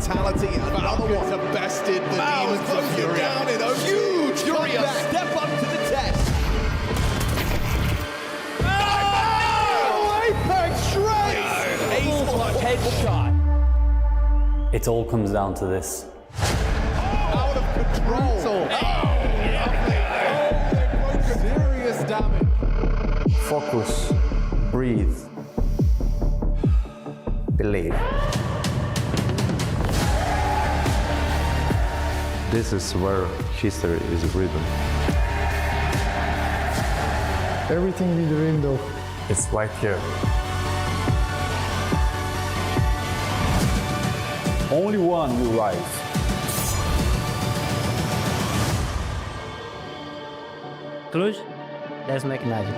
Vitality and Falcons have bested the demons of FURIA. Down in a huge FURIA step up to the test. Oh, Apex straight! Ace on headshot. It all comes down to this. Out of control. Serious damage. Focus, breathe, believe. This is where history is written. Everything we dreamed of. It's right here. Only one will rise. Cluj, let's make magic.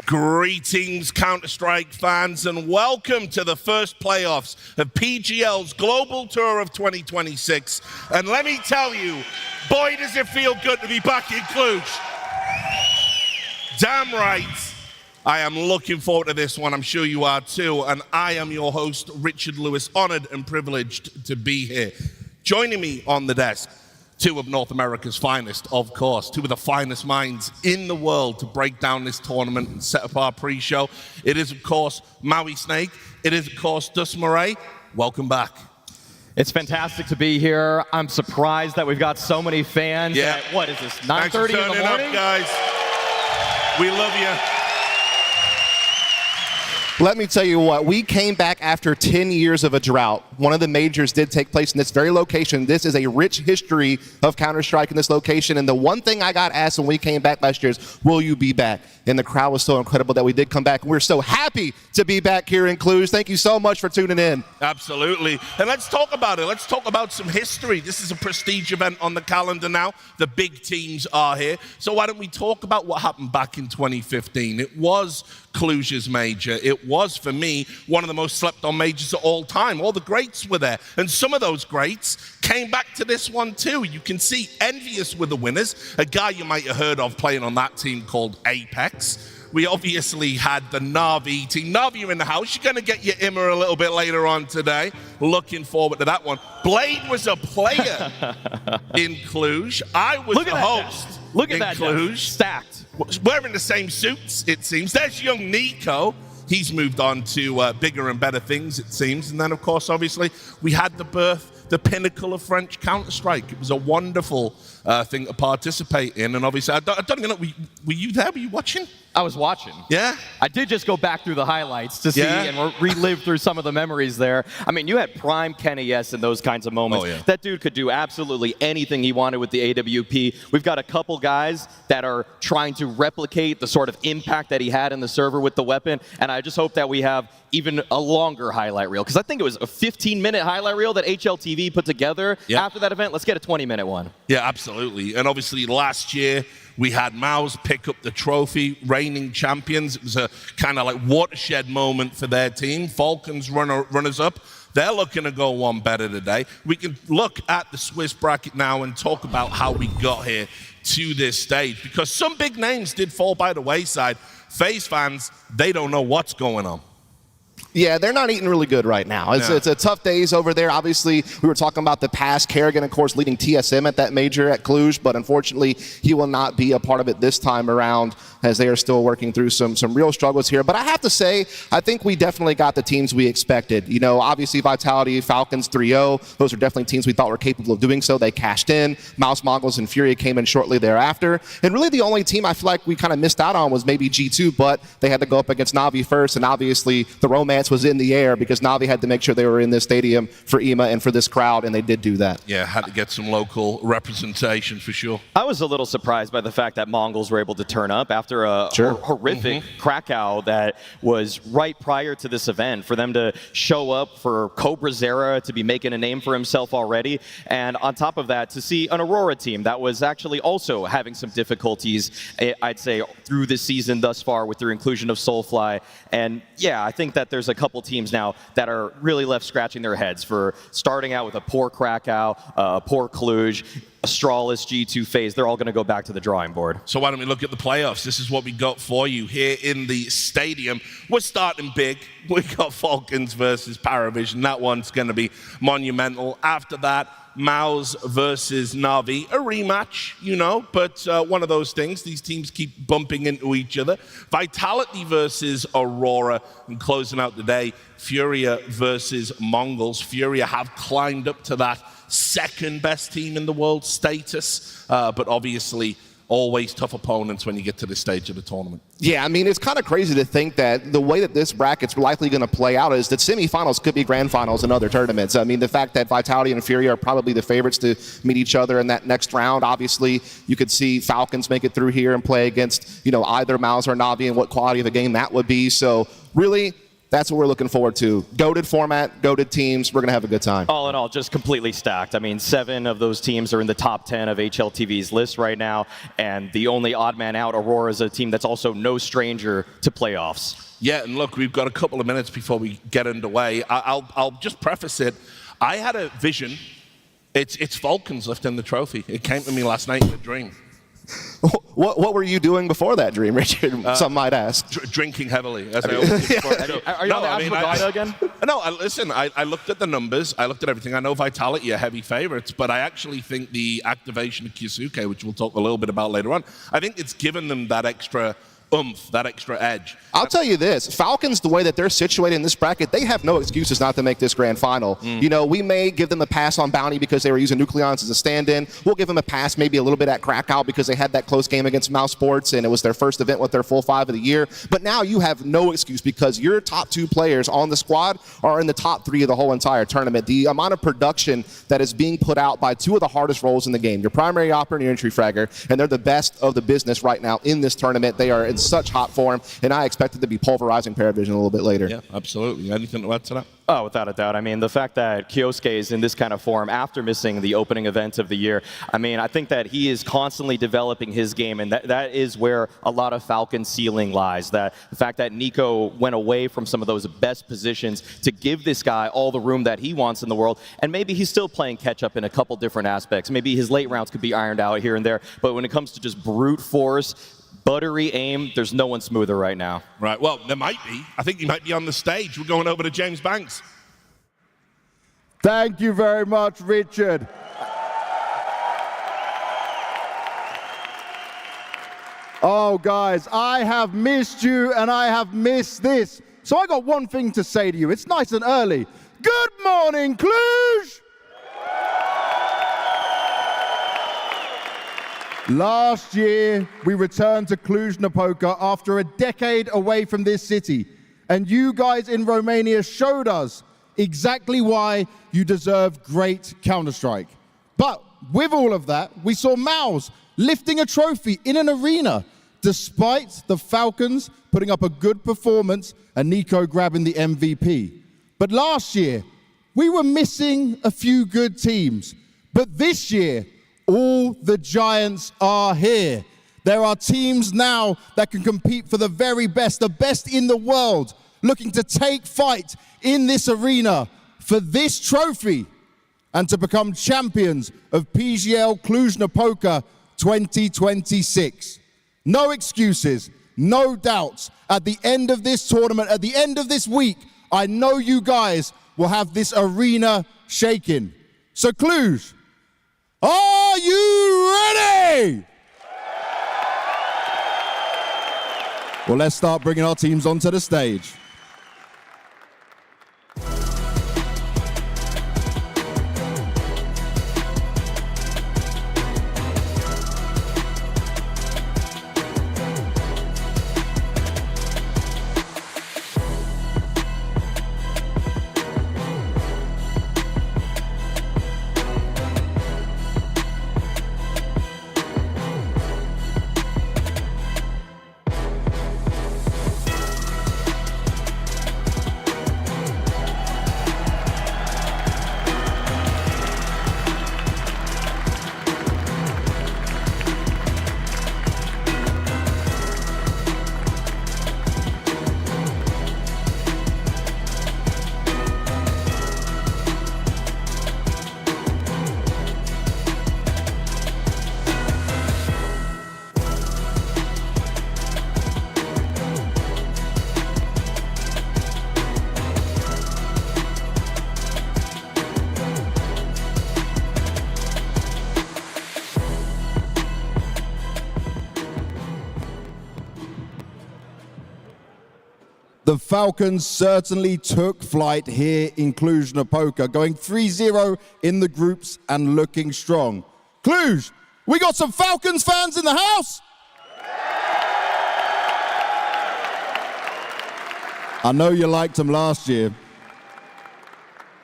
Greetings, Counter-Strike fans, and welcome to the first playoffs of PGL's Global Tour of 2026. And let me tell you, boy, does it feel good to be back in Cluj. Damn right. I am looking forward to this one. I'm sure you are too. And I am your host, Richard Lewis, honored and privileged to be here. Joining me on the desk, two of North America's finest, of course, two of the finest minds in the world to break down this tournament and set up our pre-show. It is, of course, MOUZ Snake. It is, of course, Dus Murray. Welcome back. It's fantastic to be here. I'm surprised that we've got so many fans. Yeah. At, what is this, 9:30 in the Thanks for turning morning? up, guys. We love you. Let me tell you what, we came back after 10 years of a drought. One of the majors did take place in this very location. This is a rich history of Counter-Strike in this location. And the one thing I got asked when we came back last year is, will you be back? And the crowd was so incredible that we did come back. We're so happy to be back here in Cluj. Thank you so much for tuning in. Absolutely. And let's talk about it. Let's talk about some history. This is a prestige event on the calendar now. The big teams are here. So why don't we talk about what happened back in 2015? It was Cluj's major. It was, for me, one of the most slept on majors of all time. All the greats were there. And some of those greats came back to this one too. You can see Envious were the winners. A guy you might have heard of playing on that team called Apex. We obviously had the Na'Vi team. Na'Vi, you're in the house. You're going to get your Immer a little bit later on today. Looking forward to that one. Blade was a player in Cluj. I was the host Look at in that, Cluj. stacked. Wearing the same suits, it seems. There's young Nico. He's moved on to bigger and better things, it seems. And then, of course, obviously, we had the birth, the pinnacle of French Counter-Strike. It was a wonderful thing to participate in. And obviously, I don't even know, were you there? Were you watching? I was watching. Yeah? I did just go back through the highlights to see and relive through some of the memories there. I mean, you had prime Kenny S in those kinds of moments. Oh, yeah. That dude could do absolutely anything he wanted with the AWP. We've got a couple guys that are trying to replicate the sort of impact that he had in the server with the weapon, and I just hope that we have even a longer highlight reel, because I think it was a 15-minute highlight reel that HLTV put together after that event. Let's get a 20-minute one. Yeah, absolutely. And obviously, last year, we had MOUZ pick up the trophy, reigning champions. It was a kind of like watershed moment for their team. Falcons runners-up. They're looking to go one better today. We can look at the Swiss bracket now and talk about how we got here to this stage, because some big names did fall by the wayside. FaZe fans, they don't know what's going on. Yeah, they're not eating really good right now. It's a tough days over there. Obviously, we were talking about the past. Kerrigan, of course, leading TSM at that major at Cluj, but unfortunately, he will not be a part of it this time around, as they are still working through some real struggles here. But I have to say, I think we definitely got the teams we expected. You know, obviously, Vitality, Falcons 3-0, those are definitely teams we thought were capable of doing so. They cashed in. MOUZ, MongolZ, and FURIA came in shortly thereafter. And really, the only team I feel like we kind of missed out on was maybe G2, but they had to go up against Na'Vi first, and obviously, the Romance chance was in the air because Na'Vi had to make sure they were in this stadium for EMA and for this crowd, and they did do that. Yeah, had to get some local representation for sure. I was a little surprised by the fact that MongolZ were able to turn up after a horrific Krakow that was right prior to this event. For them to show up, for Cobra Zera to be making a name for himself already, and on top of that, to see an Aurora team that was actually also having some difficulties, I'd say, through this season thus far with their inclusion of Soulfly. And yeah, I think that there's a couple teams now that are really left scratching their heads for starting out with a poor Krakow, poor Cluj, Astralis, G2 FaZe. They're all going to go back to the drawing board. So why don't we look at the playoffs? This is what we got for you here in the stadium. We're starting big. We got Falcons versus PARIVISION. That one's going to be monumental. After that, MOUZ versus Na'Vi. A rematch, you know, but one of those things. These teams keep bumping into each other. Vitality versus Aurora. And closing out today, FURIA versus MongolZ. FURIA have climbed up to that second best team in the world status, but obviously always tough opponents when you get to this stage of the tournament. Yeah, I mean, it's kind of crazy to think that the way that this bracket's likely going to play out is that semifinals could be grand finals in other tournaments. I mean, the fact that Vitality and FURIA are probably the favorites to meet each other in that next round. Obviously, you could see Falcons make it through here and play against, you know, either MOUZ or Na'Vi, and what quality of a game that would be. So really, that's what we're looking forward to. Goated format, goated teams. We're going to have a good time. All in all, just completely stacked. I mean, 7 of those teams are in the top 10 of HLTV's list right now, and the only odd man out, Aurora, is a team that's also no stranger to playoffs. Yeah, and look, we've got a couple of minutes before we get underway. I'll just preface it. I had a vision. It's Falcons lifting the trophy. It came to me last night in a dream. What were you doing before that dream, Richard? Some might ask. Drinking heavily, as I always do. Are you on Ashwagandha again? No, listen, I looked at the numbers. I looked at everything. I know Vitality are heavy favorites, but I actually think the activation of Kyosuke, which we'll talk a little bit about later on, I think it's given them that extra oomph, that extra edge. I'll tell you this, Falcons, the way that they're situated in this bracket, they have no excuses not to make this grand final. You know, we may give them a pass on Bounty because they were using Nucleons as a stand-in. We'll give them a pass maybe a little bit at Krakow because they had that close game against MOUZ Sports and it was their first event with their full 5 of the year. But now you have no excuse because your top 2 players on the squad are in the top 3 of the whole entire tournament. The amount of production that is being put out by 2 of the hardest roles in the game, your primary operator and your entry fragger, and they're the best of the business right now in this tournament. They are in such hot form, and I expect it to be pulverizing PARIVISION a little bit later. Yeah, absolutely. Anything to add to that? Oh, without a doubt. I mean, the fact that Kyosuke is in this kind of form after missing the opening event of the year, I mean, I think that he is constantly developing his game, and that is where a lot of Falcon's ceiling lies. That the fact that Nico went away from some of those best positions to give this guy all the room that he wants in the world, and maybe he's still playing catch-up in a couple different aspects. Maybe his late rounds could be ironed out here and there, but when it comes to just brute force, buttery aim, there's no one smoother right now. Right, well, there might be. I think he might be on the stage. We're going over to James Banks. Thank you very much, Richard. Oh, guys, I have missed you and I have missed this. So I got one thing to say to you. It's nice and early. Good morning, Cluj! Last year, we returned to Cluj-Napoca after a decade away from this city. And you guys in Romania showed us exactly why you deserve great Counter-Strike. But with all of that, we saw MOUZ lifting a trophy in an arena, despite the Falcons putting up a good performance and Nico grabbing the MVP. But last year, we were missing a few good teams. But this year, all the giants are here. There are teams now that can compete for the very best, the best in the world, looking to take fight in this arena for this trophy and to become champions of PGL Cluj-Napoca 2026. No excuses, no doubts. At the end of this tournament, at the end of this week, I know you guys will have this arena shaking. So Cluj, are you ready? Well, let's start bringing our teams onto the stage. The Falcons certainly took flight here in Cluj-Napoca, going 3-0 in the groups and looking strong. Cluj, we got some Falcons fans in the house? I know you liked them last year.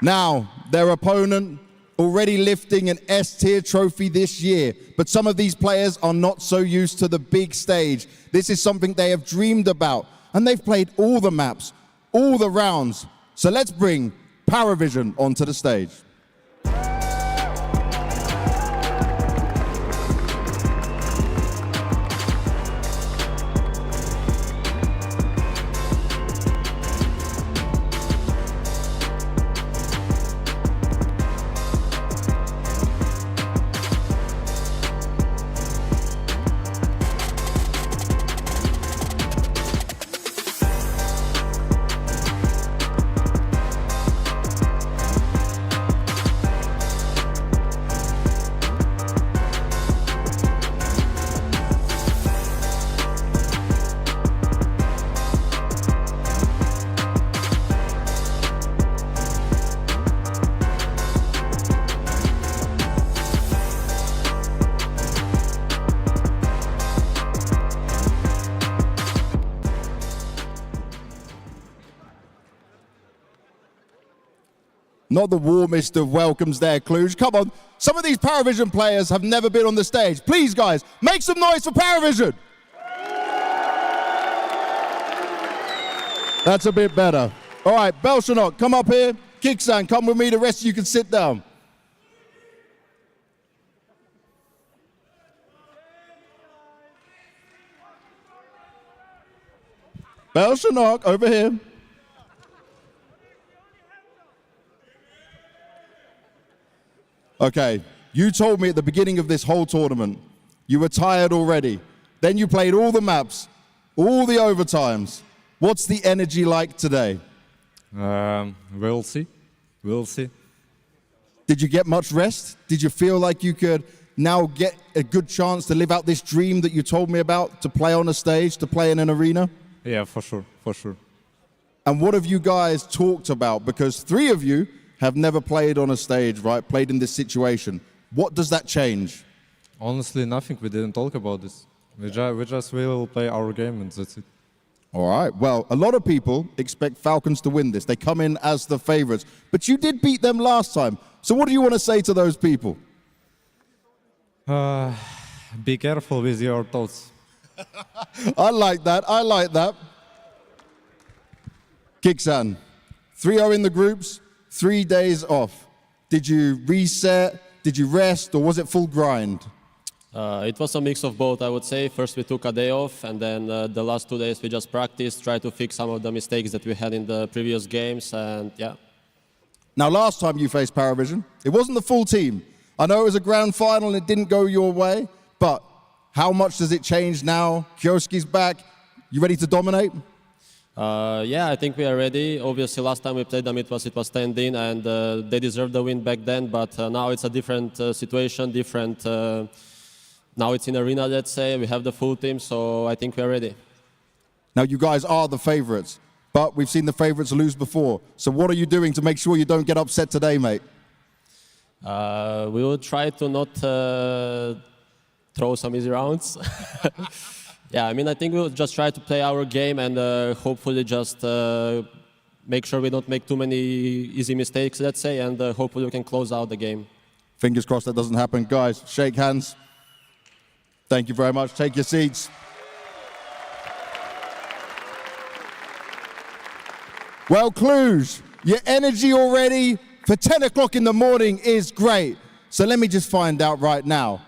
Now, their opponent already lifting an S-tier trophy this year, but some of these players are not so used to the big stage. This is something they have dreamed about, and they've played all the maps, all the rounds. So let's bring PARIVISION onto the stage. Not the warmest of welcomes there, Cluj. Come on, some of these PARIVISION players have never been on the stage. Please, guys, make some noise for PARIVISION. That's a bit better. All right, Belshanok, come up here. Kiksan, come with me. The rest of you can sit down. Belshanok, over here. Okay, you told me at the beginning of this whole tournament, you were tired already. Then you played all the maps, all the overtimes. What's the energy like today? We'll see. We'll see. Did you get much rest? Did you feel like you could now get a good chance to live out this dream that you told me about, to play on a stage, to play in an arena? Yeah, for sure, for sure. And what have you guys talked about? Because 3 of you have never played on a stage, right? Played in this situation. What does that change? Honestly, nothing. We didn't talk about this. We just will play our game and that's it. All right. Well, a lot of people expect Falcons to win this. They come in as the favorites. But you did beat them last time. So what do you want to say to those people? Be careful with your thoughts. I like that. I like that. Kiksan, 3-0 in the groups, 3 days off. Did you reset? Did you rest? Or was it full grind? It was a mix of both, I would say. First, we took a day off, and then the last 2 days we just practiced, tried to fix some of the mistakes that we had in the previous games, and yeah. Now, last time you faced PARIVISION, it wasn't the full team. I know it was a grand final and it didn't go your way, but how much does it change now? Kioski's back. You ready to dominate? Yeah, I think we are ready. Obviously, last time we played them, it was 10-in, and they deserved the win back then, but now it's a different situation, different... Now it's in arena, let's say. We have the full team, so I think we're ready. Now, you guys are the favorites, but we've seen the favorites lose before. So what are you doing to make sure you don't get upset today, mate? We will try to not throw some easy rounds. Yeah, I mean, I think we'll just try to play our game and hopefully just make sure we don't make too many easy mistakes, let's say, and hopefully we can close out the game. Fingers crossed that doesn't happen. Guys, shake hands. Thank you very much. Take your seats. Well, Cluj, your energy already for 10 o'clock in the morning is great. So let me just find out right now.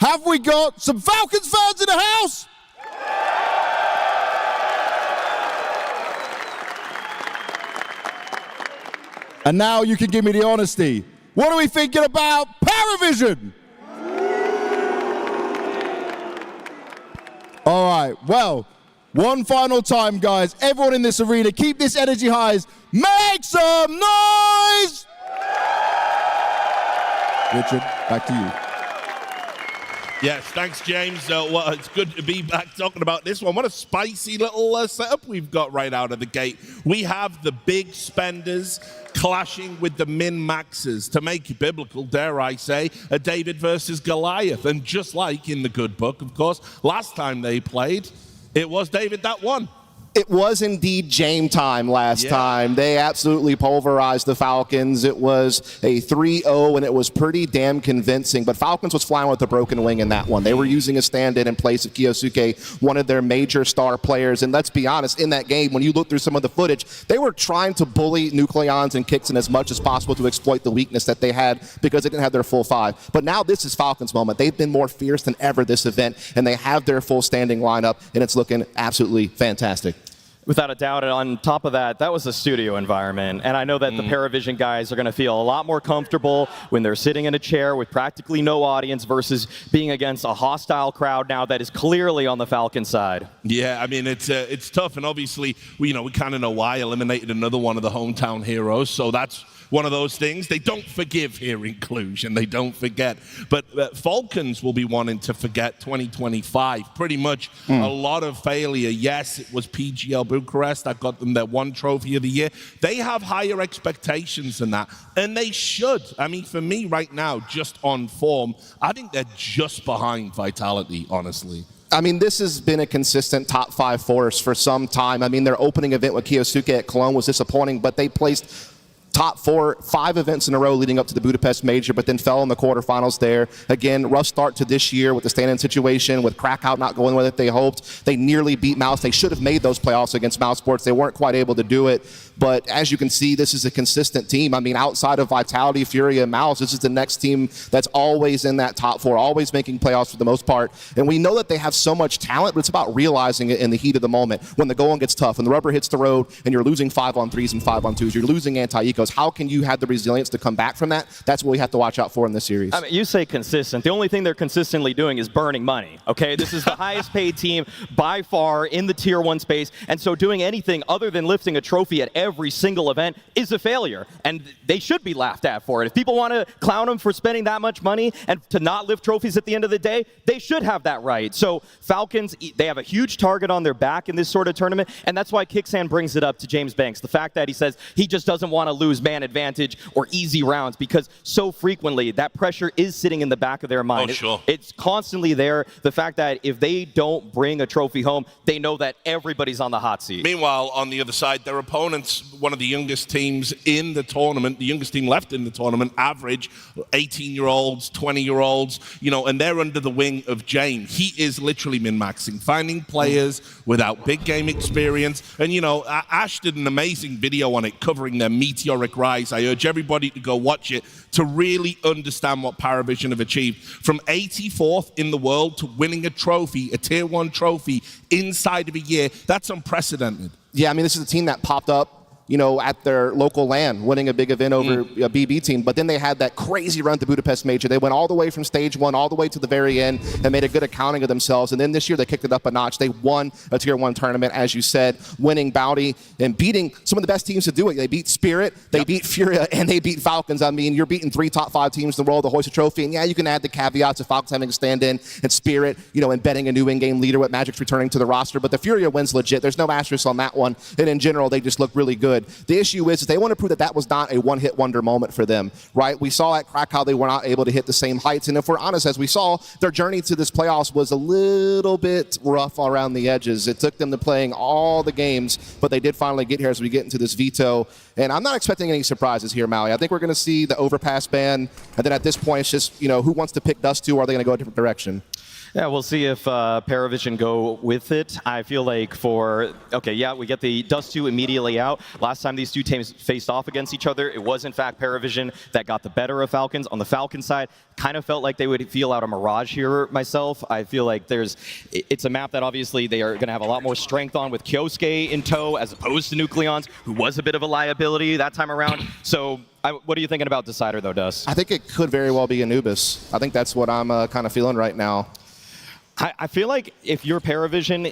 Have we got some Falcons fans in the house? And now you can give me the honesty. What are we thinking about PARIVISION? All right, well, one final time, guys. Everyone in this arena, keep this energy high. Make some noise! Richard, back to you. Yes, thanks, James. Well, it's good to be back talking about this one. What a spicy little setup we've got right out of the gate. We have the big spenders clashing with the min-maxers to make it biblical, dare I say, a David versus Goliath. And just like in the good book, of course, last time they played, it was David that won. It was indeed James time last time. They absolutely pulverized the Falcons. It was a 3-0, and it was pretty damn convincing. But Falcons was flying with a broken wing in that one. They were using a stand-in place of Kyosuke, one of their major star players. And let's be honest, in that game, when you look through some of the footage, they were trying to bully Nucleons and Kixen as much as possible to exploit the weakness that they had because they didn't have their full 5. But now this is Falcons' moment. They've been more fierce than ever this event, and they have their full standing lineup, and it's looking absolutely fantastic. Without a doubt, and on top of that, that was a studio environment. And I know that the PARIVISION guys are going to feel a lot more comfortable when they're sitting in a chair with practically no audience versus being against a hostile crowd now that is clearly on the Falcon side. Yeah, I mean, it's tough. And obviously, we kind of know why. Eliminated another one of the hometown heroes. So that's one of those things. They don't forgive here in Cluj, and they don't forget. But Falcons will be wanting to forget 2025. Pretty much a lot of failure. Yes, it was PGL Bucharest that got them their one trophy of the year. They have higher expectations than that, and they should. I mean, for me right now, just on form, I think they're just behind Vitality, honestly. I mean, this has been a consistent top 5 force for some time. I mean, their opening event with Kyosuke at Cologne was disappointing, but they placed top 5 events in a row leading up to the Budapest Major, but then fell in the quarterfinals there. Again, rough start to this year with the stand-in situation, with Krakow not going with it they hoped. They nearly beat MOUZ. They should have made those playoffs against MOUZ Sports. They weren't quite able to do it. But as you can see, this is a consistent team. I mean, outside of Vitality, FURIA, and MOUZ, this is the next team that's always in that top 4, always making playoffs for the most part. And we know that they have so much talent, but it's about realizing it in the heat of the moment. When the going gets tough, when the rubber hits the road, and you're losing 5-on-3s and 5-on-2s, you're losing anti-ecos. How can you have the resilience to come back from that? That's what we have to watch out for in this series. I mean, you say consistent. The only thing they're consistently doing is burning money, okay? This is the highest paid team by far in the Tier 1 space, and so doing anything other than lifting a trophy at every single event is a failure, and they should be laughed at for it. If people want to clown them for spending that much money and to not lift trophies at the end of the day, they should have that right. So Falcons, they have a huge target on their back in this sort of tournament, and that's why Kixan brings it up to James Banks. The fact that he says he just doesn't want to lose man advantage or easy rounds, because so frequently that pressure is sitting in the back of their mind. Oh, sure. It's constantly there. The fact that if they don't bring a trophy home, they know that everybody's on the hot seat. Meanwhile, on the other side, their opponents, one of the youngest teams in the tournament, the youngest team left in the tournament, average 18-year-olds, 20-year-olds, and they're under the wing of Jane. He is literally min-maxing, finding players without big game experience. And, Ash did an amazing video on it covering their meteoric rise. I urge everybody to go watch it to really understand what PARIVISION have achieved. From 84th in the world to winning a trophy, a Tier 1 trophy, inside of a year, that's unprecedented. Yeah, I mean, this is a team that popped up at their local LAN, winning a big event over a BB team. But then they had that crazy run to Budapest Major. They went all the way from stage 1 all the way to the very end and made a good accounting of themselves. And then this year they kicked it up a notch. They won a Tier 1 tournament, as you said, winning Bounty and beating some of the best teams to do it. They beat Spirit, they beat Furia, and they beat Falcons. I mean, you're beating 3 top 5 teams in the world to hoist a trophy. And yeah, you can add the caveats of Falcons having a stand-in and Spirit, embedding a new in-game leader with Magic's returning to the roster. But the Furia win's legit. There's no asterisk on that one. And in general, they just look really good. The issue is they want to prove that was not a one-hit wonder moment for them, right? We saw at Krakow they were not able to hit the same heights, and if we're honest, as we saw, their journey to this playoffs was a little bit rough around the edges. It took them to playing all the games, but they did finally get here as we get into this veto, and I'm not expecting any surprises here, Maui. I think we're going to see the overpass ban, and then at this point, it's just, who wants to pick Dust 2, or are they going to go a different direction? Yeah, we'll see if PARIVISION go with it. I feel like we get the Dust 2 immediately out. Last time these two teams faced off against each other, it was in fact PARIVISION that got the better of Falcons. On the Falcon side, kind of felt like they would feel out a Mirage here myself. I feel like it's a map that obviously they are going to have a lot more strength on with Kyosuke in tow as opposed to Nucleons, who was a bit of a liability that time around. So what are you thinking about Decider though, Dust? I think it could very well be Anubis. I think that's what I'm kind of feeling right now. I feel like if you're PARIVISION,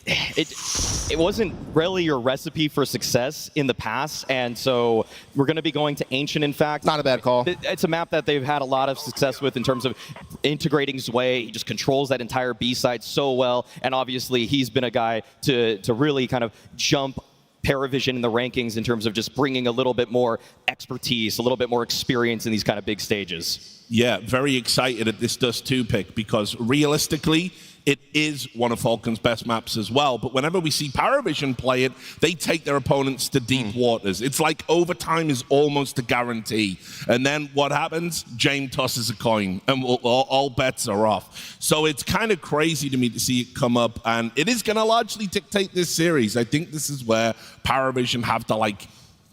it wasn't really your recipe for success in the past, and so we're going to be going to Ancient, in fact. Not a bad call. It's a map that they've had a lot of success with in terms of integrating Zwei. He just controls that entire B side so well, and obviously he's been a guy to really kind of jump PARIVISION in the rankings in terms of just bringing a little bit more expertise, a little bit more experience in these kind of big stages. Yeah, very excited at this Dust 2 pick because realistically, it is one of Falcons' best maps as well. But whenever we see PARIVISION play it, they take their opponents to deep waters. It's like overtime is almost a guarantee. And then what happens? James tosses a coin, and all bets are off. So it's kind of crazy to me to see it come up, and it is going to largely dictate this series. I think this is where PARIVISION have to, like,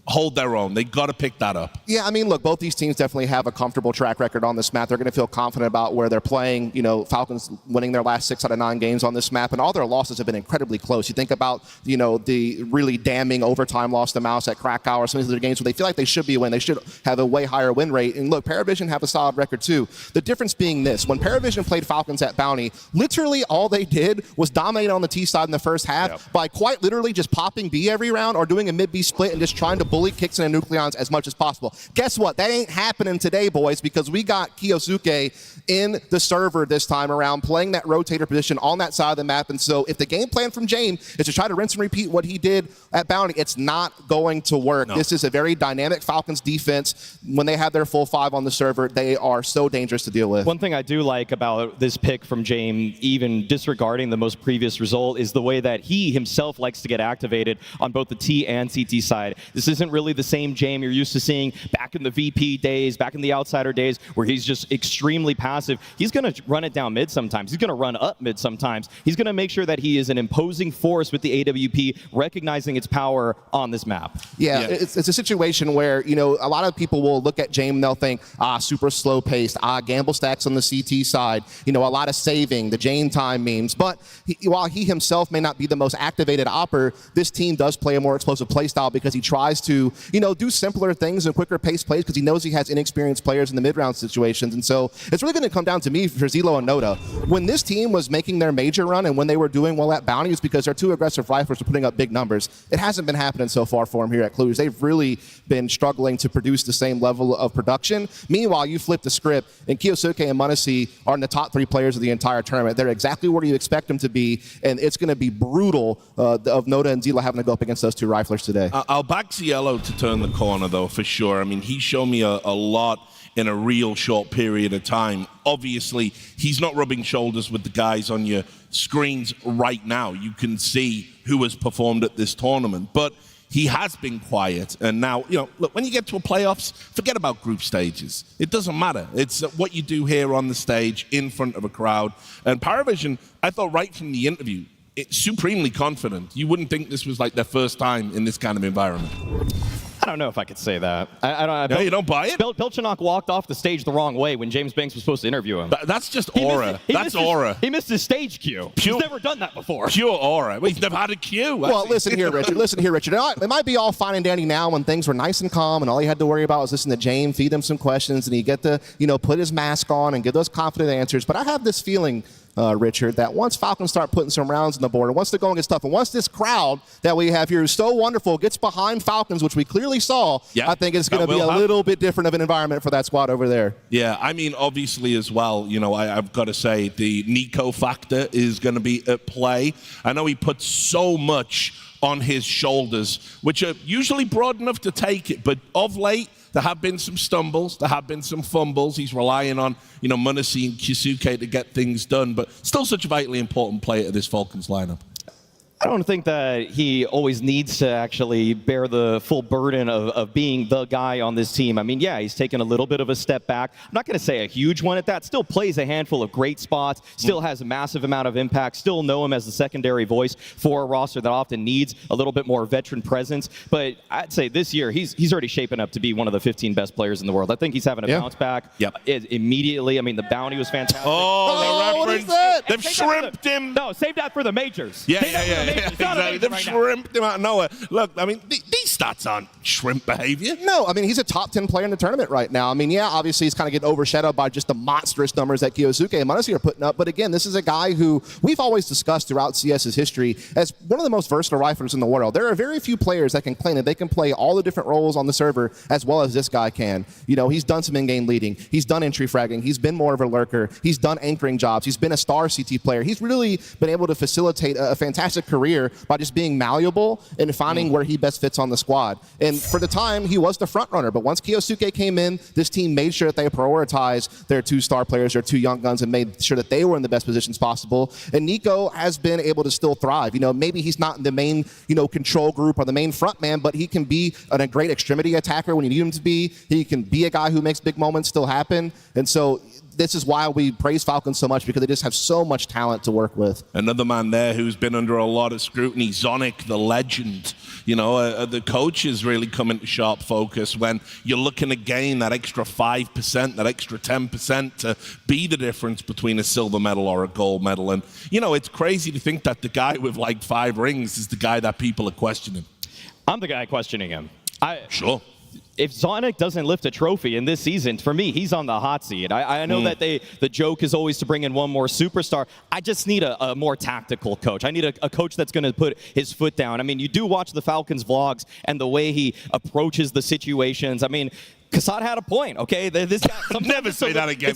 hold their own. They got to pick that up. Yeah, I mean, look, both these teams definitely have a comfortable track record on this map. They're going to feel confident about where they're playing. You know, Falcons winning their last 6 out of 9 games on this map, and all their losses have been incredibly close. You think about, you know, the really damning overtime loss to MOUZ at Krakow, or some of the games where they feel like they should be winning. They should have a way higher win rate. And look, PARIVISION have a solid record too. The difference being this: when PARIVISION played Falcons at Bounty, literally all they did was dominate on the T side in the first half by quite literally just popping B every round or doing a mid-B split and just trying to bully Kicks and Nucleons as much as possible. Guess what? That ain't happening today, boys, because we got Kiyosuke in the server this time around, playing that rotator position on that side of the map. And so if the game plan from James is to try to rinse and repeat what he did at Bounty, it's not going to work. No. This is a very dynamic Falcons defense. When they have their full 5 on the server, they are so dangerous to deal with. One thing I do like about this pick from James, even disregarding the most previous result, is the way that he himself likes to get activated on both the T and CT side. This isn't really the same James you're used to seeing back in the VP days, back in the Outsider days, where he's just extremely passive. He's going to run it down mid sometimes. He's going to run up mid sometimes. He's going to make sure that he is an imposing force with the AWP, recognizing its power on this map. Yeah. It's a situation where, you know, a lot of people will look at James and they'll think, super slow paced, gamble stacks on the CT side, you know, a lot of saving, the James time memes. But while he himself may not be the most activated opper, this team does play a more explosive play style because he tries to, you know, do simpler things and quicker pace plays because he knows he has inexperienced players in the mid-round situations. And so it's really going to come down to me for Zelo and Noda. When this team was making their major run and when they were doing well at Bounty, it's because their 2 aggressive riflers were putting up big numbers. It hasn't been happening so far for them here at Cluj. They've really been struggling to produce the same level of production. Meanwhile, you flip the script, and Kiyosuke and Munisi are in the top 3 players of the entire tournament. They're exactly where you expect them to be, and it's going to be brutal of Noda and Zelo having to go up against those 2 riflers today. I'll back Cielo to turn the corner, though, for sure. I mean, he showed me a lot in a real short period of time. Obviously, he's not rubbing shoulders with the guys on your screens right now. You can see who has performed at this tournament, but he has been quiet. And now, you know, look, when you get to a playoffs, forget about group stages. It doesn't matter. It's what you do here on the stage in front of a crowd. And PARIVISION, I thought right from the interview, it's supremely confident. You wouldn't think this was like their first time in this kind of environment. I don't know if I could say that. I don't. You don't buy it? Pilchenok walked off the stage the wrong way when James Banks was supposed to interview him. That's just aura. That's aura. He missed his stage cue. He's never done that before. Pure aura. Well, he's never had a cue. Well, listen here, Richard. It might be all fine and dandy now when things were nice and calm and all you had to worry about was listen to James, feed him some questions, and he get to, you know, put his mask on and give those confident answers. But I have this feeling, Richard, that once Falcons start putting some rounds on the board, and once they're going gets tough, and once this crowd that we have here is so wonderful gets behind Falcons, which we clearly saw, I think it's going to be a little bit different of an environment for that squad over there. Yeah, I mean, obviously as well, you know, I've got to say the Nico factor is going to be at play. I know he puts so much on his shoulders, which are usually broad enough to take it, but of late, there have been some stumbles, there have been some fumbles. He's relying on, you know, Munisi and Kiyosuke to get things done, but still such a vitally important player to this Falcons lineup. I don't think that he always needs to actually bear the full burden of being the guy on this team. I mean, yeah, he's taken a little bit of a step back. I'm not going to say a huge one at that. Still plays a handful of great spots, still has a massive amount of impact, still know him as the secondary voice for a roster that often needs a little bit more veteran presence. But I'd say this year, he's already shaping up to be one of the 15 best players in the world. I think he's having a bounce back immediately. I mean, the bounty was fantastic. Oh, the reference. They've shrimped him. No, save that for the majors. Yeah. Exactly. They've shrimped him out of nowhere. Look, I mean, these stats aren't shrimp behavior. No, I mean, he's a top 10 player in the tournament right now. I mean, yeah, obviously he's kind of getting overshadowed by just the monstrous numbers that Kyosuke and MOUZ are putting up. But again, this is a guy who we've always discussed throughout CS's history as one of the most versatile riflers in the world. There are very few players that can claim that they can play all the different roles on the server as well as this guy can. You know, he's done some in-game leading. He's done entry fragging. He's been more of a lurker. He's done anchoring jobs. He's been a star CT player. He's really been able to facilitate a fantastic career by just being malleable and finding where he best fits on the squad. And for the time, he was the front runner. But once Kyosuke came in, this team made sure that they prioritized their 2 star players, their 2 young guns, and made sure that they were in the best positions possible. And Nico has been able to still thrive. You know, maybe he's not in the main, you know, control group or the main front man, but he can be a great extremity attacker when you need him to be. He can be a guy who makes big moments still happen. And so this is why we praise Falcons so much, because they just have so much talent to work with. Another man there who's been under a lot of scrutiny, Zonic, the legend. You know, the coach is really coming to sharp focus when you're looking to gain that extra 5%, that extra 10% to be the difference between a silver medal or a gold medal. And, you know, it's crazy to think that the guy with like 5 rings is the guy that people are questioning. I'm the guy questioning him. Sure. If Zonic doesn't lift a trophy in this season, for me, he's on the hot seat. I know that the joke is always to bring in one more superstar. I just need a more tactical coach. I need a coach that's going to put his foot down. I mean, you do watch the Falcons vlogs and the way he approaches the situations. I mean, Kassad had a point, okay? This guy, never say that again.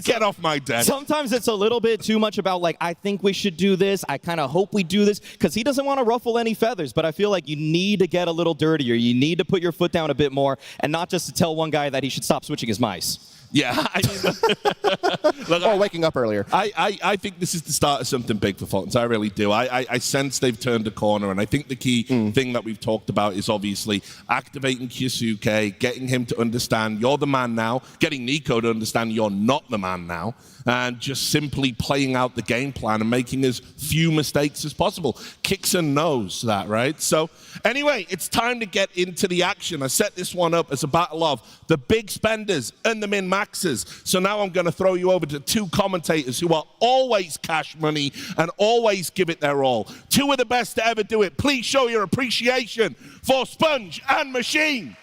Get off my desk. Sometimes it's a little bit too much about, like, I think we should do this. I kind of hope we do this, because he doesn't want to ruffle any feathers. But I feel like you need to get a little dirtier. You need to put your foot down a bit more, and not just to tell one guy that he should stop switching his mice. Yeah, I mean, look, or waking up earlier. I think this is the start of something big for Falcons. I really do. I sense they've turned a corner, and I think the key thing that we've talked about is obviously activating Kyosuke, getting him to understand you're the man now, getting Nico to understand you're not the man now, and just simply playing out the game plan and making as few mistakes as possible. Kixon knows that, right? So anyway, it's time to get into the action. I set this one up as a battle of the big spenders and the min-maxers. So now I'm going to throw you over to 2 commentators who are always cash money and always give it their all. 2 of the best to ever do it. Please show your appreciation for Sponge and Machine.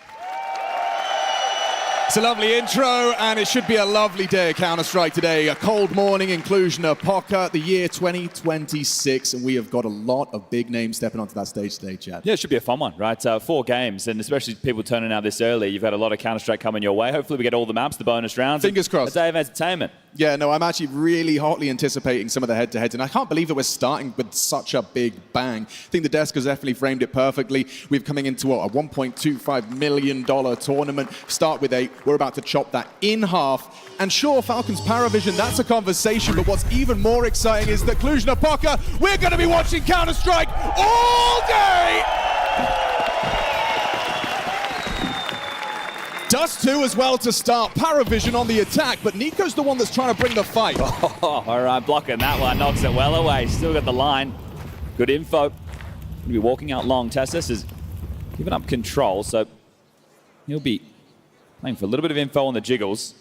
It's a lovely intro, and it should be a lovely day at Counter-Strike today. A cold morning in Cluj-Napoca, the year 2026, and we have got a lot of big names stepping onto that stage today, Chad. Yeah, it should be a fun one, right? 4 games, and especially people turning out this early. You've had a lot of Counter-Strike coming your way. Hopefully we get all the maps, the bonus rounds. Fingers crossed. A day of entertainment. Yeah, no, I'm actually really hotly anticipating some of the head-to-heads, and I can't believe that we're starting with such a big bang. I think the desk has definitely framed it perfectly. We're coming into, what, a $1.25 million tournament. Start with 8. We're about to chop that in half. And sure, Falcons PARIVISION, that's a conversation, but what's even more exciting is that Cluj-Napoca, we're going to be watching Counter-Strike all day! Dust 2 as well to start. PARIVISION on the attack, but Nico's the one that's trying to bring the fight. Oh, all right, blocking that one, knocks it well away. Still got the line. Good info. Going to be walking out long. Tessus is giving up control, so he'll be playing for a little bit of info on the jiggles.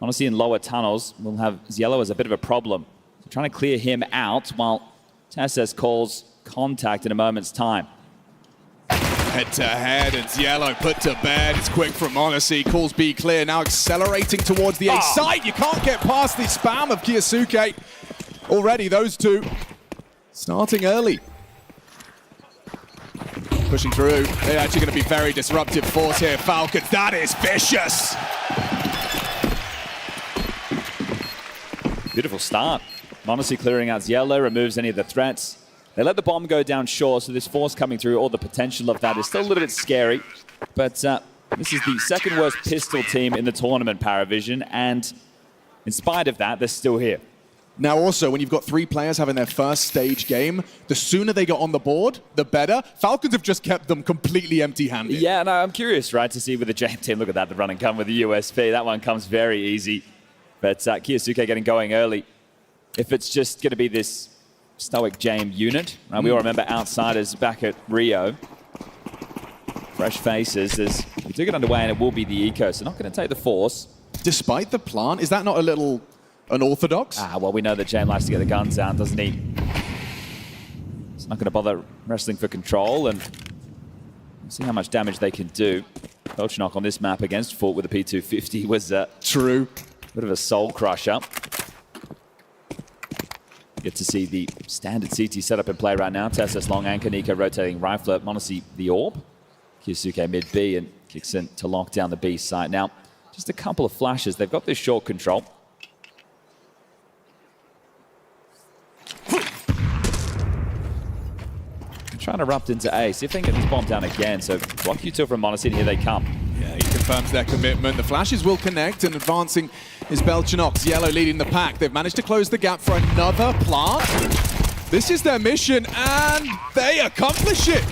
Honestly, in lower tunnels, we'll have Yellow as a bit of a problem. So trying to clear him out while Tessus calls contact in a moment's time. Head-to-head, and Yellow put to bed. It's quick from Odyssey. Calls B clear. Now accelerating towards the A site. You can't get past the spam of Kyosuke. Already, those 2 starting early. Pushing through. They're actually going to be very disruptive force here. Falcons, that is vicious. Beautiful start. Odyssey clearing out Yellow, removes any of the threats. They let the bomb go down short, so this force coming through, all the potential of that is still a little bit scary. But this is the second worst pistol team in the tournament, PARIVISION, and in spite of that, they're still here. Now also, when you've got 3 players having their first stage game, the sooner they get on the board, the better. Falcons have just kept them completely empty-handed. Yeah, no, I'm curious, right, to see with the JAM team. Look at that, the run and gun with the USP. That one comes very easy. But Kyosuke getting going early. If it's just going to be this stoic JAM unit, right? We all remember Outsiders back at Rio. Fresh faces as we do get underway, and it will be the eco, so not going to take the force. Despite the plant, is that not a little unorthodox? Well, we know that JAM likes to get the guns out, doesn't he? He's not going to bother wrestling for control, and See how much damage they can do. Belchenok on this map against FUT with a P250 was true. A bit of a soul crusher. Get to see the standard CT setup in play right now. Tessus long anchor, Nico rotating rifler, MongolZ the orb. Kyosuke mid B and kicks in to lock down the B site. Now, just a couple of flashes. They've got this short control. Trying to erupt into A. See if they can get this bomb down again. So block U2 from MongolZ, here they come. Yeah, he confirms their commitment. The flashes will connect, and advancing is Belchenok. Yellow leading the pack. They've managed to close the gap for another plant. This is their mission, and they accomplish it.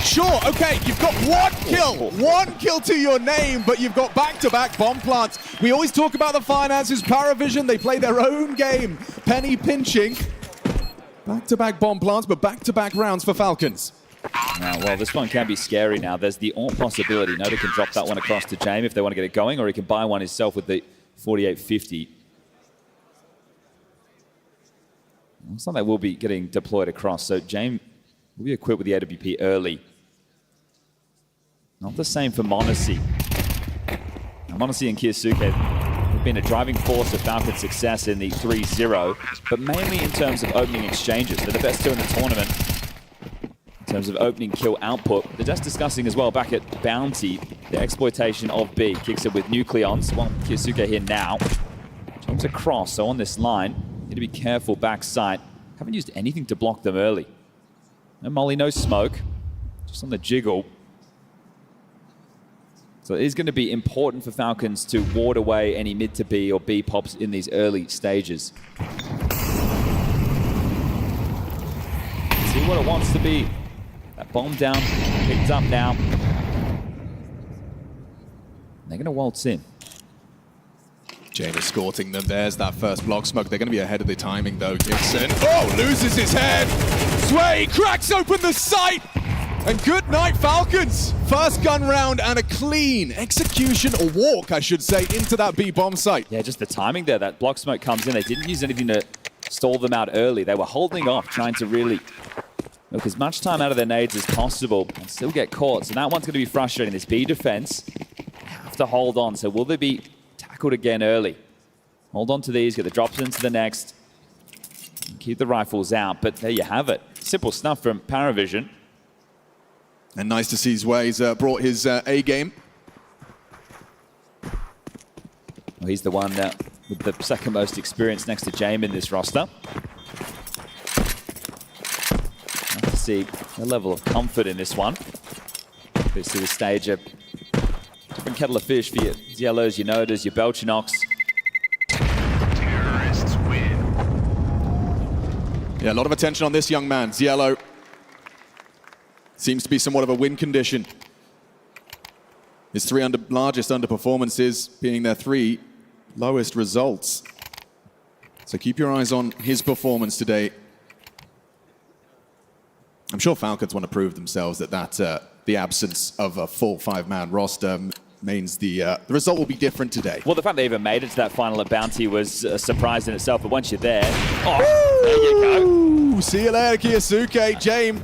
Sure, okay, you've got one kill to your name, but you've got back-to-back bomb plants. We always talk about the finances. PARIVISION, they play their own game. Penny pinching. Back-to-back bomb plants, but back-to-back rounds for Falcons. Well, this one can be scary now. There's the AWP possibility. Noda can drop that one across to James if they want to get it going, or he can buy one himself with the 4850. Looks like they will be getting deployed across, so James will be equipped with the AWP early. Not the same for MongolZ. Now, MongolZ and Kyosuke have been a driving force of Falcons' success in the 3-0, but mainly in terms of opening exchanges. They're the best two in the tournament in terms of opening kill output. They're just discussing as well back at Bounty, the exploitation of B. Kicks it with Nucleons. Well, Kyosuke here now. Jumps across, so on this line, need to be careful backside. Haven't used anything to block them early. No molly, no smoke, just on the jiggle. So it is going to be important for Falcons to ward away any mid to B or B pops in these early stages. See what it wants to be. That bomb down, picked up now. They're going to waltz in. James escorting them. There's that first block smoke. They're going to be ahead of the timing, though. Gibson, oh, loses his head. Sway cracks open the sight. And good night, Falcons. First gun round and a clean execution, or walk, I should say, into that B bomb site. Yeah, just the timing there. That block smoke comes in. They didn't use anything to stall them out early. They were holding off, trying to really milk as much time out of their nades as possible and still get caught. So that one's going to be frustrating. This B defense, they have to hold on. So will they be tackled again early? Hold on to these, get the drops into the next. Keep the rifles out, but there you have it. Simple stuff from PARIVISION. And nice to see Zway's brought his A game. Well, he's the one with the second most experience next to James in this roster. Nice to see a level of comfort in this one. This to the stage, a different kettle of fish for your Yellows, your Nodas, your Belchenoks. Terrorists win. Yeah, a lot of attention on this young man, Yellow. Seems to be somewhat of a win condition. His three largest underperformances being their three lowest results. So keep your eyes on his performance today. I'm sure Falcons want to prove themselves that the absence of a full five-man roster means the result will be different today. Well, the fact they even made it to that final at Bounty was a surprise in itself, but once you're there, oh, there you go. See you later, Kyosuke. James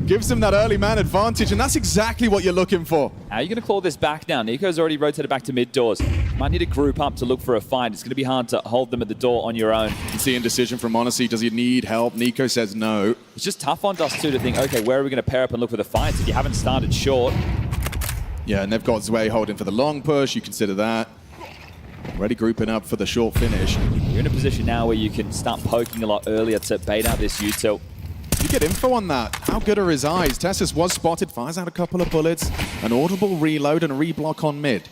gives them that early man advantage, and that's exactly what you're looking for. How are you going to claw this back now? Nico's already rotated back to mid doors. Might need to group up to look for a fight. It's going to be hard to hold them at the door on your own. You can see indecision from MongolZ. Does he need help? Nico says no. It's just tough on Dust 2 to think, okay, where are we going to pair up and look for the fights if you haven't started short? Yeah, and they've got Zway holding for the long push. You consider that. Already grouping up for the short finish. You're in a position now where you can start poking a lot earlier to bait out this util. You get info on that. How good are his eyes? Tessus was spotted, fires out a couple of bullets, an audible reload and a reblock on mid.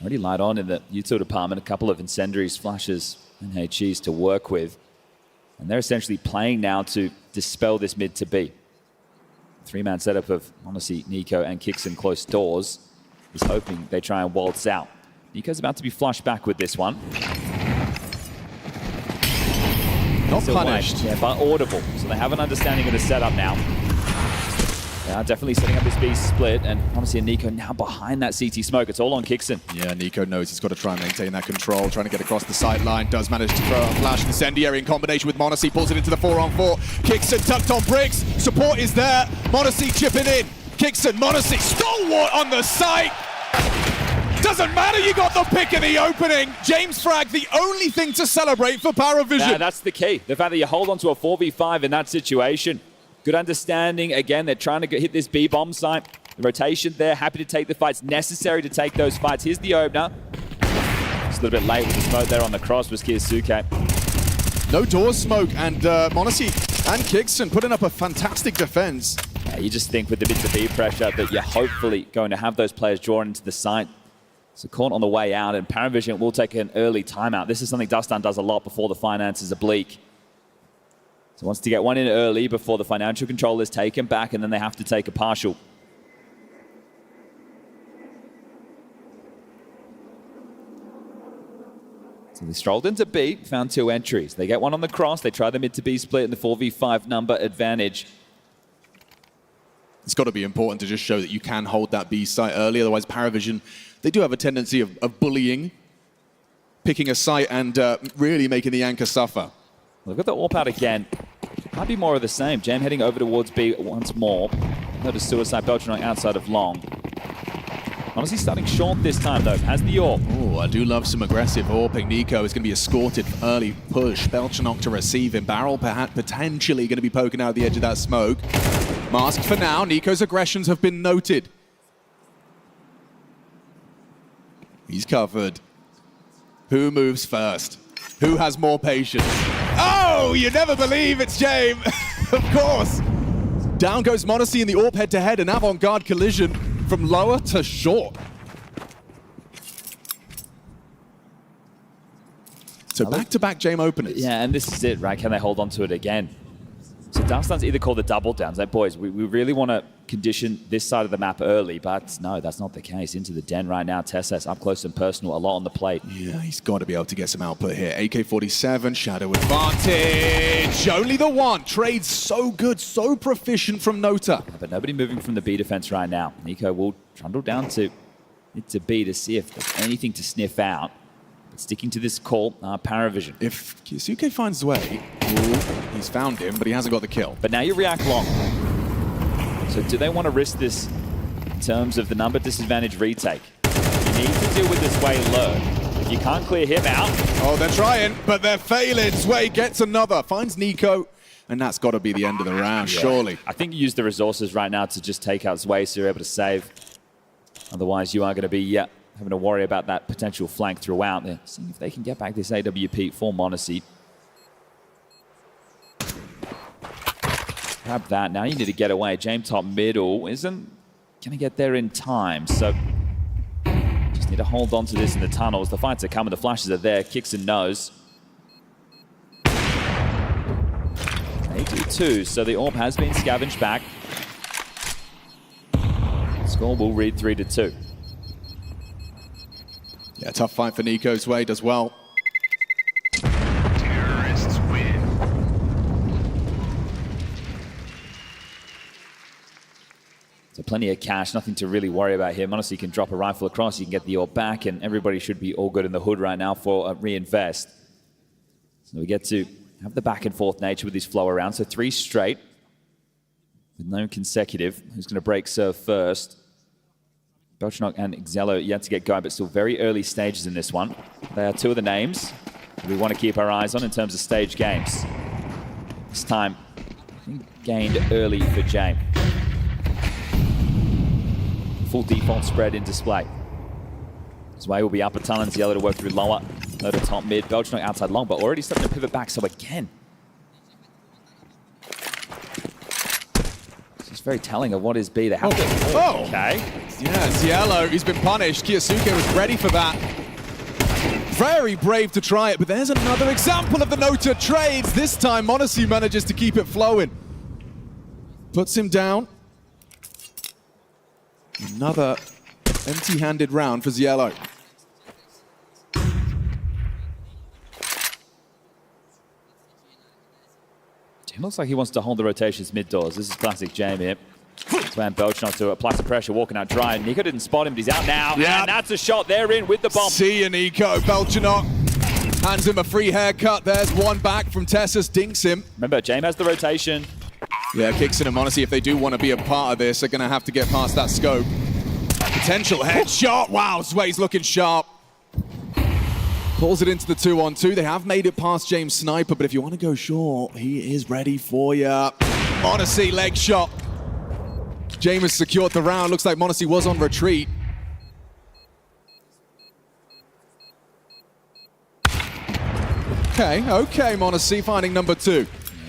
Already light on in the util department, a couple of incendiaries, flashes, and HEs to work with. And they're essentially playing now to dispel this mid to B. Three-man setup of MongolZ, Nico, and Kicks in close doors. Is hoping they try and waltz out. Nico's about to be flushed back with this one. Not punished. Yeah, but audible. So they have an understanding of the setup now. They are definitely setting up this B split, and honestly, Nico now behind that CT smoke. It's all on Kixon. Yeah, Nico knows he's got to try and maintain that control, trying to get across the sight line. Does manage to throw a flash incendiary in combination with m0NESY, pulls it into the 4-on-4. Kixon tucked on bricks. Support is there. m0NESY chipping in. Kixon, m0NESY, stalwart on the site. Doesn't matter, you got the pick in the opening. James Frag, the only thing to celebrate for PARIVISION. Yeah, that's the key. The fact that you hold on to a 4v5 in that situation. Good understanding. Again, they're trying to hit this B-bomb site. The rotation there, happy to take the fights necessary to take those fights. Here's the opener. Just a little bit late with the smoke there on the cross was Kiyosuke. No door smoke, and m0NESY and Kixon putting up a fantastic defense. Yeah, you just think with the B pressure that you're hopefully going to have those players drawn into the site. So caught on the way out, and PARIVISION will take an early timeout. This is something Dustin does a lot before the finances are bleak. So wants to get one in early before the financial control is taken back, and then they have to take a partial. So they strolled into B, found 2 entries. They get one on the cross, they try the mid to B split in the 4v5 number advantage. It's got to be important to just show that you can hold that B site early, otherwise PARIVISION, they do have a tendency of bullying, picking a site and really making the anchor suffer. Look at the AWP out again. Might be more of the same. Jam heading over towards B once more. Notice Suicide Beltran outside of long. Honestly, starting short this time, though. Has the AWP. Oh, I do love some aggressive AWPing. Nico is going to be escorted for early push. Beltran to receive him. Barrel potentially going to be poking out the edge of that smoke. Masked for now. Nico's aggressions have been noted. He's covered. Who moves first? Who has more patience? Oh, you never believe it's James. Of course. Down goes m0NESY in the AWP head-to-head, an avant-garde collision from lower to short. So back-to-back James openers. Yeah, and this is it, right? Can they hold on to it again? So Darkstan's either called the double downs. Like, boys, we really want to condition this side of the map early, but no, that's not the case. Into the den right now. Tessas up close and personal, a lot on the plate. Yeah, he's got to be able to get some output here. AK-47, Shadow advantage. Only the one. Trades so good, so proficient from Nota. Yeah, but nobody moving from the B defense right now. Nico will trundle down to B to see if there's anything to sniff out. But sticking to this call, PARIVISION. If Kiyosuke finds his way, he's found him, but he hasn't got the kill. But now you react long. So do they want to risk this in terms of the number disadvantage retake? You need to deal with this way low. If you can't clear him out. Oh, they're trying, but they're failing. Sway gets another, finds Nico, and that's got to be the end of the round, surely. I think you use the resources right now to just take out Sway so you're able to save. Otherwise, you are going to be having to worry about that potential flank throughout. They're seeing if they can get back this AWP for m0NESY. Grab that. Now you need to get away. James top middle isn't going to get there in time. So just need to hold on to this in the tunnels. The fights are coming. The flashes are there. Kicks and knows. They do too. So the AWP has been scavenged back. Score will read 3-2. Yeah, tough fight for Nico. Sway does well. Terrorists win. So plenty of cash, nothing to really worry about here. m0NESY can drop a rifle across, you can get the AWP back, and everybody should be all good in the hood right now for a reinvest. So we get to have the back and forth nature with this flow around. So 3 straight with no consecutive. Who's going to break serve first? Beltran and Xello yet to get going, but still very early stages in this one. They are 2 of the names we want to keep our eyes on in terms of stage games. This time, I think gained early for James. Full default spread in display. Sway will be upper tunnels, Yellow to work through lower. Low to top mid, Beltran outside long, but already starting to pivot back, so again. This is very telling of what is B. They have to... Oh! Okay. Yeah, it's Yellow. He's been punished. Kiyosuke was ready for that. Very brave to try it, but there's another example of the Nota trades. This time, m0NESY manages to keep it flowing. Puts him down. Another empty-handed round for Yellow. It looks like he wants to hold the rotations mid-doors. This is classic Jam here. Swam Belchnock to apply some pressure, walking out dry. Nico didn't spot him, but he's out now. Yeah. And that's a shot. They're in with the bomb. See you, Nico. Belchnock hands him a free haircut. There's one back from Tessus, dinks him. Remember, James has the rotation. Yeah, Kixon and Monacy, if they do want to be a part of this, are going to have to get past that scope. Potential headshot. Wow, Sway's looking sharp. Pulls it into the 2-on-2. They have made it past James Sniper, but if you want to go short, he is ready for you. Monacy, leg shot. James has secured the round. Looks like Monacy was on retreat. Okay, Monacy finding number 2.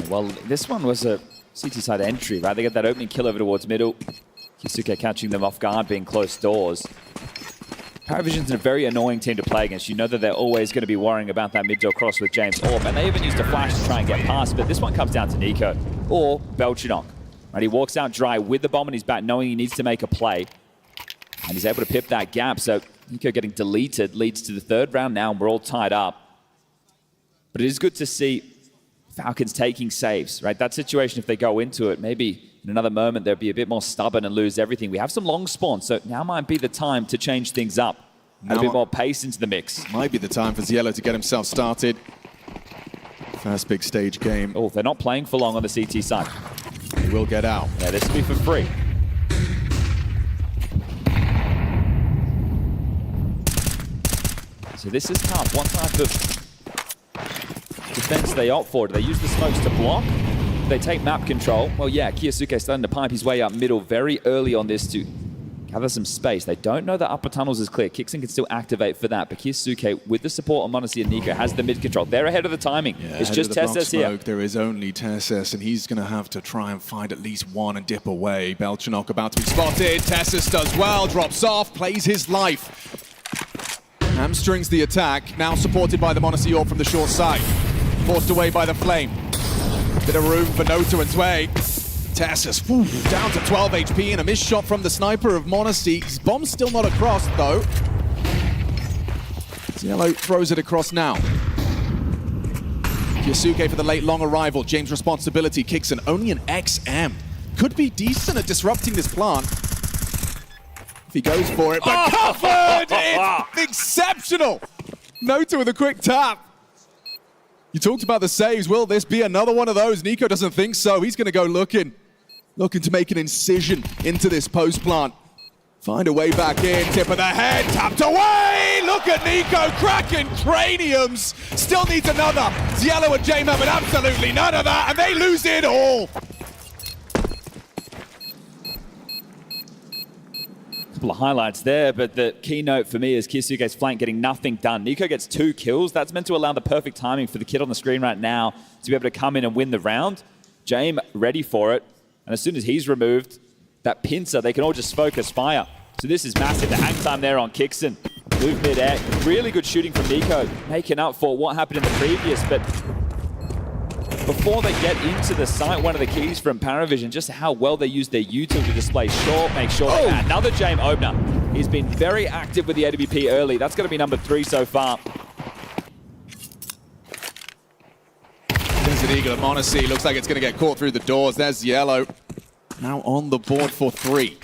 Well, this one was a CT side entry, right? They get that opening kill over towards middle. Kisuke catching them off guard, being close doors. PARIVISION's a very annoying team to play against. You know that they're always going to be worrying about that mid-door cross with James Orb, and they even used a flash to try and get past, but this one comes down to Nico or Belchnock. Right, he walks out dry with the bomb in his back, knowing he needs to make a play, and he's able to pip that gap, so Nico getting deleted leads to the 3rd round now, and we're all tied up. But it is good to see Falcons taking saves, right? That situation, if they go into it, maybe in another moment they'll be a bit more stubborn and lose everything. We have some long spawns, so now might be the time to change things up. Add a bit more pace into the mix. Might be the time for Ziello to get himself started. First big stage game. Oh, they're not playing for long on the CT side. He will get out. Yeah, this will be for free. So this is tough. What type of defense they opt for? Do they use the smokes to block? Do they take map control? Well, yeah, Kiyasuke starting to pipe his way up middle very early on this to gather some space. They don't know that upper tunnels is clear. Kixon can still activate for that, but Kiyasuke, with the support on Monacy and Nico, has the mid control. They're ahead of the timing. Yeah, it's just Tessus here. There is only Tessus, and he's going to have to try and find at least one and dip away. Belchnock about to be spotted. Tessus does well, drops off, plays his life. Hamstrings the attack, now supported by the Monacy Orb from the short side. Forced away by the Flame. Bit of room for Noto and Sway. Tessus, down to 12 HP and a missed shot from the sniper of Monacy. His bomb's still not across, though. Ziello throws it across now. Kiyasuke for the late long arrival. James' responsibility kicks in. Only an XM. Could be decent at disrupting this plant. If he goes for it, but covered! It's exceptional! Noto with a quick tap. You talked about the saves. Will this be another one of those? Nico doesn't think so. He's going to go looking to make an incision into this post plant. Find a way back in. Tip of the head. Tapped away. Look at Nico cracking craniums. Still needs another. Ziello and J-Man, but absolutely none of that. And they lose it all. Couple of highlights there, but the keynote for me is Kiyasuke's flank getting nothing done. Nico gets 2 kills. That's meant to allow the perfect timing for the kid on the screen right now to be able to come in and win the round. Jame ready for it. And as soon as he's removed, that pincer, they can all just focus fire. So this is massive. The hang time there on Kixon. Move mid-air. Really good shooting from Nico, making up for what happened in the previous, but before they get into the site, one of the keys from PARIVISION, just how well they use their util to display short, make sure they add another Jame opener. He's been very active with the AWP early. That's going to be number 3 so far. Desert Eagle at Monacy. Looks like it's going to get caught through the doors. There's Ziello. Now on the board for 3.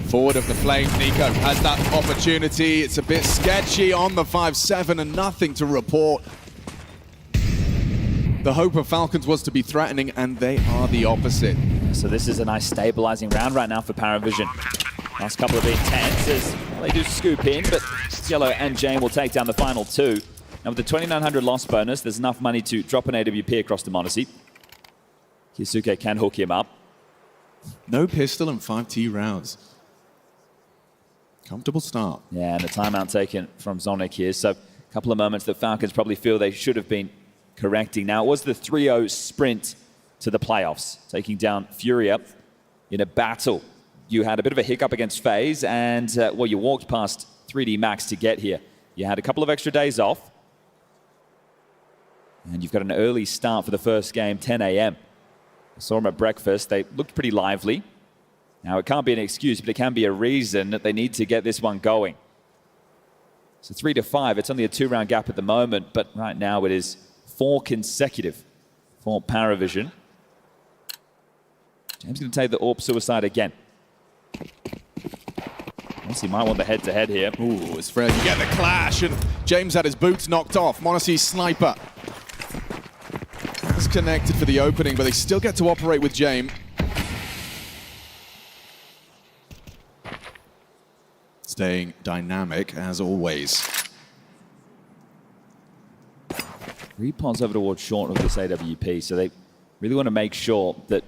Forward of the Flame, Nico has that opportunity. It's a bit sketchy on the 5-7 and nothing to report. The hope of Falcons was to be threatening, and they are the opposite. So this is a nice stabilizing round right now for PARIVISION. Last couple of intense as well, they do scoop in, but Ziello and Jane will take down the final 2. Now with the 2,900 loss bonus, there's enough money to drop an AWP across to Monacy. Kiyasuke can hook him up. No pistol and 5T rounds. Comfortable start. Yeah, and the timeout taken from Zonic here. So a couple of moments that Falcons probably feel they should have been correcting. Now, it was the 3-0 sprint to the playoffs, taking down FURIA in a battle. You had a bit of a hiccup against FaZe, and, well, you walked past 3D Max to get here. You had a couple of extra days off, and you've got an early start for the first game, 10 a.m. I saw them at breakfast. They looked pretty lively. Now, it can't be an excuse, but it can be a reason that they need to get this one going. So 3-5, it's only a 2-round gap at the moment, but right now it is 4 consecutive for PARIVISION. James going to take the AWP suicide again. He might want the head-to-head here. Ooh, it's fair. You get the clash, and James had his boots knocked off. MongolZ's sniper is connected for the opening, but they still get to operate with James. Staying dynamic, as always. 3 pods over towards short of this AWP, so they really want to make sure that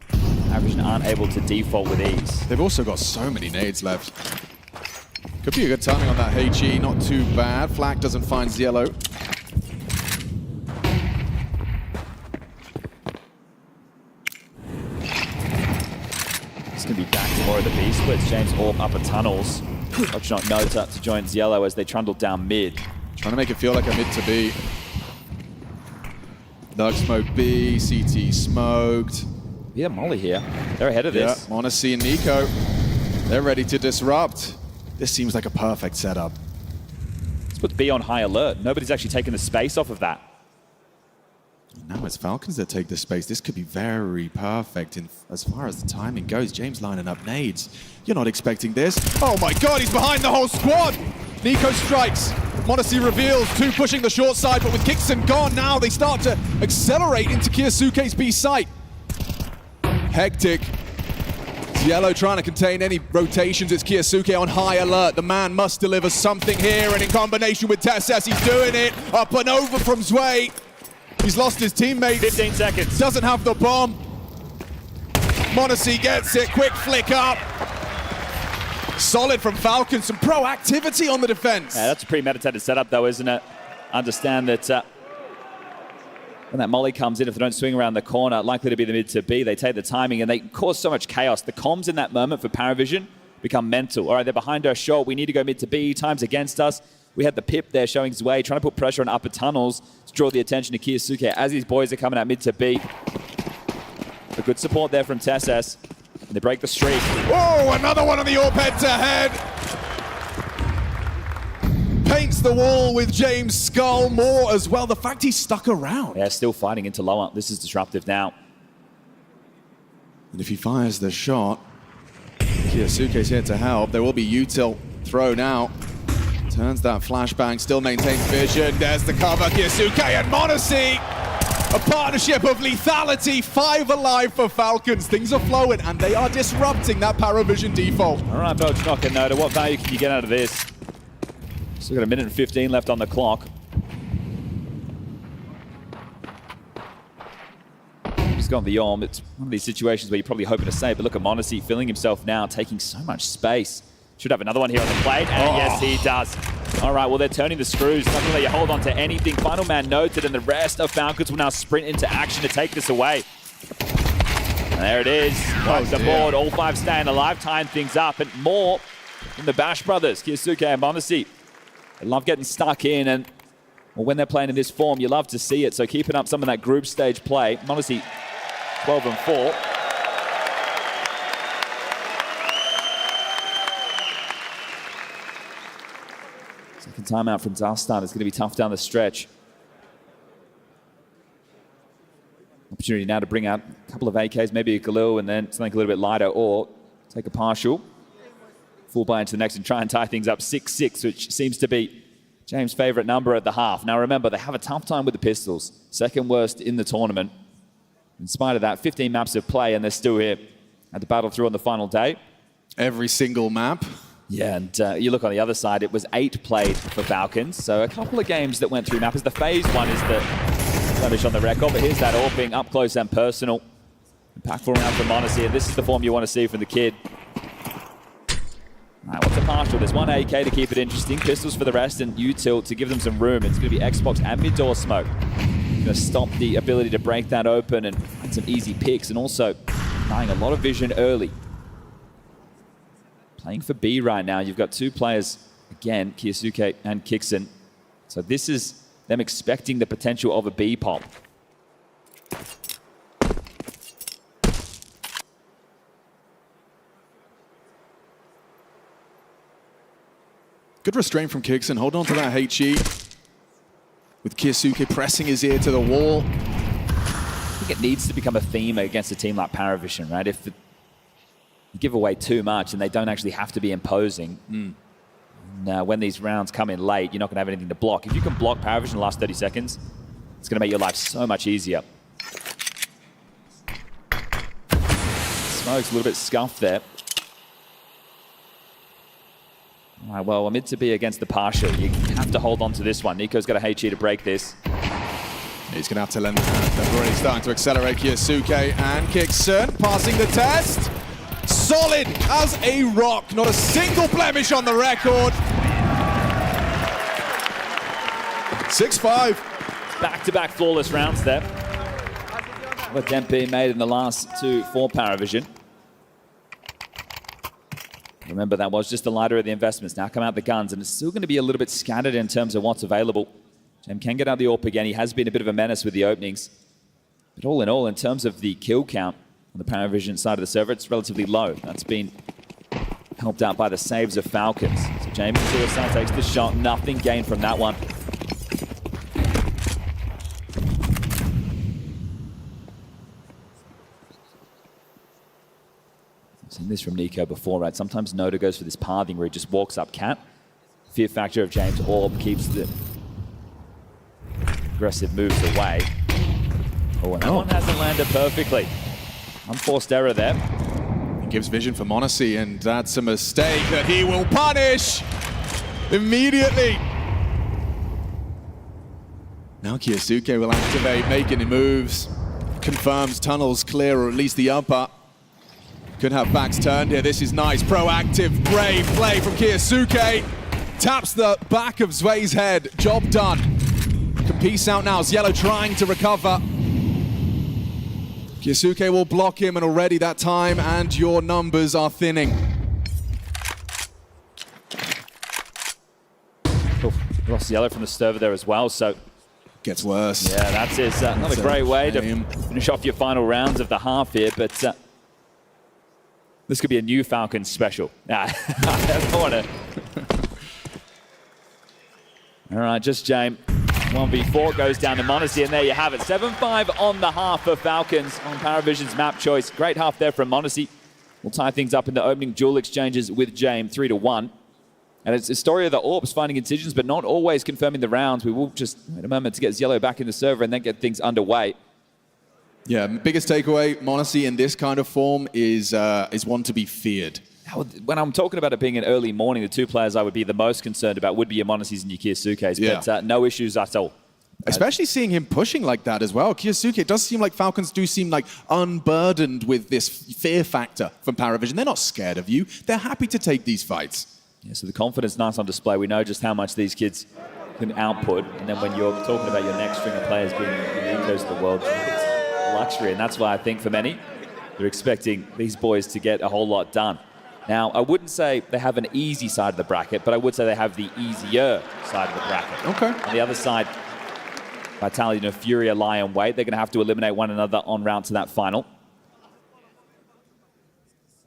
PARIVISION aren't able to default with ease. They've also got so many nades left. Could be a good timing on that HE, not too bad. Flak doesn't find Yellow. It's going to be back to more of the B splits. James AWP upper tunnels. Not Nota to join Yellow as they trundle down mid. Trying to make it feel like a mid to B. Dark smoke B, CT smoked. Yeah, Molly here. They're ahead of this. Yeah, MongolZ and Nico, they're ready to disrupt. This seems like a perfect setup. Let's put B on high alert. Nobody's actually taken the space off of that. Now it's Falcons that take the space. This could be very perfect as far as the timing goes. James lining up nades. You're not expecting this. Oh my God, he's behind the whole squad. Nico strikes. MongolZ reveals, 2 pushing the short side, but with Kixon gone now, they start to accelerate into Kiyosuke's B site. Hectic. Yellow trying to contain any rotations. It's Kiyosuke on high alert. The man must deliver something here, and in combination with TSS, he's doing it. Up and over from Zwei. He's lost his teammates. 15 seconds. Doesn't have the bomb. MongolZ gets it. Quick flick up. Solid from Falcons. Some proactivity on the defense. Yeah, that's a premeditated setup, though, isn't it? Understand that when that molly comes in, if they don't swing around the corner, likely to be the mid to B, they take the timing and they cause so much chaos. The comms in that moment for PARIVISION become mental. All right, they're behind our shot. We need to go mid to B. Time's against us. We had the pip there showing Zwei, trying to put pressure on upper tunnels to draw the attention to Kiyosuke as these boys are coming out mid to B. A good support there from TSS. And they break the streak. Oh, another one on the AWP head-to-head. Paints the wall with James Skull. More as well. The fact he's stuck around. Yeah, still fighting into lower. This is disruptive now. And if he fires the shot, Kiyosuke's here to help. There will be util thrown out. Turns that flashbang, still maintains vision. There's the cover, Kiyosuke and MongolZ. A partnership of lethality, 5 alive for Falcons. Things are flowing, and they are disrupting that PARIVISION default. All right, Bochnock and Noda, what value can you get out of this? Still got 1 minute and 15 left on the clock. Just gone the Yom. It's one of these situations where you're probably hoping to save, but look at MongolZ filling himself now, taking so much space. Should have another one here on the plate, and yes, he does. All right, well, they're turning the screws. Not going to let you hold on to anything. Final man noted, and the rest of Falcons will now sprint into action to take this away. And there it is. Wipes the board. All 5 staying alive, tying things up, and more from the Bash brothers, Kiyosuke and MongolZ. They love getting stuck in, and well, when they're playing in this form, you love to see it. So keeping up some of that group stage play. MongolZ 12-4. Second timeout from Zastan. It's going to be tough down the stretch. Opportunity now to bring out a couple of AKs, maybe a Galil, and then something a little bit lighter, or take a partial. Full buy into the next and try and tie things up 6-6, which seems to be James' favorite number at the half. Now remember, they have a tough time with the pistols. Second worst in the tournament. In spite of that, 15 maps of play, and they're still here at the battle through on the final day. Every single map. Yeah, and you look on the other side, it was 8 played for Falcons. So a couple of games that went through mappers. The FaZe one is the blemish on the record, but here's that AWPing up close and personal. Impactful round for MongolZ, and this is the form you want to see from the kid. All right, what's a partial? There's 1 AK to keep it interesting, pistols for the rest, and util to give them some room. It's going to be Xbox and mid-door smoke. Going to stop the ability to break that open and find some easy picks, and also buying a lot of vision early. Playing for B right now, you've got 2 players, again, Kiyosuke and Kixon. So this is them expecting the potential of a B pop. Good restraint from Kixon. Hold on to that HE. With Kiyosuke pressing his ear to the wall. think it needs to become a theme against a team like PARIVISION, right? If you give away too much and they don't actually have to be imposing, when these rounds come in late, you're not going to have anything to block. If you can block PARIVISION in the last 30 seconds, it's going to make your life so much easier. Smoke's a little bit scuffed there. All right, well, amid to be against the partial, you have to hold on to this one. Nico's got a HE to break this. He's going to have to lend a hand. They're already starting to accelerate. Kyosuke and Kixon passing the test. Solid as a rock. Not a single blemish on the record. 6-5. Back-to-back flawless rounds there. What attempt being made in the last two for PARIVISION. Remember, that was just the lighter of the investments. Now come out the guns, and it's still going to be a little bit scattered in terms of what's available. Jem can get out the AWP again. He has been a bit of a menace with the openings. But all in all, in terms of the kill count on the PARIVISION side of the server, it's relatively low. That's been helped out by the saves of Falcons. So James Suicide takes the shot. Nothing gained from that one. Seen this from Nico before, right? Sometimes Noda goes for this pathing where he just walks up cat. Fear factor of James Orb keeps the aggressive moves away. Oh, and that one hasn't landed perfectly. Unforced error there. He gives vision for MongolZ, and that's a mistake that he will punish immediately. Now Kyosuke will activate, making the moves. Confirms tunnels clear, or at least the upper. Could have backs turned here. This is nice, proactive, brave play from Kyosuke. Taps the back of Zwei's head. Job done. Can peace out now. Yellow trying to recover. Kyosuke will block him, and already that time, and your numbers are thinning. Oh, lost Yellow from the server there as well, so... Gets worse. Yeah, that's it. Not a great way to finish off your final rounds of the half here, but... this could be a new Falcons special. I don't want to. All right, just James. 1v4 goes down to MongolZ, and there you have it. 7-5 on the half for Falcons on PARIVISION's map choice. Great half there from MongolZ. We'll tie things up in the opening duel exchanges with James, 3-1. And it's a story of the AWPs finding incisions, but not always confirming the rounds. We will just wait a moment to get Yellow back in the server and then get things underway. Yeah, biggest takeaway, MongolZ in this kind of form is one to be feared. When I'm talking about it being an early morning, the two players I would be the most concerned about would be your MongolZ's and your Kyosuke's, but no issues at all. Especially seeing him pushing like that as well. Kyosuke, it does seem like Falcons do seem like unburdened with this fear factor from PARIVISION. They're not scared of you. They're happy to take these fights. Yeah, so the confidence nice on display. We know just how much these kids can output. And then when you're talking about your next string of players being the Ecos of the world, it's luxury. And that's why I think for many, they're expecting these boys to get a whole lot done. Now, I wouldn't say they have an easy side of the bracket, but I would say they have the easier side of the bracket. Okay. On the other side, Vitality and FURIA lie in wait. They're going to have to eliminate one another en route to that final.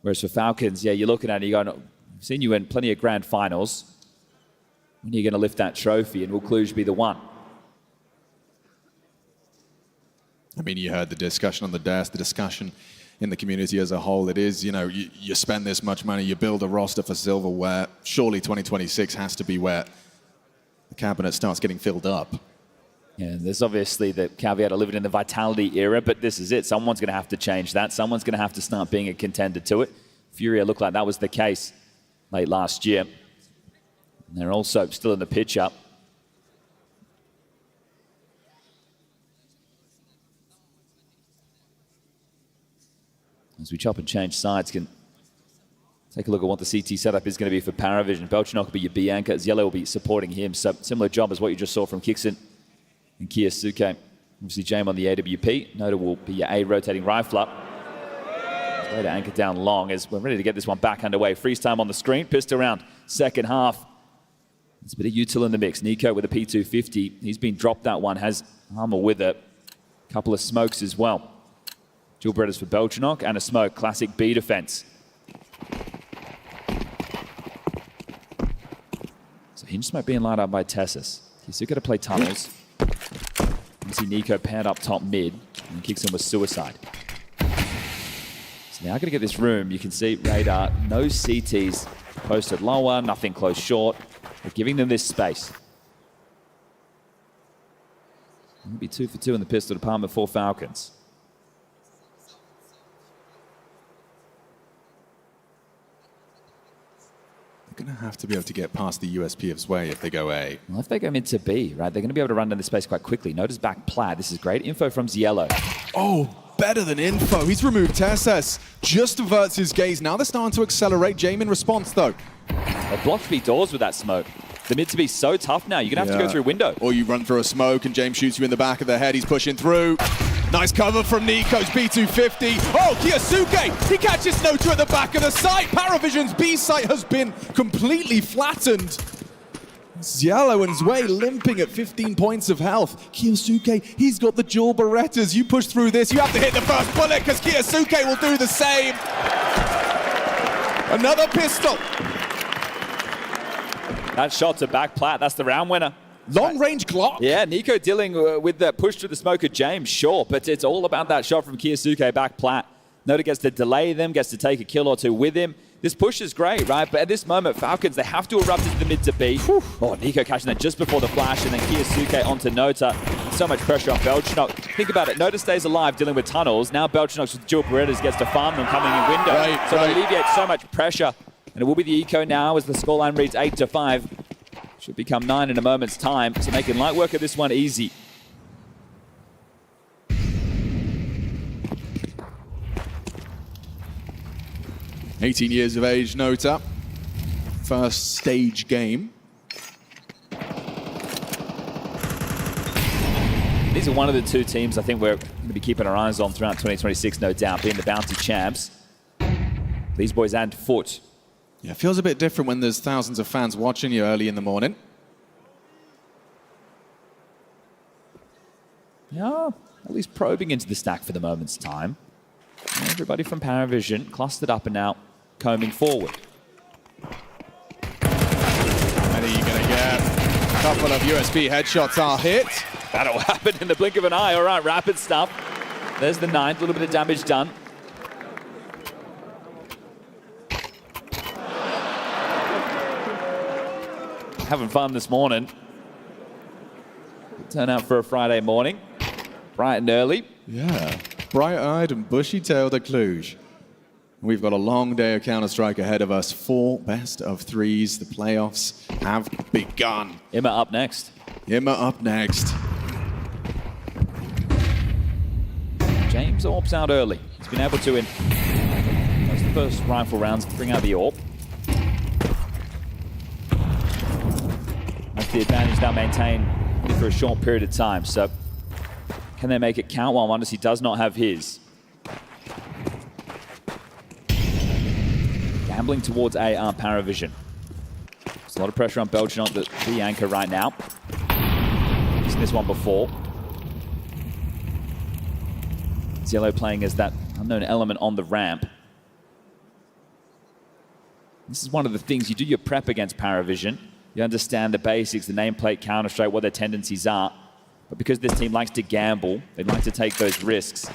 Whereas for Falcons, yeah, you're looking at it, you're going, I've seen you in plenty of grand finals. When are you going to lift that trophy, and will Cluj be the one? I mean, you heard the discussion on the desk, the discussion in the community as a whole. It is, you know, you spend this much money, you build a roster for silverware. Surely 2026 has to be where the cabinet starts getting filled up. Yeah, there's obviously the caveat of living in the Vitality era, but this is it. Someone's going to have to change that. Someone's going to have to start being a contender to it. FURIA looked like that was the case late last year. And they're also still in the pitch-up. As we chop and change sides, can take a look at what the CT setup is going to be for PARIVISION. Belchinok will be your B anchor, as Yellow will be supporting him. So similar job as what you just saw from Kixon and Kyosuke. Obviously, James on the AWP. Noda will be your A rotating rifler. Way to anchor down long as we're ready to get this one back underway. Freeze time on the screen. Pistol round, second half. There's a bit of util in the mix. Nico with a P250. He's been dropped that one. Has armor with it. A couple of smokes as well. Dual Bretters for Belchinok and a smoke. Classic B defense. So hinge smoke being lined up by Tessus. He's still got to play tunnels. You see Nico paired up top mid. And kicks in with Suicide. So now I'm going to get this room. You can see Radar, no CTs posted lower, nothing close short. We're giving them this space. It'll be 2 for 2 in the pistol department for Falcons. They're going to have to be able to get past the USP of Sway if they go A. Well, if they go mid to B, right, they're going to be able to run down the space quite quickly. Notice back Plaid. This is great info from Ziello. Oh, better than info. He's removed TSS. Just averts his gaze. Now they're starting to accelerate. Jame in response, though. They blocked B doors with that smoke. The mid to be so tough now. You're going to have to go through window. Or you run through a smoke and James shoots you in the back of the head. He's pushing through. Nice cover from Nico's B250. Oh, Kiyosuke! He catches Nota at the back of the site. PARIVISION's B site has been completely flattened. Ziello and Zwei limping at 15 points of health. Kiyosuke, he's got the dual Berettas. You push through this, you have to hit the first bullet because Kiyosuke will do the same. Another pistol. That shot to back Plat, that's the round winner. Long range Glock. Yeah, Nico dealing with that push through the smoke of James, sure, but it's all about that shot from Kiyosuke back Plat. Nota gets to delay them, gets to take a kill or two with him. This push is great, right? But at this moment, Falcons, they have to erupt into the mid to B. Oh, Nico catching that just before the flash, and then Kiyosuke onto Nota. So much pressure on Belchinok. Think about it, Nota stays alive dealing with tunnels. Now Belchinok with dual Berettas gets to farm them coming in window. So it alleviates so much pressure. And it will be the eco now as the scoreline reads 8-5. Should become 9 in a moment's time. So making light work of this one easy. "18 years of age, Nota. First stage game. These are one of the two teams I think we're going to be keeping our eyes on throughout 2026, no doubt, being the Bounty champs. These boys and FUT. Yeah, it feels a bit different when there's thousands of fans watching you early in the morning. Yeah, at least probing into the stack for the moment's time. Everybody from PARIVISION clustered up and now combing forward. And are you going to get a couple of USB headshots are hit? That'll happen in the blink of an eye. All right, rapid stuff. There's the 9th, a little bit of damage done. Having fun this morning. Turn out for a Friday morning. Bright and early. Yeah, bright-eyed and bushy-tailed at Cluj. We've got a long day of Counter-Strike ahead of us. 4 best of 3s. The playoffs have begun. Imma up next. Imma up next. James AWPs out early. He's been able to, in most of the first rifle rounds, bring out the AWP. That's the advantage they'll maintain for a short period of time. So can they make it count while Wonders he does not have his? Gambling towards A are PARIVISION. There's a lot of pressure on Belgian on the anchor right now. He's seen this one before. Ziello playing as that unknown element on the ramp. This is one of the things, you do your prep against PARIVISION. You understand the basics, the nameplate, Counter-Strike, what their tendencies are. But because this team likes to gamble, they like to take those risks.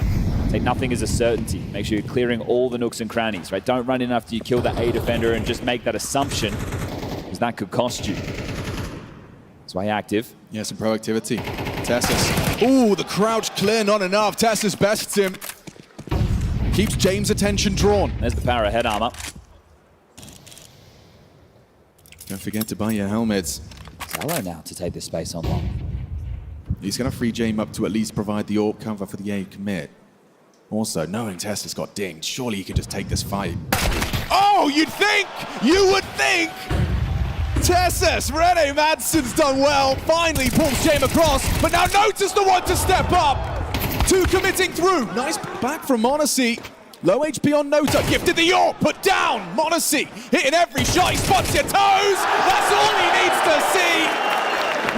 Take nothing as a certainty. Make sure you're clearing all the nooks and crannies, right? Don't run in after you kill that A defender and just make that assumption, because that could cost you. That's why active. Yeah, some proactivity. Tessus. Ooh, the crouch clear, not enough. Tessus bests him. Keeps James' attention drawn. There's the power of head armor. Don't forget to buy your helmets. Zello now to take this space on long. He's going to free James up to at least provide the AWP cover for the A commit. Also, knowing Tessus got dinged, surely he could just take this fight. Oh, you'd think! You would think! Tessus, Rene Madsen's done well. Finally pulls James across, but now Nota's the one to step up. 2 committing through. Nice back from MongolZ. Low HP on Nota, gifted the AWP, put down. MongolZ hitting every shot, he spots your toes. That's all he needs to see.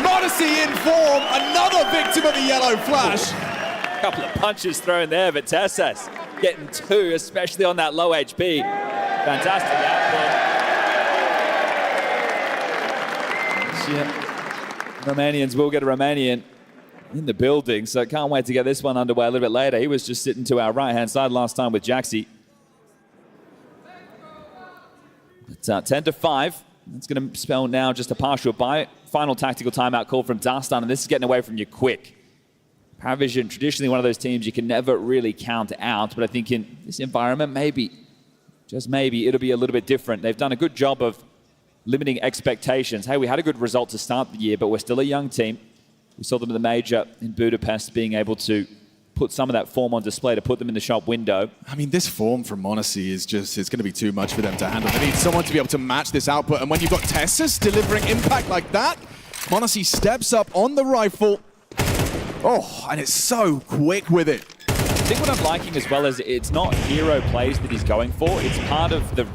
MongolZ in form, another victim of the yellow flash. A couple of punches thrown there, but Tessus getting 2, especially on that low HP. Fantastic output. Yeah. Romanians will get a Romanian. in the building, so can't wait to get this one underway a little bit later. He was just sitting to our right-hand side last time with Jaxi. But 10-5. That's going to spell now just a partial bye. Final tactical timeout call from Dastan, and this is getting away from you quick. PARIVISION, traditionally one of those teams you can never really count out, but I think in this environment, maybe, just maybe, it'll be a little bit different. They've done a good job of limiting expectations. Hey, we had a good result to start the year, but we're still a young team. We saw them in the major in Budapest being able to put some of that form on display to put them in the shop window. I mean, this form from MongolZ is just, it's going to be too much for them to handle. They need someone to be able to match this output. And when you've got Tessus delivering impact like that, MongolZ steps up on the rifle. Oh, and it's so quick with it. I think what I'm liking as well is it's not hero plays that he's going for. It's part of the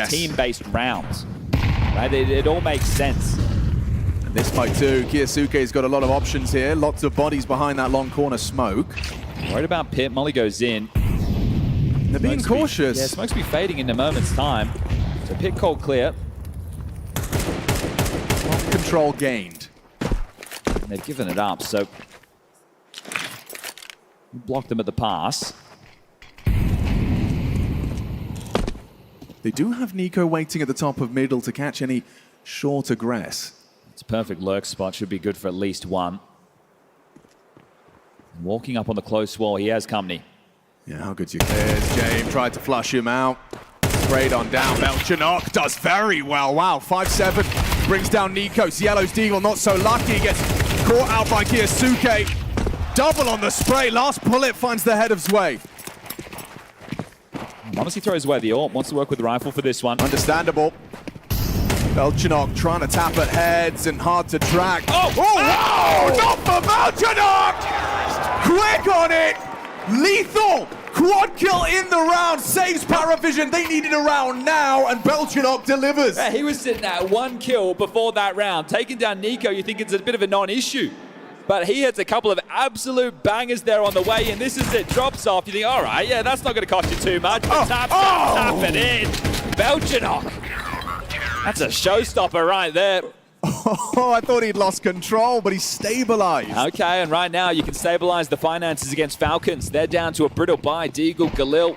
team-based rounds. Right? It all makes sense. And this fight too, Kiyosuke's got a lot of options here. Lots of bodies behind that long corner smoke. Worried about Pit. Molly goes in. They're being cautious. Yeah, smoke's be fading in a moment's time. So Pit cold clear. Control gained. And they've given it up, so blocked them at the pass. They do have Nico waiting at the top of middle to catch any short aggress. It's a perfect lurk spot. Should be good for at least one. Walking up on the close wall, he has company. Yeah, how good's your clears? James tried to flush him out. Sprayed on down. Belchanok does very well. Wow, 5-7 brings down Nico. Cielo's Deagle not so lucky. Gets caught out by Kiyosuke. Double on the spray. Last bullet finds the head of Zwei. Honestly throws away the AWP. Wants to work with the rifle for this one. Understandable. Belchanok trying to tap at heads and hard to track. Oh! Oh! Not for Belchanok! Quick on it! Lethal! Quad kill in the round. Saves PARIVISION. They needed a round now, and Belchanok delivers. Yeah, he was sitting at 1 kill before that round. Taking down Nico, you think it's a bit of a non-issue. But he hits a couple of absolute bangers there on the way in. This is it. Drops off. You think, all right, yeah, that's not going to cost you too much. But tap it in. Belchanok. That's a showstopper right there. Oh, I thought he'd lost control, but he's stabilized. Okay, and right now you can stabilize the finances against Falcons. They're down to a brittle buy. Deagle, Galil,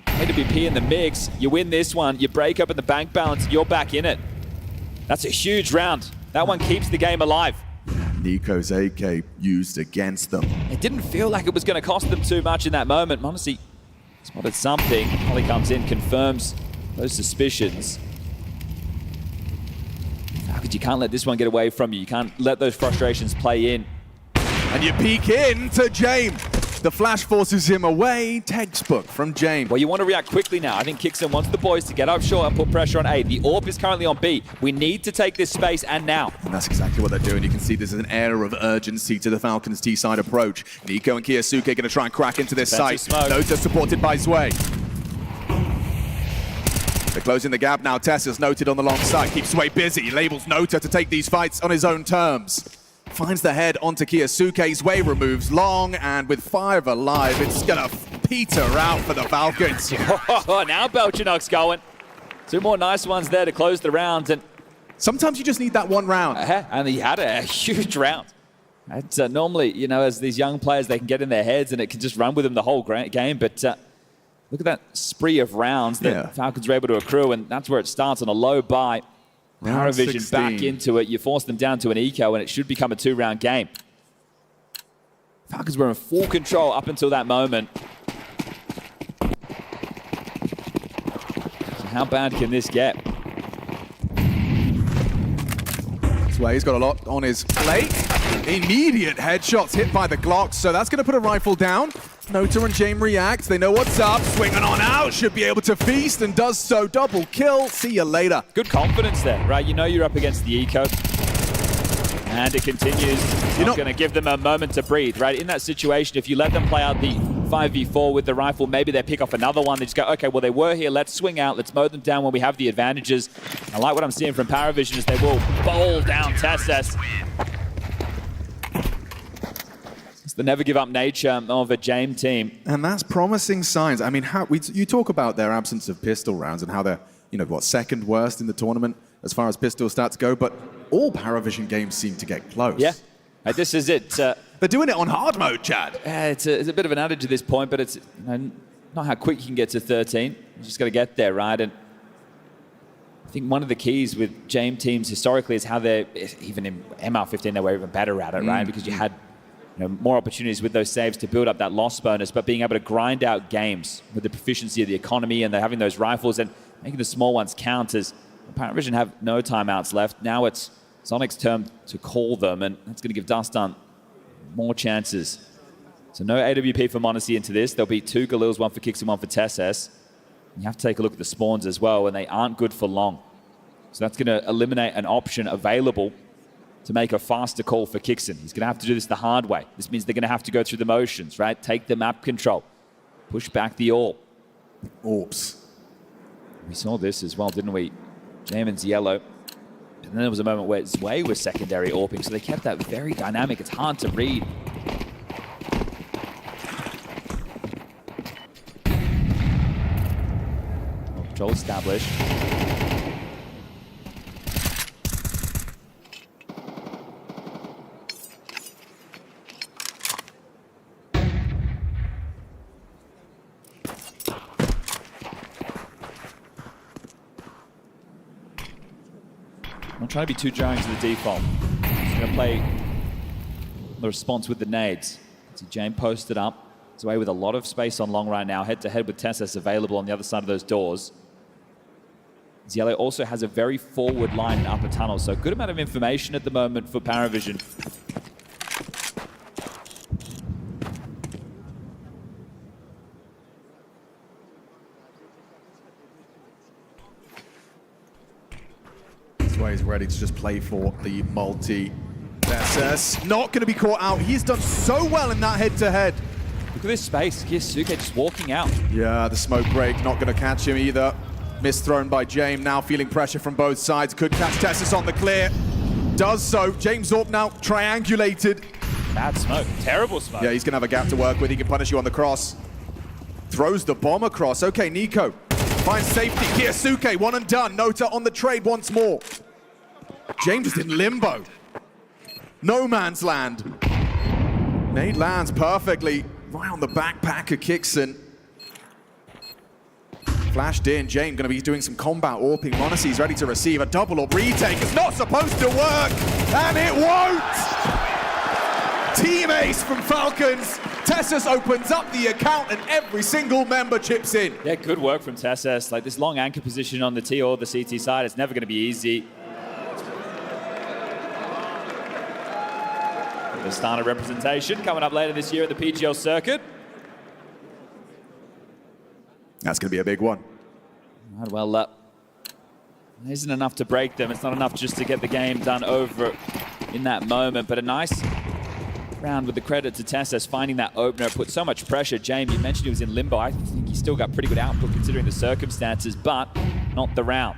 AWP in the mix. You win this one, you break up in the bank balance, you're back in it. That's a huge round. That one keeps the game alive. Nico's AK used against them. It didn't feel like it was going to cost them too much in that moment. MongolZ spotted something. Holly comes in, confirms those suspicions. Because you can't let this one get away from you. You can't let those frustrations play in. And you peek in to James. The flash forces him away. Textbook from James. Well, you want to react quickly now. I think Kixon wants the boys to get up short and put pressure on A. The AWP is currently on B. We need to take this space, and now. And that's exactly what they're doing. You can see there's an air of urgency to the Falcons' T-side approach. Nico and Kiyosuke going to try and crack into this site. Nota supported by Zwei. They're closing the gap now. Tessus noted on the long side. Keeps Zwei busy. He labels Nota to take these fights on his own terms. Finds the head onto Kiyosuke. Zwei removes long, and with 5 alive, it's gonna peter out for the Falcons. Now Belchanok's going. 2 more nice ones there to close the round. And sometimes you just need that one round. And he had a huge round. It's, normally, you know, as these young players, they can get in their heads and it can just run with them the whole game. But look at that spree of rounds that Falcons are able to accrue, and that's where it starts on a low buy. PARIVISION back into it. You force them down to an eco, and it should become a 2-round game. Falcons were in full control up until that moment. So how bad can this get? Zwei's got a lot on his plate. Immediate headshots hit by the Glocks, so that's going to put a rifle down. Nota and James react. They know what's up. Swinging on out. Should be able to feast and does so. Double kill. See you later. Good confidence there, right? You know you're up against the eco. And it continues. You're not going to give them a moment to breathe, right? In that situation, if you let them play out the 5v4 with the rifle, maybe they pick off another one. They just go, okay, well, they were here. Let's swing out. Let's mow them down when we have the advantages. I like what I'm seeing from PARIVISION is they will bowl down Tessus. It's the never give up nature of a James team. And that's promising signs. I mean, you talk about their absence of pistol rounds and how they're, you know, what, 2nd worst in the tournament as far as pistol stats go, but all PARIVISION games seem to get close. Yeah, this is it. They're doing it on hard mode, Chad. It's a bit of an adage at this point, but it's not how quick you can get to 13. You just got to get there, right? And I think one of the keys with JAME teams historically is how they're, even in MR15, they were even better at it, right? Because you had more opportunities with those saves to build up that loss bonus, but being able to grind out games with the proficiency of the economy and they're having those rifles and making the small ones count as PARIVISION have no timeouts left. Now it's Sonic's turn to call them, and that's going to give Dustin more chances. So no AWP for MongolZ into this. There'll be 2 Galils, 1 for Kicks and 1 for TeSeS. You have to take a look at the spawns as well, and they aren't good for long. So that's going to eliminate an option available to make a faster call for Kixon. He's going to have to do this the hard way. This means they're going to have to go through the motions, right? Take the map control. Push back the AWP. Oops. We saw this as well, didn't we? Jamin's yellow. And then there was a moment where Zwei was secondary AWPing, so they kept that very dynamic. It's hard to read. Control established. I'm not trying to be too jarring to the default. He's going to play the response with the nades. See Jane posted up. He's away with a lot of space on long right now, head-to-head with TeSeS available on the other side of those doors. Zielo also has a very forward line in upper tunnel, so a good amount of information at the moment for PARIVISION. He's ready to just play for the multi. TeSeS not going to be caught out. He's done so well in that head-to-head. Look at this space. Kiyasuke just walking out. Yeah, the smoke break not going to catch him either. Miss thrown by James, now feeling pressure from both sides. Could catch TeSeS on the clear. Does so. James Orp now triangulated. Bad smoke. Terrible smoke. Yeah, he's going to have a gap to work with. He can punish you on the cross. Throws the bomb across. Okay, Nico finds safety. Kiyasuke, one and done. Nota on the trade once more. James is in limbo. No man's land. Nade lands perfectly. Right on the backpack of Kixon. Flashed in. James going to be doing some combat AWPing. MongolZ's ready to receive a double or retake. It's not supposed to work, and it won't! Team ace from Falcons. TeSeS opens up the account, and every single member chips in. Yeah, good work from TeSeS. Like this long anchor position on the T or the CT side, it's never going to be easy. The starter representation coming up later this year at the PGL circuit. That's going to be a big one. Right, well, it isn't enough to break them. It's not enough just to get the game done over in that moment. But a nice round with the credit to TeSeS finding that opener. It put so much pressure. James, you mentioned he was in limbo. I think he still got pretty good output considering the circumstances, but not the round.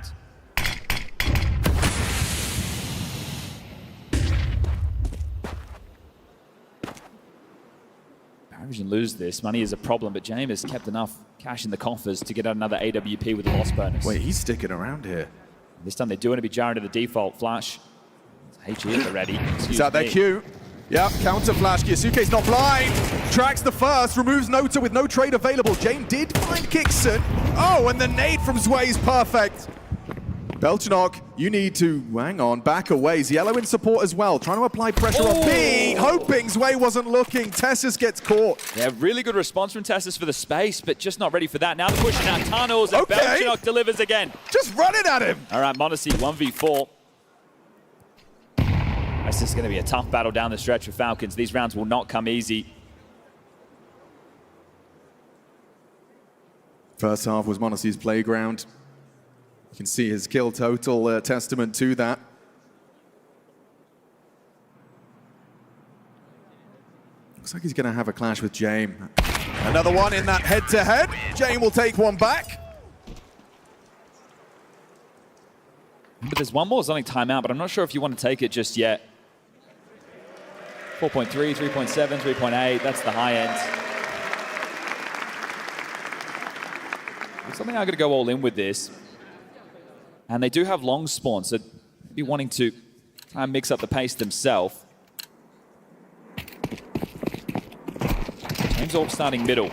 PARIVISION lose this. Money is a problem, but James has kept enough cash in the coffers to get out another AWP with a loss bonus. Wait, he's sticking around here. This time they do want to be jarring to the default. Flash. HE at the ready. He's out there, Q. Yeah, counter flash. Kiyasuke's not blind. Tracks the first, removes Nota with no trade available. James did find Kixon. Oh, and the nade from Zwei is perfect. Belchenok, you need to, hang on, back away. Zielo in support as well, trying to apply pressure on B, hoping Zwei wasn't looking. TeSeS gets caught. Yeah, really good response from TeSeS for the space, but just not ready for that. Now they're pushing out tunnels, and Belchenok delivers again. Just run it at him. All right, MongolZ 1v4. That's just going to be a tough battle down the stretch for Falcons. These rounds will not come easy. First half was MongolZ's playground. You can see his kill total, testament to that. Looks like he's going to have a clash with James. Another one in that head-to-head. James will take one back. But there's one more zoning timeout, but I'm not sure if you want to take it just yet. 4.3, 3.7, 3.8, that's the high end. Looks like I'm going to go all in with this. And they do have long spawn, so maybe wanting to try and mix up the pace themselves. James Orb starting middle.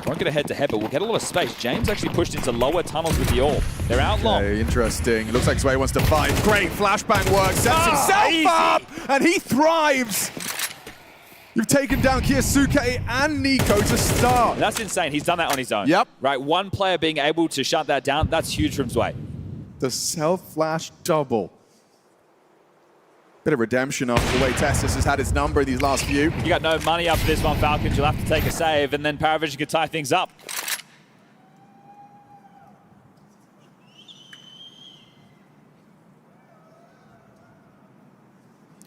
Won't get a head-to-head, but we'll get a lot of space. James actually pushed into lower tunnels with the Orb. They're out long. Okay, interesting. It looks like Sway wants to fight. Great flashbang work. Sets himself up, and he thrives. You've taken down Kyosuke and Nico to start. That's insane. He's done that on his own. Yep. Right, one player being able to shut that down, that's huge from Sway. The self-flash double. Bit of redemption after the way Testis has had his number in these last few. You got no money after this one, Falcons. You'll have to take a save, and then PARIVISION can tie things up.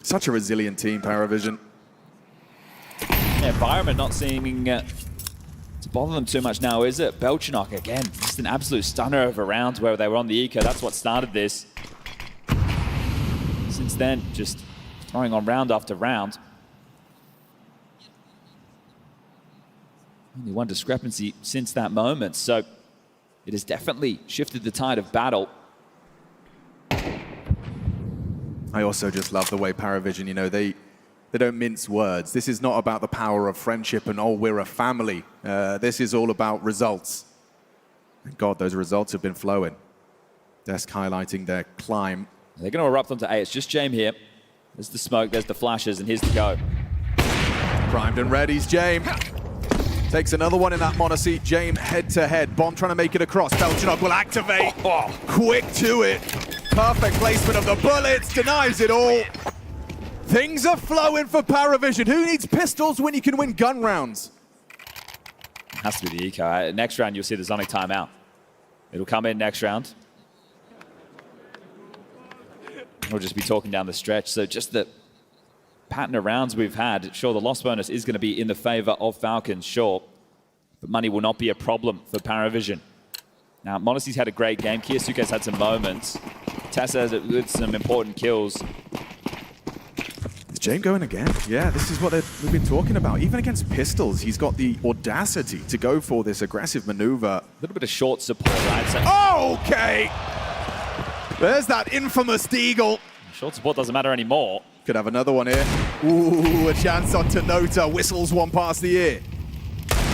Such a resilient team, PARIVISION. Yeah, environment not seeming to bother them too much now, is it? Belchenok, again, just an absolute stunner of a round where they were on the eco. That's what started this. Since then, just throwing on round after round. Only one discrepancy since that moment, so it has definitely shifted the tide of battle. I also just love the way PARIVISION, you know, they don't mince words. This is not about the power of friendship and, oh, we're a family. This is all about results. And God, those results have been flowing. Desk highlighting their climb. They're going to erupt onto A. It's just Jame here. There's the smoke, there's the flashes, and here's the go. Primed and ready's Jame. Takes another one in that monoseat. Jame head-to-head. Bomb trying to make it across. Belchenok will activate. Quick to it. Perfect placement of the bullets. Denies it all. Things are flowing for PARIVISION. Who needs pistols when you can win gun rounds? Has to be the eco. Next round, you'll see the Zonic timeout. It'll come in next round. We'll just be talking down the stretch. So just the pattern of rounds we've had, sure, the loss bonus is going to be in the favor of Falcons, sure. But money will not be a problem for PARIVISION. Now, Monacy's had a great game. Kyosuke's had some moments. Tessa with some important kills. Is Jame going again? Yeah, this is what we've been talking about. Even against pistols, he's got the audacity to go for this aggressive maneuver. A little bit of short support, right? So okay! There's that infamous Deagle. Short support doesn't matter anymore. Could have another one here. Ooh, a chance on Tenota. Whistles one past the ear.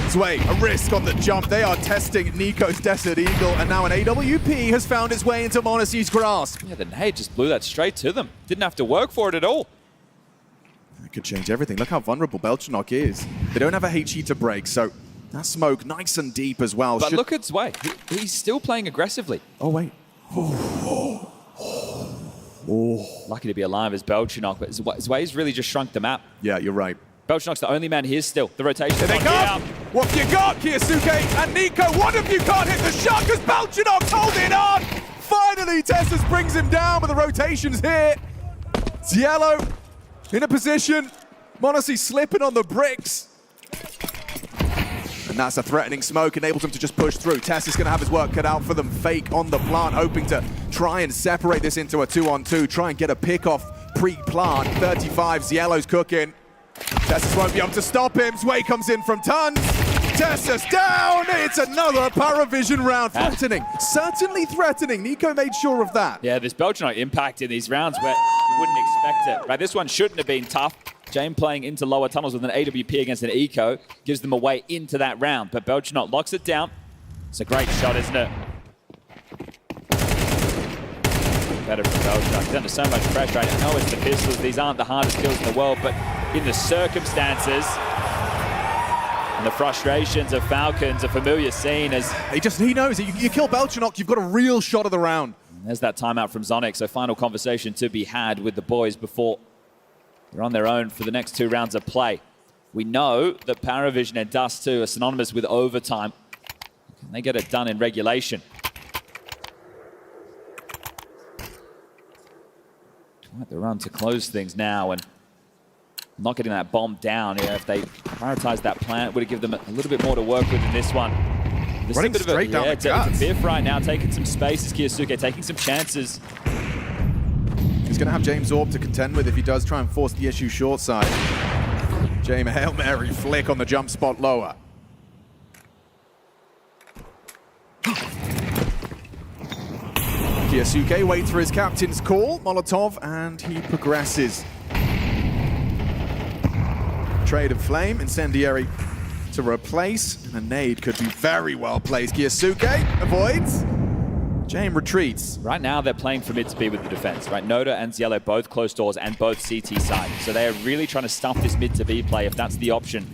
Sway, a risk on the jump. They are testing Nico's Desert Eagle, and now an AWP has found its way into Monacy's grasp. Yeah, the nade just blew that straight to them. Didn't have to work for it at all. It could change everything. Look how vulnerable Belchenok is. They don't have a HE to break, so that smoke nice and deep as well. But look at Sway. He's still playing aggressively. Oh, wait. Lucky to be alive as Belchenok, but Zway's really just shrunk the map. Yeah, you're right. Belchenok's the only man here still. The rotation. Here they come! What have you got, Kyosuke and Nico? One of you can't hit the shot because Belchenok's holding on! Finally, Tessus brings him down, but the rotation's here. It's yellow in a position. Monacy slipping on the bricks. And that's a threatening smoke, enables him to just push through. Tess is going to have his work cut out for them. Fake on the plant, hoping to try and separate this into a 2-on-2, try and get a pick off pre-plant. 35's Yellow's cooking. Tessus won't be able to stop him. Sway comes in from tons. Tessus down. It's another PARIVISION round. Threatening, certainly threatening. Nico made sure of that. Yeah, this Belchenok impact in these rounds where you wouldn't expect it. Right, this one shouldn't have been tough. Jame playing into lower tunnels with an AWP against an eco gives them a way into that round, but Belchenok locks it down. It's a great shot, isn't it? Better from Belchenok. He's under so much pressure. I know it's the pistols. These aren't the hardest kills in the world, but in the circumstances and the frustrations of Falcons, a familiar scene as... He knows. You kill Belchenok, you've got a real shot of the round. There's that timeout from Zonic, so final conversation to be had with the boys before they're on their own for the next 2 rounds of play. We know that PARIVISION and Dust 2 are synonymous with overtime. Can they get it done in regulation? Quite the run to close things now, and not getting that bomb down. Yeah, if they prioritize that plant, would have given them a little bit more to work with in this one. This running is a bit straight down the it's a biff right now, taking some space as Kyosuke, taking some chances. He's going to have James Orb to contend with if he does try and force the issue short side. Jame, Hail Mary flick on the jump spot lower. Kyosuke waits for his captain's call, Molotov, and he progresses. trade of Flame, Incendiary to replace, and a nade could be very well placed. Kiyasuke avoids. James retreats. Right now, they're playing for mid to B with the defense, right? Noda and Ziello both close doors and both CT side. So they are really trying to stuff this mid to B play if that's the option.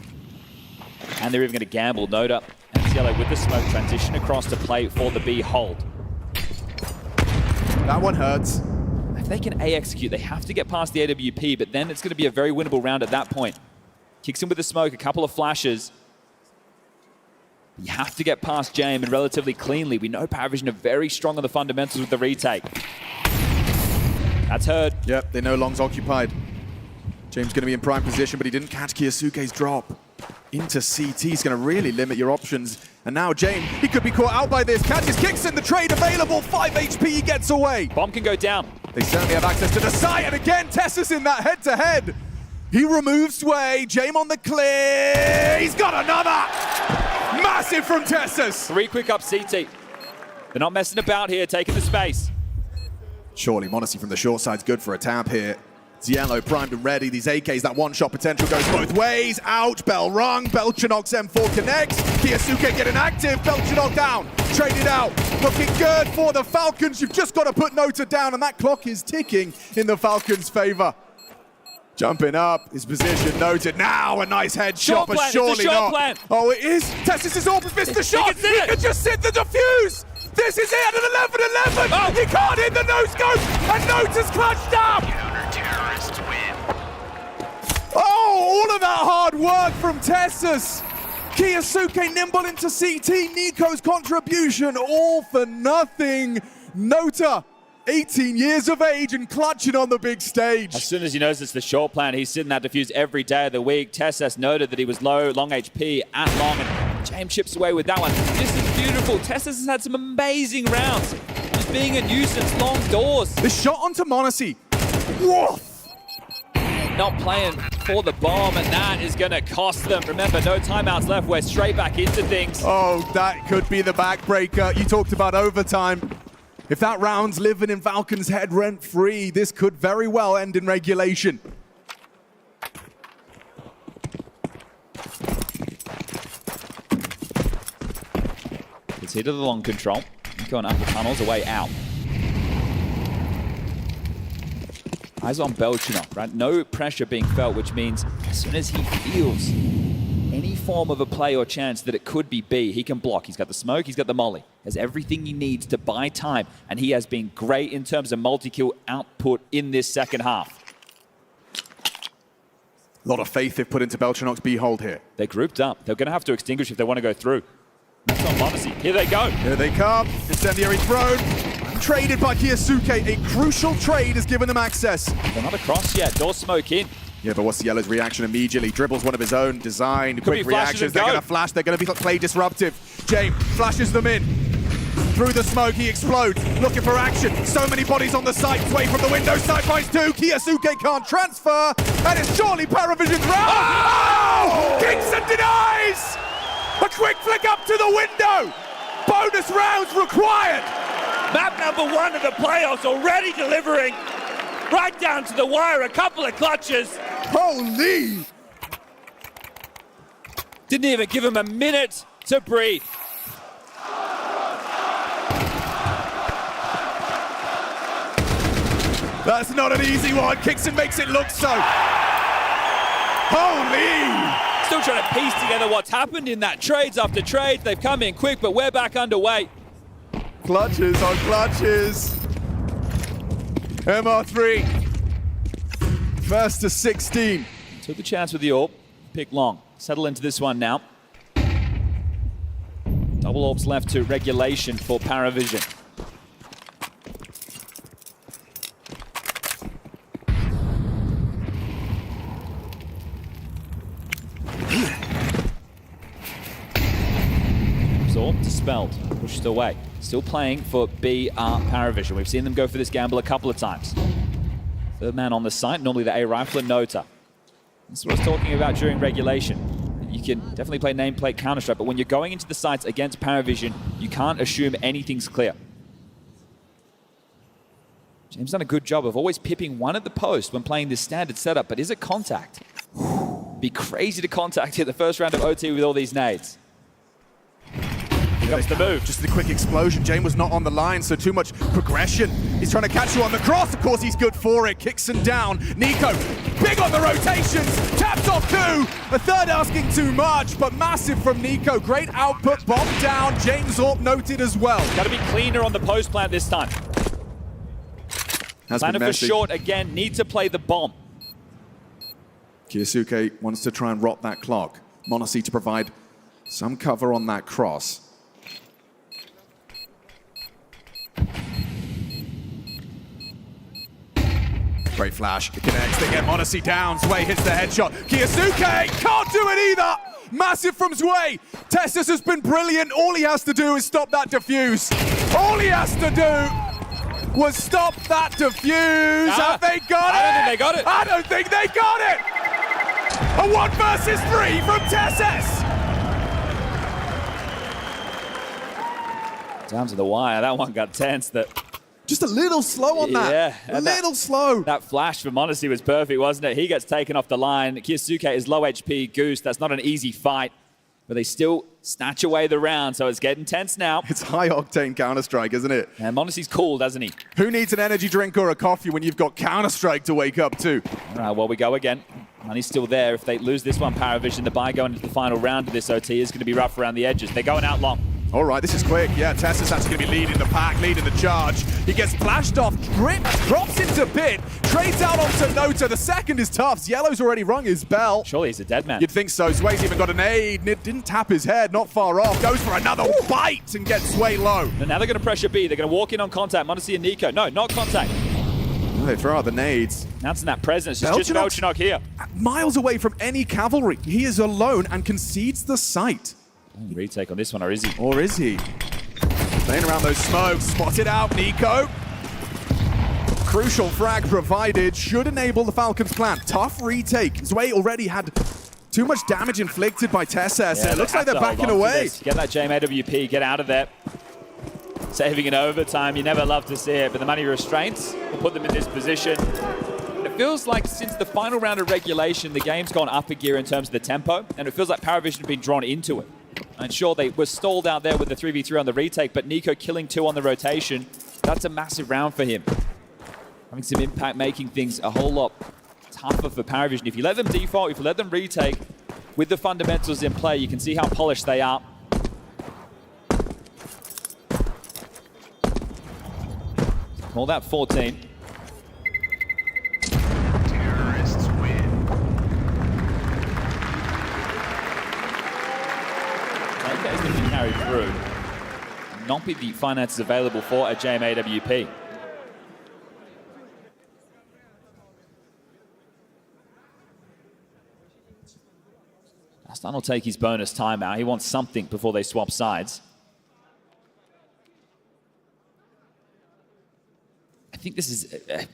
And they're even going to gamble. Noda and Ziello with the smoke transition across to play for the B hold. That one hurts. If they can A execute, they have to get past the AWP, but then it's going to be a very winnable round at that point. Kicks in with the smoke, a couple of flashes. You have to get past James and relatively cleanly. We know PARIVISION are very strong on the fundamentals with the retake. That's heard. Yep, they know Long's occupied. James going to be in prime position, but he didn't catch Kiyasuke's drop. Into CT is going to really limit your options. And now James, he could be caught out by this. Catches, kicks in, the trade available. 5 HP, he gets away. Bomb can go down. They certainly have access to the site. And again, Tessus in that head-to-head. He removes Sway. James on the clear. He's got another. Massive from Tessus. 3 quick up CT. They're not messing about here, taking the space. Surely m0NESY from the short side's good for a tap here. Ziello primed and ready. These AKs, that one-shot potential goes both ways. Out, bell rung. Belchanox M4 connects. Kiyasuke getting active. Belchanox down. Traded out. Looking good for the Falcons. You've just got to put Nota down, and that clock is ticking in the Falcons' favor. Jumping up, his position noted. Now a nice headshot, but surely not. Plan. Oh, it is. Tessus is open, missed the shot. He can just sit the defuse. This is it at 11-11. Oh. He can't hit the no-scope, and Nota's clutched up. Counter-terrorists win. Oh, all of that hard work from Tessus. Kiyasuke nimble into CT. Nico's contribution, all for nothing. Nota, 18 years of age and clutching on the big stage. As soon as he knows it's the short plan, he's sitting that defuse every day of the week. Tessus noted that he was low, long HP at long, and James chips away with that one. This is beautiful. Tessus has had some amazing rounds. Just being a nuisance, long doors. The shot onto m0NESY. Whoa! Not playing for the bomb, and that is going to cost them. Remember, no timeouts left. We're straight back into things. Oh, that could be the backbreaker. You talked about overtime. If that round's living in Falcon's head rent-free, this could very well end in regulation. It's hit to the long control. Going up the tunnels, away out. Eyes on Belchanox, right? No pressure being felt, which means as soon as he feels any form of a play or chance that it could be B, he can block. He's got the smoke, he's got the molly. Has everything he needs to buy time, and he has been great in terms of multi-kill output in this second half. A lot of faith they've put into Belchanox B hold here. They're grouped up. They're going to have to extinguish if they want to go through. That's on m0NESY. Here they go. Here they come. Incendiary thrown. Traded by Kiyasuke. A crucial trade has given them access. They're not across yet. Door smoke in. Yeah, but what's Yellow's reaction immediately? Dribbles one of his own, design, quick reactions. They're going to flash. They're going to be play disruptive. James flashes them in. Through the smoke, he explodes. Looking for action. So many bodies on the site. Sway from the window. Side finds 2. Kiyasuke can't transfer. And it's surely PARIVISION's round. Oh! Kingston denies! A quick flick up to the window. Bonus rounds required. Map number 1 of the playoffs already delivering. Right down to the wire, a couple of clutches. Holy! Didn't even give him a minute to breathe. That's not an easy one. Kingston makes it look so. Holy! Still trying to piece together what's happened in that trades after trades. They've come in quick, but we're back underway. Clutches on clutches. MR3. First to 16. Took the chance with the AWP. Pick long. Settle into this one now. Double AWPs left to regulation for PARIVISION. Absorbed, dispelled, pushed away. Still playing for PARIVISION. We've seen them go for this gamble a couple of times. Third man on the site, normally the A rifle and Nota. That's what I was talking about during regulation. You can definitely play nameplate Counter-Strike, but when you're going into the sites against PARIVISION, you can't assume anything's clear. James done a good job of always pipping one at the post when playing this standard setup, but is it contact? be crazy to contact here the first round of OT with all these nades. Here comes the move. Just a quick explosion. Jane was not on the line, so too much progression. He's trying to catch you on the cross. Of course, he's good for it. Kicks him down. Nico, big on the rotations. Taps off two. A third asking too much, but massive from Nico. Great output. Bomb down. James Orp noted as well. Got to be cleaner on the post plant this time. Planner for short again. Need to play the bomb. Kiyosuke wants to try and rot that clock. MongolZ to provide some cover on that cross. Great flash, it connects, they get MongolZ down, Zwei hits the headshot. Kiyosuke can't do it either! Massive from Zwei. Tessus has been brilliant, all he has to do is stop that defuse. All he has to do was stop that defuse. Have they got it? I don't think they got it. I don't think they got it! A 1 versus 3 from Tessus! Down to the wire, that one got tense. Just a little slow on that. Yeah. A little slow. That flash for MongolZ was perfect, wasn't it? He gets taken off the line. Kiyosuke is low HP. Goose, that's not an easy fight. But they still snatch away the round, so it's getting tense now. It's high-octane Counter-Strike, isn't it? And MongolZ's cool, doesn't he? Who needs an energy drink or a coffee when you've got Counter-Strike to wake up to? All right, well, we go again. Money's still there. If they lose this one, PARIVISION, the buy going into the final round of this OT is going to be rough around the edges. They're going out long. All right, this is quick. Yeah, Tessus actually going to be leading the pack, leading the charge. He gets flashed off, drops into pit, trades out onto Nota. The second is tough. Yellow's already rung his bell. Surely he's a dead man. You'd think so. Zwei's even got an aid. Didn't tap his head, not far off. Goes for another bite and gets Zwei low. And now they're going to pressure B. They're going to walk in on contact. MongolZ and Nico. No, not contact. Oh, they throw out the nades. Announcing that presence. It's just Belchinok here. Miles away from any cavalry. He is alone and concedes the site. Retake on this one, or is he? Or is he? Playing around those smokes, spotted out, Nico. Crucial frag provided, should enable the Falcons plan. Tough retake. Zwei already had too much damage inflicted by Tessus. Yeah, it looks like they're backing away. Get that JM AWP, get out of there. Saving in overtime, you never love to see it, but the money restraints will put them in this position. It feels like since the final round of regulation, the game's gone up a gear in terms of the tempo, and it feels like PARIVISION have been drawn into it. And sure, they were stalled out there with the 3v3 on the retake, but Nico killing 2 on the rotation, that's a massive round for him. Having some impact, making things a whole lot tougher for PARIVISION. If you let them default, if you let them retake, with the fundamentals in play, you can see how polished they are. Call that 14. Terrorists win. Is going to be carried through. Not be the finances available for a JM AWP. Aston will take his bonus timeout. He wants something before they swap sides. I think this is a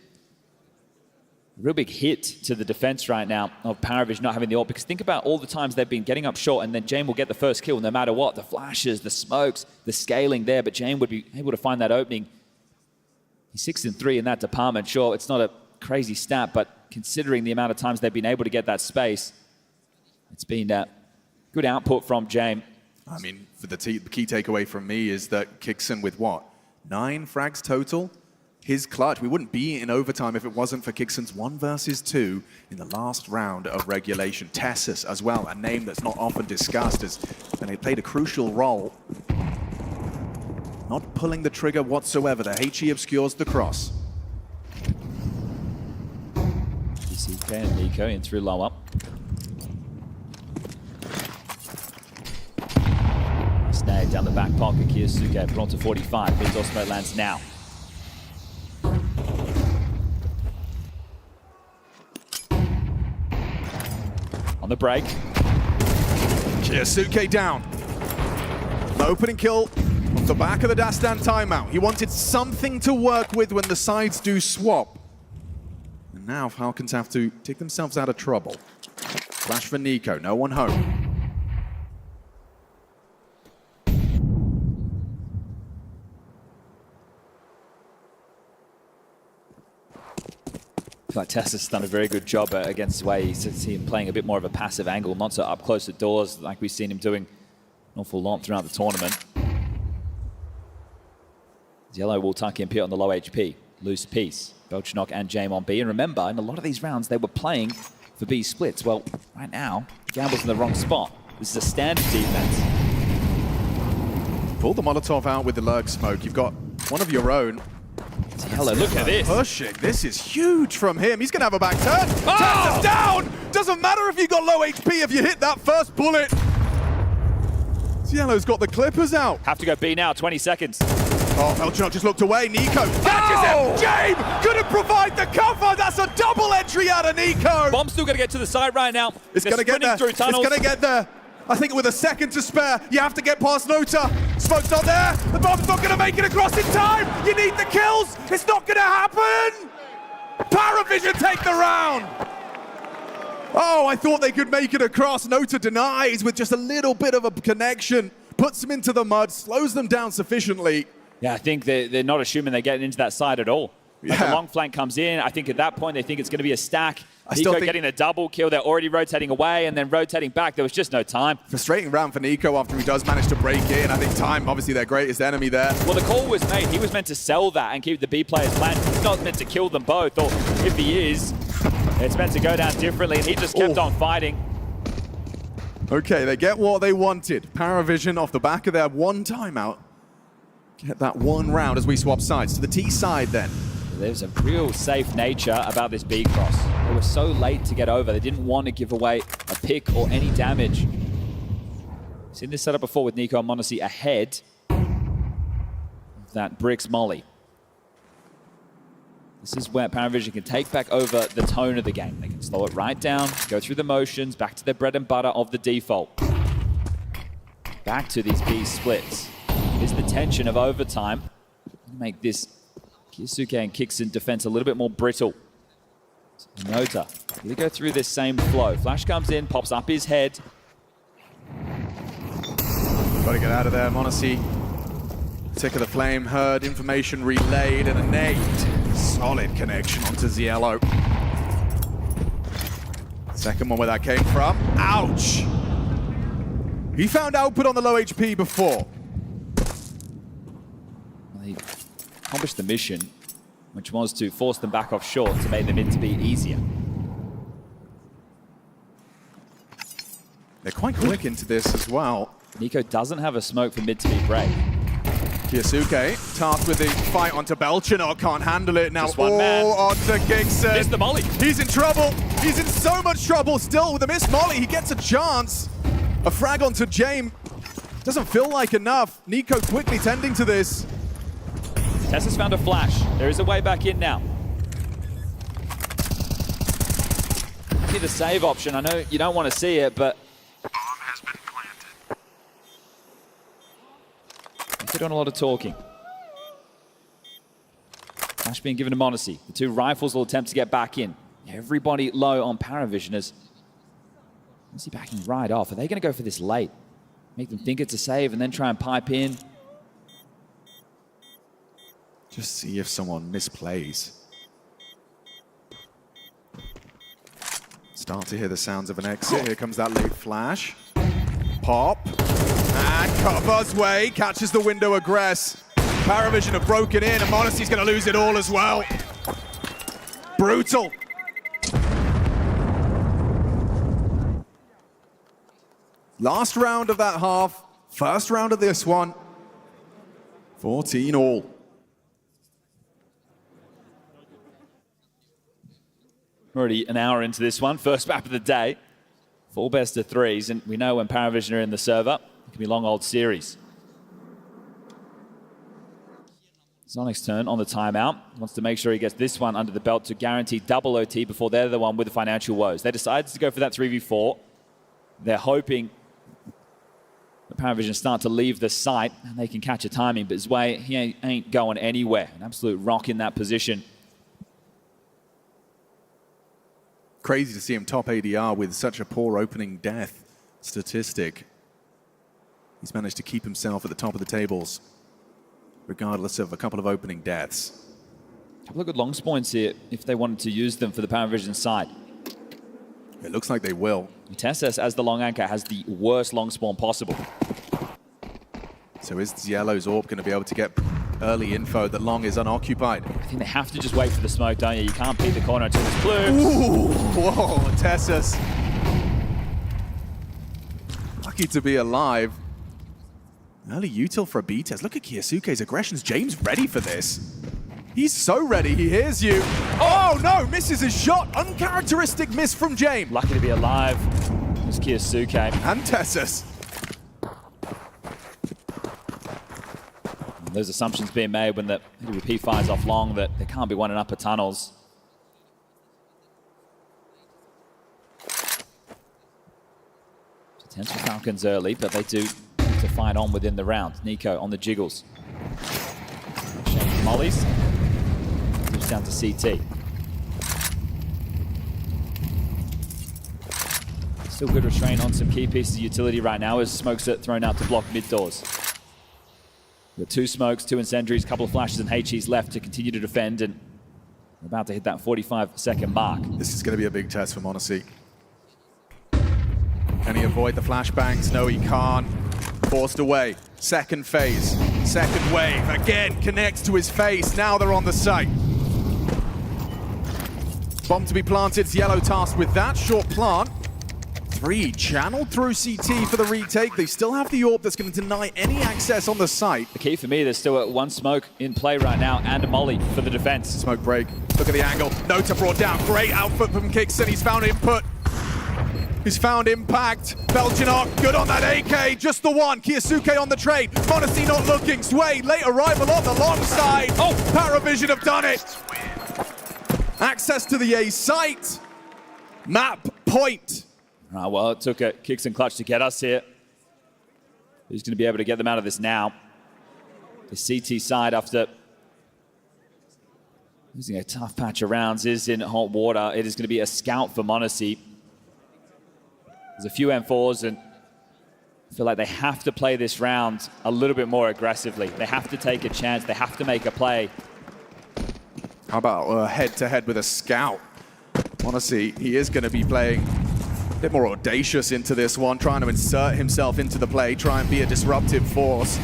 real big hit to the defense right now of PARIVISION not having the ult, because think about all the times they've been getting up short and then Jane will get the first kill no matter what. The flashes, the smokes, the scaling there, but Jane would be able to find that opening. He's 6-3 in that department. Sure, it's not a crazy stat, but considering the amount of times they've been able to get that space, it's been good output from Jane. I mean, for the key takeaway from me is that Kixon with what? 9 frags total? His clutch. We wouldn't be in overtime if it wasn't for Kixon's 1 versus 2 in the last round of regulation. Tessus as well, a name that's not often discussed, and he played a crucial role. Not pulling the trigger whatsoever. The HE obscures the cross. CK and Nico in through low up. Snag down the back pocket. Kiyosuke brought to 45. Veto smoke lands now. On the break. Kiyosuke down. An opening kill off the back of the Dastan timeout. He wanted something to work with when the sides do swap. And now Falcons have to take themselves out of trouble. Flash for Nico, no one home. Like Tessa's done a very good job against Sway. You see him playing a bit more of a passive angle, not so up close to doors like we've seen him doing an awful lot throughout the tournament. Yellow will tuck in Piot on the low HP. Loose piece. Belchenok and Jame on B. And remember, in a lot of these rounds, they were playing for B splits. Well, right now, Gamble's in the wrong spot. This is a standard defense. Pull the Molotov out with the lurk smoke. You've got one of your own. Yellow, look at this. Pushing. This is huge from him. He's going to have a back turn. Oh! Turns us down. Doesn't matter if you got low HP if you hit that first bullet. Yellow's got the clippers out. Have to go B now, 20 seconds. Oh, Belchenok just looked away. Nico catches him. Jame couldn't provide the cover. That's a double entry out of Nico. Bomb's still going to get to the side right now. It's going to get there. It's going to get there. I think with a second to spare, you have to get past Nota. Smoke's not there. The bomb's not going to make it across in time. You need the kills. It's not going to happen. PARIVISION take the round. Oh, I thought they could make it across. Nota denies with just a little bit of a connection. Puts them into the mud, slows them down sufficiently. Yeah, I think they're not assuming they're getting into that side at all. Like the long flank comes in. I think at that point they think it's going to be a stack. Nico getting a double kill. They're already rotating away and then rotating back. There was just no time. Frustrating round for Nico after he does manage to break in. I think time, obviously their greatest enemy there. Well, the call was made. He was meant to sell that and keep the B players planted. He's not meant to kill them both. Or if he is, it's meant to go down differently. And he just kept on fighting. Okay, they get what they wanted. PARIVISION off the back of their one timeout. Get that one round as we swap sides. To the T side then. There's a real safe nature about this B cross. They were so late to get over. They didn't want to give away a pick or any damage. Seen this setup before with Nico and MongolZ ahead of that Bricks Molly. This is where PARIVISION can take back over the tone of the game. They can slow it right down, go through the motions, back to their bread and butter of the default. Back to these B splits. Here's the tension of overtime. Make this Kisuke and Kixon defense a little bit more brittle. Nota, we go through this same flow. Flash comes in, pops up his head. Got to get out of there, MongolZ. Tick of the flame heard, information relayed, and a nade. Solid connection onto Ziello. Second one where that came from. Ouch! He found output on the low HP before. He accomplished the mission, which was to force them back off short to make them into be easier. They're quite quick into this as well. Nico doesn't have a smoke for mid to be break. Kisuke tasked with the fight onto Belchenok, can't handle it now. One man. Onto Kixon. Missed the molly. He's in trouble. He's in so much trouble still with a missed molly. He gets a chance. A frag onto Jame. Doesn't feel like enough. Nico quickly tending to this. Tessa's found a flash. There is a way back in now. See the save option. I know you don't want to see it, but Bomb has been planted. they're doing a lot of talking. Flash being given to MongolZ. The two rifles will attempt to get back in. Everybody low on PARIVISION as MongolZ backing right off. Are they going to go for this late? Make them think it's a save and then try and pipe in? Just see if someone misplays. Start to hear the sounds of an exit. Here comes that late flash. Pop. And Buzzway catches the window aggress. PARIVISION have broken in, and MongolZ's going to lose it all as well. Brutal. Last round of that half. First round of this one. 14 all. Already an hour into this one. First map of the day. 4 best of 3s, and we know when PARIVISION are in the server, it can be long old series. Sonic's turn on the timeout. Wants to make sure he gets this one under the belt to guarantee double OT before they're the one with the financial woes. They decided to go for that 3v4. They're hoping that PARIVISION start to leave the site and they can catch a timing, but Zwei, he ain't going anywhere. An absolute rock in that position. Crazy to see him top ADR with such a poor opening death statistic. He's managed to keep himself at the top of the tables, regardless of a couple of opening deaths. A couple of good long spawns here if they wanted to use them for the PARIVISION side. It looks like they will. Tessus, as the long anchor, has the worst long spawn possible. So is Yellow's AWP going to be able to get early info that long is unoccupied? I think they have to just wait for the smoke, don't you? You can't peek the corner until it's blue. Ooh, whoa, Tessus. Lucky to be alive. Early util for a B-test. Look at Kiyosuke's aggressions. James ready for this. He's so ready, he hears you. Oh no, misses his shot. Uncharacteristic miss from James. Lucky to be alive. There's Kiyosuke. And Tessus. Those assumptions being made when the AWP fires off long that they can't be one in upper tunnels. Potential Falcons early, but they do need to fight on within the round. Nico on the jiggles. Mollies. Moves down to CT. Still good restraint on some key pieces of utility right now as smokes are thrown out to block mid doors. We've got 2 smokes, 2 incendiaries, a couple of flashes, and HE's left to continue to defend, and we're about to hit that 45-second mark. This is going to be a big test for MongolZ. Can he avoid the flashbangs? No, he can't. Forced away. Second phase. Second wave. Again, connects to his face. Now they're on the site. Bomb to be planted. It's Yellow tasked with that. Short plant. 3 channeled through CT for the retake. They still have the AWP that's going to deny any access on the site. The key for me, there's still 1 smoke in play right now and a molly for the defense. Smoke break. Look at the angle. Nota brought down. Great output from Kixon. He's found input. He's found impact. Belginok, good on that AK. Just the one. Kiyosuke on the trade. MongolZ not looking. Sway, late arrival on the long side. Oh, PARIVISION have done it. Access to the A site. Map point. Well, it took a Kicks and Clutch to get us here. Who's going to be able to get them out of this now? The CT side, after losing a tough patch of rounds, is in hot water. It is going to be a scout for MongolZ. There's a few M4s, and I feel like they have to play this round a little bit more aggressively. They have to take a chance. They have to make a play. How about head-to-head with a scout? MongolZ, he is going to be playing a bit more audacious into this one, trying to insert himself into the play, try and be a disruptive force.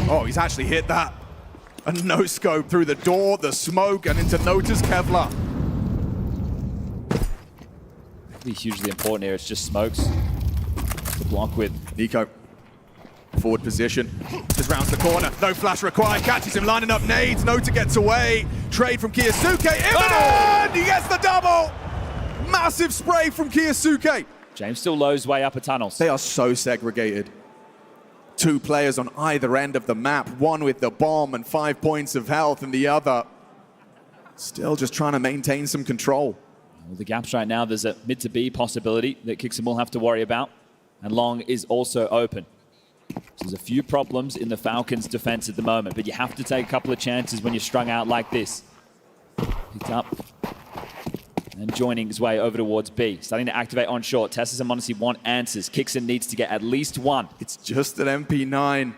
Oh, he's actually hit that. A no-scope through the door, the smoke, and into Nota's Kevlar. Be hugely important here. It's just smokes to block with. Nico, forward position, just rounds the corner. No flash required, catches him lining up nades. Nota gets away. Trade from Kiyosuke, imminent! He gets the double! Massive spray from Kiyosuke. James still lows way upper tunnels. They are so segregated. 2 players on either end of the map, one with the bomb and 5 points of health, and the other still just trying to maintain some control. Well, the gaps right now, there's a mid to B possibility that Kixon will have to worry about, and long is also open. So there's a few problems in the Falcons' defense at the moment, but you have to take a couple of chances when you're strung out like this. Picked up and joining his way over towards B. Starting to activate on short. Tessus and MongolZ want answers. Kixon needs to get at least 1. It's just an MP9.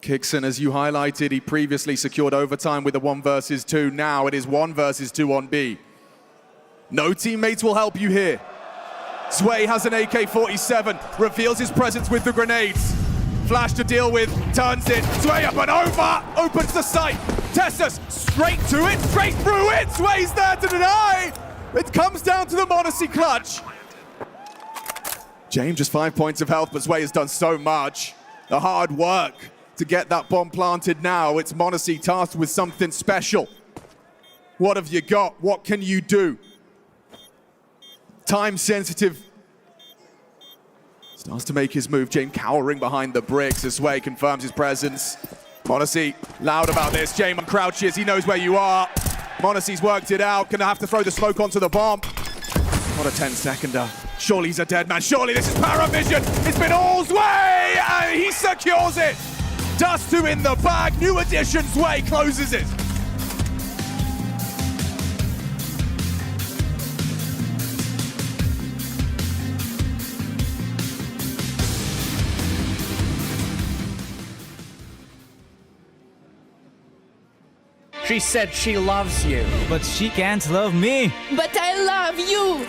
Kixon, as you highlighted, he previously secured overtime with a 1 versus 2. Now it is 1 versus 2 on B. No teammates will help you here. Sway has an AK-47, reveals his presence with the grenades. Flash to deal with, turns it, Sway up and over, opens the sight. Tessus straight to it, straight through it. Sway's there to deny. It comes down to the MongolZ clutch. James just 5 points of health, but Sway has done so much. The hard work to get that bomb planted now. It's MongolZ tasked with something special. What have you got? What can you do? Time sensitive. Starts to make his move. James cowering behind the bricks as Sway confirms his presence. MongolZ loud about this. James crouches. He knows where you are. MongolZ's worked it out. Gonna have to throw the smoke onto the bomb. What a 10-seconder. Surely he's a dead man. Surely this is PARIVISION. It's been all Sway, and he secures it. Dust 2 in the bag. New addition. Sway closes it. She said she loves you. But she can't love me. But I love you.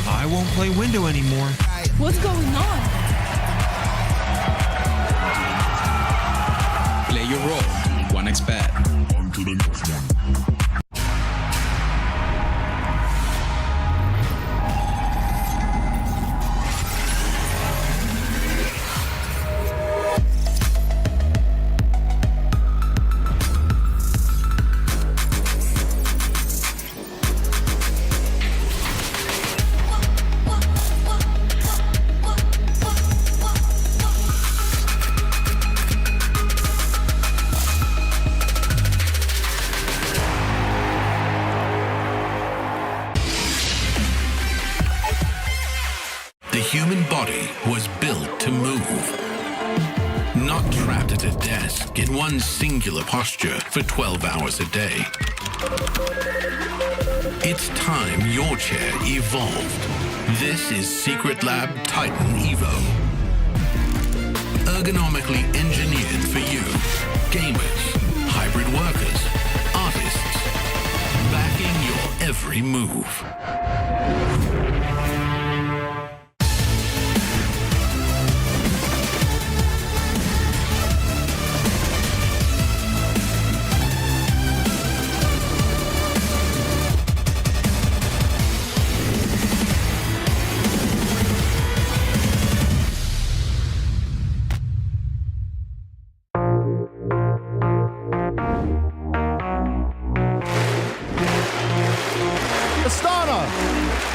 I won't play window anymore. What's going on? Play your role. 1xbet. On to the next one. The human body was built to move. Not trapped at a desk in one singular posture for 12 hours a day. It's time your chair evolved. This is Secret Lab Titan Evo. Ergonomically engineered for you, gamers, hybrid workers, artists, backing your every move.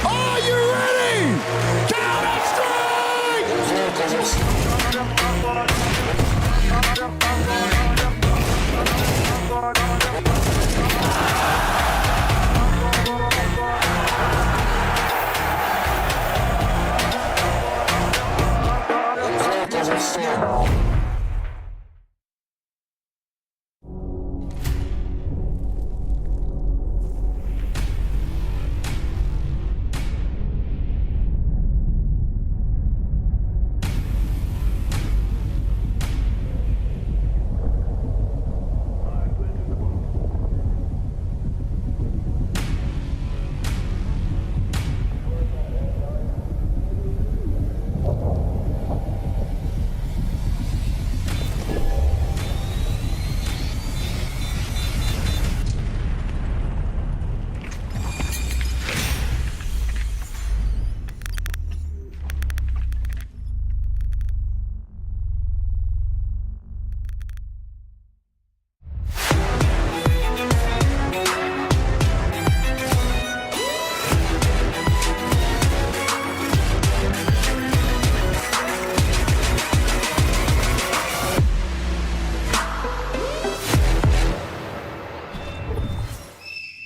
Are you ready?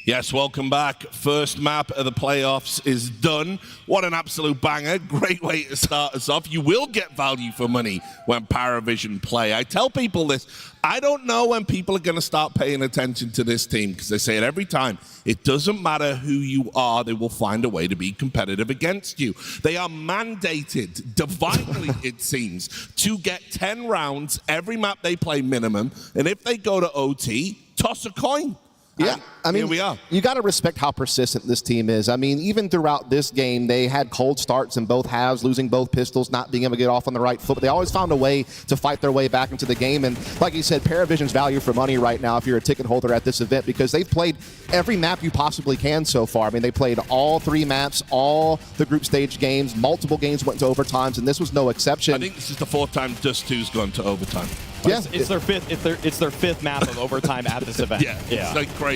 Yes, welcome back. First map of the playoffs is done. What an absolute banger. Great way to start us off. You will get value for money when PARIVISION play. I tell people this. I don't know when people are going to start paying attention to this team because they say it every time. It doesn't matter who you are. They will find a way to be competitive against you. They are mandated, divinely it seems, to get 10 rounds every map they play minimum. And if they go to OT, toss a coin. Yeah, I mean, here we are. You got to respect how persistent this team is. I mean, even throughout this game, they had cold starts in both halves, losing both pistols, not being able to get off on the right foot. But they always found a way to fight their way back into the game. And like you said, PARIVISION's value for money right now if you're a ticket holder at this event because they've played every map you possibly can so far. I mean, they played all 3 maps, all the group stage games, multiple games went to overtimes, and this was no exception. I think this is the 4th time Dust 2's gone to overtime. Yeah, it's their fifth map of overtime at this event. Yeah, it's like crazy.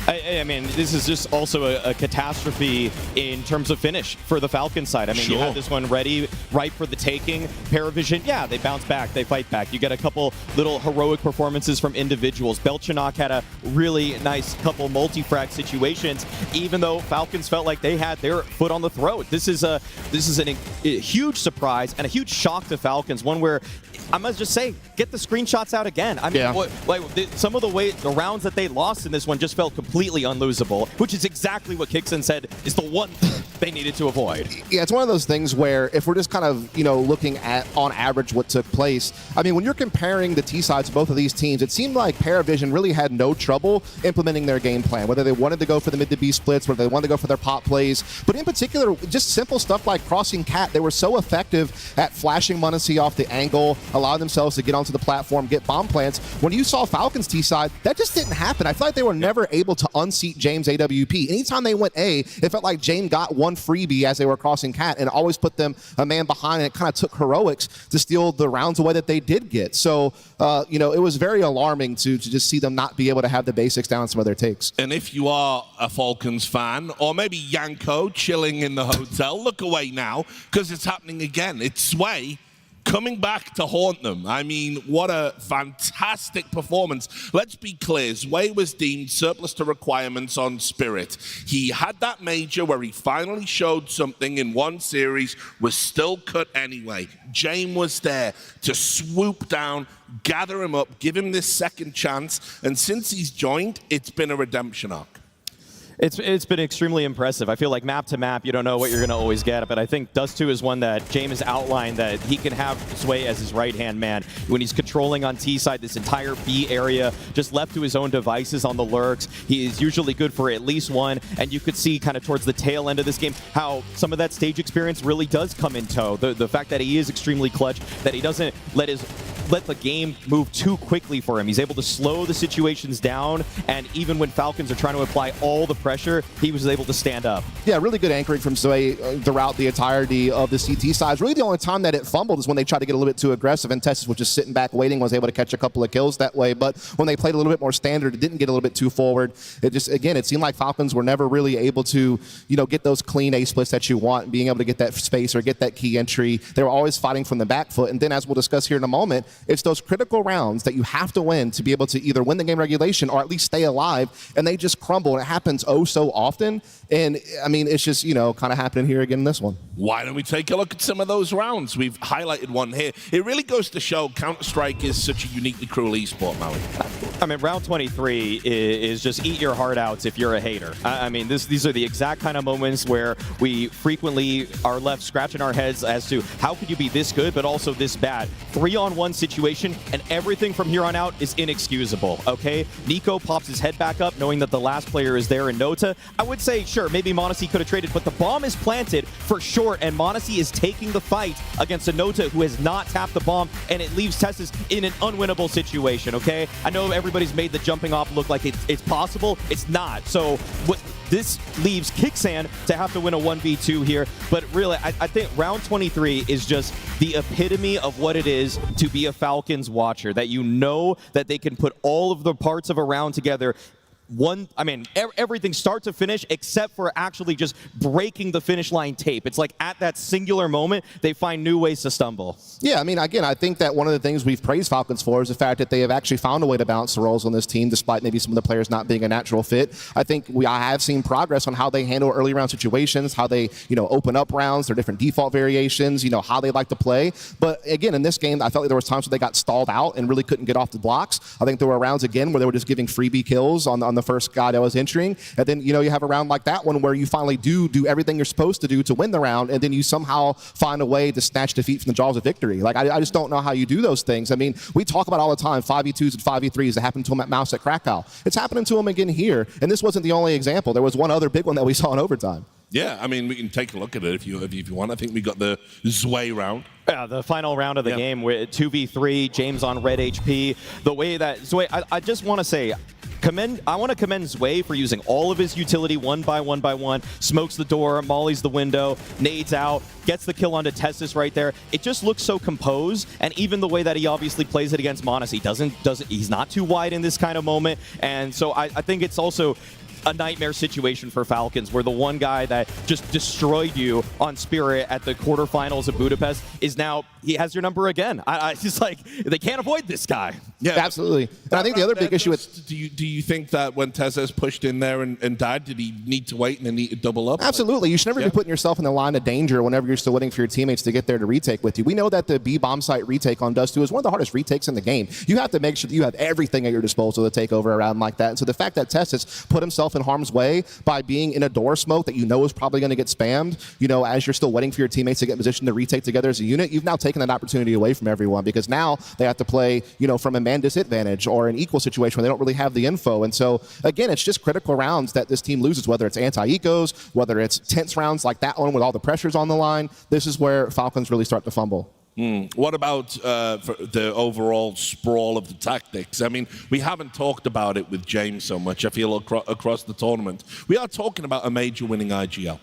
I mean, this is just also a catastrophe in terms of finish for the Falcons side. I mean, you had this one ready, ripe for the taking. PARIVISION, yeah, they bounce back, they fight back. You get a couple little heroic performances from individuals. Belchanok had a really nice couple multi-frag situations, even though Falcons felt like they had their foot on the throat. This is a huge surprise and a huge shock to Falcons, one where I must just say, get the screenshots out again. I mean, some of the rounds that they lost in this one just felt completely completely unlosable, which is exactly what Kixen said is the one they needed to avoid. Yeah, it's one of those things where if we're just kind of, looking at on average what took place, I mean, when you're comparing the T-sides of both of these teams, it seemed like PARIVISION really had no trouble implementing their game plan, whether they wanted to go for the mid to B splits, whether they wanted to go for their pop plays, but in particular, just simple stuff like crossing cat, they were so effective at flashing MongolZ off the angle, allowing themselves to get onto the platform, get bomb plants. When you saw Falcons T-side, that just didn't happen. I feel like they were never able to unseat James AWP. Anytime they went A, it felt like James got one freebie as they were crossing cat and always put them a man behind, and it kind of took heroics to steal the rounds away that they did get. So, it was very alarming to just see them not be able to have the basics down in some of their takes. And if you are a Falcons fan, or maybe Yanko chilling in the hotel, look away now, because it's happening again. It's Sway coming back to haunt them. I mean, what a fantastic performance. Let's be clear, Sway was deemed surplus to requirements on Spirit. He had that major where he finally showed something in one series, was still cut anyway. James was there to swoop down, gather him up, give him this second chance, and since he's joined, it's been a redemption arc. It's been extremely impressive. I feel like map to map, you don't know what you're going to always get, but I think Dust 2 is one that James outlined that he can have Sway as his right-hand man. When he's controlling on T-side, this entire B area, just left to his own devices on the lurks, he is usually good for at least one, and you could see kind of towards the tail end of this game how some of that stage experience really does come in tow. The fact that he is extremely clutch, that he doesn't let the game move too quickly for him. He's able to slow the situations down, and even when Falcons are trying to apply all the pressure, he was able to stand up. Yeah, really good anchoring from Sway throughout the entirety of the CT sides. Really the only time that it fumbled is when they tried to get a little bit too aggressive, and Tessus was just sitting back waiting, was able to catch a couple of kills that way. But when they played a little bit more standard, it didn't get a little bit too forward. It just, again, it seemed like Falcons were never really able to, get those clean A splits that you want, being able to get that space or get that key entry. They were always fighting from the back foot. And then, as we'll discuss here in a moment, it's those critical rounds that you have to win to be able to either win the game regulation or at least stay alive, and they just crumble, and it happens oh so often. And I mean, it's just, kind of happening here again in this one. Why don't we take a look at some of those rounds? We've highlighted one here. It really goes to show Counter-Strike is such a uniquely cruel esport, Maui. I mean, round 23 is just eat your heart out if you're a hater. I mean, these are the exact kind of moments where we frequently are left scratching our heads as to how could you be this good but also this bad. 3-on-1 situation, and everything from here on out is inexcusable, okay? Nico pops his head back up knowing that the last player is there in Nota. I would say, sure, maybe MongolZ could have traded, but the bomb is planted for short, and MongolZ is taking the fight against a Nota who has not tapped the bomb, and it leaves Tessus in an unwinnable situation, okay? I know everybody's made the jumping off look like it's possible. It's not. So this leaves Kixan to have to win a 1v2 here, but really, I think round 23 is just the epitome of what it is to be a Falcons watcher, that you know that they can put all of the parts of a round together. Everything start to finish except for actually just breaking the finish line tape. It's like at that singular moment, they find new ways to stumble. Yeah, I mean, again, I think that one of the things we've praised Falcons for is the fact that they have actually found a way to balance the roles on this team, despite maybe some of the players not being a natural fit. I think I have seen progress on how they handle early round situations, how they, open up rounds, their different default variations, how they like to play. But again, in this game, I felt like there was times where they got stalled out and really couldn't get off the blocks. I think there were rounds again where they were just giving freebie kills on the first guy that was entering, and then you have a round like that one where you finally do everything you're supposed to do to win the round, and then you somehow find a way to snatch defeat from the jaws of victory. Like I just don't know how you do those things. I mean, we talk about all the time 5v2s and 5v3s that happened to him at MOUZ at Krakow. It's happening to him again here, and this wasn't the only example. There was one other big one that we saw in overtime. Yeah, I mean, we can take a look at it if you want. I think we got the Zway round. Yeah, the final round of the game with 2v3, James on red HP. The way that Zway, I just want to say, I want to commend Zway for using all of his utility one by one, smokes the door, mollies the window, nades out, gets the kill onto Tessus right there. It just looks so composed, and even the way that he obviously plays it against MongolZ, he's not too wide in this kind of moment, and so I think it's also a nightmare situation for Falcons, where the one guy that just destroyed you on Spirit at the quarterfinals of Budapest is now he has your number again. It's like, they can't avoid this guy. Yeah, absolutely. And I think the other big issue with... Do you think that when Tezes pushed in there and died, did he need to wait and then need to double up? Absolutely. You should never be putting yourself in the line of danger whenever you're still waiting for your teammates to get there to retake with you. We know that the B bomb site retake on Dust 2 is one of the hardest retakes in the game. You have to make sure that you have everything at your disposal to take over a round like that. And so the fact that Tezes put himself in harm's way by being in a door smoke that you know is probably going to get spammed, you know, as you're still waiting for your teammates to get in position to retake together as a unit, you've now taken that opportunity away from everyone, because now they have to play, you know, from a man disadvantage or an equal situation where they don't really have the info. And so again, it's just critical rounds that this team loses, whether it's anti-ecos, whether it's tense rounds like that one with all the pressures on the line. This is where Falcons really start to fumble. What about the overall sprawl of the tactics? I mean, we haven't talked about it with James so much, I feel, across the tournament. We are talking about a major winning IGL.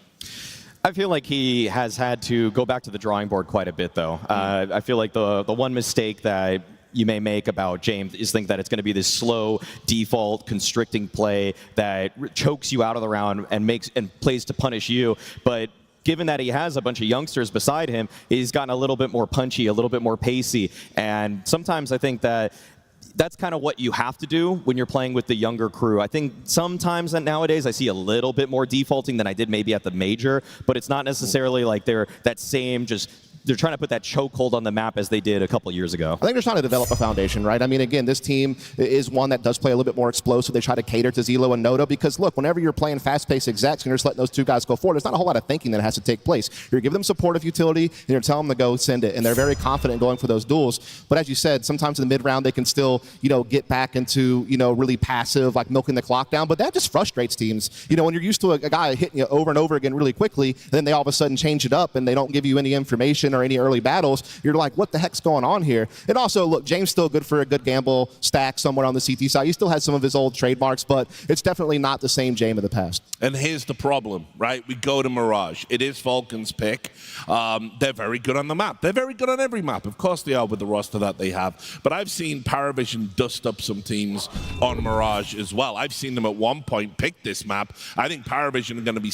I feel like he has had to go back to the drawing board quite a bit, though. I feel like the one mistake that you may make about James is think that it's going to be this slow, default, constricting play that chokes you out of the round and plays to punish you. But given that he has a bunch of youngsters beside him, he's gotten a little bit more punchy, a little bit more pacey. And sometimes I think that that's kind of what you have to do when you're playing with the younger crew. I think sometimes that nowadays I see a little bit more defaulting than I did maybe at the major, but it's not necessarily like they're that same they're trying to put that chokehold on the map as they did a couple years ago. I think they're trying to develop a foundation, right? I mean, again, this team is one that does play a little bit more explosive. They try to cater to Zelo and Noto because, look, whenever you're playing fast-paced execs and you're just letting those two guys go forward, there's not a whole lot of thinking that has to take place. You're giving them supportive utility, and you're telling them to go send it, and they're very confident going for those duels. But as you said, sometimes in the mid-round, they can still, you know, get back into, you know, really passive, like milking the clock down. But that just frustrates teams. You know, when you're used to a guy hitting you over and over again really quickly, then they all of a sudden change it up, and they don't give you any information or any early battles. You're like, what the heck's going on here? And also, look, James still good for a good gamble stack somewhere on the CT side. He still has some of his old trademarks, but it's definitely not the same James of the past. And here's the problem, right? We go to Mirage. It is Falcons' pick. They're very good on the map. They're very good on every map. Of course they are with the roster that they have. But I've seen PARIVISION dust up some teams on Mirage as well. I've seen them at one point pick this map. I think PARIVISION are going to be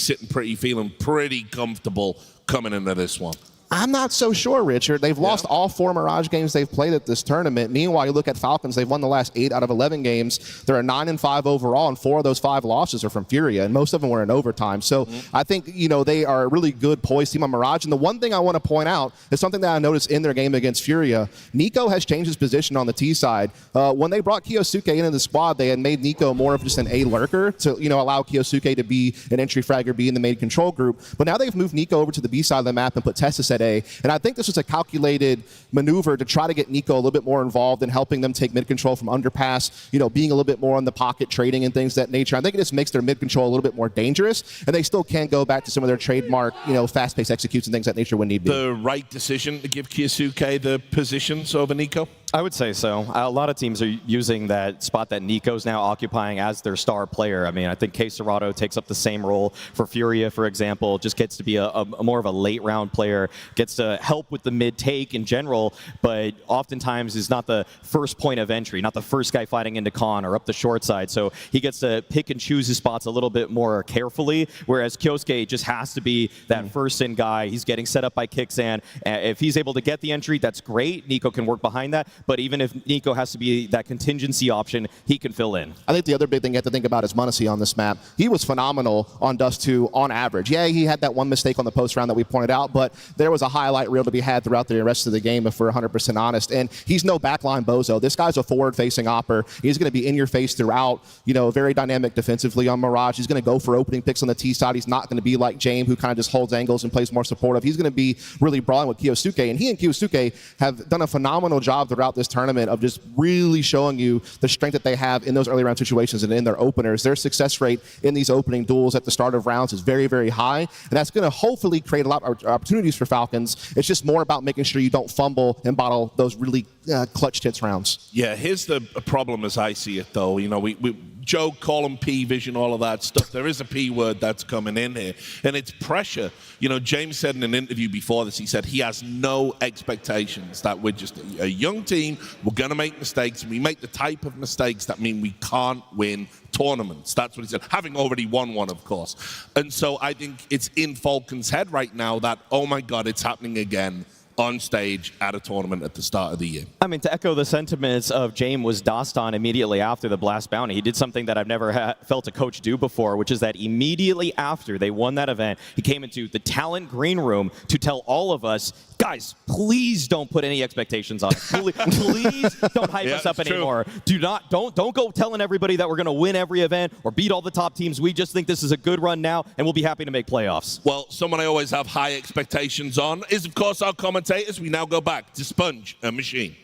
feeling pretty comfortable coming into this one. I'm not so sure, Richard. They've lost all 4 Mirage games they've played at this tournament. Meanwhile, you look at Falcons, they've won the last 8 out of 11 games. They're a 9-5 overall, and 4 of those 5 losses are from FURIA, and most of them were in overtime. So I think, you know, they are a really good poised team on Mirage. And the one thing I want to point out is something that I noticed in their game against FURIA. Nico has changed his position on the T side. When they brought Kiyosuke into the squad, they had made Nico more of just an A lurker to, you know, allow Kiyosuke to be an entry fragger, be in the main control group. But now they've moved Nico over to the B side of the map and put Tessus at A. And I think this was a calculated maneuver to try to get Nico a little bit more involved in helping them take mid control from underpass, you know, being a little bit more on the pocket trading and things of that nature. I think it just makes their mid control a little bit more dangerous, and they still can go back to some of their trademark, you know, fast-paced executes and things of that nature when need be. The right decision to give Kiyosuke the positions over Nico? I would say so. A lot of teams are using that spot that Nico's now occupying as their star player. I mean, I think K Serato takes up the same role for FURIA, for example, just gets to be a more of a late round player, gets to help with the mid take in general, but oftentimes is not the first point of entry, not the first guy fighting into con or up the short side. So he gets to pick and choose his spots a little bit more carefully, whereas Kyosuke just has to be that first in guy. He's getting set up by Kixan. If he's able to get the entry, that's great. Nico can work behind that. But even if Nico has to be that contingency option, he can fill in. I think the other big thing you have to think about is Munacy on this map. He was phenomenal on Dust 2 on average. Yeah, he had that one mistake on the post round that we pointed out, but there was a highlight reel to be had throughout the rest of the game, if we're 100% honest. And he's no backline bozo. This guy's a forward-facing opper. He's going to be in your face throughout, you know, very dynamic defensively on Mirage. He's going to go for opening picks on the T side. He's not going to be like James, who kind of just holds angles and plays more supportive. He's going to be really brawling with Kiyosuke, and he and Kiyosuke have done a phenomenal job throughout this tournament of just really showing you the strength that they have in those early round situations and in their openers. Their success rate in these opening duels at the start of rounds is very, very high, and that's going to hopefully create a lot of opportunities for Falcons. It's just more about making sure you don't fumble and bottle those really clutch hits rounds. Yeah, here's the problem as I see it, though. You know, Joe, call him P vision, all of that stuff. There is a P word that's coming in here, and it's pressure. You know, James said in an interview before this, he said he has no expectations, that we're just a young team, we're going to make mistakes, and we make the type of mistakes that mean we can't win tournaments. That's what he said, having already won one, of course. And so I think it's in Falcon's head right now that, oh my God, it's happening again. on stage at a tournament at the start of the year. I mean, to echo the sentiments of James was Doston immediately after the Blast Bounty. He did something that I've never felt a coach do before, which is that immediately after they won that event, he came into the talent green room to tell all of us, guys, please don't put any expectations on us. Please don't hype us up anymore. Don't go telling everybody that we're going to win every event or beat all the top teams. We just think this is a good run now, and we'll be happy to make playoffs. Well, someone I always have high expectations on is, of course, our commentators. We now go back to Sponge and Machine.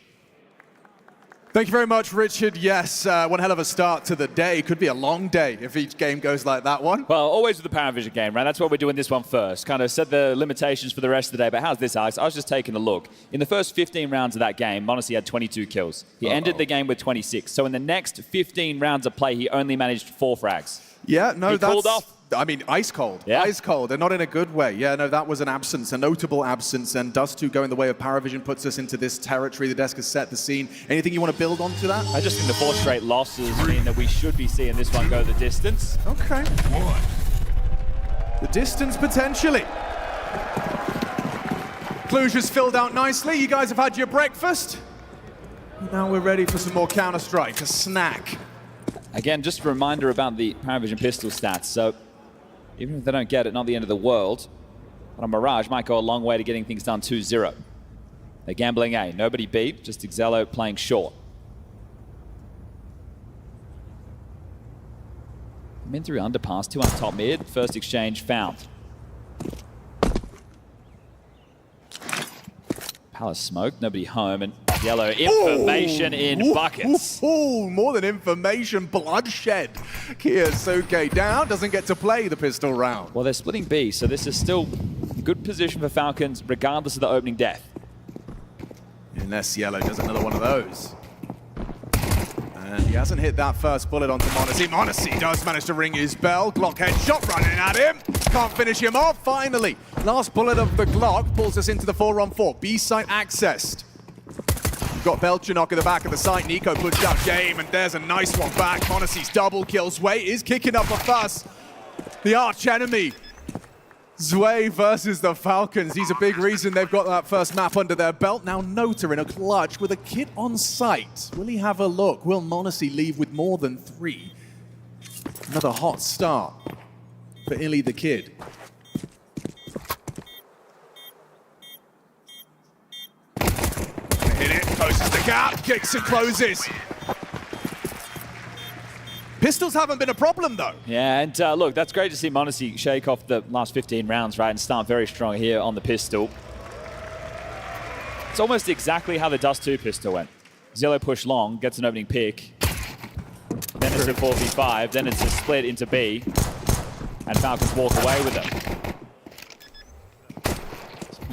Thank you very much, Richard. Yes, one hell of a start to the day. Could be a long day if each game goes like that one. Well, always with the PARIVISION game, right? That's why we're doing this one first. Kind of set the limitations for the rest of the day. But how's this, Alex? I was just taking a look. In the first 15 rounds of that game, MongolZ had 22 kills. He ended the game with 26. So in the next 15 rounds of play, he only managed 4 frags. Yeah, no, that's... Cooled off. I mean, ice cold. Yeah. Ice cold, and not in a good way. Yeah, no, that was an absence, a notable absence, and Dust2 going the way of PARIVISION puts us into this territory. The desk has set the scene. Anything you want to build onto that? I just think the 4 straight losses mean that we should be seeing this one go the distance. Okay. The distance, potentially. Cluj has filled out nicely. You guys have had your breakfast. Now we're ready for some more Counter-Strike, a snack. Again, just a reminder about the PARIVISION pistol stats. So even if they don't get it, not the end of the world. But a Mirage might go a long way to getting things done 2-0. They're gambling A. Nobody beat, just Xelo playing short. Min through underpass, 2 on top mid. First exchange found. Palace smoked, nobody home, and Yellow information in buckets. More than information, bloodshed. Kiyosuke down, doesn't get to play the pistol round. Well, they're splitting B, so this is still a good position for Falcons, regardless of the opening death. Unless Yellow does another one of those. And he hasn't hit that first bullet onto MongolZ. MongolZ does manage to ring his bell. Glock headshot running at him. Can't finish him off, finally. Last bullet of the Glock pulls us into the 4-on-4. B site accessed. You've got Belchenok at the back of the site. Nico puts out game, and there's a nice one back. MongolZ's double kill. Zway is kicking up a fuss. The arch enemy. Zway versus the Falcons. He's a big reason they've got that first map under their belt. Now Nota in a clutch with a kit on site. Will he have a look? Will MongolZ leave with more than 3? Another hot start for Illy the Kid. Hit it, closes the gap, kicks and closes. Pistols haven't been a problem, though. Yeah, and look, that's great to see MongolZ shake off the last 15 rounds, right, and start very strong here on the pistol. It's almost exactly how the Dust2 pistol went. Xelo push long, gets an opening pick. Then it's a 4v5, then it's a split into B. And Falcons walk away with it.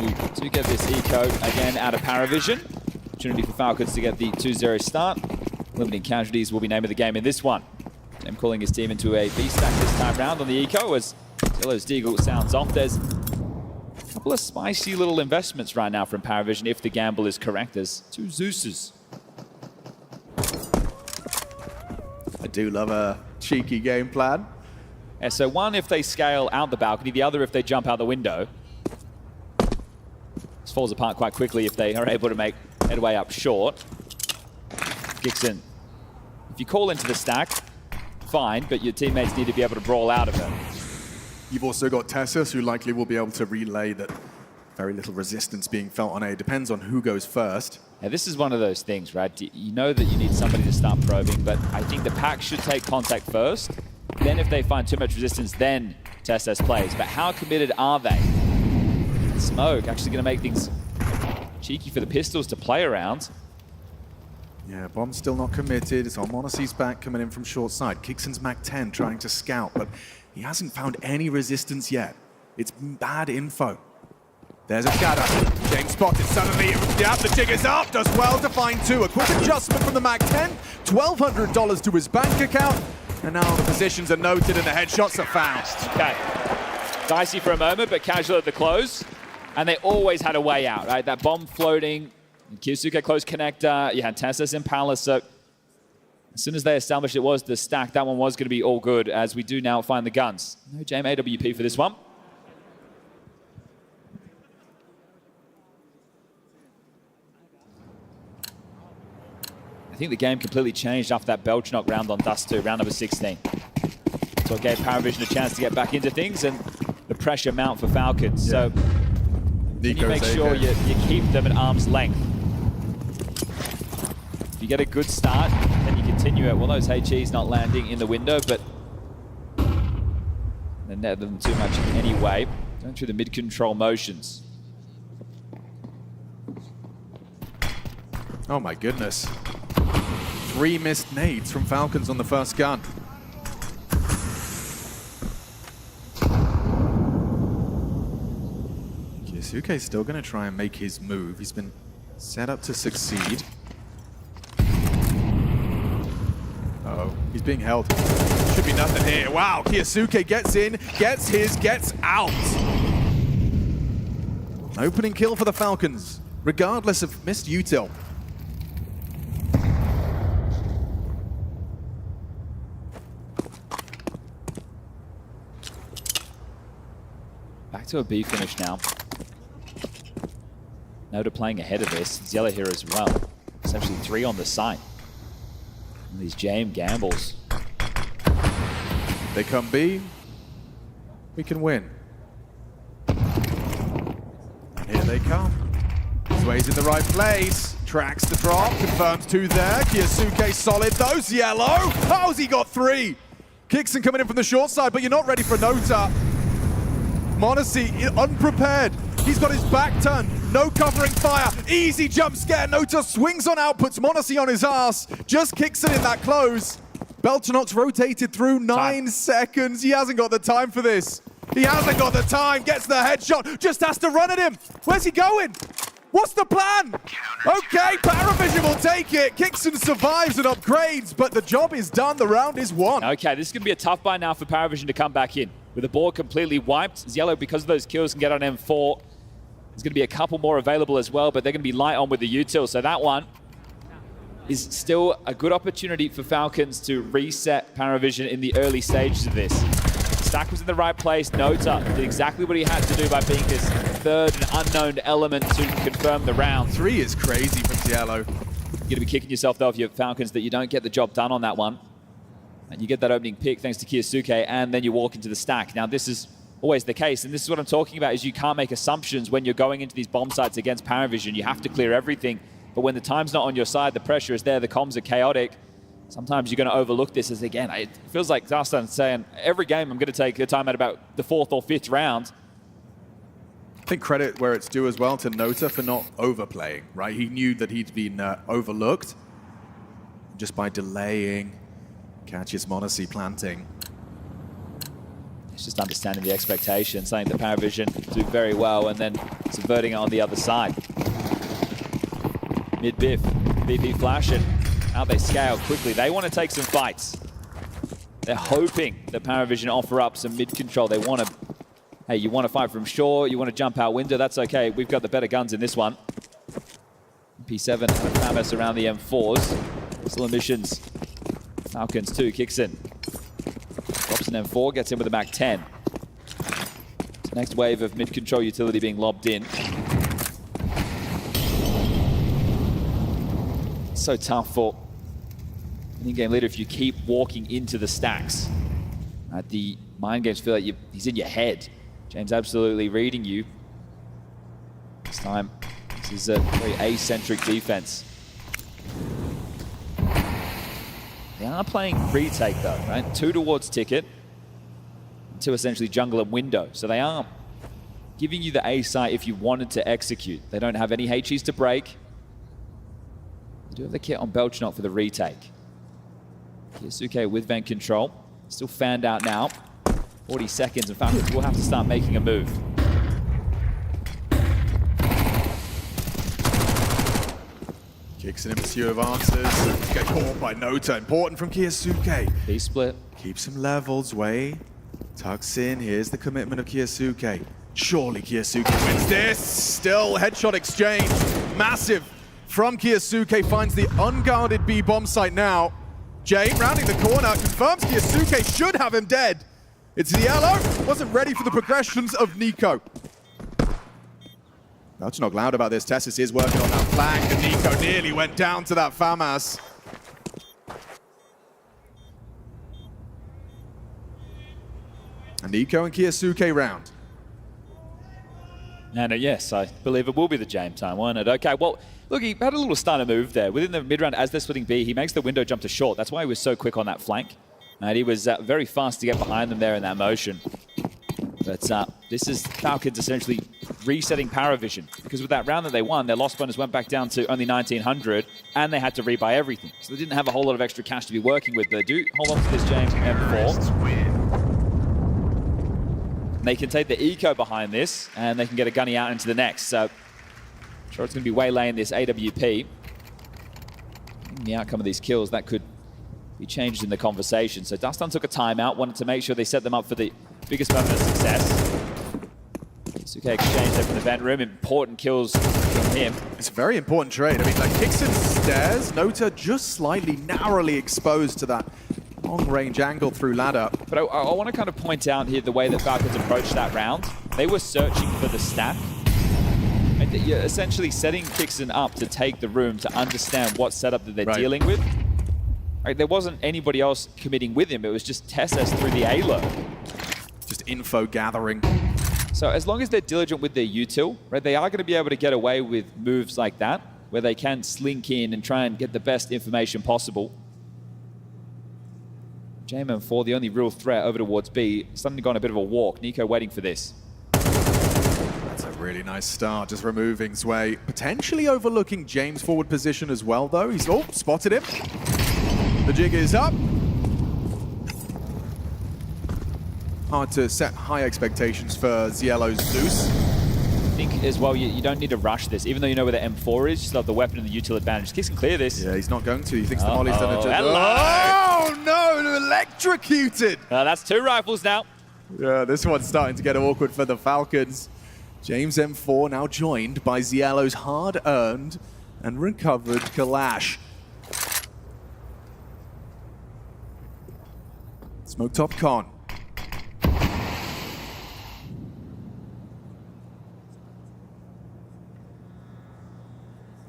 You do get this eco again out of PARIVISION. Opportunity for Falcons to get the 2-0 start. Limiting casualties will be name of the game in this one. Them calling his team into a B stack this time round on the eco as Xelo's Deagle sounds off. There's a couple of spicy little investments right now from PARIVISION if the gamble is correct. There's 2 Zeus's. I do love a cheeky game plan. Yeah, so one if they scale out the balcony, the other if they jump out the window. This falls apart quite quickly if they are able to make headway up short. Gixon, if you call into the stack, fine, but your teammates need to be able to brawl out of it. You've also got Tessus, who likely will be able to relay that very little resistance being felt on A. Depends on who goes first. Yeah, this is one of those things, right? You know that you need somebody to start probing, but I think the pack should take contact first. Then if they find too much resistance, then Tessus plays. But how committed are they? Smoke actually going to make things cheeky for the pistols to play around. Yeah, Bomb's still not committed. It's on MongolZ's back coming in from short side. Kixon's Mac 10 trying to scout, but he hasn't found any resistance yet. It's bad info. There's a shadow. James spotted suddenly. Yeah, the jig is up. Does well to find 2. A quick adjustment from the Mac 10. $1,200 to his bank account. And now the positions are noted and the headshots are found. Okay. Dicey for a moment, but casual at the close. And they always had a way out, right? That bomb floating. Kiyosuke close connector. You had Tessus in Palace. So as soon as they established it was the stack, that one was going to be all good as we do now find the guns. No Jam AWP for this one. think the game completely changed after that Belchnok round on Dust 2, round number 16. So it gave PARIVISION a chance to get back into things and the pressure mount for Falcons. So you make sure you keep them at arm's length. If you get a good start, then you continue it. Well, those HEs not landing in the window, but they net them too much anyway. Going through the mid-control motions. Oh my goodness. 3 missed nades from Falcons on the first gun. Kiyasuke's still going to try and make his move. He's been set up to succeed. Uh-oh, he's being held. Should be nothing here. Wow, Kiyasuke gets in, gets his, gets out. Opening kill for the Falcons, regardless of missed util. Back to a B finish now. Noda playing ahead of this. Zella here as well. Essentially 3 on the site. And these JM gambles. They come B, we can win. And here they come. Sway's in the right place. Tracks the drop, confirms 2 there. Kiyasuke solid, those yellow. How's he got 3? Kixon coming in from the short side, but you're not ready for Nota. MongolZ unprepared. He's got his back turned. No covering fire. Easy jump scare. Nota swings on out, puts MongolZ on his ass. Just kicks it in that close. Belchnok's rotated through 9 seconds. He hasn't got the time for this. He hasn't got the time. Gets the headshot. Just has to run at him. Where's he going? What's the plan? Okay, PARIVISION will take it. Kixon survives and upgrades, but the job is done. The round is won. Okay, this is going to be a tough buy now for PARIVISION to come back in. With the board completely wiped, Ziello, because of those kills, can get on M4. There's going to be a couple more available as well, but they're going to be light on with the util. So that one is still a good opportunity for Falcons to reset PARIVISION in the early stages of this. Stack was in the right place. Nota did exactly what he had to do by being this third and unknown element to confirm the round. 3 is crazy from Ziello. You're going to be kicking yourself though if you're Falcons that you don't get the job done on that one. And you get that opening pick thanks to Kiyasuke, and then you walk into the stack. Now this is always the case, and this is what I'm talking about, is you can't make assumptions when you're going into these bomb sites against PARIVISION. You have to clear everything, but when the time's not on your side, the pressure is there, the comms are chaotic. Sometimes you're going to overlook this as, again, it feels like Darstan's saying, every game I'm going to take a time at about the 4th or 5th round. I think credit where it's due as well to Nota for not overplaying, right? He knew that he'd been overlooked just by delaying. Catches MongolZ planting. It's just understanding the expectation, saying that PARIVISION do very well and then subverting it on the other side. Mid-biff, BP flashing. Out they scale quickly. They want to take some fights. They're hoping that PARIVISION offer up some mid-control. They want to, hey, you want to fight from shore, you want to jump out window, that's okay. We've got the better guns in this one. P7 and FAMAS around the M4s. Still emissions. Falcons 2 kicks in. Drops an M4, gets in with a Mac 10. Next wave of mid-control utility being lobbed in. So tough for an in-game leader if you keep walking into the stacks. The mind games feel like he's in your head. James absolutely reading you. This time, this is a very A-centric defense. They are playing retake though, right? 2 towards ticket, 2 essentially jungle and window. So they are giving you the A site if you wanted to execute. They don't have any HEs to break. They do have the kit on Belchnok for the retake. Kiyasuke with vent control. Still fanned out now. 40 seconds and Falcons will have to start making a move. Kicks in pursuit of answers. Get caught by Nota. Important from Kiyasuke. B-split. Keeps some levels. Way. Tucks in. Here's the commitment of Kiyasuke. Surely Kiyasuke wins this. Still headshot exchange. Massive from Kiyasuke. Finds the unguarded B bomb site now. Jay rounding the corner. Confirms Kiyasuke should have him dead. It's Ziello. Wasn't ready for the progressions of Nico. Belchnok loud about this. Tessus is working on that flank, and Nico nearly went down to that FAMAS. And Nico and Kiyosuke round. And yes, I believe it will be the James time, won't it? Okay, well, look, he had a little stunner move there. Within the mid-round, as they're splitting B, he makes the window jump to short. That's why he was so quick on that flank. And he was very fast to get behind them there in that motion. But this is Falcons essentially resetting PARIVISION. Because with that round that they won, their loss bonus went back down to only 1,900, and they had to rebuy everything. So they didn't have a whole lot of extra cash to be working with. They do hold on to this James M4. They can take the eco behind this, and they can get a gunny out into the next. So I'm sure it's going to be waylaying this AWP. The outcome of these kills, that could be changed in the conversation. So Dustin took a timeout, wanted to make sure they set them up for the biggest moment of success. Suke exchanged there from the vent room. Important kills from him. It's a very important trade. I mean, like kicks and stairs, Nota just slightly narrowly exposed to that long-range angle through ladder. But I want to kind of point out here the way that Falcons approached that round. They were searching for the stack. And you're essentially setting Kixon up to take the room to understand what setup that they're dealing with. Right, there wasn't anybody else committing with him. It was just Tessus through the A-Lo. Just info gathering. So as long as they're diligent with their util, right, they are going to be able to get away with moves like that, where they can slink in and try and get the best information possible. JM4, the only real threat over towards B, suddenly gone a bit of a walk. Nico waiting for this. That's a really nice start, just removing Sway. Potentially overlooking James' forward position as well, though. He's, oh, spotted him. The jig is up. Hard to set high expectations for Zielo's Zeus. I think as well, you don't need to rush this. Even though you know where the M4 is, you still have the weapon and the util advantage. Kicks can clear this. Yeah, he's not going to. He thinks the molly's done a job. Oh, no, electrocuted. That's 2 rifles now. Yeah, this one's starting to get awkward for the Falcons. James M4 now joined by Zielo's hard-earned and recovered Kalash. Smoke top con.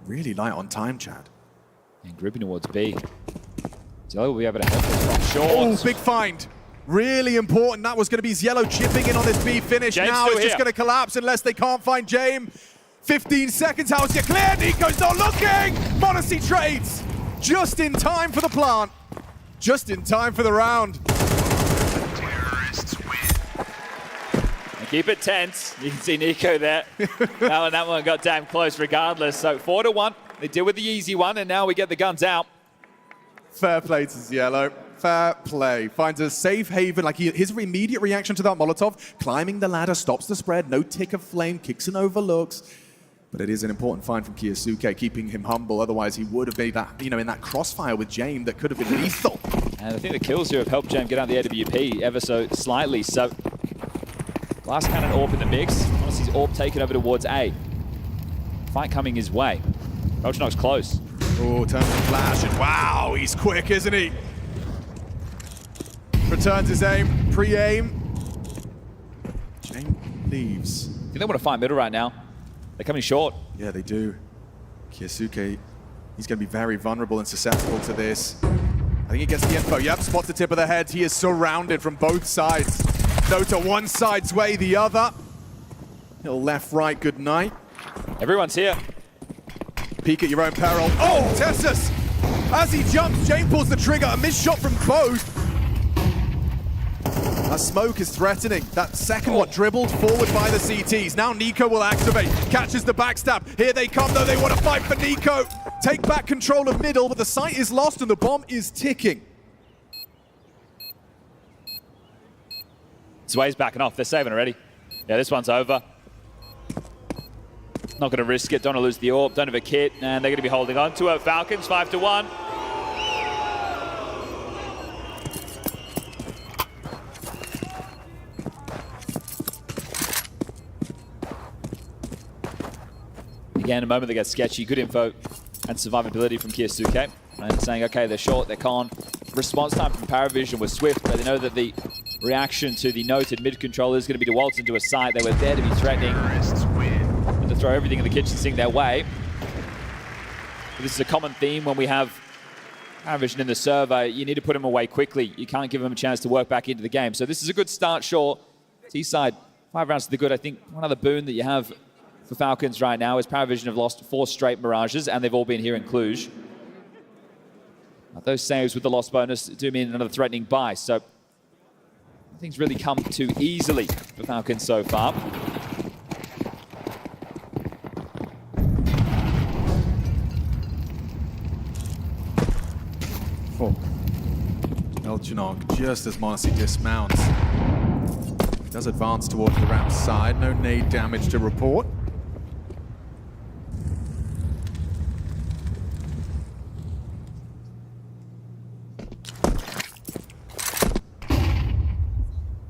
Really light on time, Chad. And grouping towards B. Zielo will be able to help us from short. Oh, big find. Really important. That was going to be Zielo chipping in on this B finish. James now still it's just here. going to collapse unless they can't find James. 15 seconds. How's it clear? Nico's not looking. Modesty trades. Just in time for the plant. Just in time for the round. Keep it tense. You can see Nico there. that one got damn close regardless. So 4-1. They deal with the easy one, and now we get the guns out. Fair play to Zielo. Fair play. Finds a safe haven. Like his immediate reaction to that Molotov, climbing the ladder, stops the spread, no tick of flame, kicks and overlooks. But it is an important find from Kiyosuke, keeping him humble. Otherwise, he would have made that, in that crossfire with James that could have been lethal. And I think the kills here have helped James get out the AWP ever so slightly. So Glass Cannon AWP in the mix. Honestly, AWP taken over towards A. Fight coming his way. Belchnok's close. Oh, turns the flash, and wow, he's quick, isn't he? Returns his aim, pre-aim. James leaves. I think they want to fight middle right now. They're coming short. Yeah, they do. Kiyosuke, he's going to be very vulnerable and susceptible to this. I think he gets the info. Yep, spots the tip of the head. He is surrounded from both sides. Nota one side's way, the other. Little left, right, good night. Everyone's here. Peek at your own peril. Oh, Tessus! As he jumps, James pulls the trigger. A missed shot from both. That smoke is threatening. That second one dribbled forward by the CTs. Now Nico will activate. Catches the backstab. Here they come, though. They want to fight for Nico. Take back control of middle, but the site is lost and the bomb is ticking. Sway's backing off. They're saving already. Yeah, this one's over. Not going to risk it. Don't want to lose the AWP. Don't have a kit. And they're going to be holding on to it. Falcons, 5-1. Again, a moment that gets sketchy. Good info and survivability from Kiyosuke. And saying, okay, they're short, they're con. Response time from PARIVISION was swift, but they know that the reaction to the noted mid-controller is going to be to waltz into a site. They were there to be threatening and to throw everything in the kitchen sink their way. But this is a common theme when we have PARIVISION in the server, you need to put him away quickly. You can't give him a chance to work back into the game. So this is a good start, sure. T-side, 5 rounds to the good. I think one other boon that you have for Falcons right now is PARIVISION have lost 4 straight Mirages, and they've all been here in Cluj. Now, those saves with the loss bonus do mean another threatening buy, so nothing's really come too easily for Falcons so far. Belchinok, just as m0NESY dismounts, does advance towards the ramp side. No nade damage to report.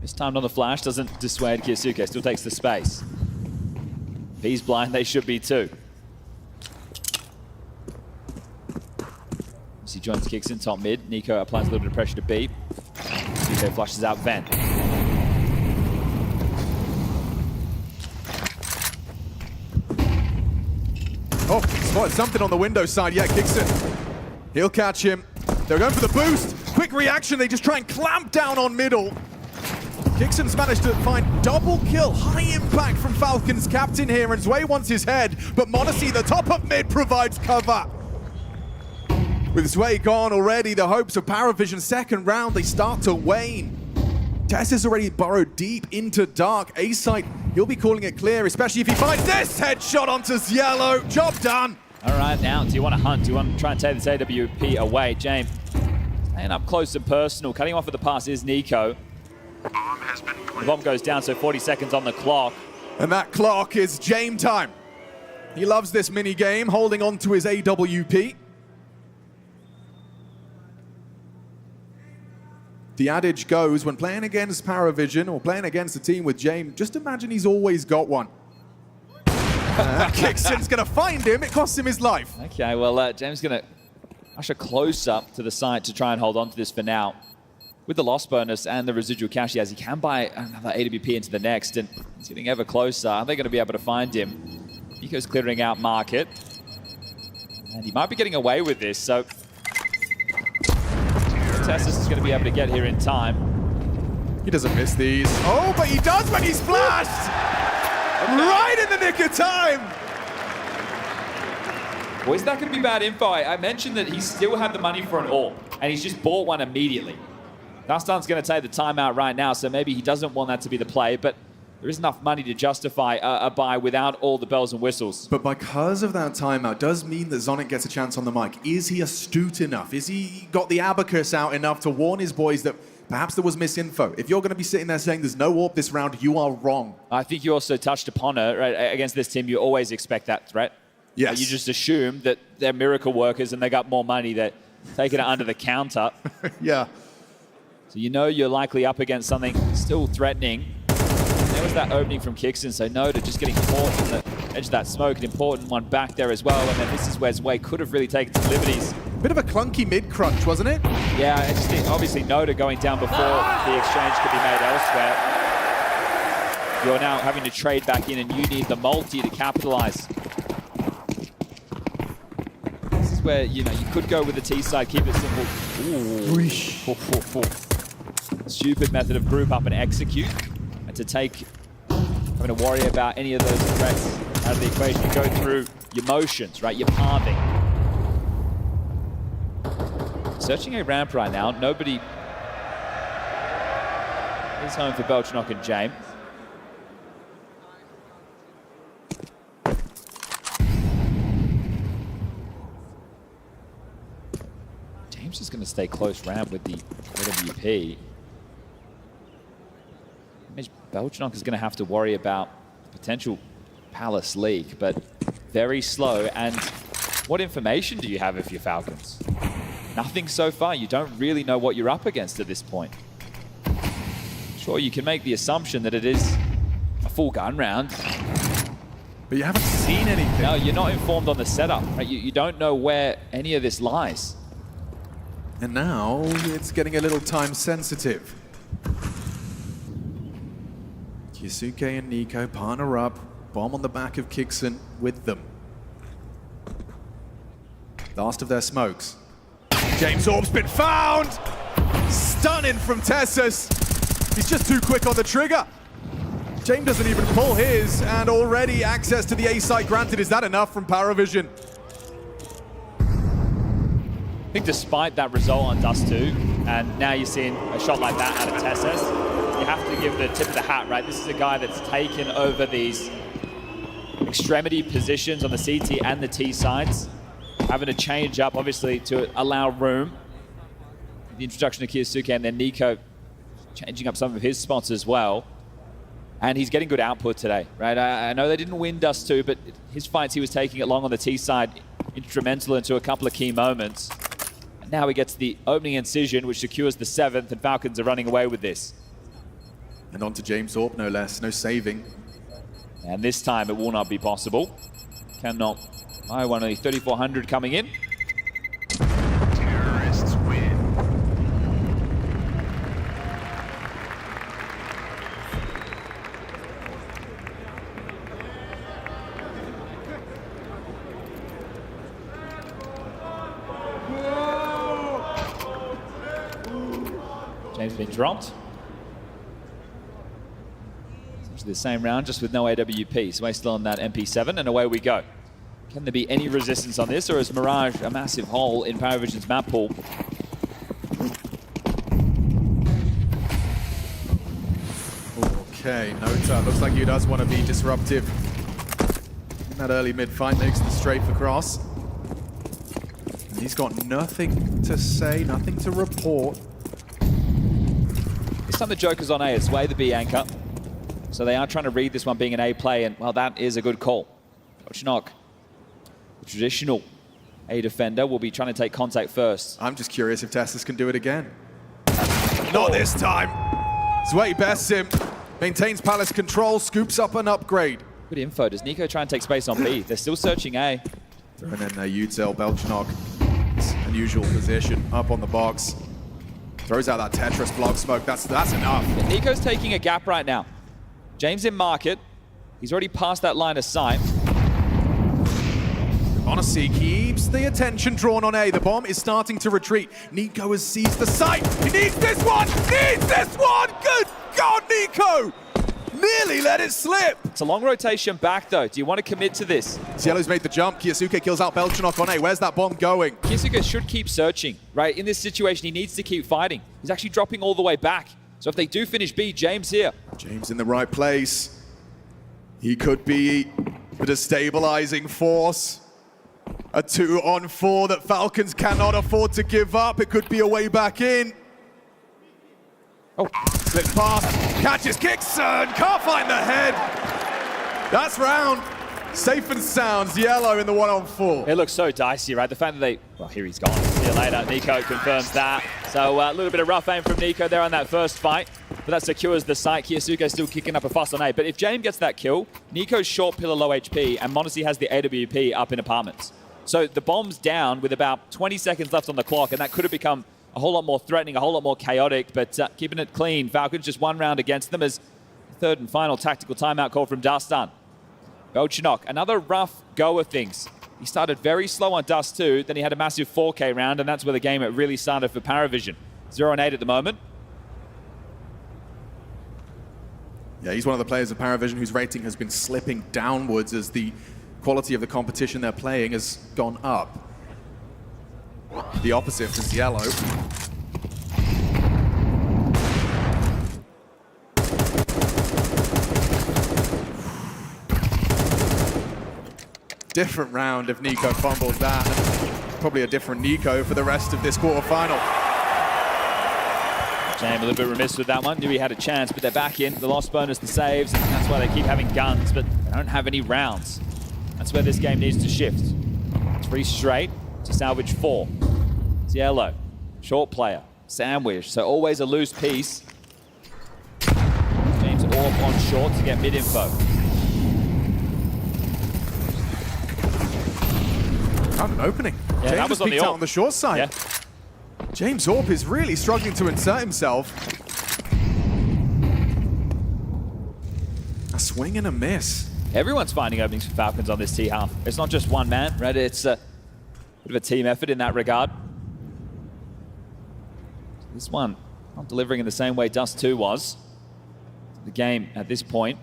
Mistimed on the flash, doesn't dissuade Kyosuke, still takes the space. If he's blind, they should be too. As he joins kicks in top mid, Nico applies a little bit of pressure to B. Nico flushes out Ven. Oh, spotted something on the window side. Yeah, Kixon. He'll catch him. They're going for the boost. Quick reaction. They just try and clamp down on middle. Kixon's managed to find double kill. High impact from Falcons captain here, and Zwei wants his head, but m0NESY, the top of mid, provides cover. With Zwei gone already, the hopes of PARIVISION's second round, they start to wane. Tess has already burrowed deep into dark. A-site, he'll be calling it clear, especially if he finds this headshot onto Cielo. Job done. All right, now, do you want to hunt? Do you want to try and take this AWP away? James, staying up close and personal. Cutting off at the pass is Nico. The bomb goes down, so 40 seconds on the clock. And that clock is James time. He loves this mini game, holding on to his AWP. The adage goes, when playing against PARIVISION or playing against a team with James, just imagine he's always got one. Kixon's going to find him. It costs him his life. Okay, well, James is going to usher close up to the site to try and hold on to this for now. With the loss bonus and the residual cash he has, he can buy another AWP into the next, and he's getting ever closer. Are they going to be able to find him? Nico's clearing out market, and he might be getting away with this, so Tessus is going to be able to get here in time. He doesn't miss these. Oh, but he does when he's flashed! Right in the nick of time! Well, is that going to be bad info? I mentioned that he still had the money for an AWP, and he's just bought one immediately. Dustan's going to take the timeout right now, so maybe he doesn't want that to be the play, but there is enough money to justify a buy without all the bells and whistles. But because of that timeout, does mean that Zonic gets a chance on the mic. Is he astute enough? Is he got the abacus out enough to warn his boys that perhaps there was misinfo? If you're going to be sitting there saying there's no AWP this round, you are wrong. I think you also touched upon it, right? Against this team, you always expect that threat. Yes. You just assume that they're miracle workers and they got more money, they're taking it under the counter. Yeah. So you know you're likely up against something still threatening. There was that opening from Kixon, so no to just getting caught on the edge of that smoke. An important one back there as well, and then this is where Zwei could have really taken some liberties. Bit of a clunky mid-crunch, wasn't it? Yeah, it's just obviously no to going down before the exchange could be made elsewhere. You're now having to trade back in, and you need the multi to capitalize. This is where, you know, you could go with the T side, keep it simple. Ooh. Stupid method of group up and execute. And to take, having to worry about any of those threats out of the equation, you go through your motions, right? Your palming. Searching a ramp right now. Nobody is home for Belchinok and James. James is going to stay close ramp with the AWP. Belchinok is going to have to worry about potential Palace leak, but very slow. And what information do you have if you're Falcons? Nothing so far. You don't really know what you're up against at this point. Sure, you can make the assumption that it is a full gun round. But you haven't seen anything. No, you're not informed on the setup. Right? You don't know where any of this lies. And now it's getting a little time sensitive. Kyosuke and Nico partner up, bomb on the back of Kixon with them. Last of their smokes. James Orb's been found! Stunning from Tessus. He's just too quick on the trigger. James doesn't even pull his, and already access to the A site granted. Is that enough from PARIVISION? I think despite that result on Dust 2, and now you're seeing a shot like that out of Tessus, you have to give the tip of the hat, right? This is a guy that's taken over these extremity positions on the CT and the T sides, having to change up, obviously, to allow room. The introduction of Kyosuke and then Nico changing up some of his spots as well. And he's getting good output today, right? I know they didn't win Dust 2, but his fights, he was taking it long on the T side, instrumental into a couple of key moments. And now he gets the opening incision, which secures the 7th, and Falcons are running away with this. And on to James Orb, no less, no saving. And this time it will not be possible. Cannot buy one, only 3,400 coming in. Terrorists win. James been dropped. The same round, just with no AWP. So we're still on that MP7, and away we go. Can there be any resistance on this, or is Mirage a massive hole in PARIVISION's map pool? Okay, Nota looks like he does want to be disruptive. In that early mid-fight, makes the strafe across. And he's got nothing to say, nothing to report. This time the Joker's on A, it's way the B anchor. So they are trying to read this one being an A play, and well, that is a good call. Knock, the traditional A defender, will be trying to take contact first. I'm just curious if Tessus can do it again. Not this time. Zway bests him, maintains Palace control, scoops up an upgrade. Good info. Does Nico try and take space on B? They're still searching A. And then Utzel, Belchnok, unusual position, up on the box. Throws out that Tetris block smoke, that's enough. Yeah, Nico's taking a gap right now. James in market. He's already passed that line of sight. Odyssey keeps the attention drawn on A. The bomb is starting to retreat. Nico has seized the site. He needs this one! Needs this one! Good God, Nico! Nearly let it slip! It's a long rotation back, though. Do you want to commit to this? Cielo's made the jump. Kyosuke kills out Belchanok on A. Where's that bomb going? Kyosuke should keep searching, right? In this situation, he needs to keep fighting. He's actually dropping all the way back. So if they do finish B, James here. James in the right place. He could be the destabilizing force. A 2-on-4 that Falcons cannot afford to give up. It could be a way back in. Oh, slip past, catches, kicks, and can't find the head. That's round. Safe and sound, Yellow in the 1-on-4. It looks so dicey, right? The fact that they, well, here he's gone. See you later. Nico confirms that. So a little bit of rough aim from Nico there on that first fight, but that secures the site. Kyosuke still kicking up a fuss on A. But if James gets that kill, Nico's short pillar low HP, and MongolZ has the AWP up in apartments. So the bomb's down with about 20 seconds left on the clock, and that could have become a whole lot more threatening, a whole lot more chaotic, but keeping it clean. Falcons just one round against them as the third and final tactical timeout call from Dastan. Belchanok, another rough go of things. He started very slow on Dust 2, then he had a massive 4K round, and that's where the game really started for PARIVISION. 0-8 at the moment. Yeah, he's one of the players of PARIVISION whose rating has been slipping downwards as the quality of the competition they're playing has gone up. The opposite for Yellow. Different round if Nico fumbles that. Probably a different Nico for the rest of this quarterfinal. James a little bit remiss with that one. Knew he had a chance, but they're back in. The lost bonus, the saves, and that's why they keep having guns, but they don't have any rounds. That's where this game needs to shift. 3 straight to salvage 4. It's Yellow, short player, sandwich, so always a loose piece. James Orb on short to get mid-info. Found an opening. Yeah, James that was was on the peeked out AWP. on the short side. Yeah. James Orb is really struggling to insert himself. A swing and a miss. Everyone's finding openings for Falcons on this T-half. It's not just one man, right? It's a bit of a team effort in that regard. This one not delivering in the same way Dust 2 was. The game at this point,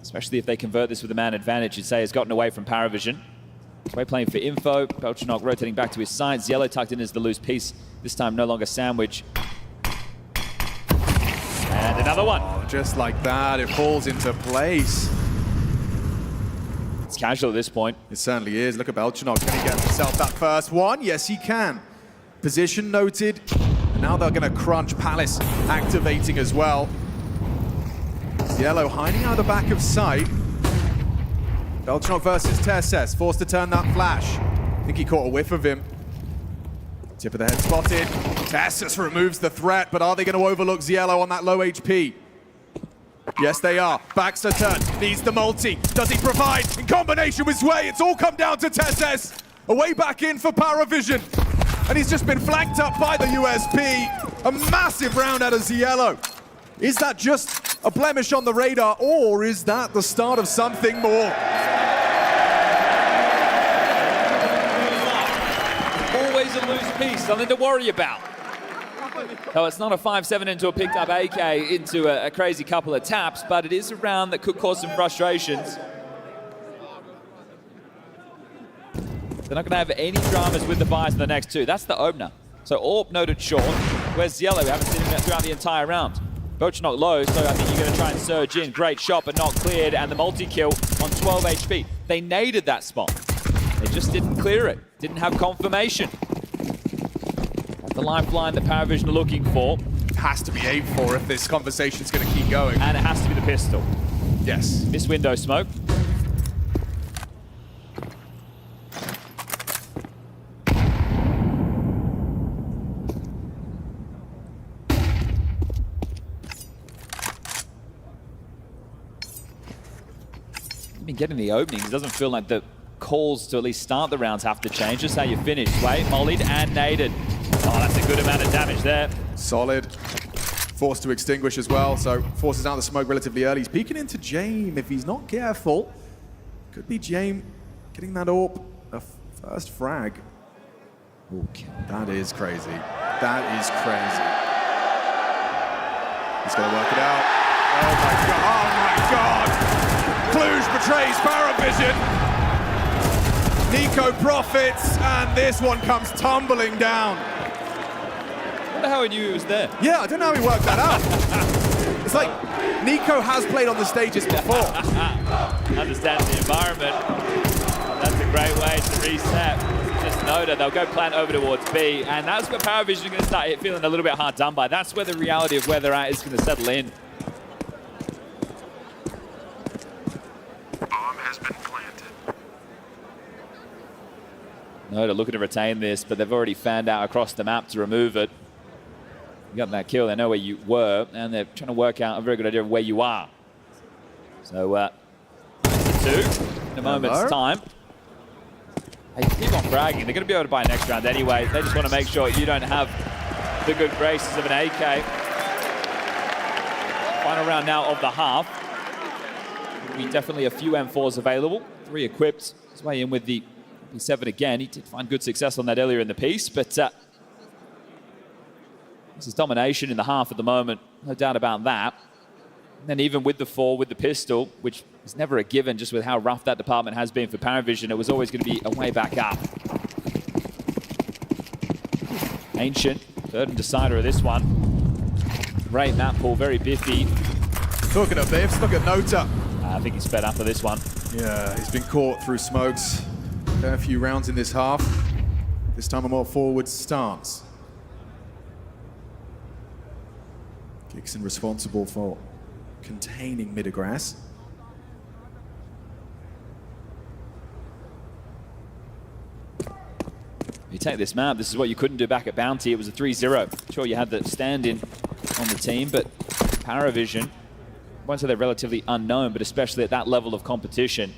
especially if they convert this with a man advantage, you'd say has gotten away from PARIVISION. Way playing for info. Belchenok rotating back to his side. Yellow tucked in as the loose piece. This time no longer sandwich. And another one. Oh, just like that, it falls into place. It's casual at this point. It certainly is. Look at Belchenok. Can he get himself that first one? Yes, he can. Position noted. And now they're going to crunch. Palace activating as well. Yellow hiding out the back of sight. Belchenok versus Tesses, forced to turn that flash. I think he caught a whiff of him. Tip of the head spotted. Tesses removes the threat, but are they going to overlook Ziello on that low HP? Yes, they are. Baxter turn, needs the multi. Does he provide? In combination with Sway, it's all come down to Tesses. A way back in for PARIVISION. And he's just been flanked up by the USP. A massive round out of Ziello. Is that just a blemish on the radar, or is that the start of something more? Always a loose piece, something to worry about. So it's not a 5-7 into a picked up AK into a crazy couple of taps, but it is a round that could cause some frustrations. They're not going to have any dramas with the buys in the next two. That's the opener. So AWP noted short. Where's Yellow? We haven't seen him throughout the entire round. Belchenok low, so I think you're going to try and surge in. Great shot, but not cleared, and the multi-kill on 12 HP. They naded that spot. They just didn't clear it. Didn't have confirmation. That's the lifeline that PARIVISION are looking for. It has to be aimed for if this conversation's going to keep going. And it has to be the pistol. Yes. This window smoke. Getting the openings, it doesn't feel like the calls to at least start the rounds have to change. Just how you finish. Wait, mollied and naded. Oh, that's a good amount of damage there. Solid. Forced to extinguish as well, so forces out the smoke relatively early. He's peeking into Jame. If he's not careful, could be Jame getting that AWP. A first frag. Okay. That is crazy. That is crazy. He's going to work it out. Oh my god. Oh my god. Cluj betrays PARIVISION. Nico profits, and this one comes tumbling down. I wonder how he knew he was there. Yeah, I don't know how he worked that out. It's like Nico has played on the stages before. Understands the environment. That's a great way to reset. Just noted, they'll go plant over towards B, and that's where PARIVISION are going to start feeling a little bit hard done by. That's where the reality of where they're at is going to settle in. No, they're looking to retain this, but they've already fanned out across the map to remove it. You got that kill, they know where you were, and they're trying to work out a very good idea of where you are. So, 2 in a moment's time. Hey, keep on bragging. They're going to be able to buy next round anyway. They just want to make sure you don't have the good graces of an AK. Final round now of the half. There'll be definitely a few M4s available. 3 equipped. His way in with the 7 again. He did find good success on that earlier in the piece, but this is domination in the half at the moment, no doubt about that. And then even with the 4, with the pistol, which is never a given just with how rough that department has been for PARIVISION, it was always going to be a way back up. Ancient, third and decider of this one. Great map pool, very biffy. Talking of biffs, look at Nota. I think he's fed up for this one. Yeah, he's been caught through smokes. A few rounds in this half. This time a more forward stance. Gixon responsible for containing Midgrass. You take this map, this is what you couldn't do back at Bounty. It was a 3-0. Sure, you had the stand-in on the team, but PARIVISION, I won't say they're relatively unknown, but especially at that level of competition,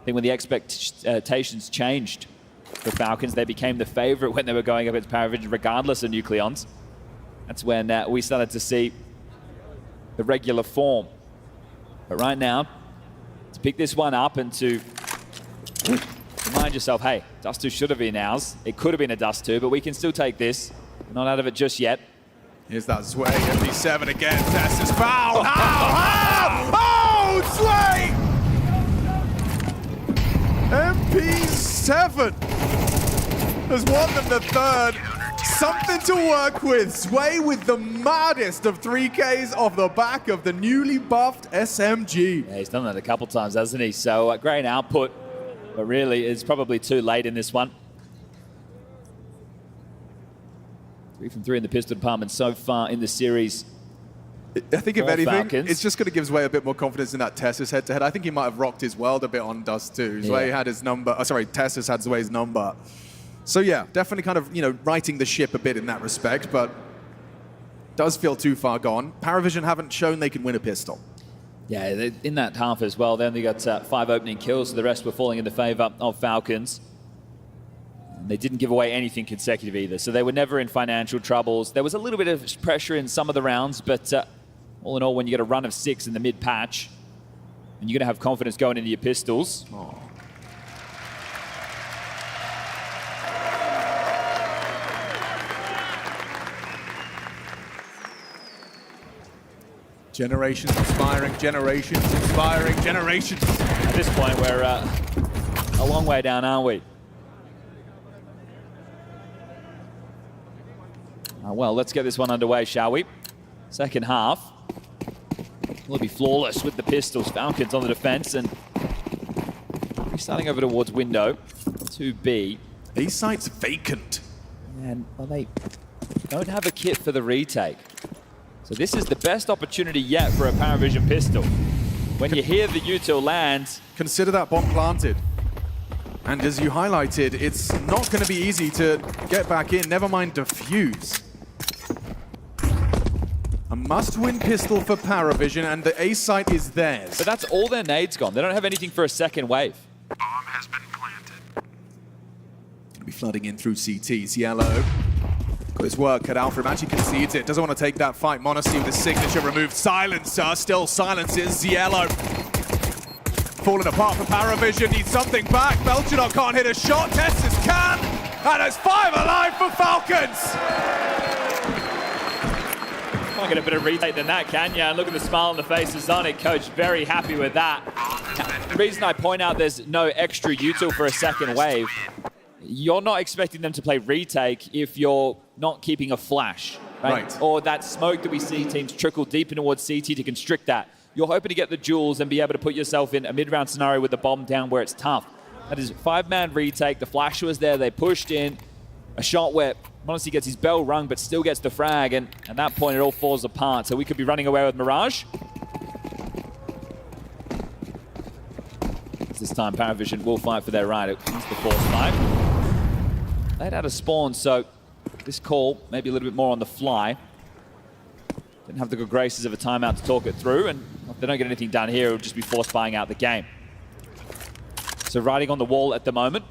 I think when the expectations changed for Falcons, they became the favorite when they were going up against PARIVISION, regardless of Nucleons. That's when we started to see the regular form. But right now, to pick this one up and to remind yourself, hey, Dust 2 should have been ours. It could have been a Dust 2, but we can still take this. Not out of it just yet. Here's that Sway, MP7 again, Tess is fouled. Oh, Sway! MP7 has won them the third. Something to work with. Sway with the maddest of 3Ks off the back of the newly buffed SMG. Yeah, he's done that a couple times, hasn't he? So great output, but really it's probably too late in this one. 3 from 3 in the pistol department so far in the series. I think if anything, Falcons. it's just going to give Sway a bit more confidence in that Tessus head-to-head. I think he might have rocked his world a bit on Dust too. Sway had his number, Tessus had Sway's number. So yeah, definitely kind of, righting the ship a bit in that respect, but does feel too far gone. PARIVISION haven't shown they can win a pistol. Yeah, in that half as well, they only got 5 opening kills, so the rest were falling in the favor of Falcons. And they didn't give away anything consecutive either, so they were never in financial troubles. There was a little bit of pressure in some of the rounds, but all in all, when you get a run of 6 in the mid-patch, and you're going to have confidence going into your pistols. Generations inspiring, generations inspiring, generations. At this point, we're a long way down, aren't we? Well, let's get this one underway, shall we? Second half. Will be flawless with the pistols. Falcons on the defense, and starting over towards window 2B. A site's vacant. And well, they don't have a kit for the retake. So this is the best opportunity yet for a PARIVISION pistol. When you hear the util land, consider that bomb planted. And as you highlighted, it's not going to be easy to get back in, never mind defuse. A must-win pistol for PARIVISION, and the A site is theirs. But that's all their nades gone. They don't have anything for a second wave. Bomb has been planted. Gonna be flooding in through CT's yellow. Got his work cut out for him, actually concedes it. Doesn't want to take that fight. MongolZ with his signature removed. Silencer, still silences yellow. Falling apart for PARIVISION, needs something back. Belchador can't hit a shot, Tessus can! And it's 5 alive for Falcons! Can't get a better retake than that, can you? And look at the smile on the face of Zonic, coach, very happy with that. The reason I point out there's no extra util for a second wave, you're not expecting them to play retake if you're not keeping a flash, right? Or that smoke that we see teams trickle deep in towards CT to constrict that. You're hoping to get the jewels and be able to put yourself in a mid-round scenario with the bomb down where it's tough. That is 5-man retake. The flash was there. They pushed in. A shot where MongolZ gets his bell rung but still gets the frag, and at that point it all falls apart. So we could be running away with Mirage. This time PARIVISION will fight for their right. It comes the force fight. Laid out a spawn, so this call maybe a little bit more on the fly. Didn't have the good graces of a timeout to talk it through, and if they don't get anything done here, it'll just be force buying out the game. So riding on the wall at the moment.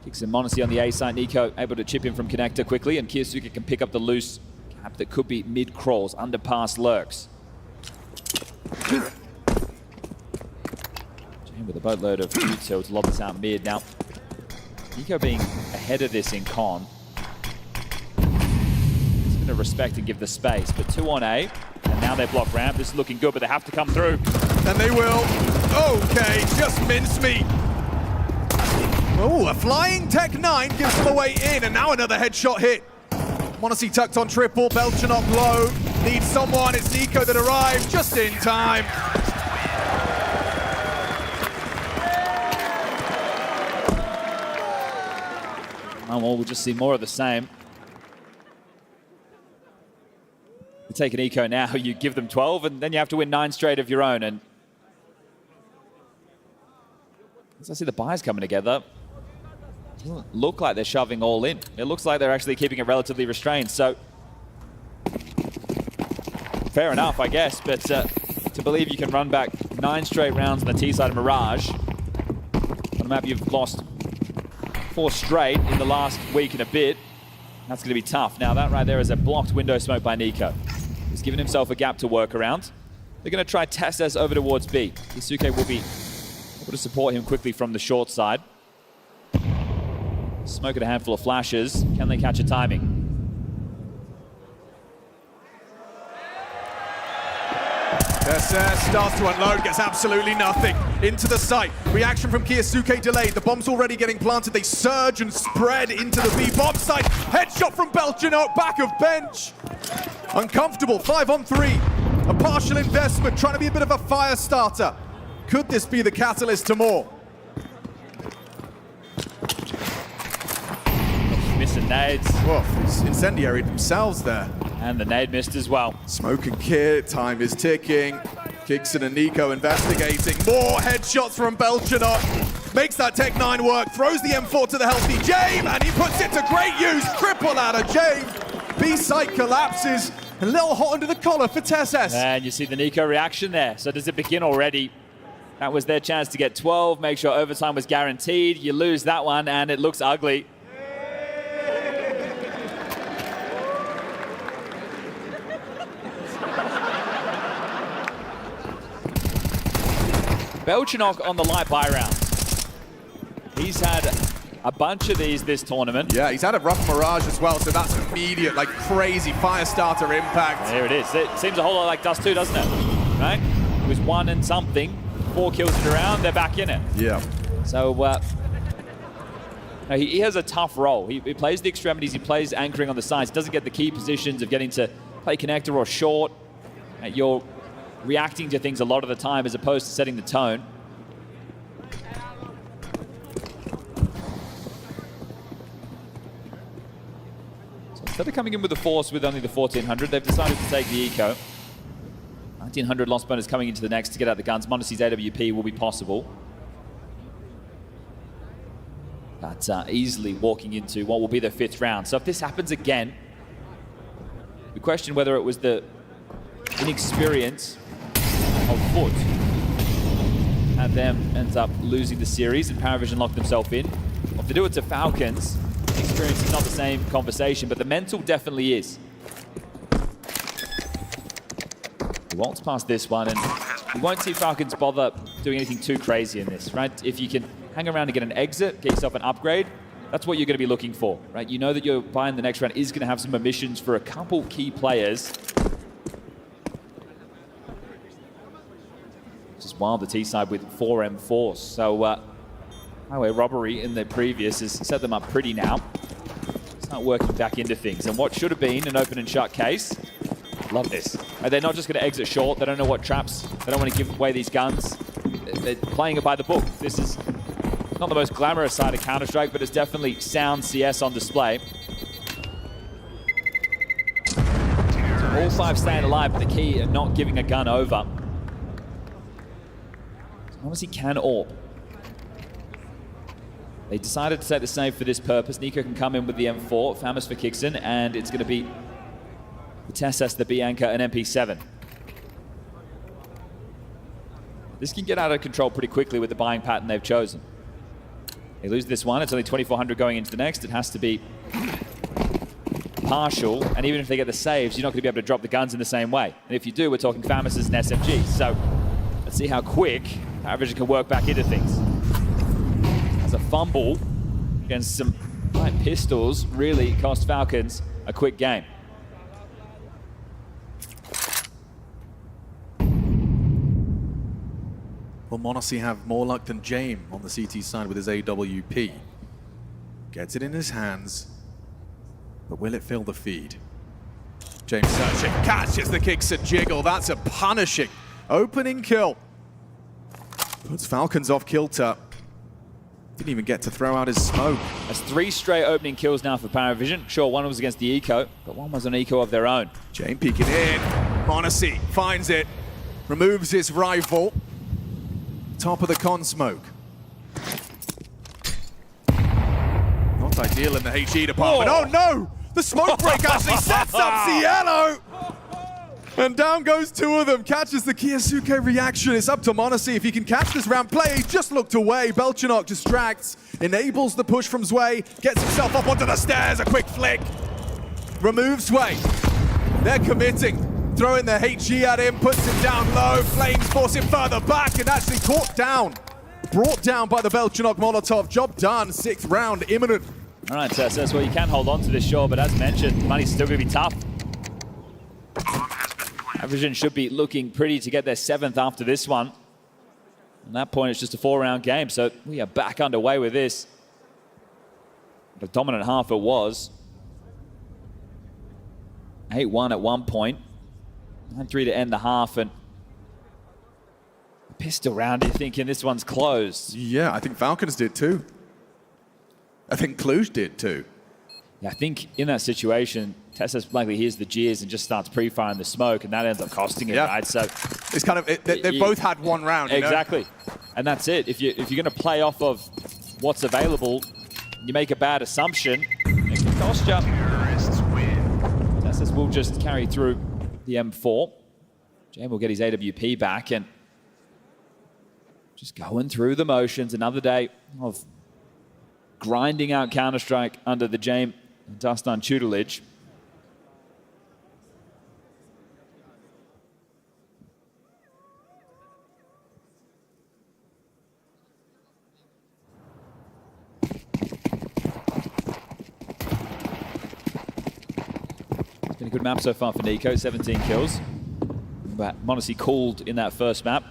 Kicks in MongolZ on the A side. Nico able to chip in from connector quickly, and Kiyasuke can pick up the loose cap that could be mid-crawls, underpass lurks. Jam with a boatload of util to lob this out mid. Now, Nico being ahead of this in con. He's going to respect and give the space, but 2 on A, and now they block ramp. This is looking good, but they have to come through. And they will. Okay, just mincemeat. Oh, a flying Tech 9 gives them a way in, and now another headshot hit. MongolZ tucked on triple, Belchador low. Needs someone, it's Nico that arrives just in time. Oh, well, we'll just see more of the same. You take an eco now, you give them 12, and then you have to win 9 straight of your own. And as I see the buys coming together, it doesn't look like they're shoving all in. It looks like they're actually keeping it relatively restrained. So, fair enough, I guess. But to believe you can run back 9 straight rounds on the T side of Mirage, on the map you've lost 4 straight in the last week and a bit, that's going to be tough. Now, that right there is a blocked window smoke by Nico. He's given himself a gap to work around. They're going to try Tessus over towards B. Kiyasuke will be able to support him quickly from the short side. Smoke at a handful of flashes. Can they catch a timing? SS starts to unload, gets absolutely nothing. Into the site. Reaction from Kiyosuke delayed. The bomb's already getting planted. They surge and spread into the B bomb site. Headshot from Belchinok, back of bench. Uncomfortable, 5-on-3. A partial investment, trying to be a bit of a fire starter. Could this be the catalyst to more? Missing nades. Woof, he's incendiaried themselves there. And the nade missed as well. Smoke and Kid, time is ticking. Kixon and Nico investigating. More headshots from Belchinok. Makes that Tech 9 work, throws the M4 to the healthy James, and he puts it to great use. Triple out of James. B site collapses. A little hot under the collar for TSS. And you see the Nico reaction there. So does it begin already? That was their chance to get 12, make sure overtime was guaranteed. You lose that one, and it looks ugly. Belchinok on the light buy round. He's had a bunch of these this tournament. Yeah, he's had a rough Mirage as well, so that's immediate, like crazy fire starter impact. There it is. It seems a whole lot like Dust 2, doesn't it? Right? It was 1 and something, 4 kills in a round, they're back in it. Yeah. So he has a tough role. He plays the extremities, he plays anchoring on the sides, doesn't get the key positions of getting to play connector or short. You're reacting to things a lot of the time as opposed to setting the tone. So instead of coming in with the force with only the 1400, they've decided to take the eco. 1900 lost bonus coming into the next to get out the guns. MongolZ's AWP will be possible. But easily walking into what will be their 5th round. So if this happens again, we question whether it was the inexperience of FUT and them ends up losing the series and PARIVISION locked themselves in. If they do it to Falcons, experience is not the same conversation, but the mental definitely is. He walks past this one, and you won't see Falcons bother doing anything too crazy in this, right? If you can hang around and get an exit, get yourself an upgrade, that's what you're going to be looking for, right? You know that your buy in the next round is going to have some omissions for a couple key players. Just wild, the T side with 4 M4s. So highway robbery in the previous has set them up pretty now. Start working back into things. And what should have been an open and shut case, love this. They're not just going to exit short. They don't know what traps. They don't want to give away these guns. They're playing it by the book. This is not the most glamorous side of Counter-Strike, but it's definitely sound CS on display. So all 5 staying alive, but the key are not giving a gun over. Obviously can AWP. They decided to set the save for this purpose. Nico can come in with the M4, Famous for Kixon, and it's going to be the TSS, the B anchor, and MP7. This can get out of control pretty quickly with the buying pattern they've chosen. They lose this one, it's only 2400 going into the next. It has to be partial, and even if they get the saves, you're not going to be able to drop the guns in the same way. And if you do, we're talking Famouses and SMGs. So let's see how quick PARIVISION can work back into things. As a fumble against some light pistols really cost Falcons a quick game. Will MongolZ have more luck than James on the CT side with his AWP? Gets it in his hands, but will it fill the feed? James searching, catches the kicks at Jiggle. That's a punishing opening kill. Puts Falcons off kilter. Didn't even get to throw out his smoke. That's 3 straight opening kills now for PARIVISION. Sure, one was against the eco, but one was an eco of their own. James peeking in. MongolZ finds it, removes his rival. Top of the con smoke. Not ideal in the HE department. Oh no! The smoke break actually sets up Cielo! And down goes 2 of them. Catches the Kiyosuke reaction. It's up to MongolZ if he can catch this round play. He just looked away. Belchinok distracts, enables the push from Zwei, gets himself up onto the stairs. A quick flick. Removes Zwei. They're committing. Throwing the HE at him, puts him down low. Flames force him further back and actually caught down. Brought down by the Belchinok Molotov. Job done. 6th round imminent. All right, TSS, well, you can hold on to this, sure, but as mentioned, money's still going to be tough. PARIVISION should be looking pretty to get their 7th after this one. At that point, it's just a 4-round game, so we are back underway with this. The dominant half it was. 8-1 at one point. 9-3 to end the half, and pistol round, you're thinking this one's closed. Yeah, I think Falcons did too. I think Cluj did too. Yeah, I think in that situation, TeSys likely hears the jeers and just starts pre-firing the smoke, and that ends up costing him, right? So it's kind of, they both had one round, you exactly. know? And that's it. If you're going to play off of what's available, you make a bad assumption, it can cost you. TeSys will just carry through the M4. Jam will get his AWP back, and just going through the motions. Another day of grinding out Counter-Strike under the Jame and Dustin tutelage. It's been a good map so far for Nico, 17 kills. But MongolZ called in that first map.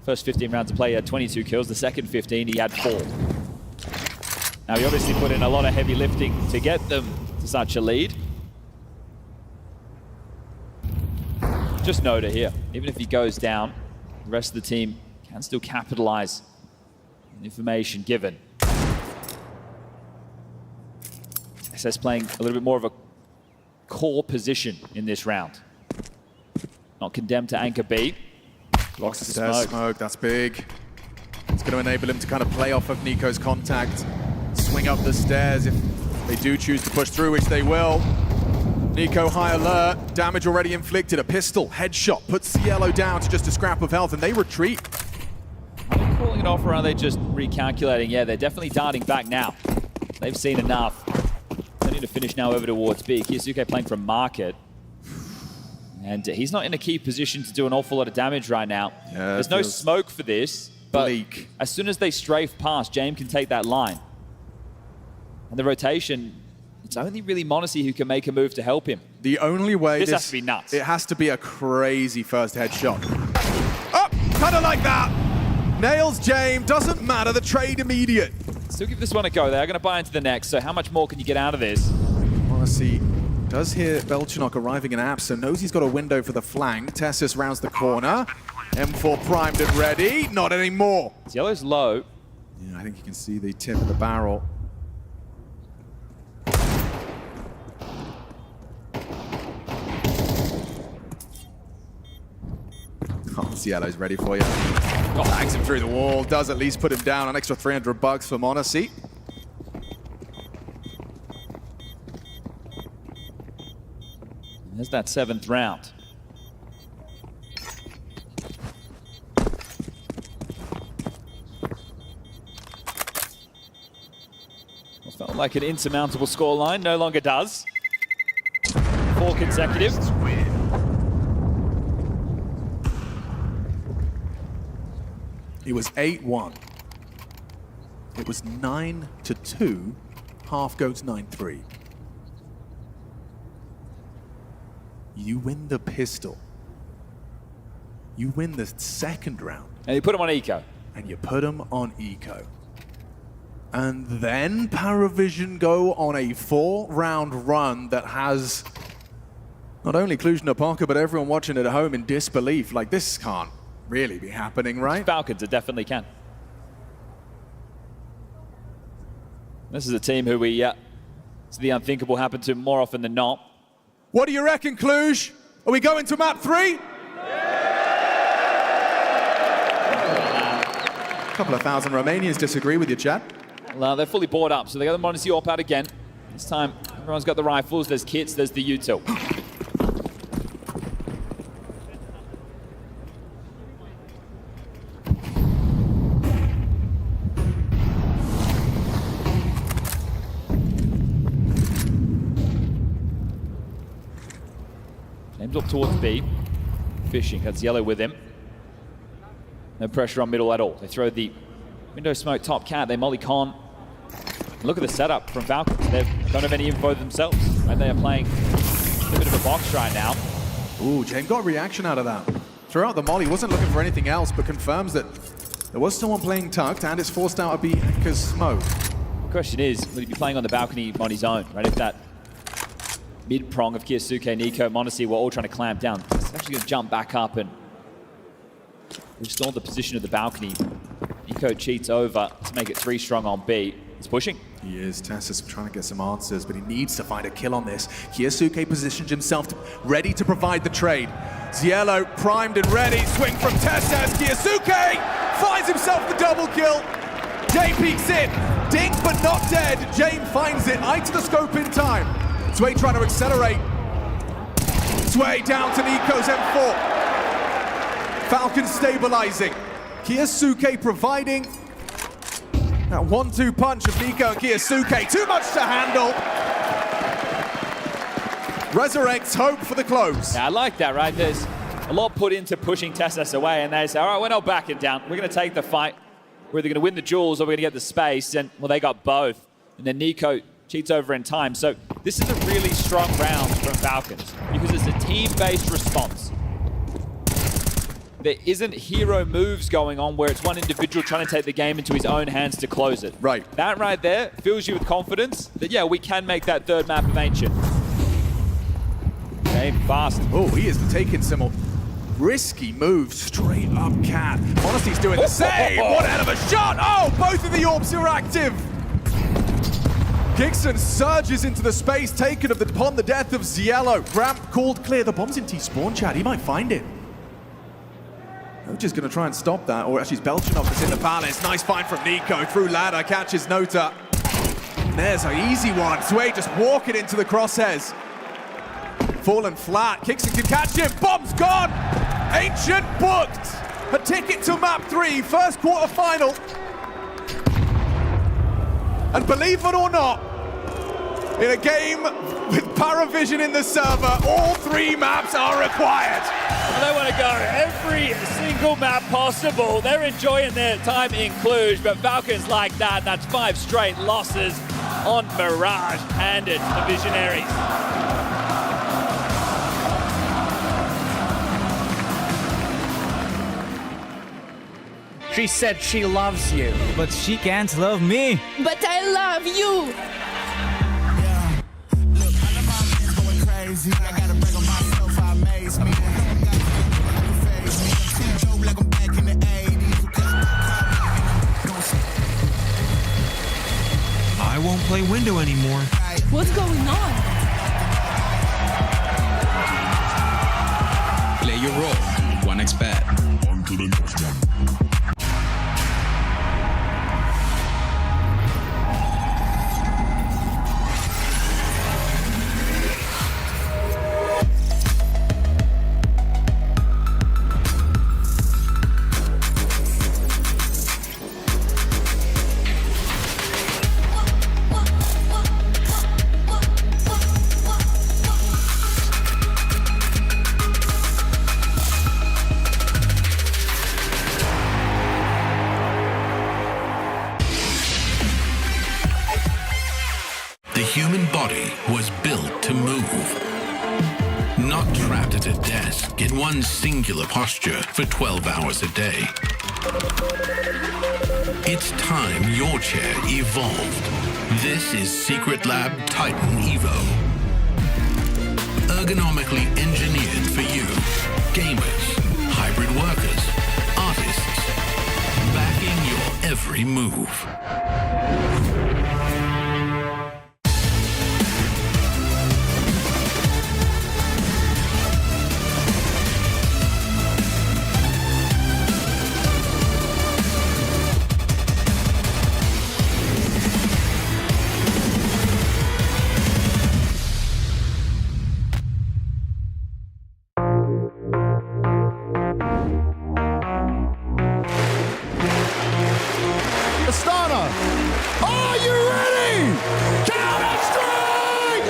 First 15 rounds of play, he had 22 kills. The second 15, he had 4. Now, he obviously put in a lot of heavy lifting to get them to such a lead. Just note it here. Even if he goes down, the rest of the team can still capitalize on the information given. SS playing a little bit more of a core position in this round. Not condemned to anchor B. Blocks the stairs, smoke, that's big. It's going to enable him to kind of play off of Nico's contact, swing up the stairs if they do choose to push through, which they will. Nico high alert, damage already inflicted, a pistol, headshot, puts Cielo down to just a scrap of health, and they retreat. Are they calling it off, or are they just recalculating? Yeah, they're definitely darting back now. They've seen enough. They need to finish now over towards B. Kiyasuke playing from Market. And he's not in a key position to do an awful lot of damage right now. Yeah, there's no smoke for this, but bleak. As soon as they strafe past, Jame can take that line. And the rotation, it's only really MongolZ who can make a move to help him. The only way this has to be nuts. It has to be a crazy first headshot. Oh, kind of like that. Nails Jame, doesn't matter, the trade immediate. Still give this one a go. They're going to buy into the next, so how much more can you get out of this? MongolZ does hear Belchinok arriving in apps, so knows he's got a window for the flank. TeSys rounds the corner. M4 primed and ready. Not anymore. Yellow's low. Yeah, I think you can see the tip of the barrel. Oh, Cielo's ready for you. Oh, bangs him through the wall. Does at least put him down. An extra $300 for MongolZ. There's that 7th round. It felt like an insurmountable scoreline. No longer does. 4 consecutive. It was 8-1. It was 9-2. Half goes 9-3. You win the pistol. You win the second round. And you put him on Eco. And you put him on Eco. And then PARIVISION go on a 4-round run that has not only Cluj-Napoca, but everyone watching at home in disbelief. Like, this can't really be happening, right? Falcons, it definitely can. This is a team who we see the unthinkable happen to more often than not. What do you reckon, Cluj? Are we going to map 3? A couple of thousand Romanians disagree with you, Chad. Well, they're fully bought up, so they got the MongolZ AWP out again. This time, everyone's got the rifles, there's kits, there's the util. James up towards B. Fishing, that's Yellow with him. No pressure on middle at all. They throw the window smoke top cat, they molly con. Look at the setup from Falcons. They don't have any info themselves. And they are playing a bit of a box right now. Ooh, James got a reaction out of that. Throughout the molly, wasn't looking for anything else, but confirms that there was someone playing tucked, and it's forced out a B because smoke. The question is, will he be playing on the balcony on his own, right? If that mid-prong of Kiyasuke, Nico, m0NESY were all trying to clamp down, he's actually going to jump back up and restore the position of the balcony. Nico cheats over to make it 3 strong on B. He's pushing. He is. Tessus trying to get some answers, but he needs to find a kill on this. Kiyasuke positions himself ready to provide the trade. Ziello primed and ready. Swing from Tessus. Kiyasuke finds himself the double kill. Jay peeks in. Ding, but not dead. James finds it. Eye to the scope in time. Sway trying to accelerate. Sway down to Nico's M4. Falcons stabilizing. Kiyasuke providing that 1-2 punch of Nico and Kiyasuke. Too much to handle. Resurrects hope for the close. Yeah, I like that, right? There's a lot put into pushing Tessus away, and they say, all right, we're not backing down. We're going to take the fight. We're either going to win the duels or we're going to get the space. And, well, they got both. And then Nico cheats over in time. So this is a really strong round from Falcons because it's a team-based response. There isn't hero moves going on where it's one individual trying to take the game into his own hands to close it. Right. That right there fills you with confidence that, yeah, we can make that third map of Ancient. Game fast. Oh, he is taking some risky moves straight up cat. m0NESY's doing the same. What a hell of a shot. Oh, both of the orbs are active. Gixon surges into the space taken upon the death of Ziello. Ramp called clear. The bomb's in T-spawn, Chad. He might find it. Just going to try and stop that, or actually it's Belchanov that's in the palace. Nice find from Nico through ladder, catches Nota. And there's an easy one. Sway just walking into the crosshairs. Fallen flat, Kixon can catch him, bomb's gone! Ancient booked! A ticket to map 3, first quarter final. And believe it or not, in a game with PARIVISION in the server, all 3 maps are required. They want to go every single map possible. They're enjoying their time in Cluj, but Falcons like that. That's 5 straight losses on Mirage, handed to Visionaries. She said she loves you. But she can't love me. But I love you. I won't play window anymore. What's going on? Play your role. 1xBet. On to the next one. The human body was built to move. Not trapped at a desk in one singular posture for 12 hours a day. It's time your chair evolved. This is Secret Lab Titan Evo. Ergonomically engineered for you, gamers, hybrid workers, artists, backing your every move. Astana, are you ready? Counter-Strike!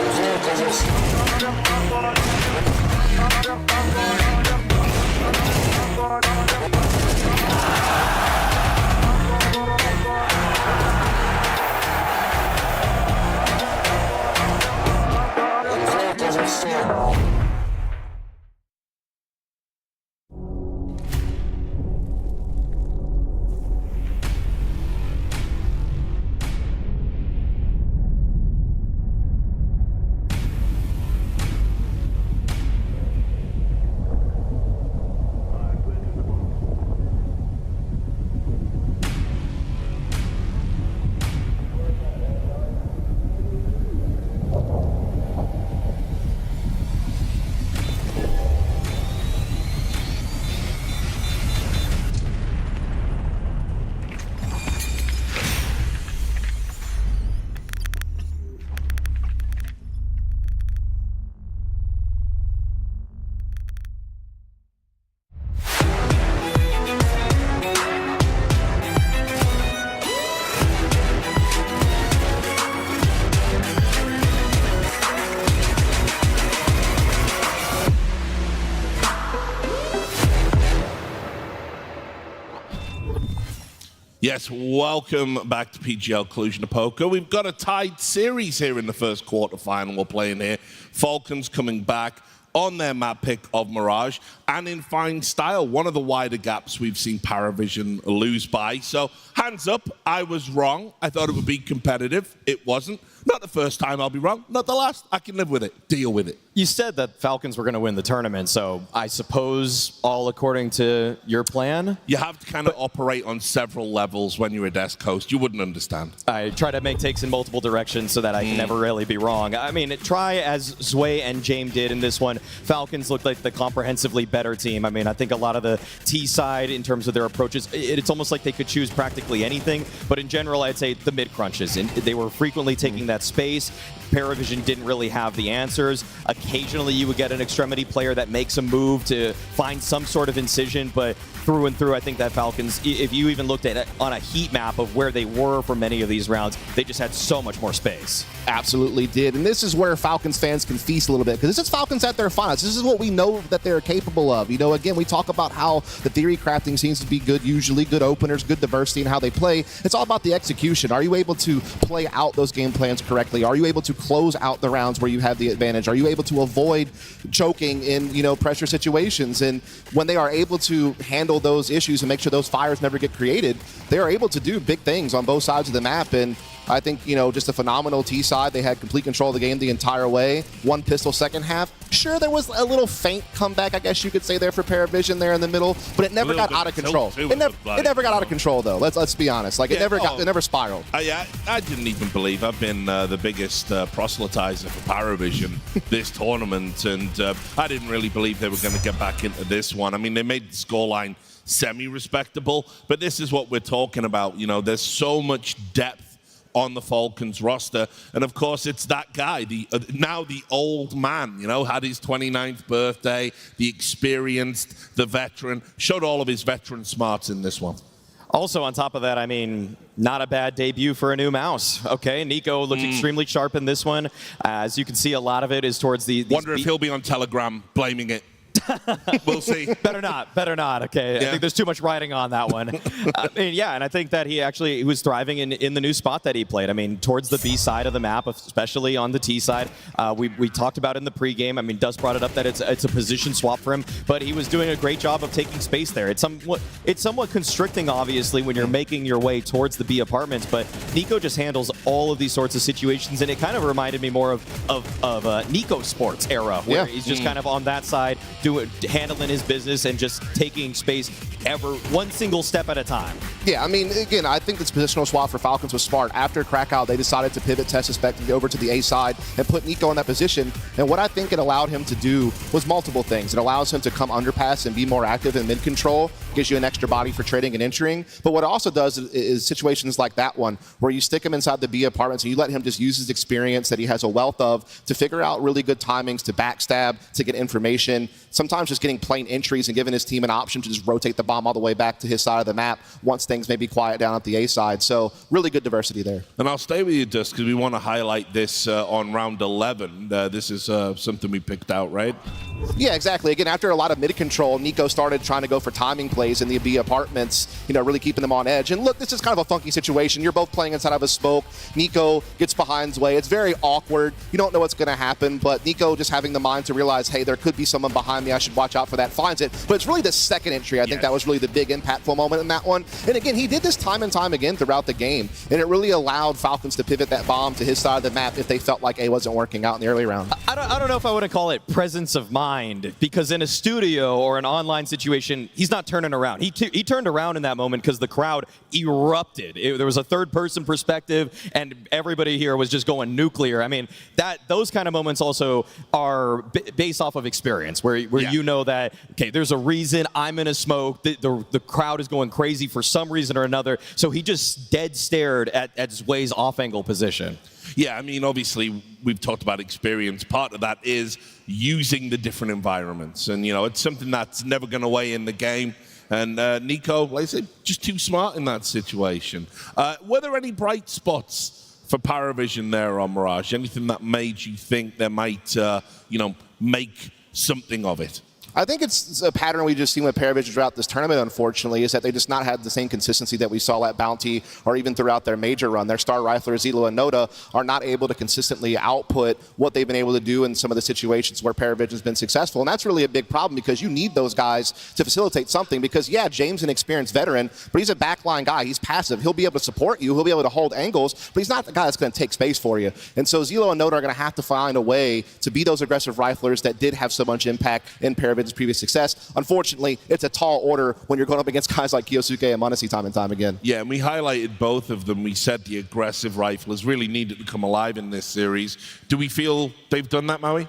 Yes, welcome back to PGL Cluj-Napoca. We've got a tied series here in the first quarterfinal we're playing here. Falcons coming back on their map pick of Mirage, and in fine style, one of the wider gaps we've seen PARIVISION lose by. So, hands up, I was wrong. I thought it would be competitive. It wasn't. Not the first time I'll be wrong. Not the last. I can live with it. Deal with it. You said that Falcons were going to win the tournament, so I suppose all according to your plan? You have to kind of operate on several levels when you're a desk host. You wouldn't understand. I try to make takes in multiple directions so that I can never really be wrong. I mean, try as Zway and James did in this one. Falcons looked like the comprehensively better team. I mean, I think a lot of the T side in terms of their approaches, it's almost like they could choose practically anything. But in general, I'd say the mid crunches. And they were frequently taking that space. PARIVISION didn't really have the answers. Occasionally you would get an extremity player that makes a move to find some sort of incision, but through and through, I think that Falcons, if you even looked at it on a heat map of where they were for many of these rounds, they just had so much more space. Absolutely did. And this is where Falcons fans can feast a little bit, because this is Falcons at their finest. This is what we know that they're capable of. You know, again, we talk about how the theory crafting seems to be good, usually good openers, good diversity in how they play. It's all about the execution. Are you able to play out those game plans correctly? Are you able to close out the rounds where you have the advantage? Are you able to avoid choking in, you know, pressure situations? And when they are able to handle those issues and make sure those fires never get created, they are able to do big things on both sides of the map. And I think, you know, just a phenomenal T side. They had complete control of the game the entire way. One pistol second half. Sure, there was a little faint comeback, I guess you could say, there for PARIVISION there in the middle, but it never got out of control. It never got out of control, though. Let's be honest. Like, it never spiraled. I didn't even believe. I've been the biggest proselytizer for PARIVISION this tournament, and I didn't really believe they were going to get back into this one. I mean, they made the scoreline semi-respectable, but this is what we're talking about. You know, there's so much depth on the Falcons roster, and of course it's that guy, now the old man, you know, had his 29th birthday, the experienced, the veteran, showed all of his veteran smarts in this one. Also, on top of that, I mean, not a bad debut for a new MOUZ. Okay, Nico looked extremely sharp in this one. As you can see, a lot of it is towards the... Wonder if he'll be on Telegram blaming it. We'll see. Better not. Okay, yeah. I think there's too much writing on that one. And I think that he was thriving in the new spot that he played. I mean, towards the B side of the map, especially on the T side. We talked about in the pregame. I mean, Dust brought it up that it's a position swap for him, but he was doing a great job of taking space there. It's somewhat constricting, obviously, when you're making your way towards the B apartments, but Nico just handles all of these sorts of situations, and it kind of reminded me more of Nico Sports era, where he's just kind of on that side, handling his business and just taking space one single step at a time. Yeah, I mean, again, I think this positional swap for Falcons was smart. After Krakow, they decided to pivot test suspect over to the A side and put Nico in that position. And what I think it allowed him to do was multiple things. It allows him to come underpass and be more active in mid control, gives you an extra body for trading and entering. But what it also does is situations like that one, where you stick him inside the B apartments and you let him just use his experience that he has a wealth of to figure out really good timings, to backstab, to get information. Sometimes just getting plain entries and giving his team an option to just rotate the bomb all the way back to his side of the map once things maybe quiet down at the A side. So really good diversity there. And I'll stay with you, Dust, because we want to highlight this on round 11. This is something we picked out, right? Yeah, exactly. Again, after a lot of mid-control, Nico started trying to go for timing plays in the B apartments, you know, really keeping them on edge. And look, this is kind of a funky situation. You're both playing inside of a smoke. Nico gets behind Zway. It's very awkward. You don't know what's going to happen, but Nico just having the mind to realize, hey, there could be someone behind me. I should watch out for that. Finds it. But it's really the second entry. I think that was really the big impactful moment in that one. And again, he did this time and time again throughout the game. And it really allowed Falcons to pivot that bomb to his side of the map if they felt like A wasn't working out in the early round. I don't know if I would call it presence of mind, because in a studio or an online situation, he's not turning around. He turned around in that moment because the crowd erupted. There was a third-person perspective, and everybody here was just going nuclear. I mean, those kind of moments also are based off of experience, where you know that, okay, there's a reason I'm in a smoke, the crowd is going crazy for some reason or another, so he just dead stared at Zway's off-angle position. Yeah, I mean, obviously, we've talked about experience. Part of that is using the different environments. And, you know, it's something that's never going to weigh in the game. And Nico, like I said, just too smart in that situation. Were there any bright spots for PARIVISION there on Mirage? Anything that made you think they might, you know, make something of it? I think it's a pattern we've just seen with PARIVISION throughout this tournament, unfortunately, is that they just not had the same consistency that we saw at Bounty or even throughout their major run. Their star riflers, Zilo and Noda, are not able to consistently output what they've been able to do in some of the situations where PARIVISION's been successful. And that's really a big problem because you need those guys to facilitate something because, yeah, James is an experienced veteran, but he's a backline guy. He's passive. He'll be able to support you. He'll be able to hold angles, but he's not the guy that's going to take space for you. And so Zilo and Noda are going to have to find a way to be those aggressive riflers that did have so much impact in PARIVISION's previous success. Unfortunately, it's a tall order when you're going up against guys like Kyosuke and MOUZ time and time again. Yeah, and we highlighted both of them. We said the aggressive riflers really needed to come alive in this series. Do we feel they've done that, Maui?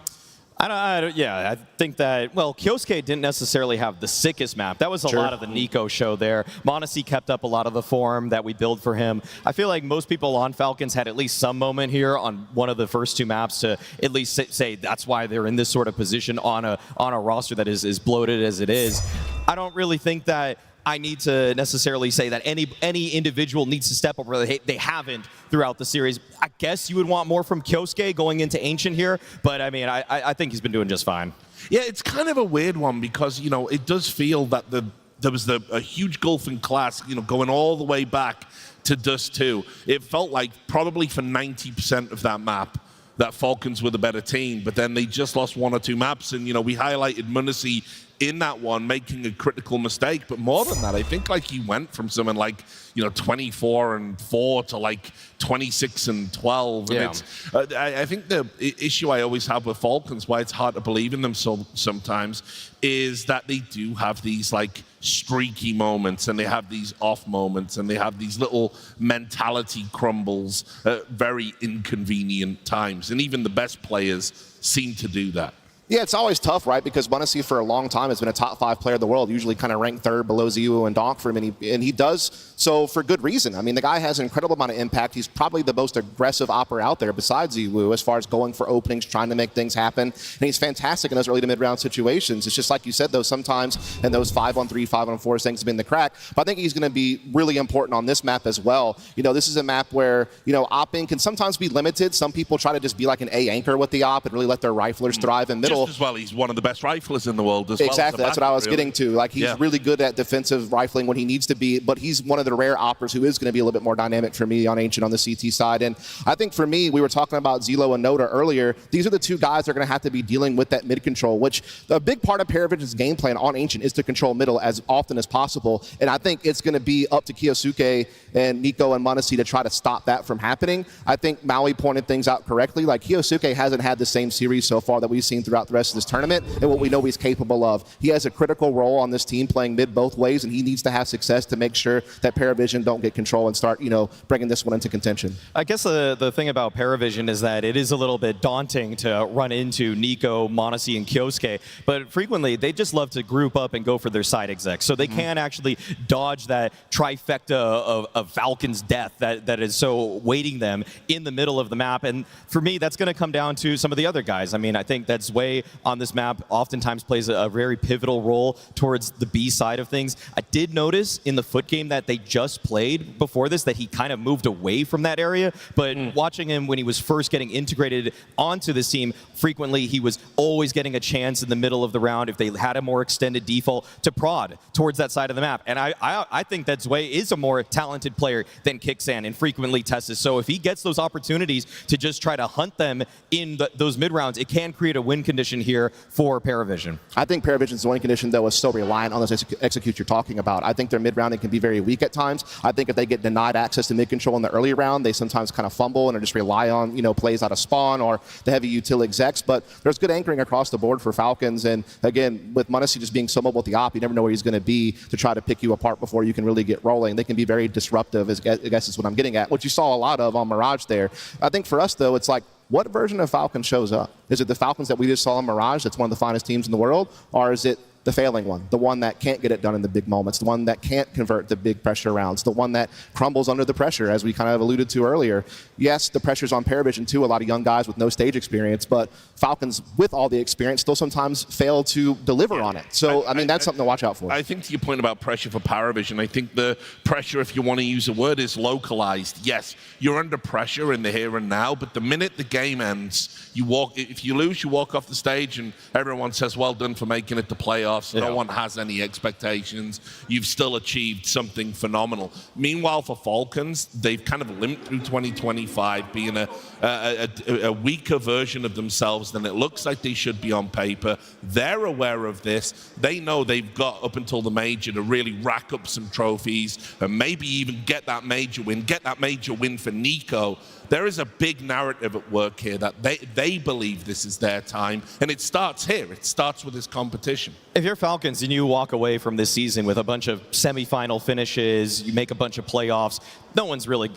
Yeah, I think that, well, Kyosuke didn't necessarily have the sickest map. That was a lot of the Nico show there. MONOZ kept up a lot of the form that we build for him. I feel like most people on Falcons had at least some moment here on one of the first two maps to at least say that's why they're in this sort of position on a roster that is as bloated as it is. I don't really think that I need to necessarily say that any individual needs to step up where they haven't throughout the series. I guess you would want more from Kyosuke going into Ancient here, but I mean, I think he's been doing just fine. Yeah, it's kind of a weird one because, you know, it does feel that there was a huge gulf in class, you know, going all the way back to Dust 2. It felt like probably for 90% of that map, that Falcons were the better team, but then they just lost one or two maps, and, you know, we highlighted MOUZ in that one making a critical mistake, but more than that, I think like he went from something like, you know, 24-4 to like 26-12. Yeah. And it's, I think the issue I always have with Falcons, why it's hard to believe in them sometimes, is that they do have these like streaky moments, and they have these off moments, and they have these little mentality crumbles at very inconvenient times, and even the best players seem to do that. Yeah, it's always tough, right? Because MOUZ for a long time has been a top 5 player in the world, usually kind of ranked 3rd below Ziwu and Donk for him, and he does so for good reason. I mean, the guy has an incredible amount of impact. He's probably the most aggressive opper out there besides Ziwu as far as going for openings, trying to make things happen, and he's fantastic in those early to mid-round situations. It's just like you said, though, sometimes in those 5-on-3, 5-on-4 things have been the crack, but I think he's going to be really important on this map as well. You know, this is a map where, you know, opping can sometimes be limited. Some people try to just be like an A anchor with the op and really let their riflers thrive in middle. Just as well, he's one of the best riflers in the world as well. Exactly, that's what I was getting to. Like, he's really good at defensive rifling when he needs to be, but he's one of the rare oppers who is going to be a little bit more dynamic for me on Ancient on the CT side. And I think for me, we were talking about Zilo and Noda earlier. These are the two guys that are going to have to be dealing with that mid control, which a big part of PARIVISION's game plan on Ancient is to control middle as often as possible. And I think it's going to be up to Kyosuke and Nico and MONOZ to try to stop that from happening. I think Maui pointed things out correctly. Like, Kyosuke hasn't had the same series so far that we've seen throughout the rest of this tournament, and what we know he's capable of. He has a critical role on this team, playing mid both ways, and he needs to have success to make sure that PARIVISION don't get control and start, you know, bringing this one into contention. I guess the thing about PARIVISION is that it is a little bit daunting to run into Nico, MONOZ, and Kyosuke, but frequently they just love to group up and go for their side execs, so they can actually dodge that trifecta of Falcon's death that is so waiting them in the middle of the map. And for me, that's going to come down to some of the other guys. I mean, I think that Zwei on this map oftentimes plays a very pivotal role towards the B side of things. I did notice in the FUT game that they just played before this that he kind of moved away from that area, but watching him when he was first getting integrated onto this team, frequently he was always getting a chance in the middle of the round if they had a more extended default to prod towards that side of the map. And I think that Zwei is a more talented player than Kixan and frequently Tessus. So if he gets those opportunities to just try to hunt them in those mid rounds, it can create a win condition here for PARIVISION. I think PARIVISION's win condition, though, is so reliant on those executes you're talking about. I think their mid-rounding can be very weak at times. I think if they get denied access to mid-control in the early round, they sometimes kind of fumble and just rely on, you know, plays out of spawn or the heavy util execs. But there's good anchoring across the board for Falcons. And again, with MONOZ just being so mobile with the op, you never know where he's going to be to try to pick you apart before you can really get rolling. They can be very disruptive, I guess is what I'm getting at, which you saw a lot of on Mirage there. I think for us, though, it's like, what version of Falcon shows up? Is it the Falcons that we just saw in Mirage, that's one of the finest teams in the world? Or is it the failing one, the one that can't get it done in the big moments, the one that can't convert the big pressure rounds, the one that crumbles under the pressure, as we kind of alluded to earlier. Yes, the pressure's on PARIVISION too, a lot of young guys with no stage experience, but Falcons, with all the experience, still sometimes fail to deliver on it. So, I mean, that's something to watch out for. I think to your point about pressure for PARIVISION, I think the pressure, if you want to use a word, is localized. Yes, you're under pressure in the here and now, but the minute the game ends, if you lose, you walk off the stage and everyone says, well done for making it to playoffs. No one has any expectations. You've still achieved something phenomenal. Meanwhile, for Falcons, they've kind of limped through 2025, being a weaker version of themselves than it looks like they should be on paper. They're aware of this. They know they've got up until the major to really rack up some trophies and maybe even get that major win for Nico. There is a big narrative at work here that they believe this is their time, and it starts here. It starts with this competition. If you're Falcons and you walk away from this season with a bunch of semifinal finishes, you make a bunch of playoffs, no one's going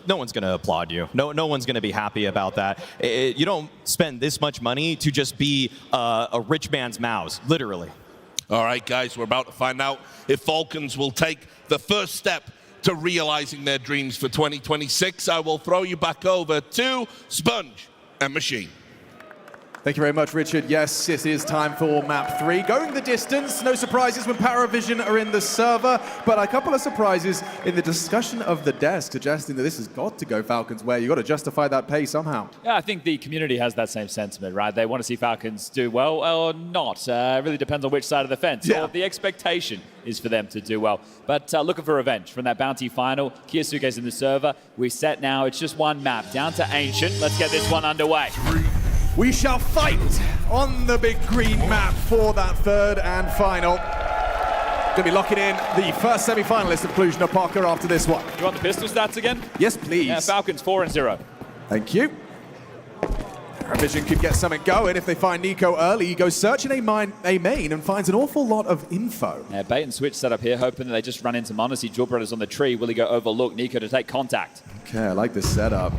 to applaud you. No one's going to be happy about that. You don't spend this much money to just be a rich man's MOUZ, literally. All right, guys, we're about to find out if Falcons will take the first step to realizing their dreams for 2026. I will throw you back over to Sponge and Machine. Thank you very much, Richard. Yes, it is time for map 3. Going the distance, no surprises when PARIVISION are in the server, but a couple of surprises in the discussion of the desk, suggesting that this has got to go Falcons' way. You've got to justify that pay somehow. Yeah, I think the community has that same sentiment, right? They want to see Falcons do well or not. It really depends on which side of the fence. Yeah. Or the expectation is for them to do well. But looking for revenge from that bounty final. Kiyosuke's in the server. We're set now. It's just one map. Down to Ancient. Let's get this one underway. We shall fight on the big green map for that third and final. Going to be locking in the first semi-finalist of Cluj-Napoca after this one. You want the pistol stats again? Yes, please. Yeah, Falcons 4-0. Thank you. PARIVISION could get something going if they find Nico early. He goes searching a main and finds an awful lot of info. Yeah, bait and switch set up here, hoping that they just run into MongolZ. Duel Brothers on the tree. Will he go overlook Nico to take contact? Okay, I like this setup.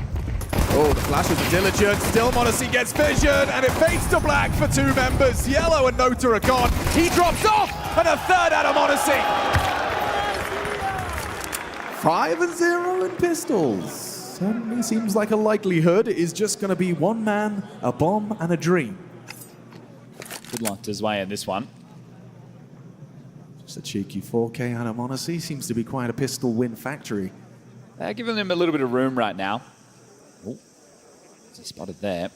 Oh, the flashes are diligent. Still, MongolZ gets vision, and it fades to black for two members. Yellow and Nota are gone. He drops off, and a third out of MongolZ. 5-0 in pistols. Certainly seems like a likelihood. It is just going to be one man, a bomb, and a dream. Good luck to his way in this one. Just a cheeky 4K out of MongolZ. Seems to be quite a pistol win factory. They're giving him a little bit of room right now. Oh, he spotted there.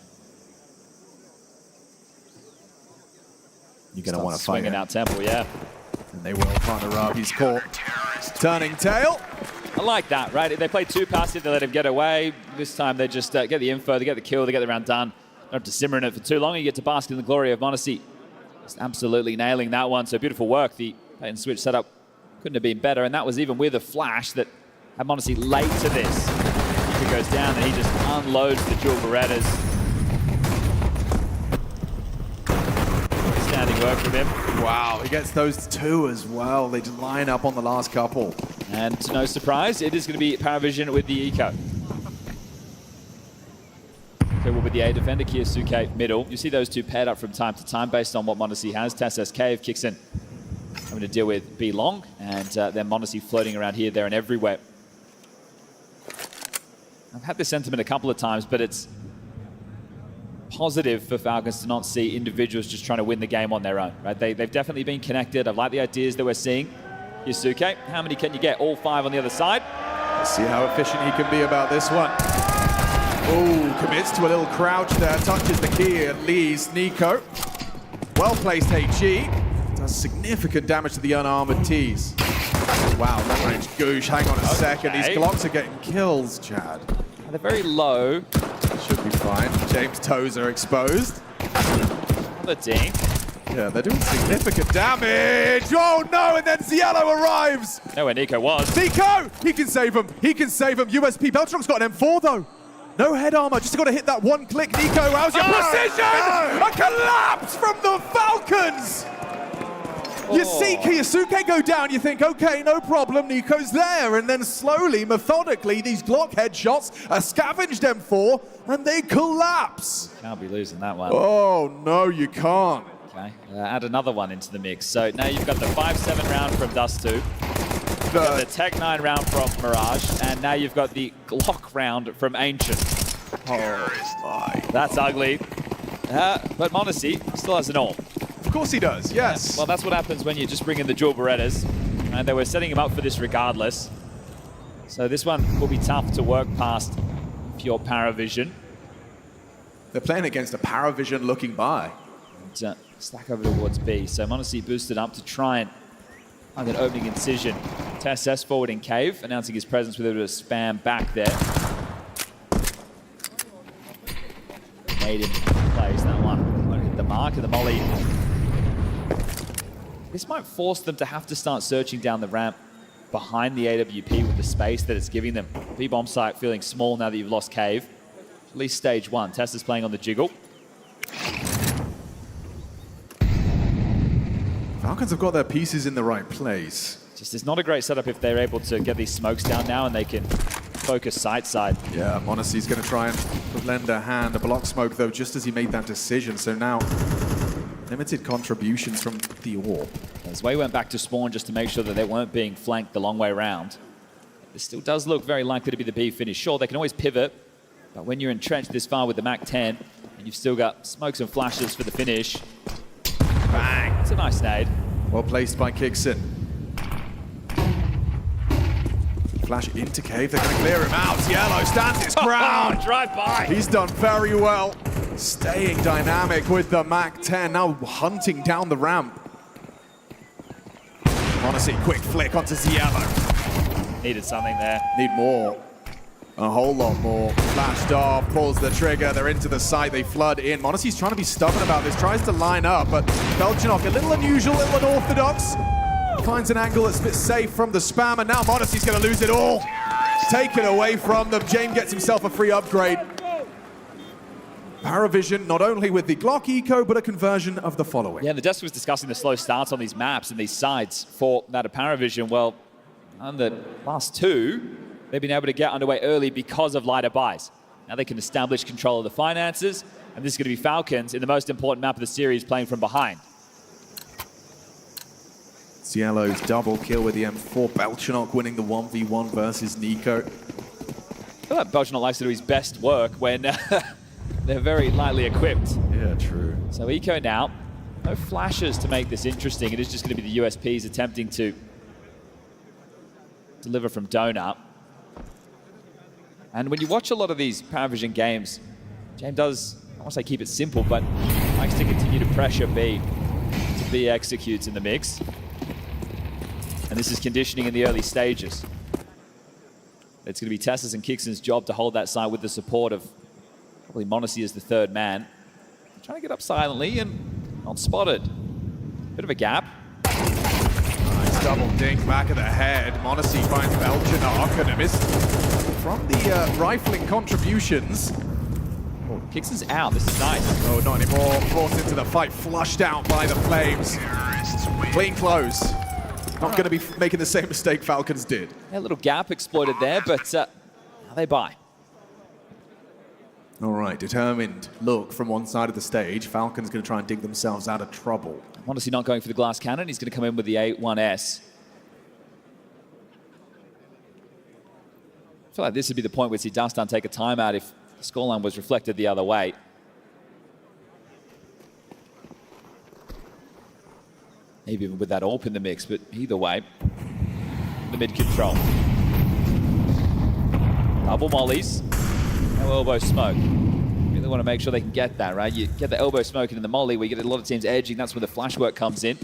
You're going to want to fight swinging out Temple, yeah. And they will partner up. He's caught. Turning tail. I like that, right? They play too passive, they let him get away. This time they just get the info, they get the kill, they get the round done. Don't have to simmer in it for too long. You get to bask in the glory of MongolZ. Just absolutely nailing that one. So beautiful work. The bait and switch setup couldn't have been better, and that was even with a flash that had MongolZ late to this. He goes down and he just unloads the dual Berettas. Outstanding work from him. Wow, he gets those two as well. They just line up on the last couple. And to no surprise, it is going to be PARIVISION with the eco. So we'll be the A defender, Kiyosuke middle. You see those two paired up from time to time based on what MongolZ has. TessSK kicks in, having to deal with B long, and then MongolZ floating around here, there, and everywhere. I've had this sentiment a couple of times, but it's positive for Falcons to not see individuals just trying to win the game on their own, right? They've definitely been connected. I like the ideas that we're seeing. Kiyosuke, how many can you get? All 5 on the other side. Let's see how efficient he can be about this one. Oh, commits to a little crouch there, touches the key and leaves Nico. Well-placed HE. Does significant damage to the unarmored T's. Wow, long-range Goosh. Hang on a second. Okay. These Glocks are getting kills, Chad. They're very low. Should be fine. James Tozer exposed. The ding. Yeah, they're doing significant damage. Oh no, and then Cielo arrives. Know where Nico was. Nico! He can save him. He can save him. USP. Beltron's got an M4 though. No head armor. Just got to hit that one click. Nico, how's your precision? A collapse from the Falcons. You see Kiyosuke go down, you think, okay, no problem, Nico's there. And then slowly, methodically, these Glock headshots are scavenged M4, and they collapse. Can't be losing that one. Oh, no, you can't. Okay, add another one into the mix. So now you've got the 5-7 round from Dust2, you've got the Tech 9 round from Mirage, and now you've got the Glock round from Ancient. Oh, that's ugly. But MongolZ still has an all. Of course he does, yes. Well, that's what happens when you just bring in the dual Berettas. And they were setting him up for this regardless. So this one will be tough to work past pure PARIVISION. They're playing against a PARIVISION looking by. And, stack over towards B. So MongolZ boosted up to try and find an opening incision. TSS forward in cave, announcing his presence with a bit of spam back there. Made him plays that one. Won't hit the mark of the molly. This might force them to have to start searching down the ramp behind the AWP with the space that it's giving them. B-bomb site feeling small now that you've lost cave. At least stage one. Tesla's playing on the jiggle. Falcons have got their pieces in the right place. Just it's not a great setup if they're able to get these smokes down now and they can focus side. Yeah, MongolZ's going to try and lend a hand. A block smoke, though, just as he made that decision. So now, limited contributions from the AWP. Zway went back to spawn just to make sure that they weren't being flanked the long way around. This still does look very likely to be the B finish. Sure, they can always pivot, but when you're entrenched this far with the MAC-10, and you've still got smokes and flashes for the finish. Bang! It's a nice nade. Well placed by Kixon. Flash into cave, they're going to clear him out. Yellow stands his ground. Drive by. He's done very well. Staying dynamic with the MAC-10, now hunting down the ramp. MongolZ, quick flick onto Ziello. Needed something there. Need more. A whole lot more. Flashed off, pulls the trigger, they're into the site, they flood in. MongolZ's trying to be stubborn about this, tries to line up, but Belchinok, a little unusual, a little unorthodox. Finds an angle that's a bit safe from the spam, and now MongolZ's going to lose it all. Take it away from them. James gets himself a free upgrade. PARIVISION, not only with the Glock eco, but a conversion of the following. Yeah, the desk was discussing the slow starts on these maps and these sides for that of PARIVISION. Well, on the last two, they've been able to get underway early because of lighter buys. Now they can establish control of the finances, and this is going to be Falcons in the most important map of the series playing from behind. Ciello's double kill with the M4. Belchinok winning the 1v1 versus Nico. I feel like Belchinok likes to do his best work when they're very lightly equipped. Yeah, true. So eco now, no flashes to make this interesting. It is just going to be the USPs attempting to deliver from donut. And when you watch a lot of these PARIVISION games, James does, I want to say keep it simple, but likes to continue to pressure B. To B executes in the mix. And this is conditioning in the early stages. It's going to be Tessa's and Kixon's job to hold that side with the support of probably MongolZ as the third man. Trying to get up silently and not spotted. Bit of a gap. Nice double dink back of the head. MongolZ finds Belchinok and a miss from the rifling contributions. Oh, Kixon's out. This is nice. Oh, not anymore. Forced into the fight, flushed out by the flames. Clean close. Not going to be making the same mistake Falcons did. Yeah, a little gap exploited there, but now they buy. All right, determined look from one side of the stage. Falcons going to try and dig themselves out of trouble. MongolZ not going for the glass cannon. He's going to come in with the A1S. I feel like this would be the point where he does take a timeout if the scoreline was reflected the other way. Maybe even with that AWP in the mix, but either way, the mid control. Double mollies, no elbow smoke. Really want to make sure they can get that, right? You get the elbow smoke in the molly, we get a lot of teams edging, that's where the flash work comes in.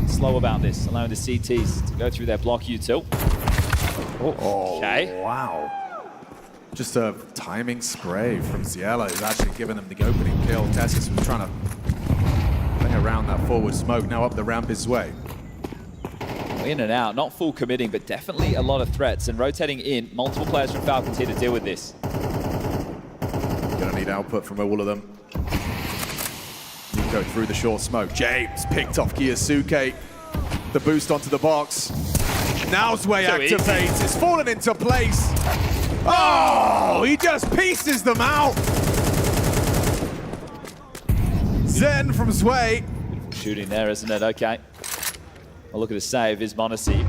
Slow about this, allowing the CTs to go through their block util. Oh, okay. Wow. Just a timing spray from Cielo is actually giving them the opening kill. Tessus was trying to play around that forward smoke. Now up the ramp his way. In and out, not full committing, but definitely a lot of threats. And rotating in, multiple players from Falcons here to deal with this. Gonna need output from all of them. Nico through the short smoke. James picked off Kiyasuke. The boost onto the box. Now Zway activates. It's fallen into place. Oh, he just pieces them out. Zen from Sway. Beautiful shooting there, isn't it? Okay. Well, look at his save, is Monacy.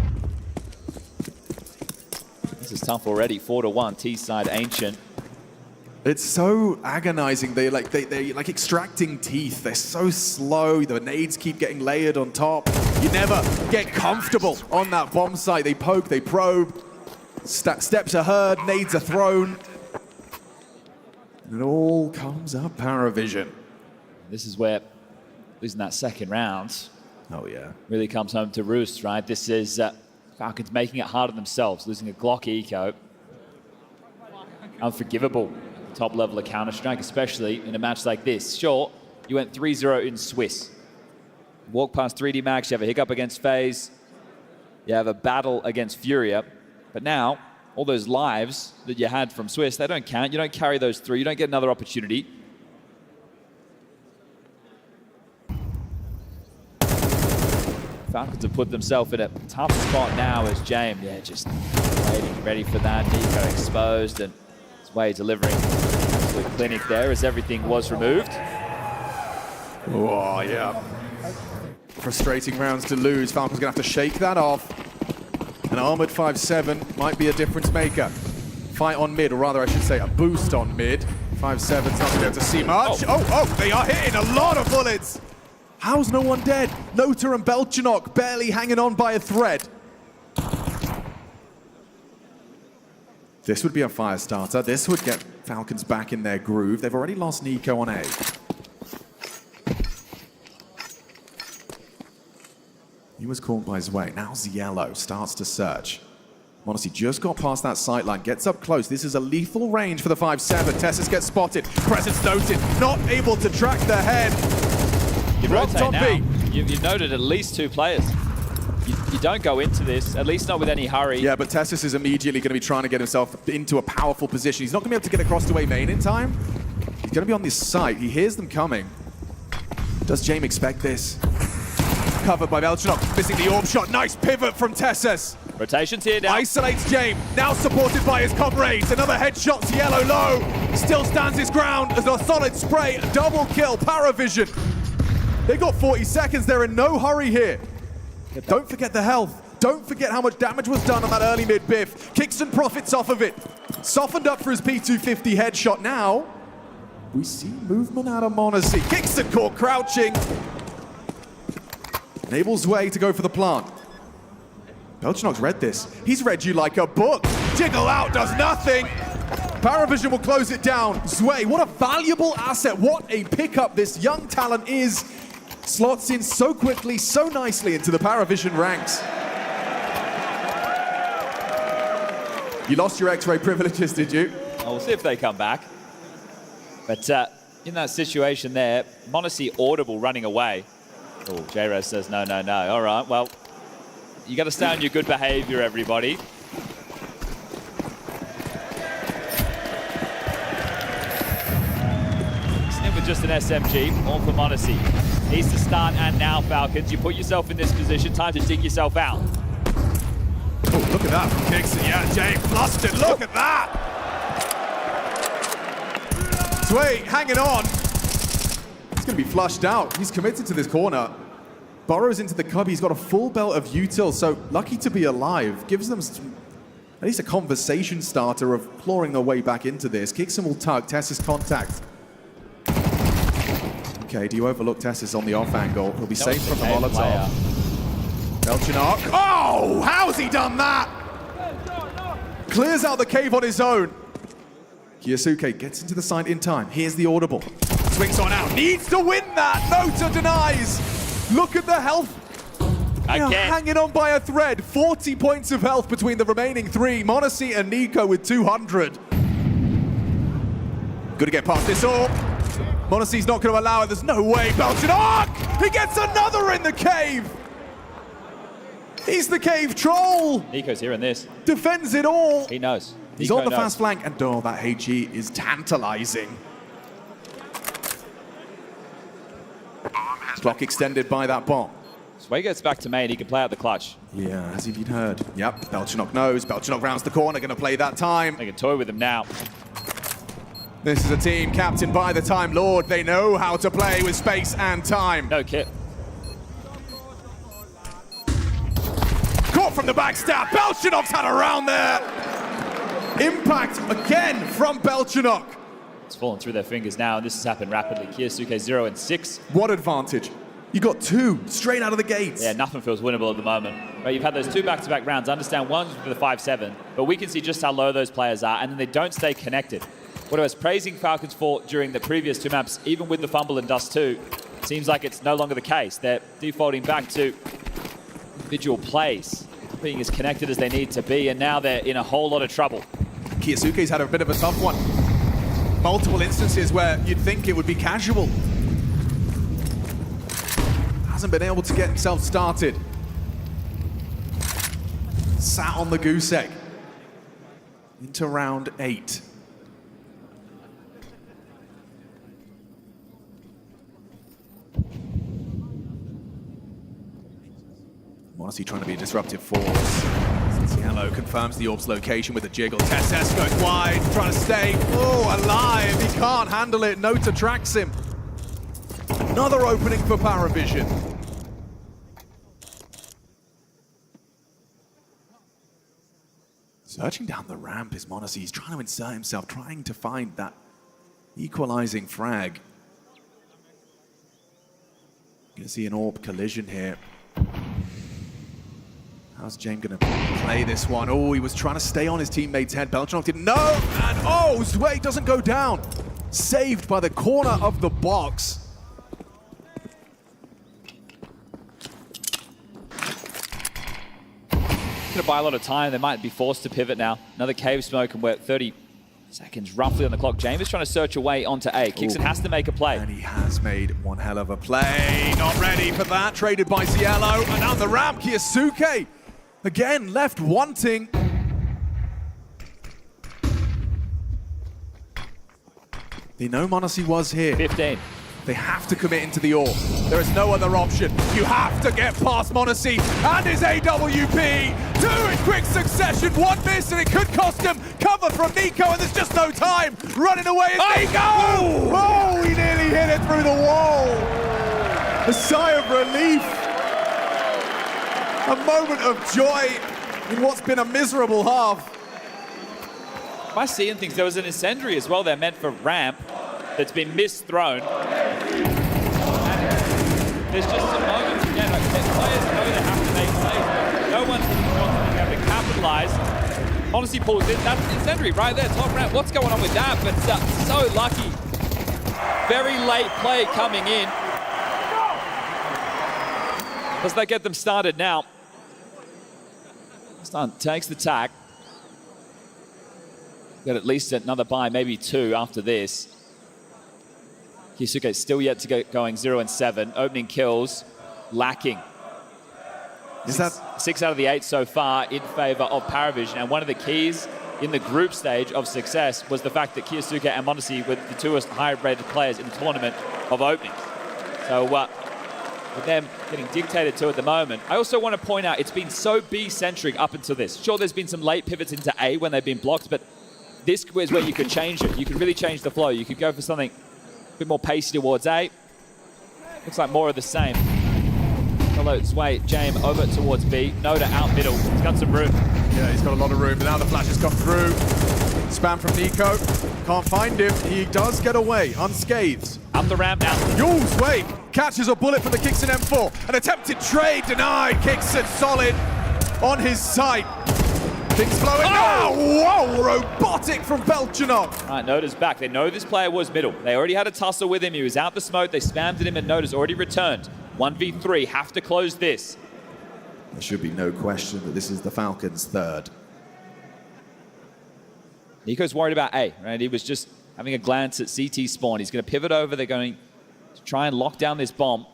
This is tough already. 4-1, T-side Ancient. It's so agonizing. They're like extracting teeth. They're so slow. The nades keep getting layered on top. You never get comfortable on that bomb site. They poke, they probe. Steps are heard, nades are thrown. And it all comes up PARIVISION. This is where losing that second round really comes home to roost, right? This is Falcons making it hard on themselves, losing a Glock Eco. Unforgivable top level of Counter-Strike, especially in a match like this. Sure, you went 3-0 in Swiss. Walk past 3D Max, you have a hiccup against FaZe, you have a battle against FURIA, but now all those lives that you had from Swiss, they don't count. You don't carry those through, you don't get another opportunity. Falcons have put themselves in a tough spot now as James, just waiting, ready for that. Nico exposed, and Sway delivering absolute clinic there as everything was removed. Oh, yeah. Frustrating rounds to lose. Falcons gonna have to shake that off. An armored 5-7 might be a difference maker. Fight on mid, or rather I should say a boost on mid. 5-7's not gonna be able to see much. Oh, they are hitting a lot of bullets. How's no one dead? Nota and Belchanok barely hanging on by a thread. This would be a fire starter. This would get Falcons back in their groove. They've already lost Nico on A. He was caught by Zway. Now Ziello starts to search. MongolZ just got past that sight line, gets up close. This is a lethal range for the 5-7. Tessus gets spotted. Presence noted. Not able to track the head. You rotate now. You've noted at least 2 players. You don't go into this, at least not with any hurry. Yeah, but Tessus is immediately going to be trying to get himself into a powerful position. He's not going to be able to get across to A main in time. He's going to be on this site. He hears them coming. Does James expect this? Covered by Belchanok, missing the orb shot. Nice pivot from Tessus. Rotations here now. Isolates James, now supported by his comrades. Another headshot to Yellow low. Still stands his ground as a solid spray. Double kill, PARIVISION. They got 40 seconds. They're in no hurry here. Don't forget the health. Don't forget how much damage was done on that early mid biff. Kickson profits off of it. Softened up for his P250 headshot. Now, we see movement out of MongolZ. Kickson caught crouching. Enables Way to go for the plant. Belchanok's read this. He's read you like a book. Jiggle out does nothing. PARIVISION will close it down. Zway, what a valuable asset. What a pickup this young talent is. Slots in so quickly, so nicely into the PARIVISION ranks. You lost your X-ray privileges, did you? We'll see if they come back. But in that situation there, MongolZ audible running away. Oh, J-Rez says no, no, no. All right, well, you got to stay on your good behavior, everybody. Snip with just an SMG, all for MongolZ. Needs to start, and now Falcons, you put yourself in this position, time to dig yourself out. Oh, look at that from Kickson. Yeah, Jay flustered, look at that! Sway hanging on. He's going to be flushed out. He's committed to this corner. Burrows into the cubby. He's got a full belt of util, so lucky to be alive. Gives them at least a conversation starter of clawing their way back into this. Kickson will tug. Tessus contact. Okay, do you overlook Tessus on the off angle? He'll be safe from the Molotov. Belchanok. Oh, how's he done that? Clears out the cave on his own. Kiyasuke gets into the side in time. Here's the audible. Swings on out. Needs to win that. Nota denies. Look at the health. Again. Hanging on by a thread. 40 points of health between the remaining 3. MongolZ and Nico with 200. Good to get past this orb. MongolZ's not going to allow it. There's no way. Belchanok! He gets another in the cave. He's the cave troll. Nico's here in this. Defends it all. He knows. He's Nico on the knows. fast flank, and oh, that HE is tantalizing. Clock extended by that bomb. Sway gets back to main, he can play out the clutch. Yeah, as if you'd heard. Yep, Belchenok knows. Belchenok rounds the corner, going to play that time. They can toy with him now. This is a team captained by the Time Lord. They know how to play with space and time. No kit. Caught from the backstab. Belchenok's had a round there. Impact again from Belchenok. It's fallen through their fingers now, and this has happened rapidly. Kiyasuke 0 and 6. What advantage? You got 2 straight out of the gates. Yeah, nothing feels winnable at the moment. Right, you've had those 2 back-to-back rounds. Understand one's for the 5-7, but we can see just how low those players are, and then they don't stay connected. What I was praising Falcons for during the previous 2 maps, even with the fumble and Dust 2, seems like it's no longer the case. They're defaulting back to individual plays, being as connected as they need to be, and now they're in a whole lot of trouble. Kiyasuke's had a bit of a tough one. Multiple instances where you'd think it would be casual. Hasn't been able to get himself started. Sat on the goose egg. Into round 8. Monacy trying to be a disruptive force. Yellow confirms the orb's location with a jiggle. Testes goes wide, trying to stay alive. He can't handle it. Nota tracks him. Another opening for PARIVISION. Searching down the ramp is Monacy. He's trying to insert himself, trying to find that equalizing frag. Gonna see an orb collision here. How's James gonna play this one? Oh, he was trying to stay on his teammate's head. Belchenok didn't know, and Sway doesn't go down. Saved by the corner of the box. Gonna buy a lot of time. They might be forced to pivot now. Another cave smoke, and we're 30 seconds roughly on the clock. James is trying to search away onto A. Kixon has to make a play. And he has made one hell of a play. Not ready for that. Traded by Cielo. And down the ramp, Kiyasuke. Again, left wanting. They know Monacy was here. 15. They have to commit into the orb. There is no other option. You have to get past Monacy and his AWP. 2 in quick succession. 1 miss and it could cost him. Cover from Nico and there's just no time. Running away is Nico! Oh, he nearly hit it through the wall. A sigh of relief. A moment of joy in what's been a miserable half. By seeing things, there was an incendiary as well there meant for ramp that's been misthrown. There's just a moment again, like players know they have to make plays. No one's going to have to capitalize. Honestly, pulls in. That's an incendiary right there, top ramp. What's going on with that? But so lucky. Very late play coming in. Does that get them started now? Stun takes the tack. Got at least another buy, maybe 2 after this. Kiyasuke still yet to go going 0 and 7. Opening kills, lacking. Is that 6 out of the 8 so far in favor of PARIVISION, and one of the keys in the group stage of success was the fact that Kiyasuke and Monacy were the 2 higher-rated players in the tournament of openings. So with them getting dictated to at the moment, I also want to point out it's been so B-centric up until this. Sure, there's been some late pivots into A when they've been blocked, but this is where you could change it. You could really change the flow. You could go for something a bit more pacey towards A. Looks like more of the same. Hello, Sway, James over towards B. Noda out middle. He's got some room. Yeah, he's got a lot of room, but now the flashes come through. Spam from Nico. Can't find him. He does get away, unscathed. Up the ramp now. Yo, Sway catches a bullet from the Kixon M4. An attempted trade denied. Kixon solid on his side. Things flowing. Oh, whoa, robotic from Belchenok. All right, Noda's back. They know this player was middle. They already had a tussle with him. He was out the smoke. They spammed at him, and Noda's already returned. 1v3, have to close this. There should be no question that this is the Falcons' third. Nico's worried about A, right? He was just having a glance at CT spawn. He's going to pivot over. They're going to try and lock down this bomb.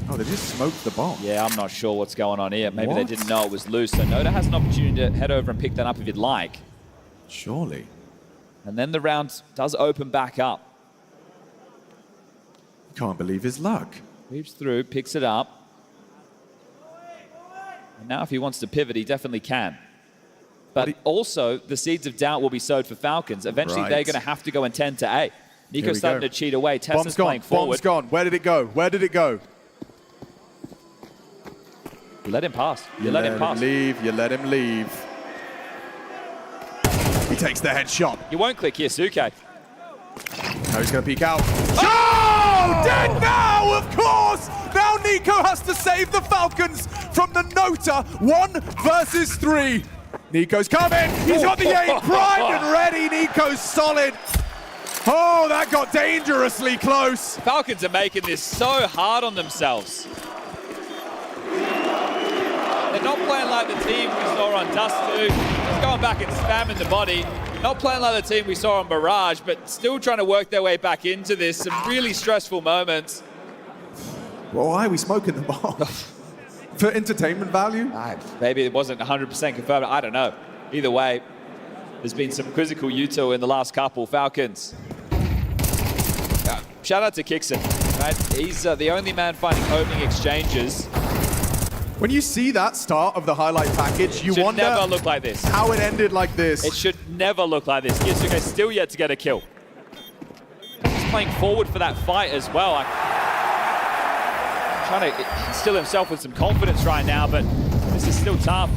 Oh, they just smoked the bomb. Yeah, I'm not sure what's going on here. Maybe they didn't know it was loose. So Noda has an opportunity to head over and pick that up if you'd like. Surely. And then the round does open back up. Can't believe his luck. Weaves through, picks it up. And now if he wants to pivot, he definitely can. But also, the seeds of doubt will be sowed for Falcons. Eventually, Right. they're going to have to go in 10 to 8. Nico's starting to cheat away. Bomb's Tessa's gone. playing forward. Bomb's gone. Where did it go? Where did it go? You let him pass. You let him pass. Leave. You let him leave. He takes the headshot. You won't click here, Suke. Now he's going to peek out. Oh! Dead now, of course! Now Nico has to save the Falcons from the Nota 1 versus 3. Nico's coming. He's got the aim primed and ready. Nico's solid. Oh, that got dangerously close. Falcons are making this so hard on themselves. They're not playing like the team we saw on Dust 2. Just going back and spamming the body. Not playing like the team we saw on Mirage, but still trying to work their way back into this. Some really stressful moments. Well, why are we smoking the bomb? For entertainment value? Maybe it wasn't 100% confirmed. I don't know. Either way, there's been some quizzical util in the last couple. Falcons. Shout out to Kixon. Right? He's the only man finding opening exchanges. When you see that start of the highlight package, you wonder never look like this. How it ended like this. It should never look like this. Kisuke's still yet to get a kill. He's playing forward for that fight as well. Trying to instill himself with some confidence right now, but this is still tough.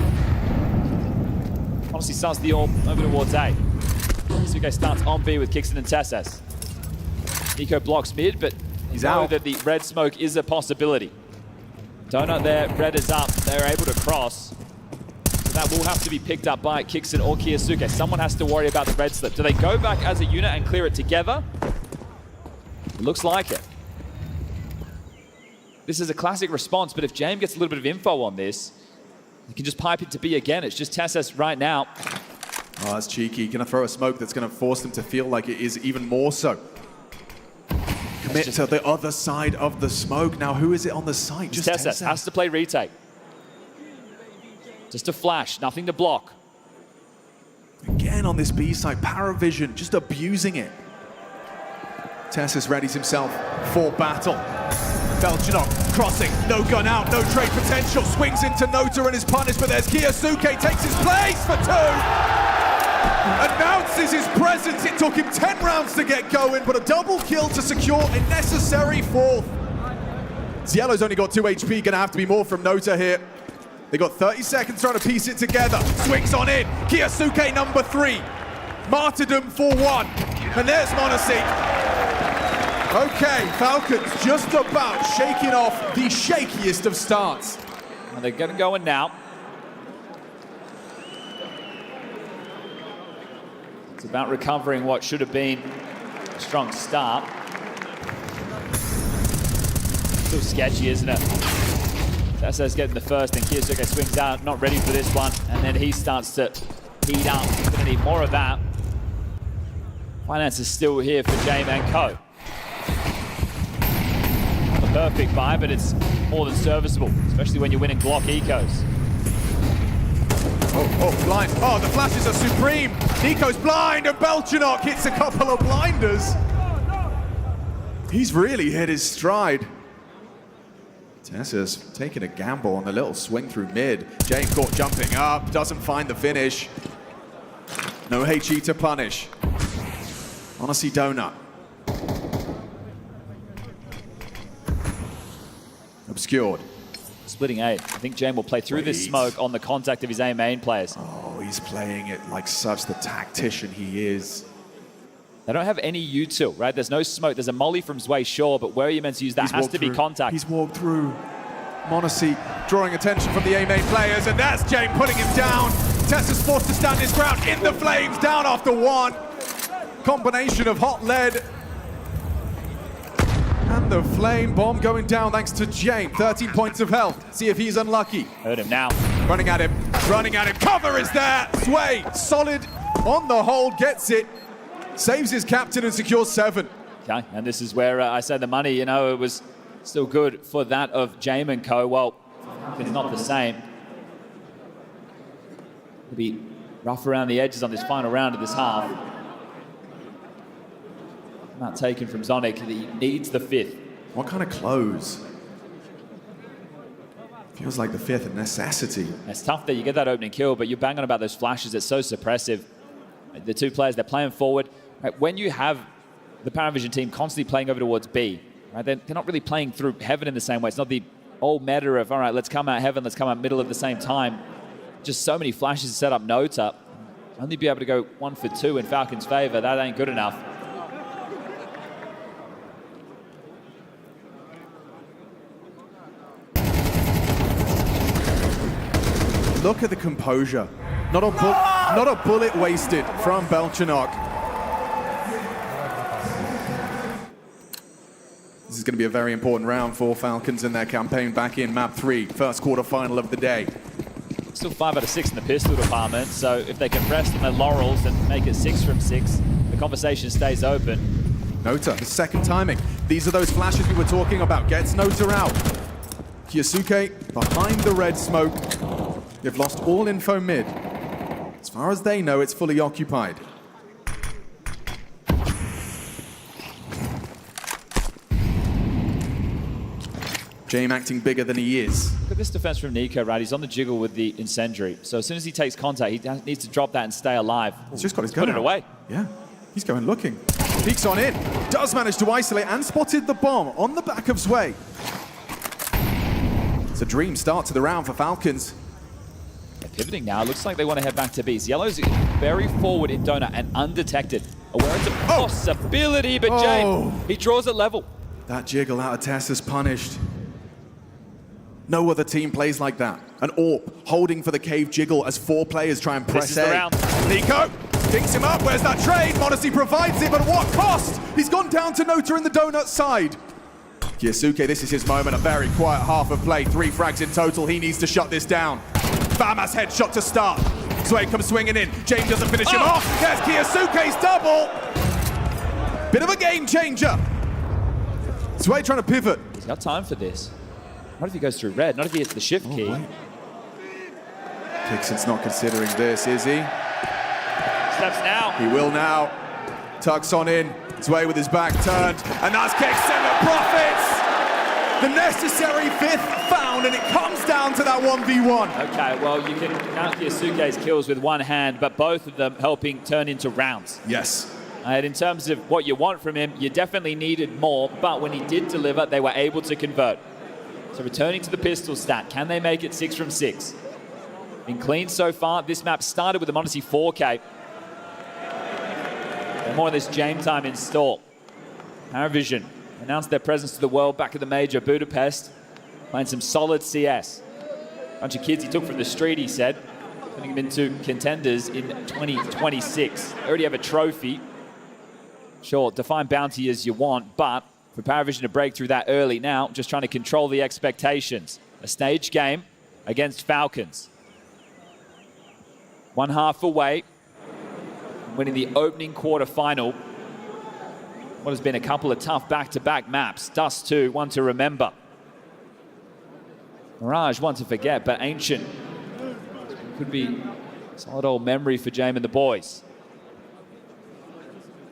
Honestly, starts the orb over towards A. Kisuke starts on B with Kixon and Tesses. Nico blocks mid, but he's out. That the red smoke is a possibility. Donut there, red is up. They're able to cross. So that will have to be picked up by Kixon or Kiyasuke. Someone has to worry about the red slip. Do they go back as a unit and clear it together? It looks like it. This is a classic response, but if James gets a little bit of info on this, he can just pipe it to B again. It's just Tesses right now. Oh, that's cheeky. Gonna throw a smoke that's gonna force them to feel like it is even more so. Commit to the other side of the smoke. Now, who is it on the site? Just Tesses has to play retake. Just a flash, nothing to block. Again on this B side, PARIVISION just abusing it. Tesses readies himself for battle. Belginok crossing, no gun out, no trade potential, swings into Nota and is punished, but there's Kiyasuke, takes his place for 2. Announces his presence. It took him 10 rounds to get going, but a double kill to secure a necessary 4th. Zielo's only got 2 HP, gonna have to be more from Nota here. They got 30 seconds trying to piece it together. Swings on in, Kiyasuke number 3. Martyrdom for 1, and there's MongolZ. Okay, Falcons just about shaking off the shakiest of starts. And they're getting going now. It's about recovering what should have been a strong start. Still sketchy, isn't it? Tesses getting the first, and Kiyasuke swings out, not ready for this one, and then he starts to heat up. He's gonna need more of that. Finance is still here for James and Co. Not a perfect buy, but it's more than serviceable, especially when you're winning Glock ecos. Oh, blind. Oh, the flashes are supreme. Nico's blind, and Belginok hits a couple of blinders. He's really hit his stride. Tesses taking a gamble on the little swing through mid. James caught jumping up, doesn't find the finish. No HE to punish. Honestly, Donut. Obscured. Splitting A. I think James will play through this smoke on the contact of his A main players. Oh, he's playing it like such the tactician he is. They don't have any util, right? There's no smoke. There's a molly from Zwei, sure, but where are you meant to use that has to be contact. He's walked through. MongolZ drawing attention from the A main players, and that's James putting him down. Tessa's forced to stand his ground in the flames, down after 1. Combination of hot lead and the flame bomb going down thanks to James. 13 points of health. See if he's unlucky. Heard him now. Running at him. Cover is there. Zwei, solid on the hold, gets it. Saves his captain and secures 7. Okay, and this is where I said the money, it was still good for that of James and Co. Well, it's not the same. It'll be rough around the edges on this final round of this half. Not taken from Zonic. He needs the 5th. What kind of close? Feels like the fifth necessity. It's tough that you get that opening kill, but you're banging about those flashes. It's so suppressive. The two players, they're playing forward. Right, when you have the PARIVISION team constantly playing over towards B, right, they're not really playing through heaven in the same way. It's not the old meta of, all right, let's come out heaven, let's come out middle at the same time. Just so many flashes to set up Nota. Only be able to go 1 for 2 in Falcons' favor. That ain't good enough. Look at the composure. Not a bullet wasted from Belchenok. This is going to be a very important round for Falcons in their campaign back in map 3, first quarterfinal of the day. Still 5 out of 6 in the pistol department, so if they can rest on their laurels and make it 6 from 6, the conversation stays open. Nota, the second timing. These are those flashes we were talking about. Gets Nota out. Kyosuke behind the red smoke. They've lost all info mid. As far as they know, it's fully occupied. James acting bigger than he is. Look at this defense from Nico, right? He's on the jiggle with the incendiary. So as soon as he takes contact, he needs to drop that and stay alive. He's just got his gun Put it out. away. Yeah, he's going looking. Peeks on in. Does manage to isolate and spotted the bomb on the back of Zwei. It's a dream start to the round for Falcons. They're pivoting now. It looks like they want to head back to B. Yellow's very forward in donut and undetected. Aware it's a possibility, but Jay, he draws it level. That jiggle out of Tess is punished. No other team plays like that. An AWP holding for the cave jiggle as 4 players try and press A. Nico picks him up. Where's that trade? Modesty provides it, but at what cost? He's gone down to Nota in the donut side. Kyosuke, this is his moment. A very quiet half of play. 3 frags in total. He needs to shut this down. Famas headshot to start. Zwei comes swinging in. James doesn't finish him off. There's Kyosuke's double. Bit of a game changer. Zwei trying to pivot. He's got time for this. Not if he goes through red, not if he hits the shift key. Right. Kixon's not considering this, is he? Steps now. He will now. Tucks on in. Zwei with his back turned. And that's Kixon that profits. The necessary 5th found, and it comes down to that 1v1. Okay, well, you can count Kyosuke's kills with one hand, but both of them helping turn into rounds. Yes. And in terms of what you want from him, you definitely needed more, but when he did deliver, they were able to convert. So returning to the pistol stat, can they make it 6 from 6? Been clean so far. This map started with a Modesty 4K. And more of this James time in store. PARIVISION announced their presence to the world back at the major Budapest, playing some solid CS. Bunch of kids he took from the street, he said, putting them into contenders in 2026. They already have a trophy. Sure, define bounty as you want, but for PARIVISION to break through that early now, just trying to control the expectations. A stage game against Falcons. 1 half away, winning the opening quarterfinal. What has been a couple of tough back-to-back maps. Dust 2, one to remember. Mirage, one to forget, but Ancient could be a solid old memory for James and the boys.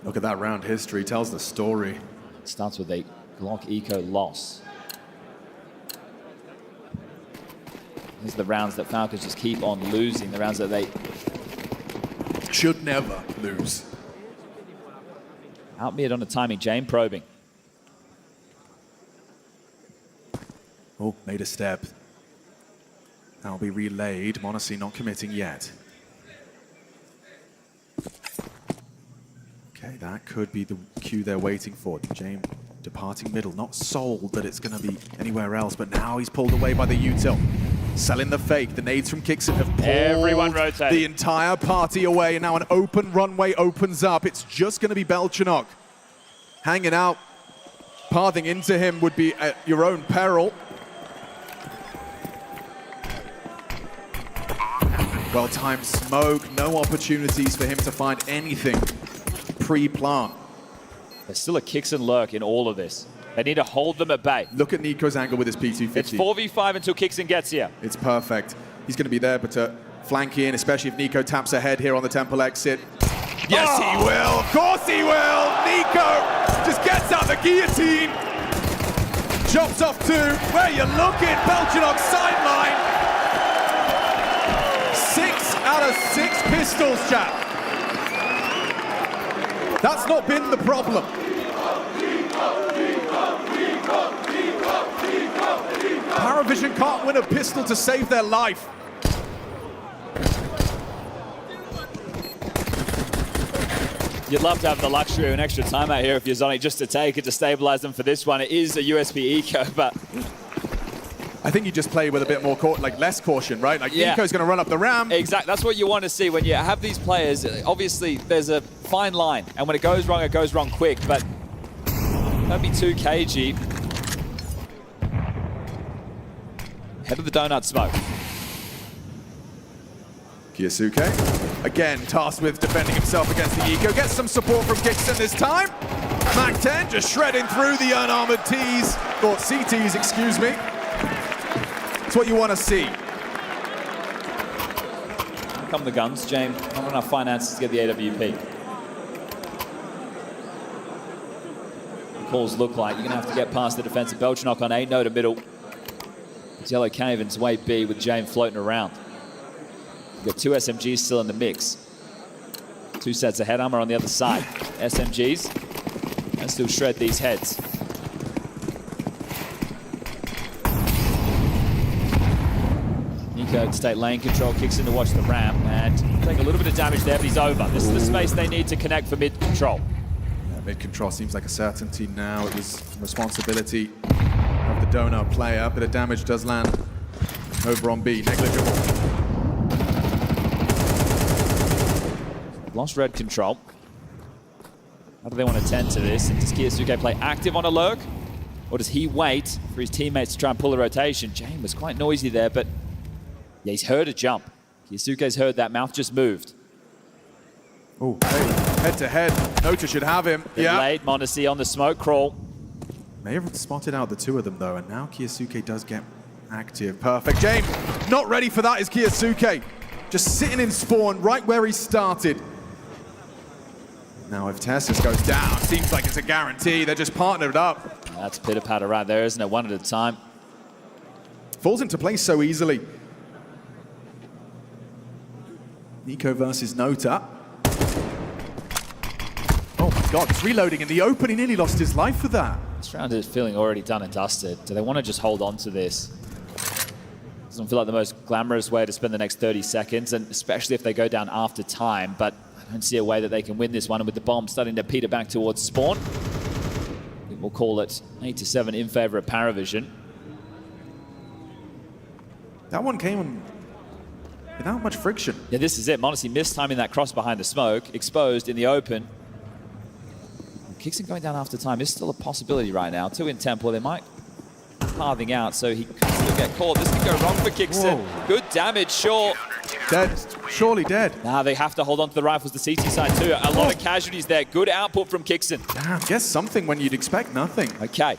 Look at that round history, tells the story. It starts with a Glock Eco loss. These are the rounds that Falcons just keep on losing, the rounds that they should never lose. Out mid on the timing, James probing. Oh, made a step. That'll be relayed. Monacy not committing yet. Okay, that could be the cue they're waiting for. James departing middle, not sold that it's going to be anywhere else, but now he's pulled away by the util. Selling the fake. The nades from Kixon have pulled the entire party away, and now an open runway opens up. It's just going to be Belchenok hanging out. Pathing into him would be at your own peril. Well-timed smoke, no opportunities for him to find anything pre-plant. There's still a Kixon lurk in all of this. They need to hold them at bay. Look at Nico's angle with his P250. It's 4v5 until Kixon gets here. It's perfect. He's going to be there, but to flank in, especially if Nico taps ahead here on the temple exit. Yes, he will. Of course he will. Nico just gets out the guillotine. Chops off two. Where you looking? Belchinok sideline. 6 out of 6 pistols, chap. That's not been the problem. PARIVISION can't win a pistol to save their life. You'd love to have the luxury of an extra timeout here if you're Zonic just to take it to stabilize them for this one. It is a USP eco, but I think you just play with a bit more, less caution, right? Like, yeah. Eco's going to run up the ramp. Exactly. That's what you want to see when you have these players. Obviously, there's a fine line, and when it goes wrong quick, but don't be too cagey. Head of the donut smoke. Kiyosuke, again, tasked with defending himself against the Eco. Gets some support from Kixon this time. Mac 10 just shredding through the unarmored Ts, or CTs, excuse me. That's what you want to see. Here come the guns, James. Not enough finances to get the AWP. The calls look like you're going to have to get past the defensive Belchinok on A, no to middle. It's Yellow Caven's way B with James floating around. You've got 2 SMGs still in the mix. 2 sets of head armor on the other side. SMGs and still shred these heads. Nico to take lane control, kicks in to watch the ramp and take a little bit of damage there, but he's over. This is the space they need to connect for mid control. Yeah, mid control seems like a certainty now. It was responsibility of the donut player. Bit of damage does land over on B, negligible. Lost red control. How do they want to tend to this? And does Kiyosuke play active on a lurk? Or does he wait for his teammates to try and pull a rotation? James was quite noisy there, but yeah, he's heard a jump. Kiyosuke's heard that. Mouth just moved. Oh, hey, head to head. Nota should have him. Yeah. Late, MongolZ on the smoke crawl. May have spotted out the 2 of them though, and now Kiyosuke does get active. Perfect. James, not ready for that is Kiyosuke. Just sitting in spawn right where he started. Now if Tessus goes down, seems like it's a guarantee. They're just partnered up. That's pitter-patter right there, isn't it? One at a time. Falls into place so easily. Nico versus Nota. Oh my God, it's reloading in the open. He nearly lost his life for that. This round is feeling already done and dusted. Do they want to just hold on to this? Doesn't feel like the most glamorous way to spend the next 30 seconds, and especially if they go down after time, but I don't see a way that they can win this one, and with the bomb starting to peter back towards spawn, I think we'll call it 8-7 in favor of PARIVISION. That one came without much friction. Yeah, this is it. MongolZ missed timing that cross behind the smoke, exposed in the open. Kixon going down after time is still a possibility right now. 2 in tempo, they might carving out, so he could still get caught. This could go wrong for Kixon. Whoa. Good damage, sure. Dead, surely dead. Now they have to hold on to the rifles, the CT side too. A lot of casualties there. Good output from Kixon. Damn, guess something when you'd expect nothing. Okay.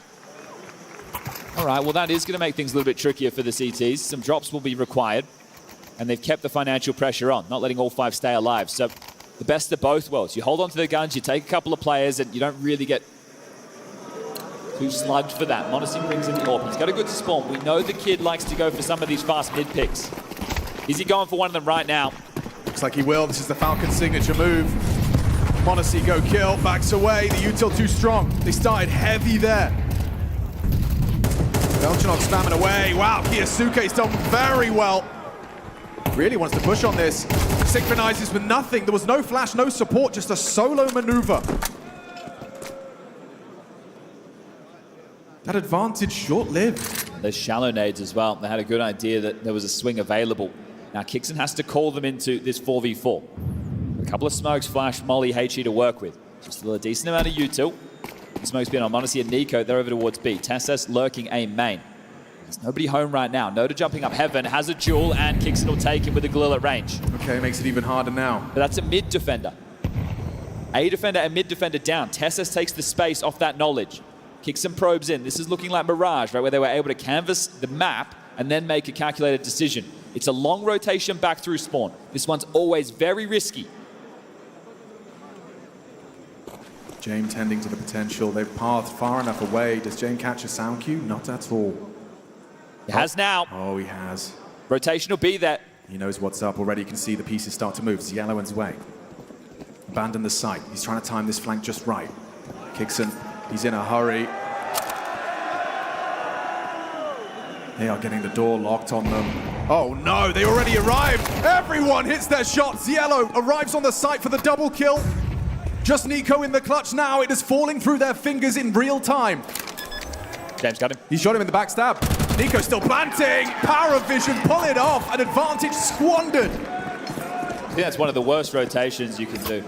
All right, well that is going to make things a little bit trickier for the CTs. Some drops will be required, and they've kept the financial pressure on, not letting all 5 stay alive. So the best of both worlds. You hold on to the guns, you take a couple of players, and you don't really get too slugged for that. MongolZ brings in the AWP. He's got a good spawn. We know the kid likes to go for some of these fast mid picks. Is he going for one of them right now? Looks like he will. This is the Falcons' signature move. MongolZ go kill, backs away. The util too strong. They started heavy there. Belchinok spamming away. Wow, Kiyosuke's done very well. Really wants to push on this. Synchronizes with nothing. There was no flash, no support, just a solo maneuver. That advantage short-lived. There's shallow nades as well. They had a good idea that there was a swing available. Now Kixon has to call them into this 4v4. A couple of smokes, flash, molly, HE to work with. Just still a decent amount of util. The smoke's been on MongolZ and Nico. They're over towards B. Tessus lurking A main. There's nobody home right now. Nota jumping up heaven, has a duel, and Kixon will take him with a Galil at range. Okay, makes it even harder now. But that's a mid defender. A defender and mid defender down. Tessus takes the space off that knowledge. Kixon probes in. This is looking like Mirage, right, where they were able to canvas the map and then make a calculated decision. It's a long rotation back through spawn. This one's always very risky. James tending to the potential. They've pathed far enough away. Does James catch a sound cue? Not at all. He has now. Oh, he has. Rotation will be there. He knows what's up already. You can see the pieces start to move. It's Yellowin's way. Abandon the site. He's trying to time this flank just right. Kixon, he's in a hurry. They are getting the door locked on them. Oh no, they already arrived. Everyone hits their shots. Yellow arrives on the site for the double kill. Just Nico in the clutch now. It is falling through their fingers in real time. James got him. He shot him in the backstab. Nico still planting. PARIVISION pull it off. An advantage squandered. I think that's one of the worst rotations you can do.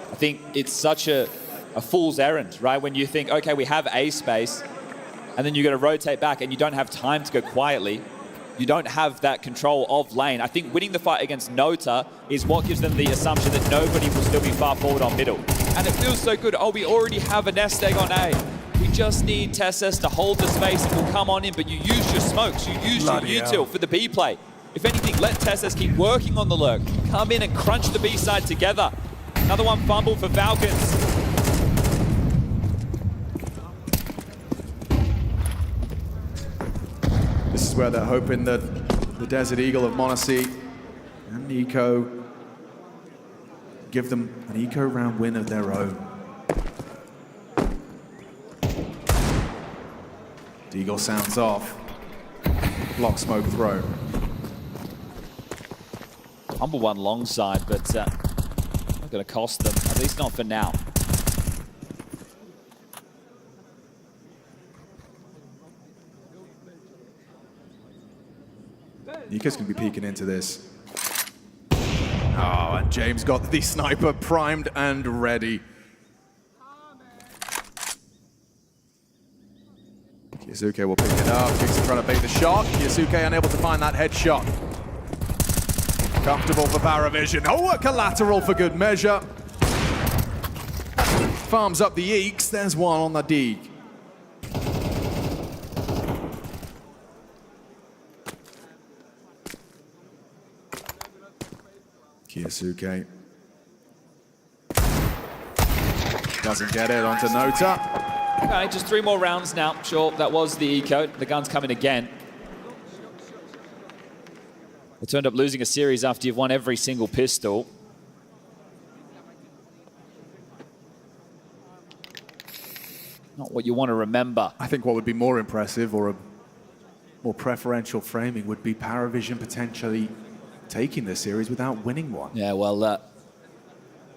I think it's such a fool's errand, right? When you think, okay, we have A space, and then you got to rotate back and you don't have time to go quietly. You don't have that control of lane. I think winning the fight against Nota is what gives them the assumption that nobody will still be far forward on middle. And it feels so good. Oh, we already have a nest egg on A. We just need Tessus to hold the space and we'll come on in, but you use your smokes, you use your util for the B play. If anything, let Tessus keep working on the lurk. Come in and crunch the B side together. Another one fumble for Falcons. This is where they're hoping that the Desert Eagle of MongolZ and Nico give them an eco round win of their own. Deagle sounds off. Block smoke throw. Humble one long side, but not going to cost them, at least not for now. Nico's going to be peeking into this. Oh, and James got the sniper primed and ready. Kiyasuke will pick it up. Kixon trying to bait the shot. Kiyasuke unable to find that headshot. Comfortable for PARIVISION. Oh, a collateral for good measure. Farms up the Eeks. There's one on the Deeg. Kiyasuke doesn't get it onto Nota. Okay, just 3 more rounds now. Sure, that was the eco. The gun's coming again. They turned up losing a series after you've won every single pistol. Not what you want to remember. I think what would be more impressive or a more preferential framing would be PARIVISION potentially taking this series without winning one. Yeah, well,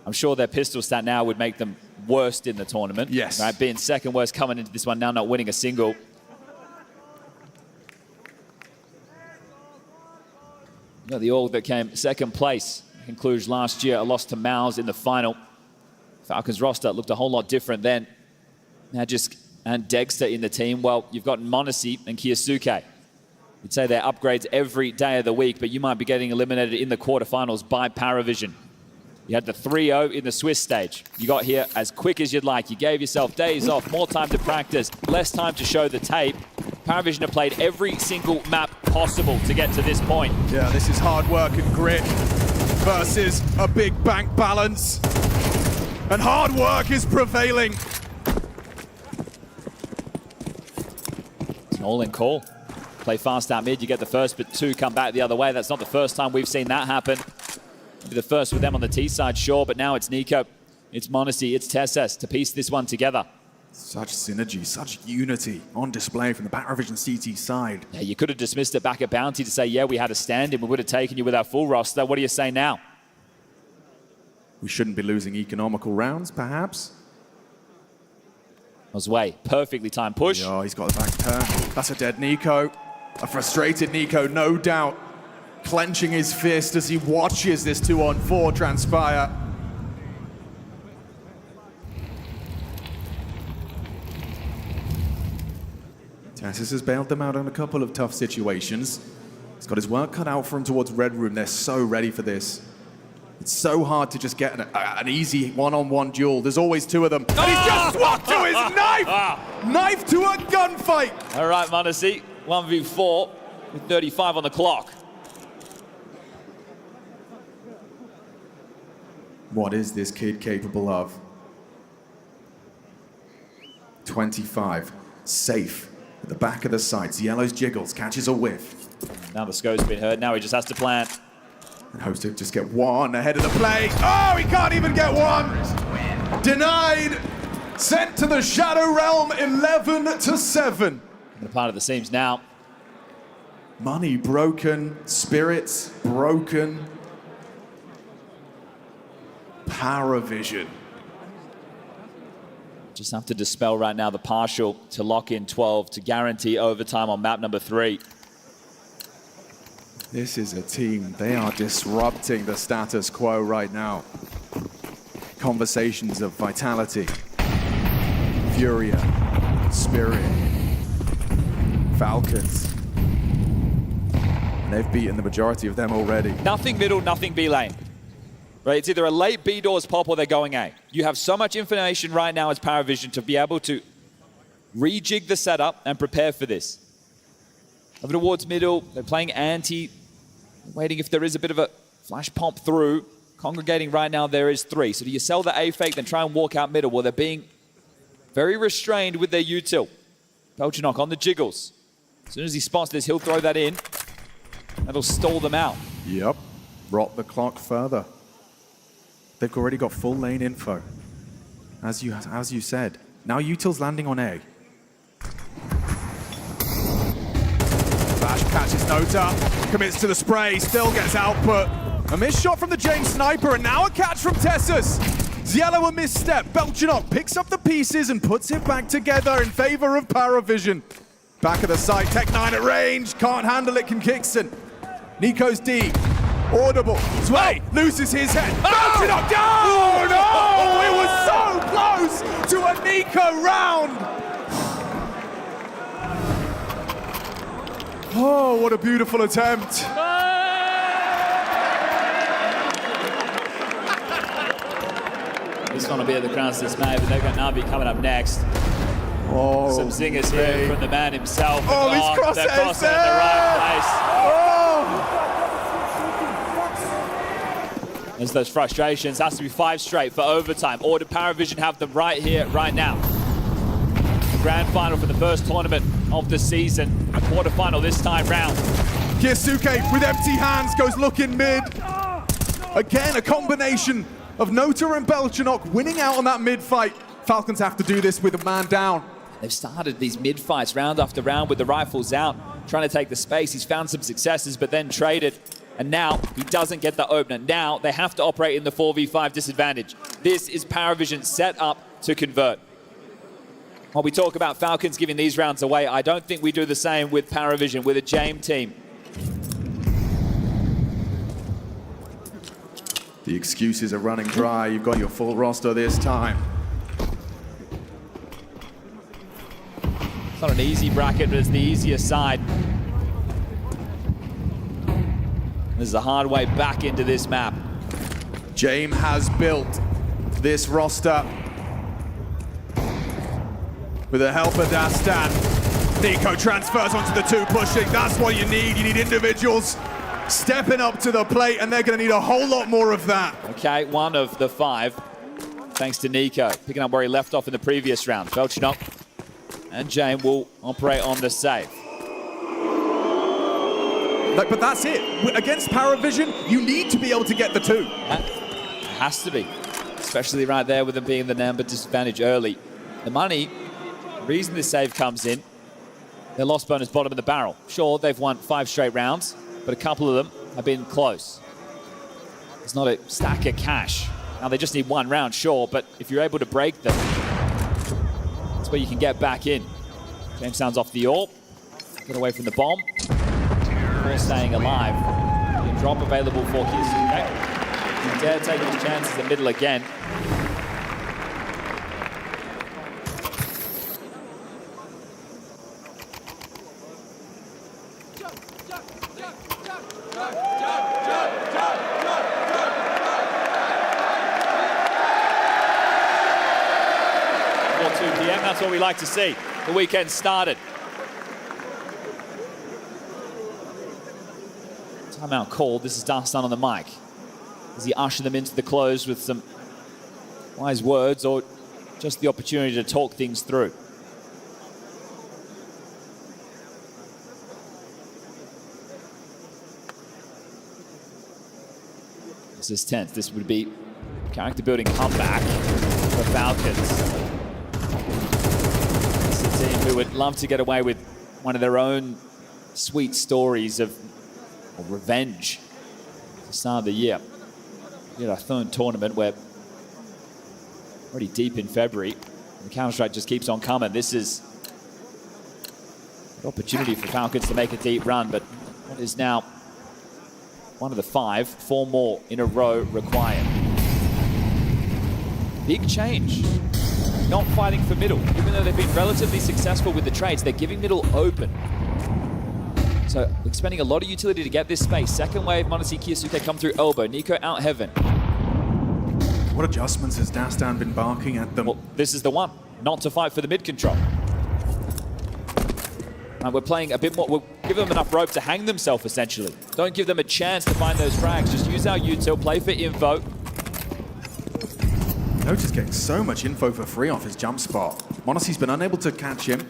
I'm sure their pistol stat now would make them worst in the tournament. Yes. Right, being second worst coming into this one now, not winning a single. You know, the org that came second place in Cluj last year, a loss to MOUZ in the final. Falcons roster looked a whole lot different then. Now just, and Dexter in the team. Well, you've got MongolZ and Kiyasuke. You'd say they're upgrades every day of the week, but you might be getting eliminated in the quarterfinals by PARIVISION. You had the 3-0 in the Swiss stage. You got here as quick as you'd like. You gave yourself days off, more time to practice, less time to show the tape. PARIVISION have played every single map possible to get to this point. Yeah, this is hard work and grit versus a big bank balance. And hard work is prevailing. It's an all-in call. Play fast out mid, you get the first, but 2 come back the other way. That's not the first time we've seen that happen. Maybe the first with them on the T side, sure, but now it's Nico, it's MongolZ, it's Tessus to piece this one together. Such synergy, such unity on display from the PARIVISION CT side. Yeah, you could have dismissed it back at Bounty to say, yeah, we had a stand-in, we would have taken you with our full roster. What do you say now? We shouldn't be losing economical rounds, perhaps. MOUZ, perfectly timed push. Oh, he's got the back turn. That's a dead Nico. A frustrated Nico, no doubt, clenching his fist as he watches this 2-on-4 transpire. Tessus has bailed them out on a couple of tough situations. He's got his work cut out for him towards Red Room. They're so ready for this. It's so hard to just get an easy one-on-one duel. There's always 2 of them. And he's just swapped to his knife! Knife to a gunfight! All right, MongolZ, 1v4 with 35 on the clock. What is this kid capable of? 25. Safe at the back of the sights. Yellow's jiggles, catches a whiff. Now the scope's been heard. Now he just has to plant. And hopes to just get one ahead of the play. Oh, he can't even get one. Denied. Sent to the Shadow Realm, 11-7. The part of the seams now. Money broken, spirits broken. PARIVISION. Just have to dispel right now the partial to lock in 12 to guarantee overtime on map number 3. This is a team, they are disrupting the status quo right now. Conversations of vitality. FURIA, Spirit, Falcons. And they've beaten the majority of them already. Nothing middle, nothing B lane. Right, it's either a late B doors pop or they're going A. You have so much information right now as PARIVISION to be able to rejig the setup and prepare for this. Over towards middle, they're playing anti, waiting if there is a bit of a flash pump through. Congregating right now, there is 3. So do you sell the A fake, then try and walk out middle? Well, they're being very restrained with their util. Belchinok on the jiggles. As soon as he spots this, he'll throw that in. That'll stall them out. Yep, rot the clock further. They've already got full lane info. As you said. Now util's landing on A. Flash catches Nota, commits to the spray, still gets output. A missed shot from the James Sniper, and now a catch from Tessus. Yellow a misstep. Belchinok picks up the pieces and puts it back together in favor of PARIVISION. Back of the site, Tech9 at range, can't handle it, can Kickson. Nico's D, audible, Sway, loses his head. Belchinok down! Oh no! It was so close to a Nico round! Oh, what a beautiful attempt. It's going to be at the Crown's dismay, but they've got Navi coming up next. Oh, some zingers here from the man himself. Oh, these crosshairs they're crossing in the right place. There's those frustrations. Has to be 5 straight for overtime. Or did PARIVISION have them right here, right now? Grand final for the first tournament of the season. A quarterfinal this time round. Kiyasuke with empty hands goes looking mid. Again, a combination of Nota and Belchinok winning out on that mid fight. Falcons have to do this with a man down. They've started these mid fights round after round with the rifles out, trying to take the space. He's found some successes, but then traded. And now he doesn't get the opener. Now they have to operate in the 4v5 disadvantage. This is PARIVISION set up to convert. While we talk about Falcons giving these rounds away, I don't think we do the same with PARIVISION, with a JAME team. The excuses are running dry. You've got your full roster this time. It's not an easy bracket, but it's the easier side. This is a hard way back into this map. JAME has built this roster with the help of Dastan. Nico transfers onto the 2 pushing. That's what you need. You need individuals stepping up to the plate, and they're going to need a whole lot more of that. Okay, 1 of the 5, thanks to Nico, picking up where he left off in the previous round. Belchinok and JAME will operate on the save. But that's it. Against PARIVISION, you need to be able to get the 2. It has to be, especially right there with them being the number disadvantage early. The money, the reason this save comes in, their loss bonus bottom of the barrel. Sure, they've won 5 straight rounds, but a couple of them have been close. It's not a stack of cash. Now they just need 1 round, sure, but if you're able to break them, that's where you can get back in. JAME sounds off the AWP, get away from the bomb. All staying alive. The drop available for Kiyasuke. Dare taking his chances in the middle again. That's what we like to see. The weekend started. Timeout called. This is Dastan on the mic. Does he usher them into the close with some wise words, or just the opportunity to talk things through? This is tense. This would be character building comeback for Falcons. It's a team who would love to get away with one of their own sweet stories of revenge at the start of the year. We had our third tournament where already deep in February, the Counter-Strike just keeps on coming. This is an opportunity for Falcons to make a deep run, but what is now one of the 5, 4 more in a row required. Big change. Not fighting for middle. Even though they've been relatively successful with the trades, they're giving middle open. So expending a lot of utility to get this space. Second wave, Monesi Kiyasuke come through elbow. Nico out heaven. What adjustments has Dastan been barking at them? Well, this is the one. Not to fight for the mid control. And we're playing a bit more. We'll give them enough rope to hang themselves, essentially. Don't give them a chance to find those frags. Just use our util, play for info. Notice getting so much info for free off his jump spot. Monesi's been unable to catch him.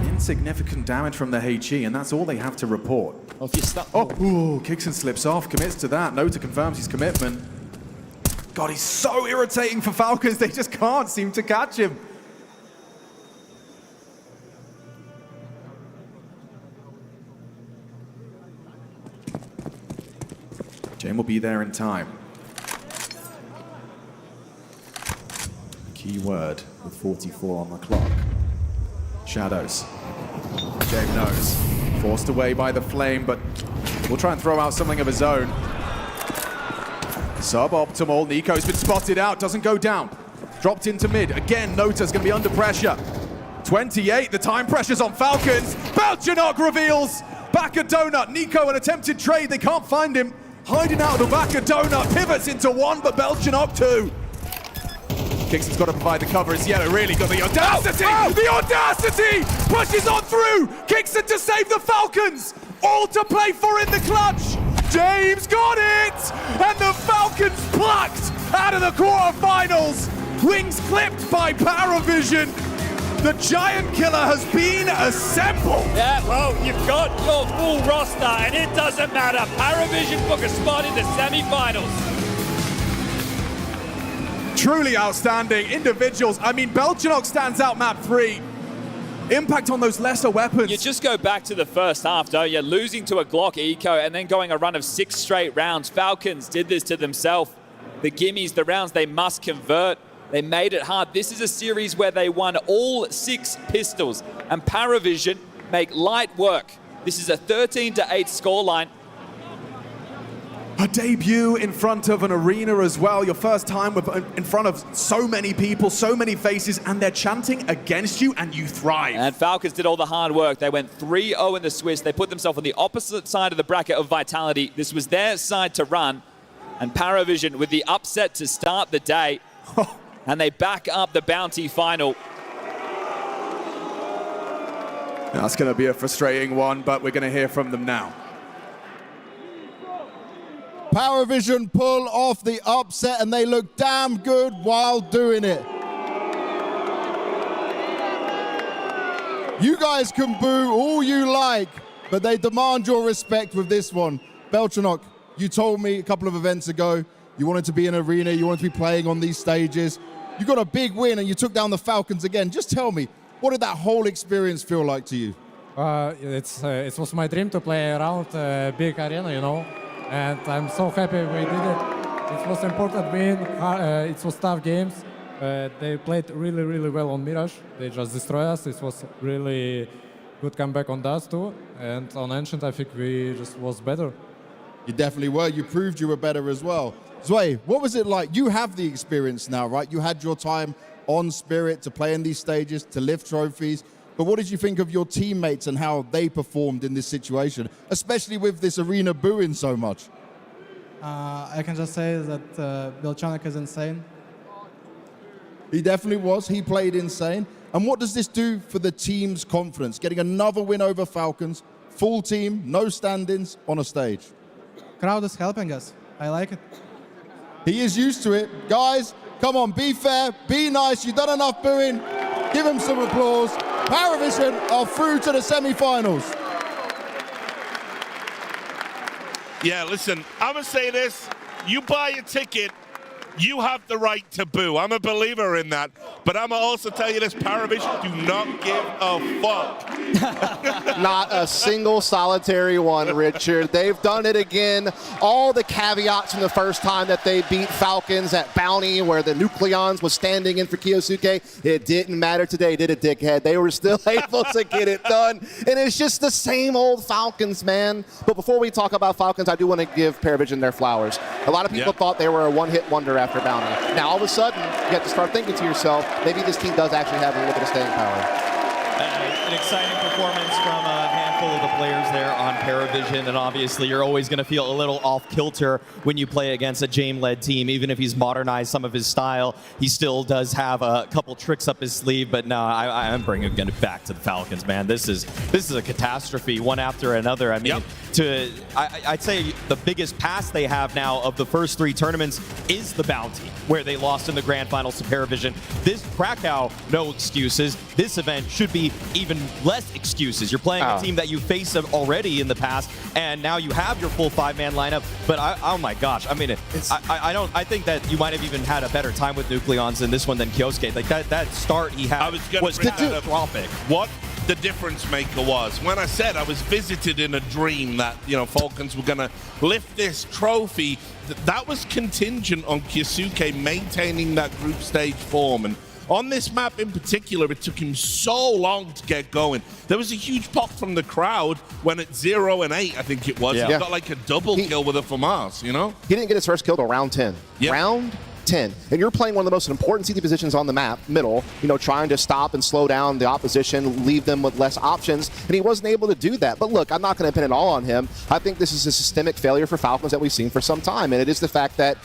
Insignificant damage from the HE, and that's all they have to report. Well, if you're stuck. Oh, ooh, kicks and slips off, commits to that. Nota confirms his commitment. God, he's so irritating for Falcons. They just can't seem to catch him. Jane will be there in time. Key word with 44 on the clock. Shadows. Jane knows. Forced away by the flame, but we'll try and throw out something of his own. Suboptimal. Nico's been spotted out. Doesn't go down. Dropped into mid. Again, Nota's going to be under pressure. 28. The time pressure's on Falcons. Belchanok reveals back of donut. Nico, an attempted trade. They can't find him. Hiding out of the back of donut. Pivots into 1, but Belchanok 2. Kingston's got to provide the cover. It's Yellow really got the audacity! The audacity! Pushes on through! Kingston to save the Falcons! All to play for in the clutch! James got it! And the Falcons plucked out of the quarterfinals! Wings clipped by PARIVISION! The giant killer has been assembled! Yeah, well, you've got your full roster, and it doesn't matter. PARIVISION book a spot in the semi-finals. Truly outstanding individuals. I mean, Belchanok stands out map 3. Impact on those lesser weapons. You just go back to the first half, don't you? Losing to a Glock Eco and then going a run of 6 straight rounds. Falcons did this to themselves. The gimmies, the rounds they must convert. They made it hard. This is a series where they won all 6 pistols, and PARIVISION make light work. This is a 13-8 scoreline. A debut in front of an arena as well. Your first time in front of so many people, so many faces, and they're chanting against you, and you thrive. And Falcons did all the hard work. They went 3-0 in the Swiss. They put themselves on the opposite side of the bracket of Vitality. This was their side to run, and PARIVISION with the upset to start the day. And they back up the Bounty final. That's going to be a frustrating one, but we're going to hear from them now. PARIVISION pull off the upset, and they look damn good while doing it. You guys can boo all you like, but they demand your respect with this one. Belchanok, you told me a couple of events ago you wanted to be in an arena, you wanted to be playing on these stages. You got a big win and you took down the Falcons again. Just tell me, what did that whole experience feel like to you? It was my dream to play around a big arena, you know. And I'm so happy we did it. It was an important win. It was tough games. They played really, really well on Mirage. They just destroyed us. It was really good comeback on us too. And on Ancient, I think we just was better. You definitely were. You proved you were better as well. Zwei, what was it like? You have the experience now, right? You had your time on Spirit to play in these stages, to lift trophies. But what did you think of your teammates and how they performed in this situation, especially with this arena booing so much? I can just say that Belchanok is insane. He definitely was. He played insane. And what does this do for the team's confidence? Getting another win over Falcons, full team, no stand-ins on a stage. Crowd is helping us. I like it. He is used to it. Guys, come on, be fair, be nice. You've done enough booing. Give him some applause. PARIVISION are through to the semi-finals. Yeah, listen, I'm going to say this. You buy a ticket, you have the right to boo. I'm a believer in that. But I'm going to also tell you this, PARIVISION do not give a fuck. Not a single solitary one, Richard. They've done it again. All the caveats from the first time that they beat Falcons at Bounty, where the Nucleons was standing in for Kyosuke, it didn't matter today, did it, dickhead? They were still able to get it done. And it's just the same old Falcons, man. But before we talk about Falcons, I do want to give PARIVISION their flowers. A lot of people thought they were a one-hit wonder after Bounty. Now, all of a sudden, you have to start thinking to yourself, maybe this team does actually have a little bit of staying power. An exciting performance from a handful of the players there on PARIVISION, and obviously you're always going to feel a little off-kilter when you play against a James-led team. Even if he's modernized some of his style, he still does have a couple tricks up his sleeve, but no, I'm bringing it back to the Falcons, man. This is a catastrophe, one after another. I mean, I'd say the biggest pass they have now of the first 3 tournaments is the Bounty, where they lost in the grand finals to PARIVISION. This Krakow, no excuses. This event should be even less excuses. You're playing a team that you faced already in the past, and now you have your full 5-man lineup. But oh my gosh, I mean, I think that you might have even had a better time with Nucleons in this one than Kyosuke. Like that start he had was catastrophic. What the difference maker was when I said I was visited in a dream that, you know, Falcons were going to lift this trophy. That was contingent on Kyosuke maintaining that group stage form. And on this map in particular, it took him so long to get going. There was a huge pop from the crowd when at 0 and 8, I think it was. He got like a double kill with a FAMAS, you know? He didn't get his first kill till round 10. Round 10. And you're playing one of the most important CT positions on the map, middle, you know, trying to stop and slow down the opposition, leave them with less options, and he wasn't able to do that. But look, I'm not going to pin it all on him. I think this is a systemic failure for Falcons that we've seen for some time, and it is the fact that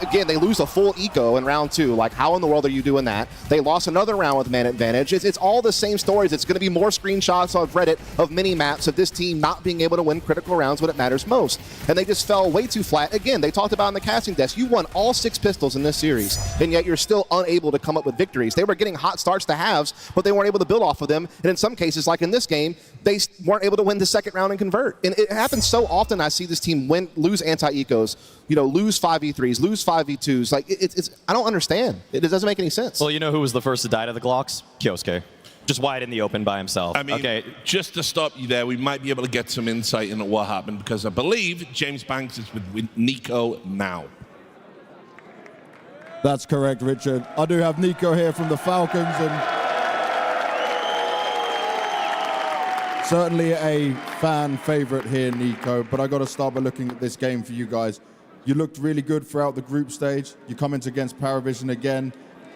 again, they lose a full eco in round 2. Like, how in the world are you doing that? They lost another round with man advantage. It's all the same stories. It's going to be more screenshots on Reddit of mini maps of this team not being able to win critical rounds when it matters most. And they just fell way too flat. Again, they talked about in the casting desk, you won all 6 pistols in this series, and yet you're still unable to come up with victories. They were getting hot starts to halves, but they weren't able to build off of them. And in some cases, like in this game, they weren't able to win the second round and convert. And it happens so often. I see this team lose anti-ecos, you know, lose 5v3s, lose 5v2s. Like, I don't understand. It doesn't make any sense. Well, you know who was the first to die to the Glocks? Kyosuke. Just wide in the open by himself. I mean, just to stop you there, we might be able to get some insight into what happened, because I believe James Banks is with Nico now. That's correct, Richard. I do have Nico here from the Falcons, and certainly a fan favorite here, Nico. But I got to start by looking at this game for you guys. You looked really good throughout the group stage. You come into against PARIVISION again.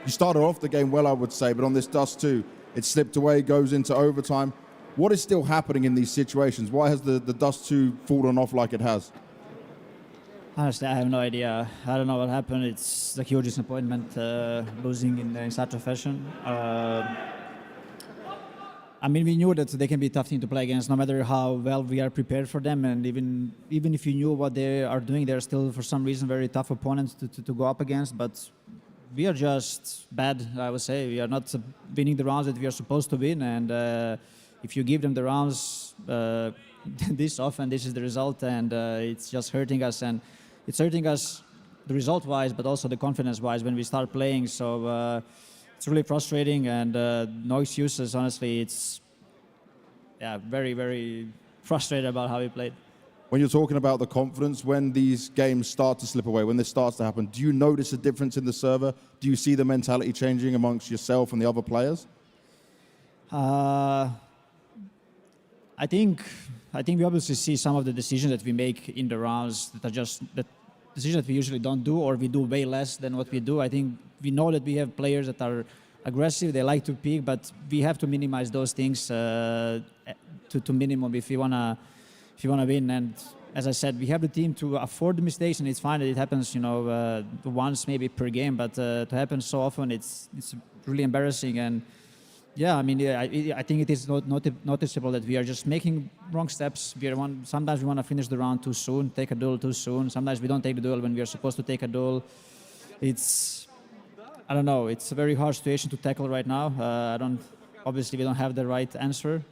You started off the game well, I would say, but on this Dust 2, it slipped away, goes into overtime. What is still happening in these situations? Why has the Dust 2 fallen off like it has? Honestly, I have no idea. I don't know what happened. It's a huge disappointment losing in such a fashion. I mean, we knew that they can be a tough team to play against, no matter how well we are prepared for them. And even if you knew what they are doing, they're still, for some reason, very tough opponents to go up against. But we are just bad, I would say. We are not winning the rounds that we are supposed to win. And if you give them the rounds this often, this is the result. And it's just hurting us. And it's hurting us the result-wise, but also the confidence-wise when we start playing. So it's really frustrating, and no excuses. Honestly, it's very, very frustrated about how we played. When you're talking about the confidence, when these games start to slip away, when this starts to happen, do you notice a difference in the server? Do you see the mentality changing amongst yourself and the other players? I think we obviously see some of the decisions that we make in the rounds that are just the decisions that we usually don't do, or we do way less than what we do. I think we know that we have players that are aggressive, they like to peak, but we have to minimize those things to minimum if you wanna win. And as I said, we have the team to afford the mistakes, and it's fine that it happens, you know, once maybe per game, but to happen so often, it's really embarrassing. And yeah, I mean, I think it is noticeable that we are just making wrong steps. Sometimes we want to finish the round too soon, take a duel too soon. Sometimes we don't take the duel when we are supposed to take a duel. I don't know. It's a very hard situation to tackle right now. Obviously, we don't have the right answer.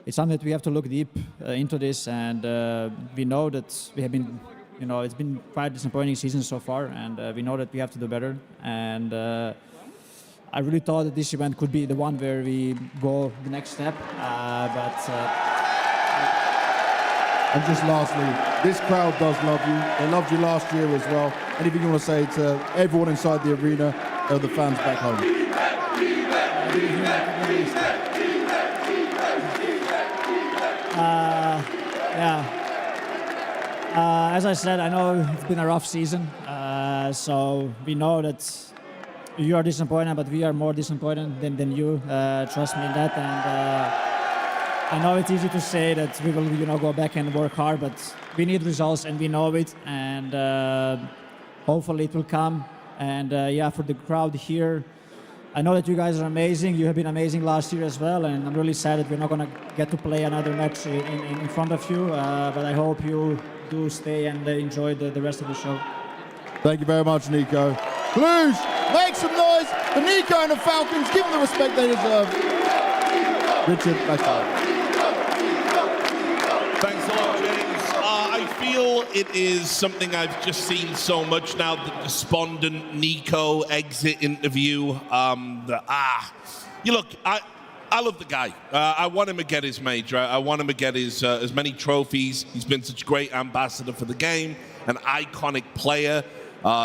it's something that we have to look deep into this, and we know that we have been, it's been quite a disappointing season so far, and we know that we have to do better. And I really thought that this event could be the one where we go the next step, And just lastly, this crowd does love you. They loved you last year as well. Anything you want to say to everyone inside the arena or the fans back home? As I said, I know it's been a rough season, so we know that you are disappointed, but we are more disappointed than you. Trust me in that. And I know it's easy to say that we will, go back and work hard, but we need results, and we know it. And hopefully it will come. And for the crowd here, I know that you guys are amazing. You have been amazing last year as well, and I'm really sad that we're not going to get to play another match in front of you. But I hope you do stay and enjoy the rest of the show. Thank you very much, Nico. Cluj, make some noise for Nico and the Falcons. Give them the respect they deserve. Richard, back to you. Thanks a lot, James. I feel it is something I've just seen so much now, the despondent Nico exit interview. Look, I love the guy. I want him to get his major. I want him to get his as many trophies. He's been such a great ambassador for the game, an iconic player.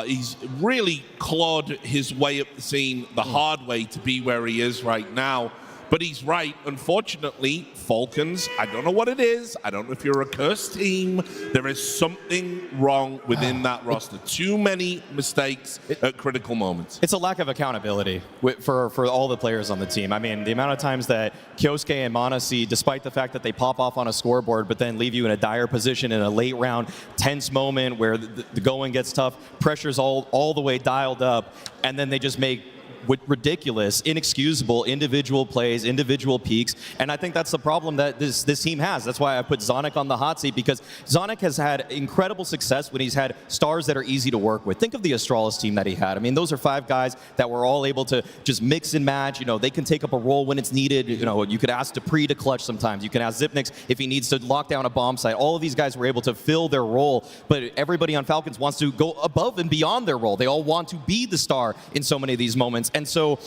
He's really clawed his way up the scene the hard way to be where he is right now. But he's right. Unfortunately, Falcons, I don't know what it is. I don't know if you're a cursed team. There is something wrong within that roster. Too many mistakes at critical moments. It's a lack of accountability for all the players on the team. I mean, the amount of times that Kyosuke and MONaC, despite the fact that they pop off on a scoreboard, but then leave you in a dire position in a late round, tense moment where the going gets tough, pressure's all the way dialed up, and then they just make with ridiculous, inexcusable individual plays, individual peaks, and I think that's the problem that this team has. That's why I put Zonic on the hot seat, because Zonic has had incredible success when he's had stars that are easy to work with. Think of the Astralis team that he had. I mean, those are 5 guys that were all able to just mix and match. They can take up a role when it's needed. You could ask Dupree to clutch sometimes. You can ask Zipnix if he needs to lock down a bomb site. All of these guys were able to fill their role, but everybody on Falcons wants to go above and beyond their role. They all want to be the star in so many of these moments. And so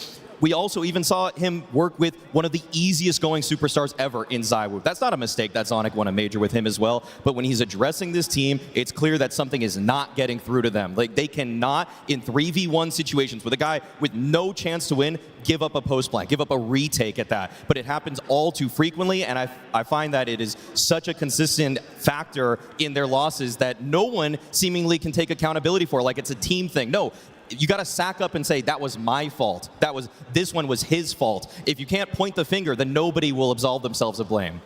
we also even saw him work with one of the easiest going superstars ever in ZywOo. That's not a mistake that Zonic won a major with him as well, but when he's addressing this team, it's clear that something is not getting through to them. Like, they cannot, in 3v1 situations with a guy with no chance to win, give up a post plant, give up a retake at that. But it happens all too frequently, and I find that it is such a consistent factor in their losses that no one seemingly can take accountability for, like it's a team thing. No. You got to sack up and say, that was my fault. This one was his fault. If you can't point the finger, then nobody will absolve themselves of blame.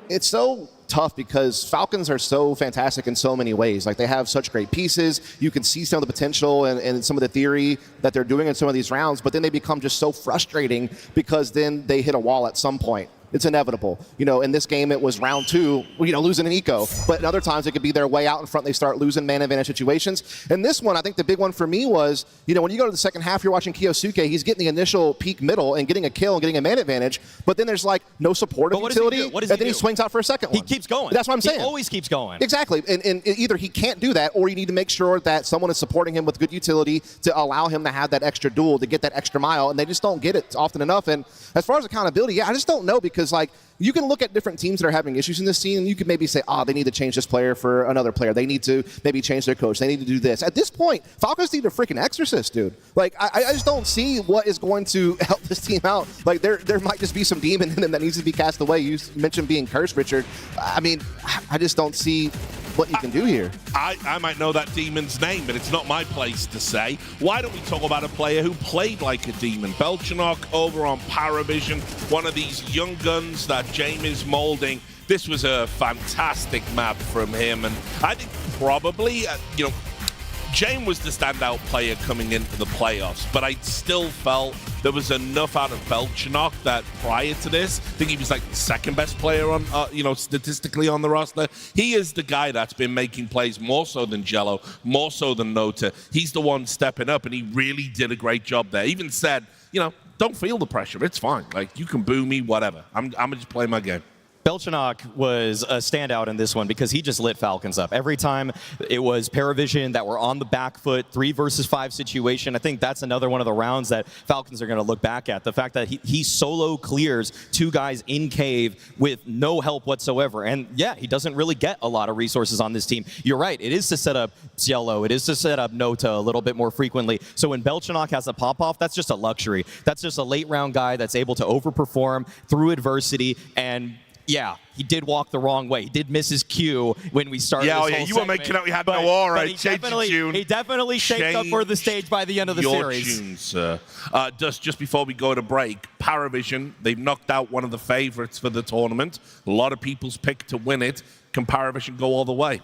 It's so tough because Falcons are so fantastic in so many ways. Like, they have such great pieces. You can see some of the potential and some of the theory that they're doing in some of these rounds, but then they become just so frustrating because then they hit a wall at some point. It's inevitable. In this game, it was round 2, losing an eco. But in other times, it could be their way out in front. They start losing man advantage situations. And this one, I think the big one for me was, when you go to the second half, you're watching Kyosuke. He's getting the initial peak middle and getting a kill and getting a man advantage. But then there's no supportive utility. And then he swings out for a second one. He keeps going. That's what I'm saying. He always keeps going. Exactly. And either he can't do that, or you need to make sure that someone is supporting him with good utility to allow him to have that extra duel, to get that extra mile. And they just don't get it often enough. And as far as accountability, I just don't know, because you can look at different teams that are having issues in this scene, and you can maybe say, they need to change this player for another player. They need to maybe change their coach. They need to do this. At this point, Falcons need a freaking exorcist, dude. I just don't see what is going to help this team out. There might just be some demon in them that needs to be cast away. You mentioned being cursed, Richard. I mean, I just don't see what you can do here. I might know that demon's name, but it's not my place to say. Why don't we talk about a player who played like a demon? Belchanok over on PARIVISION, one of these young guns that James is molding. This was a fantastic map from him, and I think probably, James was the standout player coming into the playoffs, but I still felt there was enough out of Belchanok that prior to this, I think he was like the second best player on, statistically on the roster. He is the guy that's been making plays more so than Jello, more so than Nota. He's the one stepping up, and he really did a great job there. Even said, don't feel the pressure. It's fine. You can boo me, whatever. I'm gonna just play my game. Belchanok was a standout in this one because he just lit Falcons up. Every time it was PARIVISION that were on the back foot, 3 versus 5 situation. I think that's another one of the rounds that Falcons are going to look back at. The fact that he solo clears 2 guys in cave with no help whatsoever. And yeah, he doesn't really get a lot of resources on this team. You're right, it is to set up Cielo, it is to set up Nota a little bit more frequently. So when Belchanok has a pop-off, that's just a luxury. That's just a late round guy that's able to overperform through adversity. And yeah, he did walk the wrong way. He did miss his cue when we started this whole you segment, were making out he had no aura. But he definitely shaped up for the stage by the end of the series. Your tune, sir. Just before we go to break, PARIVISION, they've knocked out one of the favorites for the tournament. A lot of people's pick to win it. Can PARIVISION go all the way?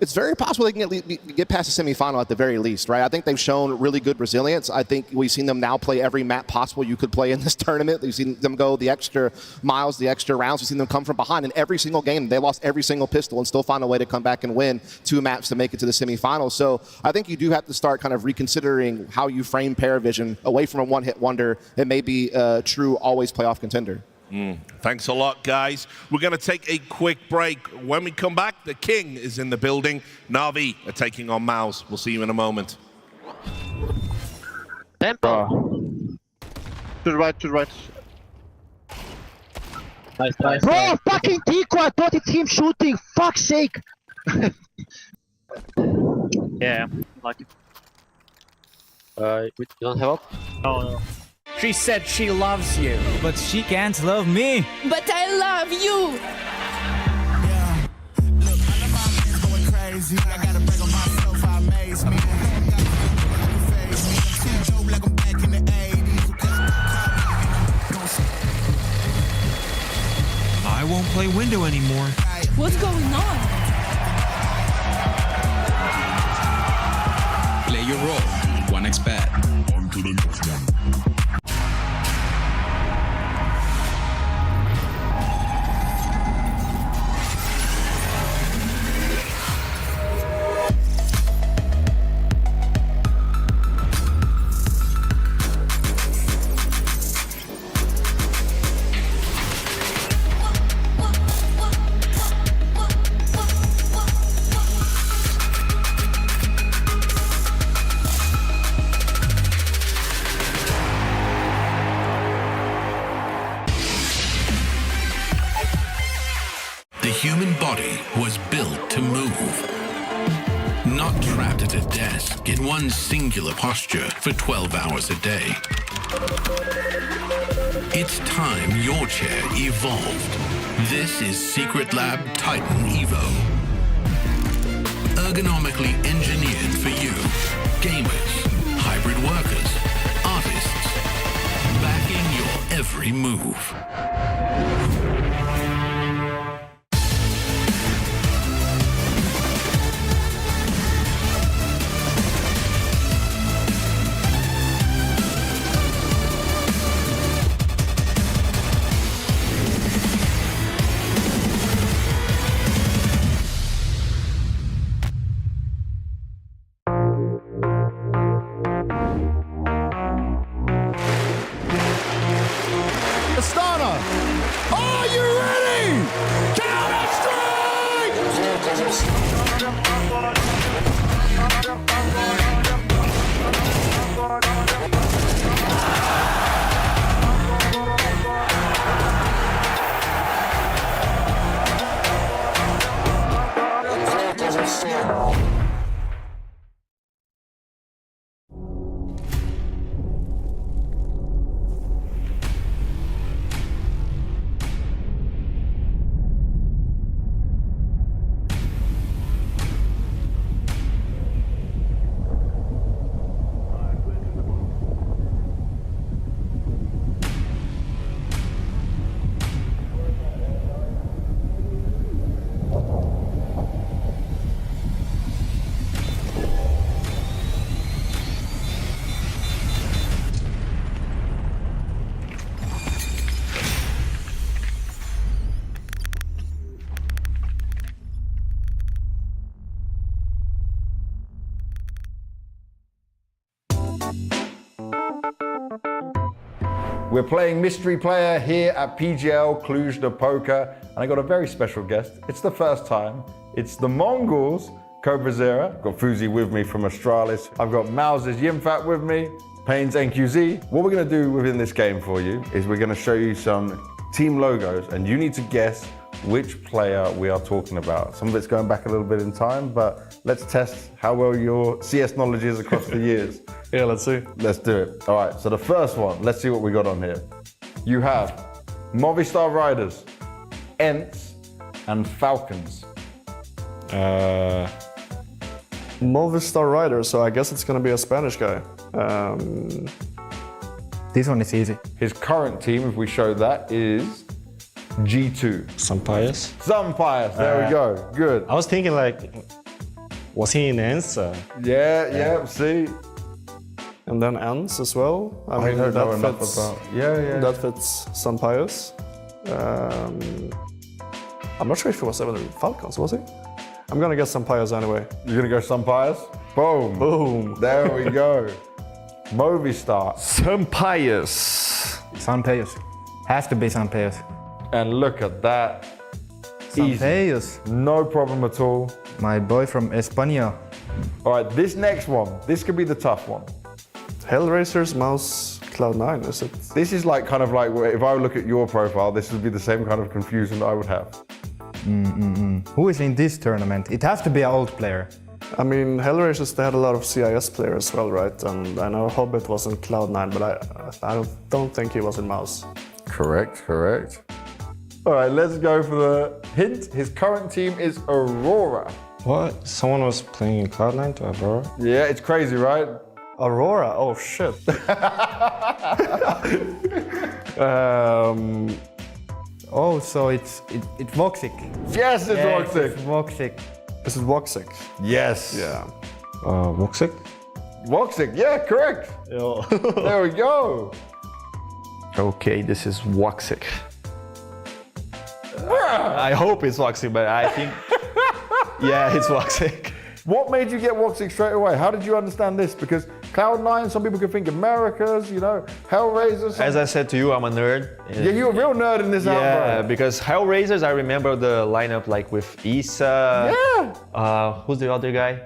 It's very possible they can get past the semifinal at the very least, right? I think they've shown really good resilience. I think we've seen them now play every map possible you could play in this tournament. We've seen them go the extra miles, the extra rounds. We've seen them come from behind in every single game. They lost every single pistol and still find a way to come back and win 2 maps to make it to the semifinals. So I think you do have to start kind of reconsidering how you frame PARIVISION away from a one-hit wonder and maybe a true always playoff contender. Thanks a lot, guys. We're going to take a quick break. When we come back, the King is in the building. Na'Vi are taking on MOUZ. We'll see you in a moment. Tempo. To the right, to the right. Nice. Bro, fucking Tico, I thought it's him shooting. Fuck's sake. Yeah, like You don't have up? no. She said she loves you. But she can't love me. But I love you. I won't play window anymore. What's going on? Play your role. 1xBet. On to the next one. The human body was built to move, not trapped at a desk in one singular posture for 12 hours a day. It's time your chair evolved. This is Secret Lab Titan Evo. Ergonomically engineered for you, gamers, hybrid workers, artists, backing your every move. We're playing Mystery Player here at PGL Cluj-Napoca, and I got a very special guest. It's the first time. It's the MongolZ, Vincere. I've got FUZI with me from Astralis. I've got MOUZ's Yimfat with me, Payne's NQZ. What we're gonna do within this game for you is we're gonna show you some team logos, and you need to guess which player we are talking about. Some of it's going back a little bit in time, but let's test how well your CS knowledge is across the years. Yeah, let's see. Let's do it. All right, so the first one, let's see what we got on here. You have Movistar Riders, ENTS, and Falcons. Movistar Rider, so I guess it's gonna be a Spanish guy. This one is easy. His current team, if we show that, is G2. Sampayas. Sampayas, there we go. Good. I was thinking like, was he in ENTS? Yeah, see? And then ENTS as well. I mean, don't know that enough fits. about. Yeah. That fits Sampayas. I'm not sure if he was ever in Falcons, was he? I'm gonna guess Sampayas anyway. You're gonna go Sampayas? Boom. Boom. There we go. Movistar. Sampayas. Sampayas. Has to be Sampayas. And look at that. Sampayas. No problem at all. My boy from España. All right, this next one, this could be the tough one. Hellraisers, MOUZ, Cloud9, is it? This is like kind of like, if I look at your profile, this would be the same kind of confusion that I would have. Who is in this tournament? It has to be an old player. I mean, Hellraisers, they had a lot of CIS players as well, right? And I know Hobbit was in Cloud9, but I don't think he was in MOUZ. Correct. All right, let's go for the hint. His current team is Aurora. What? Someone was playing in Cloud9 to Aurora? Yeah, it's crazy, right? Aurora? Oh, shit. Oh, so it's Voxic. Yes, it's Voxic. It's Voxic. Is it Voxic? Yes. Yeah. Voxic? Voxic, yeah, correct. There we go. Okay, this is Voxic. I hope it's Voxic, but I think... yeah, it's Voxic. What made you get Voxic straight away? How did you understand this? Because Cloud9, some people could think Americas, you know, Hellraisers. As I said to you, I'm a nerd. Yeah, you're a real nerd in this album. Yeah, because Hellraisers, I remember the lineup like with Issa. Yeah. Who's the other guy?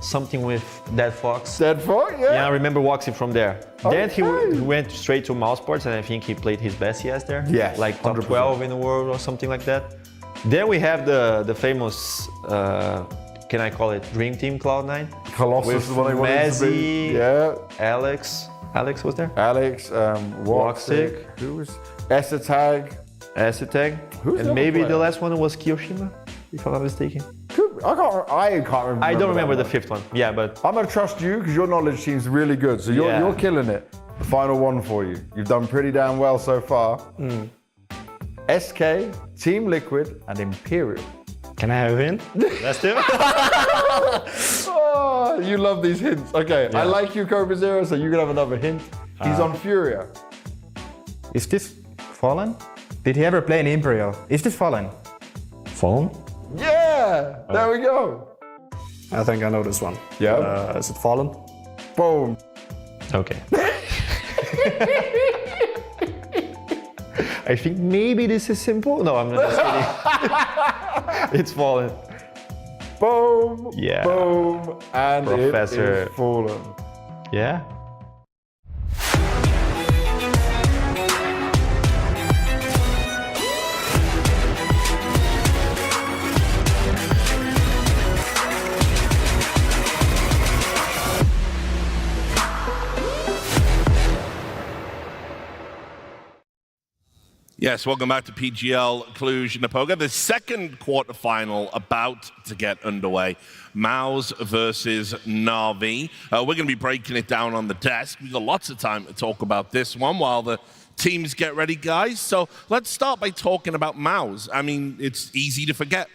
Something with Dead Fox. Dead Fox, yeah. Yeah, I remember Voxic from there. Okay. Then he went straight to MOUZ Sports, and I think he played his best CS there. Yes, like top 100%. 12 in the world or something like that. Then we have the famous, can I call it Dream Team Cloud9? Colossus with is what I wanted to be. Yeah. Alex was there? Alex, Voxic. Who was Esatag. Who's and maybe the last one was Kiyoshima, if I'm not mistaken. I can't remember. I don't remember the fifth one. Yeah, but I'm gonna trust you because your knowledge seems really good. So you're killing it. The final one for you. You've done pretty damn well so far. SK, Team Liquid, and Imperial. Can I have a hint? Let's do it. Oh, you love these hints. Okay, I like you, Vincere, so you can have another hint. He's on FURIA. Is this Fallen? Did he ever play in Imperial? Is this Fallen? Fallen? Yeah, there we go. I think I know this one. Yeah. Is it Fallen? Boom. Okay. I think maybe this is simple. No, I'm not just kidding. It's Fallen. Boom. Yeah. Boom. And Professor. it is Fallen. Yeah. Yes, welcome back to PGL Cluj-Napoca. The second quarterfinal about to get underway. MOUZ versus Na'Vi. We're going to be breaking it down on the desk. We've got lots of time to talk about this one while the teams get ready, guys. So let's start by talking about MOUZ. I mean, it's easy to forget.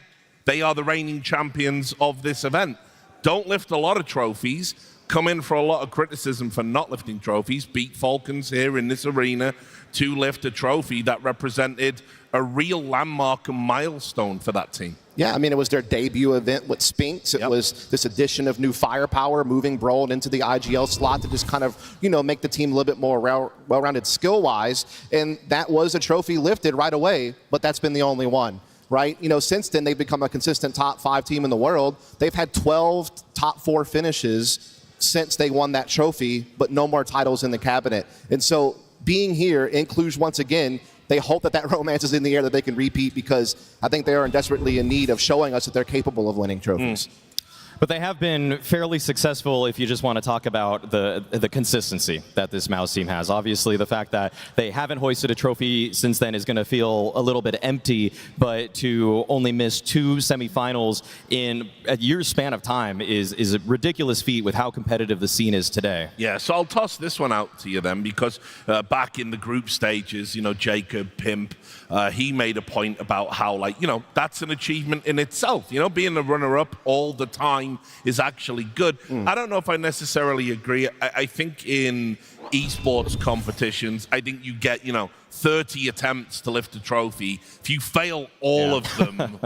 They are the reigning champions of this event. Don't lift a lot of trophies, come in for a lot of criticism for not lifting trophies, beat Falcons here in this arena to lift a trophy that represented a real landmark and milestone for that team. Yeah, I mean, it was their debut event with Spinks. It was this addition of new firepower, moving Brawl into the IGL slot to just kind of, you know, make the team a little bit more well-rounded skill-wise. And that was a trophy lifted right away, but that's been the only one, right? You know, since then, they've become a consistent top 5 team in the world. They've had 12 top 4 finishes since they won that trophy, but no more titles in the cabinet. And so being here in Cluj once again, they hope that that romance is in the air, that they can repeat, because I think they are desperately in need of showing us that they're capable of winning trophies. But they have been fairly successful if you just want to talk about the consistency that this MOUZ team has. Obviously, the fact that they haven't hoisted a trophy since then is going to feel a little bit empty, but to only miss 2 semifinals in a year's span of time is a ridiculous feat with how competitive the scene is today. Yeah, so I'll toss this one out to you then, because back in the group stages, you know, Jacob, Pimp, he made a point about how, like, you know, that's an achievement in itself. You know, being a runner-up all the time is actually good. I don't know if I necessarily agree. I think in esports competitions, I think you get, you know, 30 attempts to lift a trophy. If you fail all of them,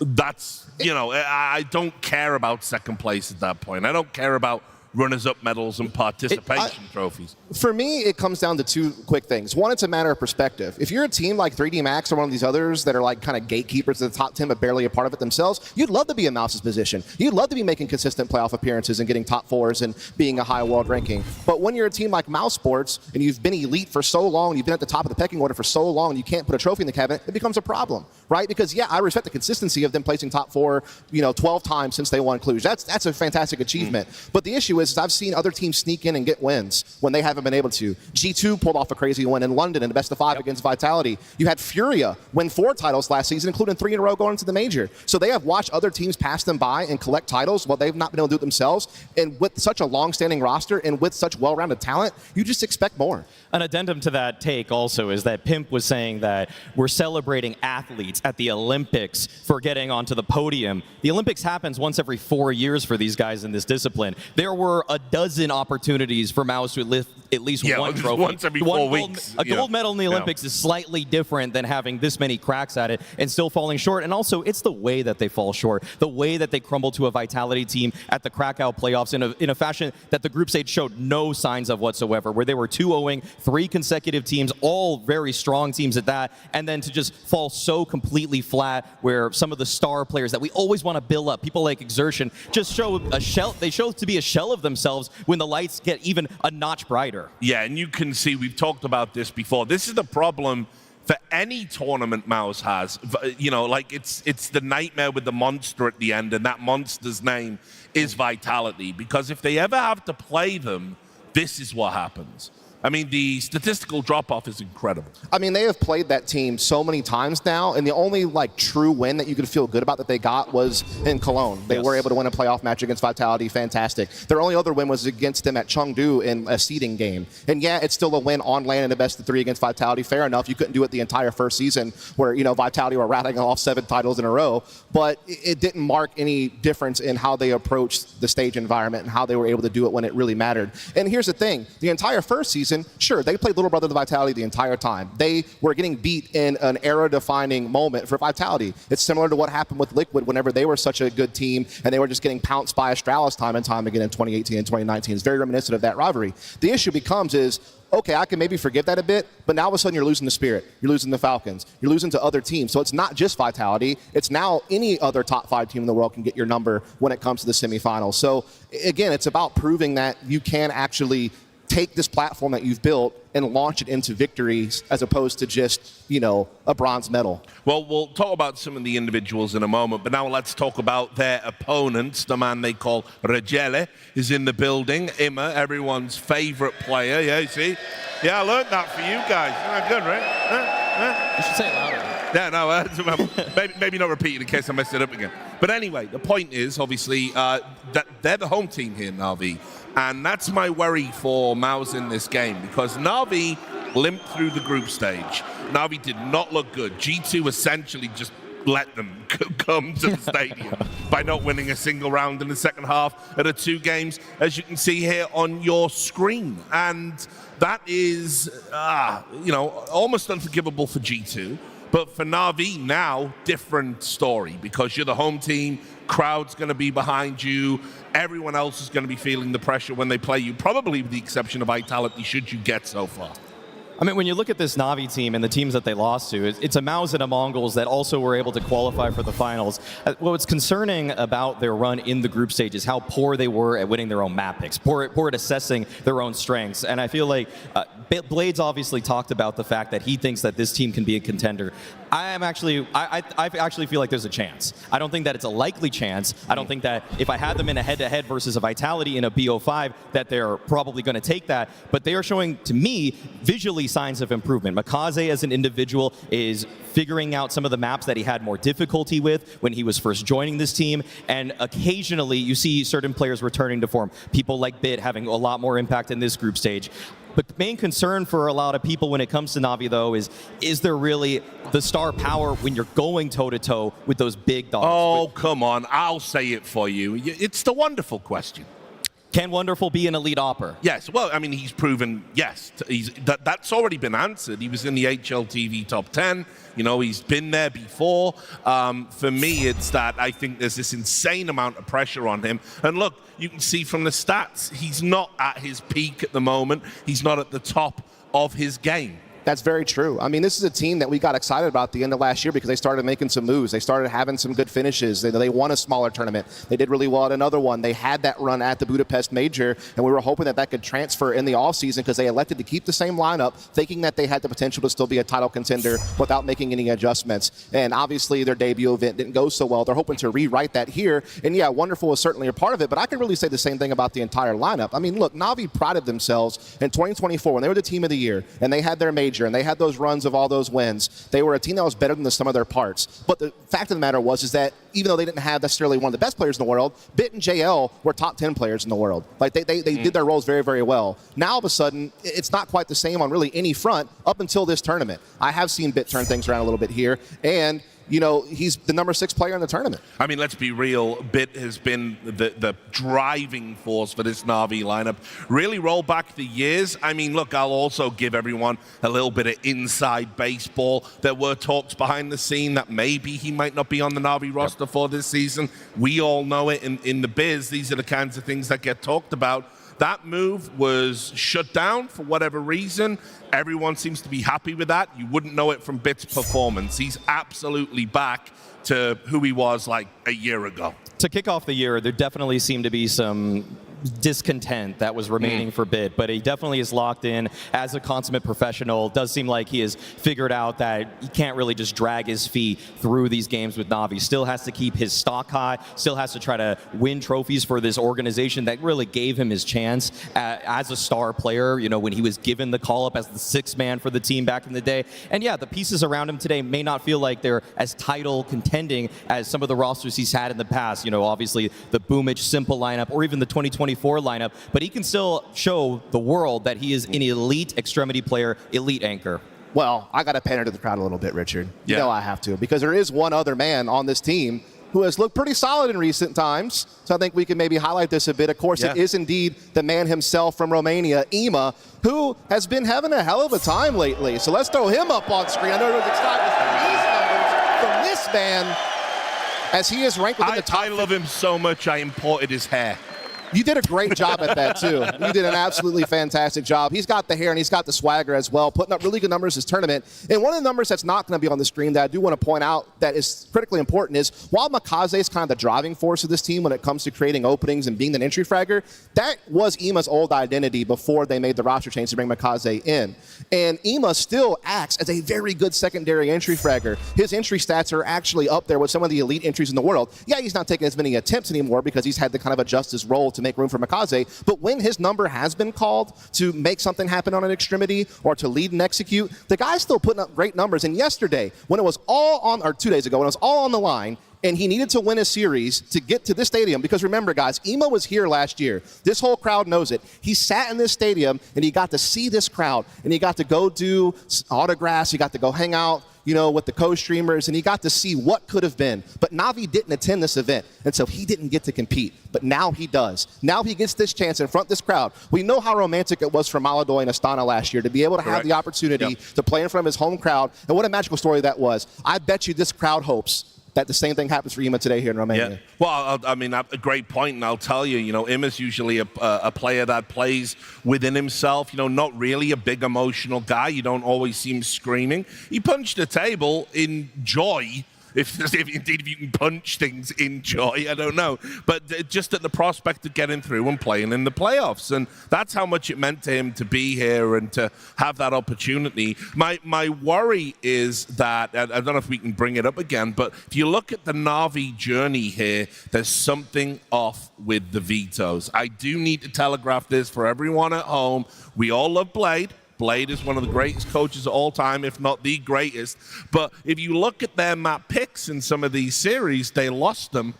that's, you know, I don't care about second place at that point. I don't care about runners-up medals and participation trophies. For me, it comes down to 2 quick things. One, it's a matter of perspective. If you're a team like 3D Max or one of these others that are like kind of gatekeepers to the top 10 but barely a part of it themselves, you'd love to be in MOUZ's position. You'd love to be making consistent playoff appearances and getting top 4s and being a high world ranking. But when you're a team like MOUZ Sports and you've been elite for so long, you've been at the top of the pecking order for so long, and you can't put a trophy in the cabinet, it becomes a problem, right? Because yeah, I respect the consistency of them placing top 4, you know, 12 times since they won Cluj. That's a fantastic achievement. But the issue is I've seen other teams sneak in and get wins when they haven't been able to. G2 pulled off a crazy win in London in the best of 5 against Vitality. You had FURIA win 4 titles last season, including 3 in a row going into the major. So they have watched other teams pass them by and collect titles while they've not been able to do it themselves. And with such a long-standing roster and with such well-rounded talent, you just expect more. An addendum to that take also is that Pimp was saying that we're celebrating athletes at the Olympics for getting onto the podium. The Olympics happens once every 4 years for these guys in this discipline. There were a dozen opportunities for MOUZ to lift at least one trophy. Once every 4 weeks. A gold medal in the Olympics is slightly different than having this many cracks at it and still falling short. And also, it's the way that they fall short, the way that they crumble to a Vitality team at the Krakow playoffs in a fashion that the group stage showed no signs of whatsoever, where they were 2-0ing 3 consecutive teams, all very strong teams at that, and then to just fall so completely flat, where some of the star players that we always want to build up, people like Exertion, just show a shell. They show to be a shell of themselves when the lights get even a notch brighter. Yeah, and you can see, we've talked about this before. This is the problem for any tournament MOUZ has. You know, like it's the nightmare with the monster at the end, and that monster's name is Vitality. Because if they ever have to play them, this is what happens. I mean, the statistical drop-off is incredible. I mean, they have played that team so many times now, and the only like true win that you could feel good about that they got was in Cologne. They were able to win a playoff match against Vitality. Fantastic. Their only other win was against them at Chengdu in a seeding game. And yeah, it's still a win on land in the best of 3 against Vitality. Fair enough. You couldn't do it the entire first season where, you know, Vitality were rattling off 7 titles in a row, but it didn't mark any difference in how they approached the stage environment and how they were able to do it when it really mattered. And here's the thing. The entire first season, sure, they played little brother to Vitality the entire time. They were getting beat in an era-defining moment for Vitality. It's similar to what happened with Liquid whenever they were such a good team and they were just getting pounced by Astralis time and time again in 2018 and 2019. It's very reminiscent of that rivalry. The issue becomes is, okay, I can maybe forgive that a bit, but now all of a sudden you're losing the Spirit, you're losing the Falcons, you're losing to other teams. So it's not just Vitality, it's now any other top 5 team in the world can get your number when it comes to the semifinals. So again, it's about proving that you can actually take this platform that you've built and launch it into victories as opposed to just, you know, a bronze medal. Well, we'll talk about some of the individuals in a moment, but now let's talk about their opponents. The man they call Regele is in the building. Imma, everyone's favorite player. Yeah, you see? Yeah, I learned that for you guys. Isn't that good, right? You should say it louder. Yeah, no, maybe not repeat it in case I mess it up again. But anyway, the point is, obviously, that they're the home team here, Na'Vi. And that's my worry for MOUZ in this game, because Na'Vi limped through the group stage. Na'Vi did not look good. G2 essentially just let them come to the stadium by not winning a single round in the second half of the 2 games, as you can see here on your screen. And that is, almost unforgivable for G2. But for Na'Vi now, different story, because you're the home team, crowd's going to be behind you, everyone else is going to be feeling the pressure when they play you, probably with the exception of Vitality, should you get so far. I mean, when you look at this Na'Vi team and the teams that they lost to, it's a MOUZ and a MongolZ that also were able to qualify for the finals. What's concerning about their run in the group stage is how poor they were at winning their own map picks, poor at assessing their own strengths. And I feel like Blades obviously talked about the fact that he thinks that this team can be a contender. I actually feel like there's a chance. I don't think that it's a likely chance. I don't think that if I had them in a head-to-head versus a Vitality in a BO5, that they're probably going to take that. But they are showing, to me, visually signs of improvement. MongolZ as an individual is figuring out some of the maps that he had more difficulty with when he was first joining this team. And occasionally you see certain players returning to form. People like Bit having a lot more impact in this group stage. But the main concern for a lot of people when it comes to Na'Vi, though, is there really the star power when you're going toe-to-toe with those big dogs? Oh, come on. I'll say it for you. It's the wonderful question. Can Wonderful be an elite opper? Yes. Well, I mean, he's proven, yes. That's already been answered. He was in the HLTV top 10. You know, he's been there before. For me, it's that I think there's this insane amount of pressure on him. And look, you can see from the stats, he's not at his peak at the moment. He's not at the top of his game. That's very true. I mean, this is a team that we got excited about at the end of last year because they started making some moves. They started having some good finishes. They won a smaller tournament. They did really well at another one. They had that run at the Budapest Major, and we were hoping that that could transfer in the offseason because they elected to keep the same lineup, thinking that they had the potential to still be a title contender without making any adjustments. And obviously, their debut event didn't go so well. They're hoping to rewrite that here. And yeah, Wonderful is certainly a part of it, but I can really say the same thing about the entire lineup. I mean, look, Na'Vi prided themselves in 2024 when they were the team of the year, and they had their major, and they had those runs of all those wins. They were a team that was better than the sum of their parts. But the fact of the matter is that even though they didn't have necessarily one of the best players in the world, Bit and JL were top 10 players in the world. Like they did their roles very, very well. Now all of a sudden, it's not quite the same on really any front up until this tournament. I have seen Bit turn things around a little bit here, and you know, he's the number 6 player in the tournament. I mean, let's be real. Bit has been the driving force for this Na'Vi lineup. Really roll back the years. I mean, look, I'll also give everyone a little bit of inside baseball. There were talks behind the scene that maybe he might not be on the Na'Vi roster for this season. We all know it in the biz. These are the kinds of things that get talked about. That move was shut down for whatever reason. Everyone seems to be happy with that. You wouldn't know it from Bit's performance. He's absolutely back to who he was like a year ago. To kick off the year, there definitely seemed to be some discontent that was remaining for Bit, but he definitely is locked in as a consummate professional. Does seem like he has figured out that he can't really just drag his feet through these games with Na'Vi. Still has to keep his stock high, still has to try to win trophies for this organization that really gave him his chance as a star player, you know, when he was given the call-up as the 6th man for the team back in the day. And yeah, the pieces around him today may not feel like they're as title contending as some of the rosters he's had in the past. You know, obviously the Boomage Simple lineup or even the 2024 lineup, but he can still show the world that he is an elite extremity player, elite anchor. Well, I got to pander to the crowd a little bit, Richard. You know I have to, because there is one other man on this team who has looked pretty solid in recent times. So I think we can maybe highlight this a bit. Of course, it is indeed the man himself from Romania, Ema, who has been having a hell of a time lately. So let's throw him up on screen. I know everyone's excited to see these numbers from this man as he is ranked within the top. I love him so much, I imported his hair. You did a great job at that, too. You did an absolutely fantastic job. He's got the hair and he's got the swagger as well, putting up really good numbers this tournament. And one of the numbers that's not going to be on the screen that I do want to point out that is critically important is while MongolZ is kind of the driving force of this team when it comes to creating openings and being an entry fragger, that was Ema's old identity before they made the roster change to bring MongolZ in. And Ema still acts as a very good secondary entry fragger. His entry stats are actually up there with some of the elite entries in the world. Yeah, he's not taking as many attempts anymore because he's had to kind of adjust his role to make room for MongolZ, but when his number has been called to make something happen on an extremity or to lead and execute, the guy's still putting up great numbers. And yesterday, when it was all on, or 2 days ago, when it was all on the line, and he needed to win a series to get to this stadium, because remember, guys, Ema was here last year. This whole crowd knows it. He sat in this stadium, and he got to see this crowd, and he got to go do autographs, he got to go hang out, with the co-streamers, and he got to see what could have been. But Navi didn't attend this event, and so he didn't get to compete. But now he does. Now he gets this chance in front of this crowd. We know how romantic it was for Maladoy and Astana last year to be able to have the opportunity to play in front of his home crowd, and what a magical story that was. I bet you this crowd hopes that the same thing happens for Ima today here in Romania. Yeah. Well, I mean, a great point, and I'll tell you, Ima's usually a player that plays within himself, not really a big emotional guy. You don't always see him screaming. He punched a table in joy. If indeed you can punch things in joy, I don't know. But just at the prospect of getting through and playing in the playoffs. And that's how much it meant to him to be here and to have that opportunity. My worry is that, I don't know if we can bring it up again, but if you look at the Na'Vi journey here, there's something off with the Vetos. I do need to telegraph this for everyone at home. We all love Blade. Blade is one of the greatest coaches of all time, if not the greatest. But if you look at their map picks in some of these series, they lost them.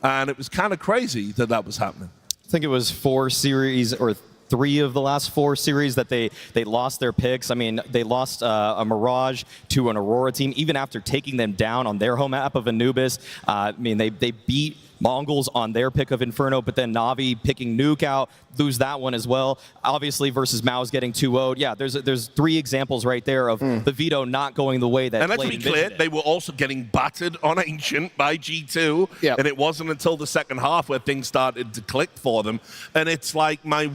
And it was kind of crazy that was happening. I think it was 4 series or 3 of the last 4 series that they lost their picks. I mean, they lost a Mirage to an Aurora team, even after taking them down on their home map of Anubis. I mean, they beat MongolZ on their pick of Inferno, but then Na'Vi picking Nuke out, lose that one as well. Obviously, versus MOUZ getting 2-0'd. Yeah, there's 3 examples right there of the Veto not going the way that. And let's be clear, they were also getting battered on Ancient by G2, and it wasn't until the second half where things started to click for them. And it's like my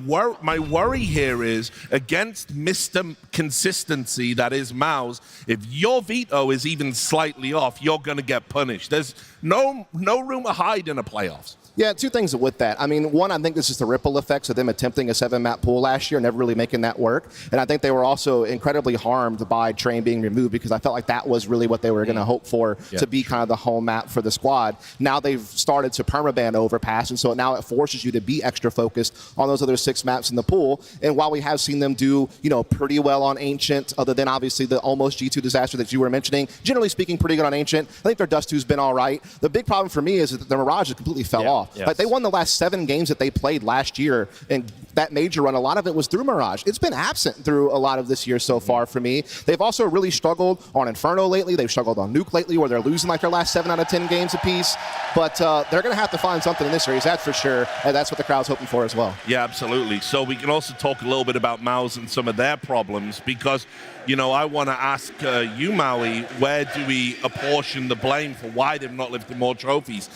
worry here is against Mr. Consistency that is MOUZ. If your Veto is even slightly off, you're going to get punished. There's no room to hide in the playoffs. Yeah, 2 things with that. I mean, one, I think this is the ripple effects of them attempting a 7-map pool last year, never really making that work. And I think they were also incredibly harmed by Train being removed because I felt like that was really what they were going to hope for to be kind of the home map for the squad. Now they've started to permaban Overpass, and so now it forces you to be extra focused on those other 6 maps in the pool. And while we have seen them do, pretty well on Ancient, other than obviously the almost G2 disaster that you were mentioning, generally speaking, pretty good on Ancient. I think their Dust 2's been all right. The big problem for me is that the Mirage has completely fell off. Yes. Like they won the last 7 games that they played last year, and that major run, a lot of it was through Mirage. It's been absent through a lot of this year so far for me. They've also really struggled on Inferno lately. They've struggled on Nuke lately, where they're losing like their last 7 out of 10 games apiece. But they're going to have to find something in this series, that's for sure, and that's what the crowd's hoping for as well. Yeah, absolutely. So we can also talk a little bit about MOUZ and some of their problems because, I want to ask you, Maui, where do we apportion the blame for why they've not lifted more trophies?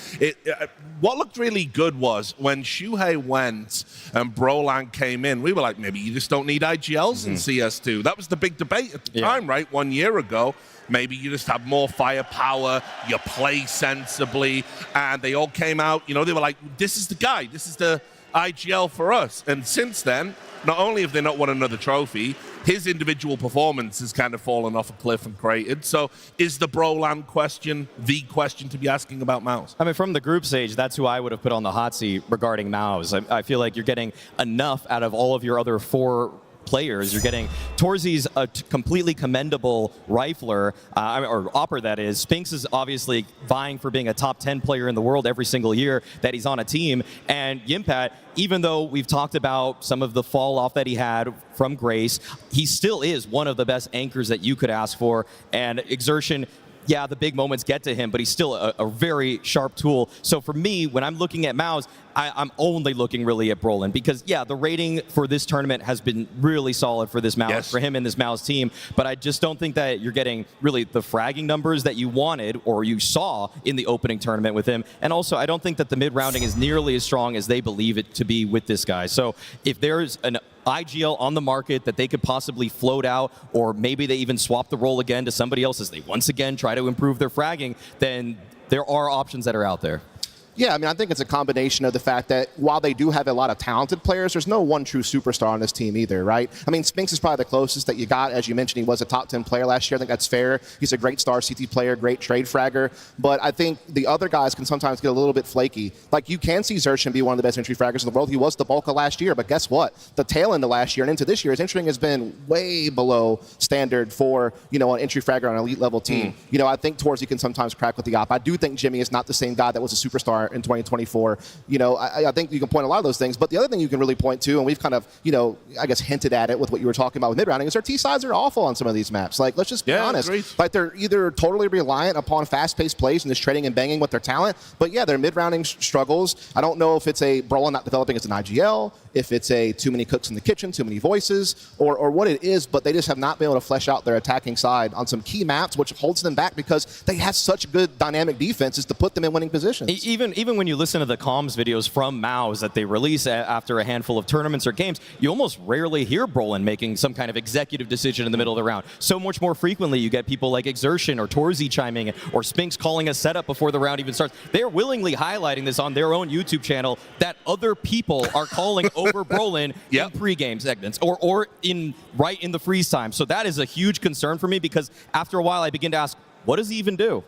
What looked really good was when Shuhei went and Broland came in, we were like, maybe you just don't need IGLs in CS2. That was the big debate at the time, right? 1 year ago. Maybe you just have more firepower, you play sensibly, and they all came out, they were like, this is the guy, this is the IGL for us. And since then, not only have they not won another trophy, his individual performance has kind of fallen off a cliff and cratered. So is the Broland question the question to be asking about MOUZ? I mean, from the group stage, that's who I would have put on the hot seat regarding MOUZ. I feel like you're getting enough out of all of your other 4 players. You're getting Torzi's a completely commendable rifler, or opper that is. Spinks is obviously vying for being a top 10 player in the world every single year that he's on a team. And Yimpat, even though we've talked about some of the fall off that he had from Grace, he still is one of the best anchors that you could ask for. And Exertion, yeah, the big moments get to him, but he's still a very sharp tool. So for me, when I'm looking at MOUZ, I'm only looking really at Broland because, yeah, the rating for this tournament has been really solid for this MOUZ, for him and this MOUZ team. But I just don't think that you're getting really the fragging numbers that you wanted or you saw in the opening tournament with him. And also, I don't think that the mid-rounding is nearly as strong as they believe it to be with this guy. So if there's an IGL on the market that they could possibly float out, or maybe they even swap the role again to somebody else as they once again try to improve their fragging, then there are options that are out there. Yeah, I mean, I think it's a combination of the fact that while they do have a lot of talented players, there's no one true superstar on this team either, right? I mean, Spinks is probably the closest that you got. As you mentioned, he was a top 10 player last year. I think that's fair. He's a great star CT player, great trade fragger. But I think the other guys can sometimes get a little bit flaky. Like, you can see Xerxen be one of the best entry fraggers in the world. He was the bulk of last year. But guess what? The tail end of last year and into this year, his entering has been way below standard for, an entry fragger on an elite level team. I think Torzi can sometimes crack with the op. I do think Jimmy is not the same guy that was a superstar are in 2024. You know, I think you can point a lot of those things, but the other thing you can really point to, and we've kind of, you know, I guess hinted at it with what you were talking about with mid-rounding, is their T-sides are awful on some of these maps. Like, let's just be honest. Agreed. Like, they're either totally reliant upon fast-paced plays and just trading and banging with their talent, but yeah, their mid-rounding struggles. I don't know if it's a Brolin not developing as an IGL, if it's a too many cooks in the kitchen, too many voices, or what it is, but they just have not been able to flesh out their attacking side on some key maps, which holds them back because they have such good dynamic defenses to put them in winning positions. Even when you listen to the comms videos from MOUZ that they release after a handful of tournaments or games, you almost rarely hear Brolin making some kind of executive decision in the middle of the round. So much more frequently, you get people like Exertion or Torzi chiming in, or Spinks calling a setup before the round even starts. They're willingly highlighting this on their own YouTube channel that other people are calling over Brolin in pre-game segments or right in the freeze time. So that is a huge concern for me, because after a while I begin to ask, what does he even do?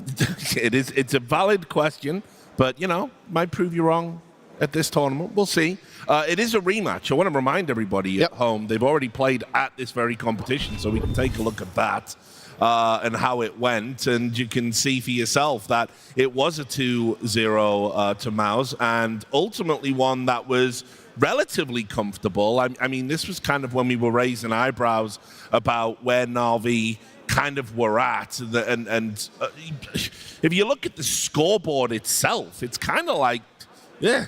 It's a valid question, but, you know, might prove you wrong at this tournament. We'll see. It is a rematch. I want to remind everybody at home, they've already played at this very competition, so we can take a look at that and how it went, and you can see for yourself that it was a 2-0 to MOUZ, and ultimately one that was relatively comfortable. I mean, this was kind of when we were raising eyebrows about where Na'Vi kind of were at, and if you look at the scoreboard itself, it's kind of like, yeah,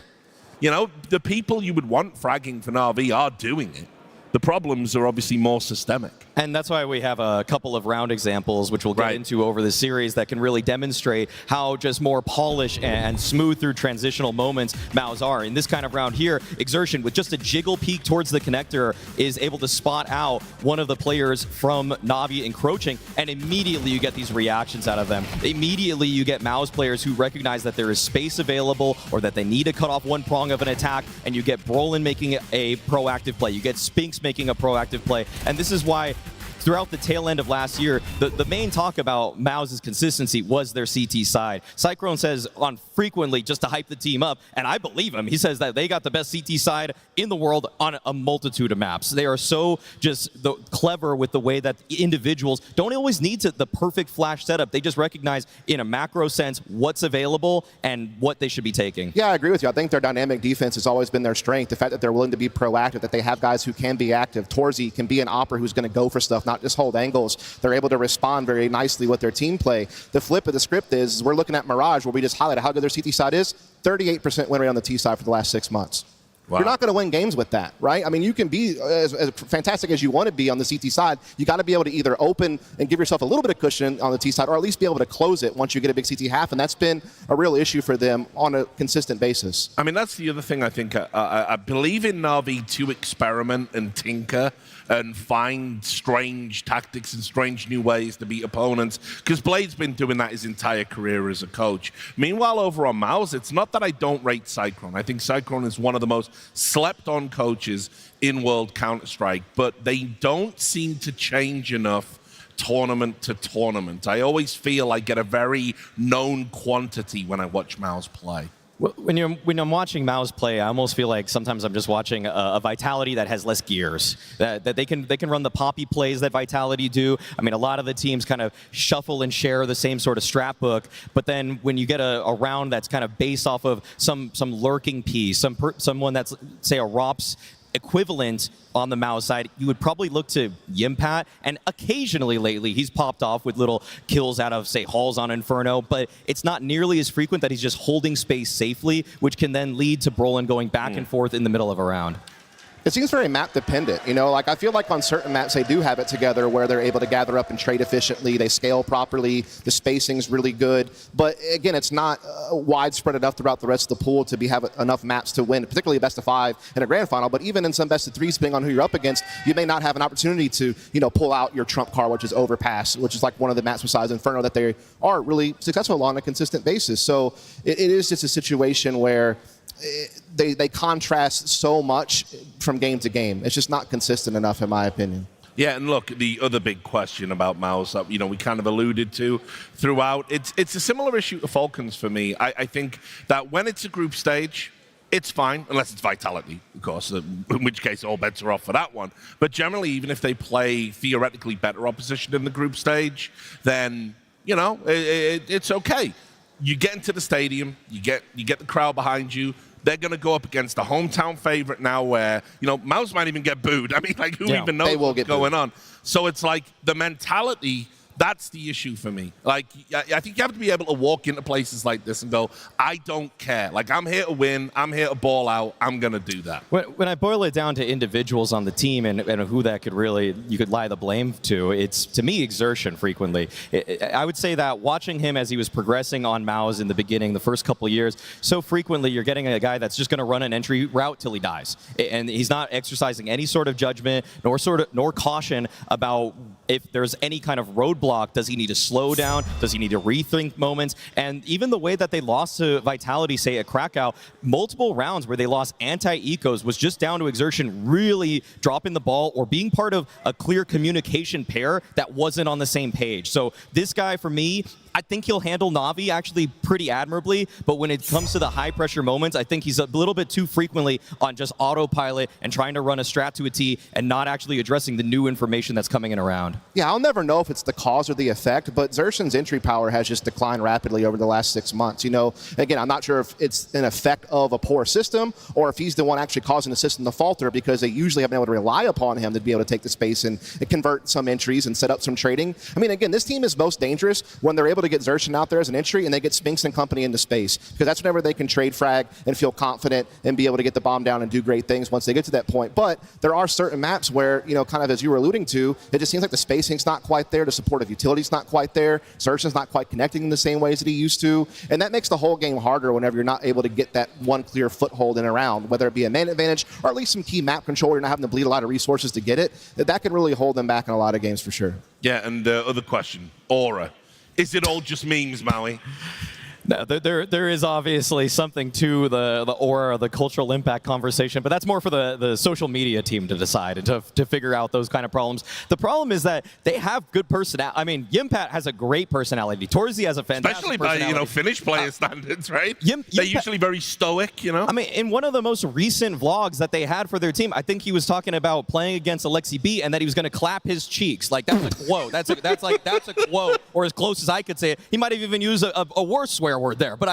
you know, the people you would want fragging for Na'Vi are doing it. The problems are obviously more systemic. And that's why we have a couple of round examples, which we'll get into over the series, that can really demonstrate how just more polished and smooth through transitional moments MOUZ are. In this kind of round here, Exertion, with just a jiggle peek towards the connector, is able to spot out one of the players from Na'Vi encroaching, and immediately you get these reactions out of them. Immediately you get MOUZ players who recognize that there is space available, or that they need to cut off one prong of an attack, and you get Brolin making a proactive play. You get Spinks making a proactive play. And this is why throughout the tail end of last year, the main talk about MOUZ's consistency was their CT side. Cyclone says on frequently, just to hype the team up, and I believe him, he says that they got the best CT side in the world on a multitude of maps. They are so just clever with the way that individuals don't always need the perfect flash setup. They just recognize in a macro sense what's available and what they should be taking. Yeah, I agree with you. I think their dynamic defense has always been their strength. The fact that they're willing to be proactive, that they have guys who can be active. Torzi can be an opera who's going to go for stuff, not just hold angles. They're able to respond very nicely with their team play. The flip of the script is we're looking at Mirage, where we just highlighted how good their CT side is. 38% win rate on the T side for the last 6 months. Wow. You're not going to win games with that, right? I mean, you can be as fantastic as you want to be on the CT side. You got to be able to either open and give yourself a little bit of cushion on the T side, or at least be able to close it once you get a big CT half, and that's been a real issue for them on a consistent basis. I mean, that's the other thing I think. I believe in Na'Vi to experiment and tinker and find strange tactics and strange new ways to beat opponents, because Blade's been doing that his entire career as a coach. Meanwhile, over on MOUZ, it's not that I don't rate Cyclone. I think Cyclone is one of the most slept-on coaches in World Counter-Strike, but they don't seem to change enough tournament to tournament. I always feel I get a very known quantity when I watch MOUZ play. When I'm watching MOUZ play, I almost feel like sometimes I'm just watching a Vitality that has less gears. That they can run the poppy plays that Vitality do. I mean, a lot of the teams kind of shuffle and share the same sort of strat book. But then when you get a round that's kind of based off of some lurking piece, someone that's, say, a ROPS equivalent on the MOUZ side, you would probably look to Yimpat, and occasionally lately he's popped off with little kills out of, say, Halls on Inferno, but it's not nearly as frequent that he's just holding space safely, which can then lead to Brolin going back and forth in the middle of a round. It seems very map dependent, you know, like I feel like on certain maps they do have it together where they're able to gather up and trade efficiently, they scale properly, the spacing's really good, but again, it's not widespread enough throughout the rest of the pool to have enough maps to win, particularly a best of 5 in a grand final, but even in some best of 3s, depending on who you're up against, you may not have an opportunity to, you know, pull out your trump card, which is Overpass, which is like one of the maps besides Inferno that they are really successful on a consistent basis. So it is just a situation where they contrast so much from game to game. It's just not consistent enough, in my opinion. Yeah, and look, the other big question about MOUZ that, you know, we kind of alluded to throughout, it's a similar issue to Falcons for me. I think that when it's a group stage, it's fine, unless it's Vitality, of course, in which case all bets are off for that one. But generally, even if they play theoretically better opposition in the group stage, then, you know, it's okay. you get into the stadium, you get the crowd behind you. They're going to go up against a hometown favorite now where, you know, MOUZ might even get booed. I mean, like, who even knows what's going on? So it's like the mentality, that's the issue for me. Like, I think you have to be able to walk into places like this and go, I don't care. Like, I'm here to win. I'm here to ball out. I'm going to do that. When I boil it down to individuals on the team and who that could really, you could lie the blame to, it's, to me, exertion frequently. I would say that watching him as he was progressing on MOUZ in the beginning, the first couple of years, so frequently you're getting a guy that's just going to run an entry route till he dies. And he's not exercising any sort of judgment nor caution about if there's any kind of roadblock. Does he need to slow down? Does he need to rethink moments? And even the way that they lost to Vitality, say at Krakow, multiple rounds where they lost anti-ecos was just down to exertion really dropping the ball or being part of a clear communication pair that wasn't on the same page. So this guy, for me, I think he'll handle Na'Vi actually pretty admirably, but when it comes to the high-pressure moments, I think he's a little bit too frequently on just autopilot and trying to run a strat to a T and not actually addressing the new information that's coming in around. Yeah, I'll never know if it's the cause or the effect, but Xerxen's entry power has just declined rapidly over the last 6 months. You know, again, I'm not sure if it's an effect of a poor system or if he's the one actually causing the system to falter, because they usually have been able to rely upon him to be able to take the space and convert some entries and set up some trading. I mean, again, this team is most dangerous when they're able to get Xerxen out there as an entry and they get Spinks and company into space, because that's whenever they can trade frag and feel confident and be able to get the bomb down and do great things once they get to that point. But there are certain maps where, you know, kind of as you were alluding to, it just seems like the spacing's not quite there, the supportive utility's not quite there, Xerxen's not quite connecting in the same ways that he used to, and that makes the whole game harder whenever you're not able to get that one clear foothold in a round, whether it be a man advantage or at least some key map control, you're not having to bleed a lot of resources to get it. That could really hold them back in a lot of games for sure. Yeah, and other question, Aura. Is it all just memes, Maui? No, there is obviously something to the aura, the cultural impact conversation, but that's more for the social media team to decide and to figure out those kind of problems. The problem is that they have good personality. I mean, Yimpat has a great personality. Torzy has a fantastic Especially personality. by, you know, Finnish player standards, right? They're usually very stoic, you know? I mean, in one of the most recent vlogs that they had for their team, I think he was talking about playing against Alexi B and that he was going to clap his cheeks. Like, that's a quote. That's a quote, or as close as I could say it. He might have even used a worse swear word there, but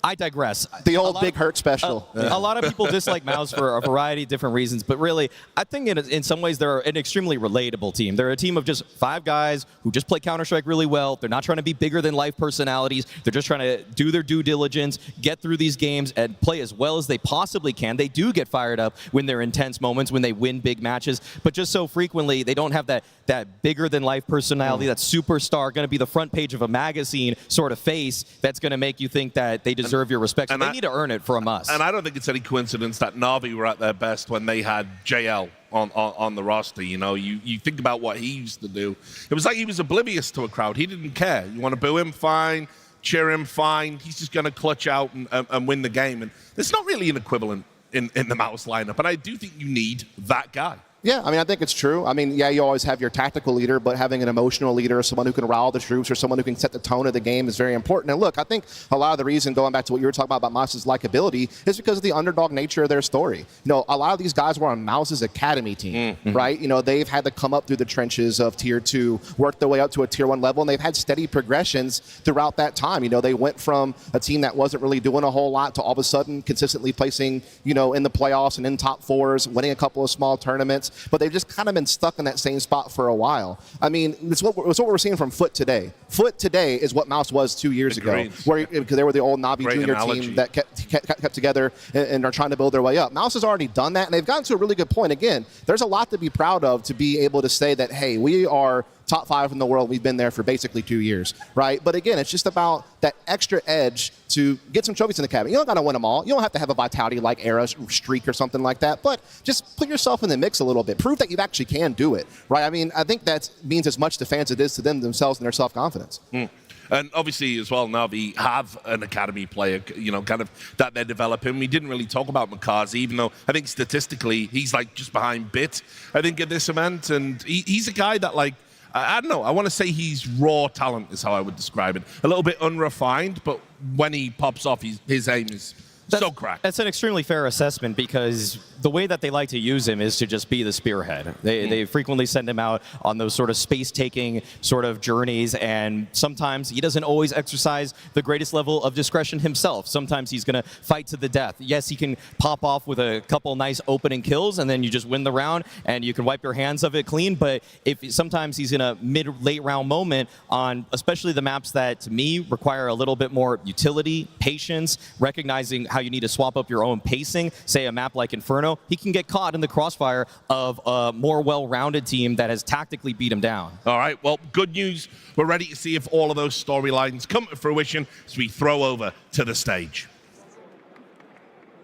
I digress. The old Big Hurt special. A lot of people dislike MOUZ for a variety of different reasons, but really, I think in some ways they're an extremely relatable team. They're a team of just 5 guys who just play Counter-Strike really well. They're not trying to be bigger-than-life personalities. They're just trying to do their due diligence, get through these games, and play as well as they possibly can. They do get fired up when they're intense moments, when they win big matches, but just so frequently, they don't have that bigger-than-life personality, that superstar, going to be the front page of a magazine sort of face that's going to make you think that they deserve your respect. So they need to earn it from us. And I don't think it's any coincidence that Na'Vi were at their best when they had JL on the roster. You know, you think about what he used to do. It was like he was oblivious to a crowd. He didn't care. You want to boo him, fine. Cheer him, fine. He's just going to clutch out and win the game. And there's not really an equivalent in the MOUZ lineup. And I do think you need that guy. Yeah, I mean, I think it's true. I mean, yeah, you always have your tactical leader, but having an emotional leader, someone who can rile the troops or someone who can set the tone of the game is very important. And look, I think a lot of the reason, going back to what you were talking about MOUZ's likability, is because of the underdog nature of their story. You know, a lot of these guys were on MOUZ's academy team, right? You know, they've had to come up through the trenches of Tier 2, work their way up to a Tier 1 level, and they've had steady progressions throughout that time. You know, they went from a team that wasn't really doing a whole lot to all of a sudden consistently placing, you know, in the playoffs and in top 4s, winning a couple of small tournaments, but they've just kind of been stuck in that same spot for a while. I mean, it's what we're seeing from FUT today. FUT today is what MOUZ was 2 years ago, because they were the old Na'Vi Junior team that kept together and are trying to build their way up. MOUZ has already done that, and they've gotten to a really good point. Again, there's a lot to be proud of to be able to say that, hey, we are top 5 in the world. We've been there for basically 2 years, right? But again, it's just about that extra edge to get some trophies in the cabinet. You don't got to win them all. You don't have to have a Vitality-like era streak or something like that, but just put yourself in the mix a little bit. Prove that you actually can do it, right? I mean, I think that means as much to fans as it is to them themselves and their self-confidence. And obviously, as well, Na'Vi have an academy player, you know, kind of that they're developing. We didn't really talk about MongolZ, even though I think statistically he's like just behind Bit, I think, at this event. And he's a guy that, like, I don't know, I want to say he's raw talent is how I would describe it. A little bit unrefined, but when he pops off, his aim is So cracked. That's an extremely fair assessment because the way that they like to use him is to just be the spearhead. They frequently send him out on those sort of space-taking sort of journeys, and sometimes he doesn't always exercise the greatest level of discretion himself. Sometimes he's going to fight to the death. Yes, he can pop off with a couple nice opening kills, and then you just win the round, and you can wipe your hands of it clean. But if sometimes he's in a mid-late round moment on especially the maps that, to me, require a little bit more utility, patience, recognizing how you need to swap up your own pacing, say a map like Inferno, he can get caught in the crossfire of a more well-rounded team that has tactically beat him down. All right, well, good news. We're ready to see if all of those storylines come to fruition as we throw over to the stage.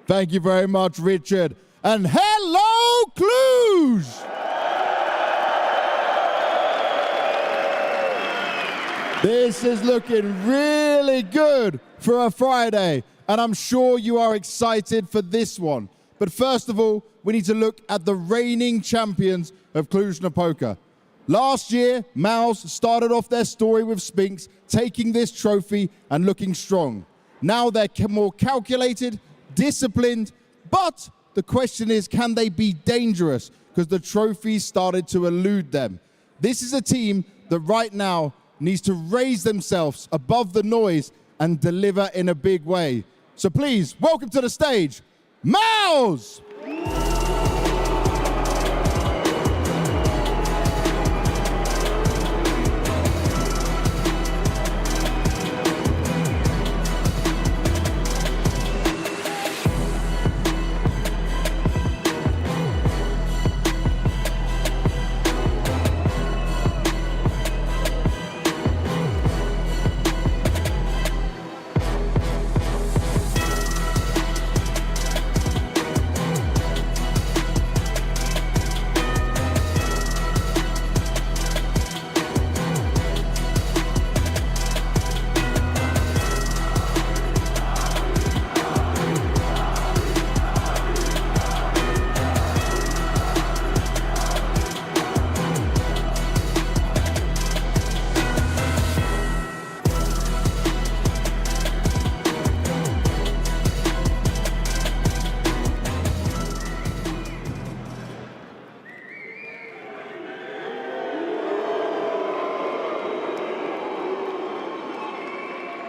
Thank you very much, Richard. And hello, Cluj! This is looking really good for a Friday, and I'm sure you are excited for this one. But first of all, we need to look at the reigning champions of Cluj-Napoca. Last year, MOUZ started off their story with Spinks taking this trophy and looking strong. Now they're more calculated, disciplined, but the question is, can they be dangerous? Because the trophy started to elude them. This is a team that right now needs to raise themselves above the noise and deliver in a big way. So please, welcome to the stage, MOUZ!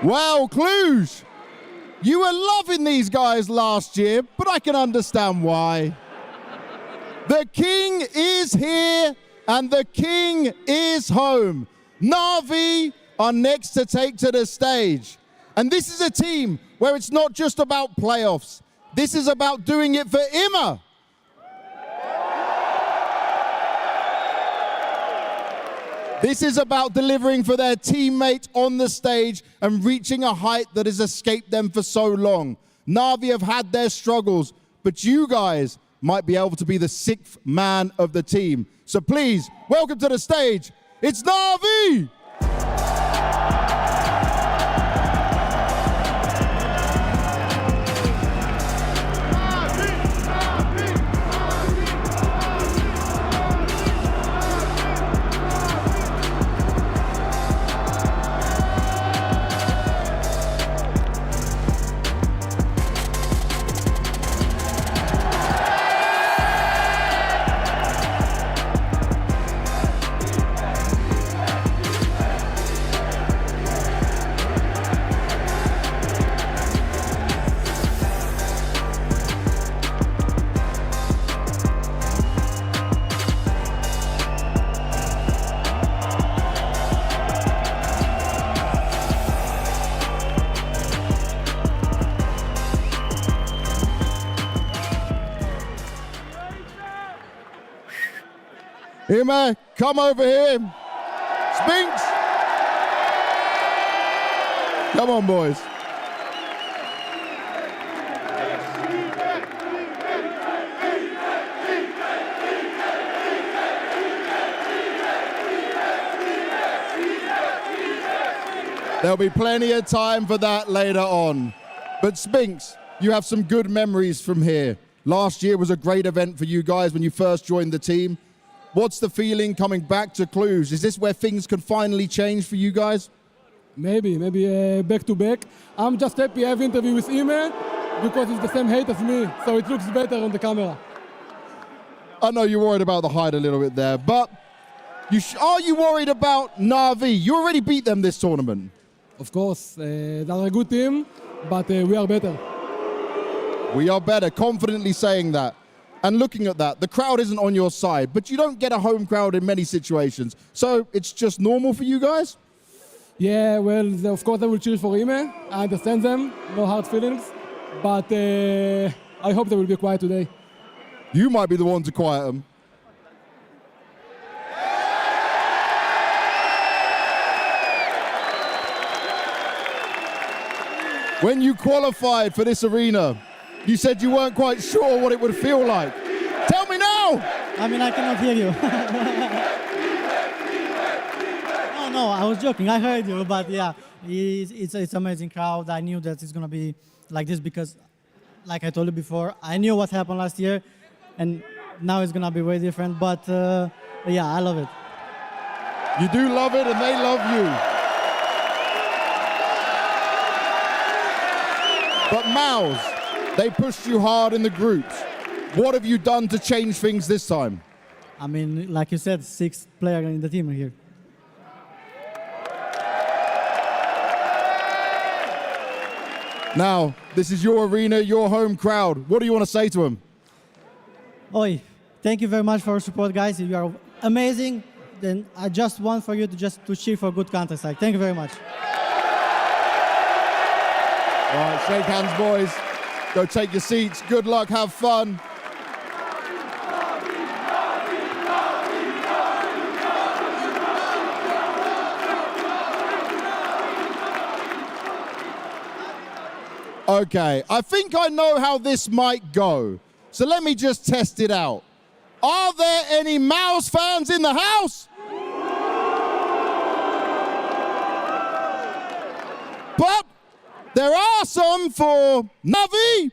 Well, Cluj, you were loving these guys last year, but I can understand why. The king is here, and the king is home. Na'Vi are next to take to the stage. And this is a team where it's not just about playoffs. This is about doing it for IMA. This is about delivering for their teammates on the stage and reaching a height that has escaped them for so long. Na'Vi have had their struggles, but you guys might be able to be the sixth man of the team. So please, welcome to the stage, it's Na'Vi! Ima, come over here. Spinks. Come on, boys. There'll be plenty of time for that later on. But Spinks, you have some good memories from here. Last year was a great event for you guys when you first joined the team. What's the feeling coming back to Cluj? Is this where things can finally change for you guys? Maybe back to back. I'm just happy I have interview with Ime. because it's the same height as me, so it looks better on the camera. I know you're worried about the height a little bit there, but are you worried about Na'Vi? You already beat them this tournament. Of course, they are a good team, but we are better. We are better, confidently saying that. And looking at that, the crowd isn't on your side, but you don't get a home crowd in many situations. So it's just normal for you guys? Yeah, well, of course I will cheer for Ime. I understand them, no hard feelings. But I hope they will be quiet today. You might be the one to quiet them. When you qualified for this arena, you said you weren't quite sure what it would feel like. Tell me now! I mean, I cannot hear you. No, I was joking. I heard you, but yeah, it's amazing crowd. I knew that it's gonna be like this because, like I told you before, I knew what happened last year, and now it's gonna be way different. But yeah, I love it. You do love it, and they love you. But MOUZ, they pushed you hard in the groups. What have you done to change things this time? I mean, like you said, 6th player in the team here. Now, this is your arena, your home crowd. What do you want to say to them? Oi, thank you very much for your support, guys. You are amazing. Then I just want for you to cheer for good Counter-Strike. Thank you very much. All right, shake hands, boys. Go take your seats. Good luck, have fun. Okay, I think I know how this might go. So let me just test it out. Are there any MOUZ fans in the house? But there are some for Na'Vi.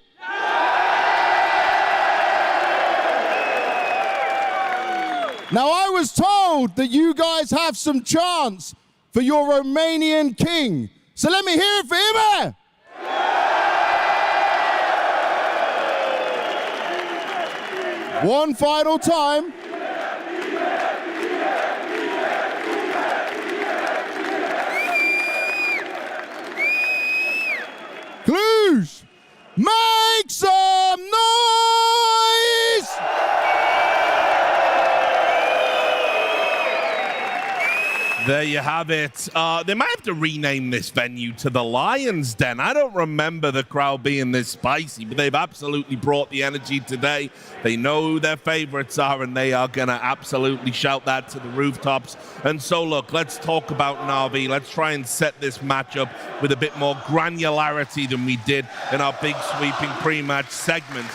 Now, I was told that you guys have some chance for your Romanian king. So let me hear it for Ime. One final time. Cluj, make some noise! There you have it. They might have to rename this venue to the Lions Den. I don't remember the crowd being this spicy, but they've absolutely brought the energy today. They know who their favorites are, and they are going to absolutely shout that to the rooftops. And so, look, let's talk about Na'Vi. Let's try and set this matchup with a bit more granularity than we did in our big sweeping pre-match segment.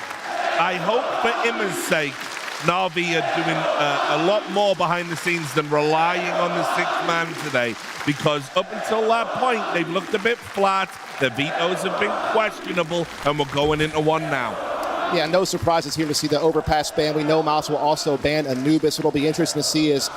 I hope for Ime's sake, Na'Vi are doing a lot more behind the scenes than relying on the 6th man today, because up until that point, they've looked a bit flat. Their vetoes have been questionable, and we're going into one now. Yeah, no surprises here to see the overpass ban. We know MOUZ will also ban Anubis. What'll be interesting to see is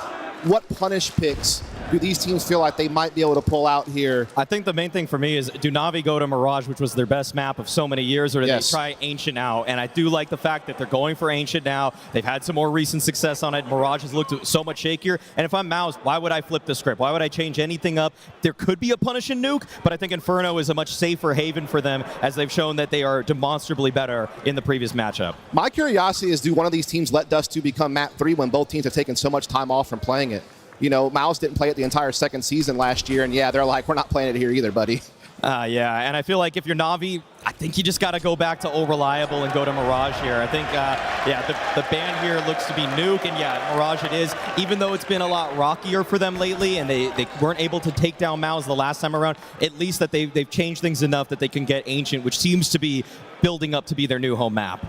what punish picks do these teams feel like they might be able to pull out here? I think the main thing for me is, do Na'Vi go to Mirage, which was their best map of so many years, or do they try Ancient now? And I do like the fact that they're going for Ancient now. They've had some more recent success on it. Mirage has looked so much shakier. And if I'm MOUZ, why would I flip the script? Why would I change anything up? There could be a punish and nuke, but I think Inferno is a much safer haven for them, as they've shown that they are demonstrably better in the previous matchup. My curiosity is, do one of these teams let Dust 2 become map 3 when both teams have taken so much time off from playing it? You know, MOUZ didn't play it the entire 2nd season last year, and yeah, they're like, we're not playing it here either, buddy. Yeah, and I feel like if you're Na'Vi, I think you just got to go back to Old Reliable and go to Mirage here. I think, the ban here looks to be Nuke, and yeah, Mirage it is. Even though it's been a lot rockier for them lately, and they weren't able to take down MOUZ the last time around, at least that they've changed things enough that they can get Ancient, which seems to be building up to be their new home map.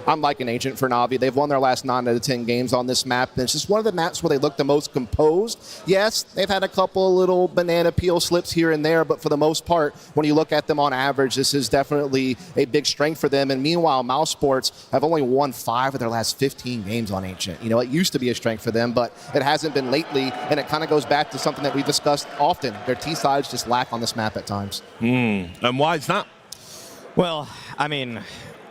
I'm liking Ancient for Na'Vi. They've won their last 9 out of 10 games on this map. And it's just one of the maps where they look the most composed. Yes, they've had a couple little banana peel slips here and there, but for the most part, when you look at them on average, this is definitely a big strength for them. And meanwhile, MOUZ Sports have only won 5 of their last 15 games on Ancient. You know, it used to be a strength for them, but it hasn't been lately. And it kind of goes back to something that we've discussed often. Their T-sides just lack on this map at times. And why is that? Well, I mean,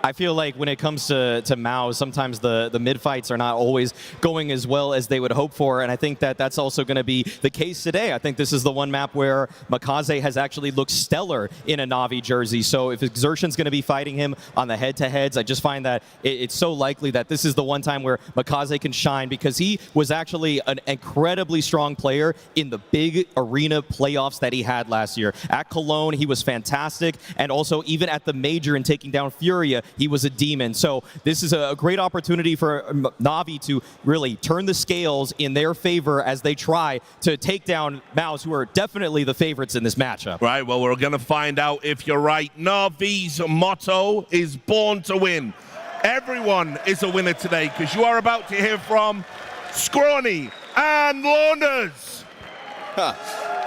I feel like when it comes to MOUZ, sometimes the mid fights are not always going as well as they would hope for, and I think that that's also going to be the case today. I think this is the one map where MongolZ has actually looked stellar in a Na'Vi jersey, so if Exertion's going to be fighting him on the head-to-heads, I just find that it's so likely that this is the one time where MongolZ can shine, because he was actually an incredibly strong player in the big arena playoffs that he had last year. At Cologne, he was fantastic, and also even at the major and taking down FURIA, he was a demon. So this is a great opportunity for Na'Vi to really turn the scales in their favor as they try to take down MOUZ, who are definitely the favorites in this matchup. Right, well, we're going to find out if you're right. Na'Vi's motto is born to win. Everyone is a winner today, because you are about to hear from Scrawny and Launders.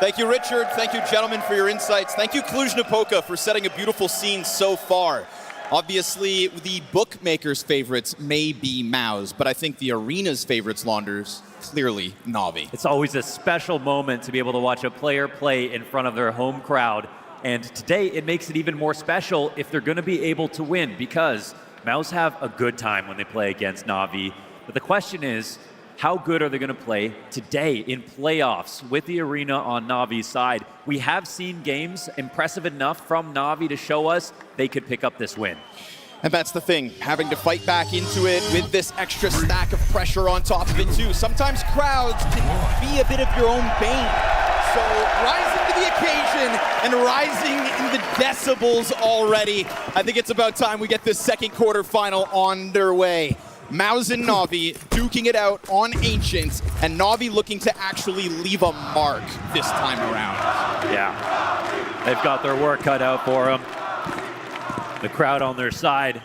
Thank you, Richard. Thank you, gentlemen, for your insights. Thank you, Cluj-Napoca, for setting a beautiful scene so far. Obviously, the bookmakers' favorites may be MOUZ, but I think the arena's favorites, Launders, clearly Na'Vi. It's always a special moment to be able to watch a player play in front of their home crowd. And today, it makes it even more special if they're going to be able to win, because MOUZ have a good time when they play against Na'Vi. But the question is, how good are they going to play today in playoffs with the arena on Na'Vi's side? We have seen games impressive enough from Na'Vi to show us they could pick up this win. And that's the thing, having to fight back into it with this extra stack of pressure on top of it too. Sometimes crowds can be a bit of your own bane. So rising to the occasion and rising in the decibels already. I think it's about time we get this second quarterfinal underway. MOUZ and Na'Vi duking it out on Ancient, and Na'Vi looking to actually leave a mark this time around. Yeah, they've got their work cut out for them. The crowd on their side,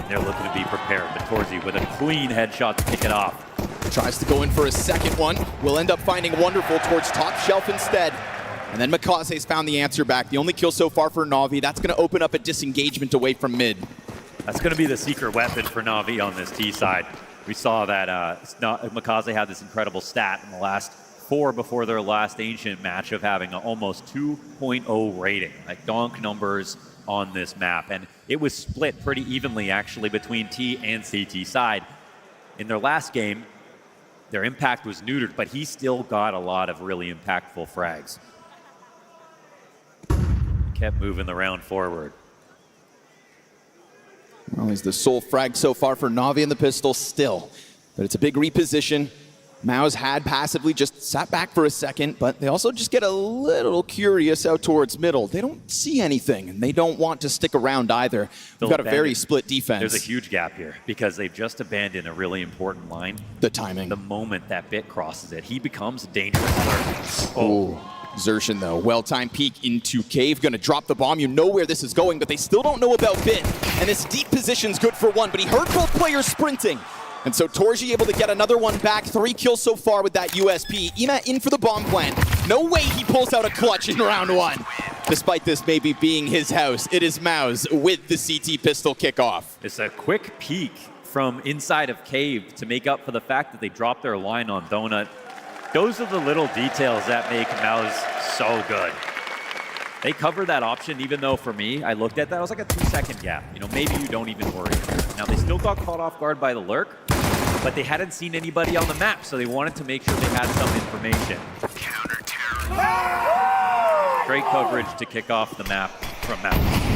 they're looking to be prepared. But Torzi with a clean headshot to kick it off. Tries to go in for a second one. Will end up finding Wonderful towards top shelf instead. And then MongolZ's found the answer back. The only kill so far for Na'Vi. That's going to open up a disengagement away from mid. That's going to be the secret weapon for Na'Vi on this T side. We saw that MongolZ had this incredible stat in the last 4 before their last Ancient match of having an almost 2.0 rating, like donk numbers on this map. And it was split pretty evenly, actually, between T and CT side. In their last game, their impact was neutered, but he still got a lot of really impactful frags. Kept moving the round forward. Well, he's the sole frag so far for Na'Vi and the pistol still. But it's a big reposition. MOUZ had passively just sat back for a second, but they also just get a little curious out towards middle. They don't see anything, and they don't want to stick around either. We've got a very split defense. There's a huge gap here, because they've just abandoned a really important line. The timing. The moment that Bit crosses it, he becomes a dangerous alert. Oh. Exertion, though. Well-timed peek into Cave. Going to drop the bomb. You know where this is going, but they still don't know about Bit. And this deep position's good for one, but he heard both players sprinting. And so Torji able to get another one back. 3 kills so far with that USP. Ema in for the bomb plant. No way he pulls out a clutch in round 1. Despite this maybe being his house, it is MOUZ with the CT pistol kickoff. It's a quick peek from inside of Cave to make up for the fact that they dropped their line on Donut. Those are the little details that make MOUZ so good. They cover that option, even though for me, I looked at that, it was like a 2-second gap. You know, maybe you don't even worry. Now, they still got caught off guard by the lurk, but they hadn't seen anybody on the map, so they wanted to make sure they had some information. Great coverage to kick off the map from MOUZ.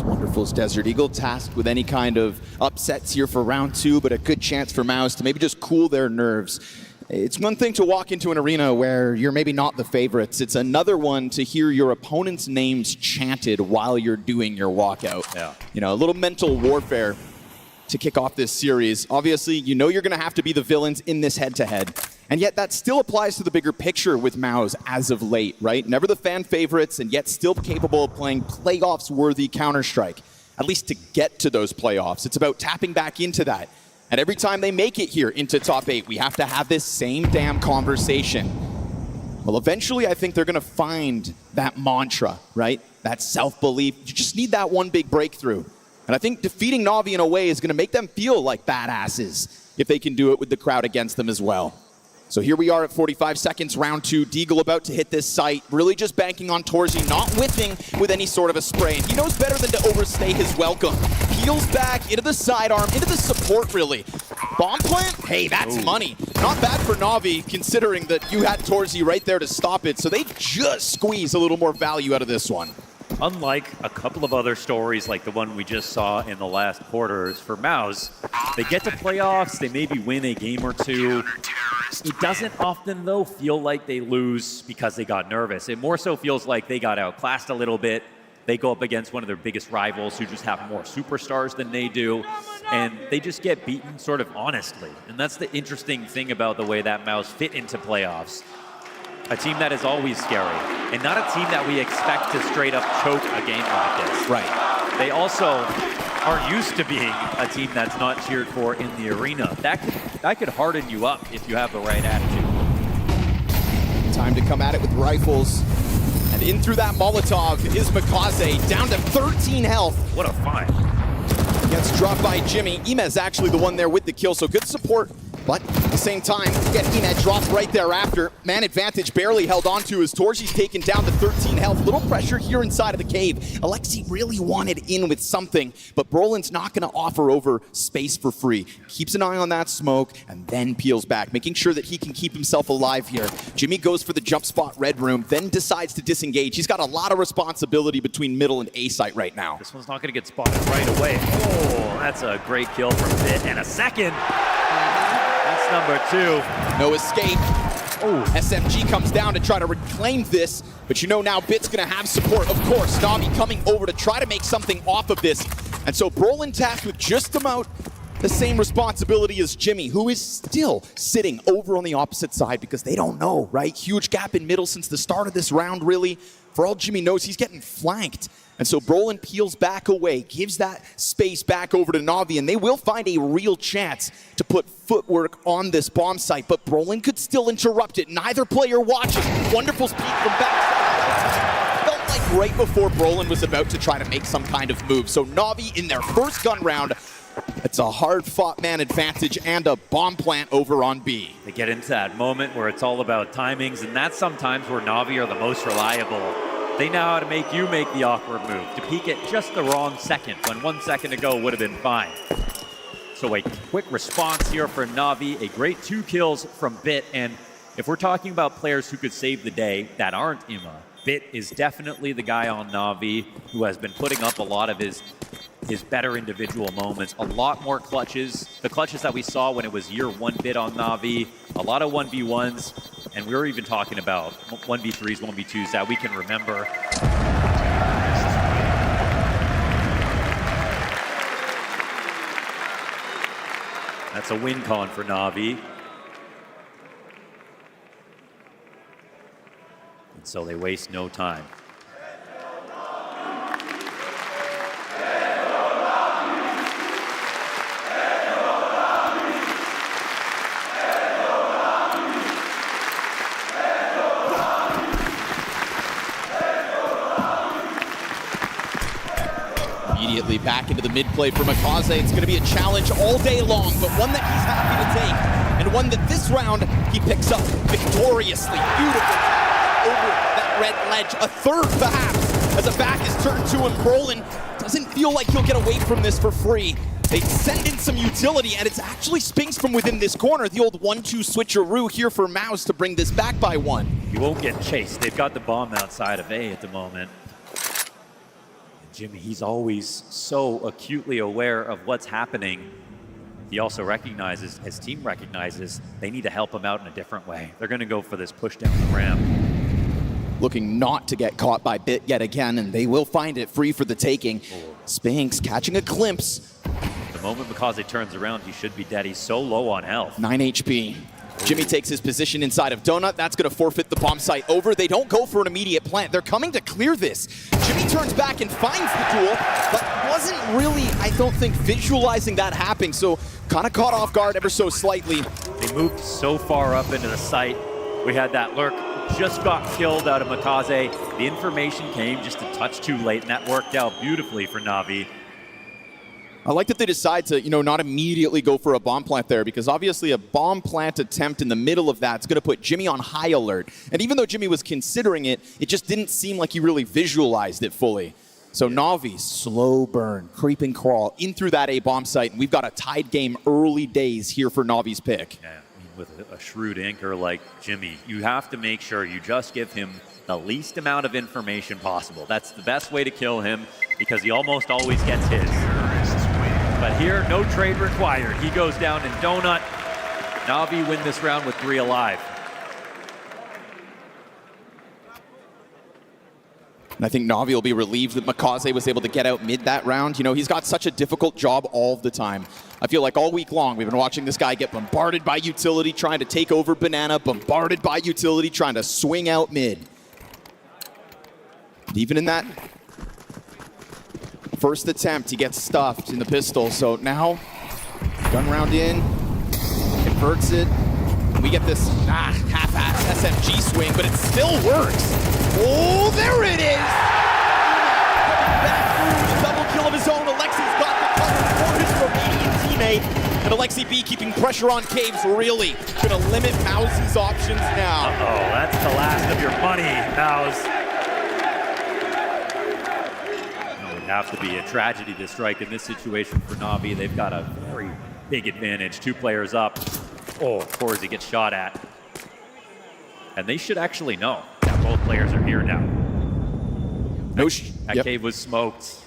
Wonderful's Desert Eagle tasked with any kind of upsets here for round 2, but a good chance for MOUZ to maybe just cool their nerves. It's one thing to walk into an arena where you're maybe not the favorites. It's another one to hear your opponent's names chanted while you're doing your walkout. Yeah. You know, a little mental warfare to kick off this series. Obviously, you know you're going to have to be the villains in this head-to-head. And yet that still applies to the bigger picture with MOUZ as of late, right? Never the fan favorites, and yet still capable of playing playoffs-worthy Counter-Strike, at least to get to those playoffs. It's about tapping back into that. And every time they make it here into top 8, we have to have this same damn conversation. Well, eventually I think they're going to find that mantra, right? That self-belief. You just need that one big breakthrough. And I think defeating Na'Vi in a way is going to make them feel like badasses if they can do it with the crowd against them as well. So here we are at 45 seconds, round 2. Deagle about to hit this site, really just banking on Torzi, not whiffing with any sort of a spray. And he knows better than to overstay his welcome. Peels back into the sidearm, into the support really. Bomb plant? Hey, that's money. Not bad for Na'Vi, considering that you had Torzi right there to stop it. So they just squeeze a little more value out of this one. Unlike a couple of other stories like the one we just saw in the last quarters for MOUZ, they get to playoffs, they maybe win a game or two. It doesn't often, though, feel like they lose because they got nervous. It more so feels like they got outclassed a little bit. They go up against one of their biggest rivals who just have more superstars than they do, and they just get beaten sort of honestly. And that's the interesting thing about the way that MOUZ fit into playoffs. A team that is always scary, and not a team that we expect to straight up choke a game like this. Right. They also aren't used to being a team that's not cheered for in the arena. That could harden you up if you have the right attitude. Time to come at it with rifles. And in through that Molotov is MongolZ, down to 13 health. What a find. Gets dropped by Jimmy. Imez actually the one there with the kill, so good support. But at the same time, get Imez dropped right thereafter. Man advantage barely held onto as Torzi's taken down to 13 health. Little pressure here inside of the cave. Alexi really wanted in with something, but Brolin's not going to offer over space for free. Keeps an eye on that smoke and then peels back, making sure that he can keep himself alive here. Jimmy goes for the jump spot red room, then decides to disengage. He's got a lot of responsibility between middle and A site right now. This one's not going to get spotted right away. Oh, that's a great kill from Bit, and a second. That's number 2. No escape. Oh, SMG comes down to try to reclaim this, but you know now Bit's gonna have support. Of course, Na'Vi coming over to try to make something off of this. And so Brolin tasked with just about the same responsibility as Jimmy, who is still sitting over on the opposite side because they don't know, right? Huge gap in middle since the start of this round, really. For all Jimmy knows, he's getting flanked. And so Brolin peels back away, gives that space back over to Na'Vi, and they will find a real chance to put footwork on this bomb site, but Brolin could still interrupt it. Neither player watching. Wonderful speed from back. Felt like right before Brolin was about to try to make some kind of move. So Na'Vi in their first gun round, it's a hard-fought man advantage and a bomb plant over on B. They get into that moment where it's all about timings, and that's sometimes where Na'Vi are the most reliable. They know how to make you make the awkward move, to peek at just the wrong second, when 1 second ago would have been fine. So a quick response here for Na'Vi, a great 2 kills from Bit, and if we're talking about players who could save the day that aren't Ima, Bit is definitely the guy on Na'Vi who has been putting up a lot of his better individual moments, a lot more clutches. The clutches that we saw when it was year 1 Bit on Na'Vi, a lot of 1v1s, and we were even talking about 1v3s, 1v2s that we can remember. That's a win con for Na'Vi. And so they waste no time. Immediately back into the mid play for MongolZ. It's going to be a challenge all day long, but one that he's happy to take, and one that this round he picks up victoriously. Beautiful over that red ledge. A third, perhaps, as a back is turned to him. Brolin doesn't feel like he'll get away from this for free. They send in some utility, and it's actually Spinks from within this corner. The old 1-2 switcheroo here for MOUZ to bring this back by 1. You won't get chased. They've got the bomb outside of A at the moment. Jimmy, he's always so acutely aware of what's happening. He also recognizes, his team recognizes, they need to help him out in a different way. They're going to go for this push down the ramp. Looking not to get caught by Bit yet again, and they will find it free for the taking. Spinks catching a glimpse. The moment MongolZ turns around, he should be dead. He's so low on health. 9 HP. Jimmy takes his position inside of Donut. That's going to forfeit the bomb site over. They don't go for an immediate plant. They're coming to clear this. Jimmy turns back and finds the duel, but wasn't really, I don't think, visualizing that happening. So kind of caught off guard ever so slightly. They moved so far up into the site. We had that lurk. Just got killed out of MongolZ. The information came just a touch too late, and that worked out beautifully for Na'Vi. I like that they decide to, not immediately go for a bomb plant there, because obviously a bomb plant attempt in the middle of that's going to put Jimmy on high alert. And even though Jimmy was considering it, it just didn't seem like he really visualized it fully. So Navi, slow burn, creep and crawl in through that A bomb site, and we've got a tied game early days here for Navi's pick. Yeah, I mean, with a shrewd anchor like Jimmy, you have to make sure you just give him the least amount of information possible. That's the best way to kill him, because he almost always gets his. But here, no trade required. He goes down in Donut. Navi win this round with 3 alive. And I think Navi will be relieved that MongolZ was able to get out mid that round. He's got such a difficult job all the time. I feel like all week long we've been watching this guy get bombarded by utility, trying to take over Banana, bombarded by utility, trying to swing out mid. And even in that first attempt, he gets stuffed in the pistol. So now, gun round in, converts it. We get this half-ass SMG swing, but it still works. Oh, there it is! Back through the double kill of his own. Alexi's got the cover for his Romanian teammate. And Alexi B keeping pressure on Caves, really going to limit MOUZ's options now. Uh-oh, that's the last of your money, MOUZ. It would have to be a tragedy to strike in this situation for Navi. They've got a very big advantage. 2 players up. Oh, Corsi gets shot at. And they should actually know that both players are here now. That cave was smoked.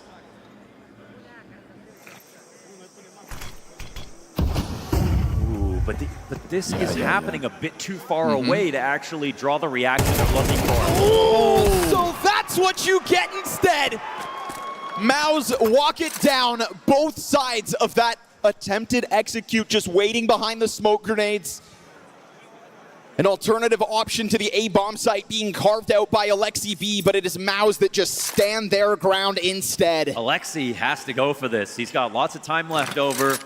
Ooh, but this is happening a bit too far away to actually draw the reaction they're looking for. Oh, so that's what you get instead. MOUZ walk it down both sides of that attempted execute, just waiting behind the smoke grenades. An alternative option to the A bomb site being carved out by Alexi V, but it is MOUZ that just stand their ground instead. Alexi has to go for this. He's got lots of time left over.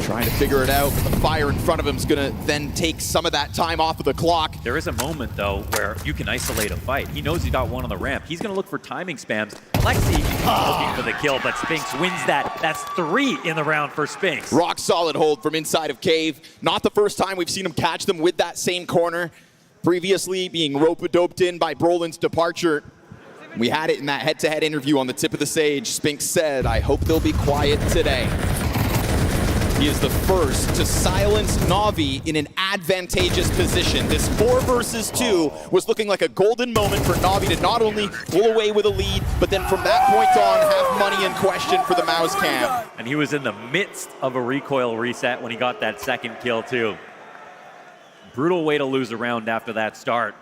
Trying to figure it out, but the fire in front of him is going to then take some of that time off of the clock. There is a moment, though, where you can isolate a fight. He knows he's got one on the ramp. He's going to look for timing spams. Alexi looking for the kill, but Spinks wins that. That's 3 in the round for Spinks. Rock solid hold from inside of Cave. Not the first time we've seen him catch them with that same corner. Previously being rope-a-doped in by Brolin's departure. We had it in that head-to-head interview on the tip of the sage. Spinks said, "I hope they'll be quiet today." He is the first to silence Navi in an advantageous position. This 4 versus 2 was looking like a golden moment for Navi to not only pull away with a lead, but then from that point on have money in question for the MOUZ camp. And he was in the midst of a recoil reset when he got that second kill too. Brutal way to lose a round after that start.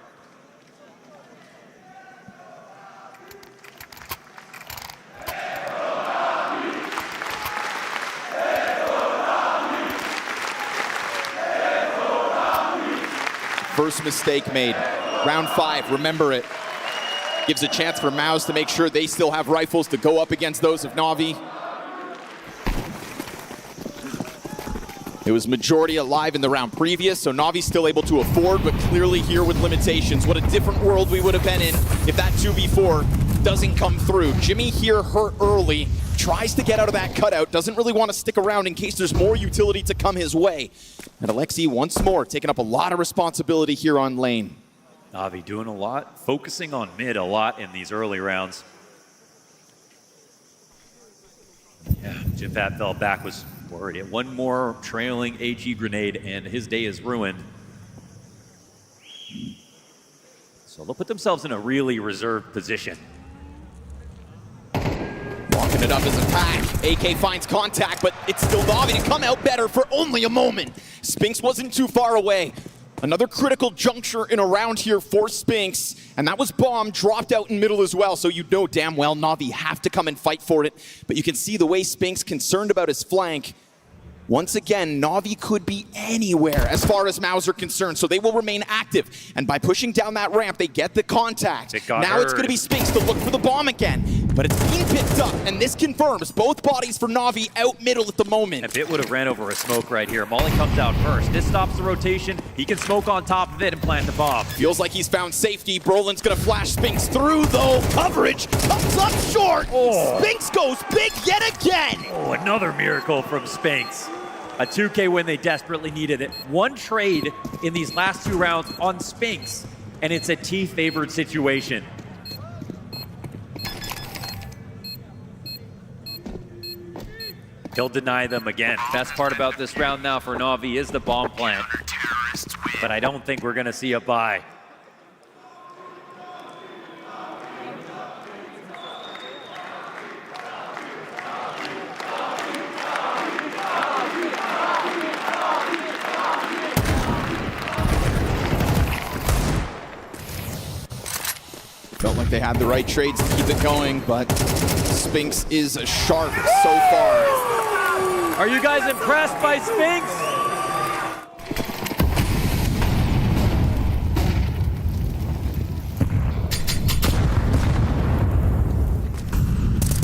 First mistake made. Round 5, remember it. Gives a chance for MOUZ to make sure they still have rifles to go up against those of Navi. It was majority alive in the round previous, so Navi's still able to afford, but clearly here with limitations. What a different world we would have been in if that 2v4 doesn't come through. Jimmy here hurt early, tries to get out of that cutout, doesn't really want to stick around in case there's more utility to come his way. And Alexi once more taking up a lot of responsibility here on lane. Navi doing a lot, focusing on mid a lot in these early rounds. Yeah, Jim Pat fell back, was worried. One more trailing AG grenade and his day is ruined. So they'll put themselves in a really reserved position. Walking it up as a pack. AK finds contact, but it's still Navi to come out better for only a moment. Spinks wasn't too far away. Another critical juncture in a round here for Spinks, and that was bomb dropped out in middle as well, so you know damn well Navi have to come and fight for it. But you can see the way Spinks concerned about his flank. Once again, Navi could be anywhere as far as MOUZ are concerned, so they will remain active. And by pushing down that ramp, they get the contact. Now it's going to be Spinks to look for the bomb again. but it's being picked up, and this confirms both bodies for Na'Vi out middle at the moment. And Bit would have ran over a smoke right here. Molly comes out first. This stops the rotation. He can smoke on top of it and plant the bomb. Feels like he's found safety. Brolin's gonna flash Spinks through, though. Coverage comes up short. Oh. Spinks goes big yet again. Oh, another miracle from Spinks. A 2K win they desperately needed it. One trade in these last 2 rounds on Spinks, and it's a T-favored situation. He'll deny them again. Best part about this round now for Na'Vi is the bomb plant. But I don't think we're gonna see a buy. Felt like they had the right trades to keep it going, but Spinks is sharp so far. Are you guys impressed by Spinks?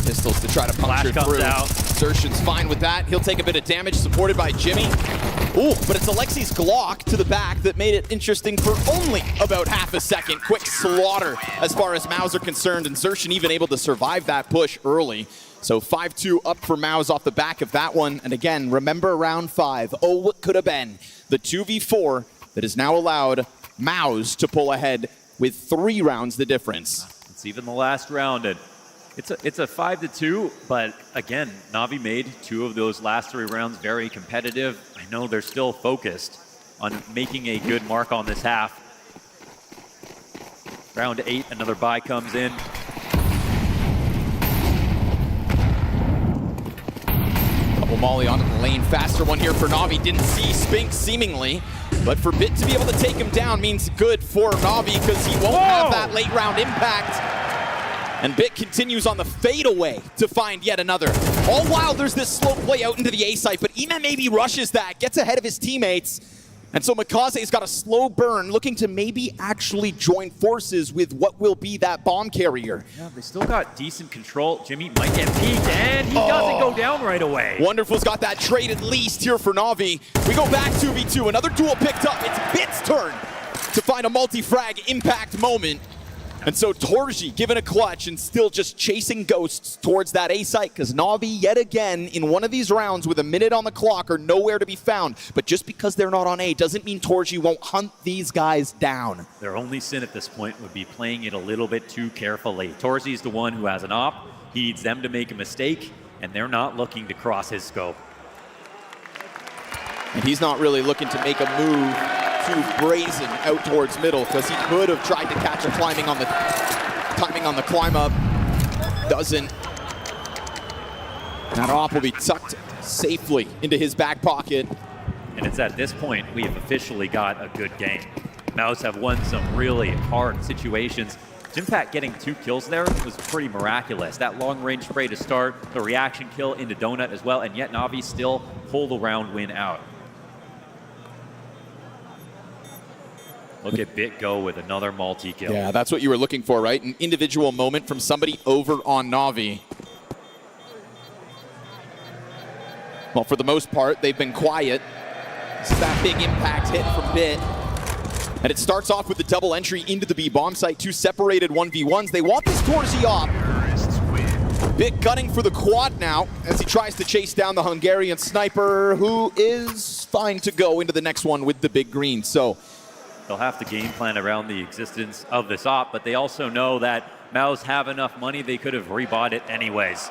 Pistols to try to puncture Flash comes through. out. Xertion's fine with that. He'll take a bit of damage, supported by Jimmy. Ooh, but it's Alexi's Glock to the back that made it interesting for only about half a second. Quick slaughter as far as MOUZ are concerned, and Xertion even able to survive that push early. So 5-2 up for MOUZ off the back of that one. And again, remember round 5. Oh, what could have been. The 2v4 that has now allowed MOUZ to pull ahead with 3 rounds the difference. It's even the last round, and it's a 5-2, but again, Na'Vi made 2 of those last 3 rounds very competitive. I know they're still focused on making a good mark on this half. Round 8, another buy comes in. Double Molly onto the lane, faster one here for Na'Vi. Didn't see Spinks seemingly, but for Bit to be able to take him down means good for Na'Vi because he won't have that late round impact. And Bit continues on the fadeaway to find yet another. All while there's this slow play out into the A site, but Ime maybe rushes that, gets ahead of his teammates. And so MongolZ's got a slow burn, looking to maybe actually join forces with what will be that bomb carrier. Yeah, they still got decent control. Jimmy might get peeked, and he doesn't go down right away. Wonderful's got that trade at least here for Na'Vi. We go back 2v2, another duel picked up. It's Bit's turn to find a multi-frag impact moment. And so Torji given a clutch and still just chasing ghosts towards that A site because Na'Vi yet again in one of these rounds with a minute on the clock are nowhere to be found. But just because they're not on A doesn't mean Torji won't hunt these guys down. Their only sin at this point would be playing it a little bit too carefully. Torzi's the one who has an op. He needs them to make a mistake, and they're not looking to cross his scope. And he's not really looking to make a move too brazen out towards middle because he could have tried to catch a timing on the climb up. Doesn't. That op will be tucked safely into his back pocket. And it's at this point we have officially got a good game. MOUZ have won some really hard situations. Jimpat getting 2 kills there was pretty miraculous. That long-range spray to start, the reaction kill into Donut as well, and yet Na'Vi still pull the round win out. Look at Bit go with another multi-kill. Yeah, that's what you were looking for, right? An individual moment from somebody over on Na'Vi. Well, for the most part, they've been quiet. This is that big impact hit from Bit. And it starts off with the double entry into the B bomb site. 2 separated 1v1s. They want this Torzi op. Bit gunning for the quad now as he tries to chase down the Hungarian sniper, who is fine to go into the next one with the big green. So they'll have to game plan around the existence of this op, but they also know that MOUZ have enough money they could have rebought it anyways.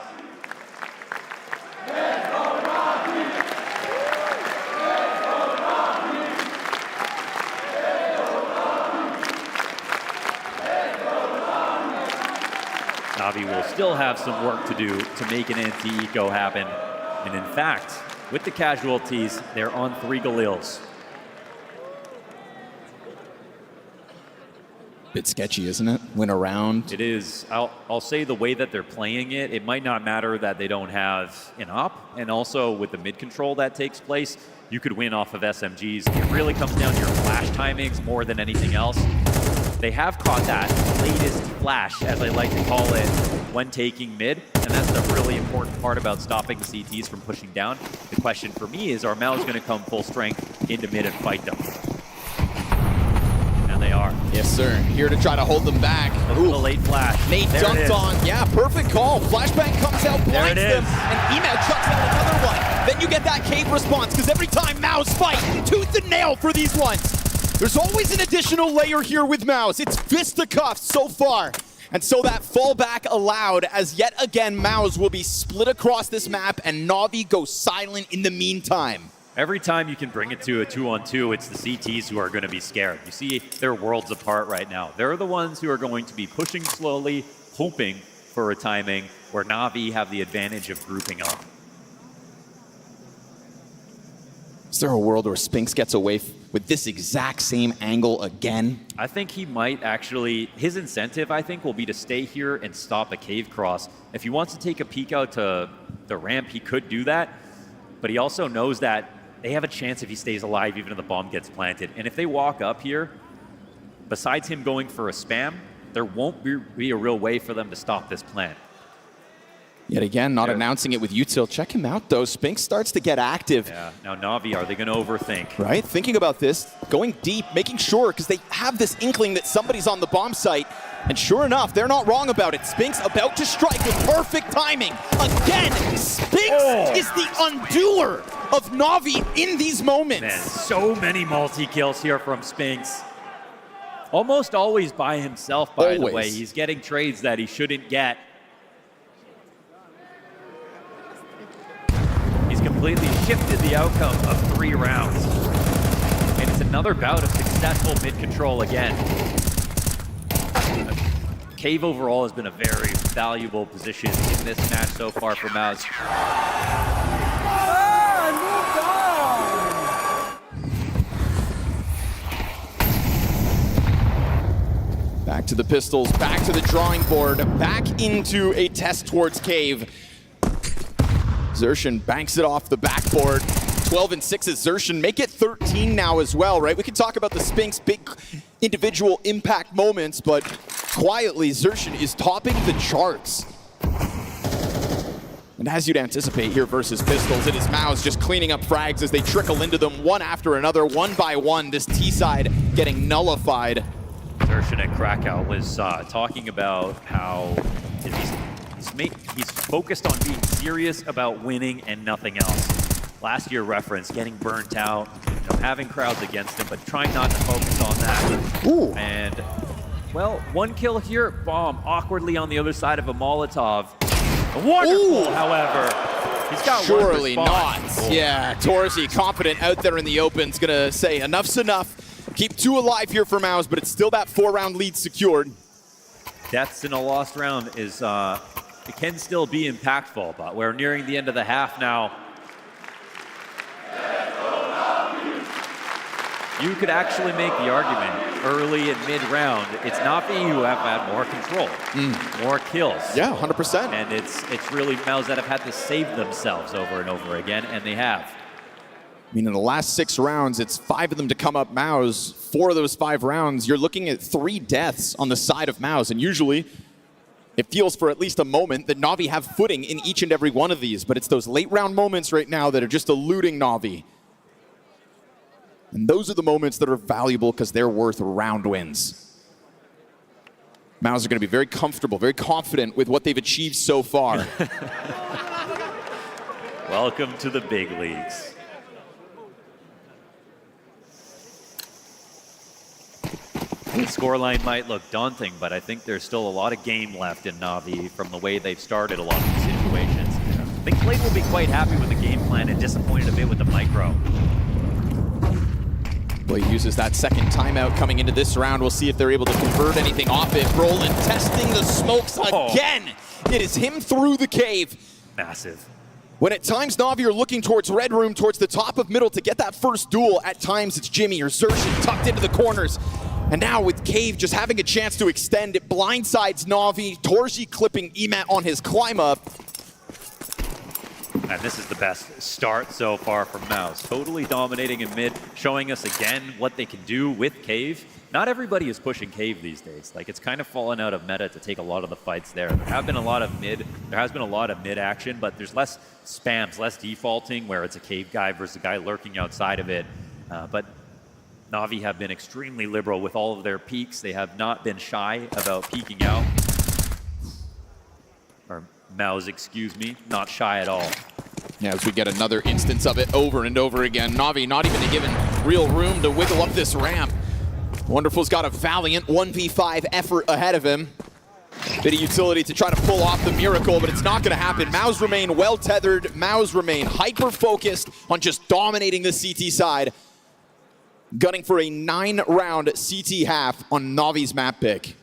Na'Vi will still have some work to do to make an anti-eco happen. And in fact, with the casualties, they're on 3 Galils. Bit sketchy, isn't it? Win around. It is. I'll say the way that they're playing it, it might not matter that they don't have an op. And also with the mid control that takes place, you could win off of SMGs. It really comes down to your flash timings more than anything else. They have caught that latest flash, as I like to call it, when taking mid, and that's the really important part about stopping the CTs from pushing down. The question for me is, are MOUZ going to come full strength into mid and fight them? And they are. Yes, sir. Here to try to hold them back. Ooh, the late flash. Nate There it dunked is. on. Yeah, perfect call. Flashbang comes out, There blinds it them, is. and Emat chucks out another one. Then you get that cave response, because every time MOUZ fight, tooth and nail for these ones. There's always an additional layer here with MOUZ. It's fisticuffs so far. And so that fallback allowed, as yet again MOUZ will be split across this map, and Na'Vi goes silent in the meantime. Every time you can bring it to a 2-on-2, it's the CTs who are going to be scared. You see, they're worlds apart right now. They're the ones who are going to be pushing slowly, hoping for a timing, where Na'Vi have the advantage of grouping up. Is there a world where Spinks gets away with this exact same angle again? I think he might actually, his incentive, I think, will be to stay here and stop a cave cross. If he wants to take a peek out to the ramp, he could do that, but he also knows that they have a chance if he stays alive, even if the bomb gets planted. And if they walk up here, besides him going for a spam, there won't be a real way for them to stop this plant. Yet again, not announcing it with util. Check him out, though. Spinks starts to get active. Yeah, now Na'Vi, are they going to overthink? Right? Thinking about this, going deep, making sure, because they have this inkling that somebody's on the bomb site. And sure enough, they're not wrong about it. Spinks about to strike with perfect timing. Again, Spinks is the undoer of Na'Vi in these moments. Man, so many multi-kills here from Spinks. Almost always by himself, by the way. He's getting trades that he shouldn't get. He's completely shifted the outcome of 3 rounds. And it's another bout of successful mid-control again. Cave overall has been a very valuable position in this match so far for MOUZ. Back to the pistols, back to the drawing board, back into a test towards Cave. Xertion banks it off the backboard. 12 and 6 as Xertion make it 13 now as well, right? We could talk about the Spinks big individual impact moments, but quietly Xertion is topping the charts. And as you'd anticipate here versus Pistols, it is MOUZ just cleaning up frags as they trickle into them one after another, one by one. This T side getting nullified. Xertion at Krakow was talking about how he's focused on being serious about winning and nothing else. Last year reference, getting burnt out, having crowds against him, but trying not to focus on that. Ooh. And, well, 1 kill here, bomb awkwardly on the other side of a Molotov. Wonderful, however. He's got Surely one not. response. Yeah, Torsi, confident out there in the open, is going to say enough's enough. Keep 2 alive here for MOUZ, but it's still that 4-round lead secured. Deaths in a lost round is, it can still be impactful, but we're nearing the end of the half now. You could actually make the argument early and mid-round, it's Na'Vi who have had more control, more kills. Yeah, 100%. And it's really MOUZ that have had to save themselves over and over again, and they have. I mean, in the last 6 rounds, it's 5 of them to come up MOUZ. 4 of those 5 rounds, you're looking at 3 deaths on the side of MOUZ, and usually it feels for at least a moment that Na'Vi have footing in each and every one of these, but it's those late round moments right now that are just eluding Na'Vi. And those are the moments that are valuable because they're worth round wins. MOUZ are going to be very comfortable, very confident with what they've achieved so far. Welcome to the big leagues. The scoreline might look daunting, but I think there's still a lot of game left in Na'Vi from the way they've started a lot of these situations. I think Blade will be quite happy with the game plan and disappointed a bit with the micro. Blade uses that second timeout coming into this round. We'll see if they're able to convert anything off it. Roland testing the smokes again. It is him through the cave. Massive. When at times Na'Vi are looking towards Red Room, towards the top of middle to get that first duel, at times it's Jimmy or Xertion tucked into the corners. And now with Cave just having a chance to extend, it blindsides Na'Vi. Torsi clipping Emat on his climb up. And this is the best start so far from MOUZ. Totally dominating in mid, showing us again what they can do with Cave. Not everybody is pushing Cave these days. Like, it's kind of fallen out of meta to take a lot of the fights there. There has been a lot of mid action, but there's less spams, less defaulting, where it's a Cave guy versus a guy lurking outside of it. But Na'Vi have been extremely liberal with all of their peaks. They have not been shy about peeking out. Or MOUZ, excuse me, not shy at all. Yeah, as we get another instance of it over and over again. Na'Vi not even given real room to wiggle up this ramp. Wonderful's got a valiant 1v5 effort ahead of him. Bit of utility to try to pull off the miracle, but it's not going to happen. MOUZ remain well tethered. MOUZ remain hyper-focused on just dominating the CT side. Gunning for a 9-round CT half on Na'Vi's map pick.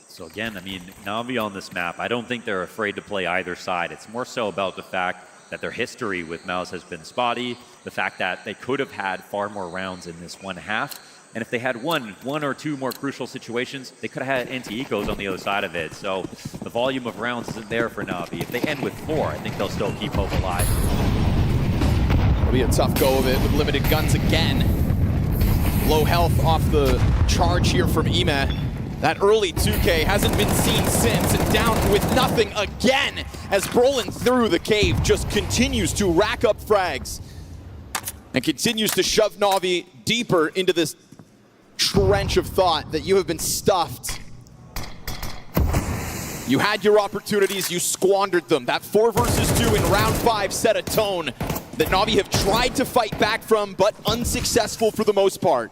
So again, I mean, Na'Vi on this map, I don't think they're afraid to play either side. It's more so about the fact that their history with MOUZ has been spotty, the fact that they could have had far more rounds in this one half, and if they had one or two more crucial situations, they could have had anti-ecos on the other side of it. So the volume of rounds isn't there for Na'Vi. If they end with 4, I think they'll still keep hope alive. It'll be a tough go of it with limited guns again. Low health off the charge here from Ime. That early 2K hasn't been seen since, and down with nothing again as Brolin through the cave just continues to rack up frags and continues to shove Na'Vi deeper into this trench of thought that you have been stuffed. You had your opportunities, you squandered them. That 4 versus 2 in round 5 set a tone that Na'Vi have tried to fight back from, but unsuccessful for the most part.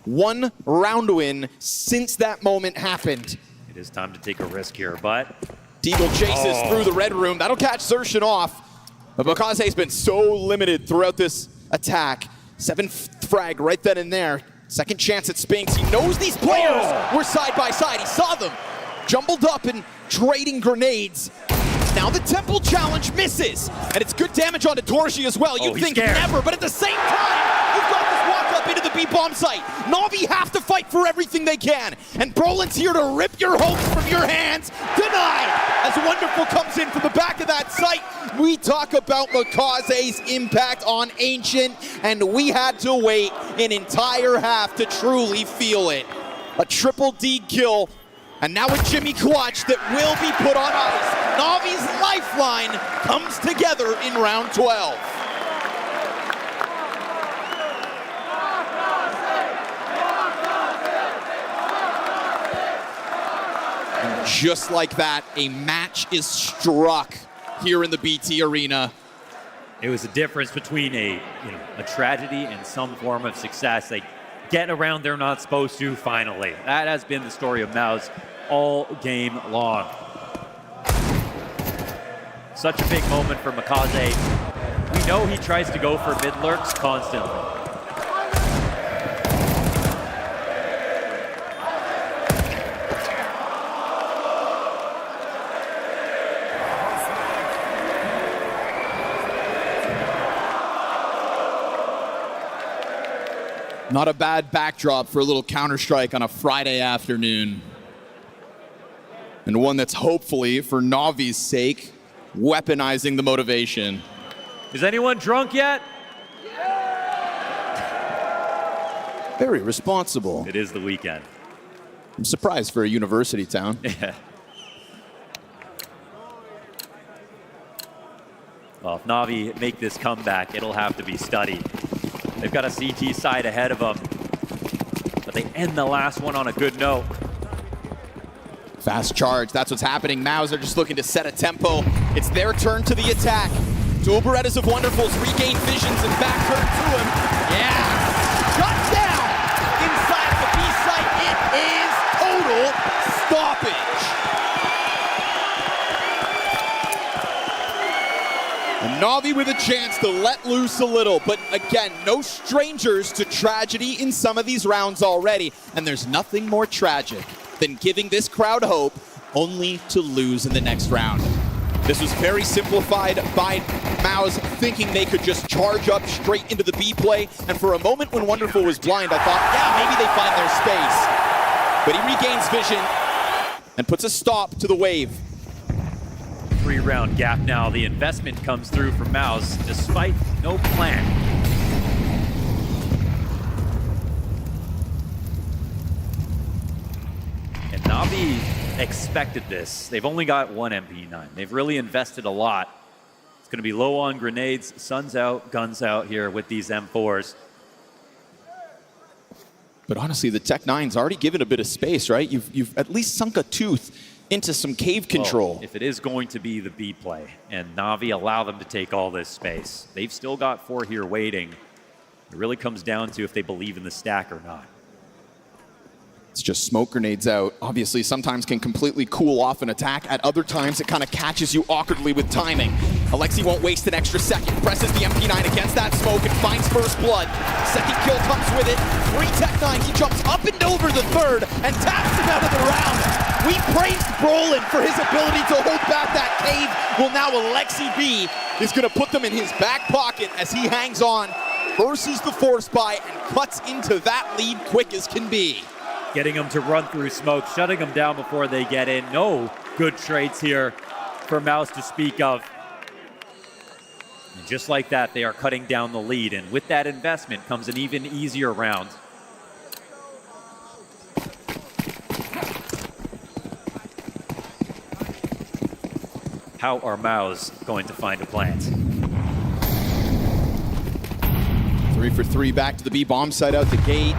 1 round win since that moment happened. It is time to take a risk here, but... Deagle chases through the red room. That'll catch Xerxin off. But MongolZ has been so limited throughout this attack. 7th frag right then and there. Second chance at Spinks. He knows these players were side by side. He saw them jumbled up and trading grenades. Now the Temple challenge misses. And it's good damage onto Dorji as well. You think never, but at the same time, you've got this walk up into the B-bomb site. Na'Vi have to fight for everything they can. And Brolin's here to rip your hopes from your hands. Denied as Wonderful comes in from the back of that site. We talk about MongolZ's impact on Ancient, and we had to wait an entire half to truly feel it. A triple D kill, and now a Jimmy clutch that will be put on ice. Na'Vi's lifeline comes together in round 12. And just like that, a match is struck here in the BT Arena. It was a difference between a tragedy and some form of success. They get around they're not supposed to finally. That has been the story of MOUZ all game long. Such a big moment for MongolZ. We know he tries to go for mid lurks constantly. Not a bad backdrop for a little Counter-Strike on a Friday afternoon. And one that's hopefully, for Na'Vi's sake, weaponizing the motivation. Is anyone drunk yet? Very responsible. It is the weekend. I'm surprised for a university town. Yeah. Well, if Na'Vi make this comeback, it'll have to be studied. They've got a CT side ahead of them, but they end the last one on a good note. Fast charge, that's what's happening. MOUZ are just looking to set a tempo. It's their turn to the attack. Dual Berettas of Wonderfuls regain visions and back turn to him. Yeah, shut down inside of the B site. It is total stoppage. And Na'Vi with a chance to let loose a little, but again, no strangers to tragedy in some of these rounds already. And there's nothing more tragic than giving this crowd hope only to lose in the next round. This was very simplified by MOUZ thinking they could just charge up straight into the B play. And for a moment when Wonderful was blind, I thought, yeah, maybe they find their space. But he regains vision and puts a stop to the wave. 3-round gap now. The investment comes through from MOUZ despite no plan. And Navi expected this. They've only got one MP9. They've really invested a lot. It's going to be low on grenades, sun's out, guns out here with these M4s. But honestly, the Tech-9's already given a bit of space, right? You've at least sunk a tooth into some cave control. Well, if it is going to be the B play, and Navi allow them to take all this space, they've still got 4 here waiting. It really comes down to if they believe in the stack or not. It's just smoke grenades out. Obviously, sometimes can completely cool off an attack. At other times, it kind of catches you awkwardly with timing. Alexi won't waste an extra second. Presses the MP9 against that smoke and finds first blood. Second kill comes with it. 3 Tech-9. He jumps up and over the third and taps him out of the round. We praised Brolin for his ability to hold back that cave. Well, now Alexi B is going to put them in his back pocket as he hangs on versus the force buy and cuts into that lead quick as can be. Getting them to run through smoke, shutting them down before they get in. No good trades here for MOUZ to speak of. And just like that, they are cutting down the lead. And with that investment comes an even easier round. How are MOUZ going to find a plant? 3 for 3 back to the B bomb site out the gate.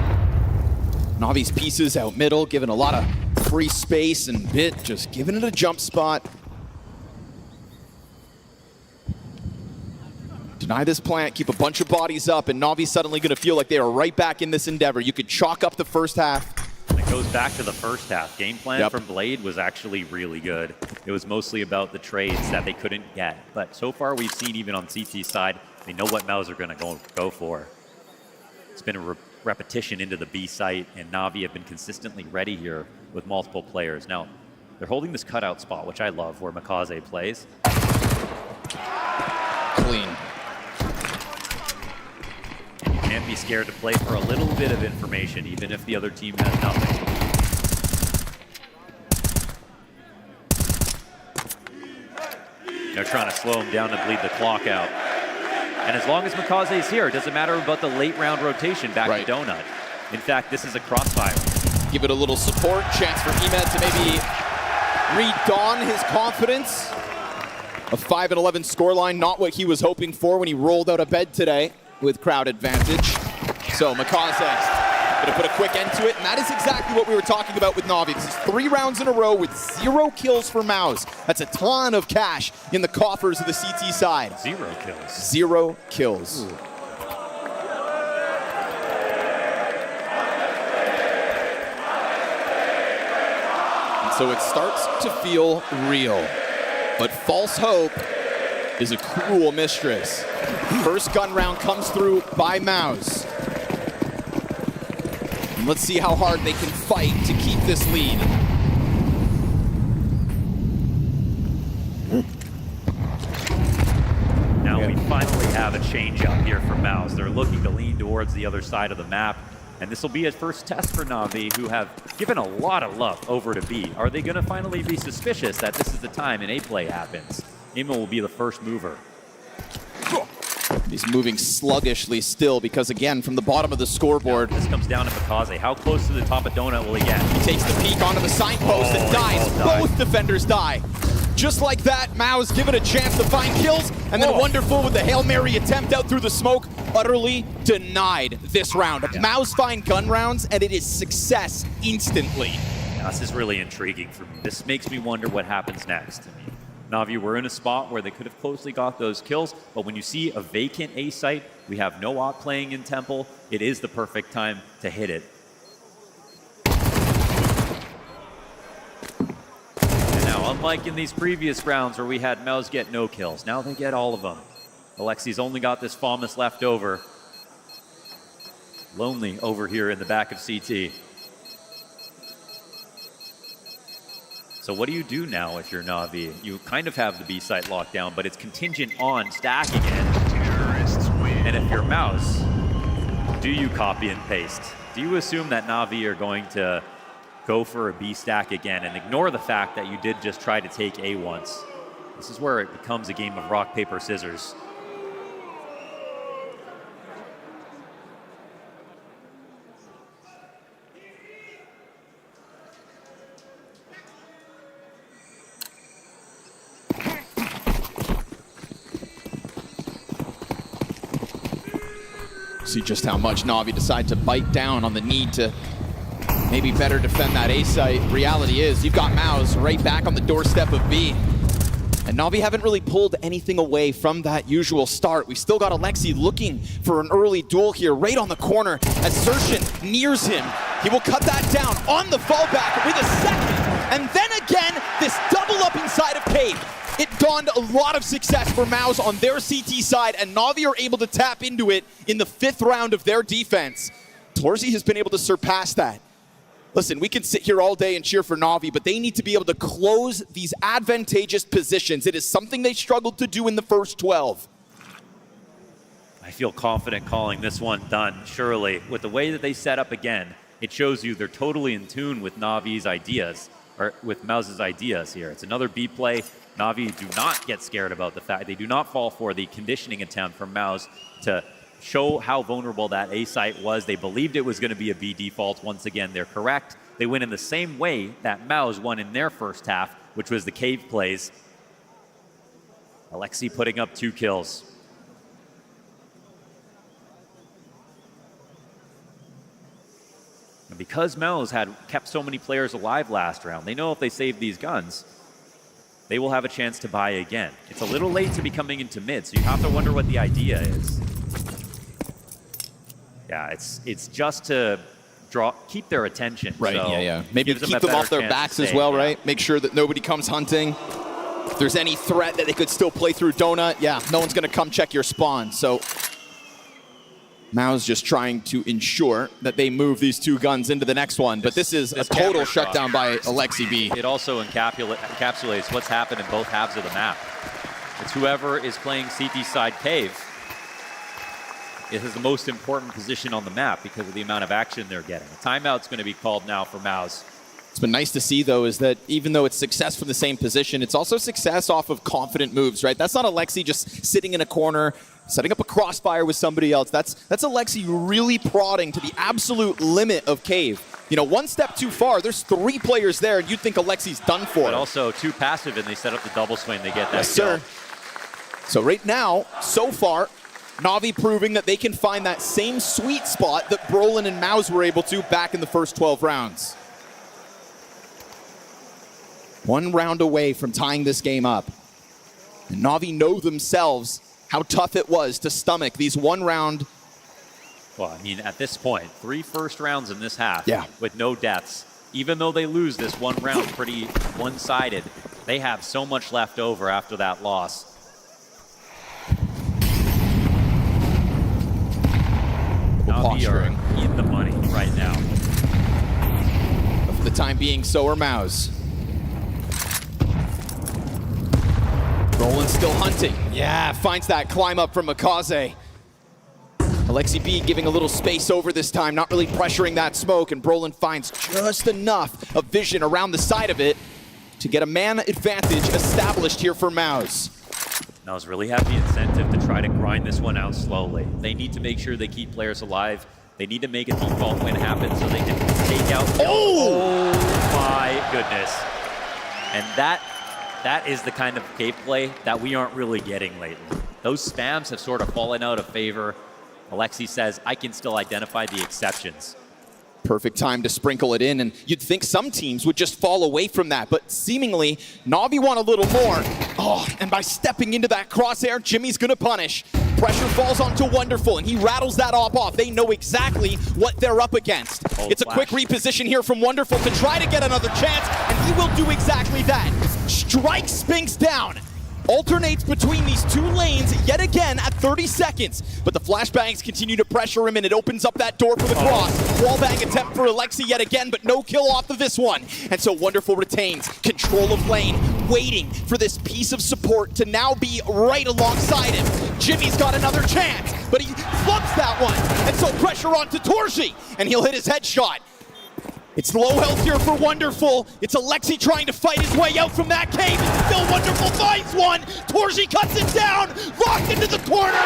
Navi's pieces out middle, given a lot of free space, and Bit just giving it a jump spot. Deny this plant, keep a bunch of bodies up, and Navi's suddenly going to feel like they are right back in this endeavor. You could chalk up the first half. It goes back to the first half. Game plan from Blade was actually really good. It was mostly about the trades that they couldn't get. But so far we've seen even on CT's side, they know what MOUZ are going to go for. It's been a repetition into the B site, and Navi have been consistently ready here with multiple players. Now, they're holding this cutout spot, which I love, where MongolZ plays. Clean. And you can't be scared to play for a little bit of information, even if the other team has nothing. They're trying to slow him down and bleed the clock out. And as long as MongolZ is here, it doesn't matter about the late round rotation back to Donut. In fact, this is a crossfire. Give it a little support, chance for Emed to maybe redawn his confidence. A 5-11 scoreline, not what he was hoping for when he rolled out of bed today with crowd advantage. So MongolZ going to put a quick end to it, and that is exactly what we were talking about with Navi. This is 3 rounds in a row with 0 kills for MOUZ. That's a ton of cash in the coffers of the CT side. 0 kills. 0 kills. Ooh. And so it starts to feel real, but false hope is a cruel mistress. First gun round comes through by MOUZ. Let's see how hard they can fight to keep this lead. Now we finally have a change up here for MOUZ. They're looking to lean towards the other side of the map. And this will be a first test for Navi, who have given a lot of love over to B. Are they going to finally be suspicious that this is the time an A play happens? Imo will be the first mover. He's moving sluggishly still because, again, from the bottom of the scoreboard. This comes down to MongolZ. How close to the top of Donut will he get? He takes the peek onto the signpost and dies. Both defenders die. Just like that, MOUZ given a chance to find kills, and then Wonderful with the Hail Mary attempt out through the smoke, utterly denied this round. MOUZ find gun rounds, and it is success instantly. Yeah, this is really intriguing for me. This makes me wonder what happens next. I mean, Navi were in a spot where they could have closely got those kills, but when you see a vacant A site, we have no op playing in Temple, it is the perfect time to hit it. And now, unlike in these previous rounds where we had MOUZ get no kills, now they get all of them. Alexi's only got this FAMAS left over. Lonely over here in the back of CT. So what do you do now if you're Navi? You kind of have the B site locked down, but it's contingent on stacking it. And if you're MOUZ, do you copy and paste? Do you assume that Navi are going to go for a B stack again and ignore the fact that you did just try to take A once? This is where it becomes a game of rock, paper, scissors. See just how much Na'Vi decide to bite down on the need to maybe better defend that A site. Reality is, you've got MOUZ right back on the doorstep of B. And Na'Vi haven't really pulled anything away from that usual start. We still got Alexi looking for an early duel here, right on the corner. As Sershin nears him, he will cut that down on the fallback with a second. And then again, this double up inside of Cave. It dawned a lot of success for MOUZ on their CT side, and Na'Vi are able to tap into it in the 5th round of their defense. Torzi has been able to surpass that. Listen, we can sit here all day and cheer for Na'Vi, but they need to be able to close these advantageous positions. It is something they struggled to do in the first 12. I feel confident calling this one done, surely. With the way that they set up again, it shows you they're totally in tune with Na'Vi's ideas, or with MOUZ's ideas here. It's another B play. Na'Vi do not get scared about the fact, they do not fall for the conditioning attempt from MOUZ to show how vulnerable that A site was. They believed it was going to be a B default. Once again, they're correct. They win in the same way that MOUZ won in their first half, which was the cave plays. Alexi putting up 2 kills. And because MOUZ had kept so many players alive last round, they know if they save these guns, they will have a chance to buy again. It's a little late to be coming into mid, so you have to wonder what the idea is. Yeah, it's just to keep their attention. Right, so yeah. Maybe keep them off their backs as well, right? Make sure that nobody comes hunting. If there's any threat that they could still play through Donut, yeah, no one's gonna come check your spawn. So MOUZ just trying to ensure that they move these 2 guns into the next one. But this is a total shutdown by Alexi B. It also encapsulates what's happened in both halves of the map. It's whoever is playing CT side cave. It has the most important position on the map because of the amount of action they're getting. A timeout's going to be called now for MOUZ. What's been nice to see, though, is that even though it's success from the same position, it's also success off of confident moves, right? That's not Alexi just sitting in a corner, setting up a crossfire with somebody else. That's Alexi really prodding to the absolute limit of cave. You know, one step too far, there's 3 players there, and you'd think Alexi's done for. But also too passive, and they set up the double swing, they get that yes, kill. Sir. So right now, so far, Na'Vi proving that they can find that same sweet spot that Brolin and MOUZ were able to back in the first 12 rounds. 1 round away from tying this game up. And Na'Vi know themselves how tough it was to stomach these 1 round. Well, I mean, at this point, 3 first rounds in this half with no deaths. Even though they lose this 1 round pretty one-sided, they have so much left over after that loss. Na'Vi are in the money right now. But for the time being, so are MOUZ. Roland still hunting. Yeah, finds that climb up from MongolZ. Alexi B giving a little space over this time, not really pressuring that smoke, and Brolin finds just enough of vision around the side of it to get a man advantage established here for MOUZ. MOUZ really have the incentive to try to grind this one out slowly. They need to make sure they keep players alive. They need to make a default win happen so they can take out. Oh my goodness. And that is the kind of cave play that we aren't really getting lately. Those spams have sort of fallen out of favor. Alexi says, I can still identify the exceptions. Perfect time to sprinkle it in, and you'd think some teams would just fall away from that, but seemingly Na'Vi want a little more. Oh, and by stepping into that crosshair, Jimmy's gonna punish. Pressure falls onto Wonderful, and he rattles that off. They know exactly what they're up against. It's a quick reposition here from Wonderful to try to get another chance, and he will do exactly that. Strikes Spinks down. Alternates between these 2 lanes yet again at 30 seconds. But the flashbangs continue to pressure him, and it opens up that door for the cross. Wallbang attempt for Alexi yet again, but no kill off of this one. And so Wonderful retains control of lane, waiting for this piece of support to now be right alongside him. Jimmy's got another chance, but he flubs that one. And so pressure onto Torzi, and he'll hit his headshot. It's low health here for Wonderful. It's Alexi trying to fight his way out from that cave. And still Wonderful finds one. Torzi cuts it down. Locked into the corner.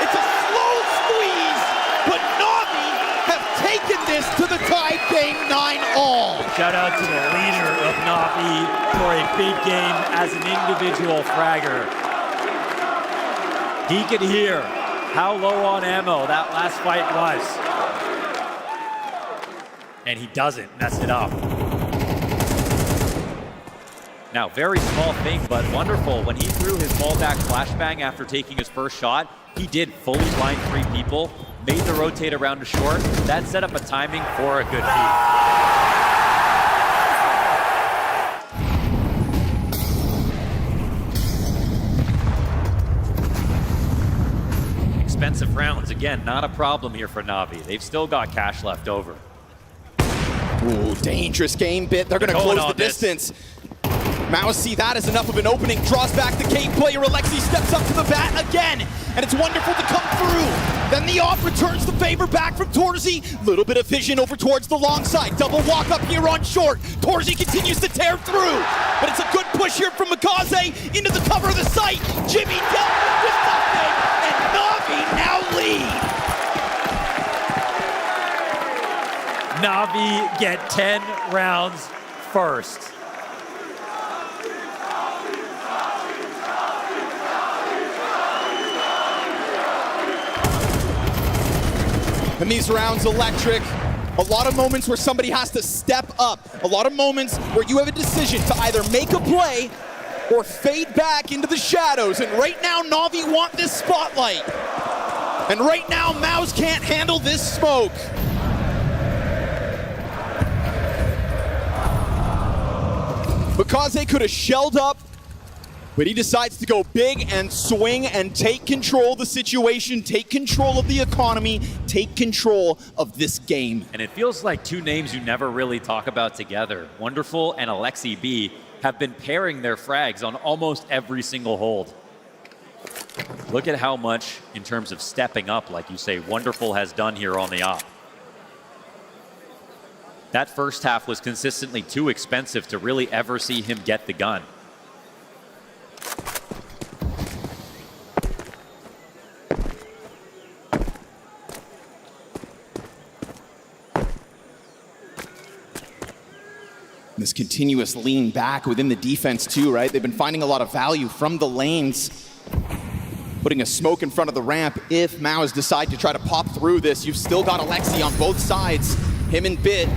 It's a slow squeeze, but Na'Vi have taken this to the tie game 9-all. Shout out to the leader of Na'Vi for a big game as an individual fragger. He could hear how low on ammo that last fight was. And he doesn't mess it up. Now, very small thing, but Wonderful. When he threw his fallback flashbang after taking his first shot, he did fully blind 3 people, made the rotate around to short. That set up a timing for a good peak. Expensive rounds, again, not a problem here for Na'Vi. They've still got cash left over. Ooh, dangerous game bit. They're going to close the distance. MOUZ see that as enough of an opening. Draws back the cave player. Alexi steps up to the bat again. And it's Wonderful to come through. Then the off returns the favor back from Torzi. Little bit of vision over towards the long side. Double walk up here on short. Torzi continues to tear through. But it's a good push here from MongolZ into the cover of the site. Jimmy dealt with nothing. And Na'Vi now lead. Na'Vi get 10 rounds first. And these rounds electric. A lot of moments where somebody has to step up. A lot of moments where you have a decision to either make a play or fade back into the shadows. And right now, Na'Vi want this spotlight. And right now, MOUZ can't handle this smoke. MongolZ could have shelled up, but he decides to go big and swing and take control of the situation, take control of the economy, take control of this game. And it feels like 2 names you never really talk about together. Wonderful and Alexi B have been pairing their frags on almost every single hold. Look at how much, in terms of stepping up, like you say, Wonderful has done here on the op. That first half was consistently too expensive to really ever see him get the gun. This continuous lean back within the defense too, right? They've been finding a lot of value from the lanes. Putting a smoke in front of the ramp. If MOUZ decide to try to pop through this, you've still got Alexi on both sides. Him and Bit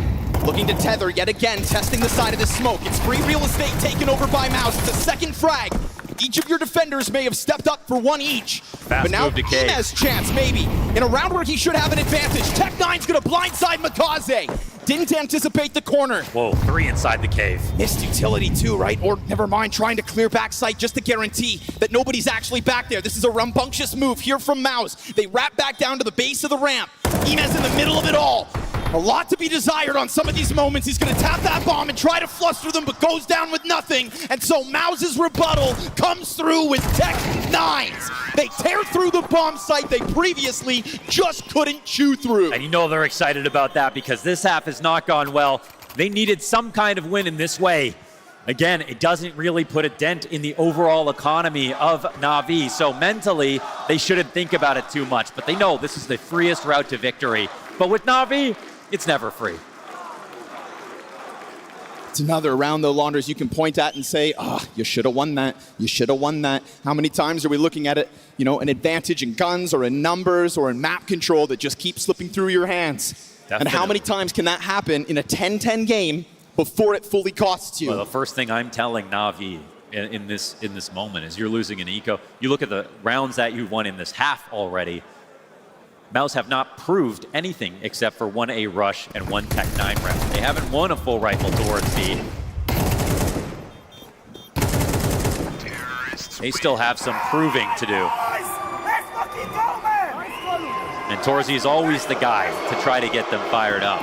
looking to tether yet again, testing the side of this smoke. It's free real estate taken over by MOUZ. It's a second frag. Each of your defenders may have stepped up for 1 each. But now he has chance, maybe. In a round where he should have an advantage. Tech9's gonna blindside MongolZ. Didn't anticipate the corner. Whoa, 3 inside the cave. Missed utility too, right? Or never mind, trying to clear back sight just to guarantee that nobody's actually back there. This is a rambunctious move here from MOUZ. They wrap back down to the base of the ramp. Imez in the middle of it all. A lot to be desired on some of these moments. He's going to tap that bomb and try to fluster them, but goes down with nothing. And so MOUZ's rebuttal comes through with Tech9s. They tear through the bomb site they previously just couldn't chew through. And you know they're excited about that because this half has not gone well. They needed some kind of win in this way. Again, it doesn't really put a dent in the overall economy of Na'Vi. So mentally, they shouldn't think about it too much. But they know this is the freest route to victory. But with Na'Vi, it's never free. It's another round, though, Launders, you can point at and say, you should have won that. You should have won that. How many times are we looking at it, you know, an advantage in guns or in numbers or in map control that just keeps slipping through your hands? Definitely. And how many times can that happen in a 10-10 game before it fully costs you? Well, the first thing I'm telling Na'Vi in this moment is you're losing an eco. You look at the rounds that you won in this half already. MOUZ have not proved anything except for 1 A rush and 1 Tech9 round. They haven't won a full rifle towards B. They still have some proving to do. And Torzi is always the guy to try to get them fired up.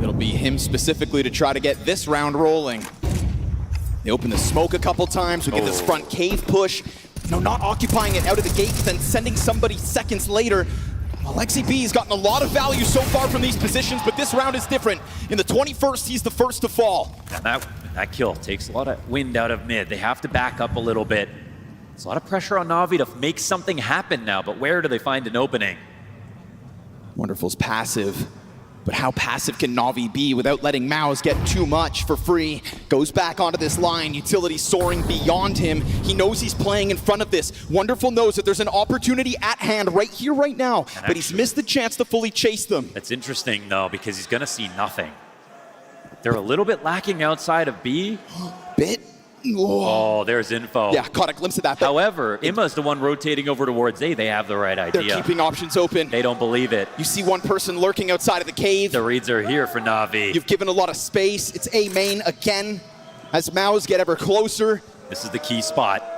It'll be him game specifically to try to get this round rolling. They open the smoke a couple times. We get this front cave push. No, not occupying it out of the gate, then sending somebody seconds later. Alexi B's gotten a lot of value so far from these positions, but this round is different. In the 21st, he's the first to fall. And that kill takes a lot of wind out of mid. They have to back up a little bit. There's a lot of pressure on Na'Vi to make something happen now, but where do they find an opening? Wonderful's passive, but how passive can Na'Vi be without letting MOUZ get too much for free? Goes back onto this line, utility soaring beyond him. He knows he's playing in front of this. Wonderful knows that there's an opportunity at hand right here, right now, but he's missed the chance to fully chase them. That's interesting though, because he's gonna see nothing. They're a little bit lacking outside of B. Bit? Whoa. Oh, there's info. Yeah, caught a glimpse of that. However, Imma's the one rotating over towards A. They have the right idea. They're keeping options open. They don't believe it. You see one person lurking outside of the cave. The reads are here for Na'Vi. You've given a lot of space. It's A main again as MOUZ get ever closer. This is the key spot.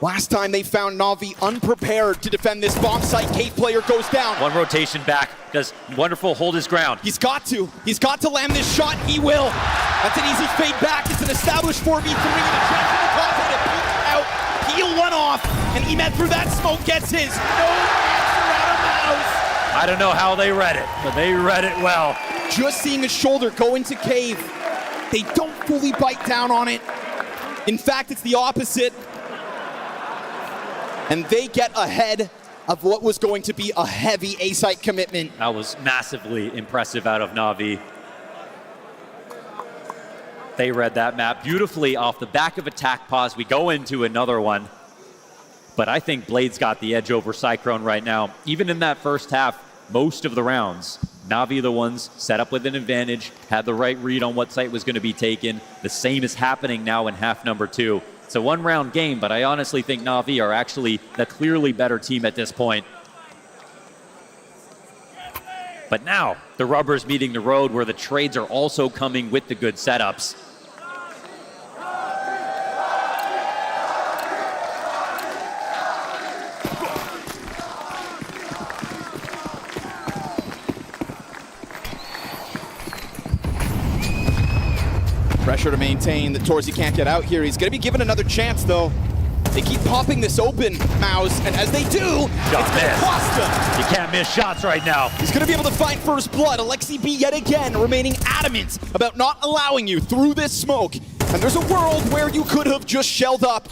Last time they found Na'Vi unprepared to defend this bomb site. Cave player goes down. One rotation back. Does Wonderful hold his ground? He's got to. He's got to land this shot. He will. That's an easy fade back. It's an established 4v3 and a chance for the Cosmo to peek out, peel one off, and Emed through that smoke gets his. No answer out of MOUZ. I don't know how they read it, but they read it well. Just seeing his shoulder go into cave. They don't fully bite down on it. In fact, it's the opposite. And they get ahead of what was going to be a heavy A-site commitment. That was massively impressive out of Na'Vi. They read that map beautifully off the back of attack pause. We go into another one. But I think Blade's got the edge over Cyclone right now. Even in that first half, most of the rounds, Na'Vi the ones set up with an advantage, had the right read on what site was going to be taken. The same is happening now in half number 2. It's a one-round game, but I honestly think Na'Vi are actually the clearly better team at this point. But now, the rubber's meeting the road where the trades are also coming with the good setups. Pressure to maintain that Torzi can't get out here. He's going to be given another chance, though. They keep popping this open, MOUZ, and as they do, it's going to cost him. You can't miss shots right now. He's going to be able to find first blood. Alexi B yet again remaining adamant about not allowing you through this smoke. And there's a world where you could have just shelled up,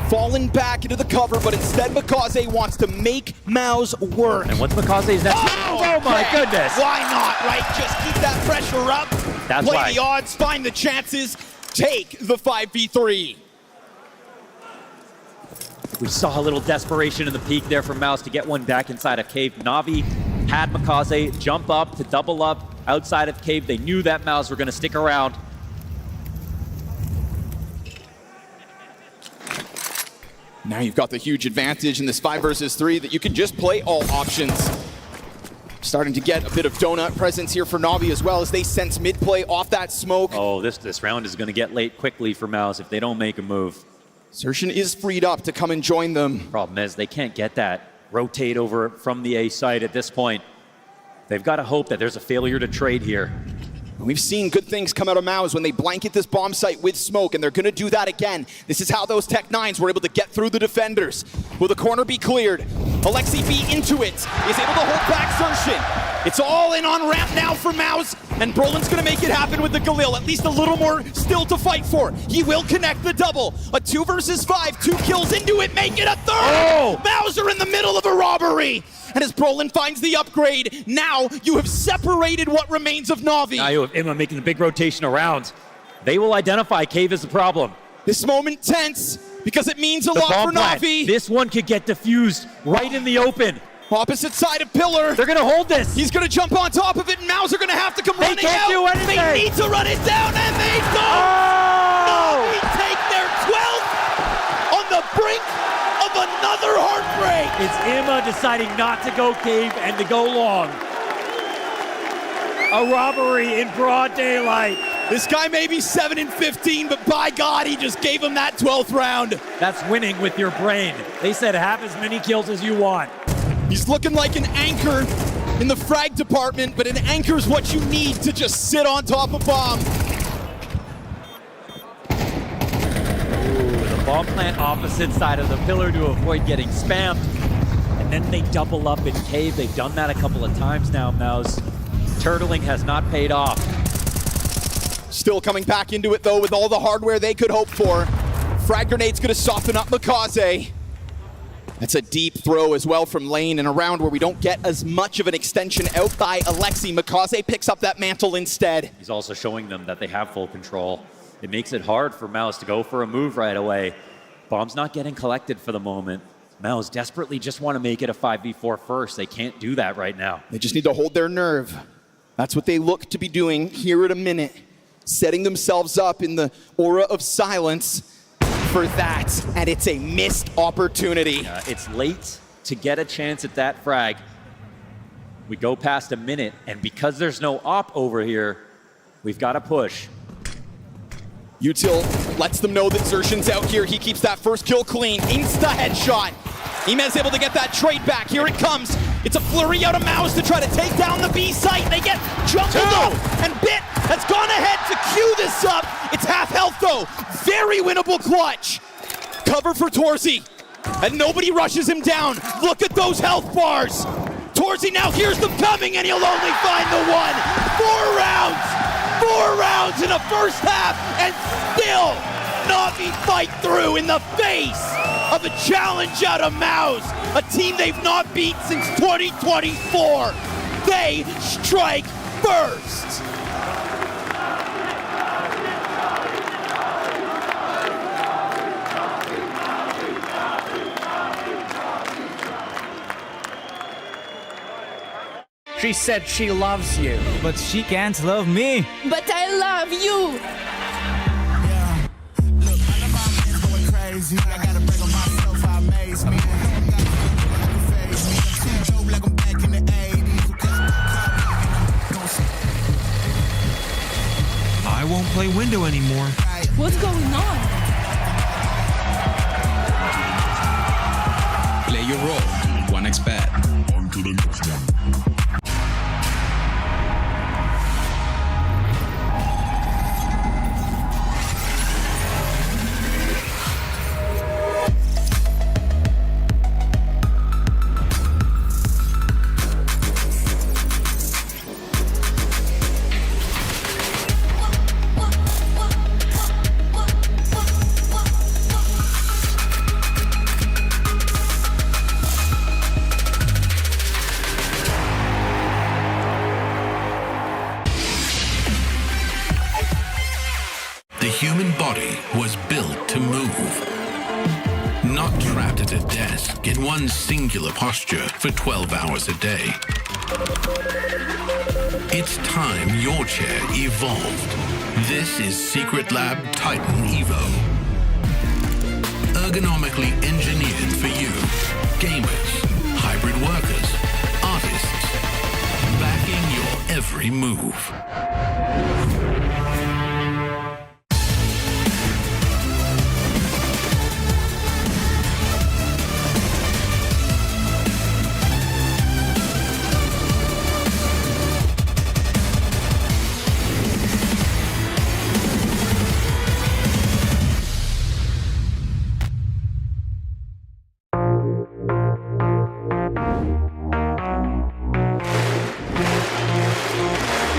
fallen back into the cover, but instead MongolZ wants to make MOUZ work. And what's MongolZ's next? Oh my goodness! Why not, right? Just keep that pressure up. That's play right. the odds, find the chances, take the 5v3. We saw a little desperation in the peak there from MOUZ to get one back inside of cave. Na'Vi had MongolZ jump up to double up outside of cave. They knew that MOUZ were going to stick around. Now you've got the huge advantage in this 5 versus 3 that you can just play all options. Starting to get a bit of donut presence here for Na'Vi as well as they sense mid play off that smoke. Oh, this round is going to get late quickly for MOUZ if they don't make a move. Sertion is freed up to come and join them. Problem is they can't get that rotate over from the A side at this point. They've got to hope that there's a failure to trade here. We've seen good things come out of MOUZ when they blanket this bomb site with smoke, and they're going to do that again. This is how those Tech 9s were able to get through the defenders. Will the corner be cleared? Alexi B into it, is able to hold back Sertion. It's all in on ramp now for MOUZ, and Brolin's going to make it happen with the Galil. At least a little more still to fight for. He will connect the double. A 2 versus 5, 2 kills into it, make it a third! Oh! MOUZ are in the middle of a robbery! And as Brolin finds the upgrade, now you have separated what remains of Na'Vi. Now you have Imma making the big rotation around. They will identify cave as the problem. This moment tense, because it means a lot for Na'Vi. This one could get diffused right in the open. Opposite side of pillar. They're going to hold this. He's going to jump on top of it, and MOUZ are going to have to come running out. They can't do anything. They need to run it down, and they don't. Oh! Na'Vi take their 12th on the brink of another heartbreak. It's Imma deciding not to go cave and to go long. A robbery in broad daylight. This guy may be 7-15, but by God, he just gave him that 12th round. That's winning with your brain. They said have as many kills as you want. He's looking like an anchor in the frag department, but it anchors what you need to just sit on top of bomb. The bomb plant opposite side of the pillar to avoid getting spammed. And then they double up in cave. They've done that a couple of times now, MOUZ. Turtling has not paid off. Still coming back into it though with all the hardware they could hope for. Frag grenade's gonna soften up MongolZ. That's a deep throw as well from lane and around where we don't get as much of an extension out by Alexi. MongolZ picks up that mantle instead. He's also showing them that they have full control. It makes it hard for MOUZ to go for a move right away. Bomb's not getting collected for the moment. MOUZ desperately just want to make it a 5v4 first. They can't do that right now. They just need to hold their nerve. That's what they look to be doing here at a minute. Setting themselves up in the aura of silence for that, and it's a missed opportunity. It's late to get a chance at that frag. We go past a minute, and because there's no op over here, we've got to push. Util lets them know that Xertion's out here. He keeps that first kill clean. Insta headshot. Imez able to get that trade back. Here it comes. It's a flurry out of MOUZ to try to take down the B site. They get jumbled off, and Bit has gone ahead to cue this up. It's half health though. Very winnable clutch. Cover for Torzi, and nobody rushes him down. Look at those health bars. Torzi now hears them coming, and he'll only find the one. 4 rounds in the first half, and still not be fight through in the face of a challenge out of MOUZ, a team they've not beat since 2024. They strike first. She said she loves you. But she can't love me. But I love you. I won't play window anymore. What's going on? Play your role. 1xbet. On to the next one. The human body was built to move. Not trapped at a desk in one singular posture for 12 hours a day. It's time your chair evolved. This is Secret Lab Titan Evo. Ergonomically engineered for you. Gamers, hybrid workers, artists. Backing your every move.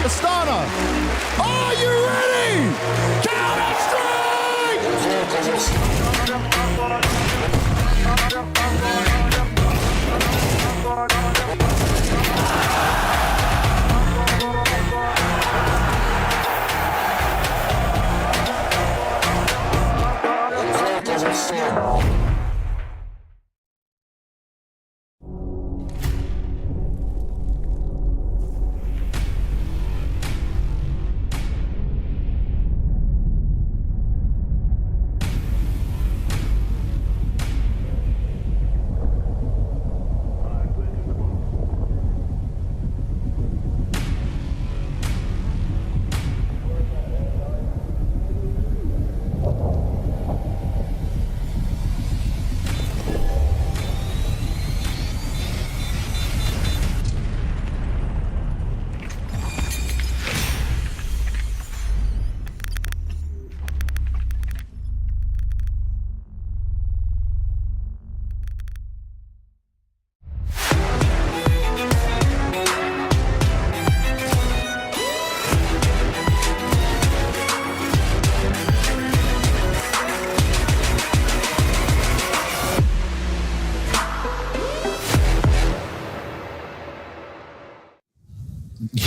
Astana, are you ready?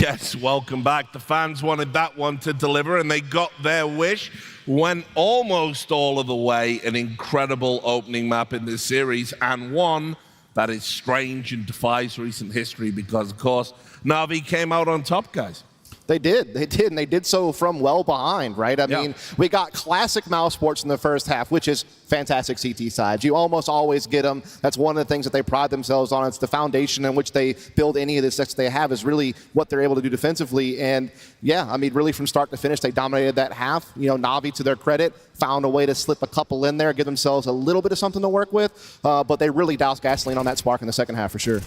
Yes, welcome back. The fans wanted that one to deliver, and they got their wish. Went almost all of the way. An incredible opening map in this series, and one that is strange and defies recent history because, of course, Na'Vi came out on top, guys. They did, and they did so from well behind, right? I mean, we got classic MOUZ Sports in the first half, which is fantastic CT sides. You almost always get them. That's one of the things that they pride themselves on. It's the foundation in which they build any of the sets they have is really what they're able to do defensively. And yeah, I mean, really from start to finish, they dominated that half. You know, Na'Vi, to their credit, found a way to slip a couple in there, give themselves a little bit of something to work with. But they really doused gasoline on that spark in the second half for sure.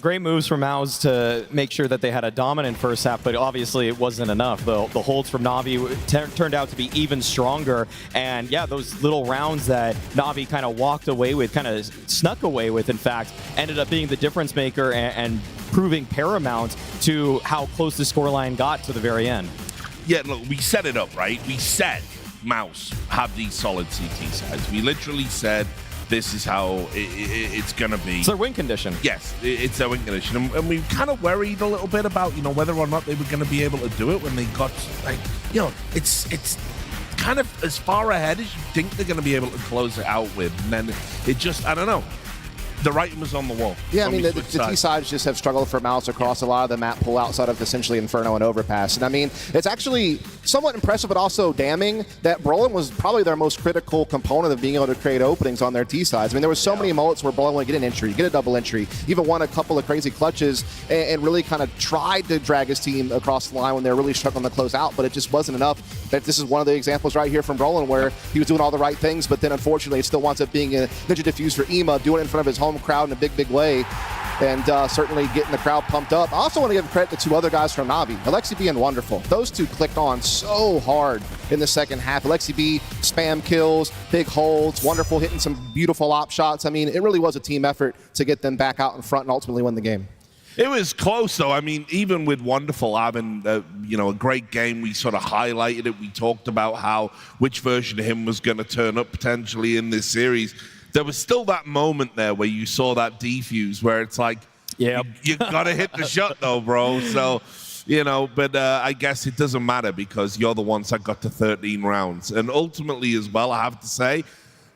Great moves from MOUZ to make sure that they had a dominant first half, but obviously it wasn't enough. The holds from Na'Vi turned out to be even stronger. And yeah, those little rounds that Na'Vi kind of walked away with, kind of snuck away with, in fact, ended up being the difference maker and proving paramount to how close the scoreline got to the very end. Yeah, look, we set it up, right? We said MOUZ have these solid CT sides. We literally said, this is how it's going to be. It's their win condition. Yes, it's their win condition. And we kind of worried a little bit about, you know, whether or not they were going to be able to do it when they got, like, you know, it's kind of as far ahead as you think they're going to be able to close it out with. And then it just, I don't know. The writing was on the wall. Yeah, I mean, the T sides just have struggled for MOUZ across a lot of the map pool outside of essentially Inferno and Overpass. And I mean, it's actually somewhat impressive, but also damning that Brolin was probably their most critical component of being able to create openings on their T sides. I mean, there were so many moments where Brolin would get an entry, get a double entry, even won a couple of crazy clutches, and really kind of tried to drag his team across the line when they were really struggling to close out, but it just wasn't enough. This is one of the examples right here from Brolin where he was doing all the right things, but then unfortunately it still winds up being a Ninja Diffuse for EMA, doing it in front of his home crowd in a big way, and certainly getting the crowd pumped up. I also want to give credit to two other guys from Na'Vi, Alexi B and Wonderful. Those two clicked on so hard in the second half. Alexi B, spam kills, big holds, Wonderful hitting some beautiful op shots. I mean, it really was a team effort to get them back out in front and ultimately win the game. It was close, though. I mean, even with Wonderful having, you know, a great game, we sort of highlighted it. We talked about which version of him was going to turn up potentially in this series. There was still that moment there where you saw that defuse where it's like, you got to hit the shot, though, bro. So, you know, but I guess it doesn't matter because you're the ones that got to 13 rounds. And ultimately as well, I have to say,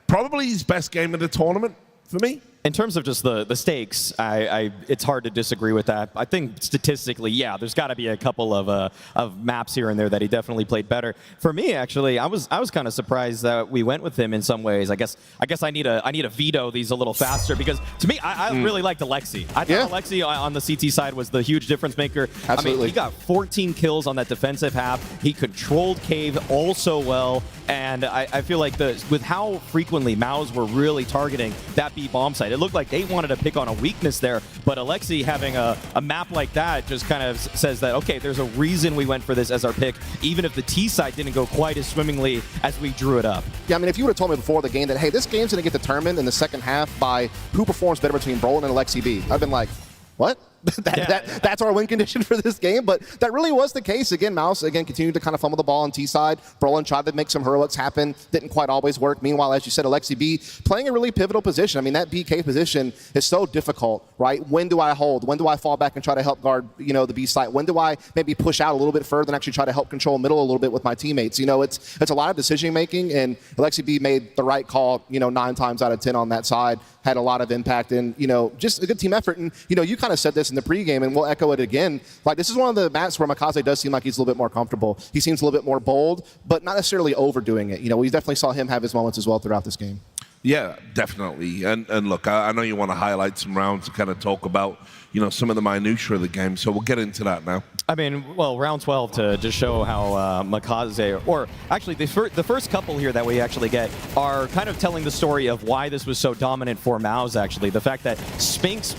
probably his best game of the tournament for me. In terms of just the stakes, it's hard to disagree with that. I think statistically, yeah, there's got to be a couple of maps here and there that he definitely played better. For me, actually, I was kind of surprised that we went with him in some ways. I guess I need to veto these a little faster because to me, I really liked Alexi. I thought Alexi on the CT side was the huge difference maker. Absolutely. I mean, he got 14 kills on that defensive half. He controlled Cave also well, and I feel like with how frequently MOUZ were really targeting that B bomb site, it looked like they wanted to pick on a weakness there, but Alexi having a map like that just kind of says that, okay, there's a reason we went for this as our pick, even if the T side didn't go quite as swimmingly as we drew it up. Yeah, I mean, if you would have told me before the game that, hey, this game's going to get determined in the second half by who performs better between Brolin and Alexi B, I've been like, what? That's our win condition for this game, but that really was the case. Again, MOUZ, continued to kind of fumble the ball on T side. Brolin tried to make some heroics happen, didn't quite always work. Meanwhile, as you said, Alexi B playing a really pivotal position. I mean, that BK position is so difficult, right? When do I hold? When do I fall back and try to help guard, you know, the B site? When do I maybe push out a little bit further and actually try to help control middle a little bit with my teammates? You know, it's a lot of decision making, and Alexi B made the right call, you know, 9 times out of 10 on that side. Had a lot of impact and, you know, just a good team effort. And, you know, you kind of said this in the pregame, and we'll echo it again. Like, this is one of the maps where MongolZ does seem like he's a little bit more comfortable. He seems a little bit more bold, but not necessarily overdoing it. You know, we definitely saw him have his moments as well throughout this game. Yeah, definitely. And look, I know you want to highlight some rounds to kind of talk about, you know, some of the minutiae of the game, so we'll get into that now. I mean, well, round 12 to just show how MongolZ, or actually the first couple here that we actually get are kind of telling the story of why this was so dominant for MOUZ, actually. The fact that Spinks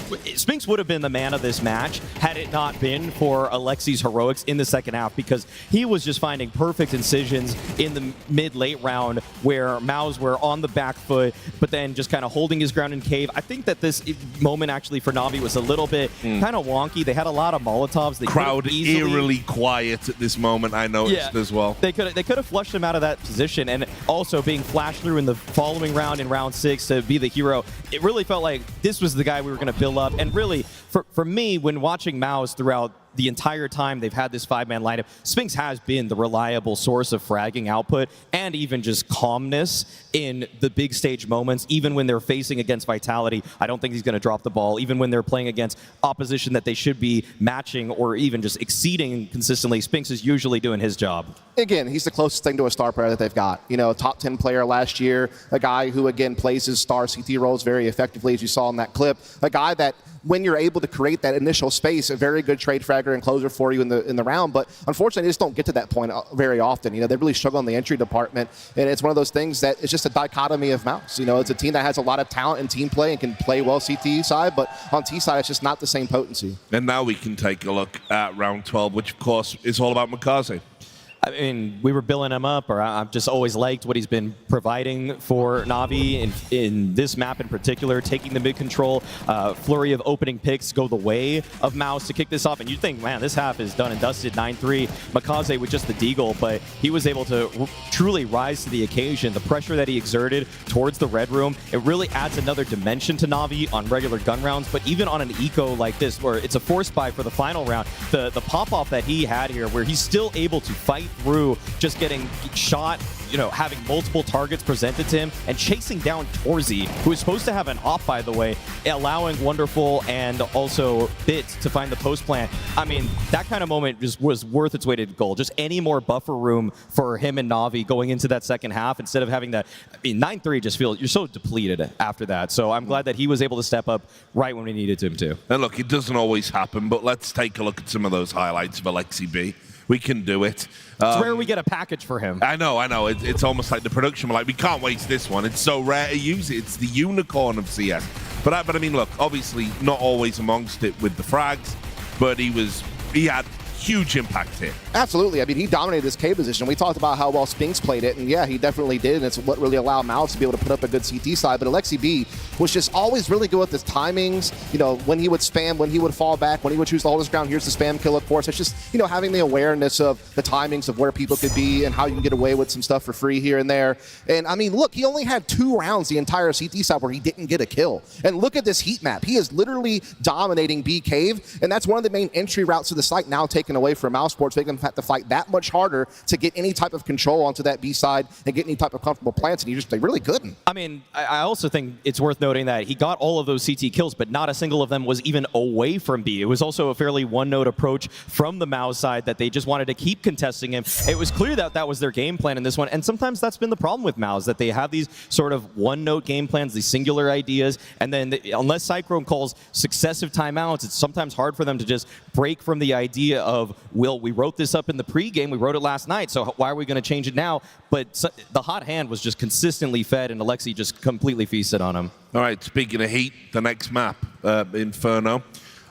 would have been the man of this match had it not been for Alexi's heroics in the second half, because he was just finding perfect incisions in the mid-late round where MOUZ were on the back foot, but then just kind of holding his ground in Cave. I think that this moment actually for Na'Vi was a little bit kind of wonky. They had a lot of Molotovs. They crowd eerily quiet at this moment, I noticed as well. They could have flushed him out of that position, and also being flashed through in the following round in round 6 to be the hero. It really felt like this was the guy we were going to build up. And really, for me, when watching MOUZ throughout the entire time they've had this 5-man lineup, Spinks has been the reliable source of fragging output and even just calmness in the big stage moments. Even when they're facing against Vitality, I don't think he's going to drop the ball. Even when they're playing against opposition that they should be matching or even just exceeding consistently, Spinks is usually doing his job. Again, he's the closest thing to a star player that they've got. You know, a top 10 player last year, a guy who, again, plays his star CT roles very effectively, as you saw in that clip. A guy that, when you're able to create that initial space, a very good trade fragger and closer for you in the round. But unfortunately, they just don't get to that point very often. You know, they really struggle in the entry department, and it's one of those things that it's just a dichotomy of MOUZ. You know, it's a team that has a lot of talent and team play and can play well CT side, but on T side, it's just not the same potency. And now we can take a look at round 12, which of course is all about MongolZ. I mean, we were billing him up, or I've just always liked what he's been providing for Navi in this map in particular, taking the mid control, flurry of opening picks go the way of MOUZ to kick this off. And you'd think, man, this half is done and dusted, 9-3. MongolZ with just the deagle, but he was able to truly rise to the occasion. The pressure that he exerted towards the red room, it really adds another dimension to Navi on regular gun rounds, but even on an eco like this, where it's a force buy for the final round, the pop-off that he had here, where he's still able to fight through just getting shot, you know, having multiple targets presented to him and chasing down Torzy, who is supposed to have an op, by the way, allowing Wonderful and also Bit to find the post plant. I mean, that kind of moment just was worth its weight in gold. Just any more buffer room for him and Navi going into that second half instead of having that. I mean, 9-3 just feels, you're so depleted after that. So I'm glad that he was able to step up right when we needed him to. And look, it doesn't always happen, but let's take a look at some of those highlights of Alexi B. We can do it. It's rare we get a package for him. I know. It's almost like the production. We're like, we can't waste this one. It's so rare to use it. It's the unicorn of CS. But I mean, look, obviously not always amongst it with the frags, but he had huge impact here. Absolutely. I mean, he dominated this K position. We talked about how well Spinks played it, and yeah, he definitely did, and it's what really allowed MOUZ to be able to put up a good CT side. But Alexi B was just always really good with his timings, you know, when he would spam, when he would fall back, when he would choose to hold his ground. Here's the spam kill, of course. It's just, you know, having the awareness of the timings of where people could be and how you can get away with some stuff for free here and there. And I mean, look, he only had 2 rounds the entire CT side where he didn't get a kill. And look at this heat map. He is literally dominating B Cave, and that's one of the main entry routes to the site now taken away from MOUZ Sports, making them have to fight that much harder to get any type of control onto that B side and get any type of comfortable plants, and they really couldn't. I mean, I also think it's worth noting that he got all of those CT kills, but not a single of them was even away from B. It was also a fairly one-note approach from the MOUZ side that they just wanted to keep contesting him. It was clear that that was their game plan in this one, and sometimes that's been the problem with MOUZ, that they have these sort of one-note game plans, these singular ideas, and then unless Cyclone calls successive timeouts, it's sometimes hard for them to just break from the idea of, well, we wrote this up in the pregame, we wrote it last night, so why are we going to change it now? But the hot hand was just consistently fed, and Alexi just completely feasted on him. All right, speaking of heat, the next map, Inferno.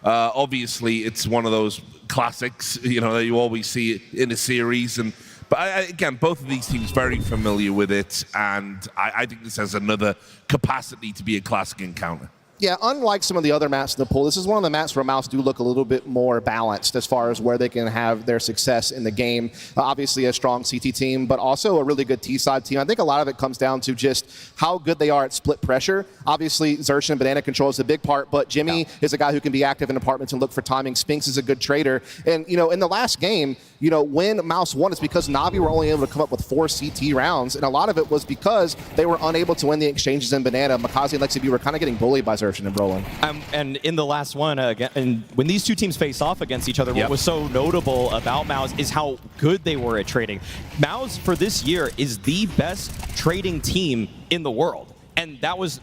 Obviously, it's one of those classics, you know, that you always see in a series. But again, both of these teams very familiar with it, and I think this has another capacity to be a classic encounter. Yeah, unlike some of the other maps in the pool, this is one of the maps where MOUZ do look a little bit more balanced as far as where they can have their success in the game. Obviously a strong CT team, but also a really good T-side team. I think a lot of it comes down to just how good they are at split pressure. Obviously, Xerxes and Banana control is a big part, but Jimmy is a guy who can be active in apartments and look for timing. Spinks is a good trader. And, you know, in the last game, you know, when MOUZ won, it's because Navi were only able to come up with 4 CT rounds, and a lot of it was because they were unable to win the exchanges in Banana. MongolZ and Lexi B were kind of getting bullied by Xerxes and Brolin. And in the last one, and when these two teams face off against each other, what was so notable about MOUZ is how good they were at trading. MOUZ, for this year, is the best trading team in the world. And that was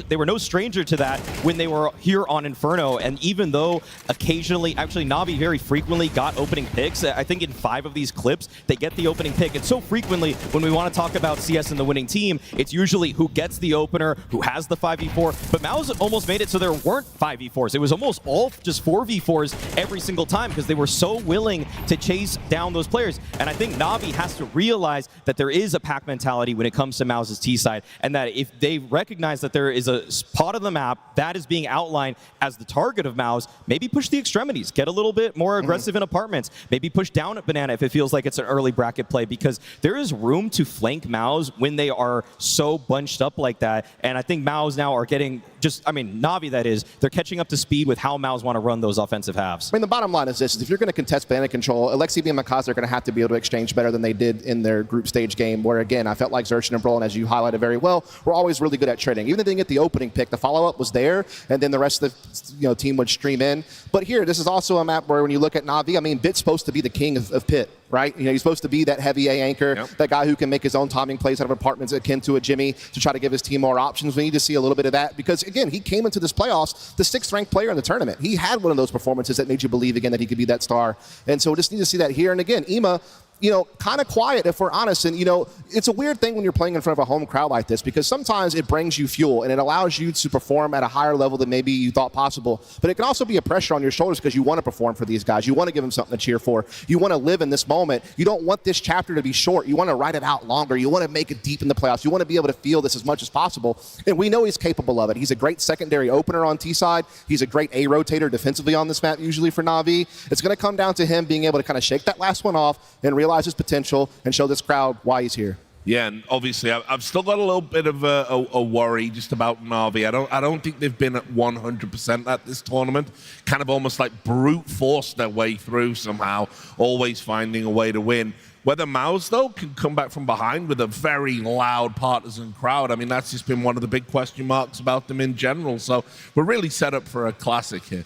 they were no stranger to that when they were here on Inferno. And even though occasionally, actually Navi very frequently got opening picks, I think in 5 of these clips, they get the opening pick. And so frequently, when we want to talk about CS and the winning team, it's usually who gets the opener, who has the 5v4. But MOUZ almost made it so there weren't 5v4s. It was almost all just 4v4s every single time because they were so willing to chase down those players. And I think Navi has to realize that there is a pack mentality when it comes to MOUZ's T side, and that if they recognize that there is a spot of the map that is being outlined as the target of MOUZ, maybe push the extremities, get a little bit more aggressive in apartments, maybe push down at Banana if it feels like it's an early bracket play, because there is room to flank MOUZ when they are so bunched up like that. And I think MOUZ now are getting just, I mean, Na'Vi that is, they're catching up to speed with how MOUZ want to run those offensive halves. I mean, the bottom line is this, is if you're going to contest banana control, Alexibi and MongolZ are going to have to be able to exchange better than they did in their group stage game, where, again, I felt like Xerxes and Brolin, as you highlighted very well, were always really good at trading. Even if they didn't get the opening pick, the follow-up was there, and then the rest of the team would stream in. But here, this is also a map where when you look at Na'Vi, I mean, Bit's supposed to be the king of Pit, right? You know, he's supposed to be that heavy A anchor, that guy who can make his own timing plays out of apartments akin to a Jimmy to try to give his team more options. We need to see a little bit of that because, again, he came into this playoffs the 6th ranked player in the tournament. He had one of those performances that made you believe, again, that he could be that star. And so we just need to see that here. And, again, Ema, you know, kind of quiet if we're honest. And, you know, it's a weird thing when you're playing in front of a home crowd like this because sometimes it brings you fuel and it allows you to perform at a higher level than maybe you thought possible. But it can also be a pressure on your shoulders because you want to perform for these guys. You want to give them something to cheer for. You want to live in this moment. You don't want this chapter to be short. You want to ride it out longer. You want to make it deep in the playoffs. You want to be able to feel this as much as possible. And we know he's capable of it. He's a great secondary opener on T-side. He's a great A rotator defensively on this map, usually for Na'Vi. It's going to come down to him being able to kind of shake that last one off and realize his potential and show this crowd why he's here. Yeah, and obviously I've still got a little bit of a worry just about Na'Vi. I don't think they've been at 100% at this tournament. Kind of almost like brute force their way through somehow, always finding a way to win. Whether MOUZ, though, can come back from behind with a very loud partisan crowd, I mean, that's just been one of the big question marks about them in general. So we're really set up for a classic here.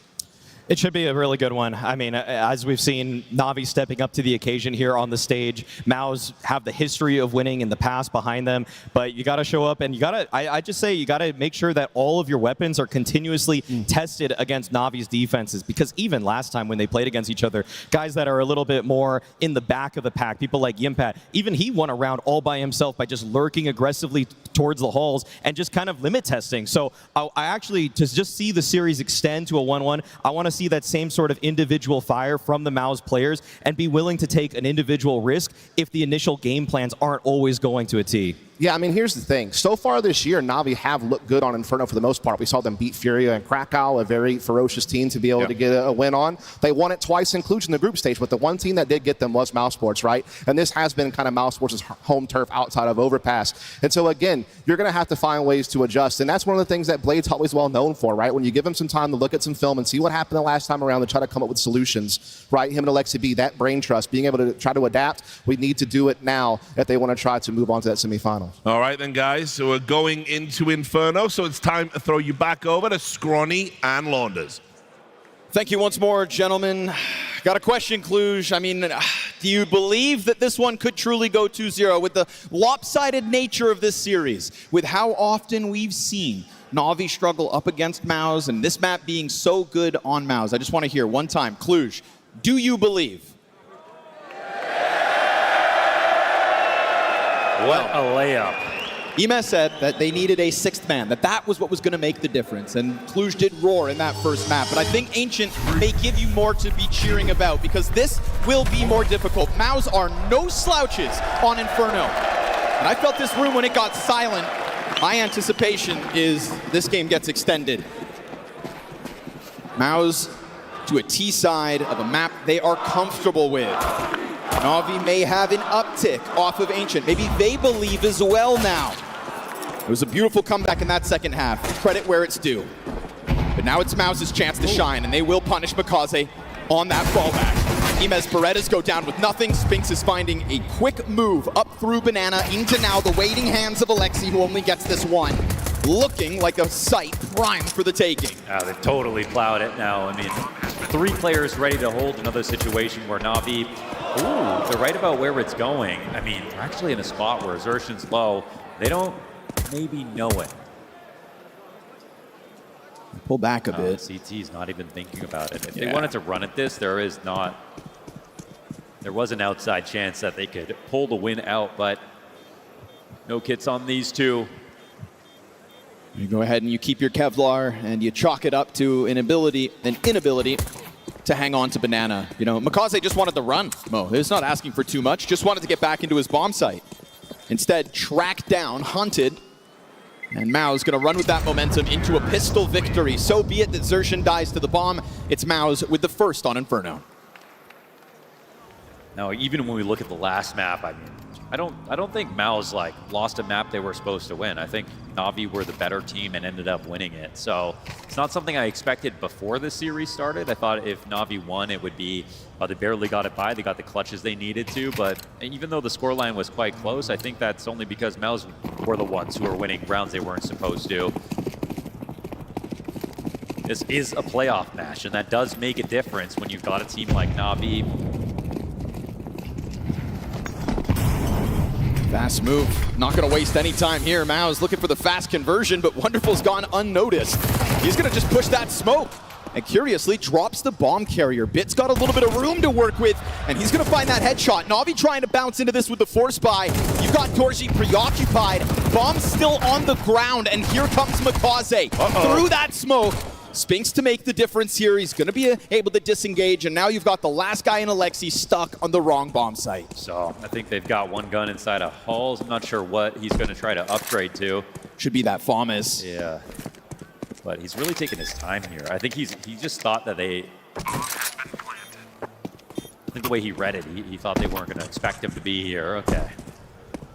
It should be a really good one. I mean, as we've seen Na'Vi stepping up to the occasion here on the stage, MOUZ have the history of winning in the past behind them, but you got to show up and you got to, I just say, you got to make sure that all of your weapons are continuously tested against Na'Vi's defenses, because even last time when they played against each other, guys that are a little bit more in the back of the pack, people like Yimpat, even he won a round all by himself by just lurking aggressively towards the halls and just kind of limit testing. So I actually, to just see the series extend to a 1-1, I want to see that same sort of individual fire from the MOUZ players and be willing to take an individual risk if the initial game plans aren't always going to a T. Yeah, I mean, here's the thing. So far this year, Na'Vi have looked good on Inferno for the most part. We saw them beat FURIA and Krakow, a very ferocious team to be able to get a win on. They won it twice in Cluj in the group stage, but the one team that did get them was MOUZ Sports, right? And this has been kind of MOUZ Sports' home turf outside of Overpass. And so, again, you're going to have to find ways to adjust. And that's one of the things that Blade's always well known for, right? When you give him some time to look at some film and see what happened the last time around and try to come up with solutions, right? Him and Alexi B, that brain trust, being able to try to adapt, we need to do it now if they want to try to move on to that semifinal. All right, then, guys. So we're going into Inferno, so it's time to throw you back over to Scrawny and Launders. Thank you once more, gentlemen. Got a question, Cluj. I mean, do you believe that this one could truly go 2-0 with the lopsided nature of this series, with how often we've seen Na'Vi struggle up against MOUZ and this map being so good on MOUZ? I just want to hear one time, Cluj, do you believe? What a layup. Ema said that they needed a 6th man, that was what was going to make the difference, and Cluj did roar in that first map. But I think Ancient may give you more to be cheering about, because this will be more difficult. MOUZ are no slouches on Inferno. And I felt this room when it got silent. My anticipation is this game gets extended. MOUZ to a T side of a map they are comfortable with. Na'Vi may have an uptick off of Ancient. Maybe they believe as well now. It was a beautiful comeback in that second half. Credit where it's due. But now it's MOUZ's chance to shine, and they will punish MongolZ on that fallback. Imez Berettas go down with nothing. Spinks is finding a quick move up through Banana into now the waiting hands of Alexi, who only gets this one. Looking like a site primed for the taking. They've totally plowed it now. I mean, 3 players ready to hold another situation where Na'Vi, they're right about where it's going. I mean, they're actually in a spot where Xerxes low. They don't maybe know it. Pull back a bit. CT's not even thinking about it. If they wanted to run at this, there was an outside chance that they could pull the win out, but no kits on these two. You go ahead and you keep your Kevlar and you chalk it up to an inability to hang on to Banana. You know, MongolZ just wanted to run, Mo. He's not asking for too much, just wanted to get back into his bomb site. Instead, tracked down, hunted, and MOUZ gonna run with that momentum into a pistol victory. So be it that Xerxes dies to the bomb. It's MOUZ with the first on Inferno. Now, even when we look at the last map, I mean, I don't think MOUZ like lost a map they were supposed to win. I think Na'Vi were the better team and ended up winning it. So it's not something I expected before the series started. I thought if Na'Vi won, it would be, they barely got it by. They got the clutches they needed to. But even though the scoreline was quite close, I think that's only because MOUZ were the ones who were winning rounds they weren't supposed to. This is a playoff match, and that does make a difference when you've got a team like Na'Vi. Fast move. Not going to waste any time here. MOUZ looking for the fast conversion, but Wonderful's gone unnoticed. He's going to just push that smoke. And curiously, drops the bomb carrier. Bit's got a little bit of room to work with, and he's going to find that headshot. Na'Vi trying to bounce into this with the force buy. You've got Dorji preoccupied. Bomb's still on the ground, and here comes MongolZ. Through that smoke. Spinks to make the difference here. He's going to be able to disengage, and now you've got the last guy in Alexi stuck on the wrong bomb site. So I think they've got one gun inside of Halls. I'm not sure what he's going to try to upgrade to. Should be that FAMAS. Yeah. But he's really taking his time here. I think he just thought that I think the way he read it, he thought they weren't going to expect him to be here. Okay.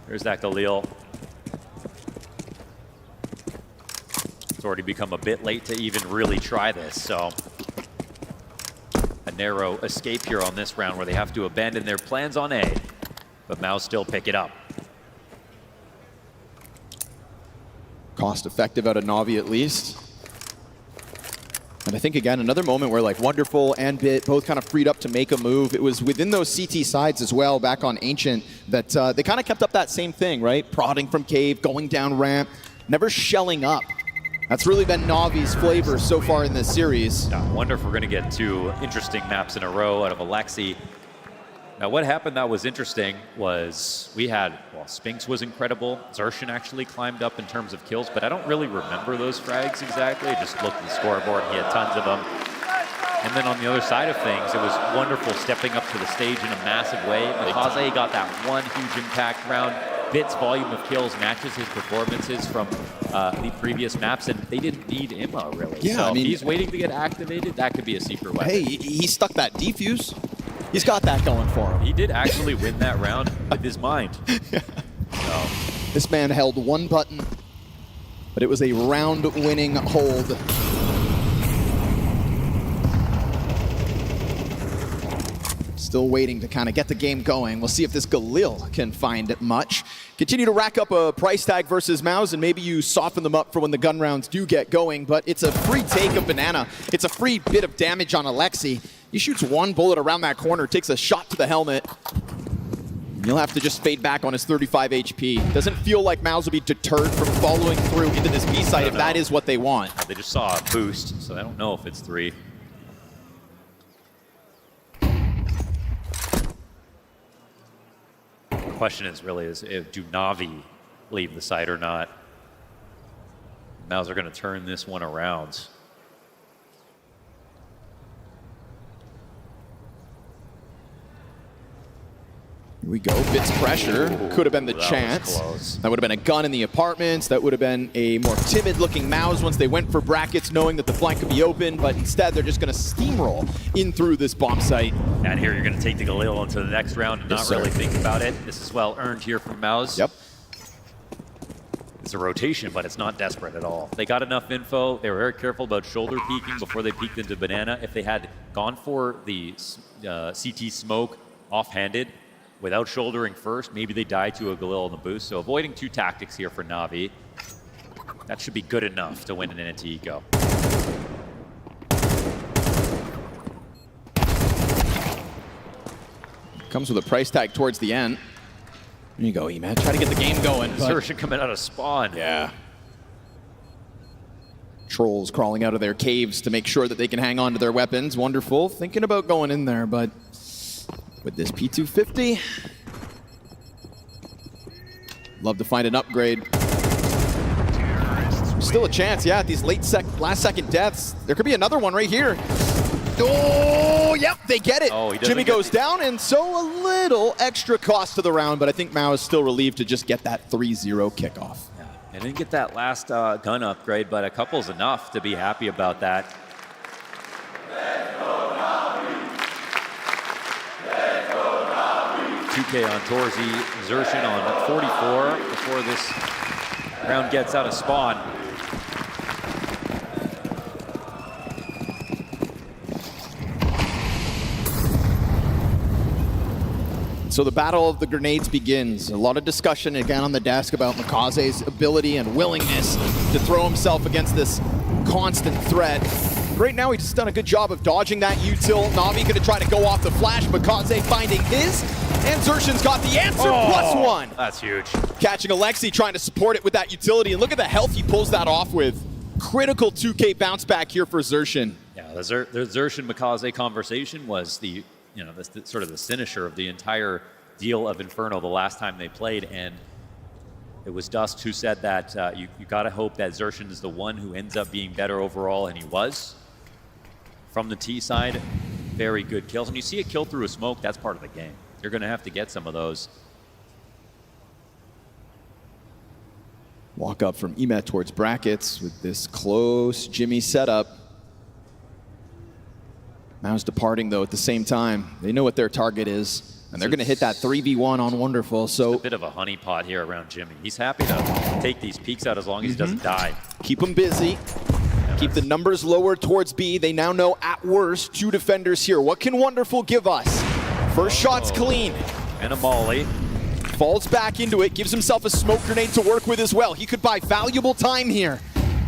There's that Galil. It's already become a bit late to even really try this, so a narrow escape here on this round where they have to abandon their plans on A, but MOUZ still pick it up. Cost effective out of Na'Vi at least. And I think, again, another moment where like Wonderful and Bit both kind of freed up to make a move. It was within those CT sides as well, back on Ancient, that they kind of kept up that same thing, right? Prodding from cave, going down ramp, never shelling up. That's really been Na'Vi's flavor so far in this series. I wonder if we're going to get 2 interesting maps in a row out of Alexi. Now, what happened that was interesting was we had, well, Spinks was incredible. Zershin actually climbed up in terms of kills, but I don't really remember those frags exactly. I just looked at the scoreboard and he had tons of them. And then on the other side of things, it was Wonderful stepping up to the stage in a massive way. MongolZ got that one huge impact round. Bit's volume of kills matches his performances from the previous maps, and they didn't need Imma, really. Yeah, so I mean, if he's waiting to get activated, that could be a secret weapon. Hey, he stuck that defuse. He's got that going for him. He did actually win that round with his mind. So. This man held one button, but it was a round-winning hold. Still waiting to kind of get the game going. We'll see if this Galil can find much. Continue to rack up a price tag versus MOUZ, and maybe you soften them up for when the gun rounds do get going, but it's a free take of Banana. It's a free bit of damage on Alexi. He shoots one bullet around that corner, takes a shot to the helmet. You'll have to just fade back on his 35 HP. Doesn't feel like MOUZ will be deterred from following through into this B site if that is what they want. They just saw a boost, so I don't know if it's 3. The question is really do Na'Vi leave the site or not? MOUZ are going to turn this one around. Here we go, Bit's pressure. Could have been the chance. That would have been a gun in the apartments. That would have been a more timid looking MOUZ once they went for brackets, knowing that the flank could be open, but instead they're just going to steamroll in through this bomb site. And here you're going to take the Galil into the next round and not really think about it. This is well earned here from MOUZ. Yep. It's a rotation, but it's not desperate at all. They got enough info. They were very careful about shoulder peeking before they peeked into Banana. If they had gone for the CT smoke offhanded, without shouldering first, maybe they die to a Galil on the boost. So avoiding 2 tactics here for Na'Vi. That should be good enough to win an into eco. Comes with a price tag towards the end. There you go, E-Man. Try to get the game going. Zershin coming out of spawn. Yeah. Trolls crawling out of their caves to make sure that they can hang on to their weapons. Wonderful. Thinking about going in there, but with this P250, love to find an upgrade. Still a chance, yeah, at these last second deaths. There could be another one right here. Oh, yep, they get it. Oh, Jimmy goes down, and so a little extra cost to the round, but I think MOUZ is still relieved to just get that 3-0 kickoff. Yeah, and didn't get that last gun upgrade, but a couple's enough to be happy about that. 2K on Torzy, Xertion on 44 before this round gets out of spawn. So the battle of the grenades begins. A lot of discussion again on the desk about MongolZ's ability and willingness to throw himself against this constant threat. Right now, he's just done a good job of dodging that util. Na'Vi gonna try to go off the flash. MongolZ finding his, and Xertion's got the answer, +1. That's huge. Catching Alexi, trying to support it with that utility, and look at the health he pulls that off with. Critical 2K bounce back here for Xertion. Yeah, the Xertion MongolZ conversation was the sort of the finisher of the entire deal of Inferno the last time they played, and it was Dust who said that you got to hope that Xertion is the one who ends up being better overall, and he was. From the T side, very good kills. And you see a kill through a smoke, that's part of the game. You're going to have to get some of those. Walk up from Emet towards brackets with this close Jimmy setup. MOUZ departing though at the same time. They know what their target is, and they're going to hit that 3v1 on Wonderful. So a bit of a honeypot here around Jimmy. He's happy to take these peeks out as long as he doesn't die. Keep him busy. Keep the numbers lower towards B. They now know at worst 2 defenders here. What can Wonderful give us? First shot's clean. And a molly. Falls back into it, gives himself a smoke grenade to work with as well. He could buy valuable time here.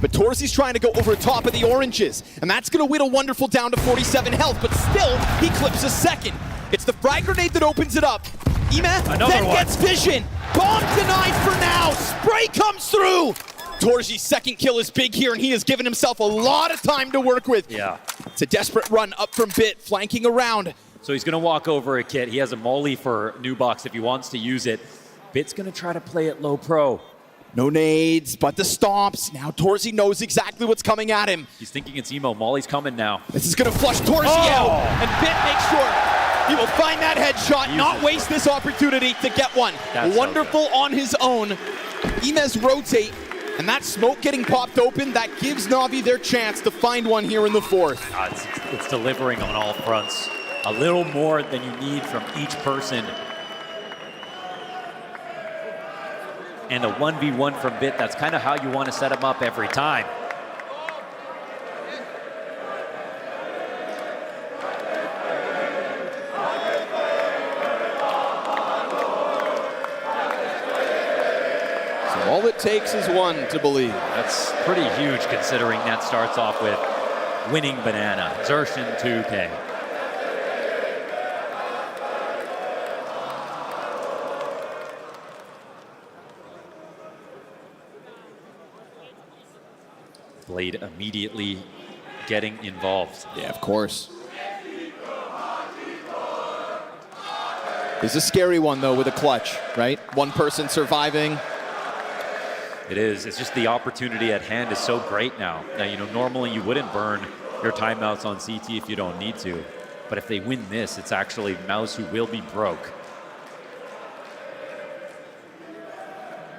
But Torzy's trying to go over top of the oranges, and that's going to whittle Wonderful down to 47 health, but still, he clips a second. It's the frag grenade that opens it up. Emet then gets vision. Bomb denied for now. Spray comes through. Torzy's second kill is big here, and he has given himself a lot of time to work with. Yeah. It's a desperate run up from Bit, flanking around. So he's going to walk over a kit. He has a molly for Nubox if he wants to use it. Bit's going to try to play it low pro. No nades, but the stomps. Now Torzy knows exactly what's coming at him. He's thinking it's Emo. Molly's coming now. This is going to flush Torzy out, and Bit makes sure he will find that headshot, not waste this opportunity to get one. That's Wonderful on his own. Emes rotate, and that smoke getting popped open, that gives Na'Vi their chance to find one here in the 4th. It's delivering on all fronts. A little more than you need from each person. And a 1v1 from Bit, that's kind of how you want to set him up every time. So all it takes is one to believe. That's pretty huge considering that starts off with winning banana. Xertion 2K. Blade immediately getting involved. Yeah, of course. It's a scary one, though, with a clutch, right? One person surviving. It is. It's just the opportunity at hand is so great now. Now, normally you wouldn't burn your timeouts on CT if you don't need to. But if they win this, it's actually MOUZ who will be broke.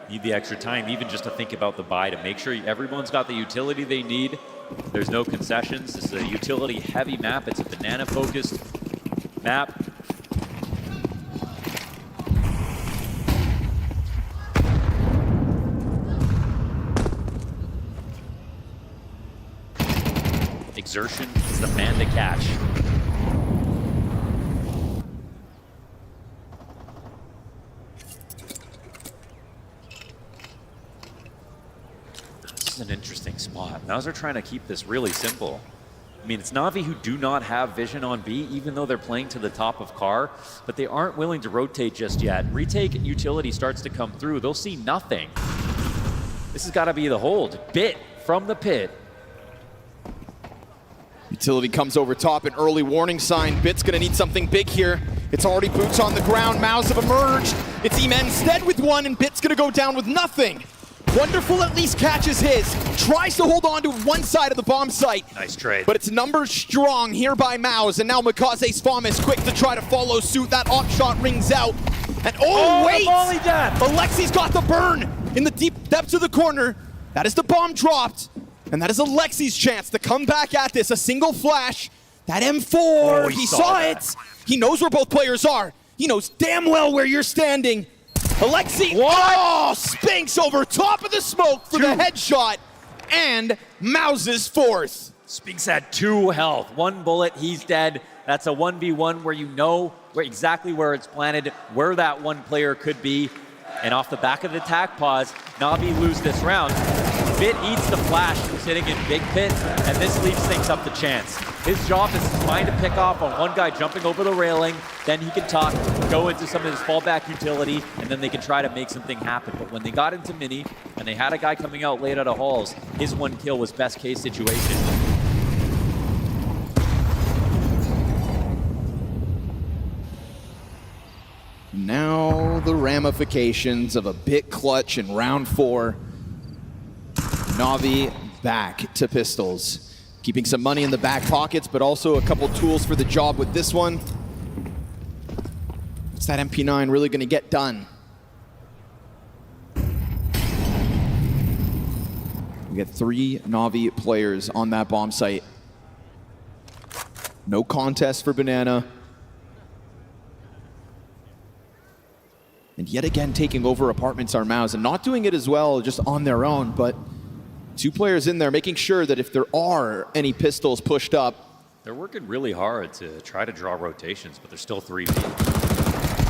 Need the extra time, even just to think about the buy, to make sure everyone's got the utility they need. There's no concessions. This is a utility-heavy map. It's a banana-focused map. Xertion is the man to catch. An interesting spot. MOUZ are trying to keep this really simple. I mean, it's Na'Vi who do not have vision on B, even though they're playing to the top of car, but they aren't willing to rotate just yet. Retake utility starts to come through. They'll see nothing. This has got to be the hold. Bit from the pit. Utility comes over top, an early warning sign. Bit's gonna need something big here. It's already boots on the ground. MOUZ have emerged. It's Emet instead with one, and Bit's gonna go down with nothing. Wonderful at least catches his. Tries to hold on to one side of the bomb site. Nice trade. But it's numbers strong here by MOUZ, and now MongolZ's Farm is quick to try to follow suit. That op shot rings out. And wait! Alexi's got the burn in the deep depths of the corner. That is the bomb dropped. And that is Alexi's chance to come back at this. A single flash. That M4, he saw it. He knows where both players are. He knows damn well where you're standing. Alexi, oh, Spinks over top of the smoke for the headshot, and MOUZ's fourth. Spinks had 2 health, 1 bullet, he's dead. That's a 1v1 where you know exactly where it's planted, where that one player could be. And off the back of the attack pause, Na'Vi lose this round. Bit eats the flash who's hitting in big pits, and this leaves things up to Chance. His job is to find a pick off on one guy jumping over the railing, then he can talk, go into some of his fallback utility, and then they can try to make something happen. But when they got into Mini, and they had a guy coming out late out of halls, his 1 kill was best case situation. Now the ramifications of a bit clutch in round 4. Na'Vi back to pistols. Keeping some money in the back pockets, but also a couple tools for the job with this one. What's that MP9 really gonna get done? We get 3 Na'Vi players on that bomb site. No contest for Banana. And yet again, taking over apartments are MOUZ, and not doing it as well just on their own, but 2 players in there, making sure that if there are any pistols pushed up. They're working really hard to try to draw rotations, but there's still 3 peaks.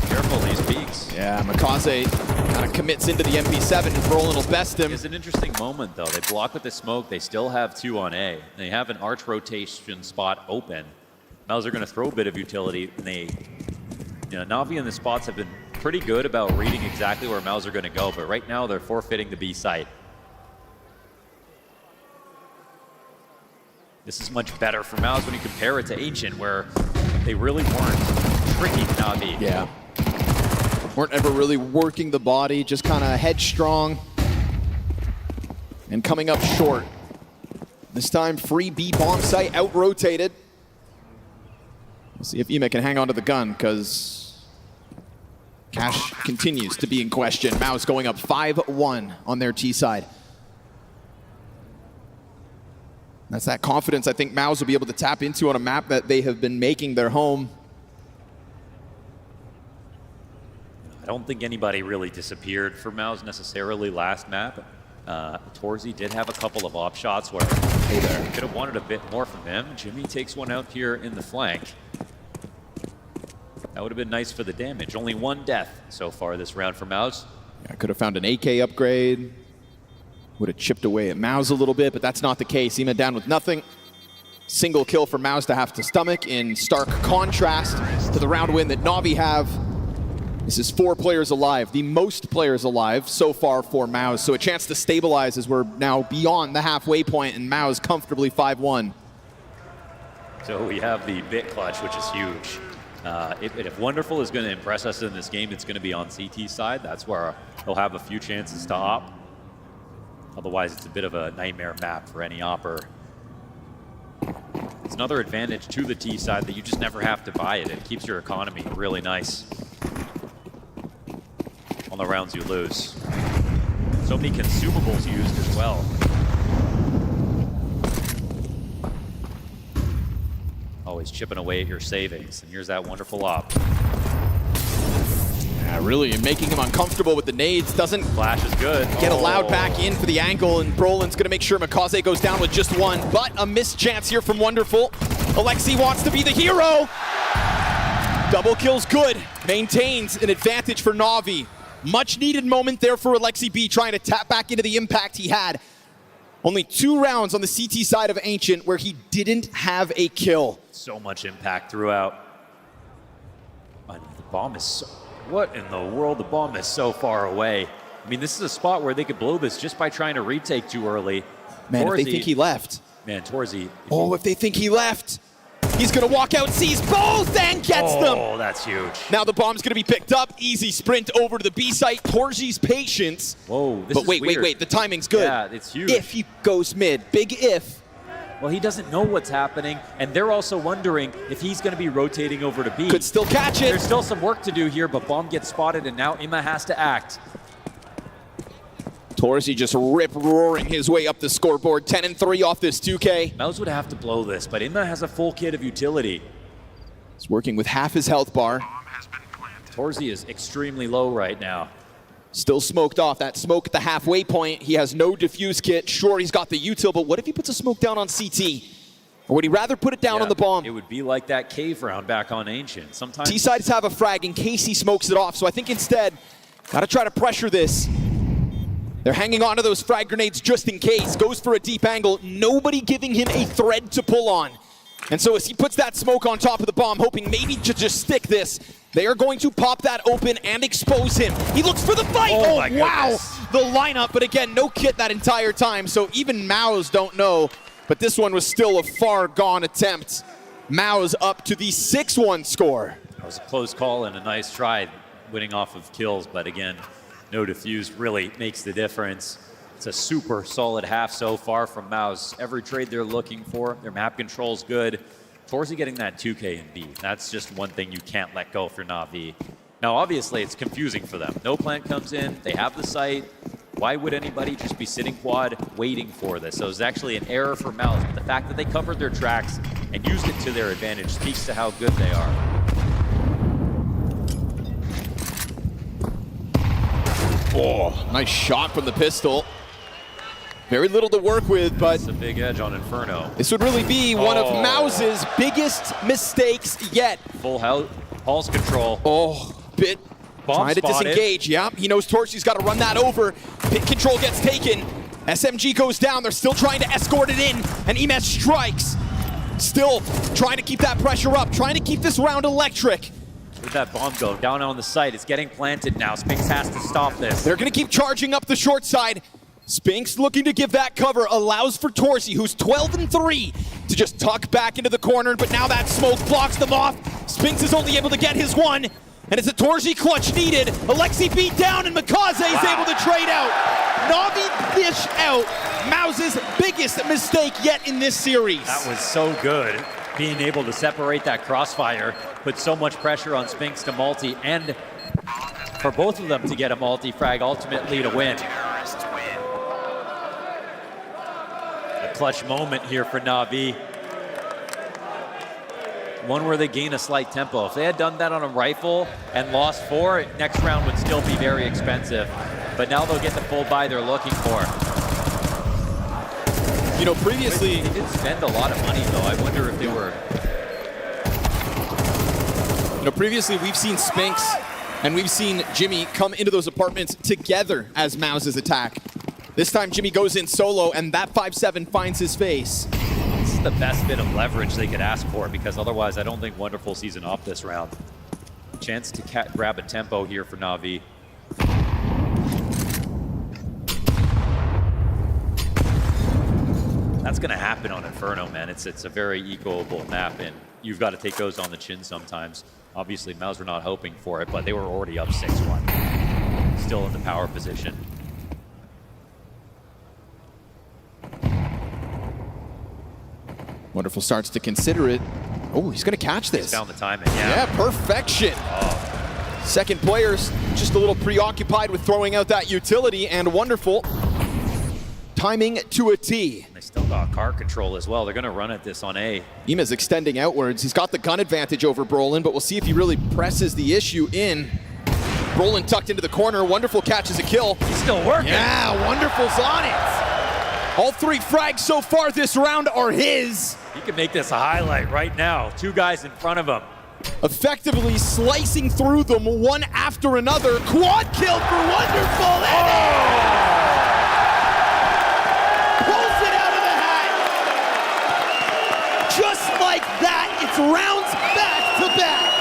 Careful these peaks. Yeah, MongolZ kind of commits into the MP7 and Brolin will best him. It's an interesting moment though. They block with the smoke, they still have 2 on A. They have an arch rotation spot open. MOUZ are gonna throw a bit of utility, and Na'Vi in the spots have been pretty good about reading exactly where MOUZ are gonna go, but right now they're forfeiting the B site. This is much better for MOUZ when you compare it to Ancient, where they really weren't tricky Na'Vi. Yeah. Weren't ever really working the body, just kind of headstrong and coming up short. This time, free B bomb site out-rotated. We'll see if Ema can hang on to the gun, because Cash continues to be in question. MOUZ going up 5-1 on their T side. That's that confidence I think MOUZ will be able to tap into on a map that they have been making their home. I don't think anybody really disappeared for MOUZ necessarily last map. Torzy did have a couple of op shots where they could have wanted a bit more from him. Jimmy takes one out here in the flank. That would have been nice for the damage. Only 1 death so far this round for MOUZ. Yeah, could have found an AK upgrade. Would have chipped away at MOUZ a little bit, but that's not the case. Ema down with nothing. Single kill for MOUZ to have to stomach, in stark contrast to the round win that Na'Vi have. This is 4 players alive, the most players alive so far for MOUZ. So a chance to stabilize as we're now beyond the halfway point, and MOUZ comfortably 5-1. So we have the bit clutch, which is huge. If Wonderful is going to impress us in this game, it's going to be on CT side. That's where he'll have a few chances to op. Otherwise, it's a bit of a nightmare map for any opper. It's another advantage to the T side that you just never have to buy it. It keeps your economy really nice on the rounds you lose. So many consumables used as well. Always chipping away at your savings. And here's that wonderful op. Yeah, really making him uncomfortable with the nades. Doesn't Flash is good. Get allowed back in for the angle, and Brolin's gonna make sure MongolZ goes down with just 1, but a missed chance here from Wonderful. Alexi wants to be the hero. Double kill's good. Maintains an advantage for Na'Vi. Much needed moment there for Alexi B, trying to tap back into the impact he had. Only 2 rounds on the CT side of Ancient where he didn't have a kill. So much impact throughout. The bomb is so... What in the world? The bomb is so far away. I mean, this is a spot where they could blow this just by trying to retake too early. Man, Torzy, if they think he left. Man, Torzy. Oh, if they think he left. He's gonna walk out, sees both, and gets them. Oh, that's huge. Now the bomb's gonna be picked up. Easy sprint over to the B site. Torzy's patience. Whoa, this but is wait, weird. wait, the timing's good. Yeah, it's huge. If he goes mid, big if. Well, he doesn't know what's happening, and they're also wondering if he's going to be rotating over to B. Could still catch it. There's still some work to do here, but bomb gets spotted, and now Ima has to act. Torzy just rip-roaring his way up the scoreboard. 10-3 off this 2K. MOUZ would have to blow this, but Ima has a full kit of utility. He's working with half his health bar. Torzy is extremely low right now. Still smoked off. That smoke at the halfway point. He has no diffuse kit. Sure, he's got the util, but what if he puts a smoke down on CT? Or would he rather put it down on the bomb? It would be like that cave round back on Ancient. Sometimes T-sides have a frag in case he smokes it off, so I think instead, gotta try to pressure this. They're hanging on to those frag grenades just in case. Goes for a deep angle. Nobody giving him a thread to pull on. And so as he puts that smoke on top of the bomb, hoping maybe to just stick this, they are going to pop that open and expose him. He looks for the fight. Oh wow, the lineup, but again, no kit that entire time, so even MOUZ don't know. But this one was still a far gone attempt. MOUZ up to the 6-1 score. That was a close call and a nice try winning off of kills, but again, no diffuse really makes the difference. It's a super solid half so far from MOUZ. Every trade they're looking for, their map control's good. Torzy getting that 2K and B. That's just one thing you can't let go for Na'Vi. Now, obviously, it's confusing for them. No plant comes in, they have the site. Why would anybody just be sitting quad waiting for this? So it's actually an error for MOUZ, but the fact that they covered their tracks and used it to their advantage speaks to how good they are. Oh, nice shot from the pistol. Very little to work with, but it's a big edge on Inferno. This would really be one of MOUZ's biggest mistakes yet. Full pulse control. Oh, bit Bomb trying to disengage. Yeah, he knows Torchy's got to run that over. Pit control gets taken. SMG goes down. They're still trying to escort it in, and Emes strikes. Still trying to keep that pressure up, trying to keep this round electric. Where'd that bomb go? Down on the site. It's getting planted now. Spinks has to stop this. They're going to keep charging up the short side. Spinks looking to give that cover, allows for Torzy, who's 12-3, to just tuck back into the corner, but now that smoke blocks them off. Spinks is only able to get his one, and it's a Torzy clutch needed. Alexi beat down, and MongolZ is able to trade out. Na'Vi dish out MOUZ's biggest mistake yet in this series. That was so good. Being able to separate that crossfire, put so much pressure on Spinks to multi, and for both of them to get a multi-frag, ultimately to win. A clutch moment here for Na'Vi. One where they gain a slight tempo. If they had done that on a rifle and lost 4, next round would still be very expensive. But now they'll get the full buy they're looking for. You know, previously... They did spend a lot of money, though. I wonder if they were... You know, previously we've seen Spinks and we've seen Jimmy come into those apartments together as MOUZ's attack. This time Jimmy goes in solo, and that 5-7 finds his face. This is the best bit of leverage they could ask for, because otherwise I don't think Wonderful sees an off this round. Chance to grab a tempo here for Na'Vi. That's going to happen on Inferno, man. It's a very equable map, and you've got to take those on the chin sometimes. Obviously, MOUZ were not hoping for it, but they were already up 6-1. Still in the power position. Wonderful starts to consider it. Oh, he's going to catch this. He's found the timing, yeah. Yeah, perfection. Oh. Second player's just a little preoccupied with throwing out that utility, and Wonderful timing to a T. They still got car control as well. They're going to run at this on A. Emes extending outwards. He's got the gun advantage over Brolin, but we'll see if he really presses the issue in. Brolin tucked into the corner. Wonderful catches a kill. He's still working. Yeah, Wonderful's on it. All 3 frags so far this round are his. He can make this a highlight right now. 2 guys in front of him. Effectively slicing through them one after another. Quad kill for Wonderful. Pulls it out of the hat. Just like that, it's rounds back to back.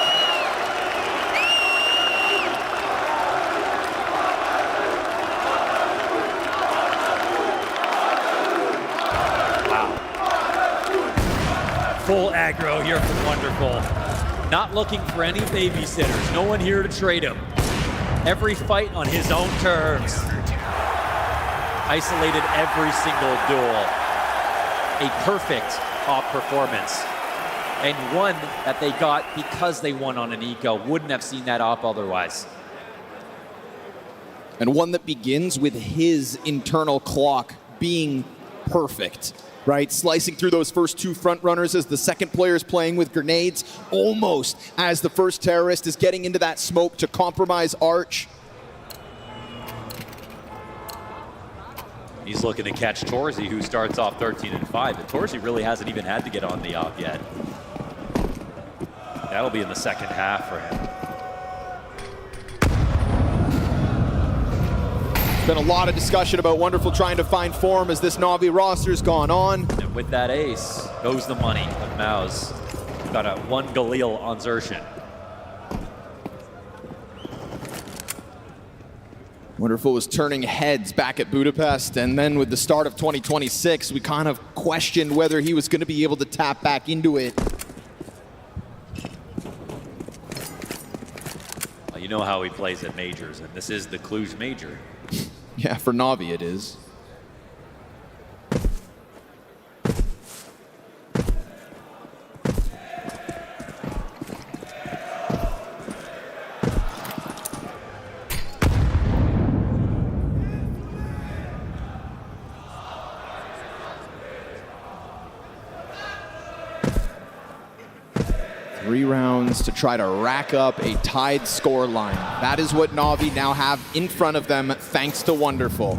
Full aggro here from Wonderful. Not looking for any babysitters. No one here to trade him. Every fight on his own terms. Isolated every single duel. A perfect off performance. And one that they got because they won on an eco. Wouldn't have seen that op otherwise. And one that begins with his internal clock being perfect. right? Slicing through those first two front runners as the second player is playing with grenades, almost as the first terrorist is getting into that smoke to compromise Arch. He's looking to catch Torzy, who starts off 13-5, but Torzy really hasn't even had to get on the op yet. That'll be in the second half for him. There's been a lot of discussion about Wonderful trying to find form as this Na'Vi roster's gone on. And with that ace goes the money of MOUZ. Got a 1 Galil on Xerxin. Wonderful was turning heads back at Budapest, and then with the start of 2026, we kind of questioned whether he was going to be able to tap back into it. Well, you know how he plays at majors, and this is the Cluj major. Yeah, for Na'Vi it is. 3 rounds to try to rack up a tied score line. That is what Na'Vi now have in front of them, thanks to Wonderful.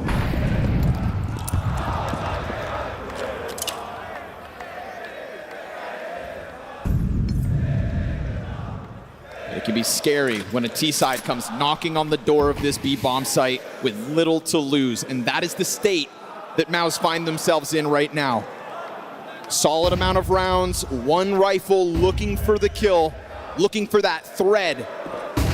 It can be scary when a T-side comes knocking on the door of this B-bomb site with little to lose, and that is the state that MOUZ find themselves in right now. Solid amount of rounds, 1 rifle looking for the kill, looking for that thread,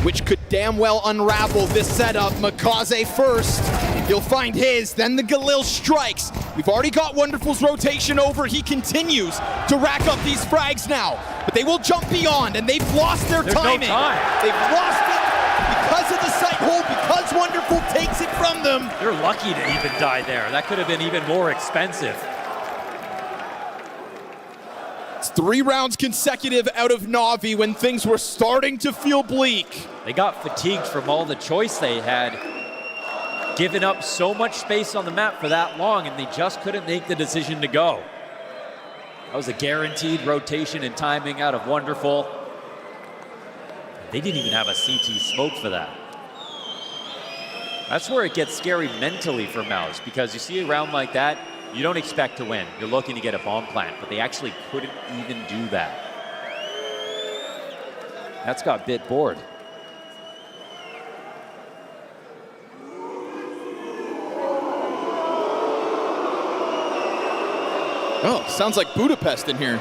which could damn well unravel this setup. MongolZ first, he'll find his, then the Galil strikes. We've already got Wonderful's rotation over. He continues to rack up these frags now, but they will jump beyond, and they've lost their timing. No time. They've lost it because of the sight hold, because Wonderful takes it from them. They're lucky to even die there. That could have been even more expensive. It's 3 rounds consecutive out of Na'Vi when things were starting to feel bleak. They got fatigued from all the choice they had, given up so much space on the map for that long, and they just couldn't make the decision to go. That was a guaranteed rotation and timing out of Wonderful. They didn't even have a CT smoke for that. That's where it gets scary mentally for MOUZ, because you see a round like that, you don't expect to win. You're looking to get a bomb plant, but they actually couldn't even do that. That's got Bit bored. Oh, sounds like Budapest in here.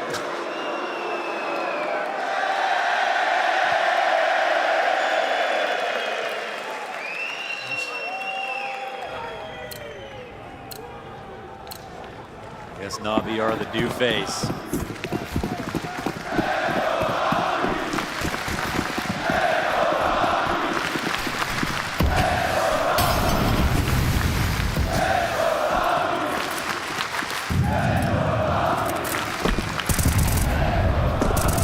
Guess Na'Vi are the new face.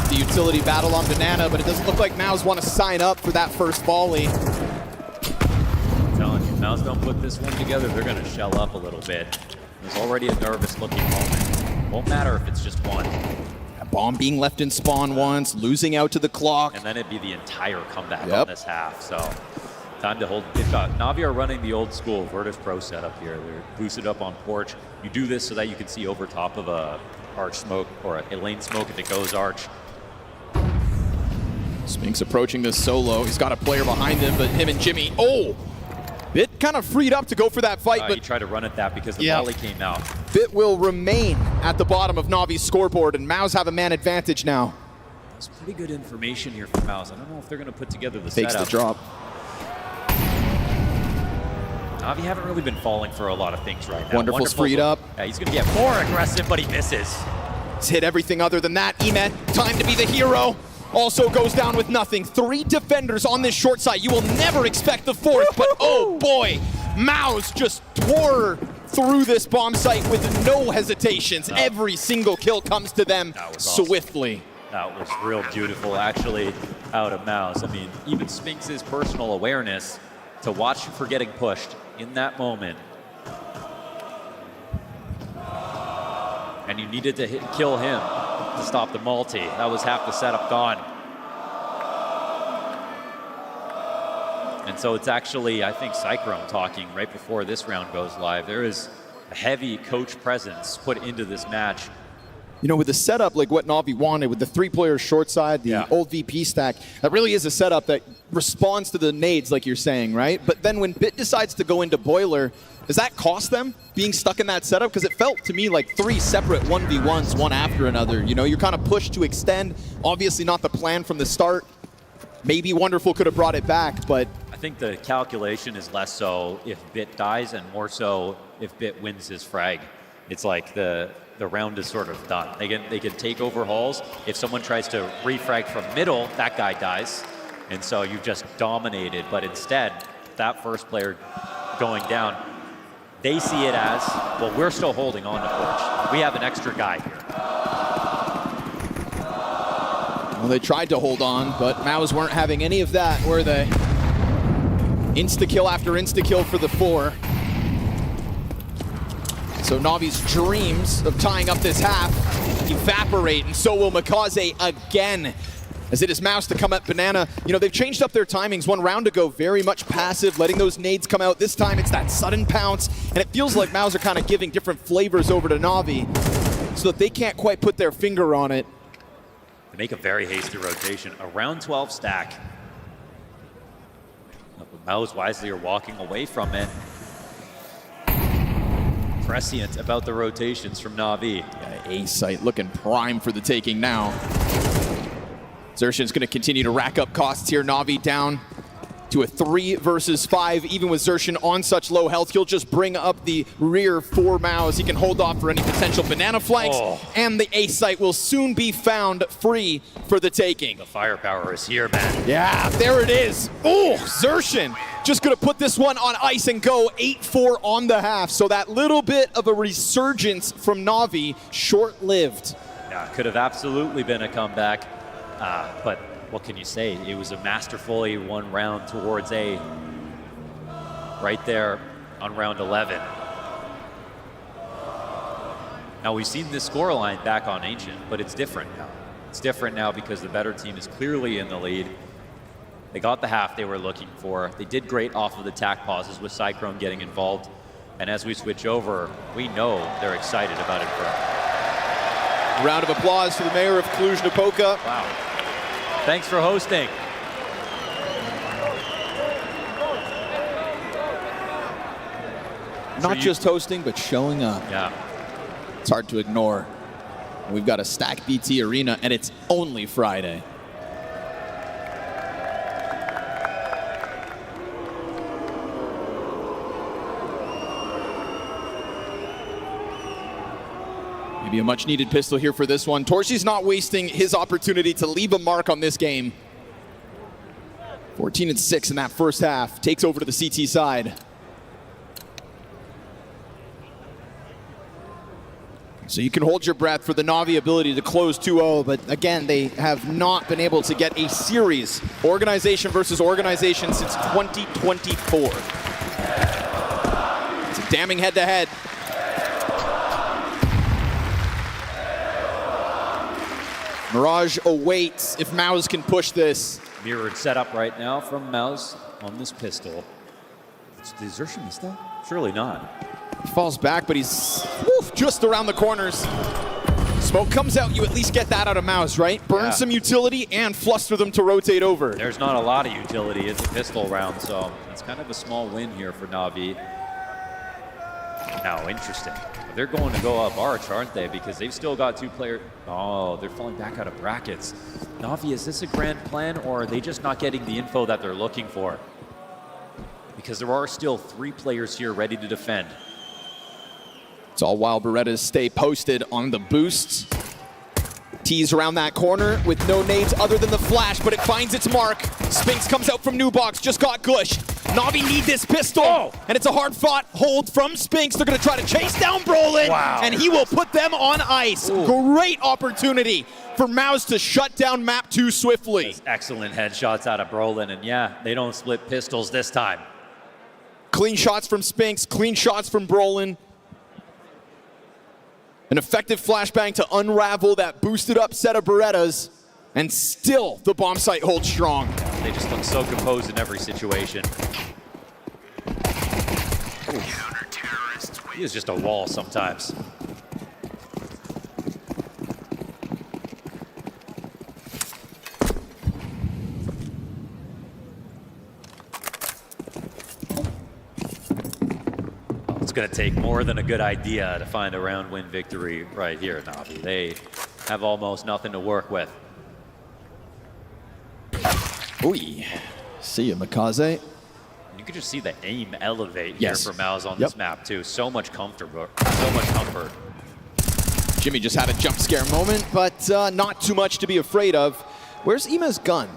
The utility battle on Banana, but it doesn't look like MOUZ want to sign up for that first volley. I'm telling you, MOUZ don't put this one together, they're going to shell up a little bit. There's already a nervous-looking moment. Won't matter if it's just one. A bomb being left in spawn once, losing out to the clock. And then it'd be the entire comeback on this half. So time to hold. Na'Vi are running the old school Virtus Pro setup here. They're boosted up on porch. You do this so that you can see over top of a arch smoke or a lane smoke if it goes arch. Spinks approaching this solo. He's got a player behind him, but him and Jimmy, Bit kind of freed up to go for that fight, but he tried to run at that because the volley came out. Bit will remain at the bottom of Na'Vi's scoreboard, and MOUZ have a man advantage now. It's pretty good information here from MOUZ. I don't know if they're going to put together the Takes setup. the drop. Na'Vi haven't really been falling for a lot of things right now. Wonderful's freed up. Yeah, he's going to get more aggressive, but he misses. He's hit everything other than that. Emet, time to be the hero. Also goes down with nothing. 3 defenders on this short side. You will never expect the 4th, but oh boy, MOUZ just tore through this bomb site with no hesitations. Every single kill comes to them swiftly. That was real beautiful, actually, out of MOUZ. I mean, even Spinks's personal awareness to watch for getting pushed in that moment. you needed to kill him to stop the multi. That was half the setup gone. And so it's actually, I think, Cyclone talking right before this round goes live. There is a heavy coach presence put into this match. You know, with the setup like what Navi wanted, with the 3-player short side, the old VP stack, that really is a setup that responds to the nades, like you're saying, right? But then when Bit decides to go into Boiler, does that cost them being stuck in that setup? Because it felt to me like 3 separate 1v1s, one after another. You know, you're kind of pushed to extend. Obviously not the plan from the start. Maybe Wonderful could have brought it back, but I think the calculation is less so if Bit dies and more so if Bit wins his frag. It's like the round is sort of done. They can take overhauls. If someone tries to refrag from middle, that guy dies. And so you've just dominated. But instead, that first player going down, they see it as, well, we're still holding on to Porch. We have an extra guy here. Well, they tried to hold on, but MOUZ weren't having any of that, were they? Insta-kill after insta-kill for the 4. So Navi's dreams of tying up this half evaporate, and so will MongolZ again. As it is MOUZ to come at Banana. You know, they've changed up their timings. One round ago, very much passive, letting those nades come out. This time, it's that sudden pounce, and it feels like MOUZ are kind of giving different flavors over to Navi, so that they can't quite put their finger on it. They make a very hasty rotation. A round 12 stack. But MOUZ wisely are walking away from it. Prescient about the rotations from Navi. Yeah, A-Site looking prime for the taking now. Xertion's going to continue to rack up costs here. Navi down to a 3 versus 5. Even with Xertion on such low health, he'll just bring up the rear for MOUZ. He can hold off for any potential banana flanks, and the A-Site will soon be found free for the taking. The firepower is here, man. Yeah, there it is. Oh, Xertion just going to put this one on ice and go 8-4 on the half. So that little bit of a resurgence from Navi, short-lived. Yeah, could have absolutely been a comeback, but what can you say? It was a masterfully won round towards A right there on round 11. Now we've seen this scoreline back on Ancient, but it's different now. It's different now because the better team is clearly in the lead. They got the half they were looking for. They did great off of the tack pauses with Cyclone getting involved. And as we switch over, we know they're excited about it. Round of applause for the mayor of Cluj-Napoca. Wow. Thanks for hosting. Not just hosting, but showing up. Yeah. It's hard to ignore. We've got a stacked BTarena, and it's only Friday. Maybe a much-needed pistol here for this one. Torshi's not wasting his opportunity to leave a mark on this game. 14-6 in that first half. Takes over to the CT side. So you can hold your breath for the Navi ability to close 2-0, but again, they have not been able to get a series, organization versus organization, since 2024. It's a damning head-to-head. Mirage awaits if MOUZ can push this. Mirrored setup right now from MOUZ on this pistol. Did Xertion miss that? Surely not. He falls back, but he's just around the corners. Smoke comes out, you at least get that out of MOUZ, right? Burn some utility and fluster them to rotate over. There's not a lot of utility. It's a pistol round, so it's kind of a small win here for Navi. Now, interesting. They're going to go up Arch, aren't they? Because they've still got 2 players. Oh, they're falling back out of brackets. Navi, is this a grand plan, or are they just not getting the info that they're looking for? Because there are still 3 players here ready to defend. It's all while Berettas stay posted on the boosts. Tease around that corner with no nades other than the flash, but it finds its mark. Spinks comes out from New Box, just got Gush. Navi need this pistol, and it's a hard-fought hold from Spinks. They're going to try to chase down Brolin, and he will put them on ice. Great opportunity for MOUZ to shut down Map 2 swiftly. That's excellent headshots out of Brolin, and yeah, they don't split pistols this time. Clean shots from Spinks, clean shots from Brolin. An effective flashbang to unravel that boosted up set of Berettas, and still the bomb site holds strong. They just look so composed in every situation. He is just a wall sometimes. It's going to take more than a good idea to find a round win victory right here, Navi. They have almost nothing to work with. Ooh, see ya, MongolZ. You could just see the aim elevate Yes. here for MOUZ on Yep. this map too. So much comfort, so much comfort. Jimmy just had a jump scare moment, but not too much to be afraid of. Where's Ima's gun?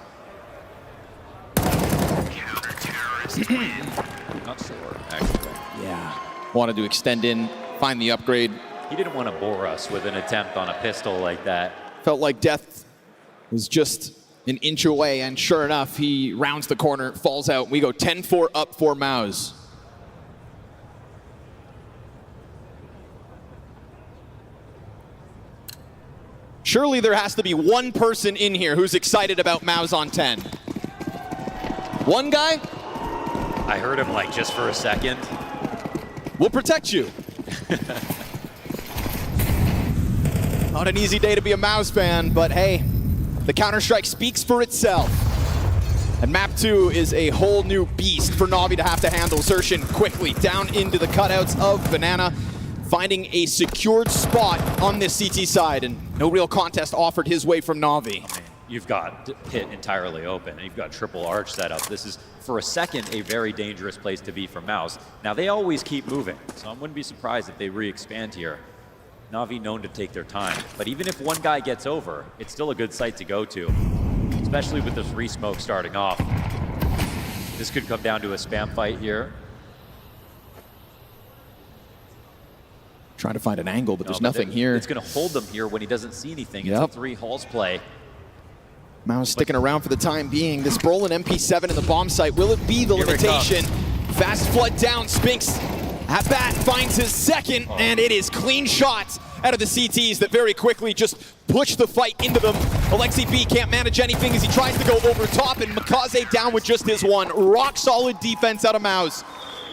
Not sure, actually. Yeah. Wanted to extend in, find the upgrade. He didn't want to bore us with an attempt on a pistol like that. Felt like death was just an inch away, and sure enough, he rounds the corner, falls out. We go 10-4 up for MOUZ. Surely there has to be one person in here who's excited about MOUZ on 10. One guy? I heard him like just for a second. We'll protect you. Not an easy day to be a MOUZ fan, but hey, the Counter-Strike speaks for itself. And map 2 is a whole new beast for Navi to have to handle. Zertian quickly down into the cutouts of Banana, finding a secured spot on this CT side, and no real contest offered his way from Navi. You've got Pit entirely open, and you've got triple arch set up. This is, for a second, a very dangerous place to be for MOUZ. Now, they always keep moving, so I wouldn't be surprised if they re-expand here. Navi known to take their time, but even if one guy gets over, it's still a good site to go to, especially with this re-smoke starting off. This could come down to a spam fight here. Trying to find an angle, but there's nothing here. It's going to hold them here when he doesn't see anything. It's Yep. a 3 halls play. MOUZ sticking around for the time being. This Brolin MP7 in the bomb site, will it be the limitation? Fast flood down, Spinks at bat finds his second, and it is clean shots out of the CTs that very quickly just push the fight into them. Alexi B can't manage anything as he tries to go over top, and MongolZ down with just his one. Rock solid defense out of MOUZ.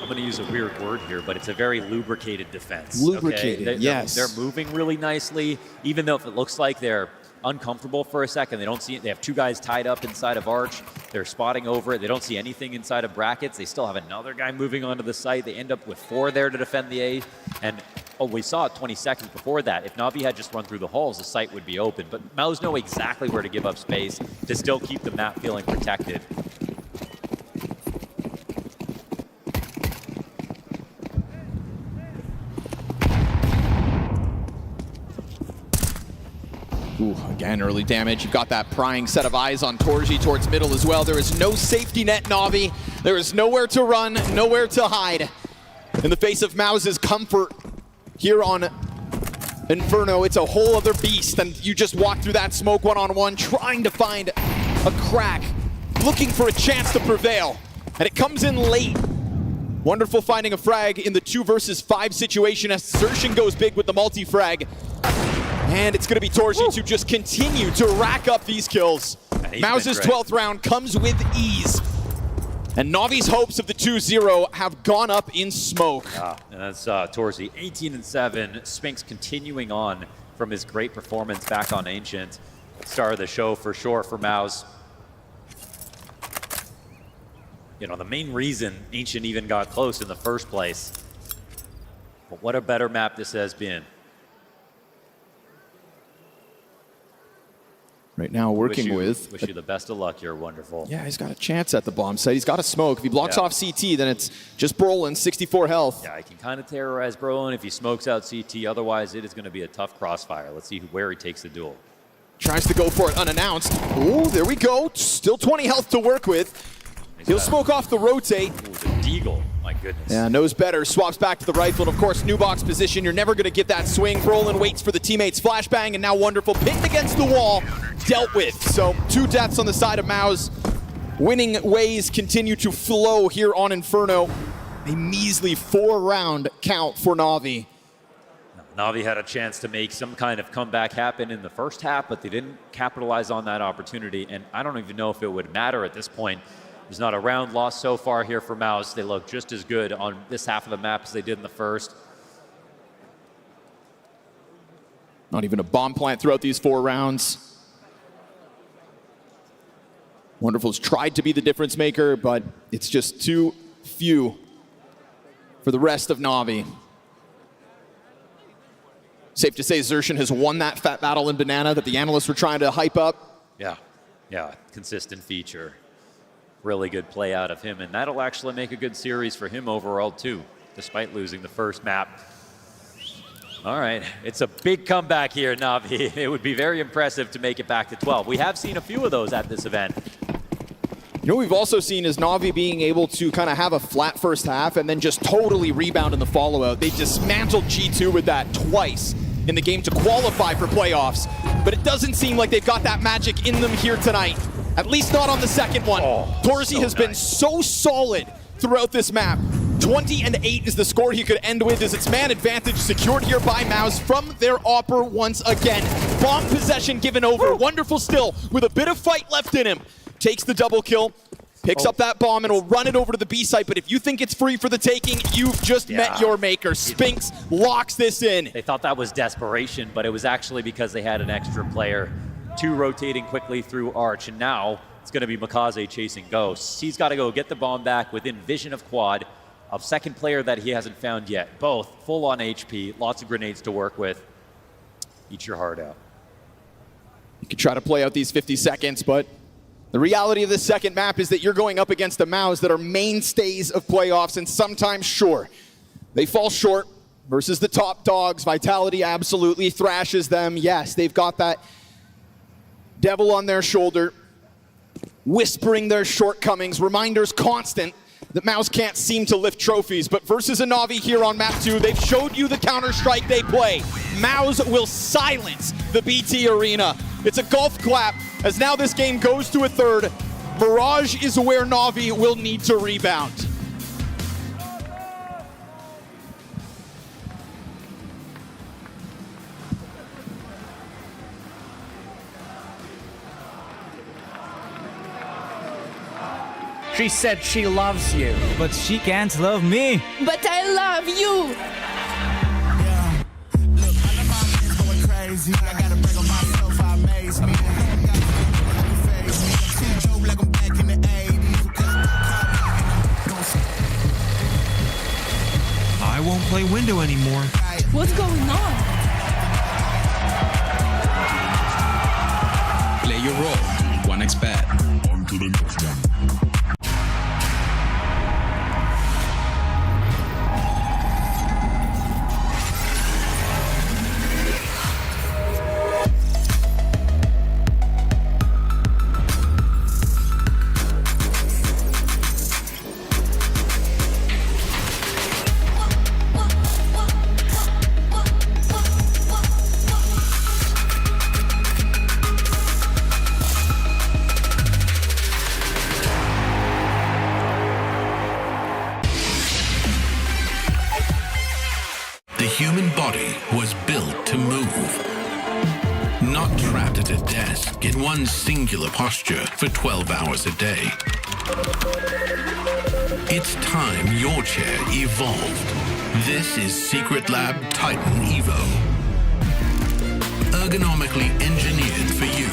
I'm going to use a weird word here, but it's a very lubricated defense. Lubricated, okay? yes. They're moving really nicely, even though if it looks like they're uncomfortable for a second. They don't see it. They have 2 guys tied up inside of arch. They're spotting over it. They don't see anything inside of brackets. They still have another guy moving onto the site. They end up with 4 there to defend the A. And we saw it 20 seconds before that. If Navi had just run through the halls, the site would be open. But MOUZ know exactly where to give up space to still keep the map feeling protected. Ooh, again, early damage. You've got that prying set of eyes on Torji towards middle as well. There is no safety net, Navi. There is nowhere to run, nowhere to hide. In the face of MOUZ's comfort here on Inferno, it's a whole other beast, and you just walk through that smoke one-on-one, trying to find a crack, looking for a chance to prevail, and it comes in late. Wonderful finding a frag in the 2 versus 5 situation as Zertian goes big with the multi-frag. And it's going to be Torji to just continue to rack up these kills. MOUZ's 12th round comes with ease. And Navi's hopes of the 2-0 have gone up in smoke. And that's Torzi, 18-7. Spinks continuing on from his great performance back on Ancient. Star of the show for sure for MOUZ. You know, the main reason Ancient even got close in the first place. But what a better map this has been. Right now working with... Wish you the best of luck. You're wonderful. Yeah, he's got a chance at the bomb site. He's got a smoke. If he blocks off CT, then it's just Brolin, 64 health. Yeah, he can kind of terrorize Brolin if he smokes out CT. Otherwise, it is going to be a tough crossfire. Let's see where he takes the duel. Tries to go for it unannounced. Ooh, there we go. Still 20 health to work with. He'll smoke off the rotate. Ooh, the deagle. My goodness. Yeah, knows better. Swaps back to the rifle. And of course, new box position. You're never going to get that swing. Brolin waits for the teammate's flashbang, and now Wonderful pinned against the wall. Dealt with. So 2 deaths on the side of MOUZ. Winning ways continue to flow here on Inferno. A measly 4-round count for Navi. Na'Vi had a chance to make some kind of comeback happen in the first half, but they didn't capitalize on that opportunity. And I don't even know if it would matter at this point. There's not a round loss so far here for MOUZ. They look just as good on this half of the map as they did in the first. Not even a bomb plant throughout these 4 rounds. Wonderful's tried to be the difference maker, but it's just too few for the rest of Na'Vi. Safe to say Xertion has won that fat battle in Banana that the analysts were trying to hype up. Yeah, consistent feature. Really good play out of him, and that'll actually make a good series for him overall too, despite losing the first map. All right, it's a big comeback here, Na'Vi. It would be very impressive to make it back to 12. We have seen a few of those at this event. You know what we've also seen is Na'Vi being able to kind of have a flat first half and then just totally rebound in the follow-out. They dismantled G2 with that twice in the game to qualify for playoffs, but it doesn't seem like they've got that magic in them here tonight. At least not on the second one. Torzi has been so solid throughout this map. 20-8 is the score he could end with as its man advantage secured here by MOUZ from their Opper once again. Bomb possession given over. Wonderful still with a bit of fight left in him. Takes the double kill, picks up that bomb and will run it over to the B site. But if you think it's free for the taking, you've just met your maker. Spinks locks this in. They thought that was desperation, but it was actually because they had an extra player. 2 rotating quickly through Arch, and now it's going to be MongolZ chasing Ghosts. He's got to go get the bomb back within vision of Quad, of second player that he hasn't found yet. Both full on HP, lots of grenades to work with. Eat your heart out. You could try to play out these 50 seconds, but the reality of this second map is that you're going up against the MOUZ that are mainstays of playoffs, and sometimes, sure, they fall short versus the top dogs. Vitality absolutely thrashes them. Yes, they've got that devil on their shoulder, whispering their shortcomings, reminders constant that MOUZ can't seem to lift trophies. But versus a Na'Vi here on map 2, they've showed you the Counter-Strike they play. MOUZ will silence the BT Arena. It's a golf clap as now this game goes to a third. Mirage is where Na'Vi will need to rebound. She said she loves you. But she can't love me. But I love you. I won't play window anymore. What's going on? Play your role. 1xBet. On to the next one. The human body was built to move. Not trapped at a desk in one singular posture for 12 hours a day. It's time your chair evolved. This is Secret Lab Titan Evo. Ergonomically engineered for you.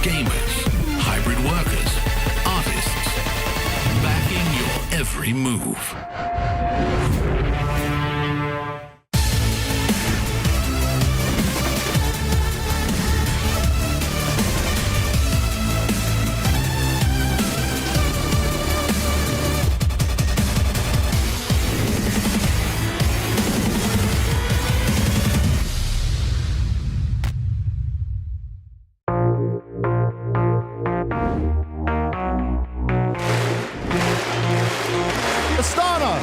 Gamers, hybrid workers, artists. Backing your every move. Astana,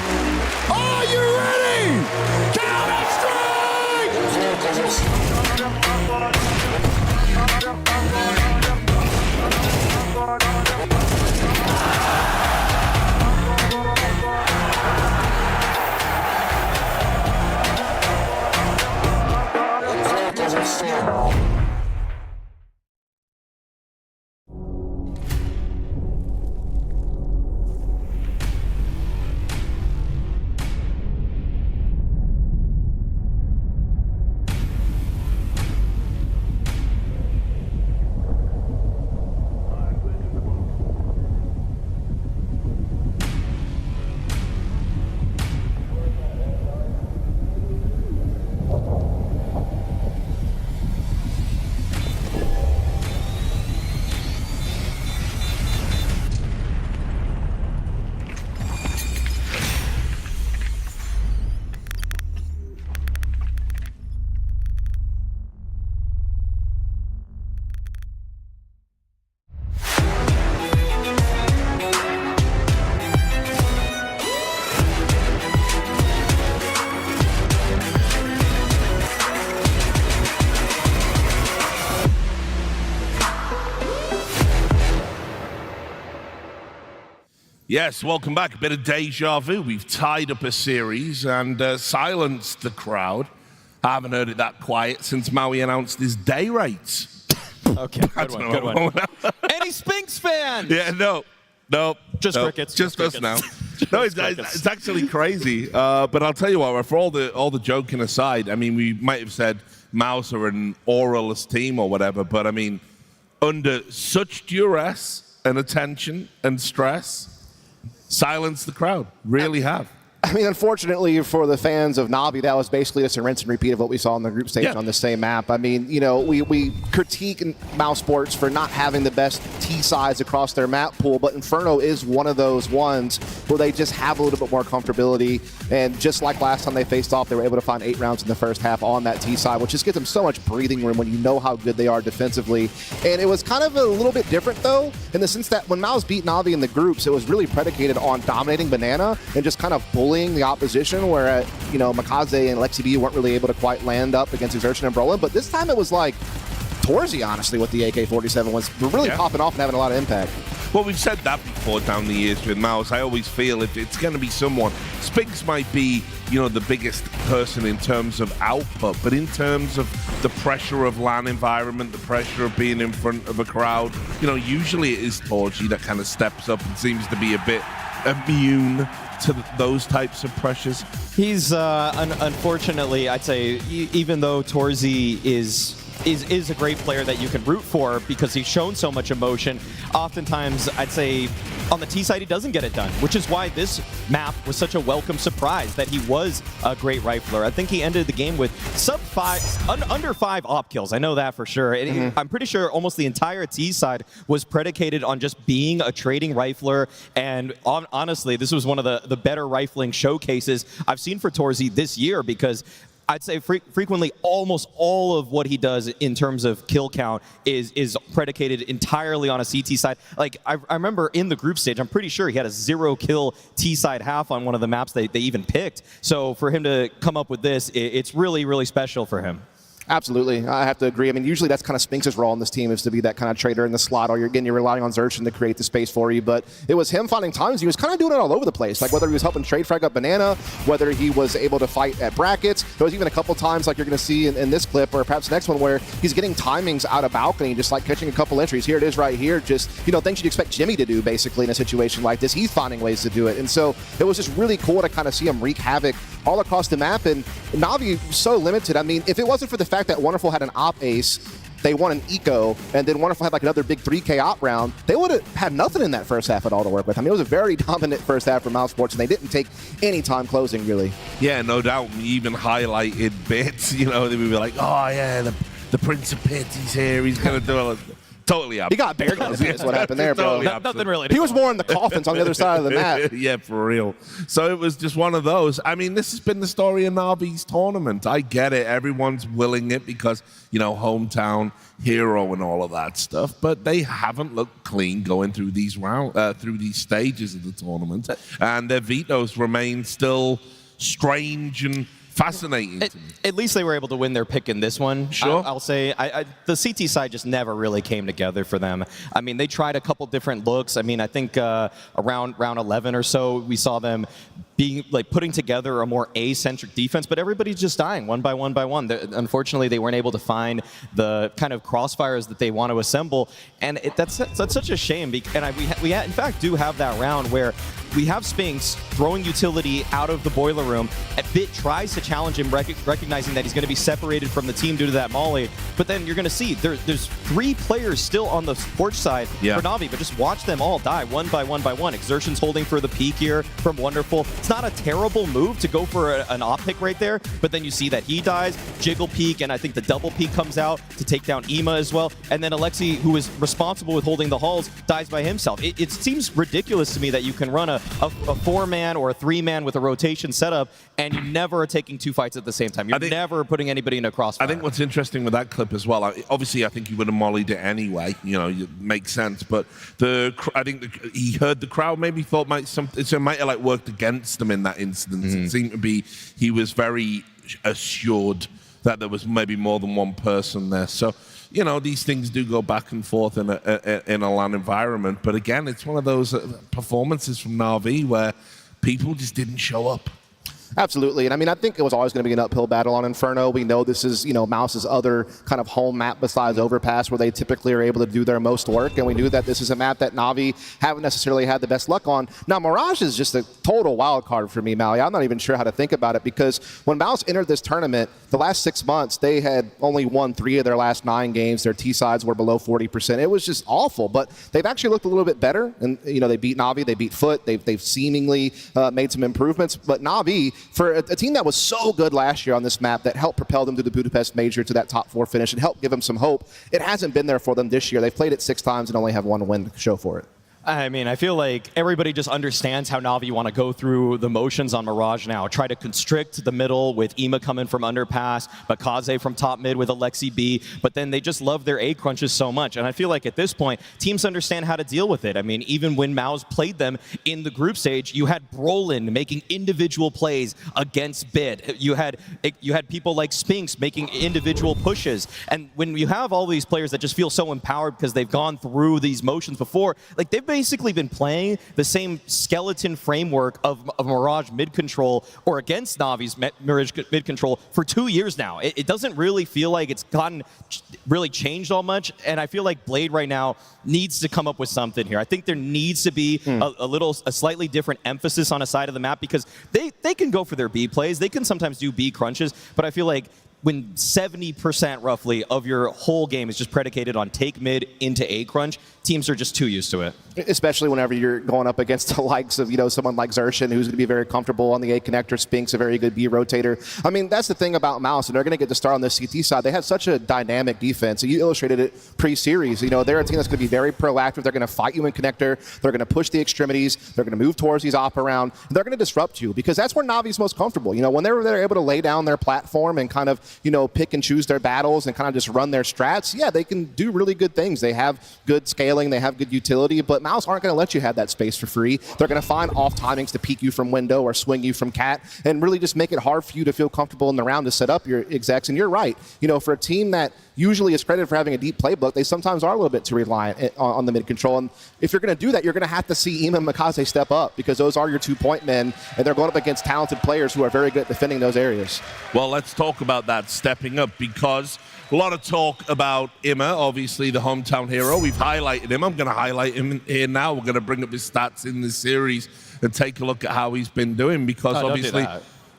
are you ready? Yes, welcome back. A bit of deja vu. We've tied up a series and silenced the crowd. I haven't heard it that quiet since Maui announced his day rates. Okay, good one. Any Spinks fan? Yeah, no. Just crickets. Just us crickets. now. No, it's actually crazy. But I'll tell you what, for all the joking aside, I mean, we might have said MOUZ are an auraless team or whatever, but I mean, under such duress and attention and stress, silence the crowd. Really have. I mean, unfortunately for the fans of Navi, that was basically just a rinse and repeat of what we saw in the group stage on the same map. I mean, you know, we critique MOUZ Sports for not having the best T size across their map pool, but Inferno is one of those ones where they just have a little bit more comfortability. And just like last time they faced off, they were able to find 8 rounds in the first half on that T side, which just gives them so much breathing room when you know how good they are defensively. And it was kind of a little bit different, though, in the sense that when MOUZ beat Navi in the groups, it was really predicated on dominating Banana and just kind of bullying the opposition, where you know, MongolZ and Lexi B weren't really able to quite land up against Exertion and Brolin. But this time it was like Torzy, honestly, with the AK-47 was really popping off and having a lot of impact. Well, we've said that before down the years with MOUZ. I always feel if it's going to be someone, Spinks might be, you know, the biggest person in terms of output, but in terms of the pressure of LAN environment, the pressure of being in front of a crowd, you know, usually it is Torzy that kind of steps up and seems to be a bit immune to those types of pressures. He's unfortunately, I'd say, even though Torzy is a great player that you can root for because he's shown so much emotion, oftentimes I'd say on the T side he doesn't get it done, which is why this map was such a welcome surprise that he was a great rifler. I think he ended the game with under 5 op kills. I know that for sure. I'm pretty sure almost the entire T side was predicated on just being a trading rifler, and honestly, this was one of the better rifling showcases I've seen for Torzy this year, because I'd say frequently almost all of what he does in terms of kill count is predicated entirely on a CT side. Like, I remember in the group stage, I'm pretty sure he had a 0 kill T side half on one of the maps they even picked. So for him to come up with this, it's really, really special for him. Absolutely, I have to agree. I mean, usually that's kind of Spinks' role on this team, is to be that kind of trader in the slot, or you're relying on Xerxen to create the space for you. But it was him finding times. He was kind of doing it all over the place, like whether he was helping trade frag up Banana, whether he was able to fight at brackets. There was even a couple times, like you're going to see in this clip, or perhaps next one, where he's getting timings out of balcony, just like catching a couple entries. Here it is right here, just, you know, things you'd expect Jimmy to do basically in a situation like this. He's finding ways to do it. And so it was just really cool to kind of see him wreak havoc all across the map. And Navi so limited. I mean, if it wasn't for the fact that Wonderful had an op ace, they won an eco, and then Wonderful had like another big 3K op round, they would have had nothing in that first half at all to work with. I mean, it was a very dominant first half for MOUZ Sports, and they didn't take any time closing, really. Yeah, no doubt. We even highlighted bits, you know, we were like, oh yeah, the Prince of Pits, he's here, he's going to do it. Totally up. He got buried in is what happened there, bro. Nothing really. He was more in the coffins on the other side of the map. Yeah, for real. So it was just one of those. I mean, this has been the story of Navi's tournament. I get it. Everyone's willing it because, you know, hometown hero and all of that stuff. But they haven't looked clean going through these through these stages of the tournament, and their vetoes remain still strange and fascinating. At least they were able to win their pick in this one. Sure. I'll say the CT side just never really came together for them. I mean, they tried a couple different looks. I mean, I think around round 11 or so, we saw them being like putting together a more A-centric defense, but everybody's just dying one by one by one. Unfortunately, they weren't able to find the kind of crossfires that they want to assemble, and that's such a shame. And we in fact do have that round where we have Spinks throwing utility out of the boiler room, and Bit tries to challenge him, recognizing that he's going to be separated from the team due to that molly. But then you're going to see there's 3 players still on the porch side for Navi, but just watch them all die one by one by one. Exertion's holding for the peak here from Wonderful. It's not a terrible move to go for an op pick right there, but then you see that he dies, Jiggle peek, and I think the double peek comes out to take down Ema as well. And then Alexi, who is responsible with holding the halls, dies by himself. It seems ridiculous to me that you can run a 4-man or a 3-man with a rotation setup, and you never are taking 2 fights at the same time. You're never putting anybody in a crossfire. I think what's interesting with that clip as well, obviously I think he would have mollied it anyway, you know, it makes sense, but I think he heard the crowd, maybe thought it might have like worked against him in that instance. It seemed to be he was very assured that there was maybe more than one person there. So you know, these things do go back and forth in a LAN environment. But again, it's one of those performances from Na'Vi where people just didn't show up. Absolutely, and I mean, I think it was always going to be an uphill battle on Inferno. We know this is, you know, MOUZ's other kind of home map besides Overpass, where they typically are able to do their most work, and we knew that this is a map that Na'Vi haven't necessarily had the best luck on. Now, Mirage is just a total wild card for me, Mally. I'm not even sure how to think about it, because when MOUZ entered this tournament, the last 6 months, they had only won 3 of their last 9 games. Their T-sides were below 40%. It was just awful, but they've actually looked a little bit better, and, you know, they beat Na'Vi, they beat FUT, they've seemingly made some improvements, but Na'Vi, for a team that was so good last year on this map that helped propel them to the Budapest Major to that top 4 finish and helped give them some hope, it hasn't been there for them this year. They've played it 6 times and only have 1 win to show for it. I mean, I feel like everybody just understands how Na'Vi want to go through the motions on Mirage now. Try to constrict the middle with Ima coming from underpass, Makaze from top mid with Alexi B, but then they just love their A crunches so much. And I feel like at this point, teams understand how to deal with it. I mean, even when MOUZ played them in the group stage, you had Brolin making individual plays against Bid. You had people like Spinks making individual pushes. And when you have all these players that just feel so empowered because they've gone through these motions before, like they've basically been playing the same skeleton framework of Mirage mid-control or against Na'Vi's Mirage mid-control for 2 years now. It doesn't really feel like it's gotten really changed all much, and I feel like Blade right now needs to come up with something here. I think there needs to be a slightly different emphasis on a side of the map, because they can go for their B plays, they can sometimes do B crunches, but I feel like when 70% roughly of your whole game is just predicated on take mid into A crunch, teams are just too used to it. Especially whenever you're going up against the likes of, you know, someone like Xerxin, who's going to be very comfortable on the A connector. Spinks, a very good B rotator. I mean, that's the thing about MOUZ, and they're going to get to start on the CT side. They have such a dynamic defense. You illustrated it pre-series. You know, they're a team that's going to be very proactive. They're going to fight you in connector. They're going to push the extremities. They're going to move towards these op around. They're going to disrupt you, because that's where Na'Vi's most comfortable. You know, when they're able to lay down their platform and kind of, you know, pick and choose their battles and kind of just run their strats, yeah, they can do really good things. They have good scaling. They have good utility, but MOUZ aren't going to let you have that space for free. They're going to find off timings to peek you from window or swing you from cat and really just make it hard for you to feel comfortable in the round to set up your execs. And you're right. You know, for a team that usually is credited for having a deep playbook, they sometimes are a little bit too reliant on the mid control. And if you're going to do that, you're going to have to see Ima and Makaze step up, because those are your 2-point men, and they're going up against talented players who are very good at defending those areas. Well, let's talk about that stepping up, because a lot of talk about Ima, obviously the hometown hero. We've highlighted him. I'm going to highlight him here now. We're going to bring up his stats in this series and take a look at how he's been doing, because obviously...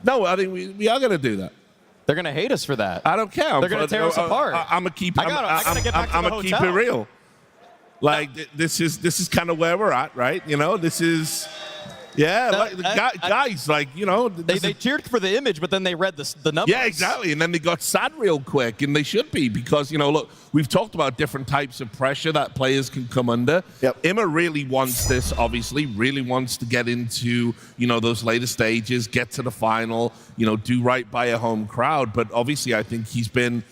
No, I think we are going to do that. They're going to hate us for that. I don't care. They're going to tear us apart. I'm going to keep it real. Like, this is kind of where we're at, right? You know, this is... Yeah, guys, like, you know... They cheered for the image, but then they read the numbers. Yeah, exactly, and then they got sad real quick, and they should be, because, you know, look, we've talked about different types of pressure that players can come under. Yep. Ima really wants this, obviously, really wants to get into, you know, those later stages, get to the final, you know, do right by a home crowd, but obviously I think he's been...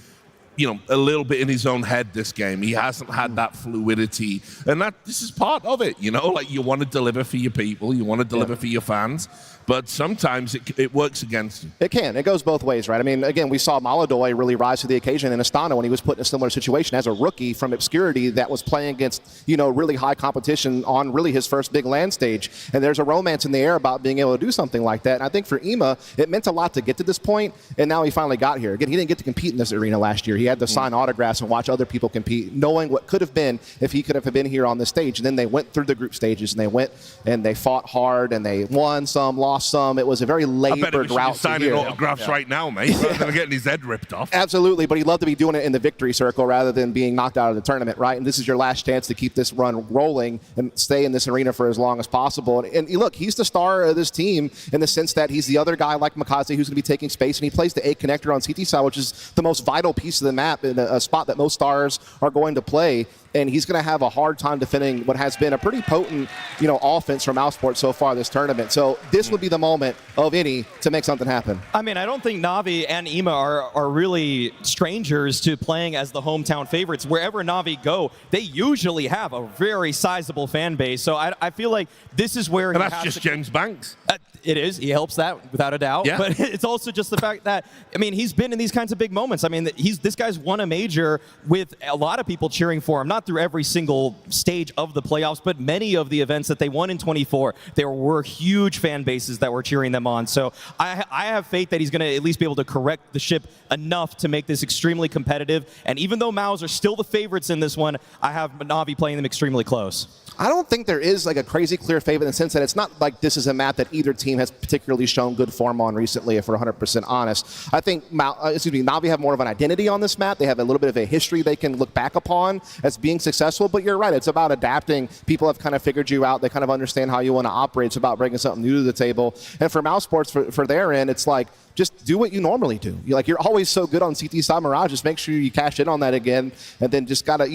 you know, a little bit in his own head this game. He hasn't had that fluidity, and this is part of it, you know, like you want to deliver for your people, you want to deliver for your fans, but sometimes it works against you. It can. It goes both ways, right? I mean, again, we saw Maladoy really rise to the occasion in Astana when he was put in a similar situation as a rookie from obscurity that was playing against, you know, really high competition on really his first big LAN stage. And there's a romance in the air about being able to do something like that. And I think for Ima, it meant a lot to get to this point, and now he finally got here. Again, he didn't get to compete in this arena last year. He had to sign autographs and watch other people compete, knowing what could have been if he could have been here on this stage. And then they went through the group stages, and they went and they fought hard, and they won some, lost some. It was a very labored route to signing here. autographs right now, mate, rather than getting his head ripped off. Absolutely, but he'd love to be doing it in the victory circle rather than being knocked out of the tournament, right? And this is your last chance to keep this run rolling and stay in this arena for as long as possible. And look, he's the star of this team in the sense that he's the other guy like Makaze who's going to be taking space, and he plays the A connector on CT side, which is the most vital piece of the map in a spot that most stars are going to play. And he's going to have a hard time defending what has been a pretty potent, you know, offense from MOUZ Sports so far this tournament. So this would be the moment of any to make something happen. I mean, I don't think Na'Vi and Ima are really strangers to playing as the hometown favorites. Wherever Na'Vi go, they usually have a very sizable fan base. So I feel like this is where and that's just James Banks. It is. He helps that without a doubt. Yeah. But it's also just the fact that, I mean, he's been in these kinds of big moments. I mean, this guy's won a major with a lot of people cheering for him, not through every single stage of the playoffs, but many of the events that they won in 24. There were huge fan bases that were cheering them on. So I have faith that he's going to at least be able to correct the ship enough to make this extremely competitive. And even though MOUZ are still the favorites in this one, I have Navi playing them extremely close. I don't think there is like a crazy clear favorite in the sense that it's not like this is a map that either team has particularly shown good form on recently, if we're 100% honest. I think Navi have more of an identity on this map. They have a little bit of a history they can look back upon as being successful, but you're right. It's about adapting. People have kind of figured you out. They kind of understand how you want to operate. It's about bringing something new to the table. And for MOUZ Sports, for their end, it's like, just do what you normally do. You're always so good on CT side MOUZ. Just make sure you cash in on that again, and then just gotta,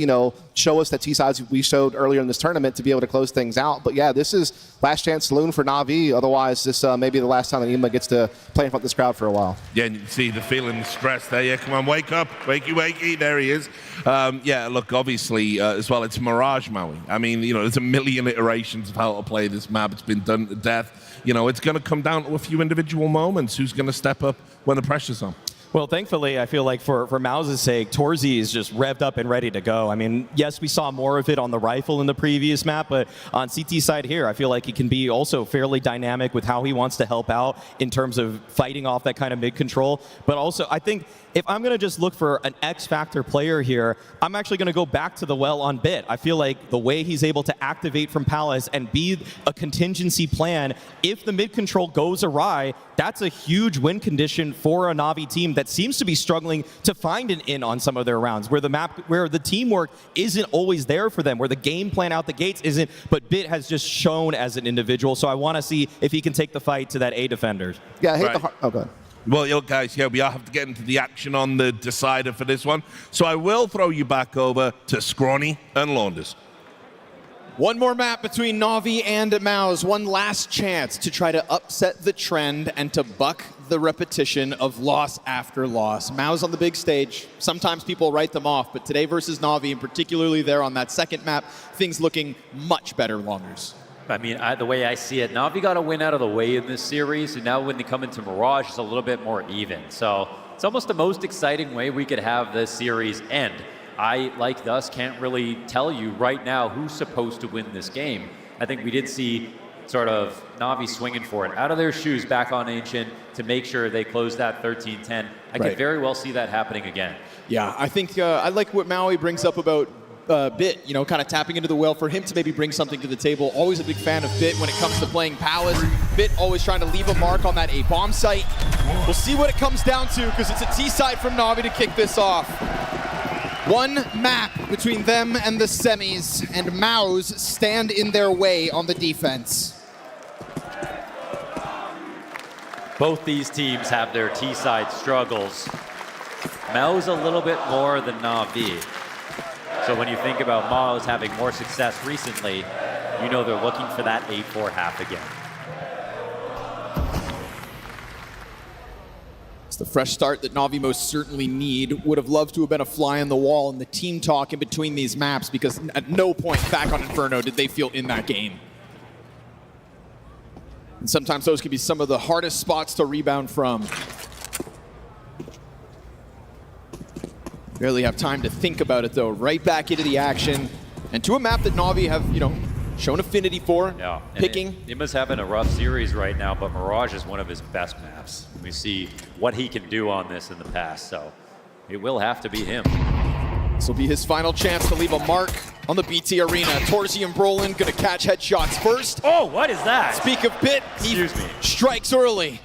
show us that T sides we showed earlier in this tournament to be able to close things out. But yeah, this is last chance saloon for Navi. Otherwise, this may be the last time that EMA gets to play in front of this crowd for a while. Yeah, and you can see the feeling, the stress there. Yeah, come on, wake up, wakey, wakey. There he is. Yeah, look, obviously as well, it's Mirage Maui. I mean, there's a million iterations of how to play this map. It's been done to death. It's going to come down to a few individual moments. Who's going to step up when the pressure's on? Well, thankfully, I feel like for MOUZ's sake, Torzy is just revved up and ready to go. I mean, yes, we saw more of it on the rifle in the previous map, but on CT side here, I feel like he can be also fairly dynamic with how he wants to help out in terms of fighting off that kind of mid-control. But also, I think if I'm going to just look for an X-factor player here, I'm actually going to go back to the well on Bit. I feel like the way he's able to activate from Palace and be a contingency plan, if the mid-control goes awry, that's a huge win condition for a Navi team that seems to be struggling to find an in on some of their rounds, where the teamwork isn't always there for them, where the game plan out the gates isn't, but Bit has just shown as an individual. So I want to see if he can take the fight to that A defenders. Yeah, I hate the heart. Oh, go ahead. Well, guys, we have to get into the action on the decider for this one. So I will throw you back over to Scrawny and Launders. One more map between Navi and MOUZ. One last chance to try to upset the trend and to buck the repetition of loss after loss. MOUZ on the big stage. Sometimes people write them off, but today versus Navi, and particularly there on that second map, things looking much better, Longers. I mean, the way I see it, Navi got a win out of the way in this series, and now when they come into Mirage, it's a little bit more even. So it's almost the most exciting way we could have this series end. I, like us, can't really tell you right now who's supposed to win this game. I think we did see sort of Navi swinging for it out of their shoes back on Ancient to make sure they close that 13-10. I could very well see that happening again. Yeah, I think I like what Maui brings up about Bit, kind of tapping into the well for him to maybe bring something to the table. Always a big fan of Bit when it comes to playing Palace. Bit always trying to leave a mark on that A bomb site. We'll see what it comes down to, because it's a T side from Navi to kick this off. One map between them and the semis, and MOUZ stand in their way on the defense. Both these teams have their T-side struggles. MOUZ a little bit more than Navi. So when you think about MOUZ having more success recently, you know they're looking for that 8-4 half again. It's the fresh start that Navi most certainly need. Would have loved to have been a fly on the wall in the team talk in between these maps, because at no point back on Inferno did they feel in that game. And sometimes those can be some of the hardest spots to rebound from. Barely have time to think about it, though. Right back into the action, and to a map that Navi have, shown affinity for. Yeah, picking. Ima's having a rough series right now, but Mirage is one of his best maps. We see what he can do on this in the past, so it will have to be him. This will be his final chance to leave a mark on the BTarena. Torzy and Brolin gonna catch headshots first. Oh, what is that? Speak of Bit, he strikes early.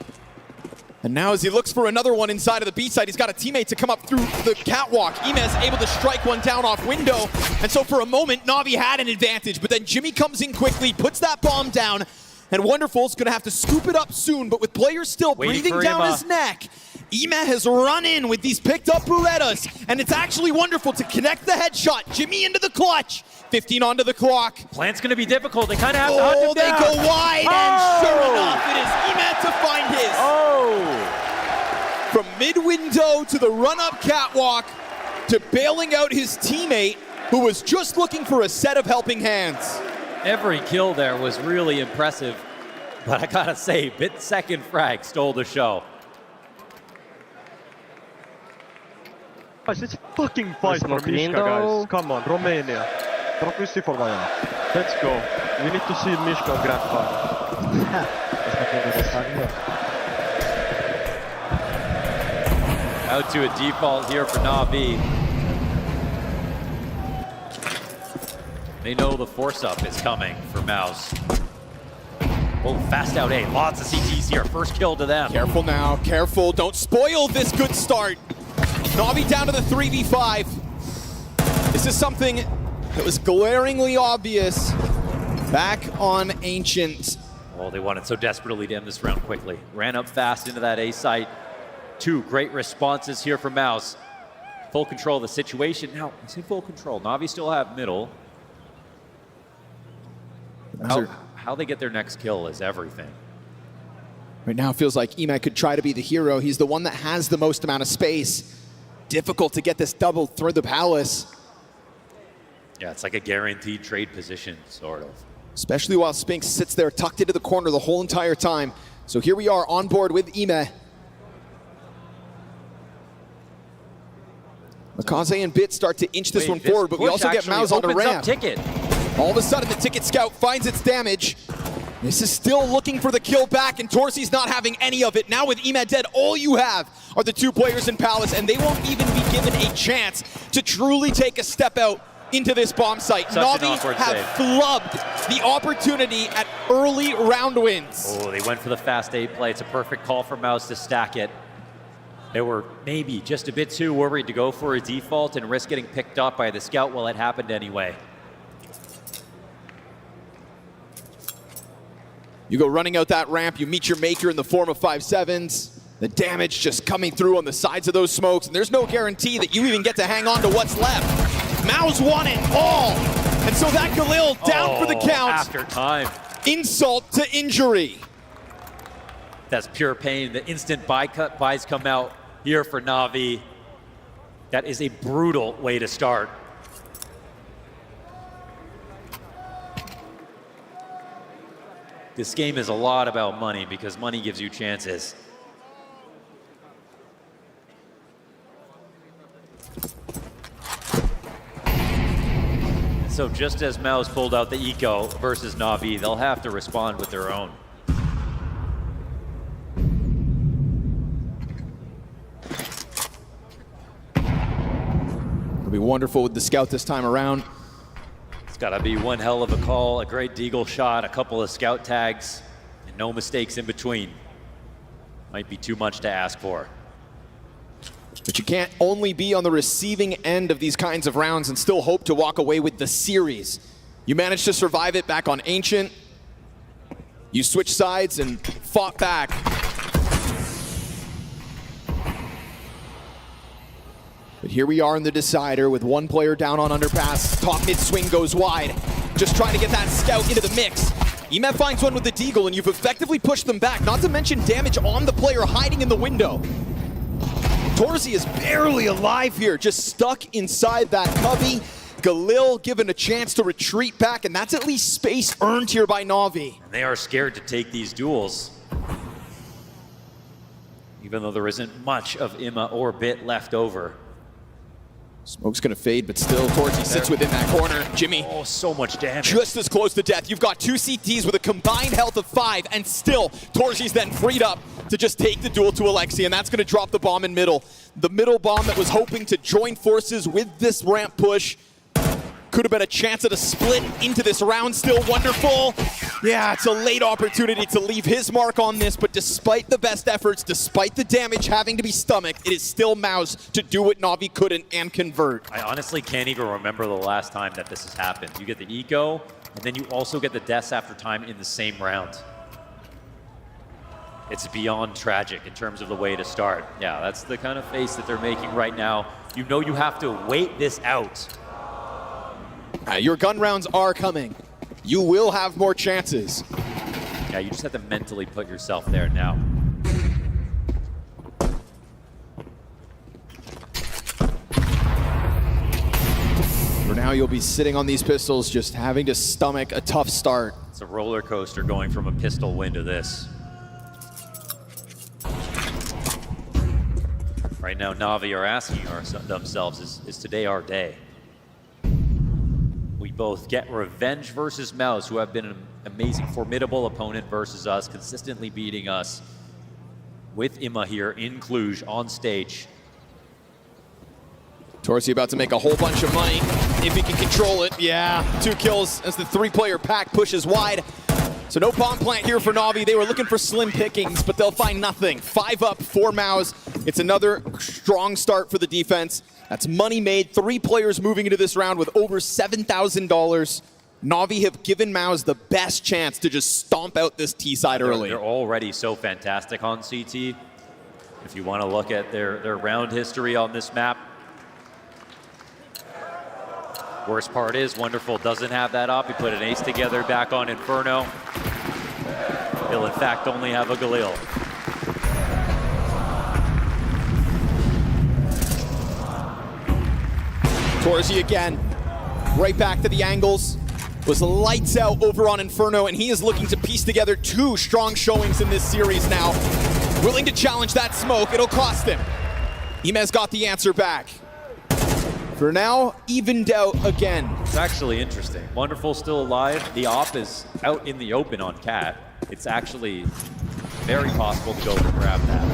And now as he looks for another one inside of the B side, he's got a teammate to come up through the catwalk. Ime is able to strike one down off window. And so for a moment, Navi had an advantage, but then Jimmy comes in quickly, puts that bomb down, and Wonderful's gonna have to scoop it up soon, but with players still breathing down his neck, Ime has run in with these picked up Berettas, and it's actually Wonderful to connect the headshot. Jimmy into the clutch. 15 onto the clock. Plant's gonna be difficult. They kind of have to hunt him down. They go wide, and sure enough, it is Ime to find his. From mid-window to the run-up catwalk to bailing out his teammate, who was just looking for a set of helping hands. Every kill there was really impressive. But I gotta say, Bit second frag stole the show. Guys, it's fucking fight for Mishka, guys. Come on, Romania. Drop your C for Vaya. Let's go. We need to see Mishka grand final. Out to a default here for Na'Vi. They know the force-up is coming for MOUZ. Oh, fast out A. Lots of CTs here. First kill to them. Careful now, careful. Don't spoil this good start. Na'Vi down to the 3v5. This is something that was glaringly obvious back on Ancient. Oh, they wanted so desperately to end this round quickly. Ran up fast into that A site. Two great responses here from MOUZ. Full control of the situation. Now, I say full control. Na'Vi still have middle. How they get their next kill is everything. Right now it feels like Ime could try to be the hero. He's the one that has the most amount of space. Difficult to get this double through the palace. Yeah, it's like a guaranteed trade position, sort of. Especially while Spinks sits there tucked into the corner the whole entire time. So here we are on board with Ime. MongolZ and Bit start to inch this one forward, but we also get MOUZ on the ramp. Ticket. All of a sudden, the Ticket Scout finds its damage. This is still looking for the kill back, and Torsi's not having any of it. Now with Ime dead, all you have are the two players in Palace, and they won't even be given a chance to truly take a step out into this bomb site. Na'Vi have flubbed the opportunity at early round wins. Oh, they went for the fast A play. It's a perfect call for MOUZ to stack it. They were maybe just a bit too worried to go for a default and risk getting picked up by the scout. Well, it happened anyway. You go running out that ramp, you meet your maker in the form of 5-7s. The damage just coming through on the sides of those smokes, and there's no guarantee that you even get to hang on to what's left. MOUZ won it all, and so that Galil down for the count. After time. Insult to injury. That's pure pain. The instant buys come out here for Na'Vi. That is a brutal way to start. This game is a lot about money because money gives you chances. So just as MOUZ pulled out the eco versus Na'Vi, they'll have to respond with their own. It'll be wonderful with the scout this time around. It's got to be one hell of a call, a great deagle shot, a couple of scout tags, and no mistakes in between. Might be too much to ask for. But you can't only be on the receiving end of these kinds of rounds and still hope to walk away with the series. You managed to survive it back on Ancient. You switched sides and fought back. But here we are in the decider with one player down on underpass. Top mid swing goes wide. Just trying to get that scout into the mix. Ime finds one with the deagle and you've effectively pushed them back, not to mention damage on the player hiding in the window. Torsi is barely alive here, just stuck inside that cubby. Galil given a chance to retreat back, and that's at least space earned here by Na'Vi. And they are scared to take these duels. Even though there isn't much of Ima or Bit left over. Smoke's gonna fade, but still Torsi sits within that corner. Jimmy. Oh, so much damage. Just as close to death. You've got two CTs with a combined health of 5, and still Torsi's then freed up to just take the duel to Alexi, and that's gonna drop the bomb in middle. The middle bomb that was hoping to join forces with this ramp push. Could have been a chance at a split into this round, still wonderful. Yeah, it's a late opportunity to leave his mark on this, but despite the best efforts, despite the damage having to be stomached, it is still MOUZ to do what Na'Vi couldn't and convert. I honestly can't even remember the last time that this has happened. You get the eco, and then you also get the deaths after time in the same round. It's beyond tragic in terms of the way to start. Yeah, that's the kind of face that they're making right now. You know you have to wait this out. Your gun rounds are coming. You will have more chances. Yeah, you just have to mentally put yourself there now. For now, you'll be sitting on these pistols, just having to stomach a tough start. It's a roller coaster going from a pistol win to this. Right now, Na'Vi are asking themselves, is today our day? We both get revenge versus MOUZ, who have been an amazing, formidable opponent versus us, consistently beating us with Ima here in Cluj on stage. Torsi about to make a whole bunch of money if he can control it. Yeah, 2 kills as the 3-player pack pushes wide. So no bomb plant here for Na'Vi. They were looking for slim pickings, but they'll find nothing. 5 up for MOUZ. It's another strong start for the defense. That's money made. 3 players moving into this round with over $7,000. Na'Vi have given MOUZ the best chance to just stomp out this T side early. They're already so fantastic on CT. If you want to look at their round history on this map, worst part is Wonderful doesn't have that up. He put an ace together back on Inferno. He'll in fact only have a Galil. Torsi again, right back to the angles. Was lights out over on Inferno, and he is looking to piece together 2 strong showings in this series now. Willing to challenge that smoke, it'll cost him. Imez got the answer back. For now, evened out again. It's actually interesting. Wonderful still alive. The op is out in the open on Cat. It's actually very possible to go and grab that.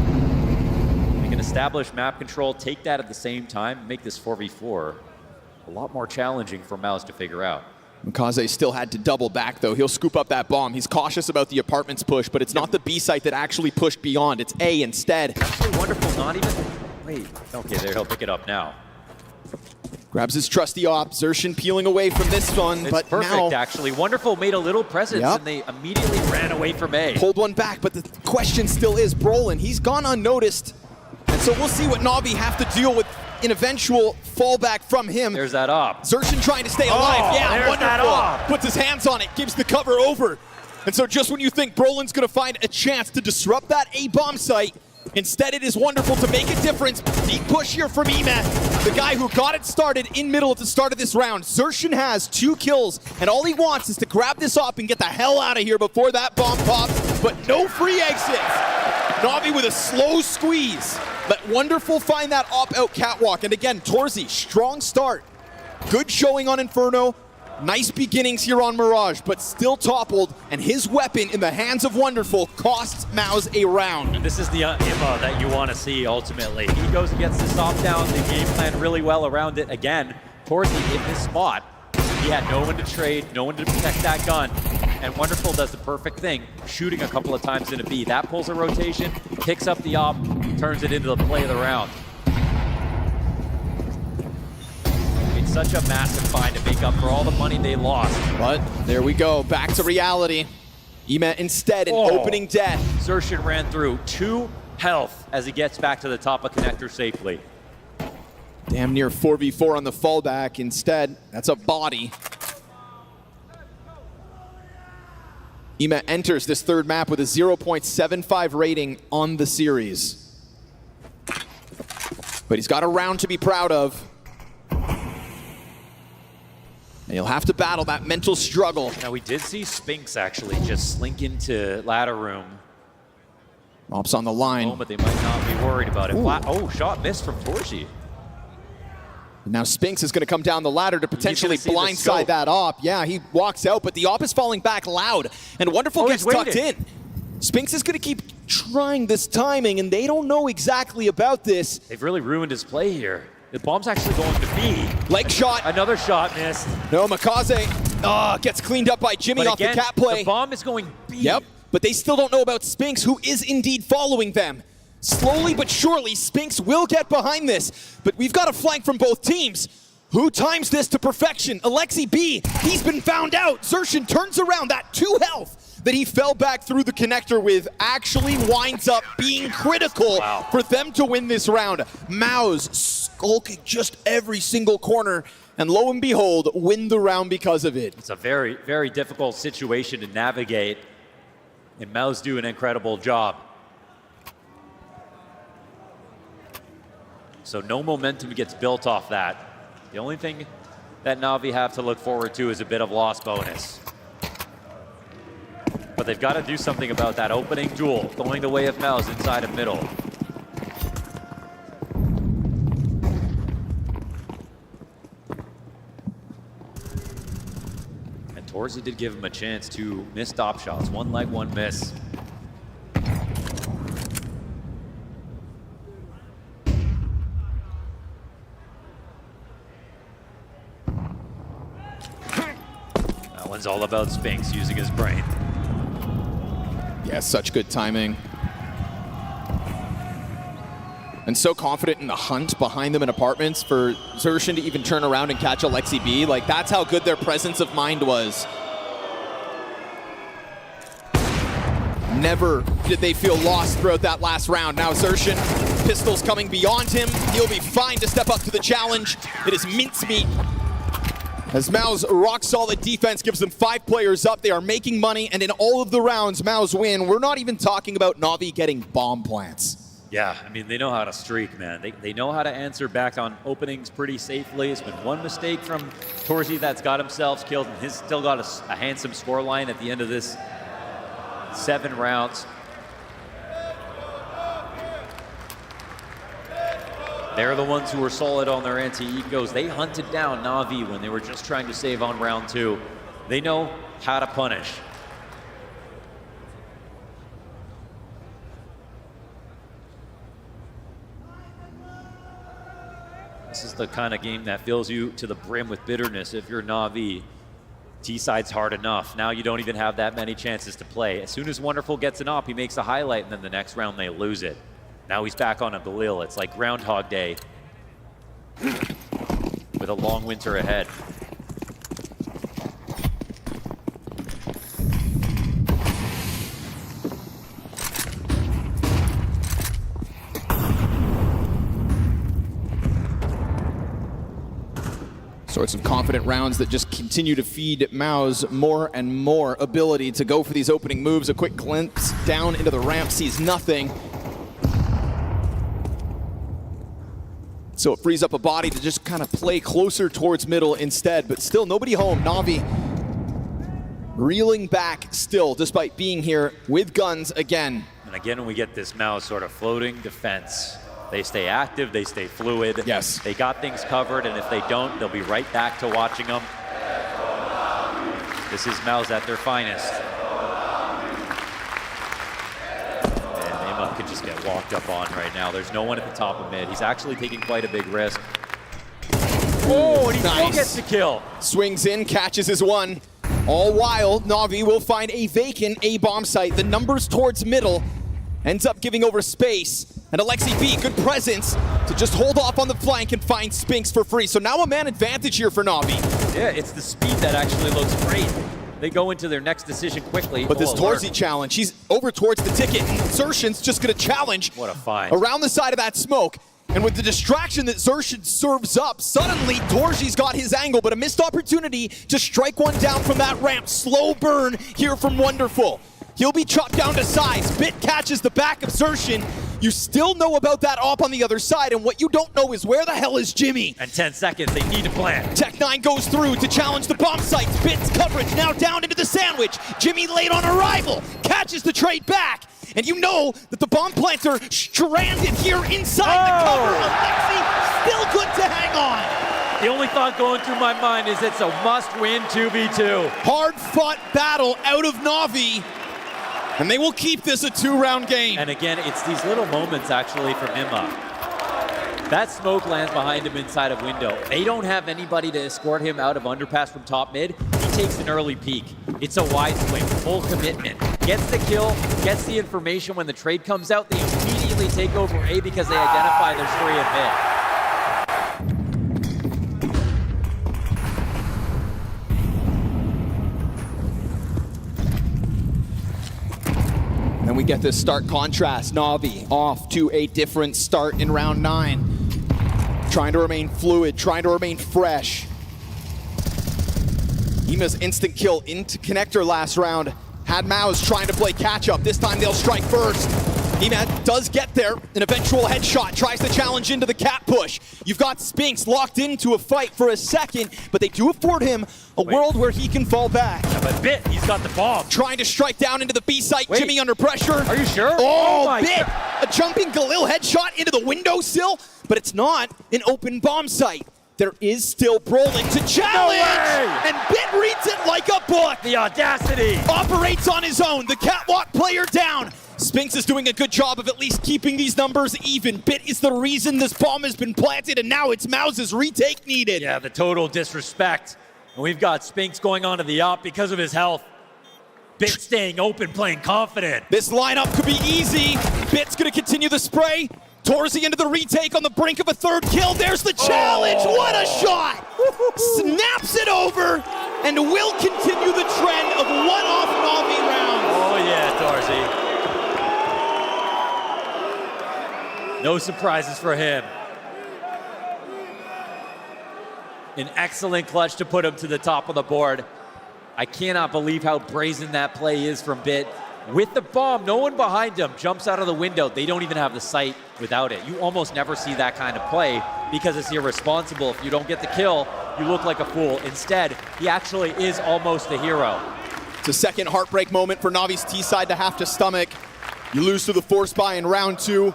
They can establish map control, take that at the same time, make this 4v4 a lot more challenging for MOUZ to figure out. MongolZ still had to double back, though. He'll scoop up that bomb. He's cautious about the apartments push, but it's not the B site that actually pushed beyond. It's A instead. Actually, Wonderful not even... Wait. Okay, there, he'll pick it up now. Grabs his trusty op. Zershin peeling away from this one, It's but perfect, now... actually. Wonderful made a little presence, and they immediately ran away from A. Pulled one back, but the question still is Brolin. He's gone unnoticed, and so we'll see what Na'Vi have to deal with an eventual fallback from him. There's that op. Zershin trying to stay alive. Yeah, there's wonderful. that op. Puts his hands on it, gives the cover over. And so just when you think Brolin's going to find a chance to disrupt that A-bomb site, instead it is Wonderful to make a difference. Deep push here from Ema, the guy who got it started in middle at the start of this round. Zershin has 2 kills, and all he wants is to grab this op and get the hell out of here before that bomb pops, but no free exits. Na'Vi with a slow squeeze. Let Wonderful find that op out catwalk. And again, Torsi, strong start. Good showing on Inferno. Nice beginnings here on Mirage, but still toppled, and his weapon in the hands of Wonderful costs MOUZ a round. And this is the Ima that you want to see ultimately. He goes and gets this op down, they game plan really well around it. Again, Torsi in his spot. He had no one to trade, no one to protect that gun. And Wonderful does the perfect thing, shooting a couple of times into B. That pulls a rotation, picks up the op, turns it into the play of the round. It's such a massive find to make up for all the money they lost. But there we go, back to reality. Ema instead an opening death. Zershin ran through 2 health as he gets back to the top of connector safely. Damn near 4v4 on the fallback. Instead, that's a body. Ema enters this 3rd map with a 0.75 rating on the series. But he's got a round to be proud of. And he'll have to battle that mental struggle. Now we did see Spinks actually just slink into ladder room. Ops on the line. Oh, but they might not be worried about it. Oh, shot missed from Torsi. Now Spinks is going to come down the ladder to potentially blindside that op. Yeah, he walks out, but the op is falling back loud. And Wonderful gets tucked in. Spinks is going to keep trying this timing, and they don't know exactly about this. They've really ruined his play here. The bomb's actually going to B. Leg shot. Another shot missed. No, MongolZ gets cleaned up by Jimmy off the cat play. The bomb is going B. Yep, but they still don't know about Spinks, who is indeed following them. Slowly but surely, Spinks will get behind this, but we've got a flank from both teams. Who times this to perfection? Alexi B, he's been found out. Zershin turns around. That 2 health that he fell back through the connector with actually winds up being critical for them to win this round. MOUZ skulking just every single corner, and lo and behold, win the round because of it. It's a very, very difficult situation to navigate, and MOUZ do an incredible job. So no momentum gets built off that. The only thing that Na'Vi have to look forward to is a bit of loss bonus. But they've got to do something about that opening duel, going the way of MOUZ inside of middle. And Torzi did give him a chance to miss top shots. One leg, one miss. That one's all about Spinks using his brain. Yeah, such good timing. And so confident in the hunt behind them in apartments for Zershin to even turn around and catch Alexi B. Like, that's how good their presence of mind was. Never did they feel lost throughout that last round. Now Zershin, pistols coming beyond him. He'll be fine to step up to the challenge. It is mincemeat. As MOUZ rock-solid defense gives them 5 players up, they are making money, and in all of the rounds MOUZ win. We're not even talking about Na'Vi getting bomb plants. Yeah, I mean, they know how to streak, man. They know how to answer back on openings pretty safely. It's been one mistake from Torzi that's got himself killed, and he's still got a handsome scoreline at the end of this 7 rounds. They're the ones who were solid on their anti-ecos. They hunted down Na'Vi when they were just trying to save on round 2. They know how to punish. This is the kind of game that fills you to the brim with bitterness if you're Na'Vi. T-side's hard enough. Now you don't even have that many chances to play. As soon as Wonderful gets an op, he makes a highlight, and then the next round they lose it. Now he's back on a Belil. It's like Groundhog Day with a long winter ahead. So it's some confident rounds that just continue to feed MOUZ more and more ability to go for these opening moves. A quick glimpse down into the ramp, sees nothing. So it frees up a body to just kind of play closer towards middle instead, but still nobody home. Na'Vi reeling back still, despite being here with guns again. And again, we get this MOUZ sort of floating defense. They stay active, they stay fluid. Yes. They got things covered, and if they don't, they'll be right back to watching them. This is MOUZ at their finest. And Emma could just get walked up on right now. There's no one at the top of mid. He's actually taking quite a big risk. Oh, and he still gets the kill. Swings in, catches his one. All while, Na'Vi will find a vacant A-bomb site. The numbers towards middle ends up giving over space. And Alexi B, good presence to just hold off on the flank and find Spinks for free. So now a man advantage here for Na'Vi. Yeah, it's the speed that actually looks great. They go into their next decision quickly. But this Torzi challenge, he's over towards the ticket, and Zershin's just gonna challenge what a find around the side of that smoke. And with the distraction that Zershin serves up, suddenly Torzi's got his angle, but a missed opportunity to strike one down from that ramp. Slow burn here from Wonderful. He'll be chopped down to size. Bit catches the back of Zershin. You still know about that op on the other side, and what you don't know is where the hell is Jimmy? And 10 seconds, they need to plan. Tech9 goes through to challenge the bomb sites. Bit's coverage now down into the sandwich. Jimmy late on arrival, catches the trade back. And you know that the bomb planter stranded here inside the cover. Alexi still good to hang on. The only thought going through my mind is it's a must-win 2v2. Hard-fought battle out of Na'Vi. And they will keep this a 2-round game. And again, it's these little moments actually from Imma. That smoke lands behind him inside of window. They don't have anybody to escort him out of underpass from top mid. He takes an early peek. It's a wide swing, full commitment. Gets the kill, gets the information. When the trade comes out, they immediately take over A because they identify there's 3 in mid. And we get this stark contrast. Na'Vi off to a different start in round 9. Trying to remain fluid, trying to remain fresh. Ema's instant kill into connector last round. Had MOUZ trying to play catch up. This time they'll strike first. Emad does get there, an eventual headshot, tries to challenge into the cat push. You've got Spinks locked into a fight for a second, but they do afford him a world where he can fall back. Yeah, but Bit, he's got the bomb. Trying to strike down into the B site, Jimmy under pressure. Are you sure? Oh, Bit! A jumping Galil headshot into the windowsill, but it's not an open bomb site. There is still Brolin to challenge! And Bit reads it like a book! The audacity! Operates on his own, the catwalk player down. Spinks is doing a good job of at least keeping these numbers even. Bit is the reason this bomb has been planted, and now it's MOUZ's retake needed. Yeah, the total disrespect. And we've got Spinks going on to the up because of his health. Bit staying open, playing confident. This lineup could be easy. Bit's gonna continue the spray. Torzy into the retake on the brink of a third kill. There's the challenge. What a shot! Snaps it over and will continue the trend of one-off Na'Vi rounds. Oh yeah, Torzy. No surprises for him. An excellent clutch to put him to the top of the board. I cannot believe how brazen that play is from Bit. With the bomb, no one behind him, jumps out of the window. They don't even have the sight without it. You almost never see that kind of play because it's irresponsible. If you don't get the kill, you look like a fool. Instead, he actually is almost a hero. It's a second heartbreak moment for Navi's T-side to have to stomach. You lose to the force buy in round 2.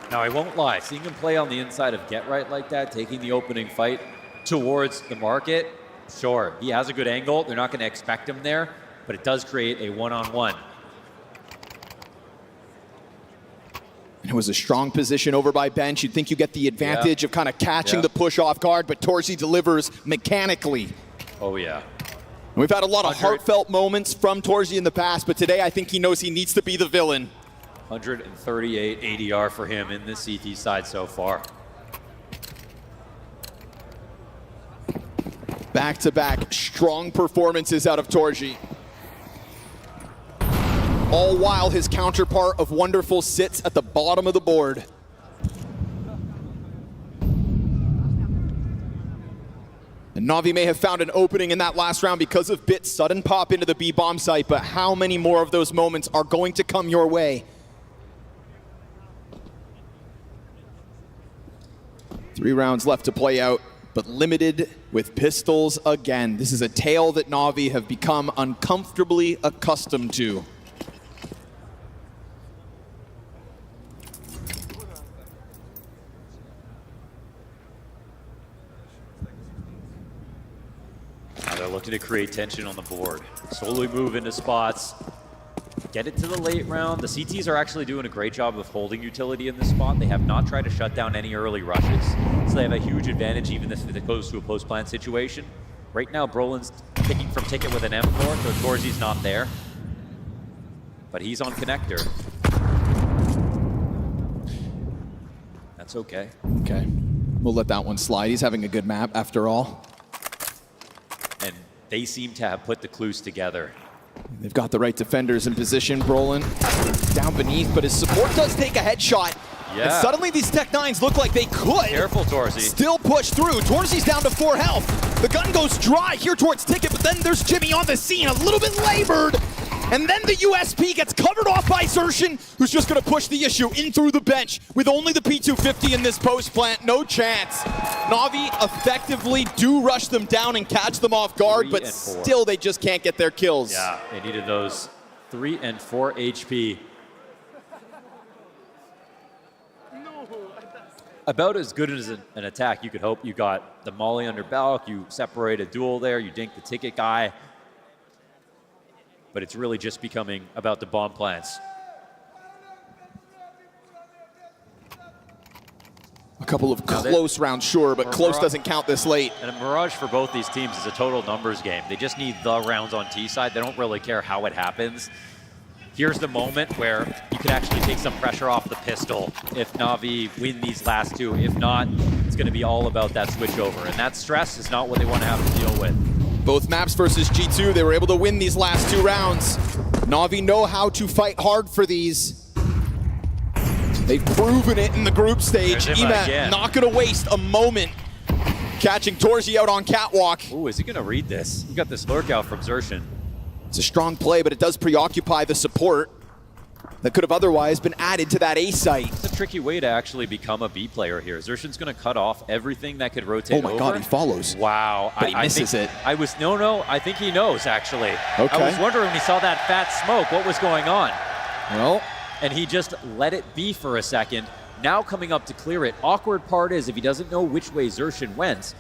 Now, I won't lie, seeing him play on the inside of Get Right like that, taking the opening fight towards the market, sure, he has a good angle. They're not going to expect him there, but it does create a one-on-one. It was a strong position over by Bench. You'd think you get the advantage of kind of catching the push off guard, but Torzy delivers mechanically. Oh, yeah. And we've had a lot of heartfelt moments from Torzy in the past, but today I think he knows he needs to be the villain. 138 ADR for him in the CT side so far. Back-to-back strong performances out of Torzy. All while his counterpart of Wonderful sits at the bottom of the board. And Na'Vi may have found an opening in that last round because of Bit's sudden pop into the B bomb site, but how many more of those moments are going to come your way? 3 rounds left to play out, but limited with pistols again. This is a tale that Na'Vi have become uncomfortably accustomed to. Now they're looking to create tension on the board. Slowly move into spots. Get it to the late round. The CTs are actually doing a great job of holding utility in this spot. They have not tried to shut down any early rushes, so they have a huge advantage even if it goes to a post-plant situation. Right now, Brolin's picking from Ticket with an M4, so Torzy's not there. But he's on connector. That's okay. Okay, we'll let that one slide. He's having a good map after all. And they seem to have put the clues together. They've got the right defenders in position. Brolin down beneath, but his support does take a headshot. Yeah. And suddenly these Tech-9s look like they could. Careful, Torzy. Still push through. Torzy's down to 4 health. The gun goes dry here towards Ticket, but then there's Jimmy on the scene, a little bit labored. And then the USP gets covered off by Xertion, who's just going to push the issue in through the bench with only the P250 in this post plant. No chance. Na'Vi effectively do rush them down and catch them off guard, but still they just can't get their kills. Yeah, they needed those 3 and 4 HP. About as good as an attack you could hope. You got the molly under Balk, you separate a duel there, you dink the Ticket guy. But it's really just becoming about the bomb plants. A couple of close rounds, sure, but close doesn't count this late. And a Mirage for both these teams is a total numbers game. They just need the rounds on T side. They don't really care how it happens. Here's the moment where you could actually take some pressure off the pistol if Na'Vi win these last 2. If not, it's going to be all about that switch over. And that stress is not what they want to have to deal with. Both maps versus G2, they were able to win these last 2 rounds. Na'Vi know how to fight hard for these. They've proven it in the group stage. Emat not gonna waste a moment catching Torzy out on catwalk. Ooh, is he gonna read this? He got this lurk out from Xertion. It's a strong play, but it does preoccupy the support. that could have otherwise been added to that A site. It's a tricky way to actually become a B player here. Xertion's going to cut off everything that could rotate over. Oh my god, he follows. Wow. But he misses it. I think he knows, actually. Okay. I was wondering when he saw that fat smoke, what was going on? Well. And he just let it be for a second. Now coming up to clear it. Awkward part is if he doesn't know which way Xertion went,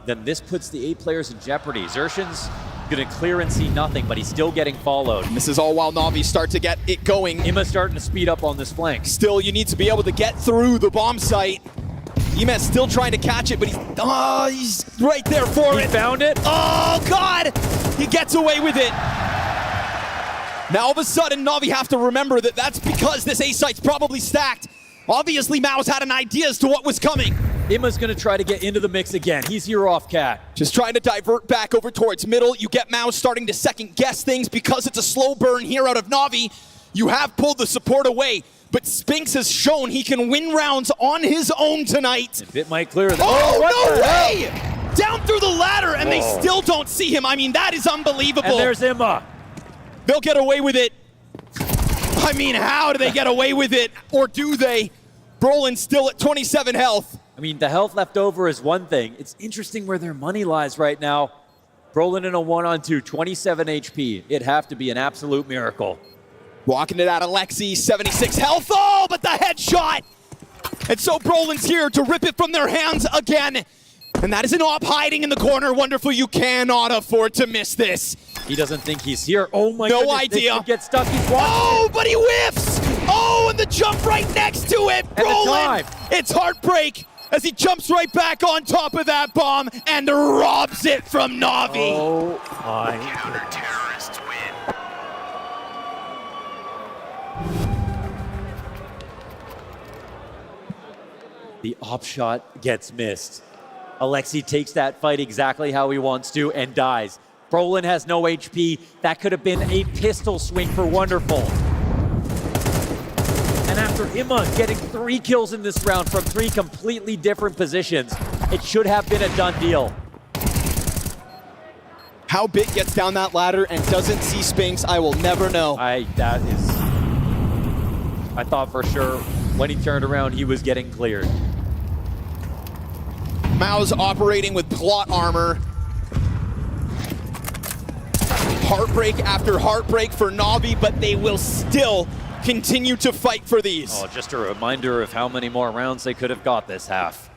then this puts the 8 players in jeopardy. Xertion's gonna clear and see nothing, but he's still getting followed. And this is all while Na'Vi start to get it going. Ima's starting to speed up on this flank. Still, you need to be able to get through the bomb site. Ima's still trying to catch it, but he's right there for it. He found it. Oh god! He gets away with it. Now all of a sudden, Na'Vi have to remember that that's because this A site's probably stacked. Obviously, MOUZ had an idea as to what was coming. Ima's gonna try to get into the mix again. He's here off cat. Just trying to divert back over towards middle. You get MOUZ starting to second guess things because it's a slow burn here out of Na'Vi. You have pulled the support away, but Spinks has shown he can win rounds on his own tonight. If it might clear the Oh, no way! Down through the ladder, and they still don't see him. I mean, that is unbelievable. And there's Ima. They'll get away with it. I mean, how do they get away with it? Or do they? Brolin still at 27 health. I mean, the health left over is one thing. It's interesting where their money lies right now. Brolin in a 1-on-2, 27 HP. It'd have to be an absolute miracle. Walking it out, Alexi, 76 health. Oh, but the headshot! And so Brolin's here to rip it from their hands again. And that is an op hiding in the corner. Wonderful, you cannot afford to miss this. He doesn't think he's here. Oh my no goodness, idea. This could get stuck. He's watching. Oh, but he whiffs! Oh, and the jump right next to it. Brolin, it's heartbreak as he jumps right back on top of that bomb and robs it from Na'Vi. Oh my. Counter-terrorists win. The op shot gets missed. Alexi takes that fight exactly how he wants to and dies. Brolin has no HP. That could have been a pistol swing for Wonderful. And after Ima getting 3 kills in this round from 3 completely different positions, it should have been a done deal. How Bit gets down that ladder and doesn't see Spinks, I will never know. I thought for sure when he turned around, he was getting cleared. MOUZ operating with plot armor. Heartbreak after heartbreak for Na'Vi, but they will still continue to fight for these. Oh, just a reminder of how many more rounds they could have got this half.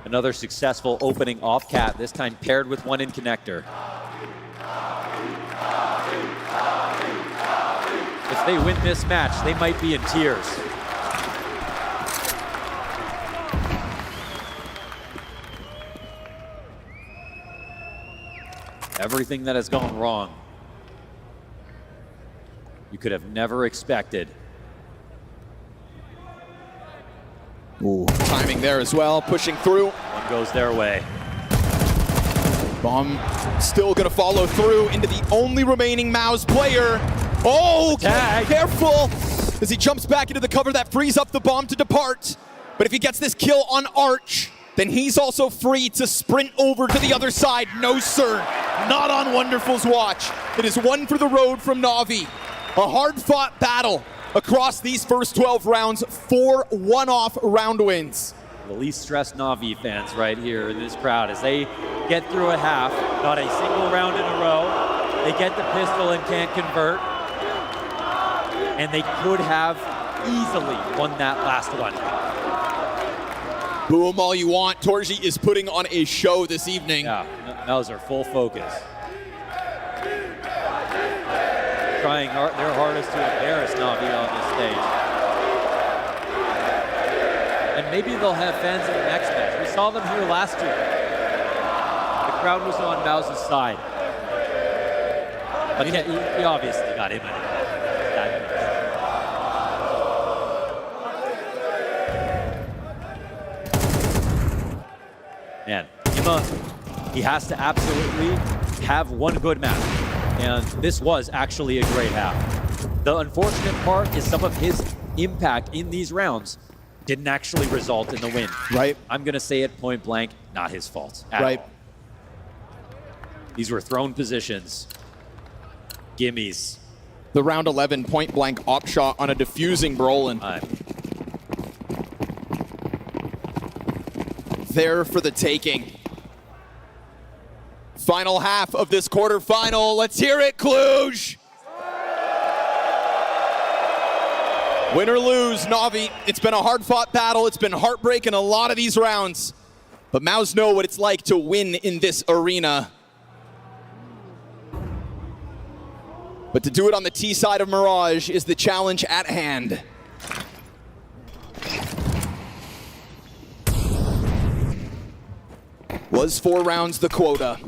Another successful opening off cat, this time paired with one in connector. If they win this match, they might be in tears. Everything that has gone wrong, you could have never expected. Ooh, timing there as well, pushing through. One goes their way. Bomb still gonna follow through into the only remaining MOUZ player. Oh, careful! As he jumps back into the cover, that frees up the bomb to depart. But if he gets this kill on Arch, then he's also free to sprint over to the other side. No, sir, not on Wonderful's watch. It is one for the road from Na'Vi. A hard-fought battle across these first 12 rounds, 4 one-off round wins. The least stressed Na'Vi fans right here in this crowd as they get through a half, not a single round in a row. They get the pistol and can't convert. And they could have easily won that last one. Boo 'em all you want. Torji is putting on a show this evening. Yeah, MOUZ are full focus. Trying their hardest to embarrass Na'Vi on this stage. And maybe they'll have fans in the next match. We saw them here last year. The crowd was on MOUZ's side. But he obviously got him in it. Man, Ima, he has to absolutely have one good match. And this was actually a great half. The unfortunate part is some of his impact in these rounds didn't actually result in the win. Right. I'm going to say it point blank, not his fault at Right. all. These were thrown positions, gimmies, The round 11 point blank op shot on a diffusing Brolin. There for the taking. Final half of this quarterfinal. Let's hear it, Cluj! Win or lose, Navi, it's been a hard-fought battle. It's been heartbreak in a lot of these rounds. But MOUZ know what it's like to win in this arena. But to do it on the T side of Mirage is the challenge at hand. Was 4 rounds the quota.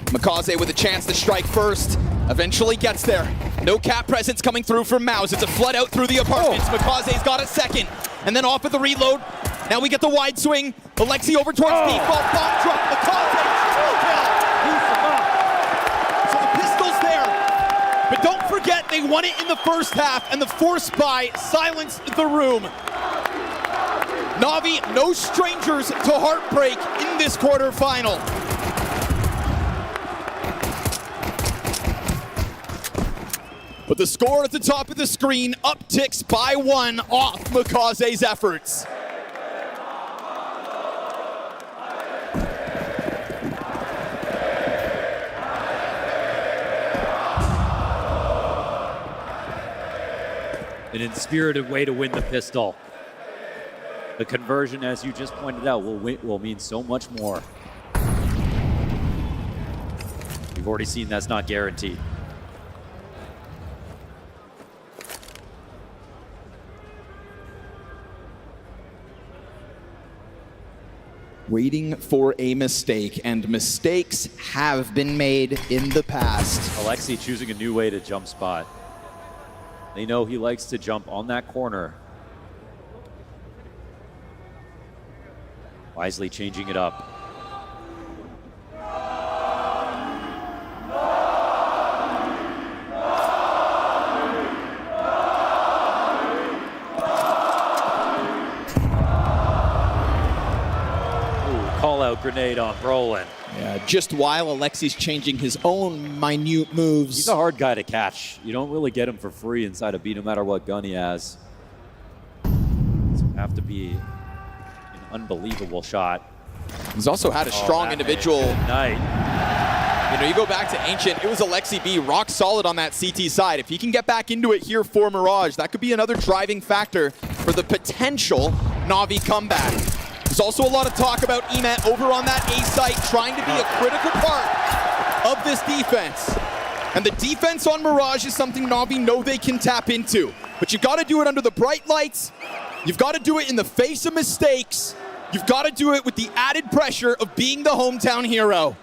MongolZ with a chance to strike first, eventually gets there. No cap presence coming through from MOUZ. It's a flood out through the apartments. MongolZ's got a second, and then off of the reload. Now we get the wide swing. Alexi over towards default, bomb drop. MongolZ, so the pistol's there, but don't forget they won it in the first half, and the force buy silenced the room. Navi, no strangers to heartbreak in this quarterfinal. But the score at the top of the screen upticks by 1 off MongolZ's efforts. An inspirited way to win the pistol. The conversion, as you just pointed out, will mean so much more. We've already seen that's not guaranteed. Waiting for a mistake, and mistakes have been made in the past. Alexi choosing a new way to jump spot. They know he likes to jump on that corner. Wisely changing it up. Call out grenade on Brolin. Yeah, just while Alexi's changing his own minute moves. He's a hard guy to catch. You don't really get him for free inside a B no matter what gun he has. So have to be an unbelievable shot. He's also had a strong individual night. You know, you go back to Ancient, it was Alexi B, rock solid on that CT side. If he can get back into it here for Mirage, that could be another driving factor for the potential Navi comeback. There's also a lot of talk about Emet over on that A site trying to be a critical part of this defense. And the defense on Mirage is something Navi know they can tap into. But you've got to do it under the bright lights. You've got to do it in the face of mistakes. You've got to do it with the added pressure of being the hometown hero.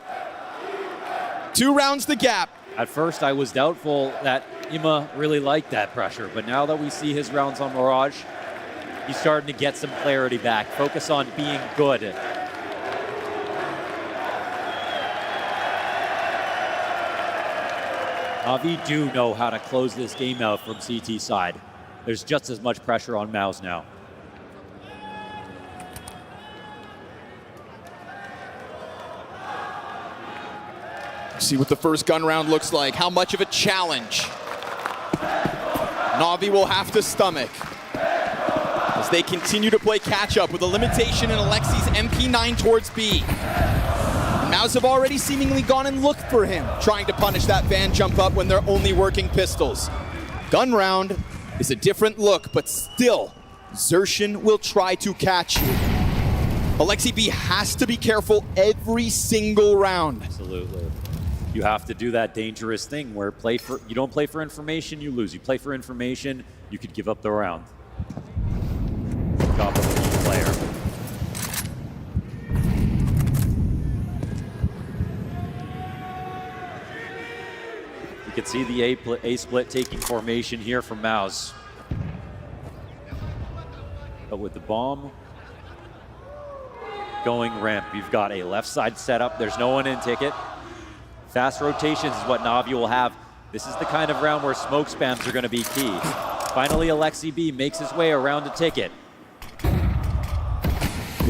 2 rounds the gap. At first, I was doubtful that Ima really liked that pressure, but now that we see his rounds on Mirage, he's starting to get some clarity back. Focus on being good. Navi do know how to close this game out from CT side. There's just as much pressure on MOUZ now. See what the first gun round looks like. How much of a challenge Navi will have to stomach as they continue to play catch-up with a limitation in Alexi's MP9 towards B. MOUZ have already seemingly gone and looked for him, trying to punish that van jump up when they're only working pistols. Gun round is a different look, but still, Xertion will try to catch you. Alexi B has to be careful every single round. Absolutely. You have to do that dangerous thing where you don't play for information, you lose. You play for information, you could give up the round. Job of the player. You can see the A split taking formation here from MOUZ. But with the bomb going ramp, you've got a left side setup. There's no one in ticket. Fast rotations is what Navi will have. This is the kind of round where smoke spams are going to be key. Finally, Alexi B makes his way around a ticket.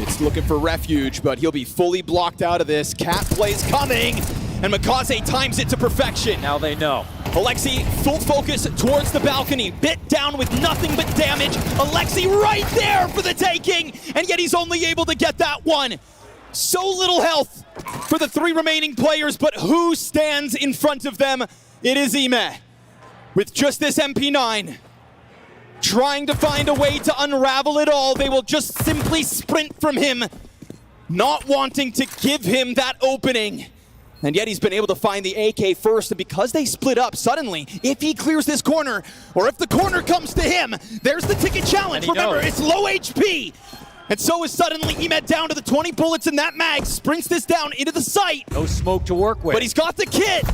It's looking for refuge, but he'll be fully blocked out of this. Cat plays coming, and MongolZ times it to perfection. Now they know. Alexi, full focus towards the balcony. Bit down with nothing but damage. Alexi right there for the taking, and yet he's only able to get that one. So little health for the 3 remaining players, but who stands in front of them? It is Ime, with just this MP9. Trying to find a way to unravel it all. They will just simply sprint from him, not wanting to give him that opening. And yet he's been able to find the AK first, and because they split up suddenly, if he clears this corner, or if the corner comes to him, there's the ticket challenge. Remember, it's low HP. And so is suddenly Emed down to the 20 bullets in that mag, sprints this down into the site. No smoke to work with. But he's got the kit.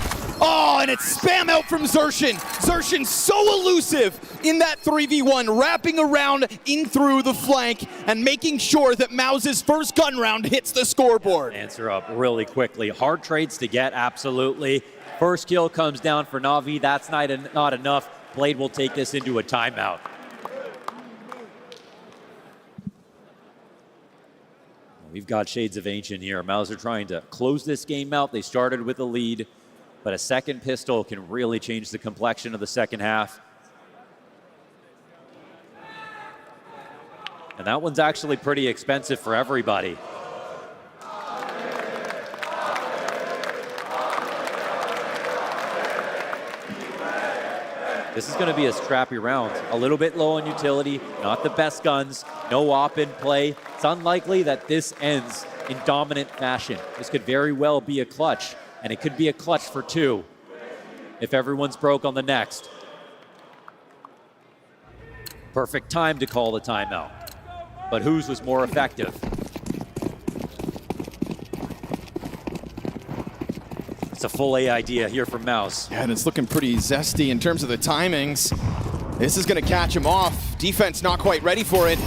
Oh, and it's spam out from Zershin. Zershin so elusive in that 3v1, wrapping around in through the flank and making sure that MOUZ's first gun round hits the scoreboard. Answer up really quickly. Hard trades to get, absolutely. First kill comes down for Na'Vi. That's not enough. Blade will take this into a timeout. We've got shades of Ancient here. MOUZ are trying to close this game out. They started with a lead, but a second pistol can really change the complexion of the second half. And that one's actually pretty expensive for everybody. This is going to be a scrappy round. A little bit low on utility, not the best guns, no op in play. It's unlikely that this ends in dominant fashion. This could very well be a clutch, and it could be a clutch for 2 if everyone's broke on the next. Perfect time to call the timeout. But whose was more effective? A full A idea here from MOUZ. Yeah, and it's looking pretty zesty in terms of the timings. This is going to catch him off. Defense not quite ready for it.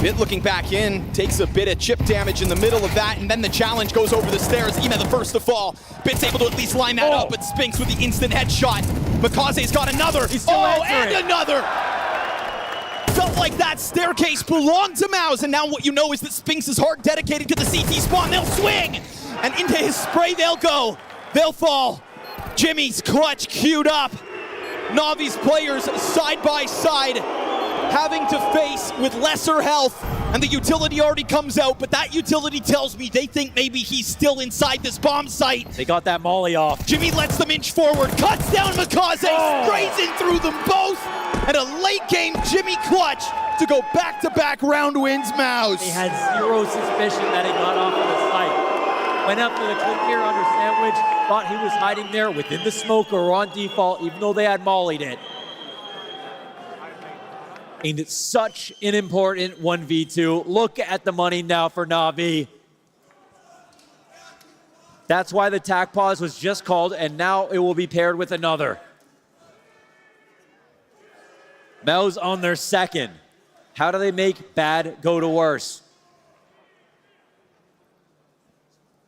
Bit looking back in, takes a bit of chip damage in the middle of that, and then the challenge goes over the stairs. Ime the first to fall. Bit's able to at least line that up, but Spinks with the instant headshot. MongolZ's got another. And another! Felt like that staircase belonged to MOUZ, and now what you know is that Spinks is hard dedicated to the CT spawn. They'll swing, and into his spray they'll go. They'll fall. Jimmy's clutch queued up. Navi's players side by side, having to face with lesser health, and the utility already comes out, but that utility tells me they think maybe he's still inside this bomb site. They got that molly off. Jimmy lets them inch forward, cuts down MongolZ, sprays in through them both, and a late game Jimmy clutch to go back-to-back round wins MOUZ. He had zero suspicion that he got off of the site. Went up for the click here under Sandwich, thought he was hiding there within the smoke or on default, even though they had mollied it. And it's such an important 1v2. Look at the money now for Na'Vi. That's why the tac pause was just called, and now it will be paired with another. MOUZ on their second. How do they make bad go to worse?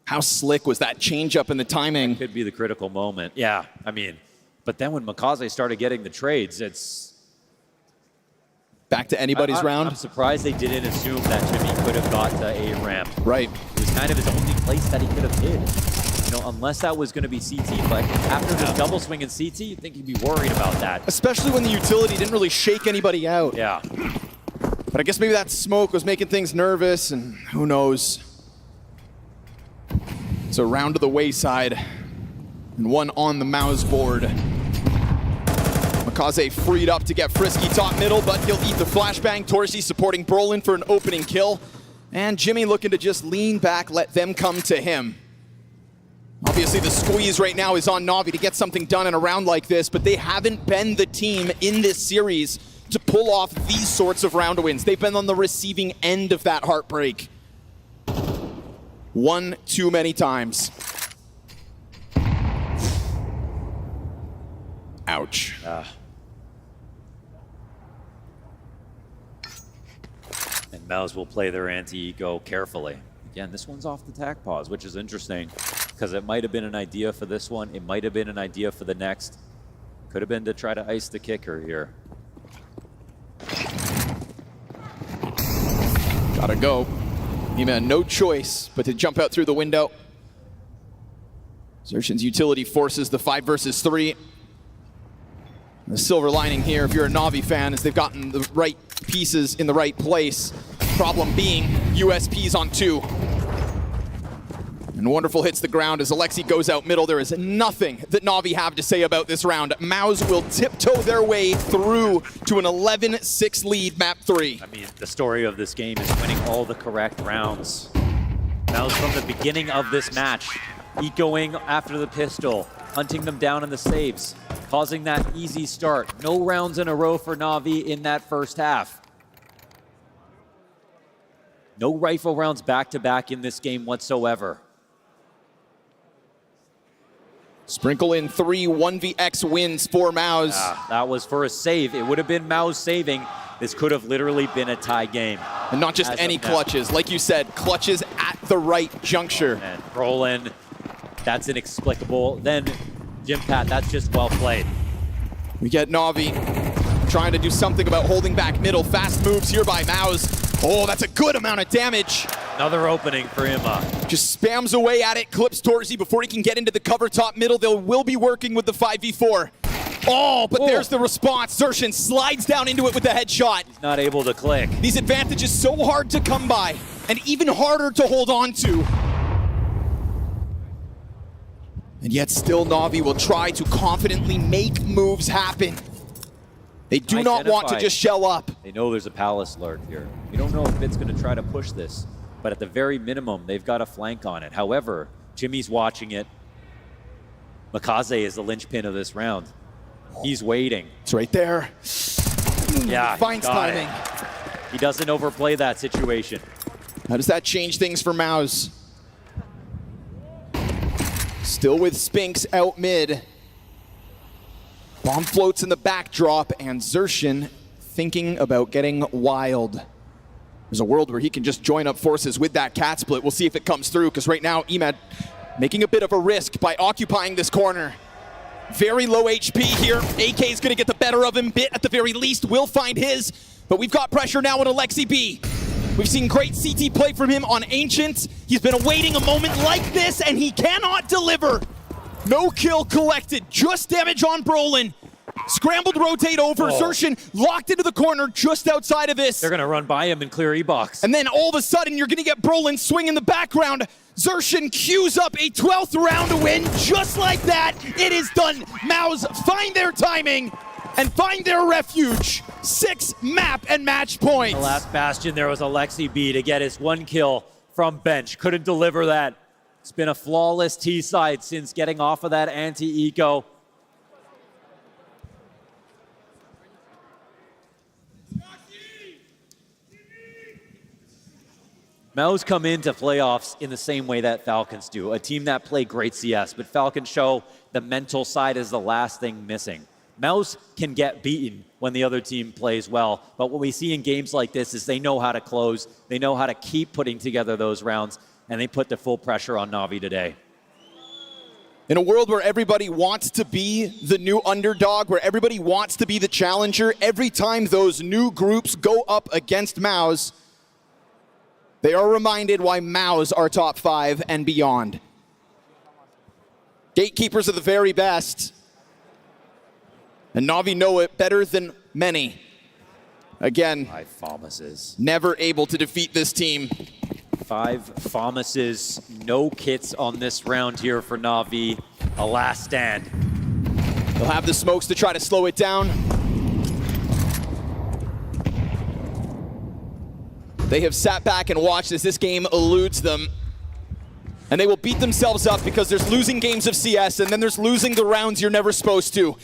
How slick was that change up in the timing? That could be the critical moment. Yeah, I mean, but then when MongolZ started getting the trades, it's back to anybody's round. I'm surprised they didn't assume that Jimmy could have got to A ramp. Right. It was kind of his only place that he could have hid. You know, unless that was going to be CT, but after this double swing in CT, you'd think he'd be worried about that. Especially when the utility didn't really shake anybody out. Yeah. But I guess maybe that smoke was making things nervous, and who knows. So round to the wayside, and one on the MOUZ board. MongolZ freed up to get frisky top middle, but he'll eat the flashbang. Torsi supporting Brolin for an opening kill. And Jimmy looking to just lean back, let them come to him. Obviously the squeeze right now is on Na'Vi to get something done in a round like this, but they haven't been the team in this series to pull off these sorts of round wins. They've been on the receiving end of that heartbreak. One too many times. Ouch. And MOUZ will play their anti-ego carefully. Again, this one's off the tac pause, which is interesting because it might have been an idea for this one. It might have been an idea for the next. Could have been to try to ice the kicker here. Gotta go. He had no choice but to jump out through the window. Zershin's utility forces the 5 versus 3. The silver lining here, if you're a Na'Vi fan, is they've gotten the right pieces in the right place. Problem being, USP's on 2. And Wonderful hits the ground as Alexi goes out middle. There is nothing that Na'Vi have to say about this round. MOUZ will tiptoe their way through to an 11-6 lead, map 3. I mean, the story of this game is winning all the correct rounds. MOUZ from the beginning of this match, ecoing after the pistol, hunting them down in the saves, causing that easy start. No rounds in a row for Na'Vi in that first half. No rifle rounds back-to-back in this game whatsoever. Sprinkle in 3 1vx wins for MOUZ. That was for a save. It would have been MOUZ saving. This could have literally been a tie game. And not just any clutches. Like you said, clutches at the right juncture. And Brolin, that's inexplicable. Then Jim Pat, that's just well played. We get Na'Vi trying to do something about holding back middle. Fast moves here by MOUZ. Oh, that's a good amount of damage. Another opening for him. Just spams away at it, clips Torzy before he can get into the cover top middle. They will be working with the 5v4. Oh, but there's the response. Zershin slides down into it with the headshot. He's not able to click. These advantages so hard to come by and even harder to hold on to. And yet still Na'Vi will try to confidently make moves happen. They do not want to just shell up. They know there's a palace lurk here. We don't know if it's going to try to push this, but at the very minimum, they've got a flank on it. However, Jimmy's watching it. MongolZ is the linchpin of this round. He's waiting. It's right there. Yeah, finds timing. He doesn't overplay that situation. How does that change things for MOUZ? Still with Spinks out mid. Bomb floats in the backdrop, and Zershin thinking about getting wild. There's a world where he can just join up forces with that cat split. We'll see if it comes through, because right now, Emad making a bit of a risk by occupying this corner. Very low HP here. AK is going to get the better of him. Bit, at the very least, will find his. But we've got pressure now on Alexi B. We've seen great CT play from him on Ancient. He's been awaiting a moment like this, and he cannot deliver. No kill collected, just damage on Brolin. Scrambled rotate over, Zershin locked into the corner just outside of this. They're going to run by him and clear E-Box. And then all of a sudden, you're going to get Brolin swing in the background. Zershin queues up a 12th round win. Just like that, it is done. MOUZ find their timing and find their refuge. 6 map and match points. The last bastion there was Alexi B to get his 1 kill from bench. Couldn't deliver that. It's been a flawless T-side since getting off of that anti-eco. MOUZ come into playoffs in the same way that Falcons do, a team that play great CS, but Falcons show the mental side is the last thing missing. MOUZ can get beaten when the other team plays well, but what we see in games like this is they know how to close, they know how to keep putting together those rounds, and they put the full pressure on Na'Vi today. In a world where everybody wants to be the new underdog, where everybody wants to be the challenger, every time those new groups go up against MOUZ, they are reminded why MOUZ are top 5 and beyond. Gatekeepers are the very best. And Na'Vi know it better than many. Again, 5 FAMASes. Never able to defeat this team. 5 FAMASes, no kits on this round here for Na'Vi. A last stand. They'll have the smokes to try to slow it down. They have sat back and watched as this game eludes them. And they will beat themselves up because there's losing games of CS and then there's losing the rounds you're never supposed to.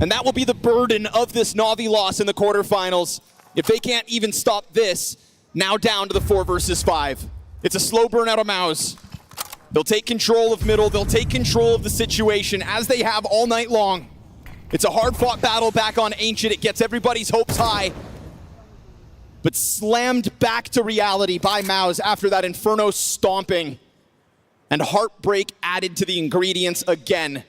And that will be the burden of this Na'Vi loss in the quarterfinals. If they can't even stop this, now down to the 4 versus 5. It's a slow burn out of MOUZ. They'll take control of middle, they'll take control of the situation as they have all night long. It's a hard-fought battle back on Ancient. It gets everybody's hopes high. But slammed back to reality by MOUZ after that Inferno stomping. And heartbreak added to the ingredients again,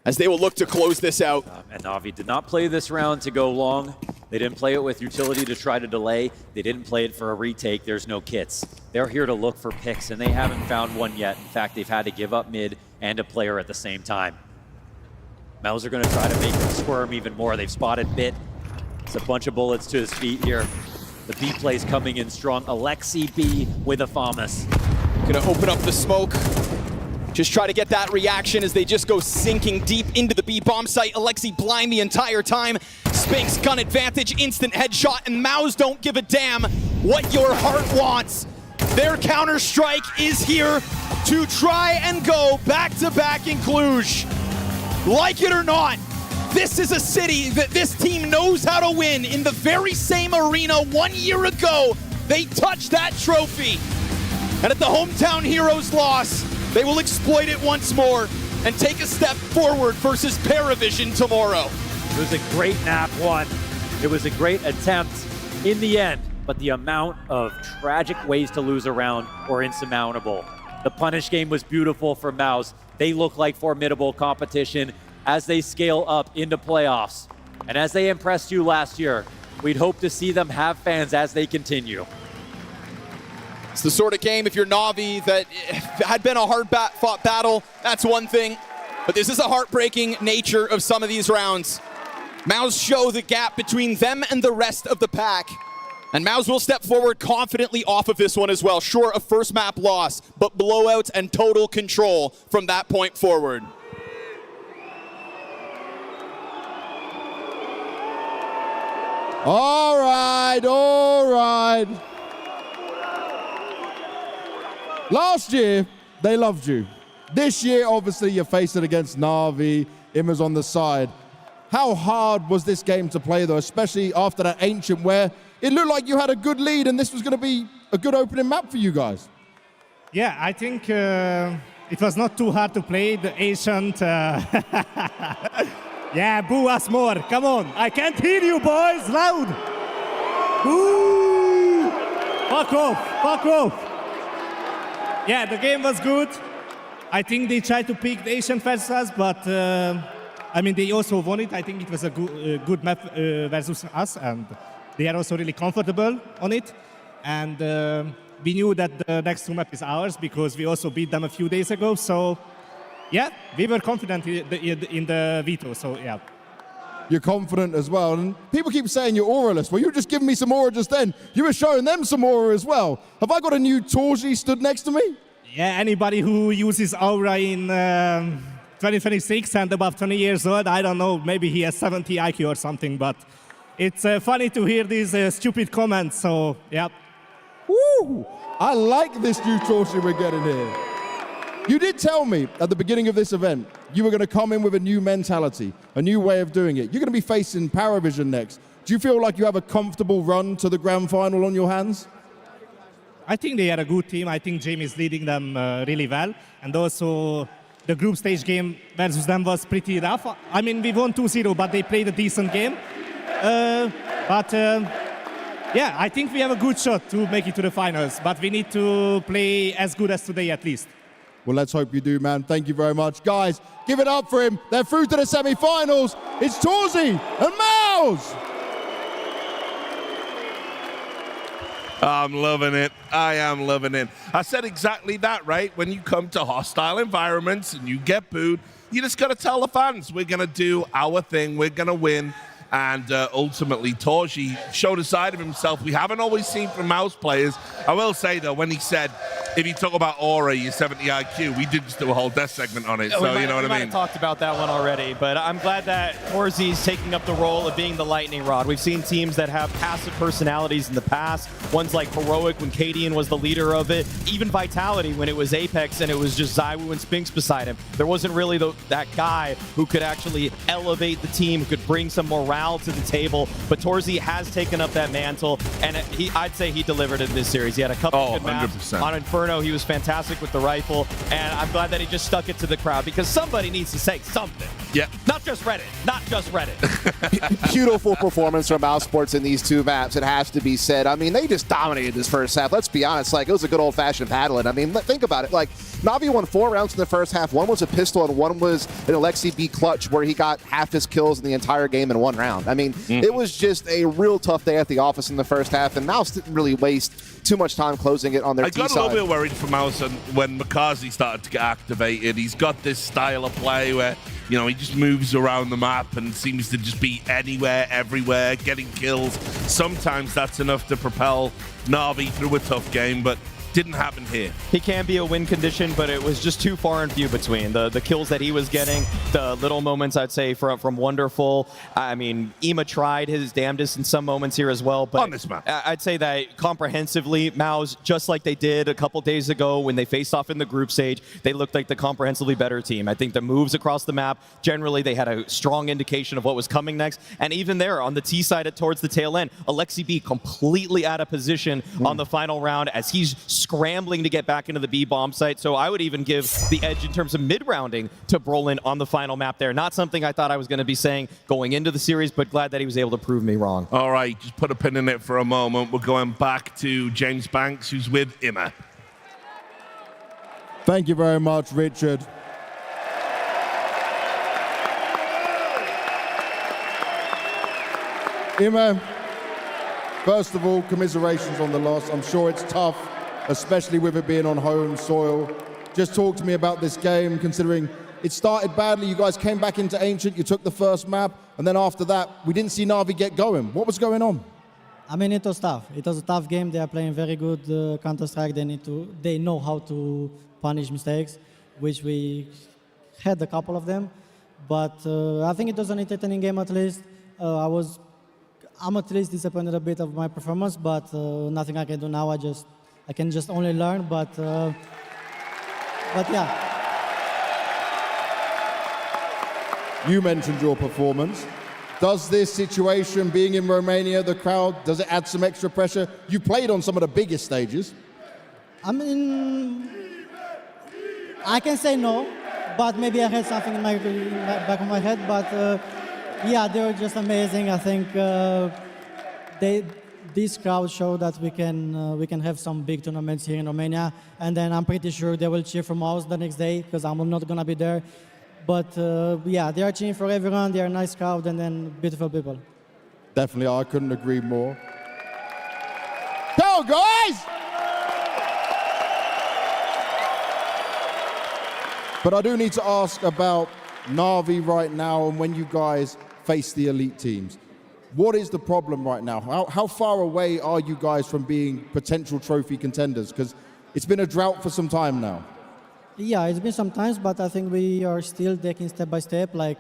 as they will look to close this out. And Na'Vi did not play this round to go long. They didn't play it with utility to try to delay. They didn't play it for a retake. There's no kits. They're here to look for picks, and they haven't found one yet. In fact, they've had to give up mid and a player at the same time. MOUZ are going to try to make him squirm even more. They've spotted Bit. It's a bunch of bullets to his feet here. The B play's coming in strong. Alexi B with a FAMAS. Gonna open up the smoke. Just try to get that reaction as they just go sinking deep into the B bomb site. Alexi blind the entire time. Spinks gun advantage, instant headshot, and MOUZ don't give a damn what your heart wants. Their Counter-Strike is here to try and go back-to-back in Cluj. Like it or not, this is a city that this team knows how to win. In the very same arena 1 year ago, they touched that trophy. And at the Hometown Heroes loss, they will exploit it once more and take a step forward versus PARIVISION tomorrow. It was a great nap one. It was a great attempt in the end, but the amount of tragic ways to lose a round were insurmountable. The punish game was beautiful for MOUZ. They look like formidable competition as they scale up into playoffs. And as they impressed you last year, we'd hope to see them have fans as they continue. It's the sort of game, if you're Na'Vi, that had been a hard-fought battle, that's one thing. But this is a heartbreaking nature of some of these rounds. MOUZ show the gap between them and the rest of the pack. And MOUZ will step forward confidently off of this one as well. Sure, a first map loss, but blowouts and total control from that point forward. All right, all right. Last year, they loved you. This year, obviously, you're facing against Na'Vi. Imma's on the side. How hard was this game to play, though, especially after that Ancient where it looked like you had a good lead and this was going to be a good opening map for you guys? Yeah, I think it was not too hard to play. The Ancient... yeah, boo us more. Come on. I can't hear you, boys. Loud. Ooh. Fuck off. Fuck off. Yeah, the game was good. I think they tried to pick the Asian versus us, but I mean, they also won it. I think it was a good map versus us, and they are also really comfortable on it. And we knew that the next two map is ours because we also beat them a few days ago. So, yeah, we were confident in the Veto, so yeah. You're confident as well. And people keep saying you're auraless. Well, you were just giving me some aura just then. You were showing them some aura as well. Have I got a new Torji stood next to me? Yeah, anybody who uses aura in 2026 and above 20 years old, I don't know, maybe he has 70 IQ or something, but it's funny to hear these stupid comments, so yeah. Woo! I like this new Torji we're getting here. You did tell me at the beginning of this event you were going to come in with a new mentality, a new way of doing it. You're going to be facing PARIVISION next. Do you feel like you have a comfortable run to the grand final on your hands? I think they are a good team. I think Jamie is leading them really well. And also the group stage game versus them was pretty rough. I mean, we won 2-0, but they played a decent game. Yeah, I think we have a good shot to make it to the finals, but we need to play as good as today at least. Well, let's hope you do, man. Thank you very much. Guys, give it up for him. They're through to the semi-finals. It's Torzi and MOUZ. I'm loving it. I am loving it. I said exactly that, right? When you come to hostile environments and you get booed, you just got to tell the fans, we're going to do our thing. We're going to win. And ultimately, Torji showed a side of himself we haven't always seen from MOUZ players. I will say, though, when he said, if you talk about aura, you're 70 IQ, we did just do a whole death segment on it, so you know what I mean? We might have talked about that one already, but I'm glad that Torzi's taking up the role of being the lightning rod. We've seen teams that have passive personalities in the past, ones like Heroic when Cadian was the leader of it, even Vitality when it was Apex and it was just Zywoo and Spinks beside him. There wasn't really that guy who could actually elevate the team, who could bring some morale to the table, but Torzi has taken up that mantle, and I'd say he delivered in this series. He had a couple of good maps. On Inferno, he was fantastic with the rifle, and I'm glad that he just stuck it to the crowd, because somebody needs to say something. Yeah. Not just Reddit. Not just Reddit. Beautiful performance from MOUZ Sports in these two maps, it has to be said. I mean, they just dominated this first half. Let's be honest, like, it was a good old-fashioned paddling. I mean, think about it. Like, Na'Vi won 4 rounds in the first half. One was a pistol, and one was an Alexi B clutch, where he got half his kills in the entire game in 1 round. round. I mean, it was just a real tough day at the office in the first half, and MOUZ didn't really waste too much time closing it on their I T got side. a little bit worried for MOUZ when MongolZ started to get activated. He's got this style of play where, you know, he just moves around the map and seems to just be anywhere, everywhere, getting kills. Sometimes that's enough to propel Na'Vi through a tough game, but didn't happen here. He can be a win condition, but it was just too far and few between. The kills that he was getting, the little moments, I'd say, from Wonderful. I mean, Ema tried his damnedest in some moments here as well, but on this map, I'd say that comprehensively, MOUZ, just like they did a couple days ago when they faced off in the group stage, they looked like the comprehensively better team. I think the moves across the map, generally, they had a strong indication of what was coming next, and even there, on the T side towards the tail end, Alexi B completely out of position on the final round as he's scrambling to get back into the B bomb site. So I would even give the edge in terms of mid-rounding to Brolin on the final map there. Not something I thought I was going to be saying going into the series, but glad that he was able to prove me wrong. All right, just put a pin in it for a moment. We're going back to James Banks, who's with Ima. Thank you very much, Richard. Ima, first of all, commiserations on the loss. I'm sure it's tough, especially with it being on home soil. Just talk to me about this game, considering it started badly. You guys came back into Ancient, you took the first map, and then after that, we didn't see Na'Vi get going. What was going on? I mean, it was tough. It was a tough game. They are playing very good Counter-Strike. They know how to punish mistakes, which we had a couple of them. But I think it was an entertaining game at least. I'm at least disappointed a bit of my performance, but nothing I can do now. I can just only learn, but yeah. You mentioned your performance. Does this situation, being in Romania, the crowd, does it add some extra pressure? You played on some of the biggest stages. I mean, I can say no, but maybe I had something in my back of my head. But yeah, they were just amazing. I think this crowd showed that we can have some big tournaments here in Romania, and then I'm pretty sure they will cheer for MOUZ the next day because I'm not gonna be there. But yeah, they are cheering for everyone. They are a nice crowd and then beautiful people. Definitely, I couldn't agree more. Go, guys! But I do need to ask about Na'Vi right now and when you guys face the elite teams. What is the problem right now? How far away are you guys from being potential trophy contenders? Because it's been a drought for some time now. Yeah, it's been some times, but I think we are still taking step by step. Like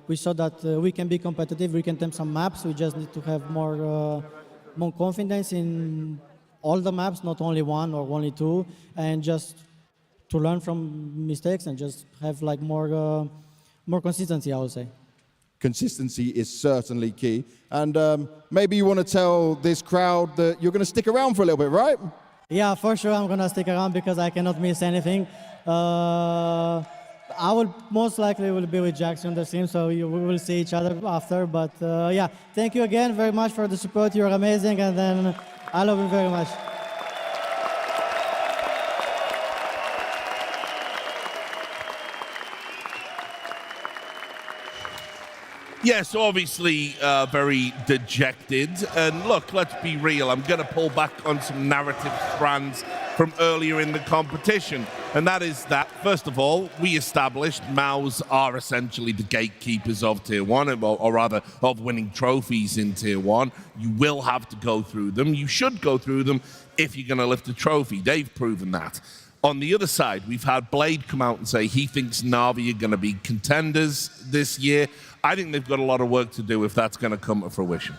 we saw that we can be competitive, we can take some maps. We just need to have more confidence in all the maps, not only one or only two, and just to learn from mistakes and just have like more consistency, I would say. Consistency is certainly key. And maybe you want to tell this crowd that you're going to stick around for a little bit, right? Yeah, for sure I'm going to stick around because I cannot miss anything. I will most likely will be with Jackson on the team, so we will see each other after. But yeah, thank you again very much for the support. You're amazing, and then I love you very much. Yes, obviously very dejected. And look, let's be real. I'm going to pull back on some narrative strands from earlier in the competition. And that is that, first of all, we established MOUZ are essentially the gatekeepers of Tier 1, or rather, of winning trophies in Tier 1. You will have to go through them. You should go through them if you're going to lift a trophy. They've proven that. On the other side, we've had Blade come out and say he thinks Na'Vi are going to be contenders this year. I think they've got a lot of work to do if that's going to come to fruition.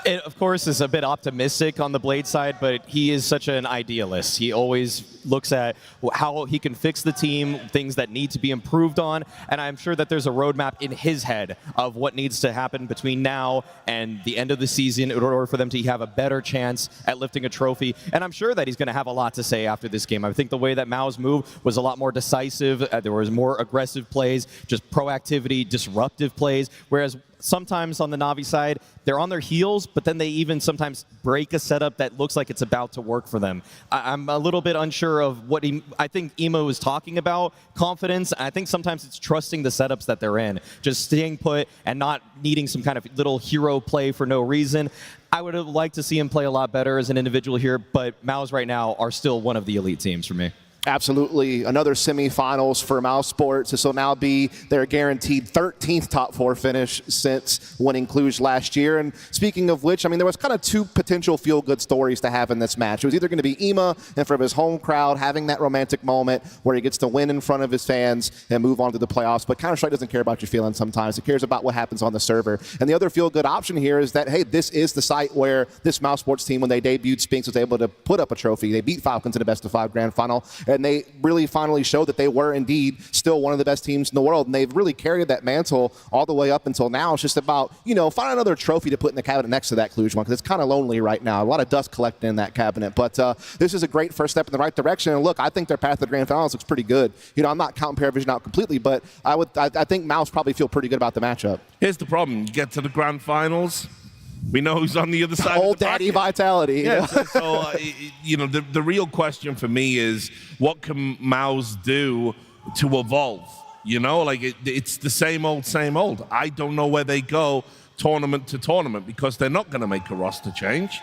It, of course, is a bit optimistic on the Blade side, but he is such an idealist. He always looks at how he can fix the team, things that need to be improved on, and I'm sure that there's a roadmap in his head of what needs to happen between now and the end of the season in order for them to have a better chance at lifting a trophy. And I'm sure that he's going to have a lot to say after this game. I think the way that MOUZ moved was a lot more decisive. There was more aggressive plays, just proactivity, disruptive plays, whereas sometimes on the Navi side, they're on their heels, but then they even sometimes break a setup that looks like it's about to work for them. I'm a little bit unsure of what I think Emo is talking about, confidence. I think sometimes it's trusting the setups that they're in, just staying put and not needing some kind of little hero play for no reason. I would have liked to see him play a lot better as an individual here, but MOUZ right now are still one of the elite teams for me. Absolutely. Another semifinals for MOUZ Sports. This will now be their guaranteed 13th top 4 finish since winning Cluj last year. And speaking of which, I mean, there was kind of 2 potential feel-good stories to have in this match. It was either going to be Ema in front of his home crowd having that romantic moment where he gets to win in front of his fans and move on to the playoffs. But Counter-Strike doesn't care about your feelings sometimes. It cares about what happens on the server. And the other feel-good option here is that, hey, this is the site where this MOUZ Sports team, when they debuted, Spinks was able to put up a trophy. They beat Falcons in the best-of-5 grand final. And they really finally showed that they were indeed still one of the best teams in the world. And they've really carried that mantle all the way up until now. It's just about, you know, find another trophy to put in the cabinet next to that Cluj one, because it's kind of lonely right now. A lot of dust collecting in that cabinet. But this is a great first step in the right direction. And look, I think their path to the grand finals looks pretty good. You know, I'm not counting PARIVISION out completely, but I think MOUZ probably feel pretty good about the matchup. Here's the problem. You get to the grand finals, we know who's on the other side. Old of the daddy bracket. Vitality. Yeah, so you know, the real question for me is, what can MOUZ do to evolve? You know, like it's the same old, same old. I don't know where they go tournament to tournament because they're not going to make a roster change.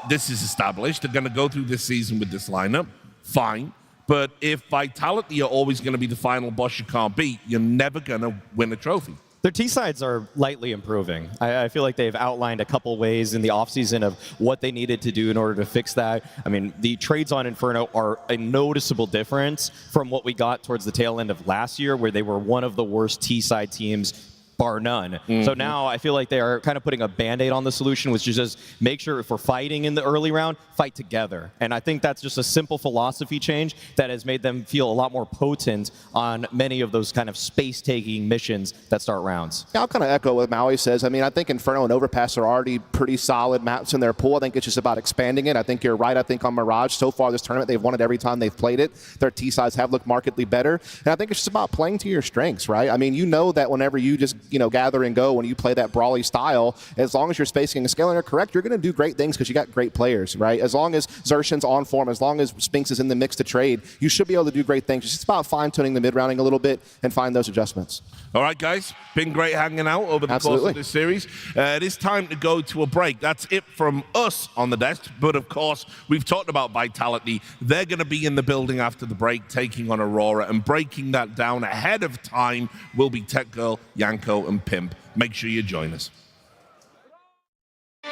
This is established. They're going to go through this season with this lineup. Fine. But if Vitality are always going to be the final boss you can't beat, you're never going to win a trophy. Their T-sides are lightly improving. I feel like they've outlined a couple ways in the offseason of what they needed to do in order to fix that. I mean, the trades on Inferno are a noticeable difference from what we got towards the tail end of last year, where they were one of the worst T-side teams, bar none. So now I feel like they are kind of putting a Band-Aid on the solution, which is just make sure if we're fighting in the early round, fight together. And I think that's just a simple philosophy change that has made them feel a lot more potent on many of those kind of space-taking missions that start rounds. Yeah, I'll kind of echo what Maui says. I mean, I think Inferno and Overpass are already pretty solid maps in their pool. I think it's just about expanding it. I think you're right. I think on Mirage, so far this tournament, they've won it every time they've played it. Their T-sides have looked markedly better. And I think it's just about playing to your strengths, right? I mean, you know that whenever you just, you know, gather and go, when you play that brawly style, as long as your spacing and scaling are correct, you're going to do great things because you got great players, right? As long as Xertion's on form, as long as Spinks is in the mix to trade, you should be able to do great things. It's just about fine-tuning the mid-rounding a little bit and find those adjustments. All right, guys. Been great hanging out over the course of this series. It is time to go to a break. That's it from us on the desk. But, of course, we've talked about Vitality. They're going to be in the building after the break, taking on Aurora. And breaking that down ahead of time will be Tech Girl, Yanko, and Pimp. Make sure you join us.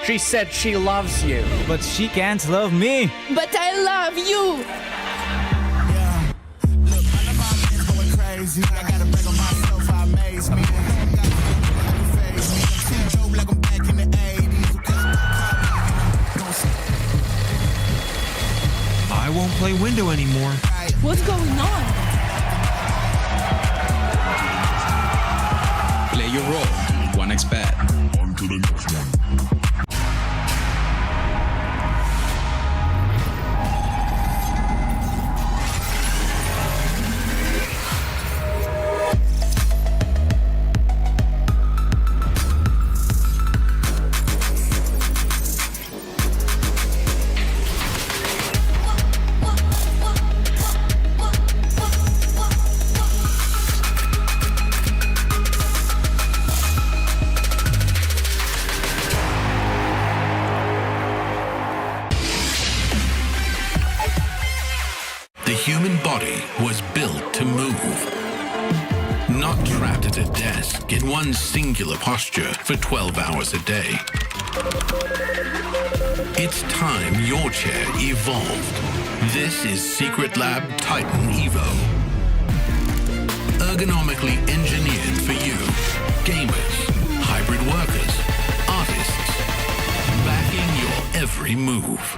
She said she loves you, but she can't love me. But I love you. I won't play window anymore. What's going on? Play your role. 1xBet. On to the next one. Human body was built to move. Not trapped at a desk in one singular posture for 12 hours a day. It's time your chair evolved. This is Secret Lab Titan Evo. Ergonomically engineered for you, gamers, hybrid workers, artists, backing your every move.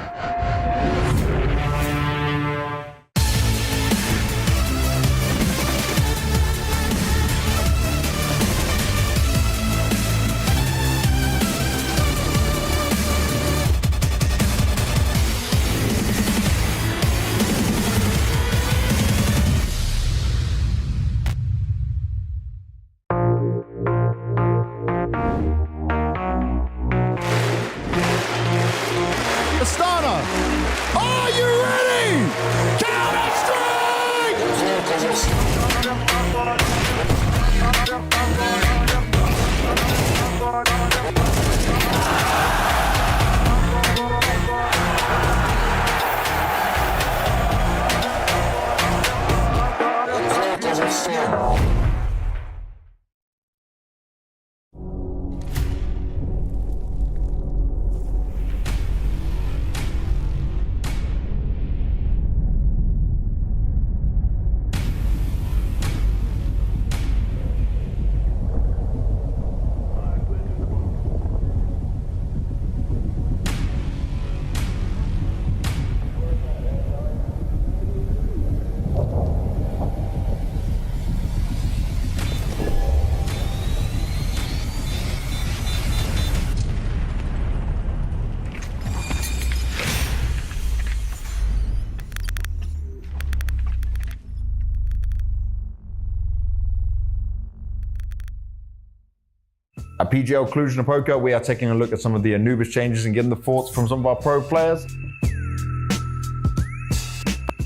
At PGL Cluj-Napoca, we are taking a look at some of the Anubis changes and getting the thoughts from some of our pro players.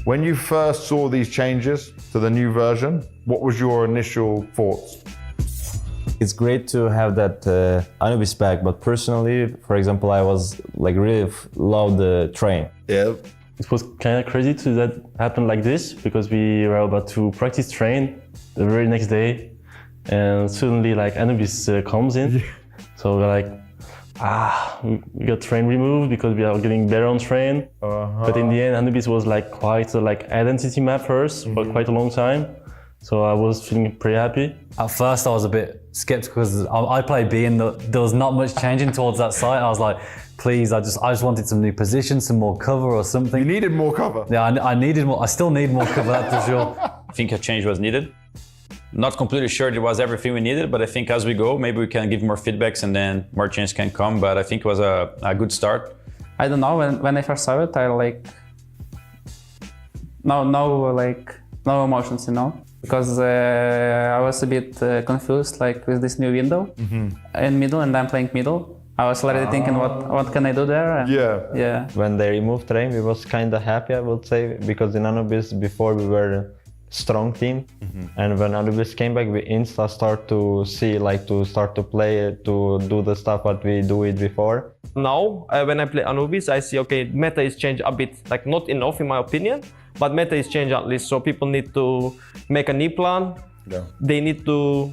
When you first saw these changes to the new version, what was your initial thoughts? It's great to have that Anubis back, but personally, for example, I was like really love the train. Yeah. It was kind of crazy to that happen like this, because we were about to practice train the very next day, and suddenly like Anubis comes in. So we're like, we got train removed because we are getting better on train. But in the end, Anubis was like quite a identity map for us for quite a long time. So I was feeling pretty happy. At first I was a bit skeptical because I played B and there was not much changing towards that site. I was like, please, I just wanted some new positions, some more cover or something. You needed more cover? Yeah, I needed more. I still need more cover, that's for sure. I think a change was needed. Not completely sure it was everything we needed, but I think as we go, maybe we can give more feedbacks and then more changes can come. But I think it was a good start. I don't know, when I first saw it, I no emotions, you know? Because I was a bit confused with this new window in middle, and I'm playing middle. I was already thinking, what can I do there? And yeah. When they removed train, we was kind of happy, I would say, because in Anubis before we were a strong team, and when Anubis came back, we insta start to see, to start to play, to do the stuff what we do it before. Now, when I play Anubis, I see, okay, meta is changed a bit, not enough in my opinion, but meta is changed at least, so people need to make a new plan. Yeah. They need to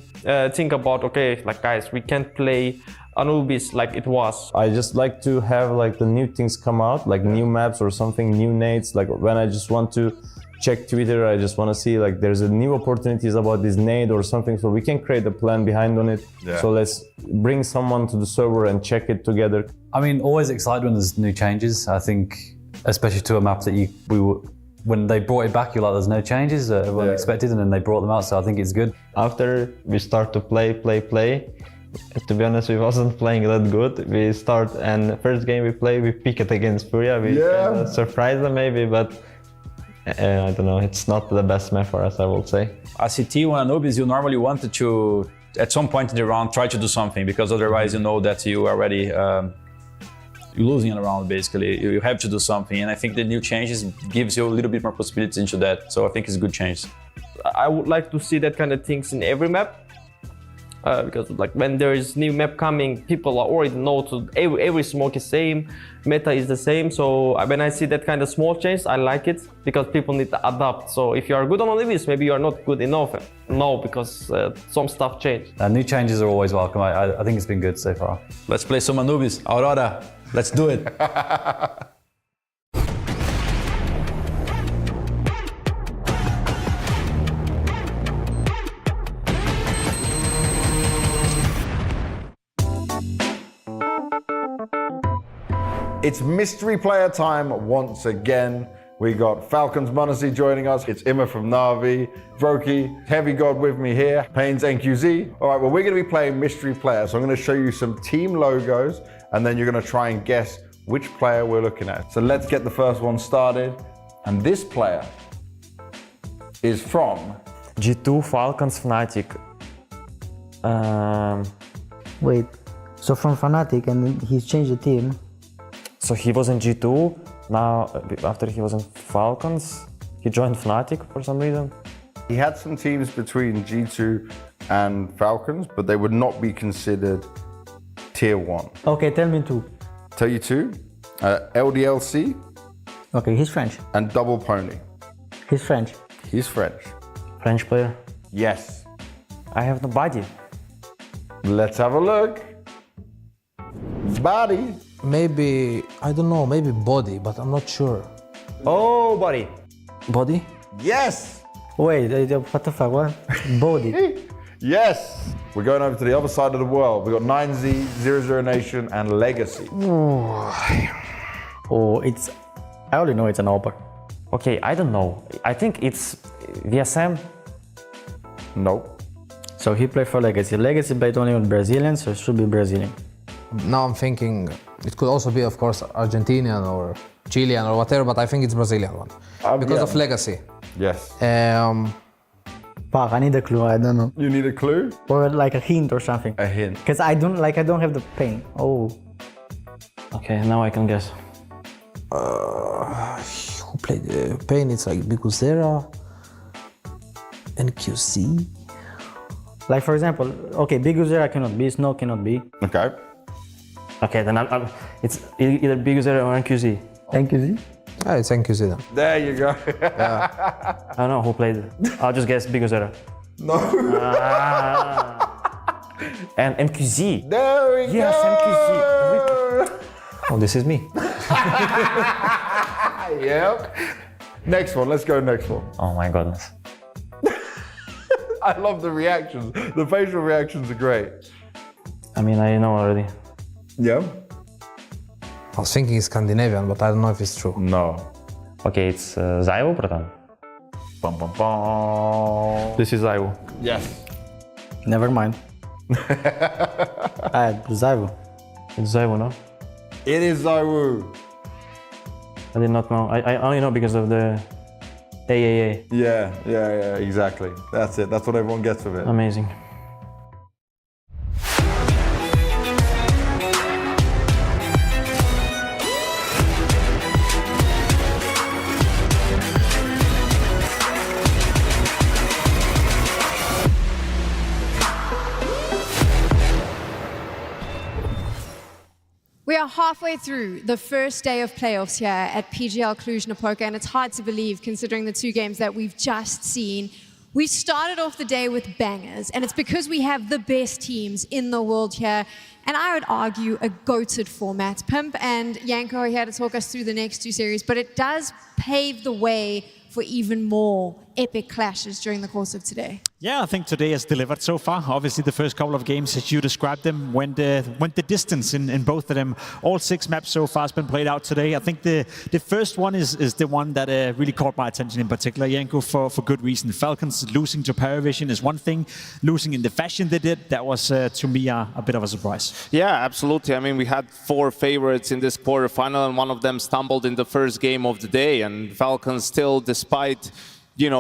think about, okay, guys, we can't play Anubis like it was. I just like to have the new things come out, new maps or something, new nades. When I just want to check Twitter, I just want to see there's a new opportunities about this nade or something, so we can create a plan behind on it. Yeah. So let's bring someone to the server and check it together. I mean, always excited when there's new changes. I think, especially to a map that when they brought it back, you're like, there's no changes, everyone expected, and then they brought them out, so I think it's good. After we start to play, to be honest, we wasn't playing that good. We start, and first game we play, we pick it against FURIA. We kind of surprised them maybe, but I don't know, it's not the best map for us, I will say. As a T1 Anubis, you normally wanted to, at some point in the round, try to do something, because otherwise you know that you already you're losing a round, basically. You have to do something, and I think the new changes gives you a little bit more possibilities into that, so I think it's a good change. I would like to see that kind of things in every map, because when there is new map coming, people already know every smoke is same, meta is the same, so when I see that kind of small change, I like it, because people need to adapt. So if you are good on Anubis, maybe you are not good enough. No, because some stuff changed. New changes are always welcome. I think it's been good so far. Let's play some Anubis. Aurora, let's do it. It's mystery player time once again. We got Falcons MongolZ joining us. It's Imma from Na'Vi, Vroki, Heavy God with me here, Pains NQZ. All right, well, we're gonna be playing mystery player. So I'm gonna show you some team logos, and then you're gonna try and guess which player we're looking at. So let's get the first one started. And this player is from G2 Falcons Fnatic. Wait, so from Fnatic, and he's changed the team. So he was in G2, now after he was in Falcons, he joined Fnatic for some reason. He had some teams between G2 and Falcons, but they would not be considered tier 1. Okay, tell me two. Tell you two. LDLC. Okay, he's French. And Double Pony. He's French. He's French. French player? Yes. I have nobody. Let's have a look. Body. Maybe, I don't know, maybe Body, but I'm not sure. Oh, Body. Body? Yes. Wait, what the fuck, what? Body. Yes. We're going over to the other side of the world. We've got 9Z, 00nation, and Legacy. Oh, I only know it's an AWP. Okay, I don't know. I think it's VSM. Nope. So he played for Legacy. Legacy played only with Brazilians, so it should be Brazilian. Now I'm thinking it could also be, of course, Argentinian or Chilean or whatever, but I think it's Brazilian one because of Legacy. Yes. Fuck, I need a clue. I don't know. You need a clue? Or like a hint or something. A hint. Because I don't have the pain. Oh. Okay, now I can guess. Who played Pain? It's like BTarena, NQZ. Like for example, okay, BTarena cannot be, Snow cannot be. Okay. Okay, then it's either BTarena or NQZ. NQZ? Ah, it's NQZ then. There you go. I don't know who played it. I'll just guess BTarena. No. And MQZ. There we go. Yes, MQZ. Oh, this is me. Yep. Next one. Let's go next one. Oh my goodness. I love the reactions. The facial reactions are great. I mean, I know already. Yeah? I was thinking Scandinavian, but I don't know if it's true. No. Okay, it's Zaivo, bratан. Bum, bum, bum. This is Zaivo. Yes. Never mind. Zaivo. It's Zaivo, no? It is Zaivo. I did not know. I only know because of the AAA. Yeah, exactly. That's it. That's what everyone gets with it. Amazing. We are halfway through the first day of playoffs here at PGL Cluj-Napoca, and it's hard to believe considering the two games that we've just seen. We started off the day with bangers, and it's because we have the best teams in the world here, and I would argue a goated format. Pimp and Janko are here to talk us through the next two series, but it does pave the way for even more epic clashes during the course of today. Yeah, I think today has delivered so far. Obviously, the first couple of games, as you described them, went the distance in both of them. All 6 maps so far has been played out today. I think the first one is the one that really caught my attention in particular, Janko, for good reason. Falcons losing to PARIVISION is one thing. Losing in the fashion they did, that was, to me, a bit of a surprise. Yeah, absolutely. I mean, we had 4 favorites in this quarterfinal, and one of them stumbled in the first game of the day. And Falcons still, despite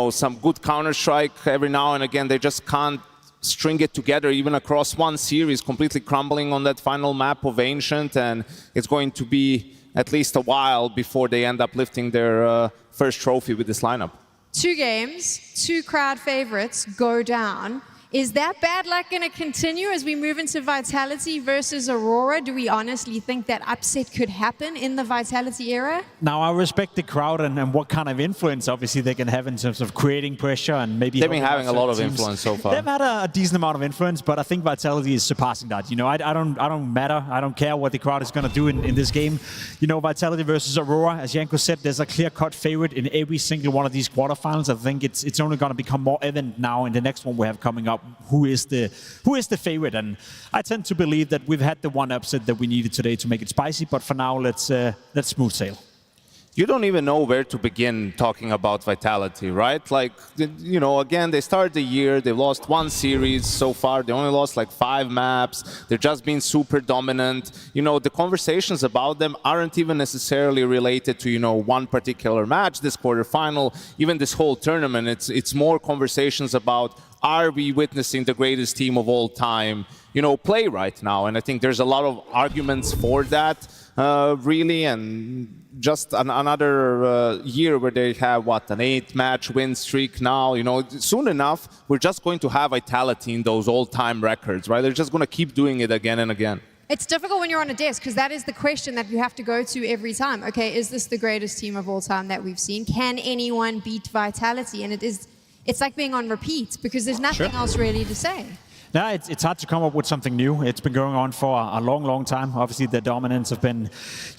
some good counter-strike every now and again, they just can't string it together even across one series, completely crumbling on that final map of Ancient, and it's going to be at least a while before they end up lifting their first trophy with this lineup. 2 games, 2 crowd favorites go down. Is that bad luck going to continue as we move into Vitality versus Aurora? Do we honestly think that upset could happen in the Vitality era? Now, I respect the crowd and what kind of influence, obviously, they can have in terms of creating pressure and maybe... They've been having a lot of influence so far. They've had a decent amount of influence, but I think Vitality is surpassing that. I don't matter. I don't care what the crowd is going to do in this game. Vitality versus Aurora, as Janko said, there's a clear-cut favorite in every single one of these quarterfinals. I think it's only going to become more evident now in the next one we have coming up. Who is the favorite? And I tend to believe that we've had the one upset that we needed today to make it spicy, but for now, let's smooth sail. You don't even know where to begin talking about Vitality, right? Like, again, they started the year, they've lost 1 series so far, they only lost like 5 maps, they've just been super dominant. The conversations about them aren't even necessarily related to, one particular match, this quarterfinal, even this whole tournament. It's more conversations about, are we witnessing the greatest team of all time, play right now? And I think there's a lot of arguments for that, really, and just another year where they have, an 8-match win streak now. Soon enough, we're just going to have Vitality in those all-time records, right? They're just going to keep doing it again and again. It's difficult when you're on a desk because that is the question that you have to go to every time. Okay, is this the greatest team of all time that we've seen? Can anyone beat Vitality? And it's like being on repeat because there's nothing else really to say. Yeah, it's hard to come up with something new. It's been going on for a long, long time. Obviously, the dominance have been,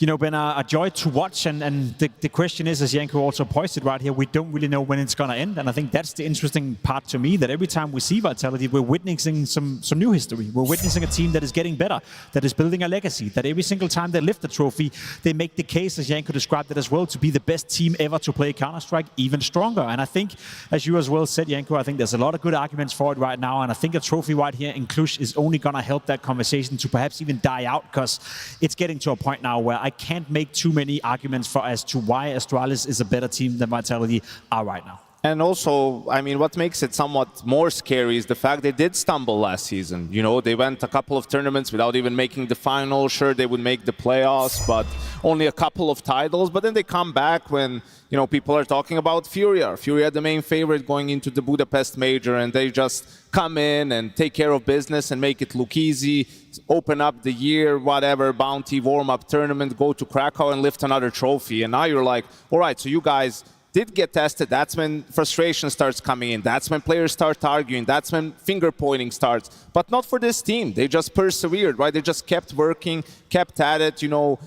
been a joy to watch. And the question is, as Janko also posted right here, we don't really know when it's going to end. And I think that's the interesting part to me, that every time we see Vitality, we're witnessing some new history. We're witnessing a team that is getting better, that is building a legacy, that every single time they lift the trophy, they make the case, as Janko described it as well, to be the best team ever to play Counter-Strike even stronger. And I think, as you as well said, Janko, I think there's a lot of good arguments for it right now. And I think a trophy right here in Cluj is only going to help that conversation to perhaps even die out, because it's getting to a point now where I can't make too many arguments as to why Astralis is a better team than Vitality are right now. And also, I mean, what makes it somewhat more scary is the fact they did stumble last season. You know, they went a couple of tournaments without even making the final. Sure, they would make the playoffs, but only a couple of titles. But then they come back when, you know, people are talking about FURIA. FURIA, the main favorite going into the Budapest Major, and they just come in and take care of business and make it look easy, open up the year, whatever, bounty, warm-up tournament, go to Krakow and lift another trophy. And now you're like, all right, so you guys did get tested. That's when frustration starts coming in. That's when players start arguing. That's when finger pointing starts. But not for this team. They just persevered, right? They just kept working, kept at it, you know,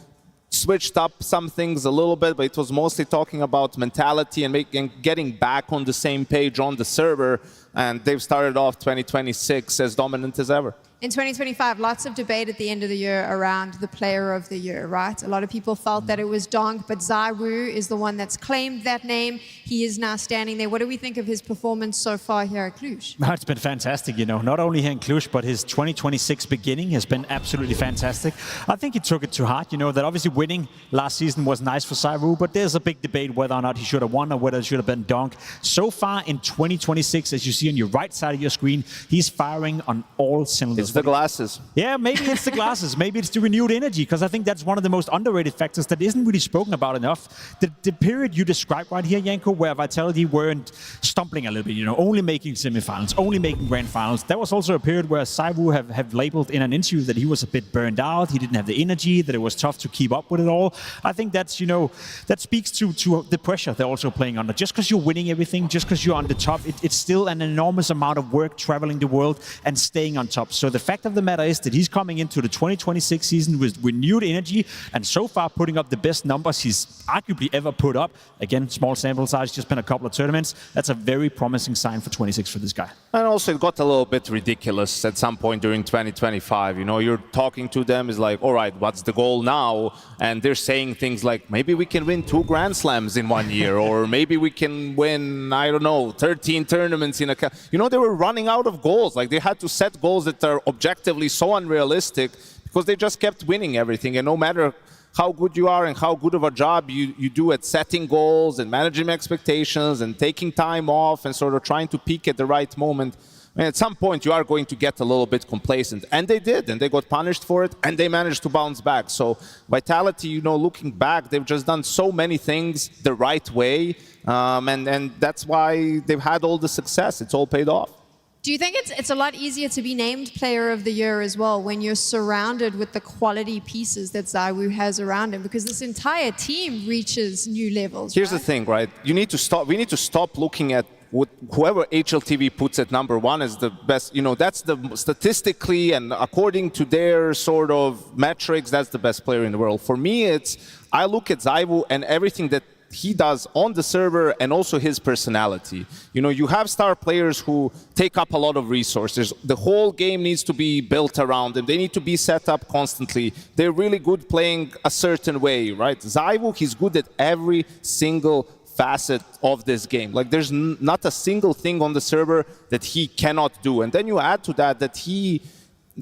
switched up some things a little bit, but it was mostly talking about mentality and getting back on the same page on the server. And they've started off 2026 as dominant as ever. In 2025, lots of debate at the end of the year around the player of the year, right? A lot of people felt that it was Donk, but ZywOo is the one that's claimed that name. He is now standing there. What do we think of his performance so far here at Cluj? It's been fantastic, you know, not only here in Cluj, but his 2026 beginning has been absolutely fantastic. I think he took it to heart, you know, that obviously winning last season was nice for ZywOo, but there's a big debate whether or not he should have won or whether it should have been Donk. So far in 2026, as you see on your right side of your screen, he's firing on all cylinders. It's the glasses. Yeah, maybe it's the glasses. Maybe it's the renewed energy, because I think that's one of the most underrated factors that isn't really spoken about enough. The period you described right here, Janko, where Vitality weren't stumbling a little bit, you know, only making semifinals, only making grand finals. That was also a period where ZywOo have labeled in an interview that he was a bit burned out, he didn't have the energy, that it was tough to keep up with it all. I think that's, you know, that speaks to the pressure they're also playing under. Just because you're winning everything, just because you're on the top, it's still an enormous amount of work traveling the world and staying on top. So the fact of the matter is that he's coming into the 2026 season with renewed energy and so far putting up the best numbers he's arguably ever put up. Again, small sample size, just been a couple of tournaments. That's a very promising sign for 26 for this guy. And also it got a little bit ridiculous at some point during 2025. You know, you're talking to them, is like, all right, what's the goal now? And they're saying things like, maybe we can win 2 Grand Slams in 1 year, or maybe we can win, I don't know, 13 tournaments in a... You know, they were running out of goals. Like, they had to set goals that are objectively so unrealistic because they just kept winning everything. And no matter how good you are and how good of a job you do at setting goals and managing expectations and taking time off and sort of trying to peak at the right moment, I mean, at some point you are going to get a little bit complacent. And they did, and they got punished for it, and they managed to bounce back. So Vitality, you know, looking back, they've just done so many things the right way, and that's why they've had all the success. It's all paid off. Do you think it's a lot easier to be named Player of the Year as well when you're surrounded with the quality pieces that ZywOo has around him? Because this entire team reaches new levels. Here's the thing, right? We need to stop looking at whoever HLTV puts at #1 as the best. You know, that's the statistically and according to their sort of metrics, that's the best player in the world. For me, I look at ZywOo and everything that he does on the server and also his personality. You know, you have star players who take up a lot of resources. The whole game needs to be built around them. They need to be set up constantly. They're really good playing a certain way, right? ZywOo, he's good at every single facet of this game. Like, there's not a single thing on the server that he cannot do. And then you add to that he,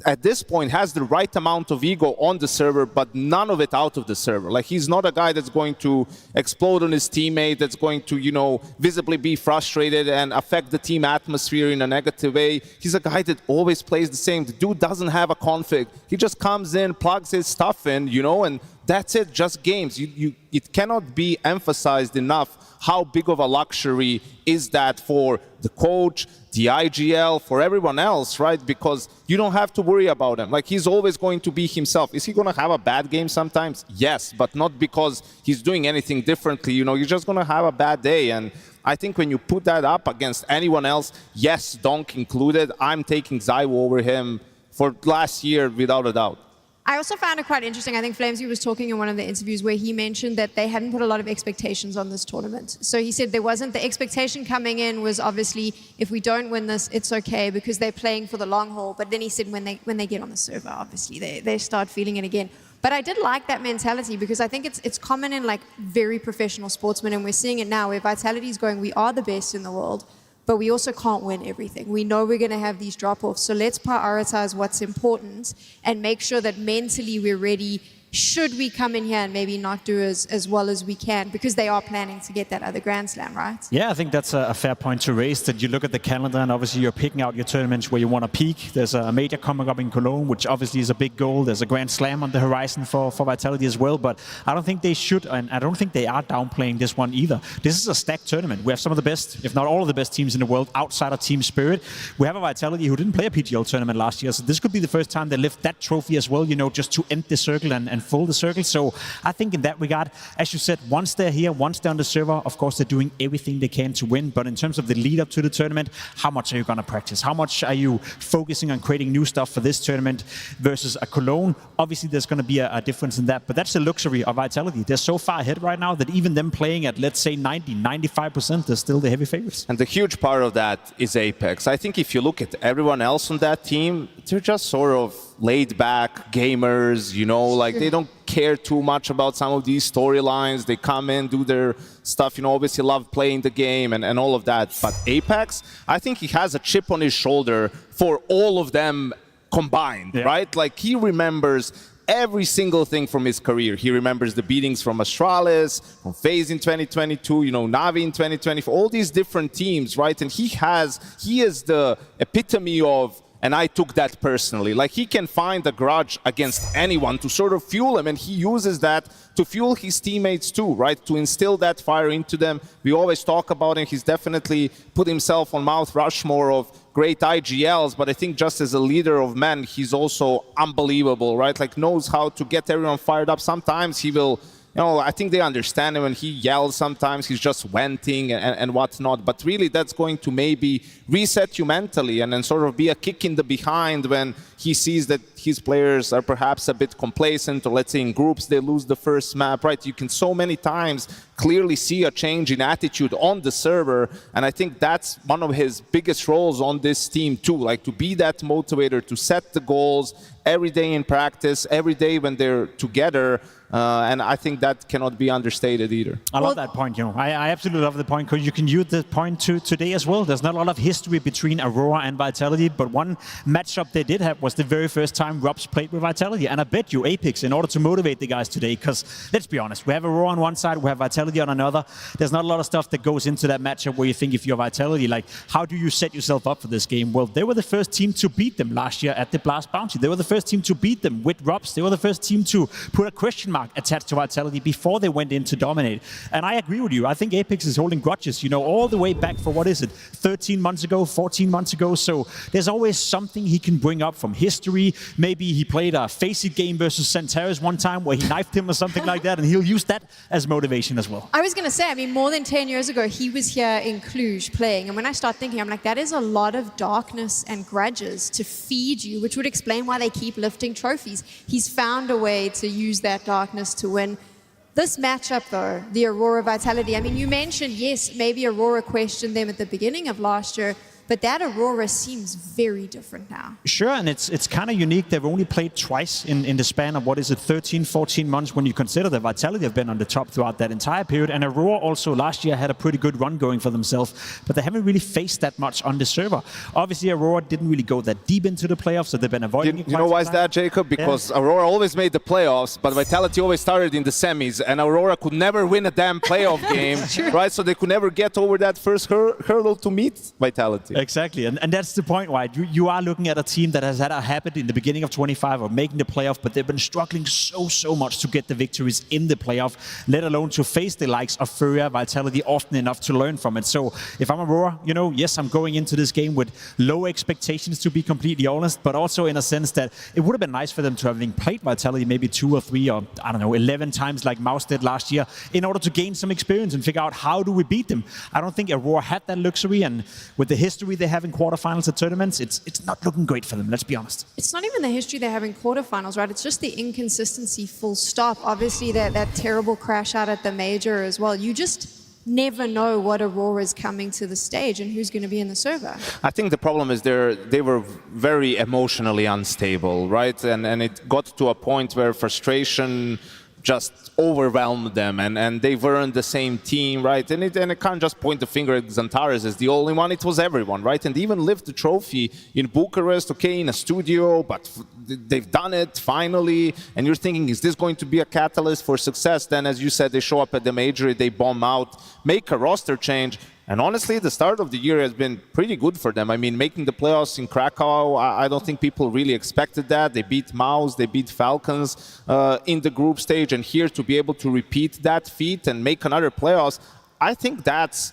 at this point, has the right amount of ego on the server, but none of it out of the server. Like, he's not a guy that's going to explode on his teammate, that's going to, you know, visibly be frustrated and affect the team atmosphere in a negative way. He's a guy that always plays the same. The dude doesn't have a config. He just comes in, plugs his stuff in, you know, and that's it, just games. It cannot be emphasized enough how big of a luxury is that for the coach, the IGL, for everyone else, right? Because you don't have to worry about him. Like, he's always going to be himself. Is he going to have a bad game sometimes? Yes, but not because he's doing anything differently. You know, you're just going to have a bad day. And I think when you put that up against anyone else, yes, Donk included, I'm taking ZywOo over him for last year without a doubt. I also found it quite interesting. I think Flamesy was talking in one of the interviews where he mentioned that they hadn't put a lot of expectations on this tournament. So he said there wasn't, the expectation coming in was obviously, if we don't win this, it's okay because they're playing for the long haul. But then he said when they get on the server, obviously they start feeling it again. But I did like that mentality because I think it's common in like very professional sportsmen, and we're seeing it now where Vitality is going, we are the best in the world, but we also can't win everything. We know we're going to have these drop-offs. So let's prioritize what's important and make sure that mentally we're ready should we come in here and maybe not do as well as we can because they are planning to get that other Grand Slam, right? Yeah, I think that's a fair point to raise, that you look at the calendar and obviously you're picking out your tournaments where you want to peak. There's a major coming up in Cologne, which obviously is a big goal. There's a Grand Slam on the horizon for Vitality as well, but I don't think they should, and I don't think they are downplaying this one either. This is a stacked tournament. We have some of the best, if not all of the best teams in the world outside of Team Spirit. We have a Vitality who didn't play a PGL tournament last year, so this could be the first time they lift that trophy as well, you know, just to end the circle and full the circle. So I think in that regard, as you said, once they're here, once they're on the server, of course they're doing everything they can to win. But in terms of the lead up to the tournament, how much are you going to practice? How much are you focusing on creating new stuff for this tournament versus a Cologne? Obviously there's going to be a difference in that, but that's the luxury of Vitality. They're so far ahead right now that even them playing at, let's say, 90-95%, they're still the heavy favorites. And the huge part of that is Apex. I think if you look at everyone else on that team, they're just sort of laid back gamers, you know, like they don't care too much about some of these storylines. They come in, do their stuff, you know, obviously love playing the game and all of that. But Apex, I think he has a chip on his shoulder for all of them combined, right? Like he remembers every single thing from his career. He remembers the beatings from Astralis, from FaZe in 2022, you know, Navi in 2024, all these different teams, right? And he is the epitome of, and I took that personally. Like he can find a grudge against anyone to sort of fuel him, and he uses that to fuel his teammates too, right? To instill that fire into them. We always talk about him. He's definitely put himself on Mount Rushmore of great IGLs, but I think just as a leader of men, he's also unbelievable, right? Like knows how to get everyone fired up. Sometimes he will, you know, I think they understand him when he yells sometimes, he's just venting and whatnot. But really that's going to maybe reset you mentally and then sort of be a kick in the behind when he sees that his players are perhaps a bit complacent, or let's say in groups they lose the first map, right? You can so many times clearly see a change in attitude on the server, and I think that's one of his biggest roles on this team too, like to be that motivator, to set the goals every day in practice, every day when they're together. And I think that cannot be understated either. I love that point, you know. I absolutely love the point, because you can use the point today as well. There's not a lot of history between Aurora and Vitality, but one matchup they did have was the very first time Robs played with Vitality. And I bet you Apex, in order to motivate the guys today, because let's be honest, we have Aurora on one side, we have Vitality on another. There's not a lot of stuff that goes into that matchup where you think, if you're Vitality, like, how do you set yourself up for this game? Well, they were the first team to beat them last year at the Blast Bounty. They were the first team to beat them with Robs. They were the first team to put a question mark attached to Vitality before they went in to dominate. And I agree with you. I think Apex is holding grudges, you know, all the way back for, what is it, 13 months ago, 14 months ago. So there's always something he can bring up from history. Maybe he played a FaZe game versus Centaurus one time where he knifed him or something like that, and he'll use that as motivation as well. I was going to say, I mean, more than 10 years ago, he was here in Cluj playing. And when I start thinking, I'm like, that is a lot of darkness and grudges to feed you, which would explain why they keep lifting trophies. He's found a way to use that darkness to win. This matchup, though, the Aurora Vitality, I mean, you mentioned, yes, maybe Aurora questioned them at the beginning of last year, but that Aurora seems very different now. Sure, and it's kind of unique. They've only played twice in the span of, what is it, 13, 14 months, when you consider that Vitality have been on the top throughout that entire period. And Aurora also last year had a pretty good run going for themselves, but they haven't really faced that much on the server. Obviously, Aurora didn't really go that deep into the playoffs, so they've been avoiding it. You know why is that, Jacob? Because Aurora always made the playoffs, but Vitality always started in the semis, and Aurora could never win a damn playoff game, right? So they could never get over that first hurdle to meet Vitality. Exactly, and that's the point, right? You are looking at a team that has had a habit in the beginning of 25 of making the playoff, but they've been struggling so much to get the victories in the playoff, let alone to face the likes of FURIA, Vitality often enough to learn from it. So if I'm Aurora, you know, yes, I'm going into this game with low expectations, to be completely honest, but also in a sense that it would have been nice for them to have played Vitality maybe 2 or 3 or, I don't know, 11 times like MOUZ did last year, in order to gain some experience and figure out how do we beat them. I don't think Aurora had that luxury, and with the history they have in quarterfinals at tournaments, it's not looking great for them, let's be honest. It's not even the history they have in quarterfinals, right? It's just the inconsistency, full stop. Obviously, that terrible crash out at the major as well. You just never know what Aurora is coming to the stage and who's going to be in the server. I think the problem is they were very emotionally unstable, right? And it got to a point where frustration just overwhelmed them, and they weren't the same team, right? And it can't just point the finger at Xantares as the only one, it was everyone, right? And they even lift the trophy in Bucharest, okay, in a studio, but they've done it finally, and you're thinking, is this going to be a catalyst for success? Then, as you said, they show up at the major, they bomb out, make a roster change. And honestly, the start of the year has been pretty good for them. I mean, making the playoffs in Krakow, I don't think people really expected that. They beat MOUZ, they beat Falcons in the group stage. And here to be able to repeat that feat and make another playoffs, I think that's,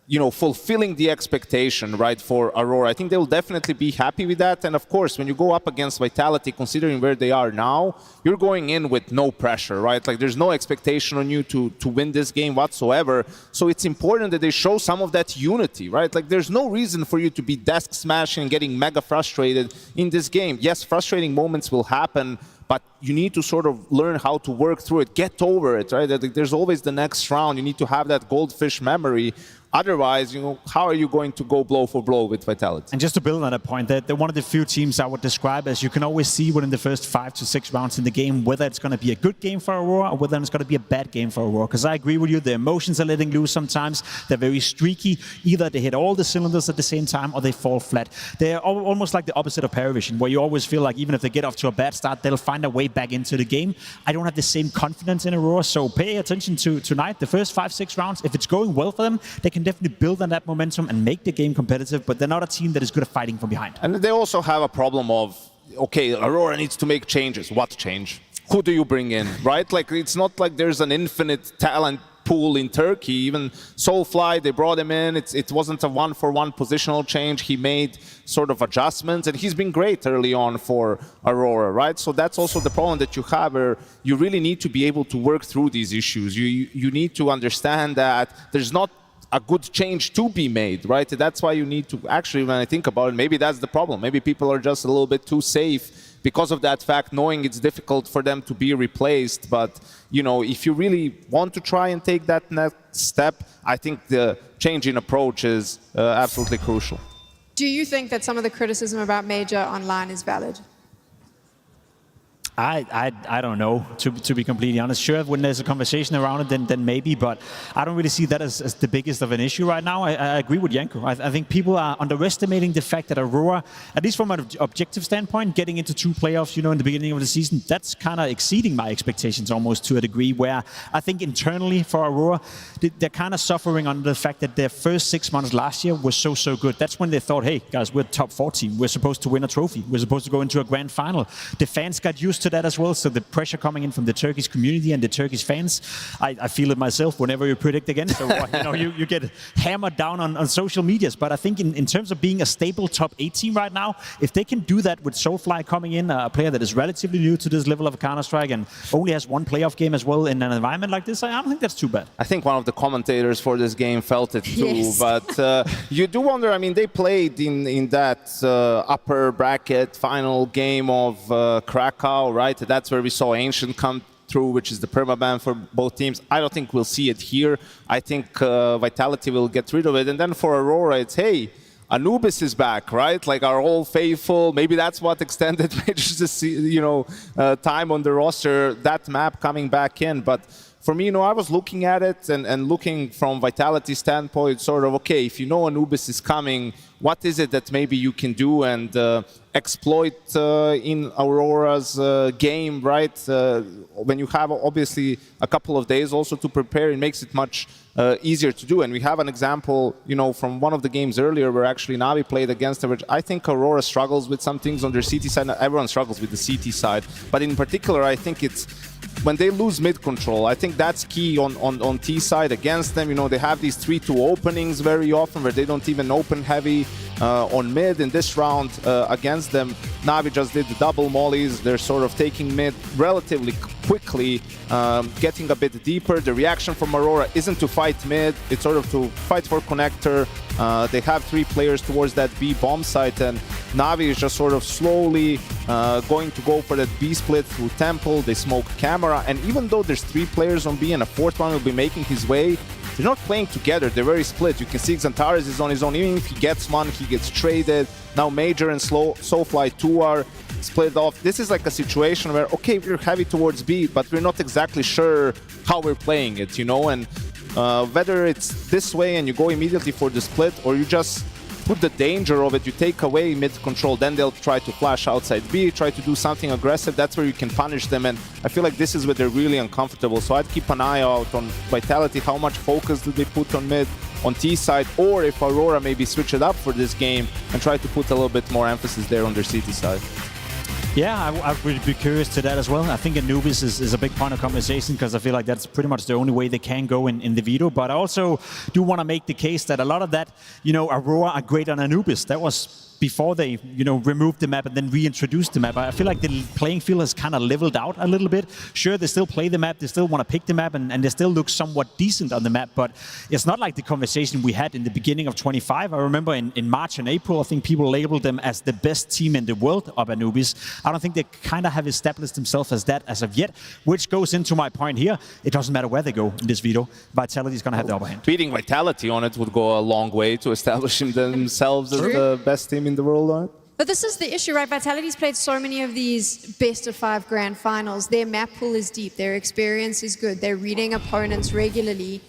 you know, fulfilling the expectation, right, for Aurora. I think they will definitely be happy with that. And of course, when you go up against Vitality, considering where they are now, you're going in with no pressure, right? Like, there's no expectation on you to win this game whatsoever. So it's important that they show some of that unity, right? Like, there's no reason for you to be desk smashing and getting mega frustrated in this game. Yes, frustrating moments will happen, but you need to sort of learn how to work through it, get over it, right? There's always the next round. You need to have that goldfish memory. Otherwise, you know, how are you going to go blow for blow with Vitality? And just to build on that point, they're one of the few teams I would describe as you can always see within the first 5 to 6 rounds in the game whether it's going to be a good game for Aurora or whether it's going to be a bad game for Aurora. Because I agree with you, the emotions are letting loose sometimes. They're very streaky. Either they hit all the cylinders at the same time or they fall flat. They're almost like the opposite of PARIVISION, where you always feel like even if they get off to a bad start, they'll find a way back into the game. I don't have the same confidence in Aurora, so pay attention to tonight, the first 5-6 rounds. If it's going well for them, they can definitely build on that momentum and make the game competitive, but they're not a team that is good at fighting from behind. And they also have a problem of, okay, Aurora needs to make changes. What change? Who do you bring in, right? Like, it's not like there's an infinite talent pool in Turkey. Even Soulfly, they brought him in. It wasn't a one-for-one positional change. He made sort of adjustments, and he's been great early on for Aurora, right? So that's also the problem that you have, where you really need to be able to work through these issues. You need to understand that there's not a good change to be made, right? That's why you need to, actually, when I think about it, maybe that's the problem. Maybe people are just a little bit too safe because of that fact, knowing it's difficult for them to be replaced. But, you know, if you really want to try and take that next step, I think the change in approach is absolutely crucial. Do you think that some of the criticism about Major online is valid? I don't know, to be completely honest. Sure, when there's a conversation around it, then maybe, but I don't really see that as the biggest of an issue right now. I agree with Janko. I think people are underestimating the fact that Aurora, at least from an objective standpoint, getting into 2 playoffs, you know, in the beginning of the season, that's kind of exceeding my expectations almost to a degree, where I think internally for Aurora, they're kind of suffering under the fact that their first 6 months last year was so good. That's when they thought, hey, guys, we're top 4 team. We're supposed to win a trophy. We're supposed to go into a grand final. The fans got used to that as well, so the pressure coming in from the Turkish community and the Turkish fans, I feel it myself whenever you predict again. So you know, you get hammered down on social medias. But I think in terms of being a stable top 8 team right now, if they can do that with Soulfly coming in, a player that is relatively new to this level of Counter-Strike and only has 1 playoff game as well in an environment like this, I don't think that's too bad. I think one of the commentators for this game felt it too, yes. But you do wonder, I mean, they played in that upper bracket final game of Krakow, right? That's where we saw Ancient come through, which is the permaban for both teams. I don't think we'll see it here. I think Vitality will get rid of it. And then for Aurora, it's, hey, Anubis is back, right? Like our old faithful. Maybe that's what extended Major's, you know, time on the roster, that map coming back in. But for me, you know, I was looking at it and looking from Vitality standpoint, sort of, okay, if you know Anubis is coming, what is it that maybe you can do and exploit in Aurora's game, right? When you have obviously a couple of days also to prepare, it makes it much easier to do. And we have an example, you know, from one of the games earlier where actually Navi played against them, which I think Aurora struggles with some things on their CT side. Everyone struggles with the CT side, but in particular, I think it's when they lose mid control. I think that's key on T side against them. You know, they have these 3-2 openings very often where they don't even open heavy on mid. In this round against them, Navi just did the double mollies. They're sort of taking mid relatively quickly, getting a bit deeper. The reaction from Aurora isn't to fight mid, it's sort of to fight for connector. They have 3 players towards that B bomb site, and Navi is just sort of slowly going to go for that B split through Temple. They smoke camera, and even though there's 3 players on B and a 4th one will be making his way, they're not playing together, they're very split. You can see Xantares is on his own. Even if he gets one, he gets traded. Now Major and Soulfly 2 are split off. This is like a situation where, okay, we're heavy towards B, but we're not exactly sure how we're playing it, you know? And whether it's this way and you go immediately for the split, or you just put the danger of it, you take away mid control, then they'll try to flash outside B, try to do something aggressive. That's where you can punish them, and I feel like this is where they're really uncomfortable. So I'd keep an eye out on Vitality. How much focus do they put on mid, on T side, or if Aurora maybe switch it up for this game and try to put a little bit more emphasis there on their CT side. Yeah, I would be curious to that as well. I think Anubis is a big point of conversation because I feel like that's pretty much the only way they can go in the Veto. But I also do want to make the case that a lot of that, you know, Aurora are great on Anubis. That was before they, you know, removed the map and then reintroduced the map. I feel like the playing field has kind of leveled out a little bit. Sure, they still play the map, they still want to pick the map, and they still look somewhat decent on the map, but it's not like the conversation we had in the beginning of 25. I remember in March and April, I think people labeled them as the best team in the world of Anubis. I don't think they kind of have established themselves as that as of yet, which goes into my point here. It doesn't matter where they go in this Veto. Vitality is going to have the upper hand. Beating Vitality on it would go a long way to establishing themselves as the best team in the world on it. But this is the issue, right? Vitality's played so many of these best-of-5 grand finals. Their map pool is deep. Their experience is good. They're reading opponents regularly.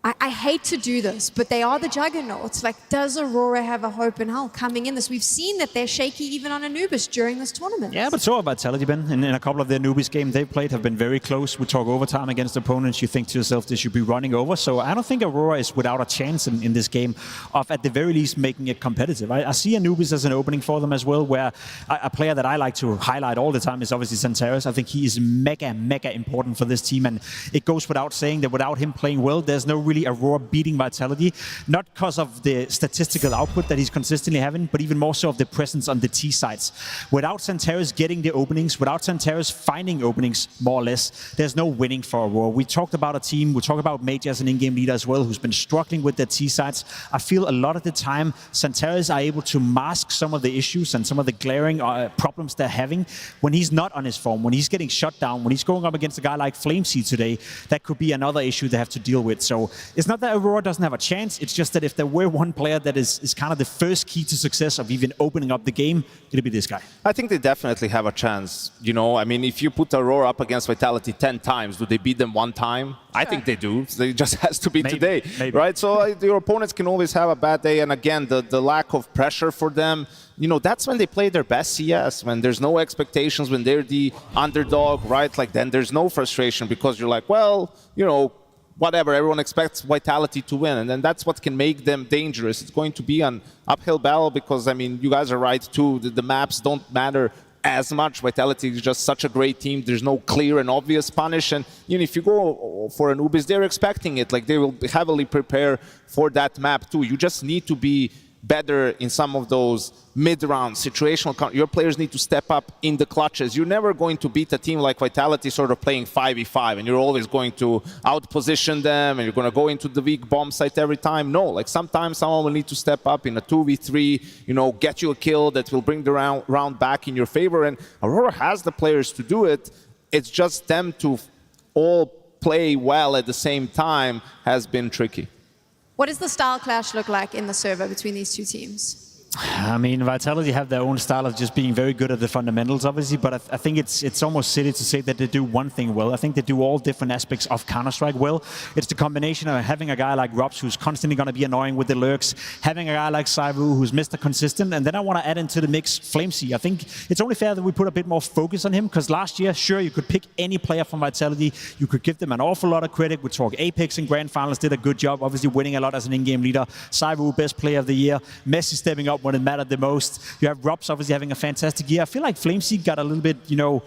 I hate to do this, but they are the juggernauts. Like, does Aurora have a hope in hell coming in this? We've seen that they're shaky even on Anubis during this tournament. Yeah, but so have Vitality been. In a couple of the Anubis games they've played have been very close. We talk overtime against opponents. You think to yourself they should be running over. So I don't think Aurora is without a chance in this game of, at the very least, making it competitive. I see Anubis as an opening for them as well, where a player that I like to highlight all the time is obviously Santaris. I think he is mega important for this team, and it goes without saying that without him playing well, there's no really Aurora beating Vitality, not because of the statistical output that he's consistently having, but even more so of the presence on the T sides. Without Santaris getting the openings, without Santaris finding openings, more or less, there's no winning for Aurora. We talked about a team, we talked about MOUZ as an in-game leader as well, who's been struggling with their T sides. I feel a lot of the time, Santaris are able to mask some of the issues and some of the glaring problems they're having when he's not on his form, when he's getting shut down, when he's going up against a guy like FlameSea today. That could be another issue they have to deal with. So it's not that Aurora doesn't have a chance, it's just that if there were one player that is kind of the first key to success of even opening up the game, it'll be this guy. I think they definitely have a chance. You know, I mean, if you put Aurora up against Vitality 10 times, do they beat them one time? I think they do. They just has to be today, right? So your opponents can always have a bad day, and again, the lack of pressure for them, you know, that's when they play their best CS, when there's no expectations, when they're the underdog, right? Like, then there's no frustration because you're like, well, you know, whatever, everyone expects Vitality to win, and then that's what can make them dangerous. It's going to be an uphill battle because, I mean, you guys are right too, the maps don't matter as much. Vitality is just such a great team. There's no clear and obvious punish, and you know, if you go for Anubis, they're expecting it. Like, they will heavily prepare for that map too. You just need to be better in some of those mid-round situational. Your players need to step up in the clutches. You're never going to beat a team like Vitality sort of playing 5v5, and you're always going to out-position them, and you're going to go into the weak bomb site every time. No, like, sometimes someone will need to step up in a 2v3, you know, get you a kill that will bring the round back in your favor, and Aurora has the players to do it. It's just them to all play well at the same time has been tricky. What does the style clash look like in the server between these two teams? I mean, Vitality have their own style of just being very good at the fundamentals, obviously, but I think it's almost silly to say that they do one thing well. I think they do all different aspects of Counter-Strike well. It's the combination of having a guy like Robs, who's constantly going to be annoying with the lurks, having a guy like Saivu, who's Mr. Consistent, and then I want to add into the mix FlameSea. I think it's only fair that we put a bit more focus on him, because last year, sure, you could pick any player from Vitality. You could give them an awful lot of credit. We talk Apex in Grand Finals did a good job, obviously winning a lot as an in-game leader. Saivu, best player of the year. Messi stepping up when it mattered the most. You have Robs obviously having a fantastic year. I feel like FlameSea got a little bit, you know,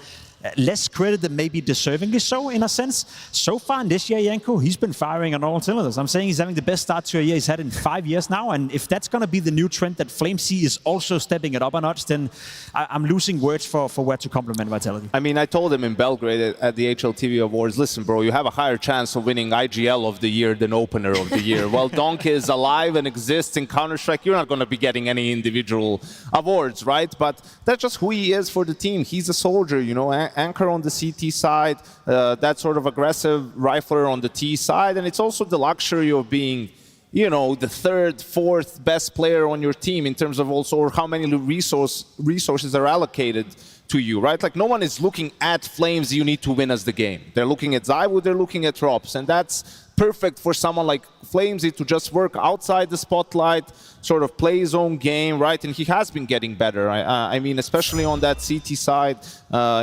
less credit than maybe deservingly so, in a sense. So far in this year, Janko, he's been firing on all cylinders. I'm saying he's having the best start to a year he's had in 5 years now, and if that's going to be the new trend, that FlameSea is also stepping it up a notch, then I'm losing words for where to compliment Vitality. I mean, I told him in Belgrade at the HLTV Awards, listen, bro, you have a higher chance of winning IGL of the year than Opener of the year. While Donk is alive and exists in Counter-Strike, you're not going to be getting any individual awards, right? But that's just who he is for the team. He's a soldier, you know, anchor on the CT side, that sort of aggressive rifler on the T side, and it's also the luxury of being you know, the third, fourth best player on your team in terms of also or how many resources are allocated to you, right? Like no one is looking at Flames, you need to win as the game. They're looking at ZywOo, they're looking at Rops, and that's perfect for someone like Flames to just work outside the spotlight, sort of play his own game, right? And he has been getting better. I mean, especially on that CT side,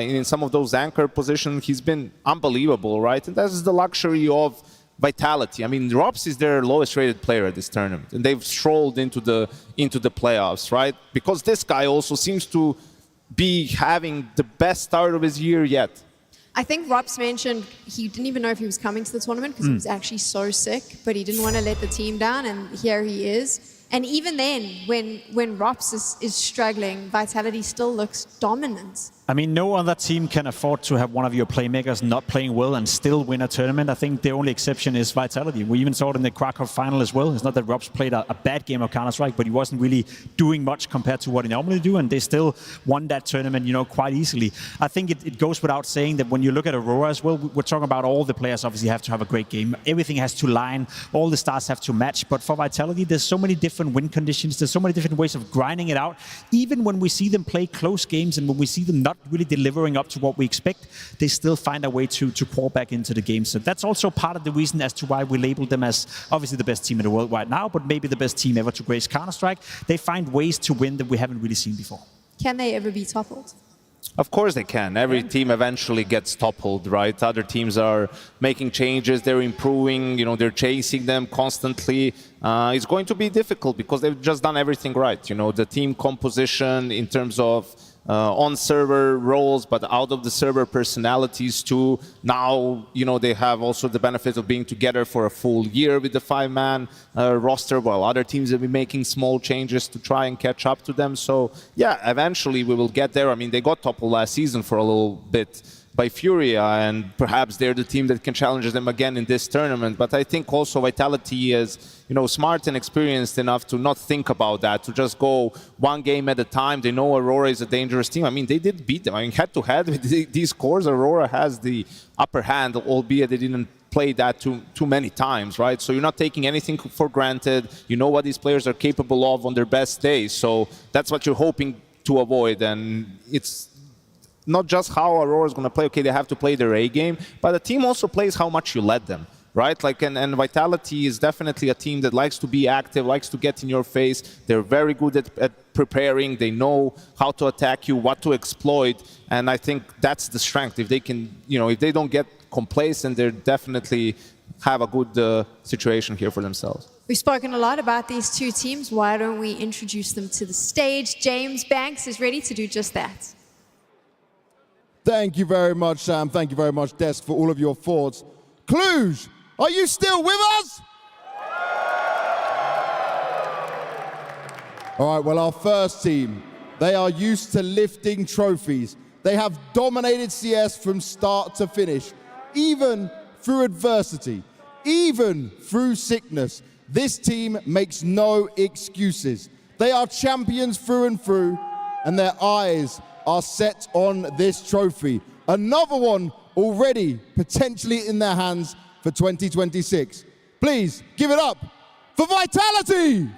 in some of those anchor positions, he's been unbelievable, right? And that is the luxury of Vitality. I mean, Rops is their lowest rated player at this tournament, and they've strolled into the playoffs, right? Because this guy also seems to be having the best start of his year yet. I think Rops mentioned he didn't even know if he was coming to the tournament because he was actually so sick, but he didn't want to let the team down, and here he is. And even then, when Rops is struggling, Vitality still looks dominant. I mean, no other team can afford to have one of your playmakers not playing well and still win a tournament. I think the only exception is Vitality. We even saw it in the Krakow final as well. It's not that Rops played a bad game of Counter-Strike, but he wasn't really doing much compared to what he normally do, and they still won that tournament, you know, quite easily. I think it goes without saying that when you look at Aurora as well, we're talking about all the players obviously have to have a great game. Everything has to line, all the stars have to match. But for Vitality, there's so many different win conditions. There's so many different ways of grinding it out. Even when we see them play close games and when we see them not really delivering up to what we expect, they still find a way to crawl back into the game. So that's also part of the reason as to why we label them as obviously the best team in the world right now, but maybe the best team ever to grace Counter-Strike. They find ways to win that we haven't really seen before. Can they ever be toppled? Of course they can. Every team eventually gets toppled, right? Other teams are making changes, they're improving, you know, they're chasing them constantly. It's going to be difficult because they've just done everything right. You know, the team composition in terms of on-server roles, but out of the server personalities too. Now, you know, they have also the benefit of being together for a full year with the 5-man roster, while other teams have been making small changes to try and catch up to them. So, yeah, eventually we will get there. I mean, they got toppled last season for a little bit by FURIA, and perhaps they're the team that can challenge them again in this tournament. But I think also Vitality is, you know, smart and experienced enough to not think about that, to just go one game at a time. They know Aurora is a dangerous team. I mean, they did beat them. I mean, head-to-head with these scores, Aurora has the upper hand, albeit they didn't play that too many times, right? So you're not taking anything for granted. You know what these players are capable of on their best days. So that's what you're hoping to avoid. And it's not just how Aurora is going to play. Okay, they have to play their A game, but the team also plays how much you let them, right? Like, and Vitality is definitely a team that likes to be active, likes to get in your face. They're very good at preparing. They know how to attack you, what to exploit, and I think that's the strength. If they can, you know, if they don't get complacent, they definitely have a good situation here for themselves. We've spoken a lot about these two teams. Why don't we introduce them to the stage? James Banks is ready to do just that. Thank you very much, Sam. Thank you very much, Desk, for all of your thoughts. Cluj, are you still with us? All right, well, our first team, they are used to lifting trophies. They have dominated CS from start to finish, even through adversity, even through sickness. This team makes no excuses. They are champions through and through, and their eyes are set on this trophy. Another one already potentially in their hands for 2026. Please give it up for Vitality!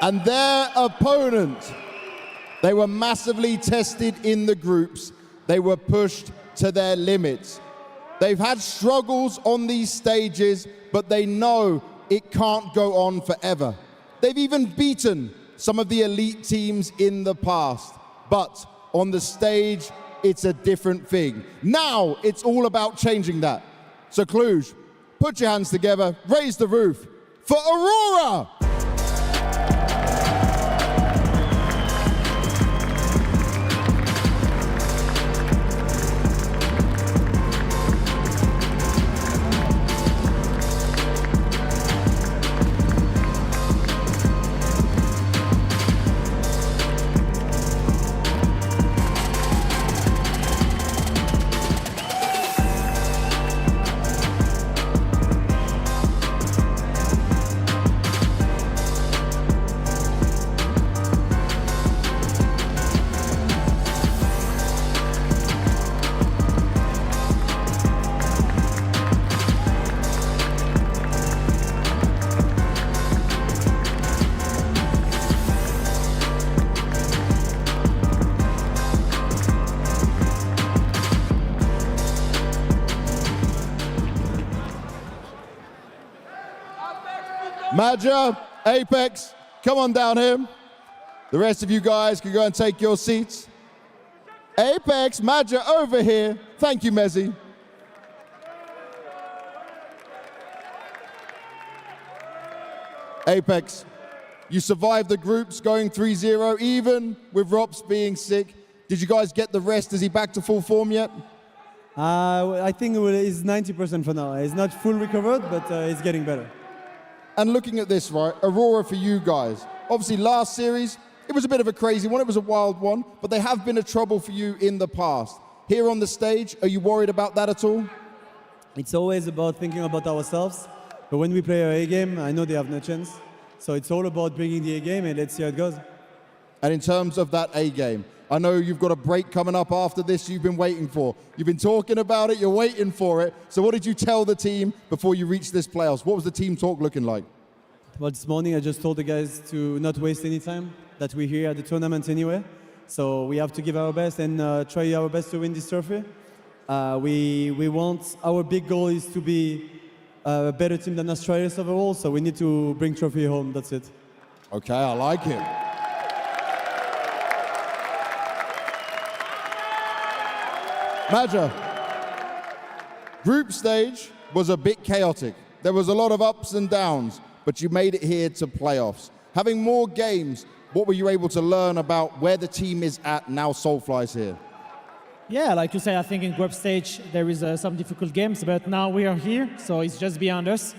And their opponent, they were massively tested in the groups. They were pushed to their limits. They've had struggles on these stages, but they know it can't go on forever. They've even beaten some of the elite teams in the past. But on the stage, it's a different thing. Now, it's all about changing that. So Cluj, put your hands together, raise the roof for Aurora! Madja, Apex, come on down here. The rest of you guys can go and take your seats. Apex, Madja, over here. Thank you, Mezzi. Apex, you survived the groups going 3-0, even with Rops being sick. Did you guys get the rest? Is he back to full form yet? I think he's 90% for now. He's not full recovered, but he's getting better. And looking at this, right, Aurora for you guys. Obviously, last series, it was a bit of a crazy one. It was a wild one, but they have been a trouble for you in the past. Here on the stage, are you worried about that at all? It's always about thinking about ourselves. But when we play our A game, I know they have no chance. So it's all about bringing the A game, and let's see how it goes. And in terms of that A game, I know you've got a break coming up after this you've been waiting for. You've been talking about it, you're waiting for it. So what did you tell the team before you reached this playoffs? What was the team talk looking like? Well, this morning I just told the guys to not waste any time, that we're here at the tournament anyway. So we have to give our best and try our best to win this trophy. We want, our big goal is to be a better team than Astralis overall, so we need to bring trophy home, that's it. Okay, I like it. Madja, group stage was a bit chaotic. There was a lot of ups and downs, but you made it here to playoffs. Having more games, what were you able to learn about where the team is at now Soulfly's here? Yeah, like you said, I think in group stage there is some difficult games, but now we are here, so it's just behind us.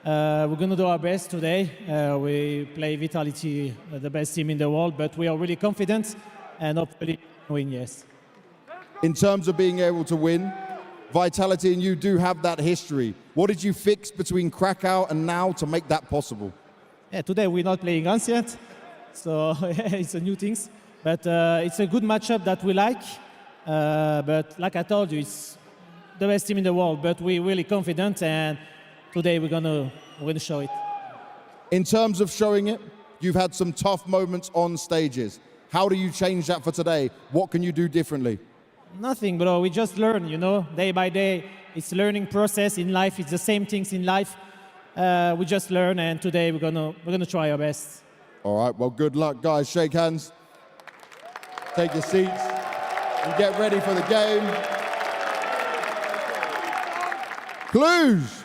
We're going to do our best today. We play Vitality, the best team in the world, but we are really confident and hopefully win, yes. In terms of being able to win, Vitality and you do have that history. What did you fix between Krakow and now to make that possible? Yeah, today we're not playing guns yet, so it's a new things. But it's a good matchup that we like. But like I told you, it's the best team in the world, but we're really confident, and today we're gonna show it. In terms of showing it, you've had some tough moments on stages. How do you change that for today? What can you do differently? Nothing, bro. We just learn, you know, day by day. It's a learning process in life. It's the same things in life. We just learn, and today we're gonna try our best. All right. Well, good luck, guys. Shake hands. Take your seats and get ready for the game. Cluj,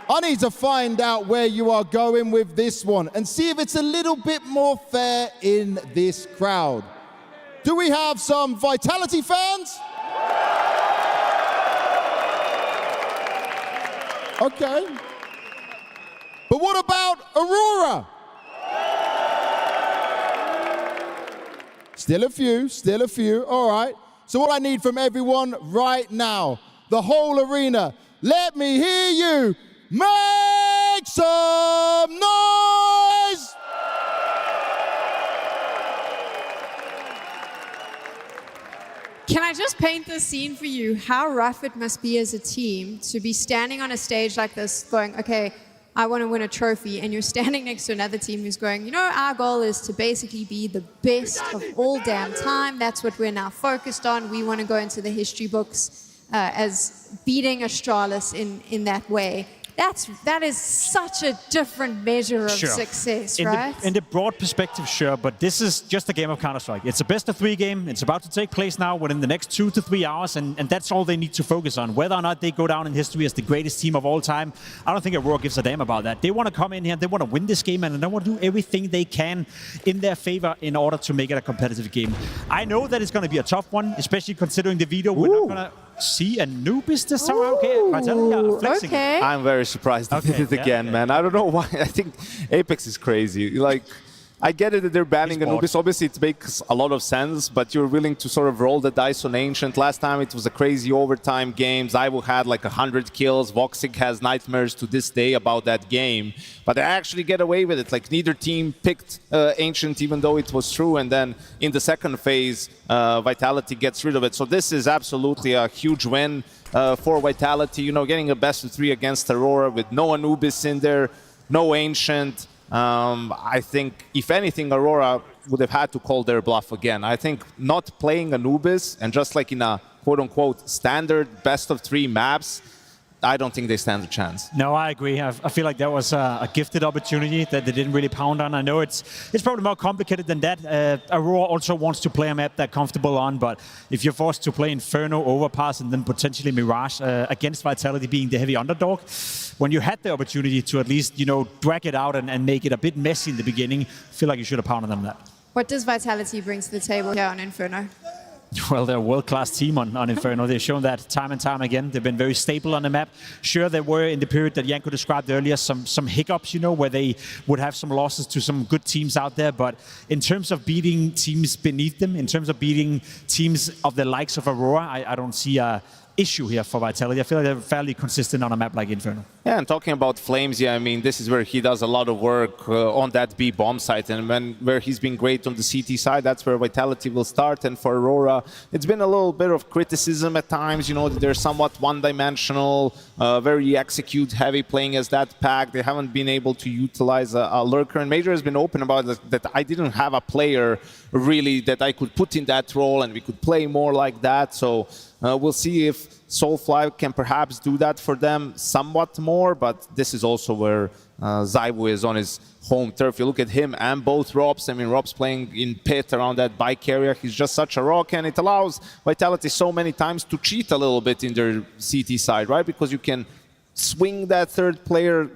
I need to find out where you are going with this one and see if it's a little bit more fair in this crowd. Do we have some Vitality fans? Okay. But what about Aurora? Still a few, all right. So what I need from everyone right now, the whole arena, let me hear you make some noise! Can I just paint the scene for you, how rough it must be as a team to be standing on a stage like this going, okay, I want to win a trophy, and you're standing next to another team who's going, you know, our goal is to basically be the best of all damn time. That's what we're now focused on. We want to go into the history books as beating Astralis in that way. that is such a different measure of success, right? In the broad perspective, sure, but this is just a game of Counter-Strike. It's a best-of-3 game. It's about to take place now within the next 2 to 3 hours, and that's all they need to focus on. Whether or not they go down in history as the greatest team of all time, I don't think Aurora gives a damn about that. They want to come in here, they want to win this game, and they want to do everything they can in their favor in order to make it a competitive game. I know that it's going to be a tough one, especially considering the Veto. We're not going to see a Nubis this time around. Okay, Vitality flexing. Okay. I'm very surprised they did it again, man. I don't know why. I think Apex is crazy. Like, I get it that they're banning Anubis. Obviously, it makes a lot of sense, but you're willing to sort of roll the dice on Ancient. Last time, it was a crazy overtime game. Zyvo had like 100 kills. Voxic has nightmares to this day about that game. But they actually get away with it. Like, neither team picked Ancient, even though it was true. And then in the second phase, Vitality gets rid of it. So this is absolutely a huge win for Vitality. You know, getting a best-of-3 against Aurora with no Anubis in there, no Ancient. I think, if anything, Aurora would have had to call their bluff again. I think not playing Anubis and just like in a quote-unquote standard best-of-3 maps, I don't think they stand a chance. No, I agree. I feel like that was a gifted opportunity that they didn't really pound on. I know it's probably more complicated than that. Aurora also wants to play a map they're comfortable on, but if you're forced to play Inferno, Overpass, and then potentially Mirage against Vitality being the heavy underdog, when you had the opportunity to at least, you know, drag it out and make it a bit messy in the beginning, I feel like you should have pounded them that. What does Vitality bring to the table here on Inferno? Well, they're a world-class team on Inferno. They've shown that time and time again. They've been very stable on the map. Sure, there were, in the period that Janko described earlier, some hiccups, you know, where they would have some losses to some good teams out there. But in terms of beating teams beneath them, in terms of beating teams of the likes of Aurora, I don't see a issue here for Vitality. I feel like they're fairly consistent on a map like Inferno. Yeah, and talking about Flames, yeah, I mean, this is where he does a lot of work on that B bomb site, and where he's been great on the CT side, that's where Vitality will start. And for Aurora, it's been a little bit of criticism at times, you know, that they're somewhat one-dimensional, very execute-heavy playing as that pack. They haven't been able to utilize a lurker, and Major has been open about that I didn't have a player really that I could put in that role, and we could play more like that. So we'll see if Soulfly can perhaps do that for them somewhat more, but this is also where Zyvo is on his home turf. You look at him and both Robs. I mean, Rob's playing in pit around that bike area. He's just such a rock, and it allows Vitality so many times to cheat a little bit in their CT side, right? Because you can swing that third player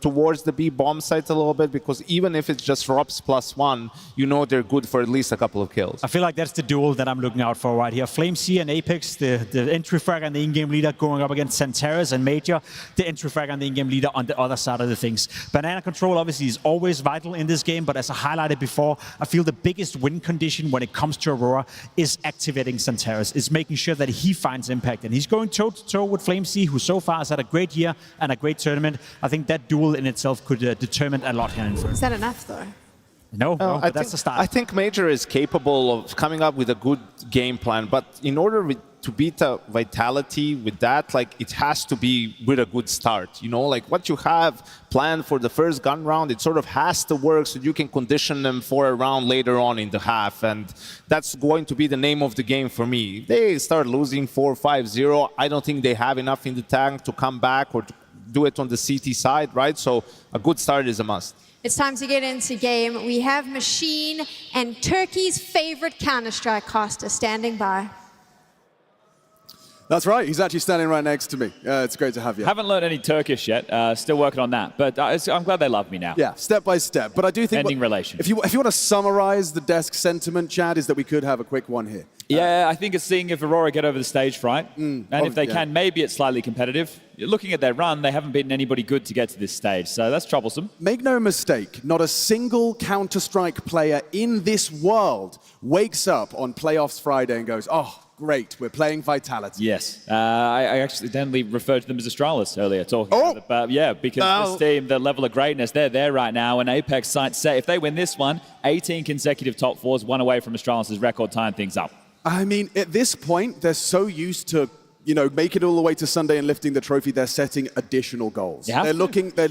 towards the B bomb site a little bit, because even if it's just Robs +1, you know they're good for at least a couple of kills. I feel like that's the duel that I'm looking out for right here. FlameC and Apex, the entry frag and the in-game leader going up against Santeras and Major, the entry frag and the in-game leader on the other side of the things. Banana control obviously is always vital in this game, but as I highlighted before, I feel the biggest win condition when it comes to Aurora is activating Santeras. It's making sure that he finds impact, and he's going toe-to-toe with FlameC, who so far has had a great year and a great tournament. I think that duel in itself could determine a lot here in Inferno. Is that enough, though? No, but that's the start. I think Major is capable of coming up with a good game plan, but in order to beat a Vitality with that, like, it has to be with a good start. You know, like what you have planned for the first gun round, it sort of has to work so you can condition them for a round later on in the half, and that's going to be the name of the game for me. If they start losing 4-5-0, I don't think they have enough in the tank to come back or to do it on the CT side, right? So a good start is a must. It's time to get into game. We have Machine and Turkey's favorite Counter-Strike caster standing by. That's right, he's actually standing right next to me. It's great to have you. Haven't learned any Turkish yet, still working on that, but I'm glad they love me now. Yeah, step by step. But I do think... Ending relation. If you want to summarize the desk sentiment, Chad, is that we could have a quick one here. Yeah, I think it's seeing if Aurora get over the stage fright, and if they can, maybe it's slightly competitive. Looking at their run, they haven't beaten anybody good to get to this stage, so that's troublesome. Make no mistake, not a single Counter-Strike player in this world wakes up on Playoffs Friday and goes, oh, great, we're playing Vitality. Yes. I accidentally referred to them as Astralis earlier, talking about it. But yeah, because this team, the level of greatness, they're there right now, and Apex sights set. If they win this one, 18 consecutive top fours, one away from Astralis' record, tying things up. I mean, at this point, they're so used to, you know, make it all the way to Sunday and lifting the trophy, they're setting additional goals. They're looking, they're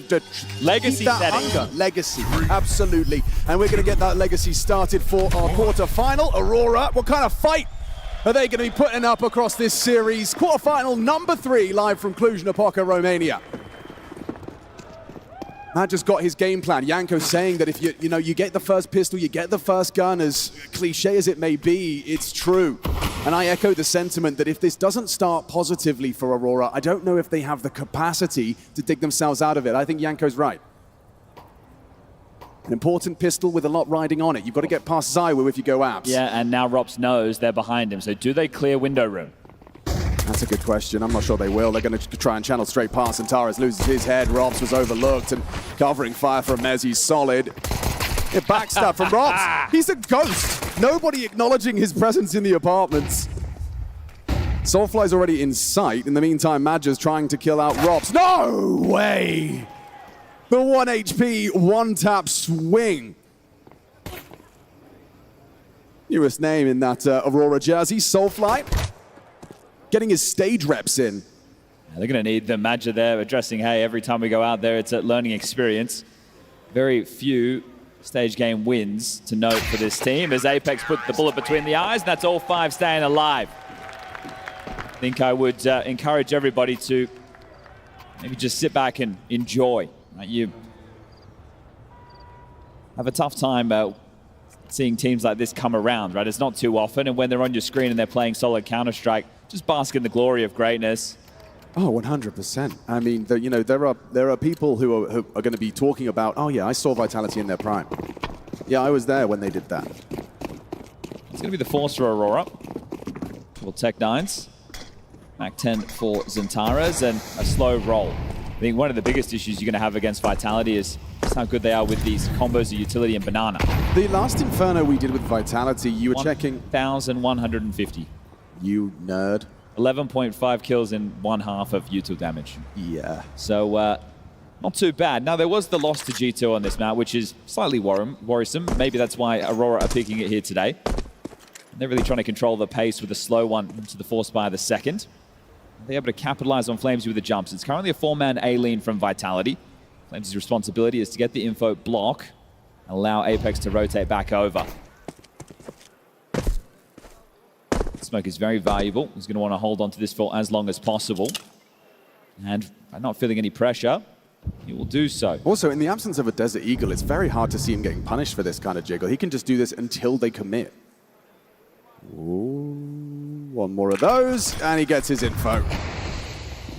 legacy setting. Hunger. Legacy, absolutely. And we're going to get that legacy started for our quarterfinal. Aurora, what kind of fight are they going to be putting up across this series? Quarterfinal number 3, live from Cluj-Napoca, Romania. Matt just got his game plan. Janko saying that if you get the first pistol, you get the first gun, as cliche as it may be, it's true. And I echo the sentiment that if this doesn't start positively for Aurora, I don't know if they have the capacity to dig themselves out of it. I think Janko's right. An important pistol with a lot riding on it. You've got to get past Zywu if you go abs. Yeah, and now Rops knows they're behind him. So do they clear window room? That's a good question. I'm not sure they will. They're going to try and channel straight past, and Taras loses his head. Robs was overlooked, and covering fire from Mezzi's solid. Yeah, backstab from Robs. He's a ghost. Nobody acknowledging his presence in the apartments. Soulfly's already in sight. In the meantime, Madja's trying to kill out Robs. No way! The 1 HP, one-tap swing. Newest name in that Aurora jersey, Soulfly. Getting his stage reps in. They're going to need the Madja there addressing, hey, every time we go out there, it's a learning experience. Very few stage game wins to note for this team as Apex put the bullet between the eyes. That's all 5 staying alive. I think I would encourage everybody to maybe just sit back and enjoy. You have a tough time seeing teams like this come around, right? It's not too often, and when they're on your screen and they're playing solid Counter-Strike, just bask in the glory of greatness. Oh, 100%. I mean, there are people who are going to be talking about, oh yeah, I saw Vitality in their prime. Yeah, I was there when they did that. It's going to be the force for Aurora. Couple Tech-9s. Mac 10 for Zentaras, and a slow roll. I think one of the biggest issues you're going to have against Vitality is just how good they are with these combos of utility and banana. The last Inferno we did with Vitality, you were checking... 1,150. You nerd. 11.5 kills in one half of util damage. Yeah. So, not too bad. Now, there was the loss to G2 on this map, which is slightly worrisome. Maybe that's why Aurora are picking it here today. They're really trying to control the pace with a slow one into the force by the second. They're able to capitalize on Flamesy with the jumps. It's currently a 4-man A-lean from Vitality. Flamesy's responsibility is to get the info block and allow Apex to rotate back over. Smoke is very valuable. He's going to want to hold on to this for as long as possible. And by not feeling any pressure, he will do so. Also, in the absence of a Desert Eagle, it's very hard to see him getting punished for this kind of jiggle. He can just do this until they commit. Ooh, one more of those, and he gets his info.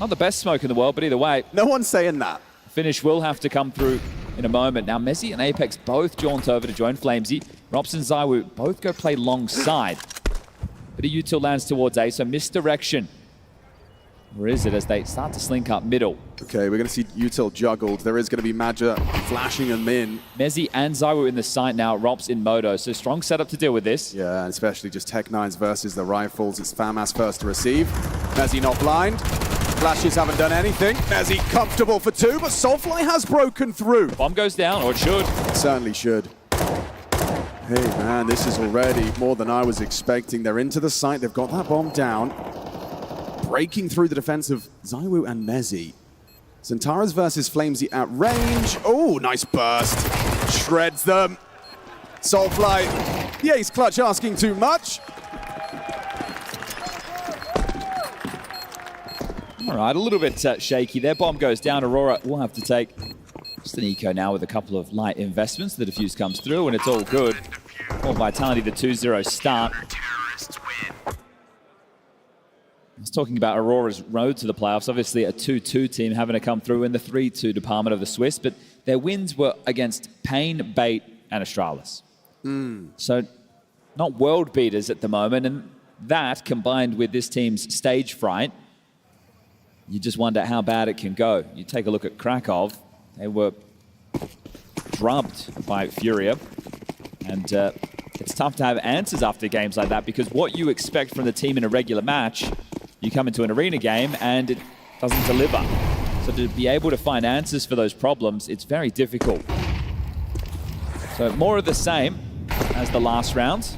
Not the best smoke in the world, but either way. No one's saying that. Finish will have to come through in a moment. Now, Mezzi and Apex both jaunt over to join Flamesy. Rops and Zywu both go play long side. Bit of util lands towards A, so misdirection. Or is it as they start to slink up middle? Okay, we're going to see util juggled. There is going to be Madja flashing them in. Mezzi and Zywu in the site now, Rops in Moto, so strong setup to deal with this. Yeah, and especially just Tech-9s versus the rifles. It's FAMAS first to receive. Mezzi not blind. Flashes haven't done anything. Mezzi comfortable for 2, but Soulfly has broken through. Bomb goes down, or it should. It certainly should. Hey man, this is already more than I was expecting. They're into the site, they've got that bomb down. Breaking through the defense of Zywu and Mezzi. Zentaras versus Flamesy at range. Oh, nice burst. Shreds them. Soulfly, the ace clutch asking too much. All right, a little bit shaky there. Bomb goes down. Aurora will have to take just an eco now with a couple of light investments. The defuse comes through, and it's all good. For Vitality, the 2-0 start. I was talking about Aurora's road to the playoffs. Obviously, a 2-2 team having to come through in the 3-2 department of the Swiss, but their wins were against Pain, Bait, and Astralis. So, not world beaters at the moment, and that, combined with this team's stage fright, you just wonder how bad it can go. You take a look at Krakow, they were drubbed by FURIA, and it's tough to have answers after games like that, because what you expect from the team in a regular match, you come into an arena game and it doesn't deliver. So to be able to find answers for those problems, it's very difficult. So more of the same as the last round.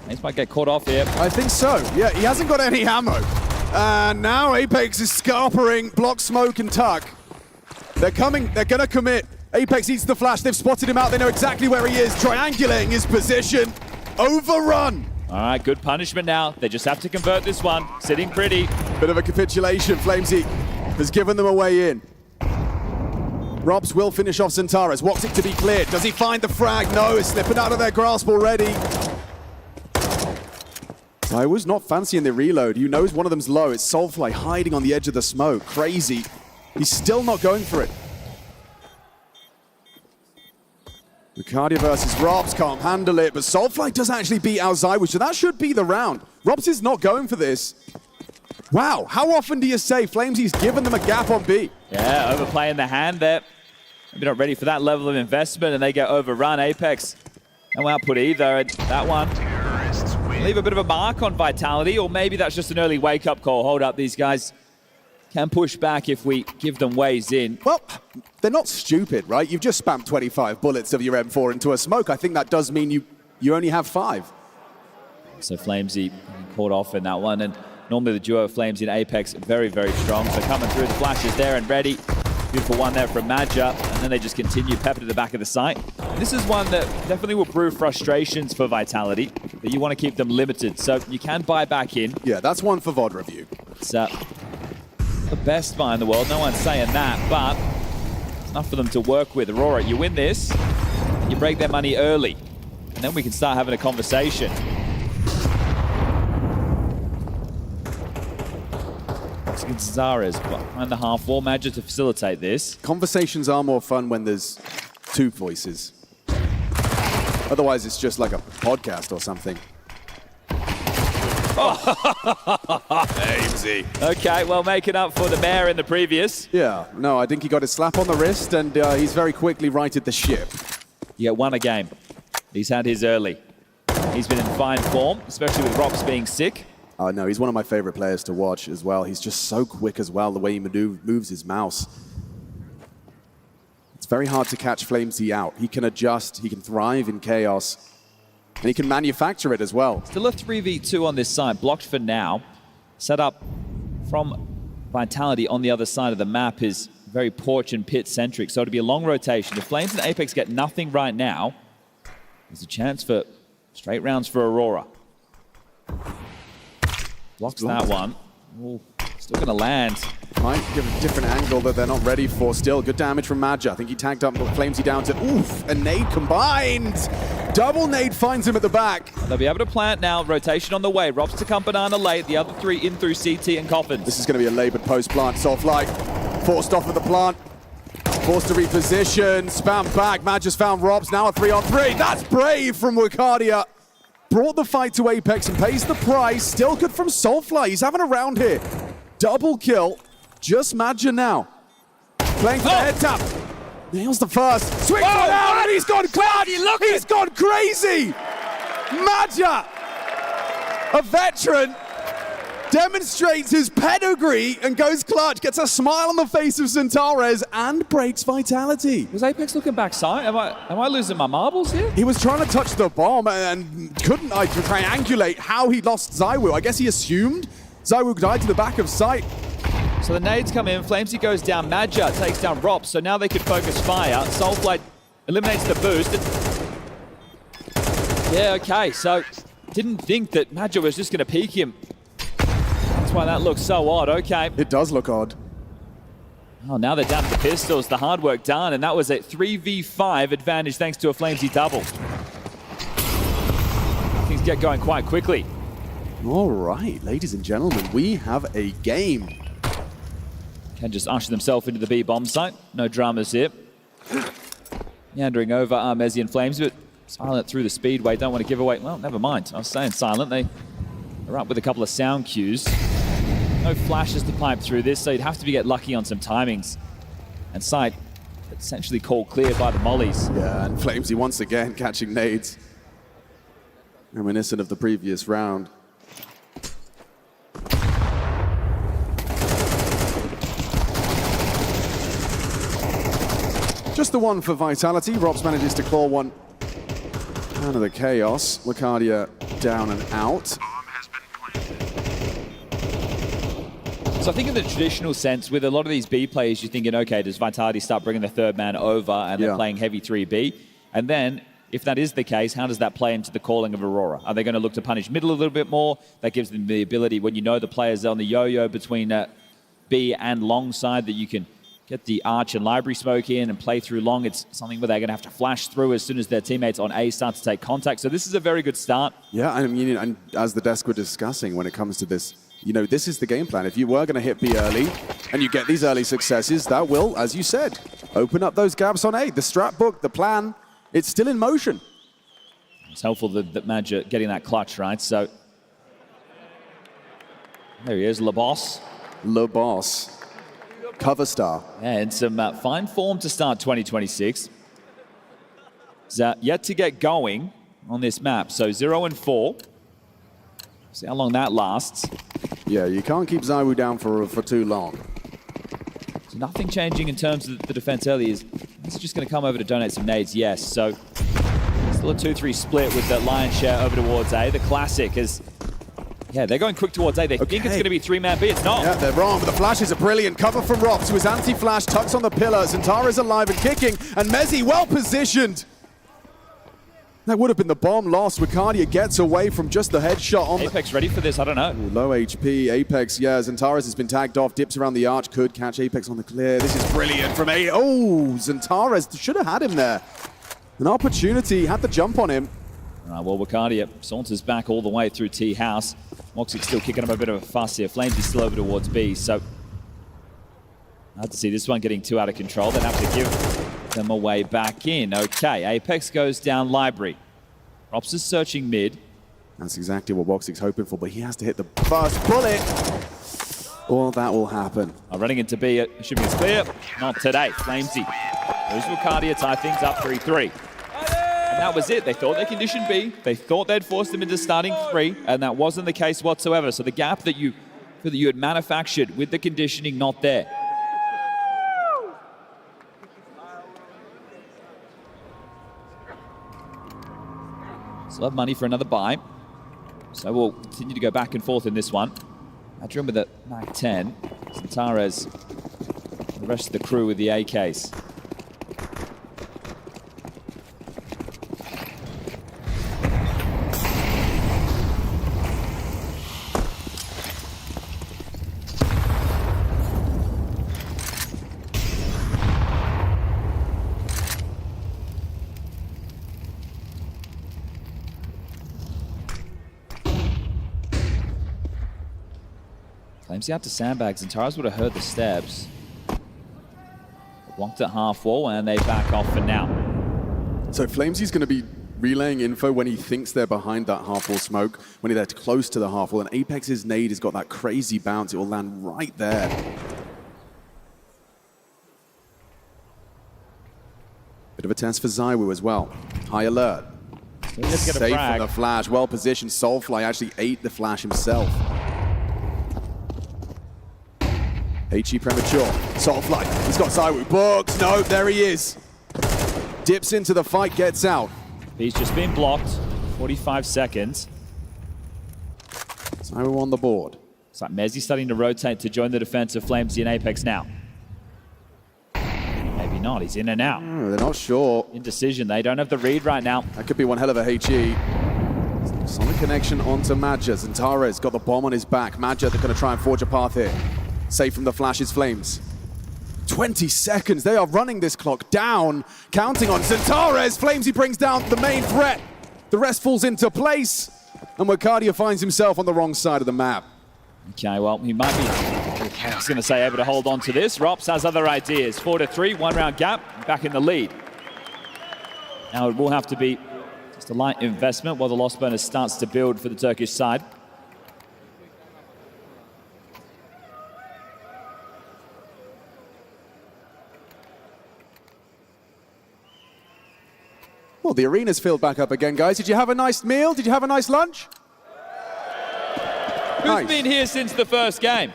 Ace might get caught off here. I think so. Yeah, he hasn't got any ammo. And now Apex is scarpering, block, smoke, and tuck. They're coming, they're gonna commit. Apex eats the flash, they've spotted him out, they know exactly where he is, triangulating his position. Overrun! All right, good punishment now. They just have to convert this one. Sitting pretty. Bit of a capitulation. FlameZ has given them a way in. Robs will finish off Centaurus. Wants it to be cleared. Does he find the frag? No, it's slipping out of their grasp already. ZywOo's not fancying the reload. You knows one of them's low. It's Soulfly hiding on the edge of the smoke. Crazy. He's still not going for it. Lucadia versus Robs, can't handle it, but Soulfly does actually beat out ZywOo, so that should be the round. Robs is not going for this. Wow, how often do you say FlameZ's given them a gap on B? Yeah, overplaying the hand there. Maybe not ready for that level of investment, and they get overrun. Apex, no output either, and that one leave a bit of a mark on Vitality, or maybe that's just an early wake-up call. Hold up, these guys can push back if we give them ways in. Well, they're not stupid, right? You've just spammed 25 bullets of your M4 into a smoke. I think that does mean you only have 5. So FlameZ caught off in that one, and normally the duo of FlameZ and Apex very, very strong. So coming through, the flash is there and ready. Beautiful one there from Madja, and then they just continue pepper to the back of the site. And this is one that definitely will brew frustrations for Vitality, but you want to keep them limited, so you can buy back in. Yeah, that's one for VOD review. It's the best buy in the world, no one's saying that, but it's enough for them to work with. Aurora, you win this, you break their money early, and then we can start having a conversation. Zares behind the half wall, Madja to facilitate this. Conversations are more fun when there's 2 voices. Otherwise, it's just like a podcast or something. FlameZ. Okay, well, making up for the mayor in the previous. Yeah, no, I think he got a slap on the wrist, and he's very quickly righted the ship. You get 1 a game. He's had his early. He's been in fine form, especially with Rops being sick. Oh, no, he's one of my favorite players to watch as well. He's just so quick as well, the way he moves his mouse. It's very hard to catch FlameZ out. He can adjust, he can thrive in chaos, and he can manufacture it as well. Still a 3v2 on this side, blocked for now. Set up from Vitality on the other side of the map is very porch and pit centric, so it'll be a long rotation. If Flames and Apex get nothing right now, there's a chance for straight rounds for Aurora. Blocks that one. Ooh, still going to land. Might give a different angle that they're not ready for still. Good damage from Madja. I think he tagged up FlameZ down to, oof, a nade combined. Double nade finds him at the back. They'll be able to plant now. Rotation on the way. Robs to come banana late. The other 3 in through CT and Coffins. This is going to be a labored post plant. Soulfly forced off of the plant. Forced to reposition. Spam back. Madja's found Robs. Now a 3-on-3. That's brave from Lucadia. Brought the fight to Apex and pays the price. Still good from Soulfly. He's having a round here. Double kill. Just Madja now. Playing for the head tap. Nails the first. Swings one out and he's gone clutch. He's gone crazy. Madja, a veteran, demonstrates his pedigree and goes clutch. Gets a smile on the face of Centaurus and breaks Vitality. Was Apex looking backside? Am I losing my marbles here? He was trying to touch the bomb and couldn't triangulate how he lost ZywOo. I guess he assumed ZywOo died to the back of sight. So the nades come in, FlameZ goes down, Madja takes down Rops, so now they can focus fire. Soulfly eliminates the boost. Yeah, okay, so didn't think that Madja was just going to peek him. That's why that looks so odd, okay. It does look odd. Oh, now they're down to the pistols, the hard work done, and that was a 3v5 advantage thanks to a FlameZ double. Things get going quite quickly. All right, ladies and gentlemen, we have a game. Can just usher themselves into the B bomb site. No dramas here. Meandering over are Mezzi and Flames, but Silent through the speedway. Don't want to give away. Well, never mind. I was saying Silent. They are up with a couple of sound cues. No flashes to pipe through this, so you'd have to get lucky on some timings. And Sight essentially called clear by the mollies. Yeah, and FlameZ once again catching nades. Reminiscent of the previous round. Just the one for Vitality. Robs manages to claw one out of the chaos. Lucadia down and out. So I think in the traditional sense, with a lot of these B players, you're thinking, okay, does Vitality start bringing the third man over and they're playing heavy 3B? And then If that is the case, how does that play into the calling of Aurora? Are they going to look to punish middle a little bit more? That gives them the ability, when you know the players on the yo-yo between B and long side, that you can get the arch and library smoke in and play through long. It's something where they're going to have to flash through as soon as their teammates on A start to take contact. So this is a very good start. Yeah, I mean, and as the desk were discussing when it comes to this, you know, this is the game plan. If you were going to hit B early and you get these early successes, that will, as you said, open up those gaps on A. The strat book, the plan, it's still in motion. It's helpful that Magic getting that clutch, right? So there he is, LeBoss. LeBoss. Cover star. Yeah, and some fine form to start 2026. Yet to get going on this map. So 0 and 4. See how long that lasts. Yeah, you can't keep Zywoo down for too long. So nothing changing in terms of the defense early. Is just going to come over to donate some nades? Yes. So still a 2-3 split with the lion's share over towards A. The classic is, yeah, they're going quick towards A. They think it's going to be 3-man B. It's not. Yeah, they're wrong, but the flashes are brilliant. Cover from Rops, who is anti-flash, tucks on the pillar. Zentara's alive and kicking, and Mezzi well positioned. That would have been the bomb lost. Wicardia gets away from just the headshot on Apex ready for this? I don't know. Ooh, low HP. Apex, yeah, Zentaras has been tagged off. Dips around the arch. Could catch Apex on the clear. This is brilliant from A. Oh, Zentaras should have had him there. An opportunity. Had the jump on him. Well, Wicardia saunters back all the way through T House. MOUZ still kicking up a bit of a fuss here. Flames is still over towards B, so hard to see this one getting too out of control. They'd have to give them a way back in. Okay, Apex goes down library. Rops is searching mid. That's exactly what Woxic's hoping for, but he has to hit the first bullet, or that will happen. Running into B, assuming it's clear. Not today. Flamesy. There's Wicardia, tie things up 3-3. And that was it. They thought they conditioned B. They thought they'd forced them into starting 3, and that wasn't the case whatsoever. So the gap that you had manufactured with the conditioning, not there. Still have money for another buy. So we'll continue to go back and forth in this one. Adrian with a Mac 10. Zentaras, the rest of the crew with the AKs. Flamesy out to sandbags, and Taras would have heard the steps. Blocked at half wall, and they back off for now. So Flamesy's going to be relaying info when he thinks they're behind that half wall smoke, when they're close to the half wall, and Apex's nade has got that crazy bounce. It will land right there. Bit of a test for Zywoo as well. High alert. Safe from the flash, well positioned. Soulfly actually ate the flash himself. HE premature. Soulfly, he's got Zywoo. Books, no, there he is. Dips into the fight, gets out. He's just been blocked. 45 seconds. Zywoo on the board. It's like Mezzi starting to rotate to join the defense of Flamesy and Apex now. Maybe not, he's in and out. Oh, they're not sure. Indecision, they don't have the read right now. That could be one hell of a HE. Solid connection onto Madja. Zentara's got the bomb on his back. Madja, they're going to try and forge a path here. Safe from the flashes, Flames. 20 seconds, they are running this clock down. Counting on Zentara's. Flamesy brings down the main threat. The rest falls into place. And Wicardia finds himself on the wrong side of the map. Okay, well, he might be, I was going to say, able to hold on to this. Rops has other ideas. 4-3, 1 round gap, back in the lead. Now it will have to be just a light investment while the loss bonus starts to build for the Turkish side. Well, the arena's filled back up again, guys. Did you have a nice meal? Did you have a nice lunch? Who's been here since the first game?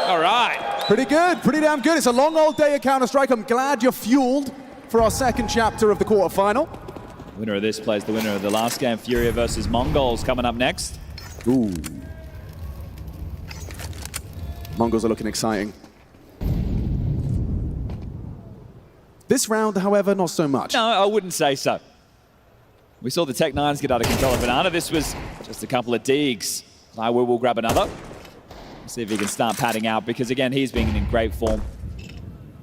All right. Pretty good, pretty damn good. It's a long old day of Counter-Strike. I'm glad you're fueled for our second chapter of the quarterfinal. Winner of this plays the winner of the last game. FURIA versus MongolZ coming up next. Ooh. MongolZ are looking exciting. This round, however, not so much. No, I wouldn't say so. We saw the Tech-9s get out of control of Banana. This was just a couple of digs. ZywOo will grab another. See if he can start padding out, because again, he's being in great form.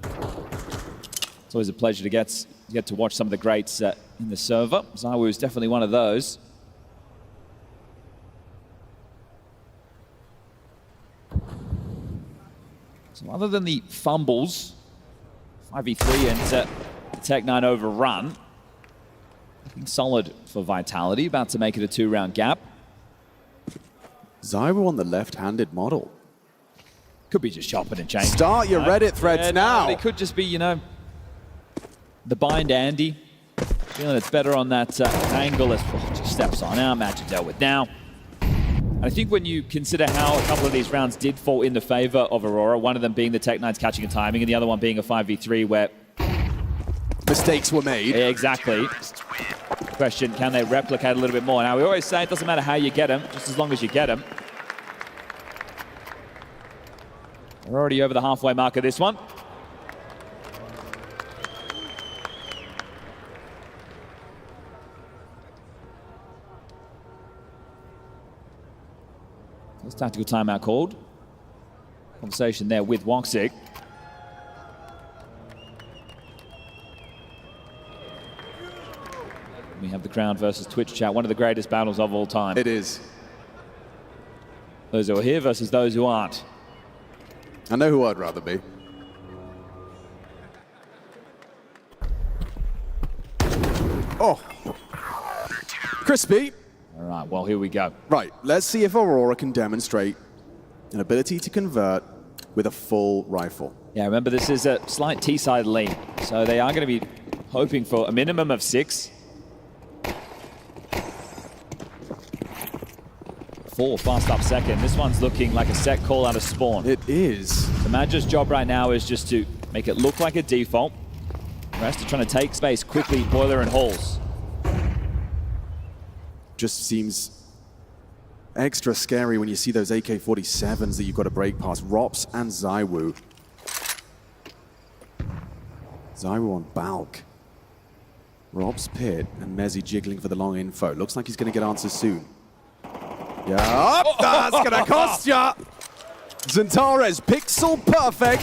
It's always a pleasure to get to watch some of the greats in the server. ZywOo is definitely one of those. So other than the fumbles, 5v3 and the Tech-9 overrun, looking solid for Vitality, about to make it a 2-round gap. ZywOo on the left-handed model. Could be just chopping and changing. Start your Reddit threads now. It could just be, you know, the bind Andy. Feeling it's better on that angle as just steps on out. Match dealt with now. And I think when you consider how a couple of these rounds did fall in the favor of Aurora, one of them being the Tech-9s catching a timing and the other one being a 5v3 where mistakes were made. Yeah, exactly. Question, can they replicate a little bit more? Now, we always say it doesn't matter how you get them, just as long as you get them. We're already over the halfway mark of this one. There's tactical timeout called. Conversation there with Woxic. We have the crowd versus Twitch chat, one of the greatest battles of all time. It is. Those who are here versus those who aren't. I know who I'd rather be. Oh. Crispy. All right, well, here we go. Right, let's see if Aurora can demonstrate an ability to convert with a full rifle. Yeah, remember, this is a slight T-side lean, so they are going to be hoping for a minimum of 6. 4 fast up second. This one's looking like a set call out of spawn. It is. The Madja's job right now is just to make it look like a default. The rest are trying to take space quickly, boiler and halls. Just seems extra scary when you see those AK-47s that you've got to break past. Rops and ZywOo. ZywOo on Balk. Rob's pit and Mezzy jiggling for the long info. Looks like he's going to get answers soon. Yeah, that's going to cost ya! Xantares, pixel perfect.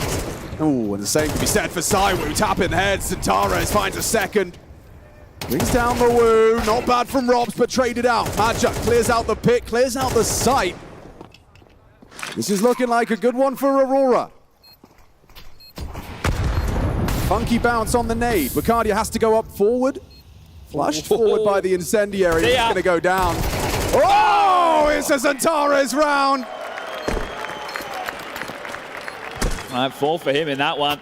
Oh, and the same can be said for ZywOo. Tapping head, Xantares finds a second. Brings down the Woo, not bad from Robs, but traded out. Madja clears out the pit, clears out the site. This is looking like a good one for Aurora. Funky bounce on the nade. Bacardia has to go up forward. Flushed forward by the incendiary. It's going to go down. Oh, it's a Xantares round. All right, 4 for him in that one.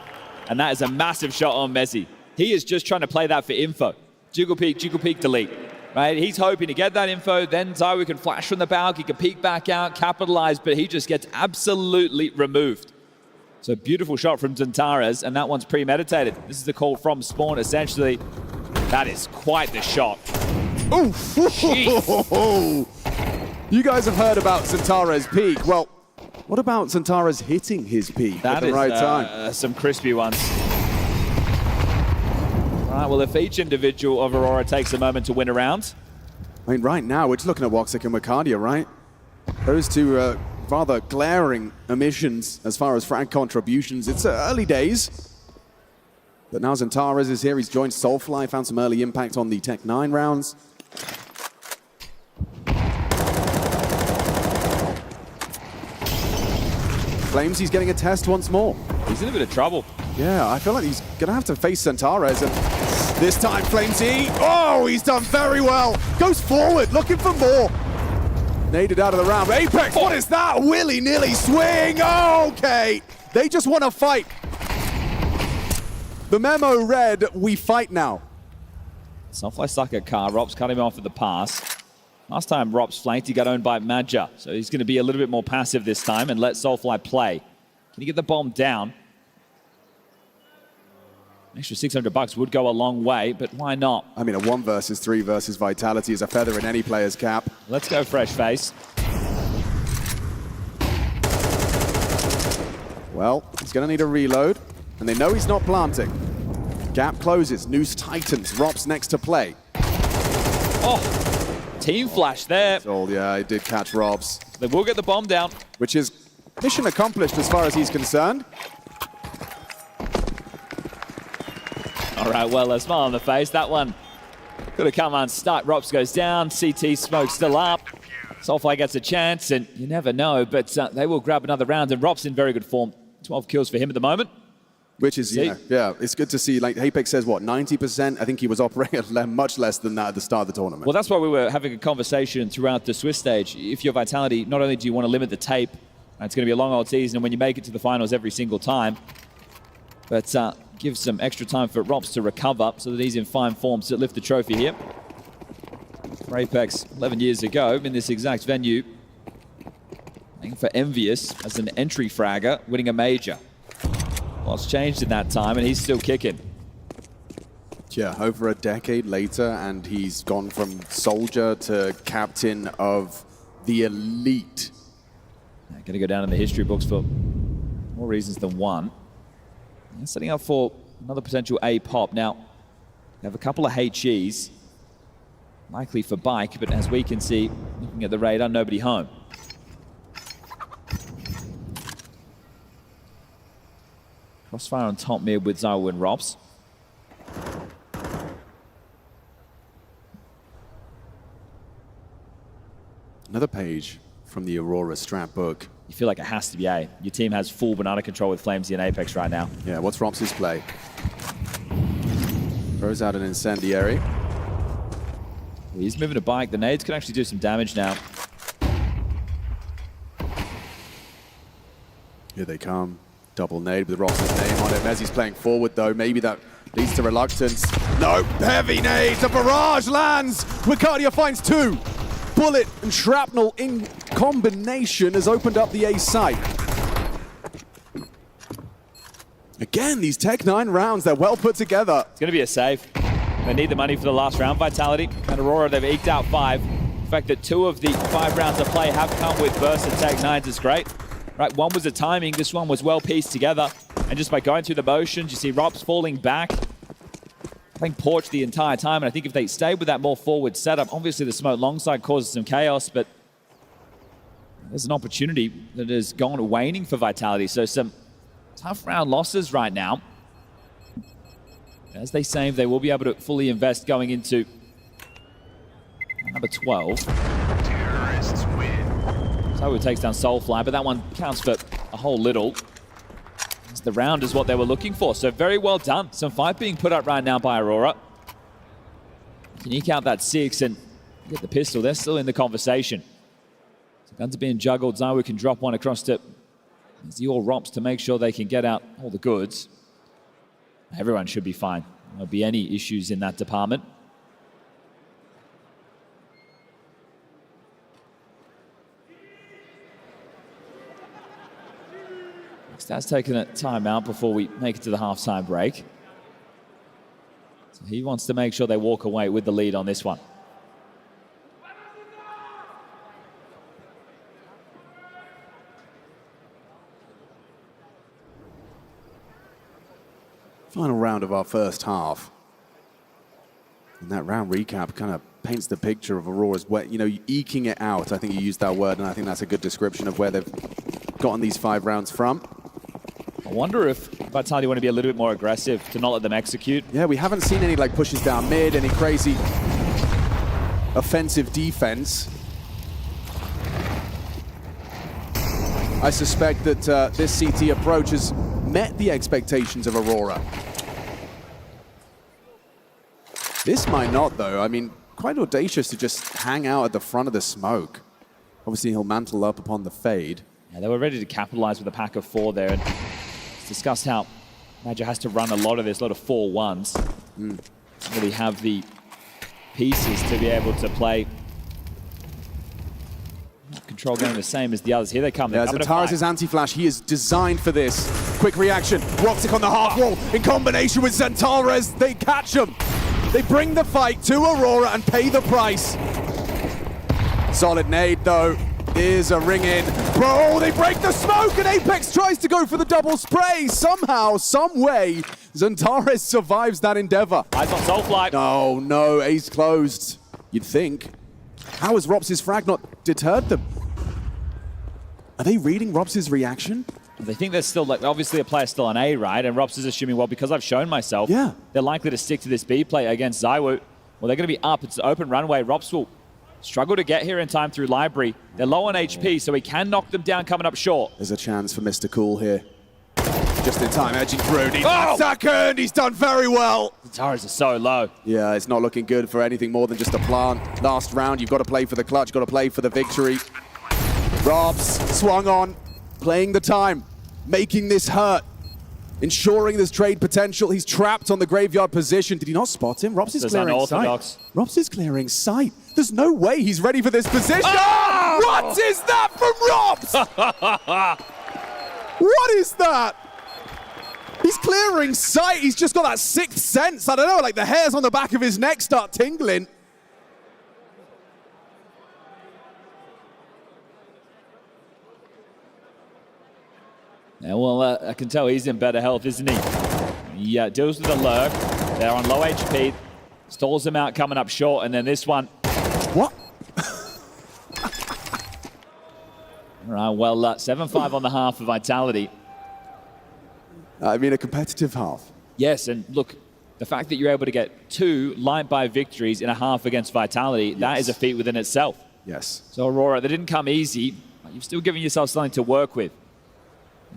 And that is a massive shot on Mezzy. He is just trying to play that for info. Jiggle peek, delete. Right? He's hoping to get that info, then ZywOo can flash from the balcony, he can peek back out, capitalize, but he just gets absolutely removed. So beautiful shot from Xantares, and that one's premeditated. This is the call from spawn, essentially. That is quite the shot. Oof! You guys have heard about Xantares' peak. Well, what about Xantares hitting his peak at the right time? Some crispy ones. All right, well, if each individual of Aurora takes a moment to win a round. I mean, right now, we're just looking at Woxic and Mercadia, right? Those two rather glaring omissions as far as frag contributions. It's early days. But now Xantares is here. He's joined Soulfly, found some early impact on the Tech-9 rounds. Claims he's getting a test once more. He's in a bit of trouble. Yeah, I feel like he's going to have to face Xantares, and this time Flamesy, oh, he's done very well. Goes forward, looking for more. Naded out of the round. Apex, what is that? Willy-nilly swing, okay. They just want to fight. The memo read, we fight now. Soulfly stuck at car, Rops cut him off at the pass. Last time Rops flanked, he got owned by Madja, so he's going to be a little bit more passive this time and let Soulfly play. Can he get the bomb down? An extra $600 would go a long way, but why not? I mean, a 1 versus 3 versus Vitality is a feather in any player's cap. Let's go fresh face. Well, he's going to need a reload, and they know he's not planting. Gap closes. Noose tightens. Rops next to play. Oh, team flash there. Oh, yeah, he did catch Robs. They will get the bomb down. Which is mission accomplished as far as he's concerned. All right, well, a smile on the face. That one could have come unstuck. Rops goes down. CT smoke still up. Soulfly gets a chance, and you never know, but they will grab another round, and Rops in very good form. 12 kills for him at the moment. Which is, yeah, it's good to see. Like, Apex says, what, 90%? I think he was operating at much less than that at the start of the tournament. Well, that's why we were having a conversation throughout the Swiss stage. If you're Vitality, not only do you want to limit the tape, it's going to be a long old season, and when you make it to the finals every single time, but give some extra time for Rops to recover so that he's in fine form to lift the trophy here. For Apex 11 years ago in this exact venue, playing for Envious as an entry fragger, winning a major. Lots changed in that time, and he's still kicking. Yeah, over a decade later, and he's gone from soldier to captain of the elite. Going to go down in the history books for more reasons than one. And setting up for another potential A pop. Now, they have a couple of HEs, likely for Bike, but as we can see, looking at the radar, nobody home. Crossfire on top mid with Zywo and Robs. Another page from the Aurora strat book. You feel like it has to be A. Your team has full banana control with Flamesy and Apex right now. Yeah, what's Robs' play? Throws out an incendiary. He's moving a Bike. The nades can actually do some damage now. Here they come. Double nade with Robs' name on it. Mezzi's playing forward though. Maybe that leads to reluctance. No, heavy nade. A barrage lands. Ricardia finds two. Bullet and shrapnel in combination has opened up the A site. Again, these Tech-9 rounds, they're well put together. It's going to be a save. They need the money for the last round, Vitality. And Aurora, they've eked out 5. The fact that 2 of the 5 rounds of play have come with bursts and Tech-9s is great. Right, one was the timing, this one was well pieced together. And just by going through the motions, you see Robs falling back, playing Porch the entire time. And I think if they stay with that more forward setup, obviously the smoke long side causes some chaos, but there's an opportunity that has gone waning for Vitality. So some tough round losses right now. As they save, they will be able to fully invest going into number 12. Terrorists win. So it takes down Soulfly, but that one counts for a whole little. As the round is what they were looking for, so very well done. Some fight being put up right now by Aurora. Can eke out that 6 and get the pistol. They're still in the conversation. So guns are being juggled. Zywo can drop one across to Zio Rops to make sure they can get out all the goods. Everyone should be fine. There won't be any issues in that department. Next, taking a timeout before we make it to the halftime break. So he wants to make sure they walk away with the lead on this one. Final round of our first half. And that round recap kind of paints the picture of Aurora's, you know, eking it out. I think you used that word, and I think that's a good description of where they've gotten these 5 rounds from. I wonder if Vitality want to be a little bit more aggressive to not let them execute. Yeah, we haven't seen any like pushes down mid, any crazy offensive defense. I suspect that this CT approach has met the expectations of Aurora. This might not, though. I mean, quite audacious to just hang out at the front of the smoke. Obviously, he'll mantle up upon the fade. Yeah, they were ready to capitalize with a pack of 4 there. And it's discussed how Major has to run a lot of this, a lot of 4-1s. Really have the pieces to be able to play control game the same as the others. Here they come. Yeah, Zentaris' anti-flash, he is designed for this. Quick reaction, Roxic on the half wall in combination with Zentaris. They catch him. They bring the fight to Aurora and pay the price. Solid nade though. is a ring in. Bro, they break the smoke and Apex tries to go for the double spray. Somehow, some way, Xantares survives that endeavor. Eyes on Soulfly. No, no, ace closed. You'd think. How has Robs' frag not deterred them? Are they reading Robs' reaction? They think there's still, like, obviously a player still on A, right? And Robs is assuming, well, because I've shown myself, they're likely to stick to this B play against ZywOo. Well, they're going to be up. It's an open runway. Robs will struggle to get here in time through Library. They're low on HP, so he can knock them down coming up short. There's a chance for Mr. Cool here. Just in time, edging through. Needs that second. He's done very well. The turrets are so low. Yeah, it's not looking good for anything more than just a plant. Last round, you've got to play for the clutch, got to play for the victory. Robs swung on, playing the time, making this hurt, ensuring there's trade potential. He's trapped on the graveyard position. Did he not spot him? Robs is clearing sight. Robs is clearing sight. There's no way he's ready for this position. Oh! What is that from Robs? What is that? He's clearing sight. He's just got that sixth sense. I don't know, like the hairs on the back of his neck start tingling. Yeah, well, I can tell he's in better health, isn't he? He deals with the lurk. They're on low HP. Stalls them out coming up short, and then this one. What? All right, well, 7-5 on the half of Vitality. I mean, a competitive half. Yes, and look, the fact that you're able to get 2 line-by victories in a half against Vitality, that is a feat within itself. Yes. So, Aurora, they didn't come easy, but you've still given yourself something to work with.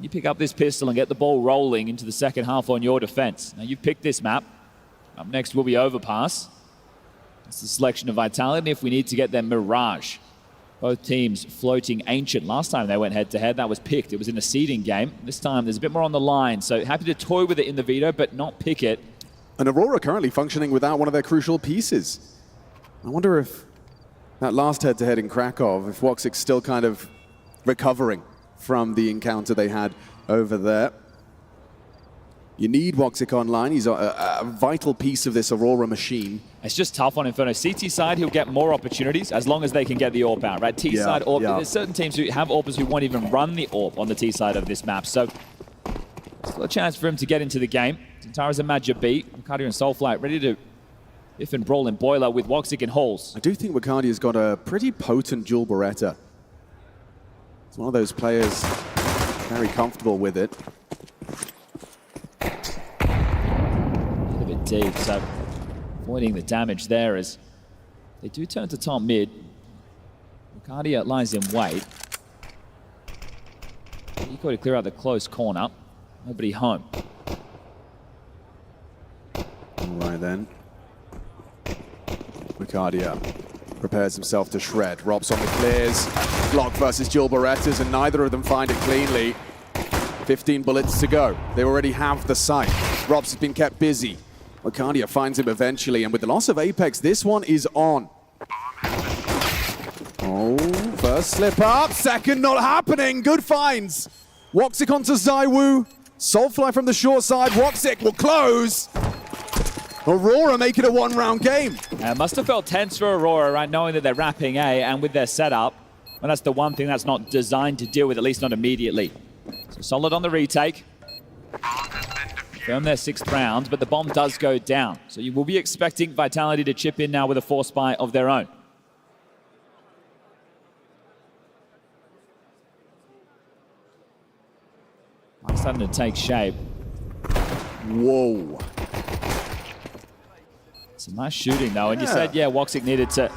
You pick up this pistol and get the ball rolling into the second half on your defense. Now, you've picked this map. Up next will be Overpass. It's the selection of Vitality if we need to get them Mirage. Both teams floating Ancient. Last time they went head-to-head, that was picked. It was in a seeding game. This time, there's a bit more on the line, so happy to toy with it in the Veto, but not pick it. And Aurora currently functioning without one of their crucial pieces. I wonder if that last head-to-head in Krakow, if Woxic's still kind of recovering from the encounter they had over there. You need Woxic online. He's a vital piece of this Aurora machine. It's just tough on Inferno. CT side, he'll get more opportunities as long as they can get the AWP out, right? T side AWP. There's certain teams who have AWPers who won't even run the AWP on the T side of this map. So still a chance for him to get into the game. Xantares and Madja beat. Wakadia and Soulflight ready to if and brawl in Boiler with Woxic and Halls. I do think Wakadia's got a pretty potent dual Beretta. It's one of those players very comfortable with it. A bit deep, so avoiding the damage there as they do turn to top mid. Wakadia lies in wait. Eco to clear out the close corner. Nobody home. All right then. Wakadia prepares himself to shred. Robs on the clears. Block versus dual Berettas, and neither of them find it cleanly. 15 bullets to go. They already have the sight. Robs has been kept busy. Wakadia finds him eventually, and with the loss of Apex, this one is on. Oh, first slip up, second not happening. Good finds. Woxic onto ZywOo. Soulfly from the short side. Woxic will close. Aurora make it a one-round game. Must have felt tense for Aurora, right, knowing that they're wrapping A, and with their setup, well, that's the one thing that's not designed to deal with, at least not immediately. So solid on the retake. Firm their 6th round, but the bomb does go down. So you will be expecting Vitality to chip in now with a force buy of their own. Starting to take shape. Whoa. Some nice shooting, though. And you said, yeah, Woxic needed to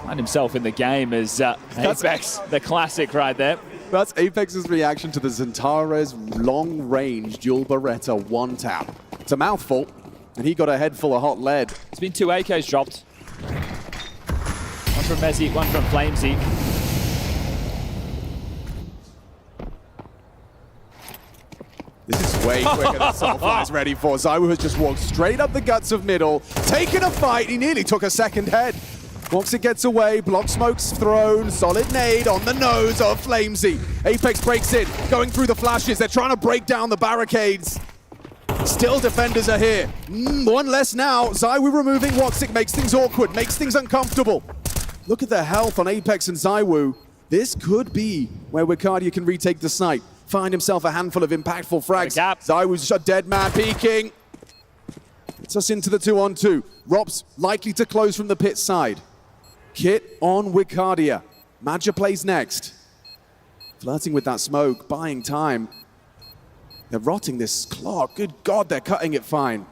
find himself in the game as Apex, the classic right there. That's Apex's reaction to the Xantares long-range dual Beretta one-tap. It's a mouthful, and he got a head full of hot lead. It's been 2 AKs dropped. One from Mezzy, one from Flamesy. This is way quicker than Soulfly's ready for. ZywOo has just walked straight up the guts of middle, taken a fight. He nearly took a second head. Woxic gets away, block smoke's thrown, solid nade on the nose of Flamesy. Apex breaks in, going through the flashes. They're trying to break down the barricades. Still defenders are here. One less now. ZywOo removing Woxic makes things awkward, makes things uncomfortable. Look at the health on Apex and ZywOo. This could be where Wicardia can retake the site, find himself a handful of impactful frags. Zywoo's a dead man peeking. It's us into the 2-on-2. Rob's likely to close from the pit side. Kit on Wicardia. Madja plays next. Flirting with that smoke, buying time. They're rotting this clock. Good God, they're cutting it fine.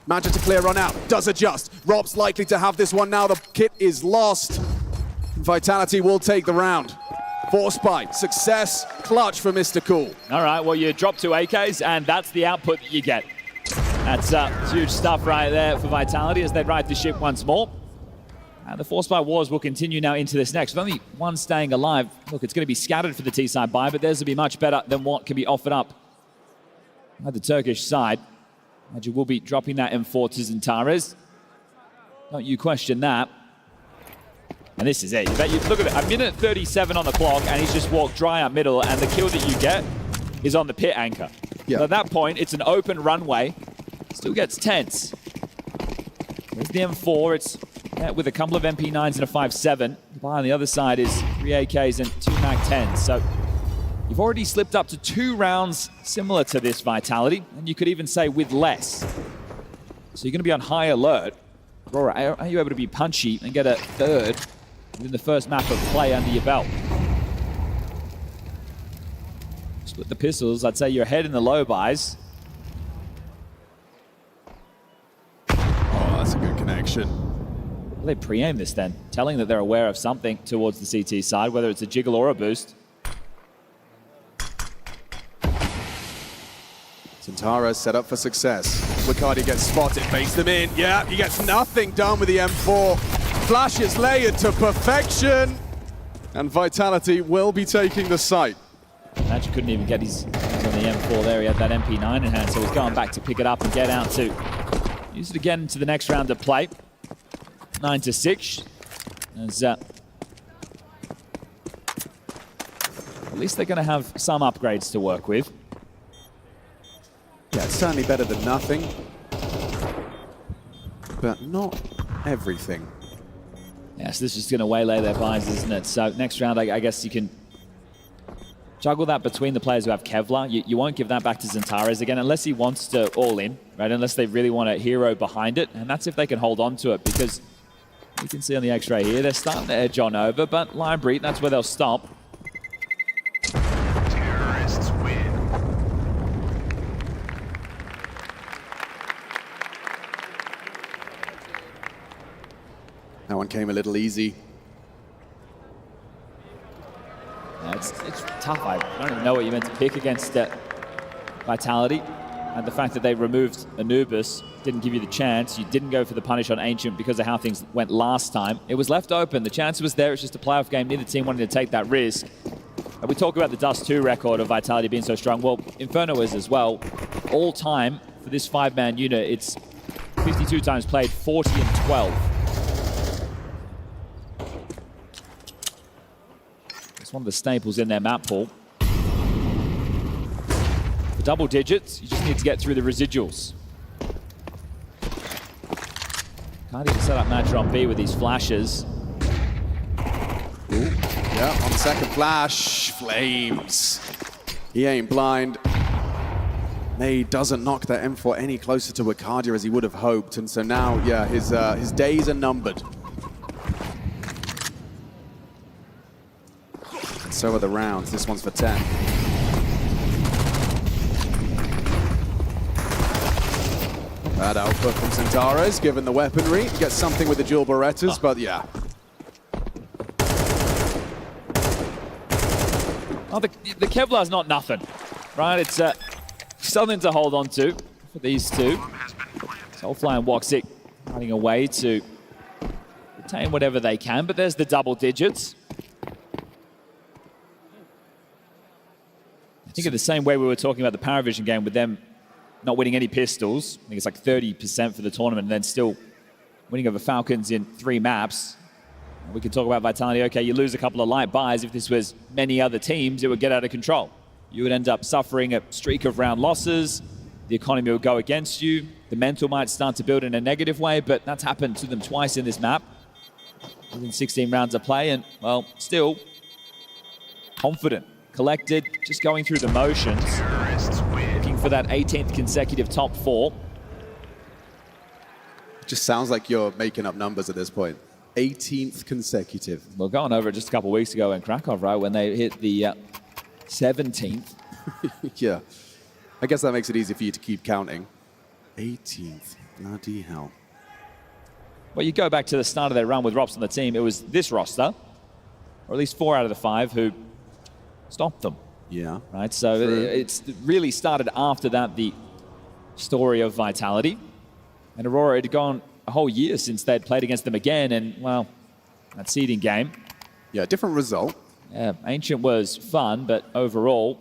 Madja to clear run out, does adjust. Rob's likely to have this one now. The kit is lost. Vitality will take the round. Force by success, clutch for Mr. Cool. All right, well, you drop 2 AKs, and that's the output that you get. That's huge stuff right there for Vitality as they ride the ship once more. And the Force by wars will continue now into this next. With only one staying alive, look, it's going to be scattered for the T-side buy, but theirs will be much better than what can be offered up at the Turkish side. Madja will be dropping that M4 to Zantares. Don't you question that. And this is it. Look at it, 1:37 on the clock, and he's just walked dry up middle, and the kill that you get is on the pit anchor. So at that point, it's an open runway. Still gets tense. There's the M4. It's with a couple of MP9s and a 5.7. The buy on the other side is 3 AKs and 2 MAC-10s. So you've already slipped up to 2 rounds similar to this Vitality, and you could even say with less. So you're going to be on high alert. Aurora, are you able to be punchy and get a third within the first map of play under your belt? Split the pistols. I'd say you're ahead in the low buys. Oh, that's a good connection. Well, they pre-aim this then, telling that they're aware of something towards the CT side, whether it's a jiggle or a boost. Santara set up for success. Wicardia gets spotted, baits them in. Yeah, he gets nothing done with the M4. Flash is layered to perfection. And Vitality will be taking the site. Madja couldn't even get his hands on the M4 there. He had that MP9 in hand, so he's going back to pick it up and get out to use it again into the next round of play. 9-6. As, at least they're going to have some upgrades to work with. Yeah, it's certainly better than nothing. But not everything. Yes, this is going to waylay their buys, isn't it? So next round, I guess you can juggle that between the players who have Kevlar. You won't give that back to Zantares again unless he wants to all in, right? Unless they really want a hero behind it. And that's if they can hold on to it, because you can see on the X-ray here, they're starting to edge on over, but Library, that's where they'll stop. Terrorists win. That one came a little easy. Yeah, it's tough. I don't even know what you meant to pick against Vitality. And the fact that they removed Anubis didn't give you the chance. You didn't go for the punish on Ancient because of how things went last time. It was left open. The chance was there. It's just a playoff game. Neither team wanted to take that risk. And we talk about the Dust 2 record of Vitality being so strong. Well, Inferno is as well. All time for this 5-man unit, it's 52 times played, 40 and 12. It's one of the staples in their map pool. For double digits, you just need to get through the residuals. Can't even set up Madja on B with these flashes. Ooh. Yeah, on the second flash, Flames. He ain't blind. May doesn't knock that M4 any closer to Wicardia as he would have hoped, and so now, yeah, his days are numbered. And so are the rounds. This one's for 10. Bad output from Zantares, given the weaponry. He gets something with the dual Berettas, but yeah. Oh, the Kevlar's not nothing, right? It's something to hold on to for these two. Soulfly and Woxic running away to retain whatever they can, but there's the double digits. I think in the same way we were talking about the PARIVISION game with them not winning any pistols. I think it's like 30% for the tournament and then still winning over Falcons in 3 maps. We could talk about Vitality. Okay, you lose a couple of light buys. If this was many other teams, it would get out of control. You would end up suffering a streak of round losses. The economy would go against you. The mental might start to build in a negative way, but that's happened to them twice in this map. Within 16 rounds of play, and, well, still, confident, collected, just going through the motions, looking for that 18th consecutive top 4. Just sounds like you're making up numbers at this point. 18th consecutive. Well, going over it just a couple of weeks ago in Krakow, right, when they hit the 17th. Yeah. I guess that makes it easy for you to keep counting. 18th. Bloody hell. Well, you go back to the start of their run with Rops on the team, it was this roster, or at least 4 out of the 5 who stopped them. Yeah. Right, so it's really started after that, the story of Vitality. And Aurora had gone a whole year since they'd played against them again, and, well, that seeding game. Yeah, different result. Yeah, Ancient was fun, but overall,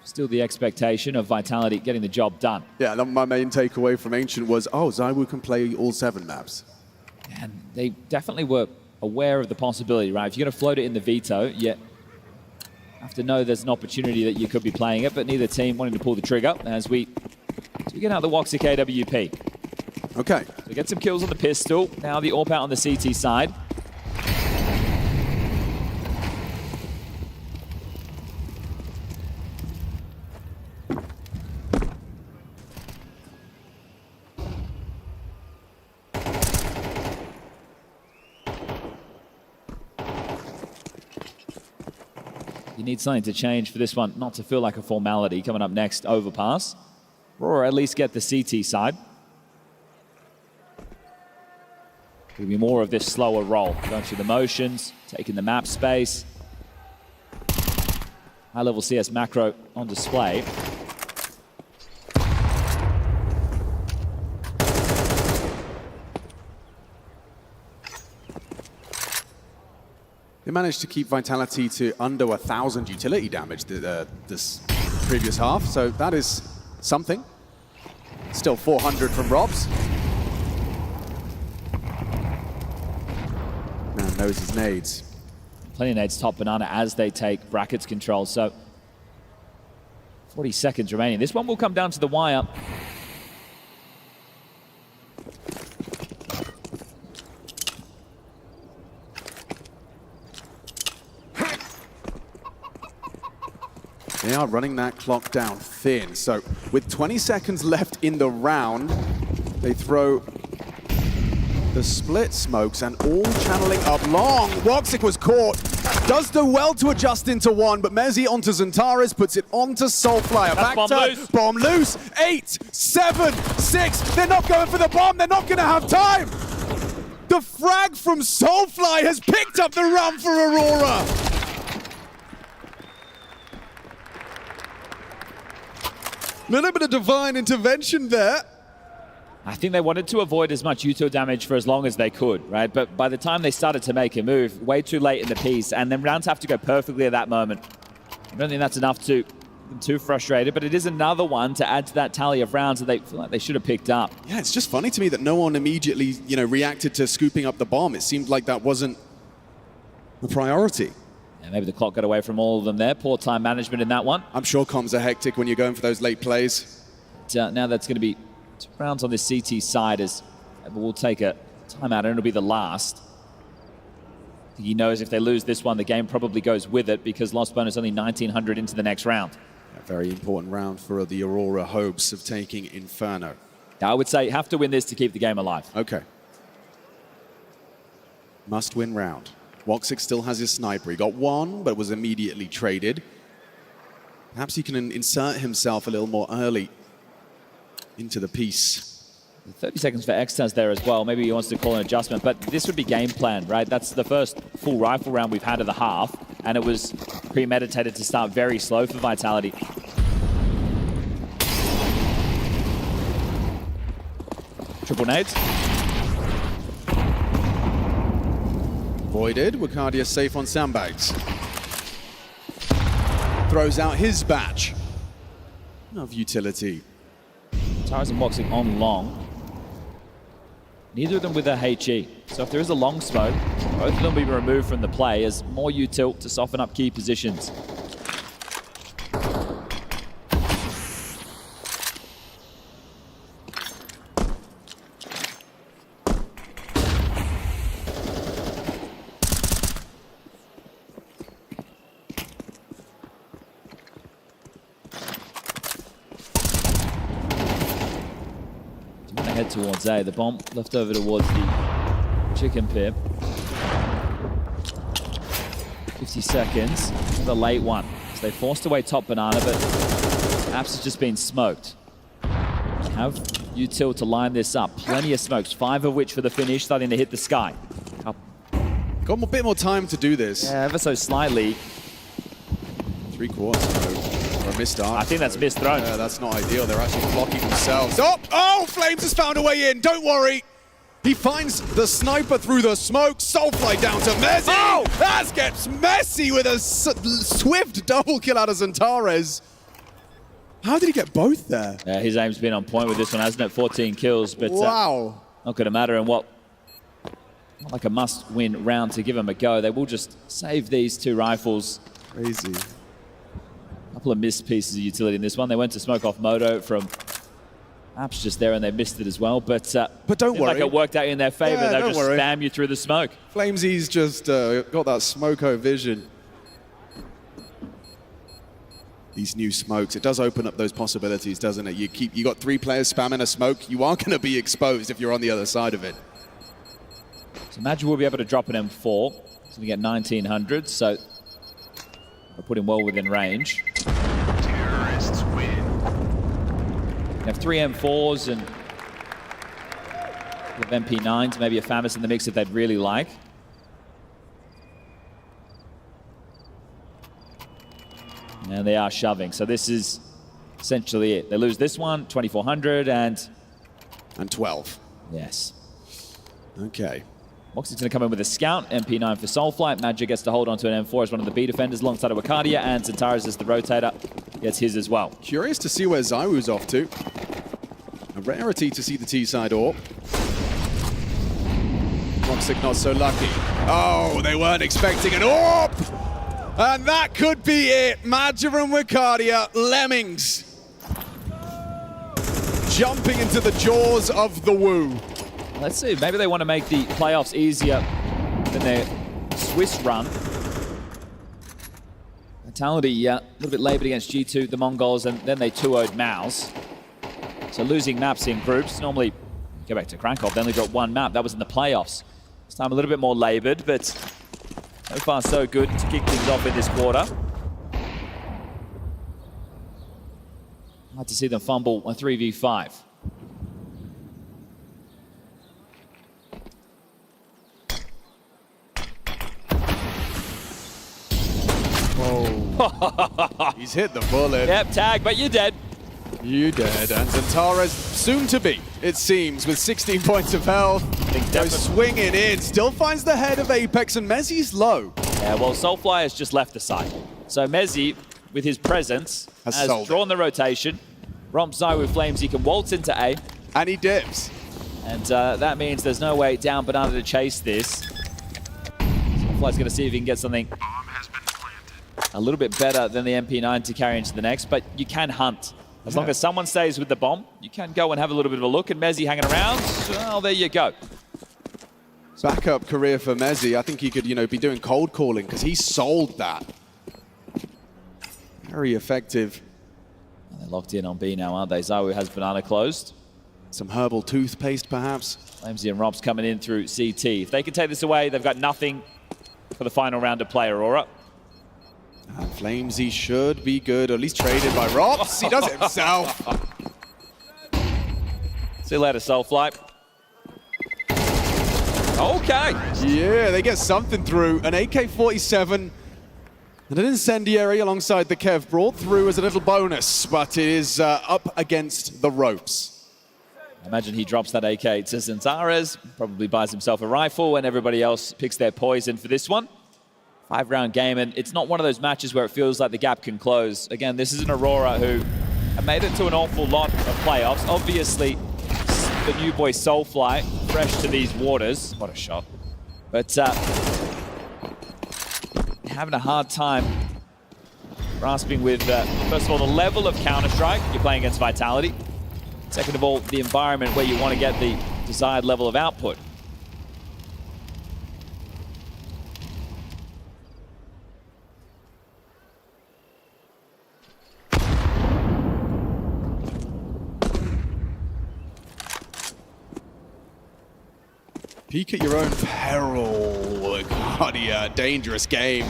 still the expectation of Vitality getting the job done. Yeah, my main takeaway from Ancient was, oh, ZywOo can play all 7 maps. And they definitely were aware of the possibility, right? If you're going to float it in the Veto, you have to know there's an opportunity that you could be playing it, but neither team wanting to pull the trigger as we get out the Woxic AWP. Okay. So get some kills on the pistol. Now the AWP out on the CT side. You need something to change for this one not to feel like a formality. Coming up next, Overpass. Or at least get the CT side. There'll be more of this slower roll. Going through the motions, taking the map space. High-level CS macro on display. They managed to keep Vitality to under 1,000 utility damage this previous half, so that is something. Still 400 from Robs. Man knows his nades. Plenty of nades top banana as they take brackets control, so 40 seconds remaining. This one will come down to the wire. They are running that clock down thin. So with 20 seconds left in the round, they throw the split smokes and all channeling up long. Woxic was caught. Does do well to adjust into one, but Mezi onto Xantares, puts it onto Soulflyer. Back turn, bomb loose. 8, 7, 6. They're not going for the bomb. They're not going to have time. The frag from Soulfly has picked up the run for Aurora. Little bit of divine intervention there. I think they wanted to avoid as much util damage for as long as they could, right? But by the time they started to make a move, way too late in the piece, and then rounds have to go perfectly at that moment. I don't think that's enough to get too frustrated, but it is another one to add to that tally of rounds that they feel like they should have picked up. Yeah, it's just funny to me that no one immediately, reacted to scooping up the bomb. It seemed like that wasn't the priority. Yeah, maybe the clock got away from all of them there. Poor time management in that one. I'm sure comms are hectic when you're going for those late plays. Now that's going to be 2 rounds on this CT side as we'll take a timeout and it'll be the last. He knows if they lose this one, the game probably goes with it because loss bonus only 1,900 into the next round. A very important round for the Aurora hopes of taking Inferno. I would say you have to win this to keep the game alive. Okay. Must win round. Woxic still has his sniper. He got one, but was immediately traded. Perhaps he can insert himself a little more early into the piece. 30 seconds for Extaz there as well. Maybe he wants to call an adjustment, but this would be game plan, right? That's the first full rifle round we've had of the half, and it was premeditated to start very slow for Vitality. Triple nades. Voided. Wakadia safe on sandbags. Throws out his batch of utility. Tars and Woxic on long. Neither of them with a HE. So if there is a long smoke, both of them will be removed from the play as more util to soften up key positions. head towards A. The bomb left over towards the chicken pip. 50 seconds. The late one. So they forced away top banana, but Apps has just been smoked. Have util to line this up. Plenty of smokes, 5 of which for the finish, starting to hit the sky. Got a bit more time to do this. Yeah, ever so slightly. 3/4 for a missed start. I think that's missed thrown. Yeah, that's not ideal. They're actually blocking themselves. Oh, Flames has found a way in. Don't worry. He finds the sniper through the smoke. Soulfly down to Messi. Oh! That gets Messi with a swift double kill out of Zantares. How did he get both there? Yeah, his aim's been on point with this one, hasn't it? 14 kills, but wow. Not going to matter in what, not like a must-win round to give him a go. They will just save these 2 rifles. Crazy. A couple of missed pieces of utility in this one. They went to smoke off Moto from Apps just there, and they missed it as well. But don't worry. Like it worked out in their favor. Yeah, They'll just spam you through the smoke. Flamesy's just got that smoko vision. These new smokes, it does open up those possibilities, doesn't it? You got 3 players spamming a smoke, you are going to be exposed if you're on the other side of it. So Imagine we'll be able to drop an M4. He's going to get 1900, so we'll put him well within range. Terrorists win. You have 3 M4s and with MP9s, maybe a FAMAS in the mix if they'd really like. And they are shoving, so this is essentially it. They lose this one, 2400 and 12. Yes. Okay. Moxie's going to come in with a scout, MP9 for Soulflight. Magic gets to hold on to an M4 as one of the B defenders alongside of Wakadia, and Zantares as the rotator gets his as well. Curious to see where Zywu's off to. A rarity to see the T-side AWP. Roxic not so lucky. Oh, they weren't expecting an AWP! And that could be it. Major and Wakadia, lemmings. Jumping into the jaws of the Wu. Let's see, maybe they want to make the playoffs easier than their Swiss run. Vitality a little bit laboured against G2, the Mongols, and then they 2-0'd MOUZ. So losing maps in groups, normally go back to Krankov, they only got 1 map, that was in the playoffs. This time a little bit more laboured, but so far so good to kick things off in this quarter. Hard to see them fumble a 3v5. Oh. He's hit the bullet. Yep, tag, but you're dead. You dead. And Zantares soon to be, it seems, with 16 points of health. Goes swinging in, still finds the head of Apex, and Mezzi's low. Yeah, well, Soulfly has just left the side. So Mezzi, with his presence, has drawn the rotation. Romps Zai with Flames, he can waltz into A. And he dips. And that means there's no way down Banana to chase this. Soulfly's going to see if he can get something a little bit better than the MP9 to carry into the next, but you can hunt. As long as someone stays with the bomb, you can go and have a little bit of a look, and Mezzi hanging around, well, there you go. Backup career for Mezzi. I think he could, be doing cold calling, because he sold that. Very effective. They're locked in on B now, aren't they? Zawu has Banana closed. Some herbal toothpaste, perhaps. Flamesy and Robs coming in through CT. If they can take this away, they've got nothing for the final round to play, Aurora. And Flamesy should be good, or at least traded by Robs. He does it himself. See you later, Soulfly. Okay. Yeah, they get something through. An AK-47 and an incendiary alongside the Kev brought through as a little bonus, but it is up against the ropes. I imagine he drops that AK to Zantares, probably buys himself a rifle, and everybody else picks their poison for this one. 5-round game, and it's not one of those matches where it feels like the gap can close. Again, this is an Aurora who have made it to an awful lot of playoffs. Obviously, the new boy Soulfly, fresh to these waters. What a shot. But having a hard time grasping with, first of all, the level of Counter-Strike you're playing against Vitality. Second of all, the environment where you want to get the desired level of output. Peek at your own peril, Guardia. Dangerous game.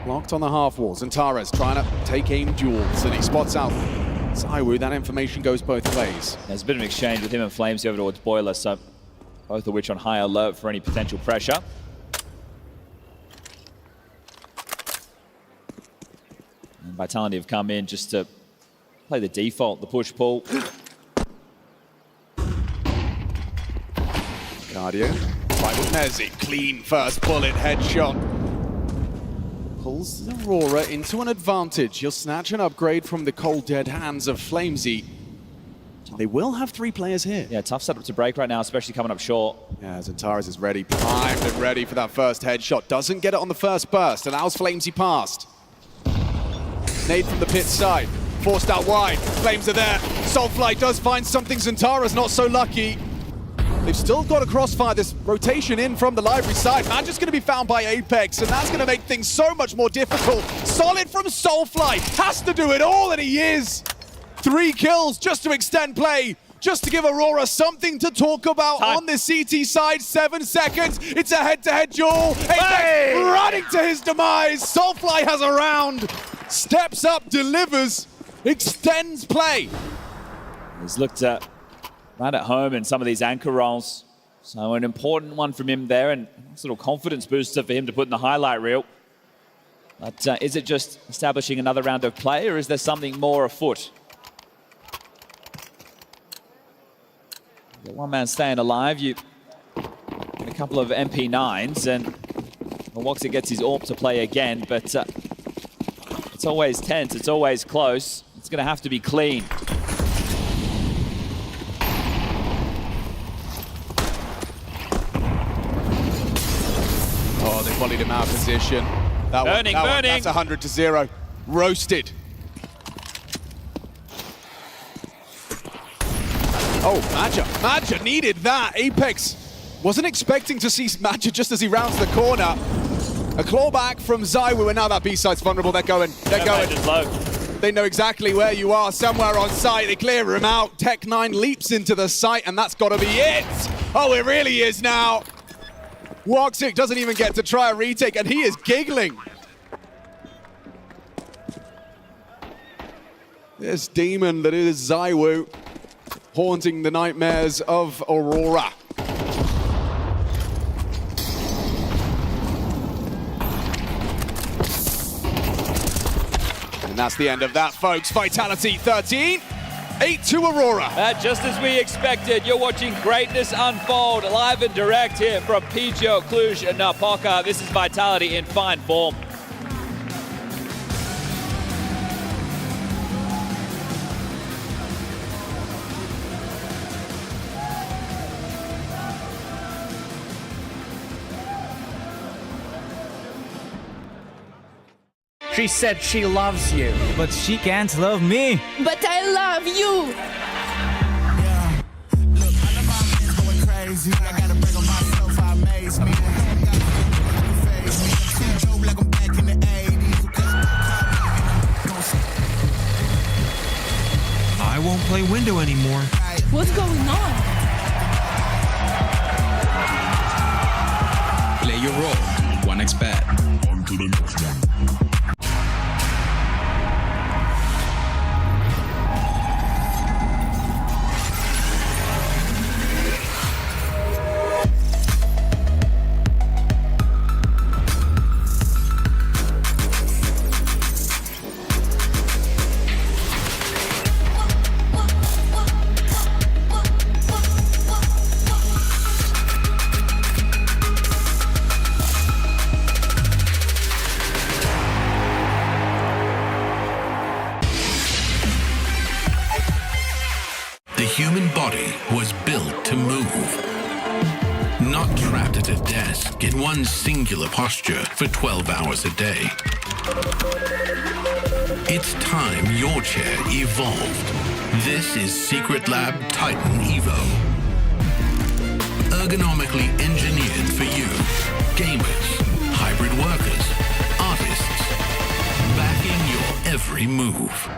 Locked on the half walls, and Tares trying to take aim duels, and he spots out ZywOo. That information goes both ways. There's a bit of an exchange with him and Flames over towards Boiler, so both of which on high alert for any potential pressure. And Vitality have come in just to play the default, the push-pull. Guardia, right with MeiZ, clean first bullet, headshot. Pulls Aurora into an advantage. He'll snatch an upgrade from the cold dead hands of Flamesy. They will have 3 players here. Yeah, tough setup to break right now, especially coming up short. Yeah, Zentaris is ready, primed and ready for that first headshot. Doesn't get it on the first burst, allows Flamesy past. Nade from the pit side, forced out wide. Flames are there. Soulfly does find something. Zentaris not so lucky. They've still got a crossfire, this rotation in from the library side. Magic's going to be found by Apex, and that's going to make things so much more difficult. Solid from Soulfly, has to do it all, and he is. 3 kills just to extend play, just to give Aurora something to talk about on the CT side. 7 seconds, it's a head-to-head duel. Apex running to his demise. Soulfly has a round, steps up, delivers, extends play. He's looked at right at home in some of these anchor rolls. So an important one from him there, and a little confidence booster for him to put in the highlight reel. But is it just establishing another round of play, or is there something more afoot? The one man staying alive, you get a couple of MP9s, and Woxa gets his AWP to play again, but it's always tense, it's always close. It's going to have to be clean. Oh, they volleyed him out of position. Burning. That's 100-0. Roasted. Oh, Madja needed that. Apex wasn't expecting to see Madja just as he rounds the corner. A clawback from ZywOo, and now that B-side's vulnerable. They're going. They know exactly where you are, somewhere on site. They clear him out. Tech9 leaps into the site, and that's got to be it. Oh, it really is now. Woxic doesn't even get to try a retake, and he is giggling. This demon that is ZywOo, haunting the nightmares of Aurora. And that's the end of that, folks. Vitality 13, 8-2 Aurora. Just as we expected, you're watching greatness unfold live and direct here from PGL Cluj-Napoca. This is Vitality in fine form. She said she loves you, but she can't love me. But I love you. Yeah. Look, I know my man's going crazy. I gotta break on myself, I amaze me. Joke like I'm back in the 80s. I won't play window anymore. What's going on? Play your role. 1xBet. On to the next one. The human body was built to move. Not trapped at a desk in one singular posture for 12 hours a day. It's time your chair evolved. This is Secret Lab Titan Evo. Ergonomically engineered for you, gamers, hybrid workers, artists, backing your every move.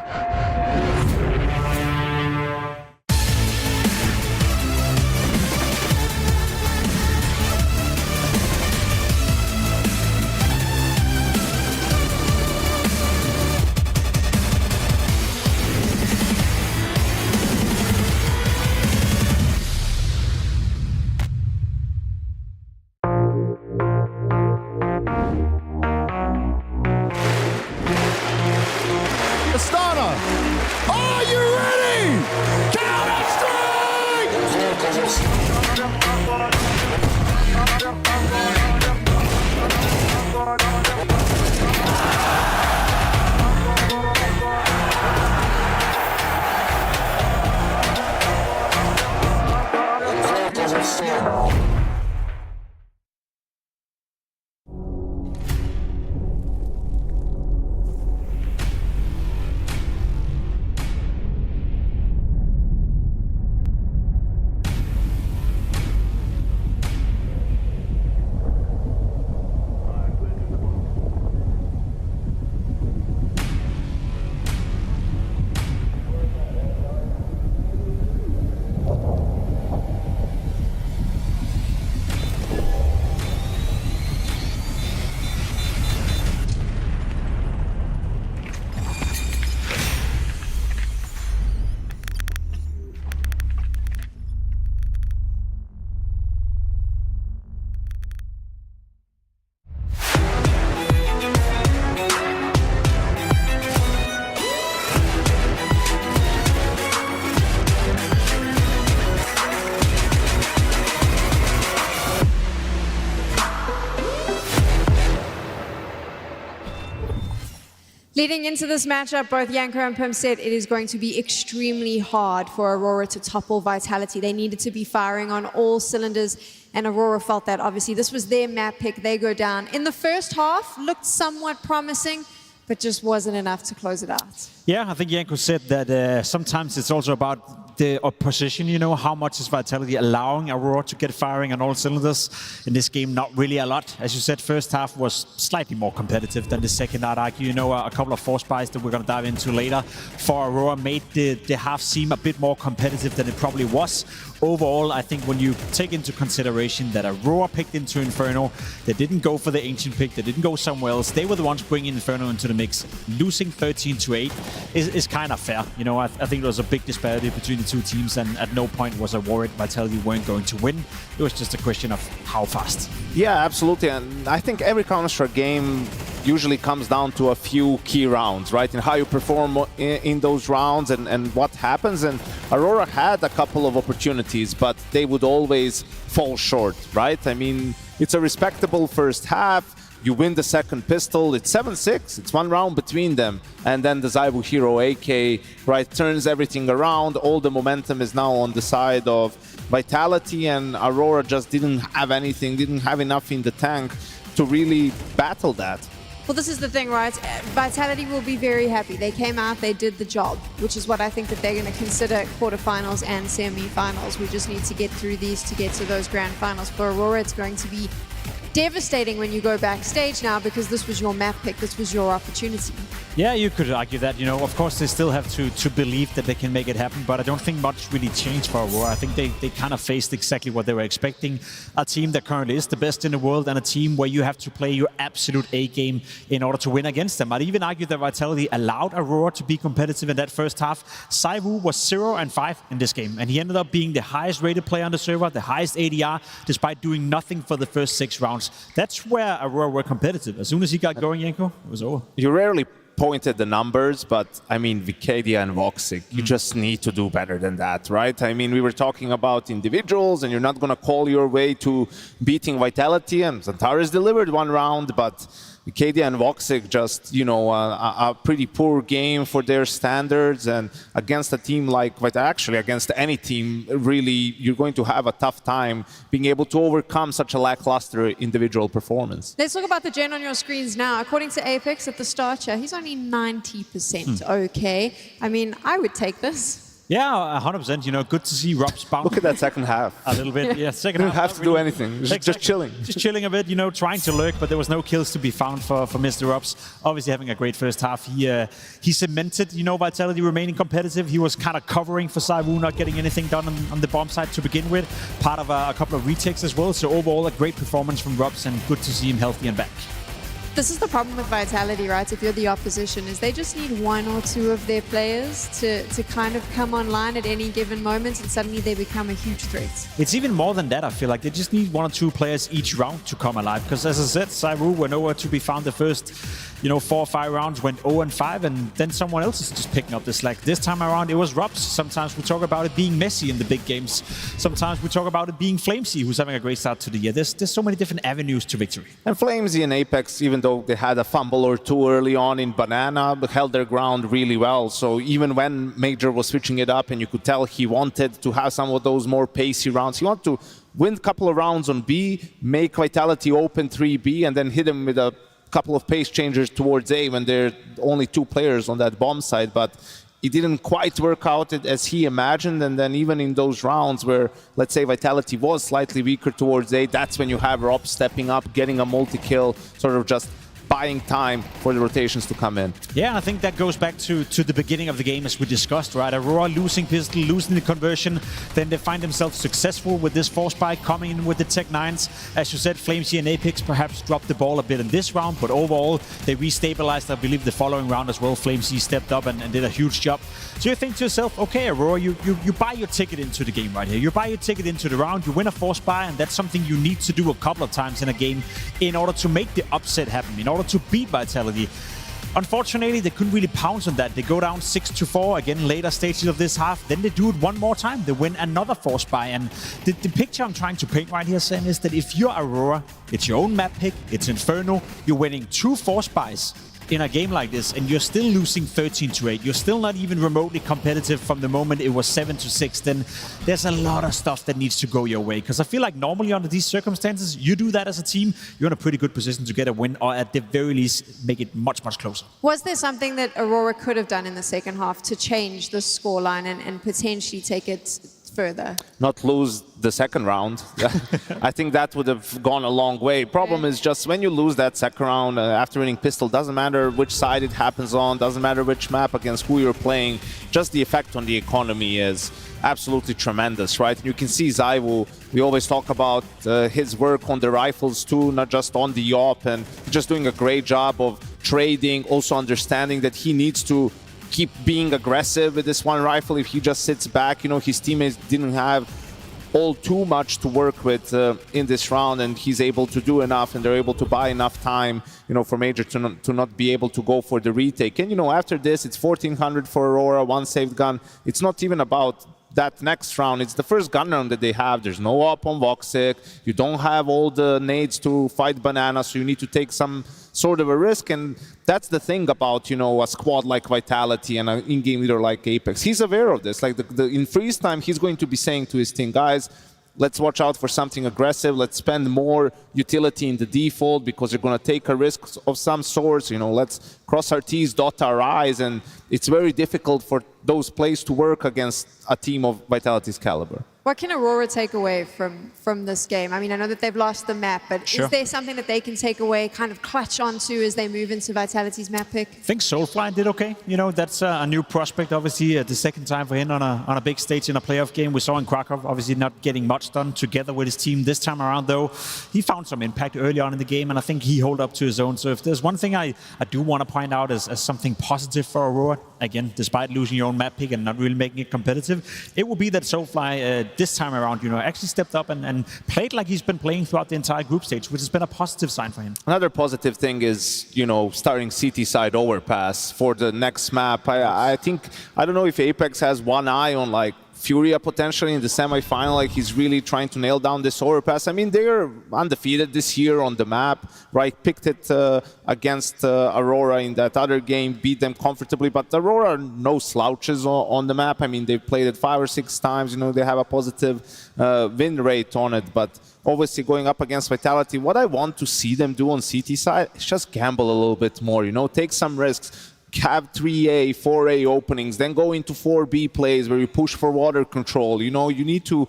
Leading into this matchup, both Janko and Pim said it is going to be extremely hard for Aurora to topple Vitality. They needed to be firing on all cylinders, and Aurora felt that. Obviously, this was their map pick. They go down. In the first half, looked somewhat promising, but just wasn't enough to close it out. Yeah, I think Janko said that sometimes it's also about the opposition, you know, how much is Vitality allowing Aurora to get firing on all cylinders. In this game, not really a lot. As you said, first half was slightly more competitive than the second, I'd argue. You know, a couple of force buys that we're going to dive into later for Aurora made the half seem a bit more competitive than it probably was. Overall, I think when you take into consideration that Aurora picked into Inferno, they didn't go for the Ancient pick, they didn't go somewhere else. They were the ones bringing Inferno into the mix. Losing 13-8 is kind of fair. You know, I think there was a big disparity between the two teams, and at no point was I worried Vitality weren't going to win. It was just a question of how fast. Yeah, absolutely. And I think every Counter-Strike game usually comes down to a few key rounds, right? And how you perform in those rounds and what happens. And Aurora had a couple of opportunities, but they would always fall short, right? I mean, it's a respectable first half. You win the second pistol, it's 7-6, it's one round between them. And then the Zaibu Hero AK, right, turns everything around. All the momentum is now on the side of Vitality, and Aurora just didn't have anything, didn't have enough in the tank to really battle that. Well, this is the thing, right? Vitality will be very happy. They came out, they did the job, which is what I think that they're going to consider quarterfinals and semi-finals. We just need to get through these to get to those grand finals. For Aurora, it's going to be devastating when you go backstage now, because this was your map pick, this was your opportunity. Yeah, you could argue that. You know, of course, they still have to believe that they can make it happen, but I don't think much really changed for Aurora. I think they kind of faced exactly what they were expecting. A team that currently is the best in the world, and a team where you have to play your absolute A-game in order to win against them. I'd even argue that Vitality allowed Aurora to be competitive in that first half. Zaibu was 0-5 in this game, and he ended up being the highest rated player on the server, the highest ADR, despite doing nothing for the first 6 rounds. That's where Aurora were competitive. As soon as he got going, Janko, it was over. You rarely pointed the numbers, but I mean, Vicadia and Voxic, you just need to do better than that, right? I mean, we were talking about individuals, and you're not going to call your way to beating Vitality, and Xantares delivered one round, but Vicadia and Voxic just, you know, a pretty poor game for their standards, and against a team like Vitality, actually against any team, really, you're going to have a tough time being able to overcome such a lackluster individual performance. Let's talk about the gen on your screens now. According to Apex at the start here, he's only 90% okay. I mean, I would take this. Yeah, 100%. You know, good to see Rob's bounce. Look at that second half. A little bit, yeah. Second you half. Don't have to do anything. Just chilling. Just chilling a bit, you know, trying to lurk, but there was no kills to be found for Mr. Robs. Obviously having a great first half. He cemented, you know, Vitality remaining competitive. He was kind of covering for Zaibu, not getting anything done on the bomb side to begin with. Part of a couple of retakes as well. So overall, a great performance from Robs, and good to see him healthy and back. This is the problem with Vitality, right? If you're the opposition, is they just need 1 or 2 of their players to kind of come online at any given moment, and suddenly they become a huge threat. It's even more than that, I feel like. They just need 1 or 2 players each round to come alive. Because as I said, Zaibu were nowhere to be found the first, you know, 4 or 5 rounds, went 0-5, and then someone else is just picking up the slack. This time around, it was Robs. Sometimes we talk about it being Messi in the big games. Sometimes we talk about it being Flamesy, who's having a great start to the year. There's so many different avenues to victory. And Flamesy and Apex, even though they had a fumble or 2 early on in Banana, but held their ground really well. So even when Major was switching it up, and you could tell he wanted to have some of those more pacey rounds, he wanted to win a couple of rounds on B, make Vitality open 3B, and then hit him with a couple of pace changers towards A when there are only 2 players on that bomb side. But it didn't quite work out as he imagined, and then even in those rounds where, let's say, Vitality was slightly weaker towards A, that's when you have Rob stepping up, getting a multi-kill, sort of just buying time for the rotations to come in. Yeah, I think that goes back to the beginning of the game, as we discussed, right? Aurora losing pistol, losing the conversion, then they find themselves successful with this force spike coming in with the Tech 9s. As you said, Flamesy and Apex perhaps dropped the ball a bit in this round, but overall they restabilized, I believe, the following round as well. Flamesy stepped up and did a huge job. So you think to yourself, okay, Aurora, you buy your ticket into the game right here. You buy your ticket into the round, you win a force buy, and that's something you need to do a couple of times in a game in order to make the upset happen, in order to beat Vitality. Unfortunately, they couldn't really pounce on that. They go down 6-4 again later stages of this half. Then they do it one more time. They win another force buy. And the picture I'm trying to paint right here, Sam, is that if you're Aurora, it's your own map pick, it's Inferno, you're winning 2 force buys in a game like this and you're still losing 13-8, you're still not even remotely competitive from the moment it was 7-6, then there's a lot of stuff that needs to go your way. Because I feel like normally under these circumstances, you do that as a team, you're in a pretty good position to get a win, or at the very least make it much, much closer. Was there something that Aurora could have done in the second half to change the scoreline and potentially take it further? Not lose the second round. I think that would have gone a long way. Problem is just when you lose that second round after winning pistol, doesn't matter which side it happens on, doesn't matter which map against who you're playing, just the effect on the economy is absolutely tremendous, right? And you can see Zaiwu, we always talk about his work on the rifles too, not just on the op, and just doing a great job of trading, also understanding that he needs to keep being aggressive with this one rifle. If he just sits back, you know, his teammates didn't have all too much to work with in this round, and he's able to do enough, and they're able to buy enough time, you know, for Major to not be able to go for the retake. And, you know, after this, it's 1400 for Aurora, one saved gun. It's not even about that next round. It's the first gun round that they have. There's no op on Voxic. You don't have all the nades to fight Banana, so you need to take some sort of a risk, and that's the thing about, you know, a squad like Vitality and an in-game leader like Apex. He's aware of this. Like in freeze time, he's going to be saying to his team, guys, let's watch out for something aggressive. Let's spend more utility in the default because you're going to take a risk of some sort. You know, let's cross our T's, dot our I's, and it's very difficult for those plays to work against a team of Vitality's caliber. What can Aurora take away from this game? I mean, I know that they've lost the map, but Sure. is there something that they can take away, kind of clutch onto as they move into Vitality's map pick? I think Soulfly did okay. You know, that's a new prospect, obviously, the second time for him on a big stage in a playoff game. We saw in Krakow, obviously not getting much done together with his team. This time around, though, he found some impact early on in the game, and I think he held up to his own. So if there's one thing I do want to point out as something positive for Aurora, again, despite losing your own map pick and not really making it competitive, it will be that Soulfly, this time around, you know, actually stepped up and played like he's been playing throughout the entire group stage, which has been a positive sign for him. Another positive thing is, you know, starting CT side overpass for the next map. I think, I don't know if Apex has one eye on like FURIA potentially in the semi-final, like he's really trying to nail down this overpass. I mean, they're undefeated this year on the map, right? Picked it against Aurora in that other game, beat them comfortably, but Aurora are no slouches on the map. I mean, they've played it 5 or 6 times, you know, they have a positive win rate on it, but obviously going up against Vitality, what I want to see them do on CT side is just gamble a little bit more, you know, take some risks. Have 3A, 4A openings, then go into 4B plays where you push for water control. You know, you need to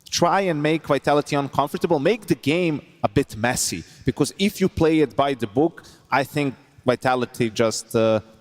try and make Vitality uncomfortable, make the game a bit messy. Because if you play it by the book, I think Vitality just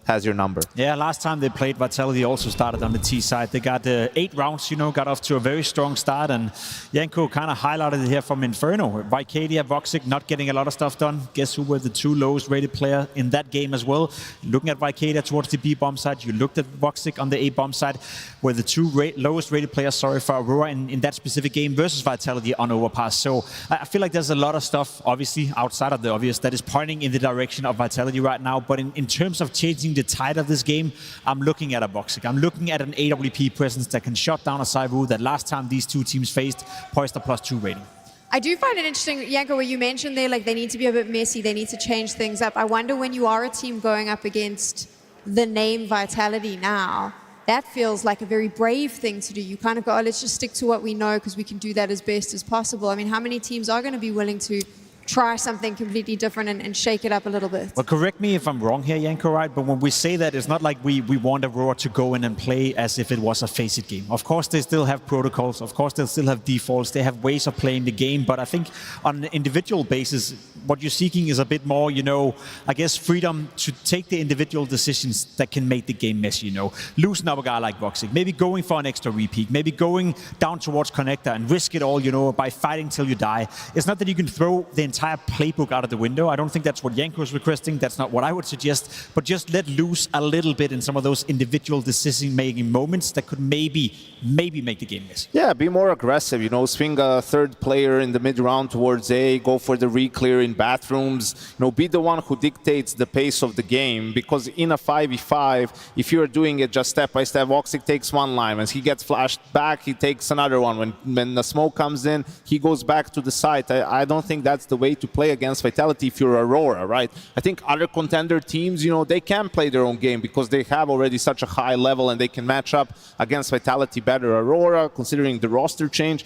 has your number. Yeah, last time they played, Vitality also started on the T side. They got 8 rounds, you know, got off to a very strong start, and Janko kind of highlighted it here from Inferno. Vicadia, Voxic not getting a lot of stuff done. Guess who were the 2 lowest rated player in that game as well? Looking at Vicadia towards the B bomb side, you looked at Voxic on the A bomb side, were the 2 lowest rated players, for Aurora in that specific game versus Vitality on overpass. So I feel like there's a lot of stuff, obviously, outside of the obvious, that is pointing in the direction of Vitality right now. But in terms of changing the tide of this game, I'm looking at a Voxic. I'm looking at an AWP presence that can shut down a Zaiwu that last time these 2 teams faced poised a +2 rating. I do find it interesting, Janko, what you mentioned there, like they need to be a bit messy, they need to change things up. I wonder when you are a team going up against the name Vitality now, that feels like a very brave thing to do. You kind of go, oh, let's just stick to what we know because we can do that as best as possible. I mean, how many teams are going to be willing to try something completely different and shake it up a little bit? Well, correct me if I'm wrong here, Janko, right? But when we say that, it's not like we want Aurora to go in and play as if it was a FaZe game. Of course, they still have protocols. Of course, they still have defaults. They have ways of playing the game. But I think on an individual basis, what you're seeking is a bit more, you know, I guess freedom to take the individual decisions that can make the game messy, you know. Loosen up a guy like Voxic, maybe going for an extra repeat, maybe going down towards Connector and risk it all, you know, by fighting till you die. It's not that you can throw the entire playbook out of the window. I don't think that's what Janko is requesting. That's not what I would suggest. But just let loose a little bit in some of those individual decision-making moments that could maybe make the game messy. Yeah, be more aggressive, you know, swing a 3rd player in the mid-round towards A, go for the re-clear in bathrooms, you know, be the one who dictates the pace of the game, because in a 5v5, if you're doing it just step by step, Voxic takes 1 line. When he gets flashed back, he takes another one. When the smoke comes in, he goes back to the site. I don't think that's the way to play against Vitality if you're Aurora, right? I think other contender teams, they can play their own game because they have already such a high level and they can match up against Vitality better. Aurora, considering the roster change,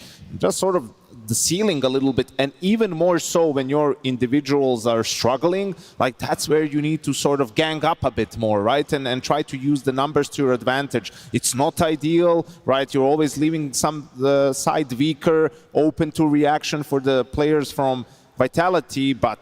just sort of the ceiling a little bit, and even more so when your individuals are struggling, like that's where you need to sort of gang up a bit more, right? And try to use the numbers to your advantage. It's not ideal, right? You're always leaving some side weaker, open to reaction for the players from Vitality, but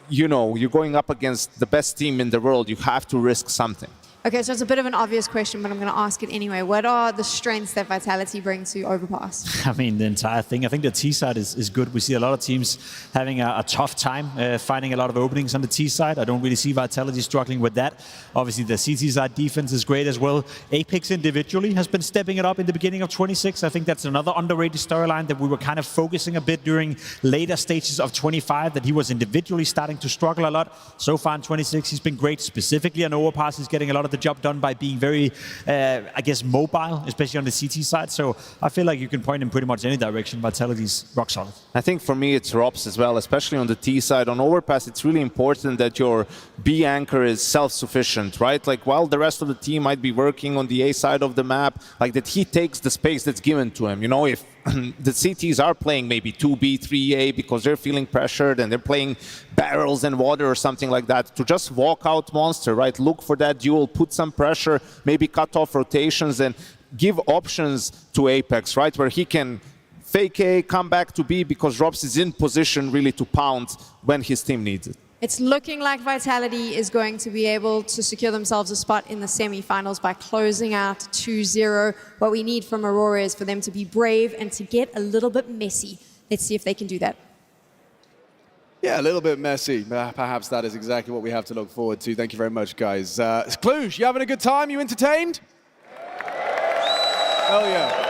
you're going up against the best team in the world. You have to risk something. Okay, so it's a bit of an obvious question, but I'm going to ask it anyway. What are the strengths that Vitality bring to Overpass? I mean, the entire thing. I think the T side is good. We see a lot of teams having a tough time finding a lot of openings on the T side. I don't really see Vitality struggling with that. Obviously, the CT side defense is great as well. Apex individually has been stepping it up in the beginning of 26. I think that's another underrated storyline that we were kind of focusing a bit during later stages of 25, that he was individually starting to struggle a lot. So far in 26, he's been great. Specifically on Overpass, he's getting a lot of the job done by being very, I guess, mobile, especially on the CT side. So I feel like you can point in pretty much any direction. Vitality's rock solid. I think for me it's Rops as well, especially on the T side. On Overpass, it's really important that your B anchor is self-sufficient, right? Like while the rest of the team might be working on the A side of the map, like that he takes the space that's given to him. If the CTs are playing maybe 2B, 3A because they're feeling pressured and they're playing barrels and water or something like that, to just walk out Monster, right? Look for that duel, put some pressure, maybe cut off rotations and give options to Apex, right? Where he can fake A, come back to B because Robs is in position really to pound when his team needs it. It's looking like Vitality is going to be able to secure themselves a spot in the semi-finals by closing out 2-0. What we need from Aurora is for them to be brave and to get a little bit messy. Let's see if they can do that. Yeah, a little bit messy. Perhaps that is exactly what we have to look forward to. Thank you very much, guys. Cluj, you having a good time? You entertained? Hell yeah.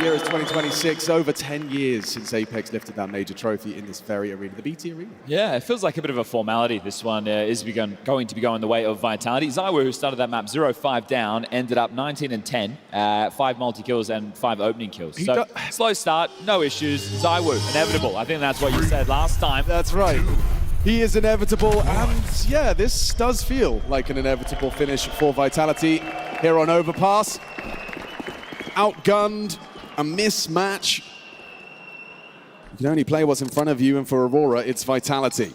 Year is 2026, over 10 years since Apex lifted that major trophy in this very arena, the BT Arena. Yeah, it feels like a bit of a formality. This one is going to be going the way of Vitality. ZywOo, who started that map 0-5 down, ended up 19-10, 5 multi-kills and 5 opening kills. So slow start, no issues. ZywOo, inevitable. I think that's what you said last time. That's right. He is inevitable, and yeah, this does feel like an inevitable finish for Vitality here on Overpass. Outgunned. A mismatch. You can only play what's in front of you, and for Aurora, it's Vitality.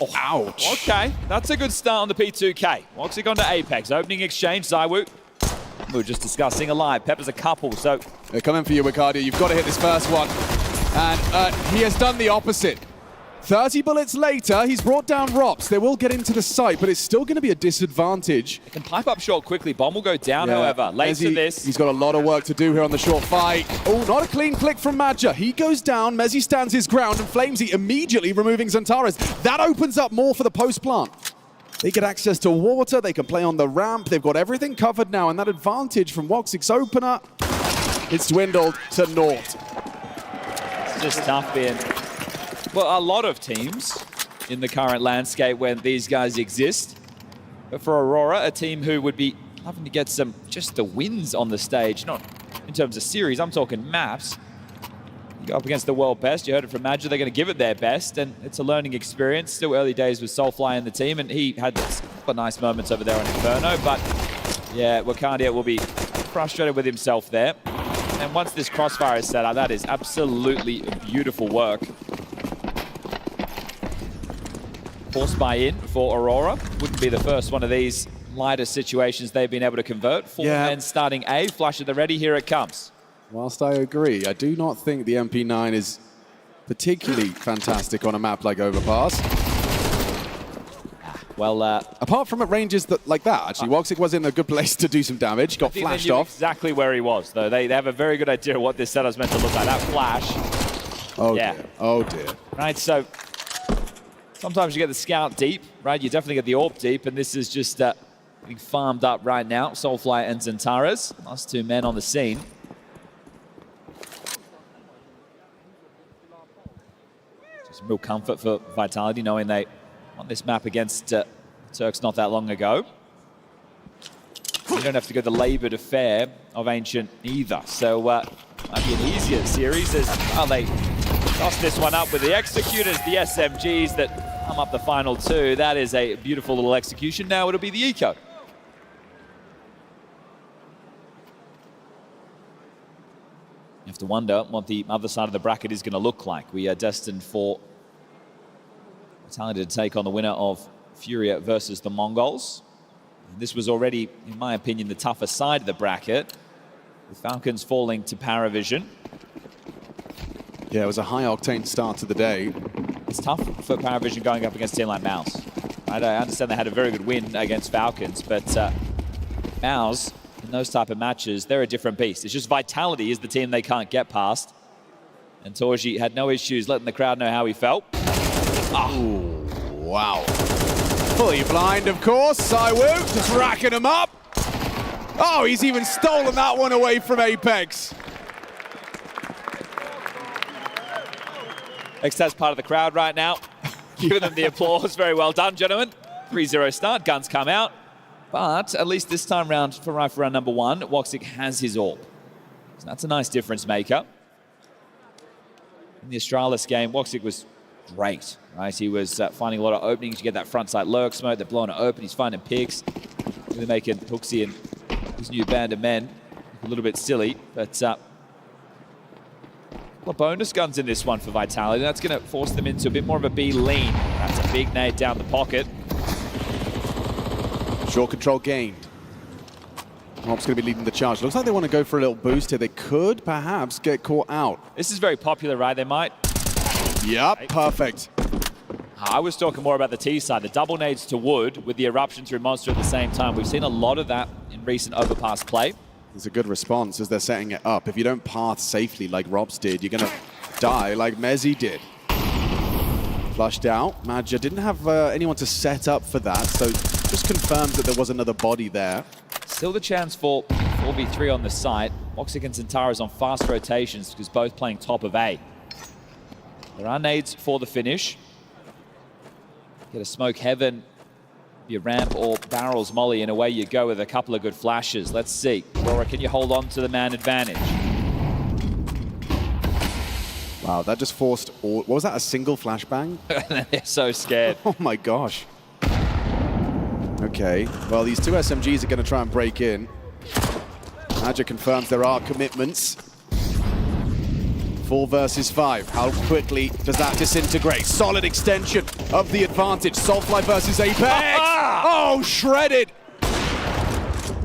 Oh, ouch. Okay, that's a good start on the P2K. Woxic onto Apex, opening exchange, ZywOo. We were just discussing Alive. Pepper's a couple, so... They're coming for you, Wicardia. You've got to hit this first one. And he has done the opposite. 30 bullets later, he's brought down Rops. They will get into the site, but it's still going to be a disadvantage. They can pipe up short quickly. Bomb will go down, however. Late to this. He's got a lot of work to do here on the short fight. Oh, not a clean click from Madja. He goes down. Mezzy stands his ground, and Flamesy immediately removing Xantares. That opens up more for the post plant. They get access to water. They can play on the ramp. They've got everything covered now, and that advantage from Woxic's opener, it's dwindled to naught. It's just tough being... Well, a lot of teams in the current landscape when these guys exist. But for Aurora, a team who would be having to get just the wins on the stage, not in terms of series, I'm talking maps. You go up against the world best, you heard it from Madja, they're going to give it their best, and it's a learning experience. Still early days with Soulfly in the team, and he had some nice moments over there on Inferno, but yeah, Wicardia will be frustrated with himself there. And once this crossfire is set up, that is absolutely beautiful work. Force buy-in for Aurora. Wouldn't be the first one of these lighter situations they've been able to convert. 4 men starting A, flash at the ready, here it comes. Whilst I agree, I do not think the MP9 is particularly fantastic on a map like Overpass. Well, apart from at ranges like that, actually, Woxic was in a good place to do some damage, got flashed off. Exactly where he was, though. They have a very good idea of what this setup's meant to look like. That flash. Oh, dear. Oh, dear. Right, so sometimes you get the scout deep, right? You definitely get the AWP deep, and this is just being farmed up right now. Soulfly and Xantares, last 2 men on the scene. Just real comfort for Vitality, knowing they won this map against Turks not that long ago. You don't have to go the laboured affair of Ancient either, so might be an easier series as well. They Toss this one up with the executors, the SMGs that come up the final two. That is a beautiful little execution. Now it'll be the eco. You have to wonder what the other side of the bracket is going to look like. We are destined for Vitality to take on the winner of FURIA versus the MongolZ. And this was already, in my opinion, the tougher side of the bracket, with Falcons falling to PARIVISION. Yeah, it was a high-octane start to the day. It's tough for PARIVISION going up against a team like MOUZ. Right? I understand they had a very good win against Falcons, but MOUZ, in those type of matches, they're a different beast. It's just Vitality is the team they can't get past. And Torji had no issues letting the crowd know how he felt. Oh, wow. Fully blind, of course. Saiwu just racking him up. Oh, he's even stolen that one away from Apex. Xtaz part of the crowd right now, giving them the applause. Very well done, gentlemen. 3-0 start, guns come out. But at least this time round for rifle round number one, Woxic has his AWP. So that's a nice difference maker. In the Astralis game, Woxic was great, right? He was finding a lot of openings. You get that front side lurk smoke, they're blowing it open. He's finding picks. Really making Hooksy and his new band of men a little bit silly, but well, bonus guns in this one for Vitality. That's going to force them into a bit more of a B lean. That's a big nade down the pocket. Short control gained. Rob's going to be leading the charge. Looks like they want to go for a little boost here. They could perhaps get caught out. This is very popular, right? They might. Yep, perfect. I was talking more about the T side. The double nades to wood with the eruption through monster at the same time. We've seen a lot of that in recent overpass play. It's a good response as they're setting it up. If you don't path safely like Robs did, you're going to die like Mezzy did. Flushed out. Madja didn't have anyone to set up for that, so just confirms that there was another body there. Still the chance for 4v3 on the site. Woxic and Centaurus on fast rotations because both playing top of A. There are nades for the finish. Get a smoke heaven, be a ramp or barrels molly, and away you go with a couple of good flashes. Let's see. Aurora, can you hold on to the man advantage? Wow, that just forced all... What was that, a single flashbang? They're so scared. Oh my gosh. Okay, well, these two SMGs are going to try and break in. Magic confirms there are commitments. 4 versus 5. How quickly does that disintegrate? Solid extension of the advantage. Soulfly versus Apex. Oh, shredded.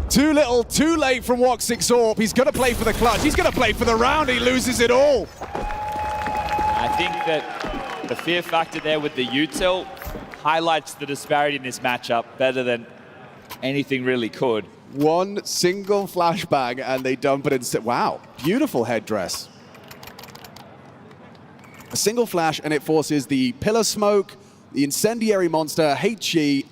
Too little, too late from Woxic's AWP. He's going to play for the clutch. He's going to play for the round. He loses it all. I think that the fear factor there with the util highlights the disparity in this matchup better than anything really could. One single flashbang and they dump it instead. Wow, beautiful headdress. A single flash and it forces the pillar smoke, the incendiary monster, HE,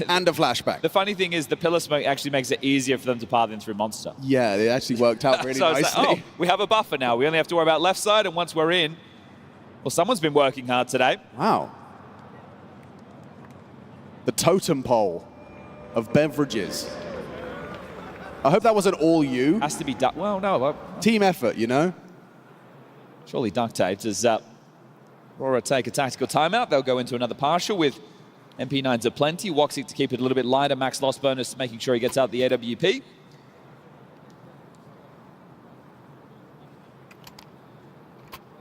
and a flashbang. The funny thing is the pillar smoke actually makes it easier for them to path in through monster. Yeah, it actually worked out really so nicely. Like, oh, we have a buffer now. We only have to worry about left side, and once we're in, well, someone's been working hard today. Wow. The totem pole of beverages. I hope that wasn't all you. Has to be duct. Well, no. Team effort, you know? Surely duct taped as Aurora take a tactical timeout. They'll go into another partial with MP9s aplenty. Woxic to keep it a little bit lighter. Max loss bonus, making sure he gets out the AWP.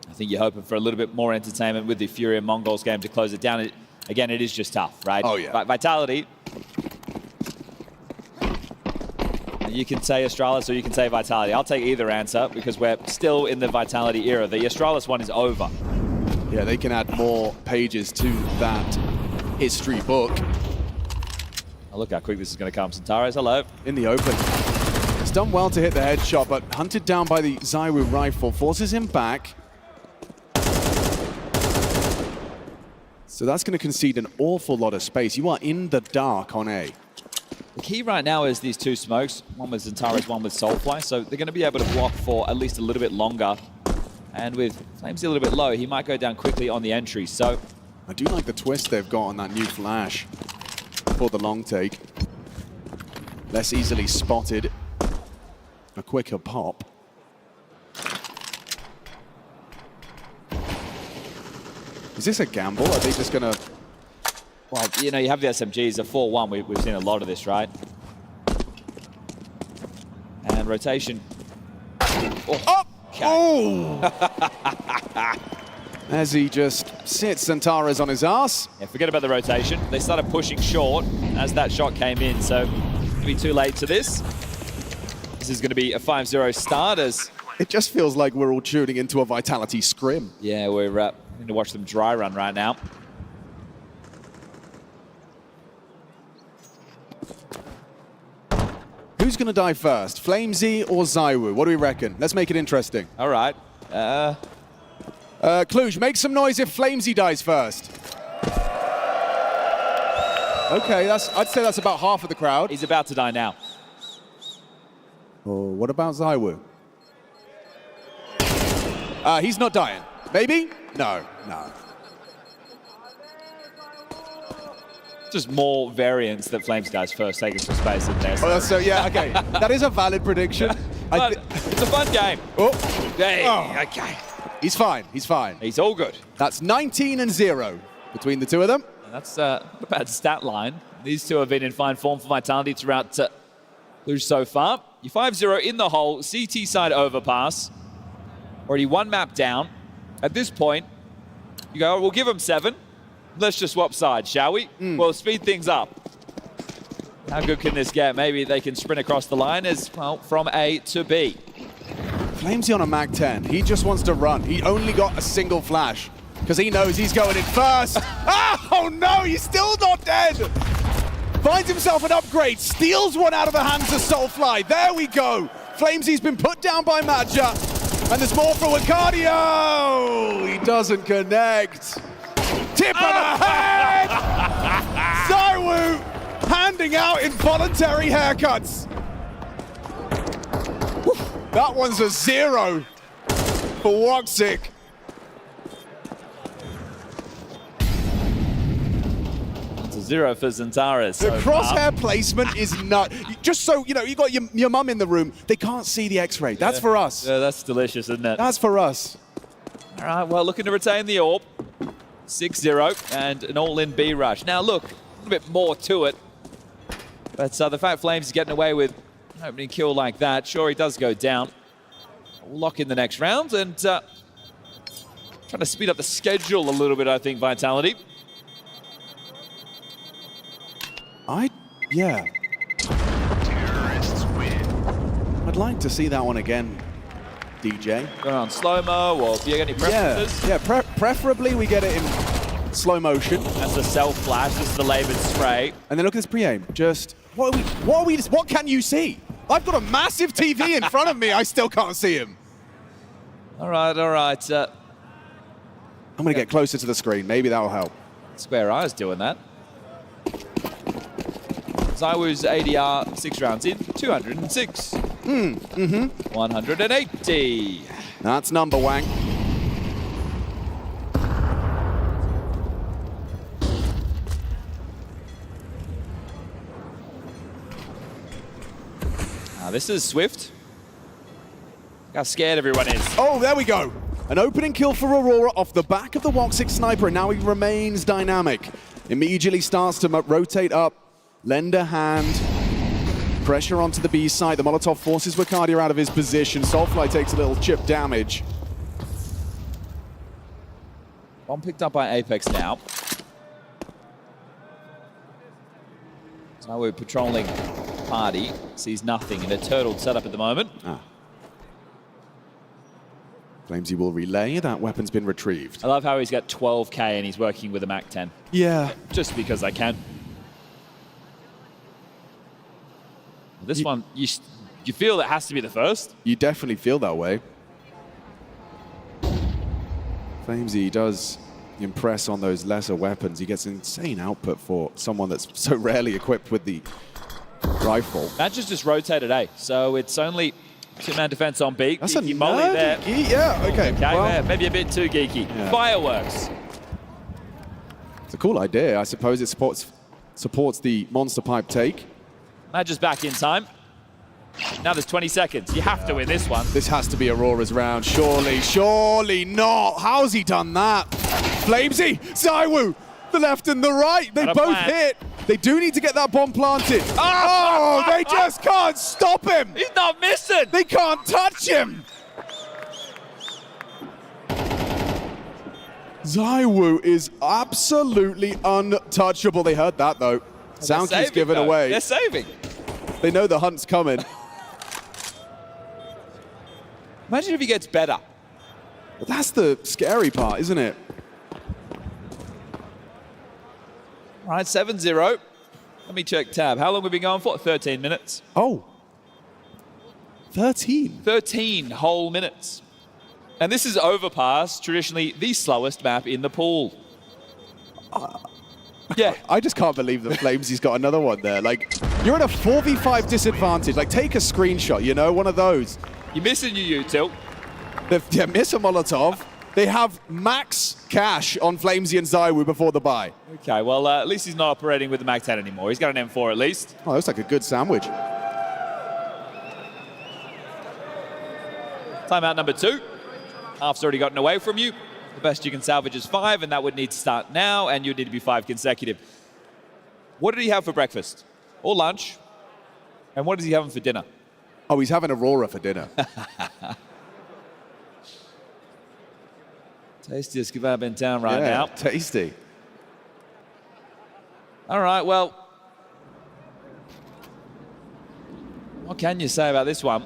I think you're hoping for a little bit more entertainment with the FURIA MongolZ game to close it down. Again, it is just tough, right? Oh, yeah. Vitality. You can say Astralis or you can say Vitality. I'll take either answer because we're still in the Vitality era. The Astralis one is over. Yeah, they can add more pages to that history book. Oh, look how quick this is going to come. Centaurus, hello. In the open. It's done well to hit the headshot, but hunted down by the Saiwu rifle forces him back. So that's going to concede an awful lot of space. You are in the dark on A. The key right now is these two smokes, one with Centaurus, one with Soulfly, so they're going to be able to block for at least a little bit longer. And with Flames a little bit low, he might go down quickly on the entry, so... I do like the twist they've got on that new flash for the long take. Less easily spotted. A quicker pop. Is this a gamble? Are they just going to... Well, you know, you have the SMGs, a 4-1. We've seen a lot of this, right? And rotation. Oh! Oh! As he just sits Xantares on his ass. Yeah, forget about the rotation. They started pushing short as that shot came in, so it's going to be too late to this. This is going to be a 5-0 start as... It just feels like we're all tuning into a Vitality scrim. Yeah, we're going to watch them dry run right now. Who's going to die first, FlameZ or ZywOo? What do we reckon? Let's make it interesting. All right. Cluj, make some noise if FlameZ dies first. Okay, I'd say that's about half of the crowd. He's about to die now. Oh, what about ZywOo? He's not dying. Maybe? No. Just more variants that Flames dies first, taking some space in there. Oh, so yeah, okay. That is a valid prediction. But it's a fun game. Oh. Hey, Oh. okay. He's fine. He's all good. That's 19-0 between the two of them. And that's not a bad stat line. These two have been in fine form for Vitality throughout Cluj so far. You 5-0 in the hole, CT side overpass. Already one map down. At this point, you go, we'll give them 7. Let's just swap sides, shall we? We'll speed things up. How good can this get? Maybe they can sprint across the line as well from A to B. FlameZ on a Mag 10. He just wants to run. He only got a single flash because he knows he's going in first. Oh no, he's still not dead. Finds himself an upgrade, steals one out of the hands of Soulfly. There we go. FlameZ's been put down by Madja. And there's more for Wicardio. He doesn't connect. Tip on the head! ZywOo handing out involuntary haircuts. Whew. That one's a 0 for Woxic. It's a 0 for Xantares. The crosshair placement is nut. Just so, you know, you got your mum in the room. They can't see the X-ray. That's for us. Yeah, that's delicious, isn't it? That's for us. All right, well, looking to retain the AWP. 6-0 and an all-in B rush. Now, look, a little bit more to it. But the fact Flames is getting away with an opening kill like that, sure, he does go down. We'll lock in the next round and trying to speed up the schedule a little bit, I think, Vitality. Yeah. Terrorists win. I'd like to see that one again, DJ. Going on slow-mo, or do you get any preferences? Yeah, preferably we get it in slow motion. That's the self-flash, this is the labored spray. And then look at this pre-aim. Just, what can you see? I've got a massive TV in front of me, I still can't see him. All right. I'm gonna get closer to the screen, maybe that'll help. Square Eyes doing that. ZywOo's ADR 6 rounds in, 206. 180. That's number Wang. This is Swift. Look how scared everyone is. Oh, there we go. An opening kill for Aurora off the back of the Woxic sniper, and now he remains dynamic. Immediately starts to rotate up, lend a hand. Pressure onto the B side. The Molotov forces Wicardio out of his position. Soulfly takes a little chip damage. Bomb picked up by Apex now. ZywOo patrolling party. Sees nothing in a turtled setup at the moment. Claims he will relay. That weapon's been retrieved. I love how he's got 12k and he's working with a Mac 10. Yeah. Just because I can. This one, you feel it has to be the first? You definitely feel that way. FlameZ does impress on those lesser weapons. He gets insane output for someone that's so rarely equipped with the rifle. Matches just rotated A, so it's only 2-man defense on B. That's a molly there. Yeah, okay. Well, maybe a bit too geeky. Yeah. Fireworks. It's a cool idea. I suppose it supports the monster pipe take. Matches back in time. Now there's 20 seconds. You have to win this one. This has to be Aurora's round. Surely not. How's he done that? Flamesy, ZywOo, the left and the right. They both hit. They do need to get that bomb planted. Oh, they just can't stop him. He's not missing. They can't touch him. ZywOo is absolutely untouchable. They heard that, though. Sound keeps giving away. They're saving. They know the hunt's coming. Imagine if he gets better. But that's the scary part, isn't it? All right, 7-0. Let me check tab. How long have we been going for? 13 minutes. Oh. 13? 13 whole minutes. And this is Overpass, traditionally the slowest map in the pool. Yeah. I just can't believe that Flamesy's got another one there. Like, you're at a 4v5 disadvantage. Like, take a screenshot, you know, one of those. You're missing your util. Yeah, miss a Molotov. They have max cash on Flamesy and ZywOo before the buy. Okay, well, at least he's not operating with the Mag 10 anymore. He's got an M4 at least. Oh, looks like a good sandwich. Timeout number 2. Half's already gotten away from you. The best you can salvage is 5, and that would need to start now, and you'd need to be 5 consecutive. What did he have for breakfast? Or lunch? And what is he having for dinner? Oh, he's having Aurora for dinner. Tastiest kebab in town right now. Tasty. All right, well, what can you say about this one?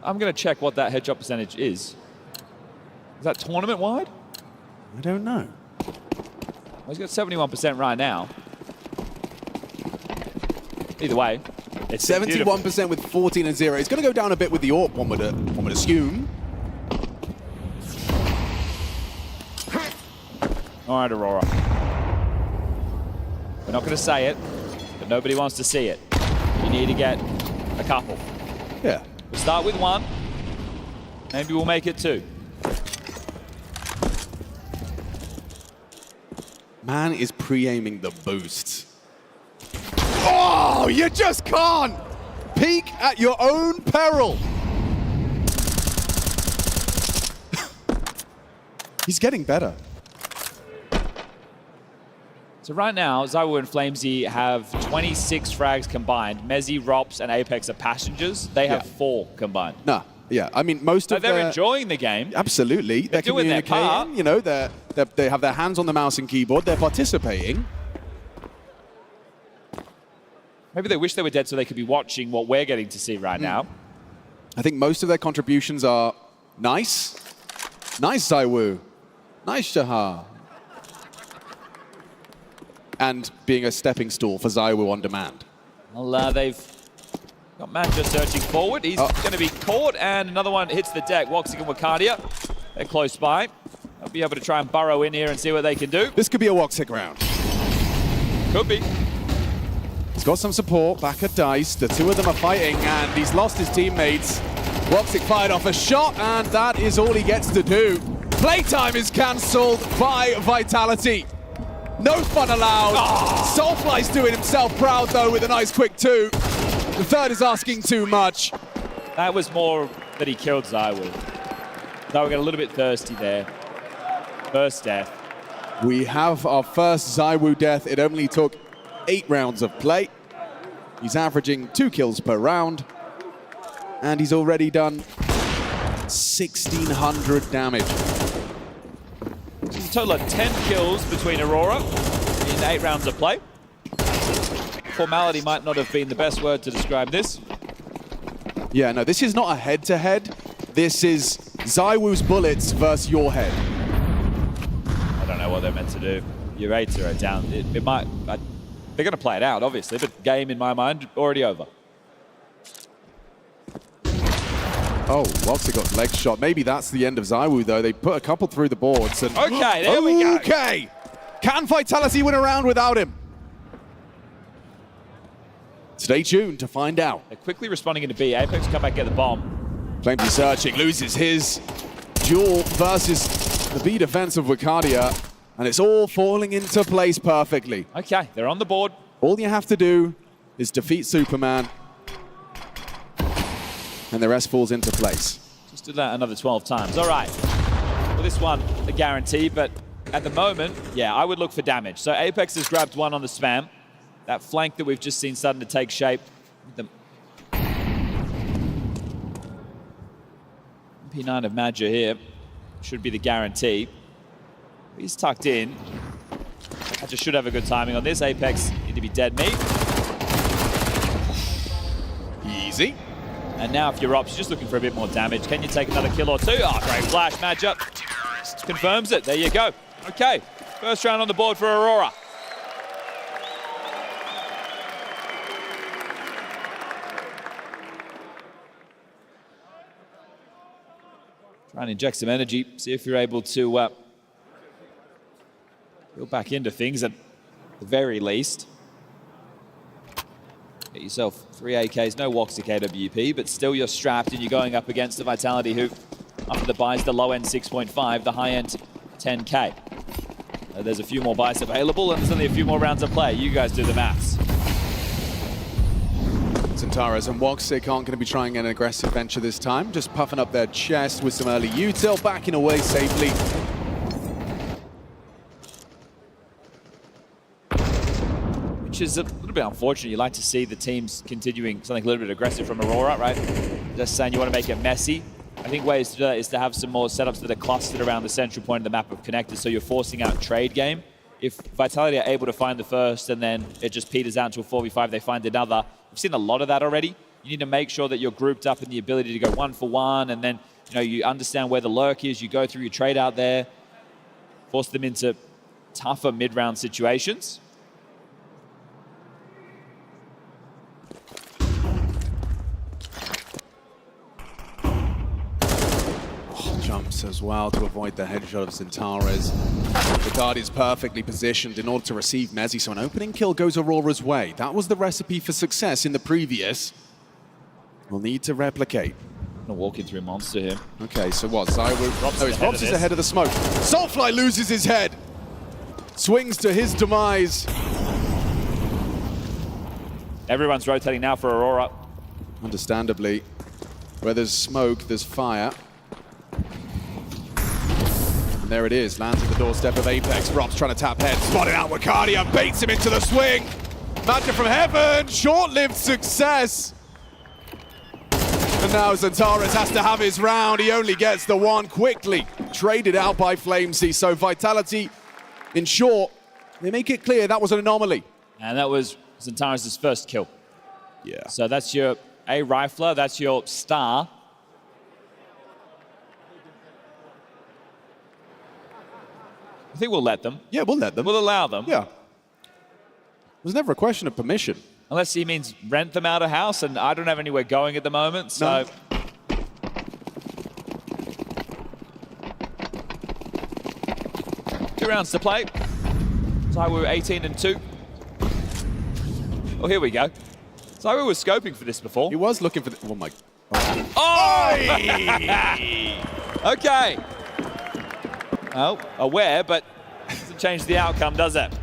I'm going to check what that headshot percentage is. Is that tournament-wide? I don't know. Well, he's got 71% right now. Either way, it's 71% with 14 and 0. It's going to go down a bit with the AWP, one would assume. All right, Aurora. We're not going to say it, but nobody wants to see it. You need to get a couple. Yeah. We'll start with 1. Maybe we'll make it 2. Man is pre-aiming the boost. Oh, you just can't! Peek at your own peril. He's getting better. So right now, ZywOo and Flamesy have 26 frags combined. Mezzy, Rops, and Apex are passengers. They have 4 combined. No, yeah. I mean, most of they're enjoying the game. Absolutely. They're doing their part. communicating. You know, they have their hands on the mouse and keyboard. They're participating. Maybe they wish they were dead so they could be watching what we're getting to see right now. I think most of their contributions are nice. Nice, ZywOo. Nice, Shahar. And being a stepping stool for ZywOo on demand. Well, they've got man just searching forward. He's going to be caught, and another one hits the deck. Woxic and Wakadia, they're close by. They'll be able to try and burrow in here and see what they can do. This could be a Woxic round. Could be. He's got some support back at Dice. The two of them are fighting, and he's lost his teammates. Woxic fired off a shot, and that is all he gets to do. Playtime is cancelled by Vitality. No fun allowed. Soulfly's doing himself proud, though, with a nice quick 2. The third is asking too much. That was more that he killed ZywOo. They were getting a little bit thirsty there. First death. We have our first ZywOo death. It only took 8 rounds of play. He's averaging 2 kills per round. And he's already done 1,600 damage. It's a total of 10 kills between Aurora in 8 rounds of play. Formality might not have been the best word to describe this. Yeah, no, this is not a head-to-head. This is ZywOo's bullets versus your head. I don't know what they're meant to do. Your 8s are down. It might... they're going to play it out, obviously, but game, in my mind, already over. Oh, Woxic got leg shot. Maybe that's the end of ZywOo, though. They put a couple through the boards. And okay, there we go. Okay. Can Vitality win a round without him? Stay tuned to find out. They're quickly responding into B. Apex come back, get the bomb. Flamesy searching, loses his duel versus the B defense of Wakadia. And it's all falling into place perfectly. Okay, they're on the board. All you have to do is defeat Superman. And the rest falls into place. Just did that another 12 times. All right. Well, this one, a guarantee, but at the moment, yeah, I would look for damage. So Apex has grabbed one on the spam. That flank that we've just seen starting to take shape. The P9 of Madja here should be the guarantee. He's tucked in. Madja should have a good timing on this. Apex need to be dead meat. Easy. And now if you're up, you're just looking for a bit more damage. Can you take another kill or two? Oh, great flash, Madja. Confirms it. There you go. Okay, first round on the board for Aurora. Try and inject some energy, see if you're able to go back into things at the very least. Get yourself 3 AKs, no Woxy KWP, but still you're strapped and you're going up against the Vitality who, after the buys, the low end 6.5, the high end 10K. There's a few more buys available and there's only a few more rounds of play. You guys do the maths. Centaurus and Woxic aren't going to be trying an aggressive venture this time, just puffing up their chest with some early util, backing away safely. Which is a little bit unfortunate. You like to see the teams continuing something a little bit aggressive from Aurora, right? Just saying you want to make it messy. I think ways to do that is to have some more setups that are clustered around the central point of the map of connectors, so you're forcing out trade game. If Vitality are able to find the first and then it just peters out to a 4v5, they find another. We've seen a lot of that already. You need to make sure that you're grouped up in the ability to go 1-for-1, and then you understand where the lurk is, you go through your trade out there, force them into tougher mid-round situations. Jumps as well to avoid the headshot of Centaurus. The guard is perfectly positioned in order to receive Mezzi, so an opening kill goes Aurora's way. That was the recipe for success in the previous. We'll need to replicate. I'm walking through Monster here. Okay, so what? Robs is ahead of the smoke. Soulfly loses his head. Swings to his demise. Everyone's rotating now for Aurora. Understandably. Where there's smoke, there's fire. And there it is, lands at the doorstep of Apex. Rob's trying to tap head, spotted out Wakardia, baits him into the swing. Madja from heaven, short-lived success. And now Centaurus has to have his round. He only gets the one quickly. Traded out by FlameZ. So Vitality, in short, they make it clear that was an anomaly. And that was Centaurus' first kill. Yeah. So that's your A rifler, that's your star. I think we'll let them. Yeah, we'll let them. We'll allow them. Yeah. It was never a question of permission. Unless he means rent them out of house, and I don't have anywhere going at the moment, so... No. 2 rounds to play. Zywoo 18-2. Oh, here we go. Zywoo was scoping for this before. He was looking for the... Oh, my... Oh! Okay. Well, aware, but doesn't change the outcome, does it?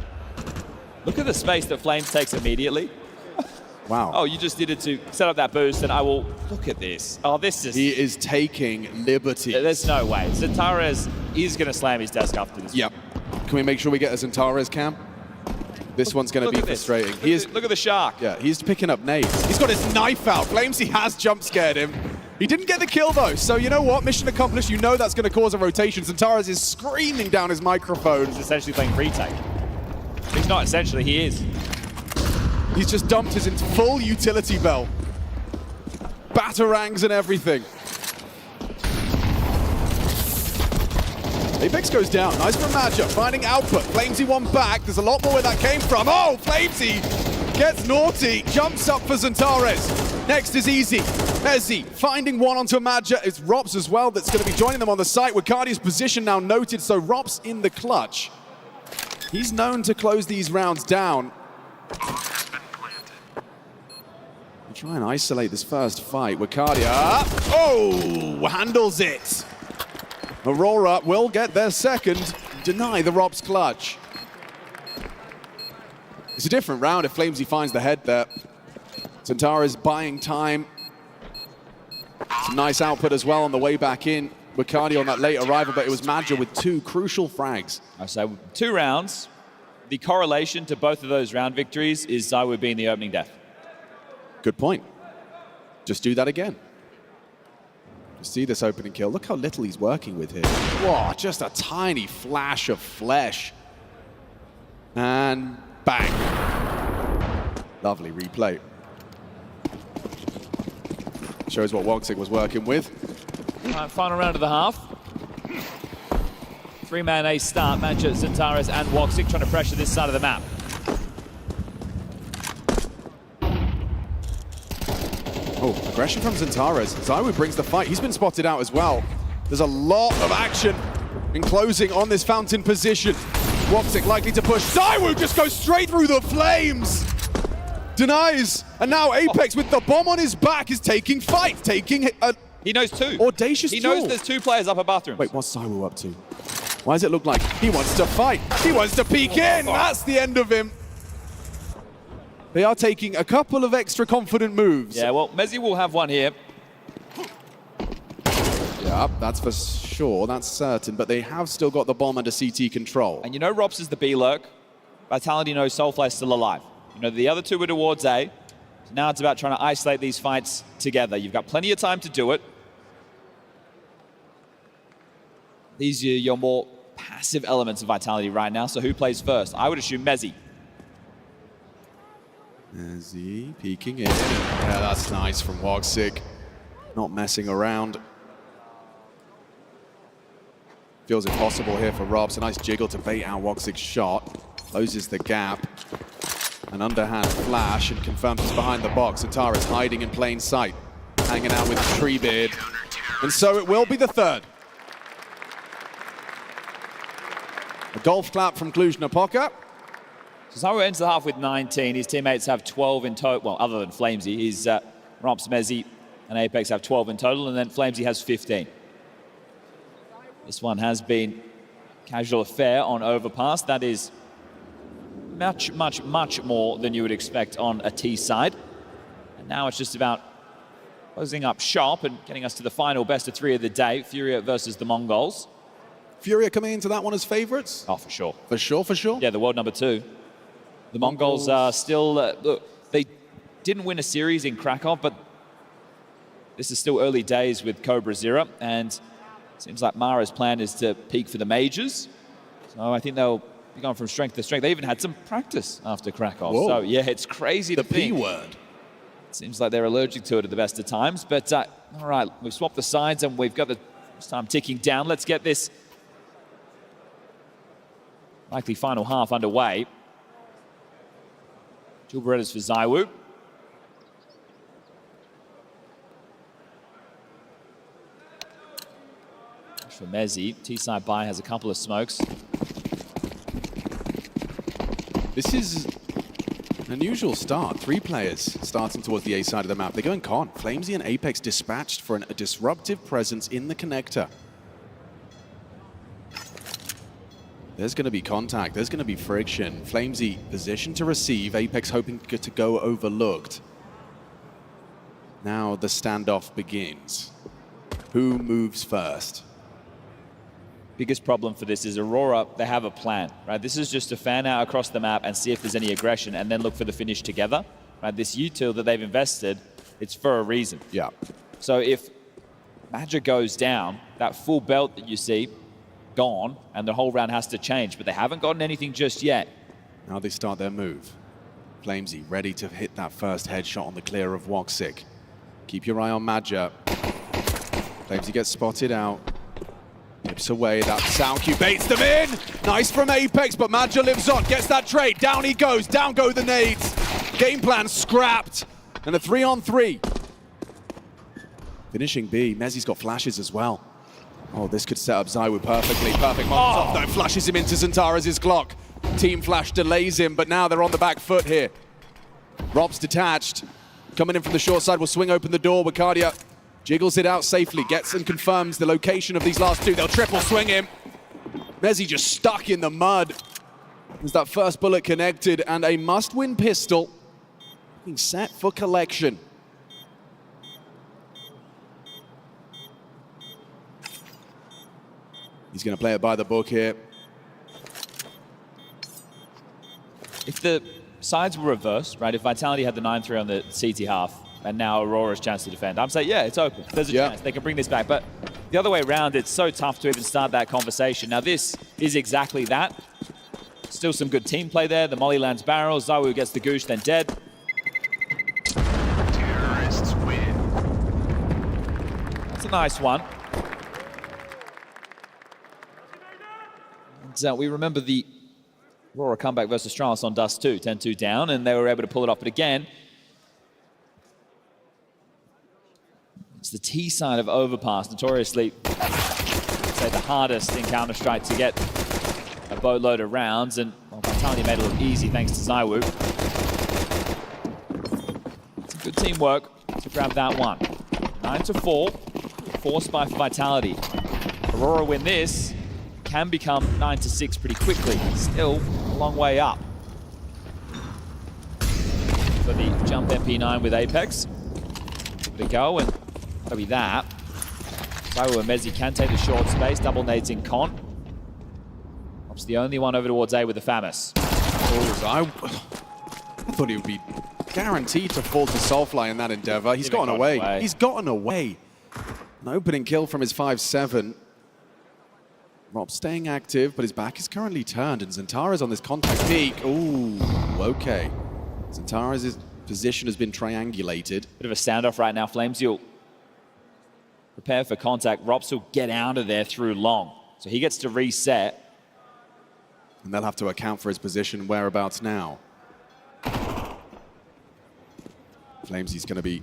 Look at the space that Flames takes immediately. Wow. Oh, you just needed to set up that boost, and I will... Look at this. Oh, this is... He is taking liberties. There's no way. Centaurus is going to slam his desk after this. Yep. Can we make sure we get a Centaurus cam? This one's going to be frustrating. Look at the shark. Yeah, he's picking up nades. He's got his knife out. FlameZ has jump scared him. He didn't get the kill, though. So you know what? Mission accomplished. You know that's going to cause a rotation. Centaurus is screaming down his microphone. He's essentially playing retake. He's not essentially, he is. He's just dumped his into full utility belt. Batarangs and everything. Apex goes down. Nice from Madja. Finding output. FlameZ one back. There's a lot more where that came from. Oh, FlameZ gets naughty. Jumps up for Centaurus. Next is Easy. Mezzi finding one onto Madja. It's Robs as well that's going to be joining them on the site. Wakardia's position now noted, so Robs in the clutch. He's known to close these rounds down. We'll try and isolate this first fight. Wakardia, oh, handles it. Aurora will get their second, deny the Robs clutch. It's a different round if FlameZ finds the head there. Centaurus buying time. Some nice output as well on the way back in. Bacardi on that late arrival, but it was Madja with 2 crucial frags. So 2 rounds. The correlation to both of those round victories is ZywOo being the opening death. Good point. Just do that again. Just see this opening kill. Look how little he's working with here. Whoa, just a tiny flash of flesh. And bang. Lovely replay. Shows what WOGZ was working with. Final round of the half. 3-man ace start. Madja, XANTARES, and WOGZ trying to pressure this side of the map. Oh, aggression from XANTARES. ZywOo brings the fight. He's been spotted out as well. There's a lot of action in closing on this fountain position. WOGZ likely to push. ZywOo just goes straight through the flames. Denies. And now Apex with the bomb on his back is taking fight. Taking a He knows 2. Audacious He duel. knows there's 2 players up at bathrooms. Wait, what's ZywOo up to? Why does it look like he wants to fight? He wants to peek in. That's the end of him. They are taking a couple of extra confident moves. Yeah, well, MOUZ will have one here. Yeah, that's for sure. That's certain. But they have still got the bomb under CT control. And you know Robs is the B lurk. Vitality knows Soulfly is still alive. You know the other 2 were towards A. So now it's about trying to isolate these fights together. You've got plenty of time to do it. These are your more passive elements of Vitality right now. So who plays first? I would assume MOUZ. MOUZ peeking in. Yeah, that's nice from WOGZ. Not messing around. Feels impossible here for Robs. A nice jiggle to bait out WOGZ's shot. Closes the gap. An underhand flash and confirms it's behind the box. XANTARES hiding in plain sight. Hanging out with Treebeard. And so it will be the 3rd. A golf clap from Cluj-Napoca. So ZywOo ends the half with 19. His teammates have 12 in total. Well, other than Flamesy, his Romps, MOUZ, and Apex have 12 in total, and then Flamesy has 15. This one has been casual affair on Overpass. That is much, much, much more than you would expect on a T side. And now it's just about closing up shop and getting us to the final best of 3 of the day. FURIA versus the MongolZ. FURIA coming into that one as favorites? Oh, for sure. For sure, for sure? Yeah, the world number 2. The MongolZ are still, look, they didn't win a series in Krakow, but this is still early days with Cobra Zero, and it seems like Mara's plan is to peak for the majors. So I think they'll be going from strength to strength. They even had some practice after Krakow. Whoa. So yeah, it's crazy to think. The P word. It seems like they're allergic to it at the best of times, but all right, we've swapped the sides and we've got the time ticking down. Let's get this likely final half underway. 2 Berettas for ZywOo. For MOUZ, T-side buy has a couple of smokes. This is an unusual start. 3 players starting towards the A side of the map. They're going con. Flamesy and Apex dispatched for a disruptive presence in the connector. There's going to be contact. There's going to be friction. Flamesy positioned to receive. Apex hoping to go overlooked. Now the standoff begins. Who moves first? Biggest problem for this is Aurora, they have a plan, right? This is just to fan out across the map and see if there's any aggression and then look for the finish together, right? This util that they've invested, it's for a reason. Yeah. So if Madja goes down, that full belt that you see, gone, and the whole round has to change, but they haven't gotten anything just yet. Now they start their move. Flamesy ready to hit that first headshot on the clear of WOGZ. Keep your eye on Madja. Flamesy gets spotted out. Tips away, that sound cue baits them in! Nice from Apex, but Madja lives on, gets that trade, down he goes, down go the nades. Game plan scrapped, and a 3-on-3. Finishing B, MOUZ's got flashes as well. Oh, this could set up ZywOo perfectly. Perfect Molotov, though, flashes him into XANTARES' clock. Team Flash delays him, but now they're on the back foot here. Rob's detached. Coming in from the short side will swing open the door. Wicardia jiggles it out safely, gets and confirms the location of these last 2. They'll triple swing him. MOUZ just stuck in the mud. There's that first bullet connected, and a must-win pistol being set for collection. He's going to play it by the book here. If the sides were reversed, right, if Vitality had the 9-3 on the CT half, and now Aurora's chance to defend, I'm saying, yeah, it's open. There's a chance. They can bring this back. But the other way around, it's so tough to even start that conversation. Now, this is exactly that. Still some good team play there. The Molly lands barrel. ZywOo gets the goosh, then dead. Terrorists win. That's a nice one. And, we remember the Aurora comeback versus Astralis on Dust 2, 10-2 down, and they were able to pull it off. But again, it's the T side of Overpass, notoriously, say, the hardest in Counter-Strike to get a boatload of rounds, and well, Vitality made it look easy thanks to ZywOo. Some good teamwork to grab that one. 9-4, forced by Vitality. Aurora win this, can become 9-6 pretty quickly. Still a long way up for the jump MP9 with Apex. Give it a go, and that'll be that. ZywOo and Mezi can take the short space. Double nades in con. Op's the only one over towards A with the FAMAS. I thought he would be guaranteed to fall to Soulfly in that endeavor. He's gotten away. He's gotten away. An opening kill from his 5-7. Rob staying active, but his back is currently turned, and Zentara's on this contact peak. Ooh, okay. Zentara's position has been triangulated. Bit of a standoff right now. Flames, you'll prepare for contact. Rops will get out of there through long. So he gets to reset. And they'll have to account for his position whereabouts now. Flamesy's going to be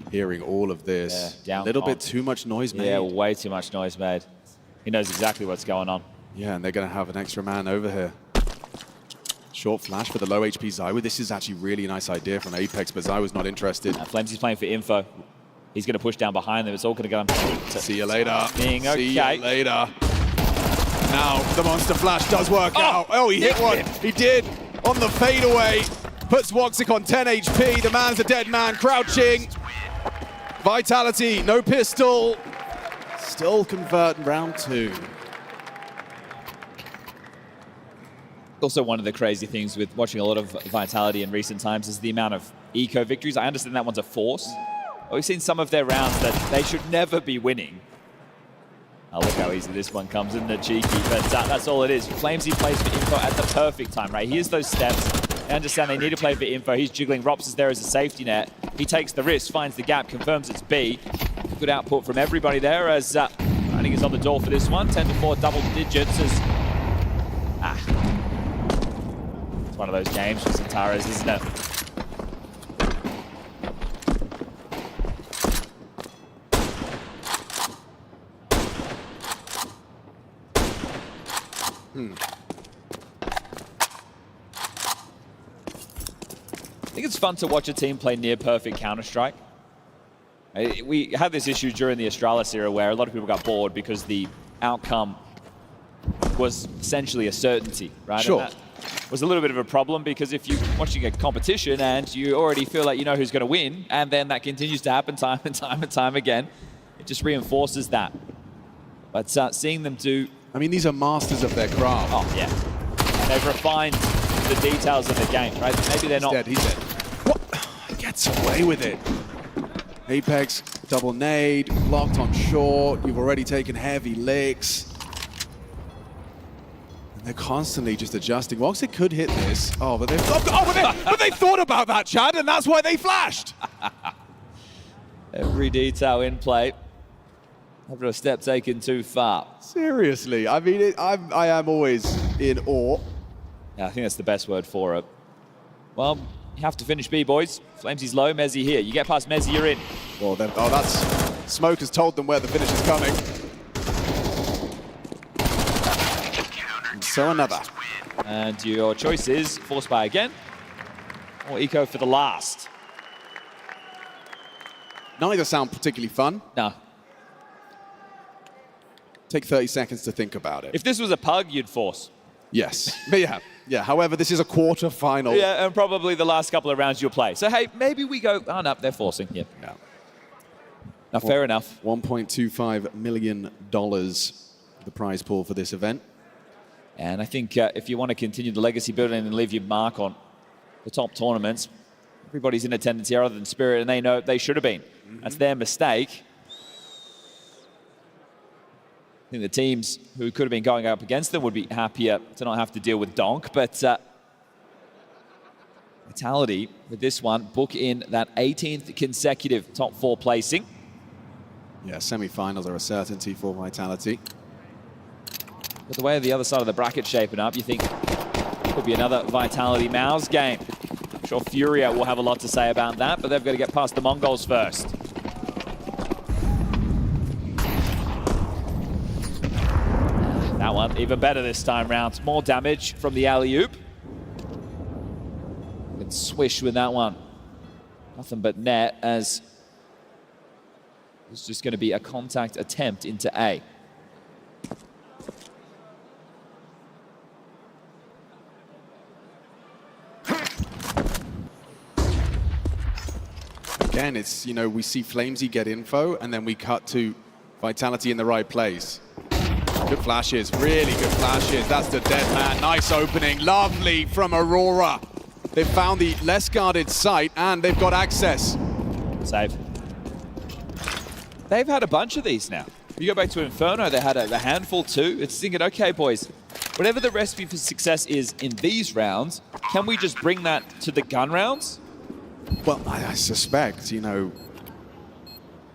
hearing all of this. Yeah, a little bit too much noise made. Yeah, way too much noise made. He knows exactly what's going on. Yeah, and they're going to have an extra man over here. Short flash for the low HP ZywOo. This is actually really a nice idea from Apex, but ZywOo's not interested. Flamesy's playing for info. He's going to push down behind them. It's all going to go on. See you later. Being okay. See you later. Now the monster flash does work out. Oh, he hit one. He did on the fadeaway. Puts Woxic on 10 HP. The man's a dead man, crouching. Vitality, no pistol. Still convert in round 2. Also, one of the crazy things with watching a lot of Vitality in recent times is the amount of eco victories. I understand that one's a force. But we've seen some of their rounds that they should never be winning. Oh, look how easy this one comes in the cheeky, but that's all it is. Flamesy plays for info at the perfect time, right? Here's those steps. I understand they need to play for info. He's jiggling. Rops is there as a safety net. He takes the risk, finds the gap, confirms it's B. Good output from everybody there as Running is on the door for this one. 10-4 double digits as... It's one of those games for Zentaras, isn't it? I think it's fun to watch a team play near-perfect Counter-Strike. We had this issue during the Astralis era where a lot of people got bored because the outcome was essentially a certainty, right? Sure. And that was a little bit of a problem because if you're watching a competition and you already feel like you know who's going to win, and then that continues to happen time and time and time again, it just reinforces that. But seeing them do... I mean, these are masters of their craft. Oh, yeah. They've refined the details of the game, right? Maybe they're not... He's dead. What? He gets away with it. Apex, double nade, blocked on short. You've already taken heavy licks. And they're constantly just adjusting. Woxic could hit this. Oh, but but they thought about that, Chad, and that's why they flashed. Every detail in play. After a step taken too far. Seriously, I mean, I am always in awe. Yeah, I think that's the best word for it. Well, you have to finish B, boys. Flamesy's low, Mezi here. You get past Mezi, you're in. Well, then, that's... Smoke has told them where the finish is coming. And so another. And your choice is Force Buy again, or Eco for the last. Neither sound particularly fun. No. Take 30 seconds to think about it. If this was a pug, you'd force. Yes. But yeah. However, this is a quarter-final. Yeah, and probably the last couple of rounds you'll play. So, hey, maybe we go... Oh, no, they're forcing. Yep. Yeah. Now, fair enough. $1.25 million the prize pool for this event. And I think if you want to continue the legacy building and leave your mark on the top tournaments, everybody's in attendance here other than Spirit, and they know they should have been. That's their mistake. I think the teams who could have been going up against them would be happier to not have to deal with Donk, but Vitality with this one, book in that 18th consecutive top 4 placing. Yeah, semi-finals are a certainty for Vitality. But the way the other side of the bracket shaping up, you think it could be another Vitality MOUZ game. I'm sure FURIA will have a lot to say about that, but they've got to get past the MongolZ first. That one even better this time round. More damage from the alley-oop. And swish with that one. Nothing but net, as it's just going to be a contact attempt into A. Again, it's, you know, we see Flamesy get info, and then we cut to Vitality in the right place. Good flashes, really good flashes. That's the dead man. Nice opening, lovely from Aurora. They've found the less guarded site, and they've got access. Save. They've had a bunch of these now. You go back to Inferno, they had a handful too. It's thinking, okay, boys, whatever the recipe for success is in these rounds, can we just bring that to the gun rounds? Well, I suspect, you know,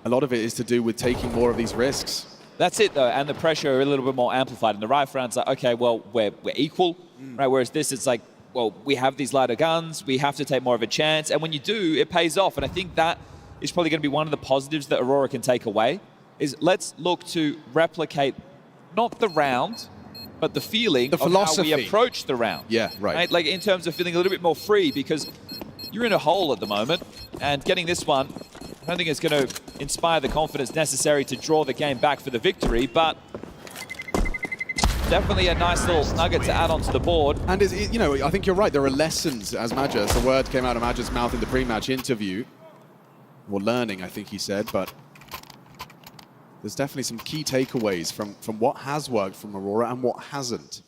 a lot of it is to do with taking more of these risks. That's it, though, and the pressure a little bit more amplified. In the rifle rounds, like, okay, well, we're equal, right? Whereas this, it's like, well, we have these lighter guns, we have to take more of a chance, and when you do, it pays off. And I think that is probably going to be one of the positives that Aurora can take away, is let's look to replicate not the round, but the feeling of how we approach the round. Yeah, right. Like in terms of feeling a little bit more free, because you're in a hole at the moment, and getting this one, I don't think it's going to inspire the confidence necessary to draw the game back for the victory, but definitely a nice little nugget to add onto the board. And, you know, I think you're right. There are lessons, as Majas, the word came out of Majas' mouth in the pre-match interview. Or learning, I think he said, but there's definitely some key takeaways from what has worked from Aurora and what hasn't.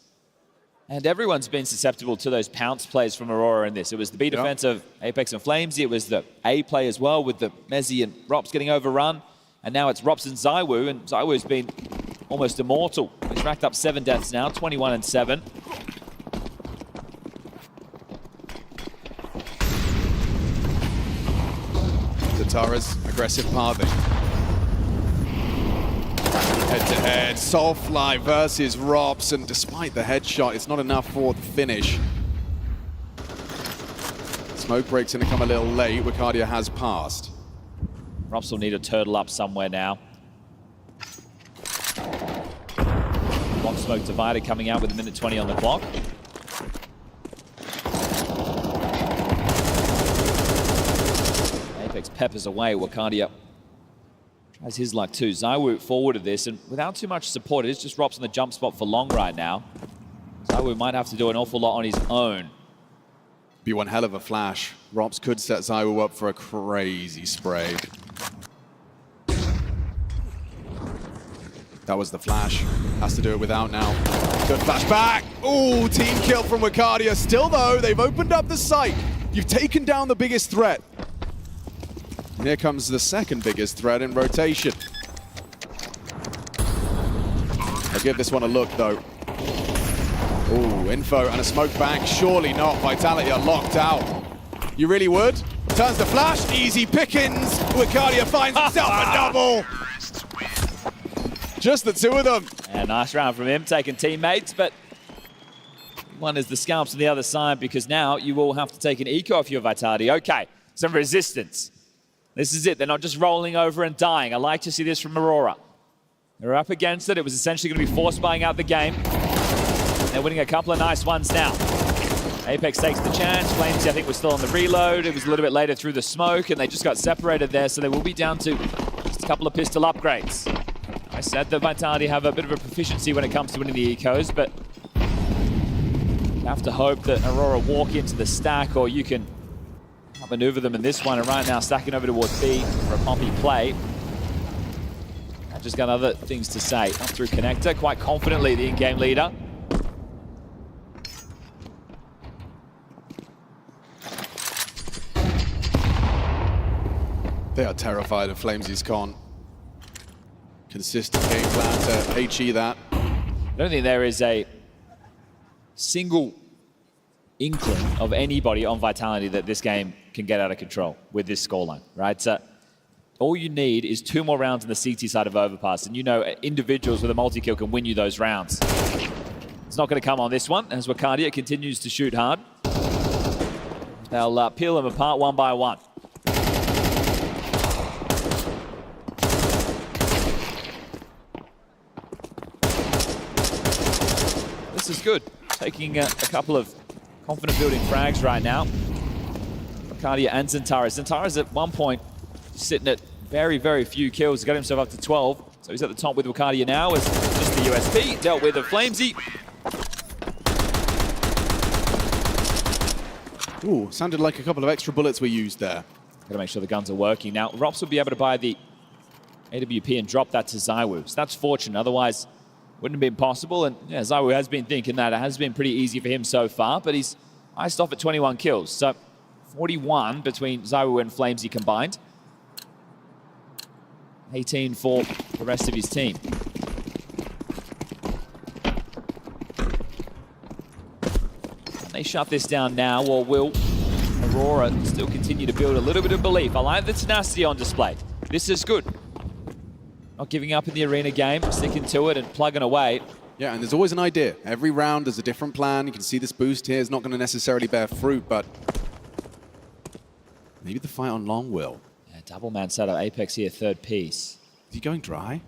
And everyone's been susceptible to those pounce plays from Aurora in this. It was the B defense of Apex and Flamesy. It was the A play as well with the Mezzy and Rops getting overrun. And now it's Rops and ZywOo, and ZywOo's been almost immortal. He's racked up 7 deaths now, 21 and 7. Zatara's aggressive pathing. Head-to-head, Soulfly versus Rops, and despite the headshot, it's not enough for the finish. Smoke break's gonna come a little late. Wicardia has passed. Rops will need a turtle up somewhere now. Block smoke divided coming out with 1:20 on the clock. Apex peppers away. Wicardia tries his luck too. ZywOo forward of this, and without too much support, it is just Rops on the jump spot for long right now. ZywOo might have to do an awful lot on his own. Be one hell of a flash. Rops could set ZywOo up for a crazy spray. That was the flash. Has to do it without now. Good flash back. Ooh, team kill from Wicardia. Still though, they've opened up the site. You've taken down the biggest threat. And here comes the second biggest threat in rotation. I'll give this one a look though. Ooh, info and a smoke bank. Surely not. Vitality are locked out. You really would? Turns the flash. Easy pickings. Wicardia finds himself a double. Just the two of them. And nice round from him, taking teammates, but one is the scalps on the other side, because now you will have to take an eco if you're Vitality. Okay, some resistance. This is it. They're not just rolling over and dying. I like to see this from Aurora. They're up against it. It was essentially going to be force buying out the game. They're winning a couple of nice ones now. Apex takes the chance. Flamesy, I think, was still on the reload. It was a little bit later through the smoke, and they just got separated there, so they will be down to just a couple of pistol upgrades. I said that Vitality have a bit of a proficiency when it comes to winning the ecos, but you have to hope that Aurora walk into the stack, or you can maneuver them in this one. And right now, stacking over towards B for a poppy play. Just got other things to say. Up through connector, quite confidently the in-game leader. They are terrified of FlameZ's con. Consistent game plan to HE that. I don't think there is a single inkling of anybody on Vitality that this game can get out of control with this scoreline, right? All you need is 2 more rounds on the CT side of Overpass, and you know individuals with a multi-kill can win you those rounds. It's not going to come on this one, as Wakadia continues to shoot hard. They'll peel them apart one by one. This is good. Taking a couple of confident building frags right now. Wakadia and Xantares. Xantares at one point sitting at very, very few kills. He's got himself up to 12. So he's at the top with Wakadia now as just the USP dealt with a FlameZ. Ooh, sounded like a couple of extra bullets were used there. Gotta make sure the guns are working. Now, Rops will be able to buy the AWP and drop that to ZywOo. So that's fortunate. Otherwise, wouldn't have been possible. And yeah, ZywOo has been thinking that. It has been pretty easy for him so far, but he's iced off at 21 kills. So 41 between ZywOo and FlameZ combined. 18 for the rest of his team. And they shut this down now, or will Aurora still continue to build a little bit of belief? I like the tenacity on display. This is good. Not giving up in the arena game, sticking to it and plugging away. Yeah, and there's always an idea. Every round there's a different plan. You can see this boost here is not going to necessarily bear fruit, but maybe the fight on long will. Yeah, double man setup. Apex here, third piece. Is he going dry?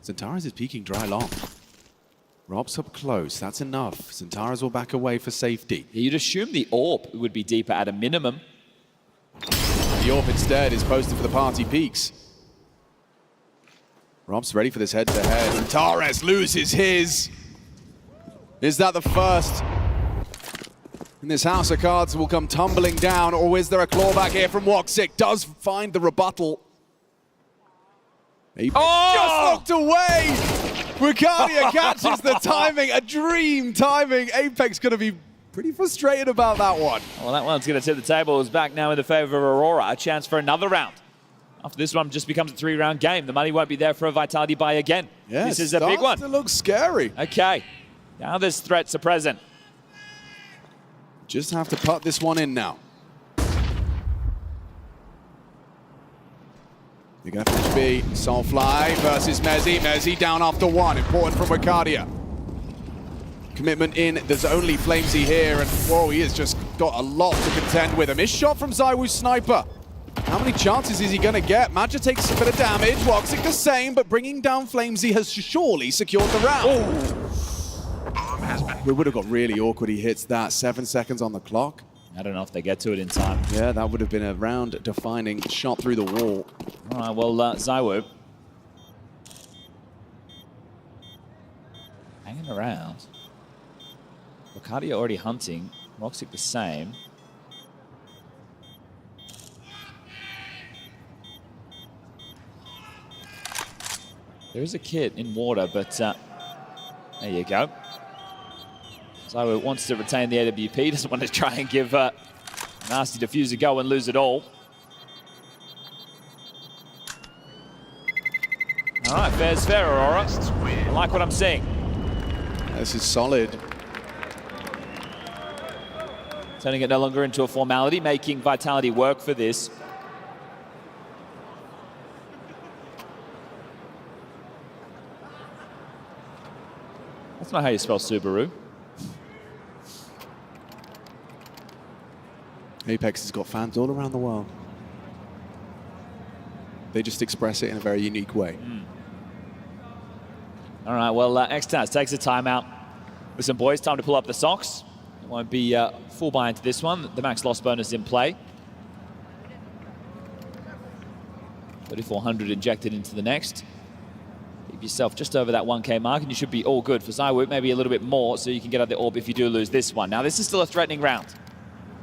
Xantares is peeking dry long. Rob's up close. That's enough. Xantares will back away for safety. Yeah, you'd assume the AWP would be deeper at a minimum. The AWP instead is posted for the party peaks. Rob's ready for this head-to-head. Xantares loses his. Is that the first? And this house of cards will come tumbling down, or is there a clawback here from Woxic? Does find the rebuttal. He just looked away! Wakadia catches the timing, a dream timing. Apex going to be pretty frustrated about that one. Well, that one's going to tip the table. It's back now in the favor of Aurora. A chance for another round. After this one just becomes a 3-round game. The money won't be there for a Vitality buy again. Yeah, this is a big one. It looks scary. Okay, now there's threats are present. Just have to put this one in now. They're going to finish B. Soulfly versus Mezzy. Mezzy down after one. Important from Wakadia. Commitment in. There's only FlameZ here. And whoa, he has just got a lot to contend with. A missed shot from ZywOo's sniper. How many chances is he going to get? Madja takes a bit of damage. Woxic the same, but bringing down FlameZ has surely secured the round. We would have got really awkward. He hits that. 7 seconds on the clock. I don't know if they get to it in time. Yeah, that would have been a round-defining shot through the wall. All right, well, ZywOo hanging around. Wakadia already hunting. Woxic the same. There is a kit in water, but there you go. ZywOo wants to retain the AWP, doesn't want to try and give a nasty defuse a go and lose it all. All right, fair's fair, Aurora. I like what I'm seeing. This is solid. Turning it no longer into a formality, making Vitality work for this. That's not how you spell Subaru. Apex has got fans all around the world. They just express it in a very unique way. All right, well, Xtaz takes a timeout with some boys. Time to pull up the socks. It won't be full buy into this one. The max loss bonus in play. 3,400 injected into the next. Keep yourself just over that 1K mark, and you should be all good. For ZywOo, maybe a little bit more, so you can get out the AWP if you do lose this one. Now, this is still a threatening round.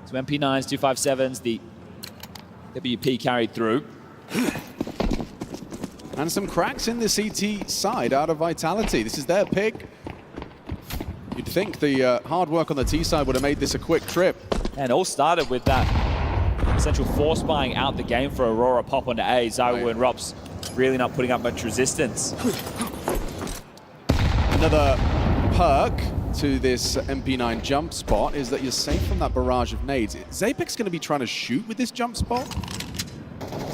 So MP9s, 257s, the WP carried through. And some cracks in the CT side out of Vitality. This is their pick. You'd think the hard work on the T side would have made this a quick trip. And all started with that essential force buying out the game for Aurora pop onto A. ZywOo and Rops really not putting up much resistance. Another perk to this MP9 jump spot is that you're safe from that barrage of nades. Is Apex going to be trying to shoot with this jump spot?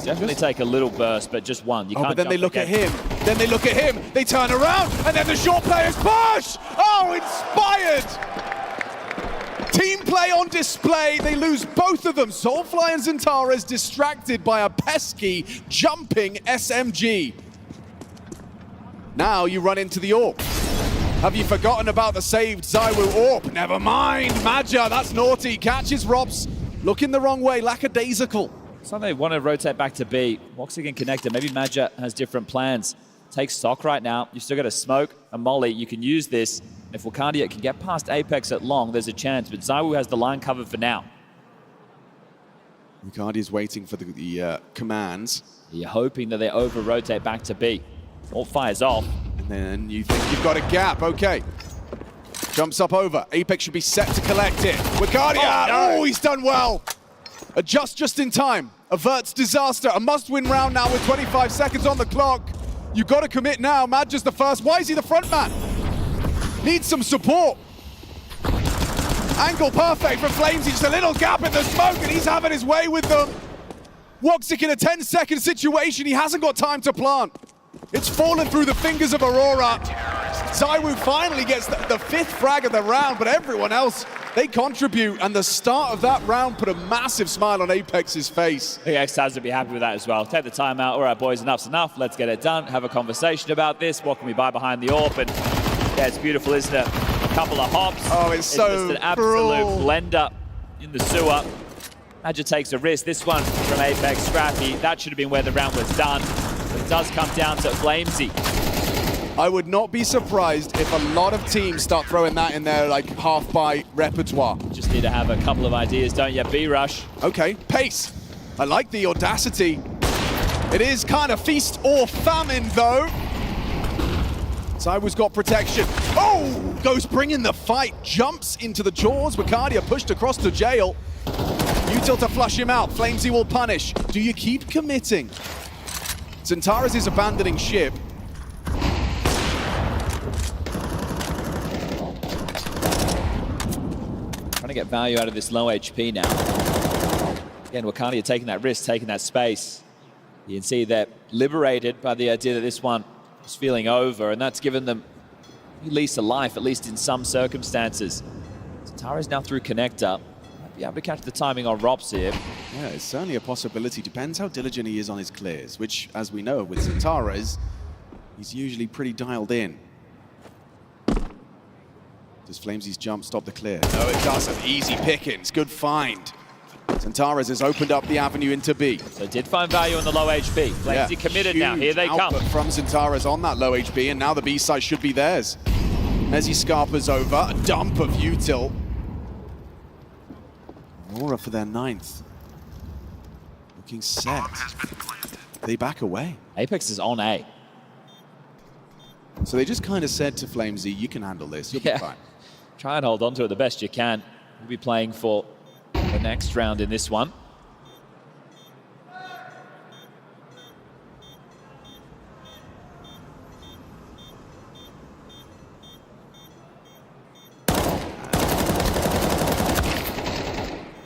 Definitely take a little burst, but just one. You can't but then they look at him. again. Then they look at him. They turn around, and then the short players push! Oh, inspired! Team play on display. They lose both of them. Soulfly and Xantares distracted by a pesky, jumping SMG. Now you run into the AWP. Have you forgotten about the saved ZywOo AWP? Never mind, Maja, that's naughty. Catches Robs, looking the wrong way, lackadaisical. So they want to rotate back to B. Moxigan connector. Maybe Maja has different plans. Take stock right now. You've still got a smoke, a molly. You can use this. If Wakandia can get past Apex at long, there's a chance. But ZywOo has the line covered for now. Wakandia's waiting for the commands. You're hoping that they over-rotate back to B. All fires off. And then you think you've got a gap. Okay. Jumps up over. Apex should be set to collect it. Wakandia! Oh, he's done well. Adjust just in time. Averts disaster. A must-win round now with 25 seconds on the clock. You've got to commit now. Madja's the first. Why is he the front man? Needs some support. Angle perfect for Flames. Just a little gap in the smoke, and he's having his way with them. Woxic in a 10-second situation. He hasn't got time to plant. It's fallen through the fingers of Aurora. ZywOo finally gets the fifth frag of the round, but everyone else, they contribute, and the start of that round put a massive smile on Apex's face. I think X-Taz would be happy with that as well. Take the time out. All right, boys, enough's enough. Let's get it done. Have a conversation about this. What can we buy behind the AWP? And yeah, it's beautiful, isn't it? A couple of hops. Oh, it's so just an absolute blender in the sewer. Maja takes a risk. This one from Apex, scrappy. That should have been where the round was done. But it does come down to Flamesy. I would not be surprised if a lot of teams start throwing that in their like half-buy repertoire. Just need to have a couple of ideas, don't you? B-rush. Okay, pace. I like the audacity. It is kind of feast or famine, though. ZywOo's got protection. Oh! Goes bringing the fight. Jumps into the jaws. Wakandia pushed across to jail. Util to flush him out. Flamesy will punish. Do you keep committing? Xantares is abandoning ship. Trying to get value out of this low HP now. Again, Wakandia taking that risk, taking that space. You can see they're liberated by the idea that this one is feeling over, and that's given them at least a life, at least in some circumstances. Xantares now through connector. Might be able to catch the timing on Rops here. Yeah, it's certainly a possibility. Depends how diligent he is on his clears, which, as we know, with Xantares, he's usually pretty dialed in. Does Flamesy's jump stop the clear? No, it doesn't. Easy pickings. Good find. Xantares has opened up the avenue into B. So did find value on the low HP. Flamesy committed now. Here they come. From Xantares on that low HP, and now the B side should be theirs. Mezzy Scarpa's over. A dump of Util. Aurora for their 9th. Looking set. They back away. Apex is on A. So they just kind of said to Flamesy, you can handle this. You'll be fine. Try and hold on to it the best you can. We'll be playing for the next round in this one.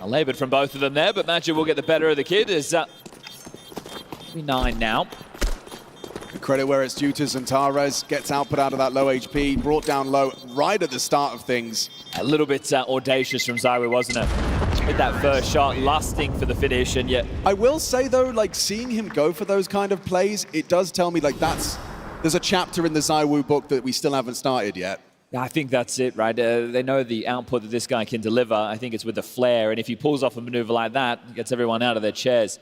A labored from both of them there, but Maja will get the better of the kid. Is 9 now. Credit where it's due to Xantares. Gets output out of that low HP. Brought down low right at the start of things. A little bit audacious from ZywOo, wasn't it? Hit that first shot, lusting for the finish, and yet... I will say, though, like, seeing him go for those kind of plays, it does tell me, like, there's a chapter in the ZywOo book that we still haven't started yet. I think that's it, right? They know the output that this guy can deliver. I think it's with the flare, and if he pulls off a maneuver like that, it gets everyone out of their chairs.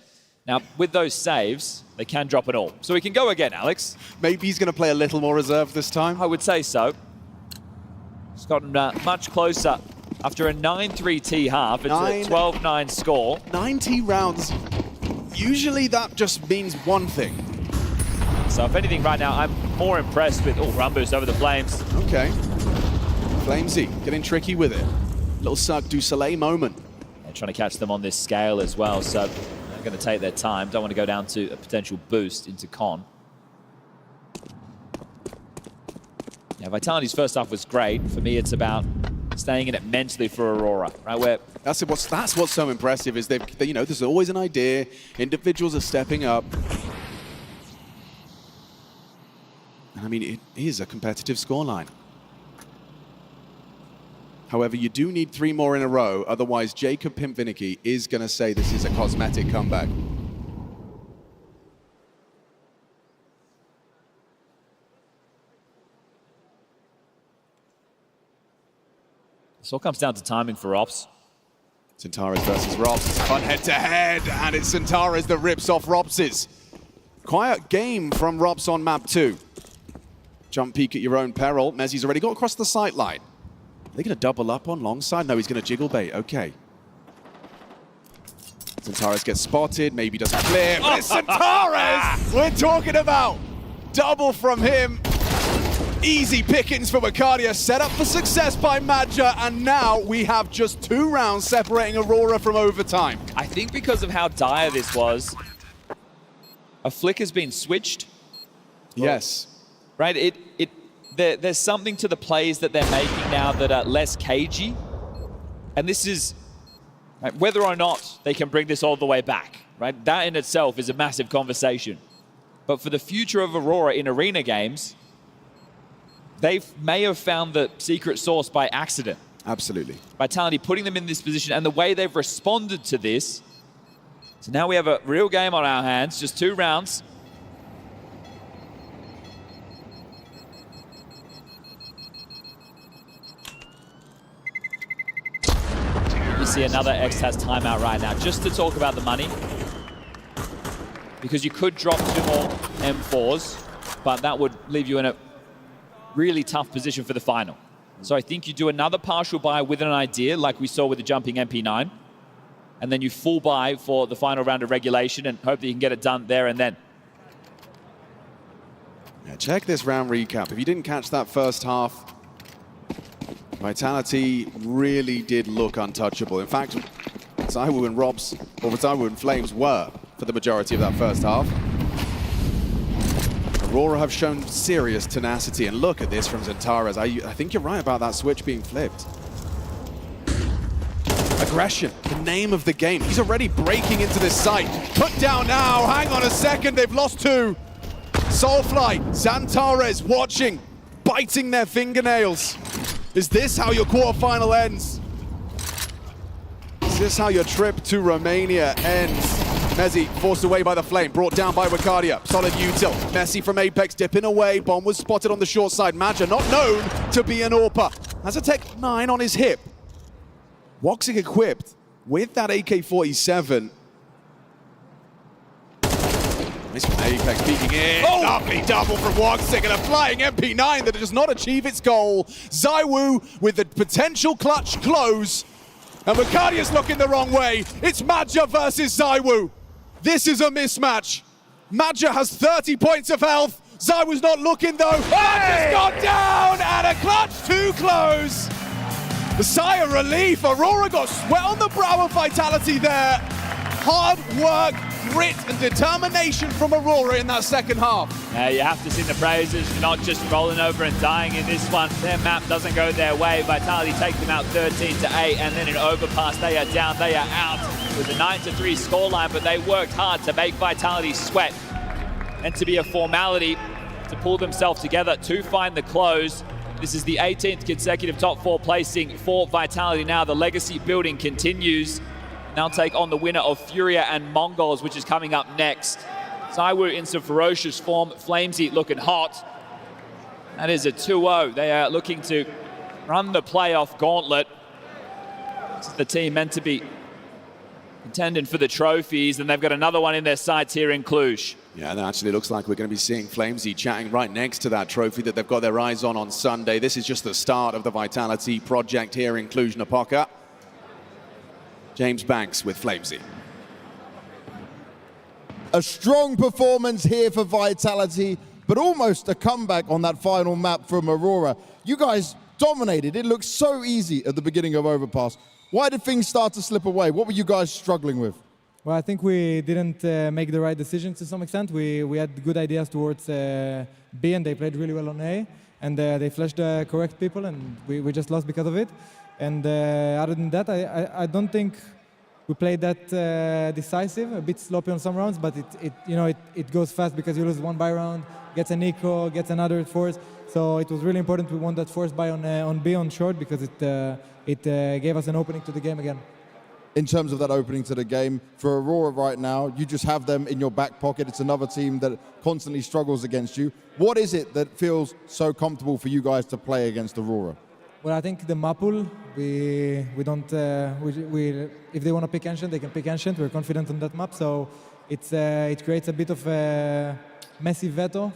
Now, with those saves, they can drop it all. So we can go again, Alex. Maybe he's going to play a little more reserve this time? I would say so. It's gotten much closer. After a 9-3 T half, it's a 12-9 score. 90 rounds. Usually that just means one thing. So if anything right now, I'm more impressed with, run boost over the Flames. Okay. FlameZ getting tricky with it. Little Cirque du Soleil moment. They're trying to catch them on this scale as well, so they're going to take their time. Don't want to go down to a potential boost into Con. Yeah, Vitality's first half was great. For me, it's about staying in it mentally for Aurora, right? Where that's what's so impressive is you know, there's always an idea. Individuals are stepping up. I mean, it is a competitive scoreline. However, you do need 3 more in a row. Otherwise, Jacob Pimpvinicky is going to say this is a cosmetic comeback. This all comes down to timing for Ops. Centaurus versus Robs. It's a fun head-to-head, and it's Centaurus that rips off Robs's. Quiet game from Robs on map 2. Jump peek at your own peril. Mezzi's already got across the sight line. Are they going to double up on long side? No, he's going to jiggle bait. Okay. Centaurus gets spotted. Maybe doesn't clear. But it's Centaurus we're talking about. Double from him. Easy pickings for Wakadia. Set up for success by Madja. And now we have just 2 rounds separating Aurora from overtime. I think because of how dire this was, a flick has been switched. Yes. Right? There's something to the plays that they're making now that are less cagey. And this is, right, whether or not they can bring this all the way back, right? That in itself is a massive conversation. But for the future of Aurora in arena games, they may have found the secret sauce by accident. Absolutely. Vitality putting them in this position and the way they've responded to this. So now we have a real game on our hands, just 2 rounds. You see another X-Taz timeout right now, just to talk about the money. Because you could drop 2 more M4s, but that would leave you in a really tough position for the final. So I think you do another partial buy with an idea, like we saw with the jumping MP9, and then you full buy for the final round of regulation and hope that you can get it done there and then. Yeah, check this round recap. If you didn't catch that first half, Vitality really did look untouchable. In fact, ZywOo and Robs, or ZywOo and Flames were for the majority of that first half. Aurora have shown serious tenacity, and look at this from Centaurus. I think you're right about that switch being flipped. Aggression, the name of the game. He's already breaking into this site. Put down now, hang on a second, they've lost 2. Soulfly, Centaurus watching, biting their fingernails. Is this how your quarterfinal ends? Is this how your trip to Romania ends? Mezzi forced away by the flame, brought down by Wakadia. Solid util. Messi from Apex dipping away. Bomb was spotted on the short side. Madja not known to be an AWPer. Has a Tech 9 on his hip. Woxic equipped with that AK-47. Miss from Apex peeking in. Oh! Lovely double from Woxic and a flying MP9 that does not achieve its goal. ZywOo with the potential clutch close. And Wakadia's looking the wrong way. It's Madja versus ZywOo. This is a mismatch. Madja has 30 points of health. ZywOo's not looking though. Madja's gone down and a clutch to close. The sigh of relief. Aurora got sweat on the brow of Vitality there. Hard work, grit and determination from Aurora in that second half. You have to sing the praises for not just rolling over and dying in this one. Their map doesn't go their way. Vitality take them out 13-8, and then in overpass they are down, they are out with a 9-3 scoreline, but they worked hard to make Vitality sweat and to be a formality to pull themselves together to find the close. This is the 18th consecutive top 4 placing for Vitality now. The legacy building continues. Now take on the winner of FURIA and MongolZ, which is coming up next. ZywOo in some ferocious form. FlameZ looking hot. That is a 2-0. They are looking to run the playoff gauntlet. This is the team meant to be contending for the trophies, and they've got another one in their sights here in Cluj. Yeah, that actually looks like we're going to be seeing FlameZ chatting right next to that trophy that they've got their eyes on Sunday. This is just the start of the Vitality project here in Cluj-Napoca. James Banks with FlameZ. A strong performance here for Vitality. but almost a comeback on that final map from Aurora. You guys dominated. It looked so easy at the beginning of Overpass. Why did things start to slip away? What were you guys struggling with? Well, I think we didn't make the right decisions to some extent. We had good ideas towards B, and they played really well on A, and they flashed the correct people, and we just lost because of it. And other than that, I don't think we played that decisive. A bit sloppy on some rounds, but it goes fast because you lose one buy round, gets an eco, gets another force. So it was really important we won that force buy on B on short because it gave us an opening to the game again. In terms of that opening to the game, for Aurora right now, you just have them in your back pocket. It's another team that constantly struggles against you. What is it that feels so comfortable for you guys to play against Aurora? Well, I think the map pool, we don't, if they want to pick Ancient, they can pick Ancient. We're confident on that map, so it creates a bit of a messy Veto.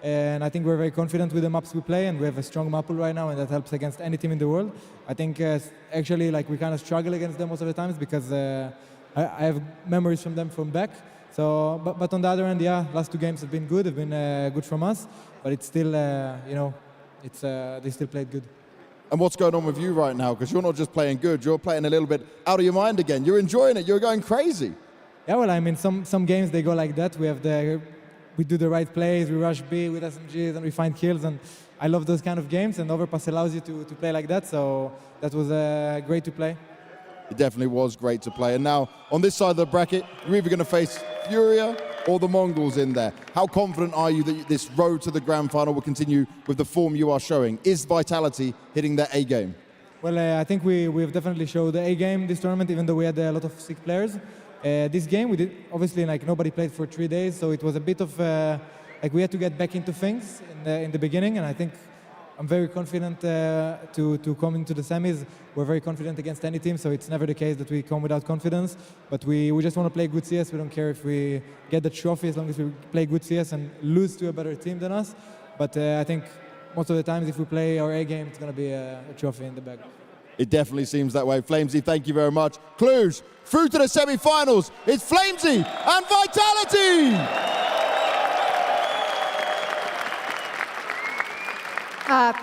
And I think we're very confident with the maps we play, and we have a strong map pool right now, and that helps against any team in the world. I think actually we kind of struggle against them most of the times because I have memories from them from back. So, but on the other end, yeah, last two games have been good. Have been good from us, but it's still, they still played good. And what's going on with you right now? Because you're not just playing good, you're playing a little bit out of your mind again. You're enjoying it. You're going crazy. Yeah, well, I mean, some games they go like that. We do the right plays, we rush B with SMGs, and we find kills, and I love those kind of games, and Overpass allows you to play like that, so that was great to play. It definitely was great to play. And now, on this side of the bracket, you're either going to face FURIA or the MongolZ in there. How confident are you that this road to the grand final will continue with the form you are showing? Is Vitality hitting their A game? Well, I think we've definitely showed the A game this tournament, even though we had a lot of sick players. This game, we did obviously nobody played for 3 days, so it was a bit of we had to get back into things in the beginning, and I think I'm very confident to come into the semis. We're very confident against any team, so it's never the case that we come without confidence. But we just want to play good CS. We don't care if we get the trophy as long as we play good CS and lose to a better team than us. But I think most of the times if we play our A game, it's going to be a trophy in the bag. It definitely seems that way. Flamesy, thank you very much. Cluj, through to the semi-finals. It's Flamesy and Vitality!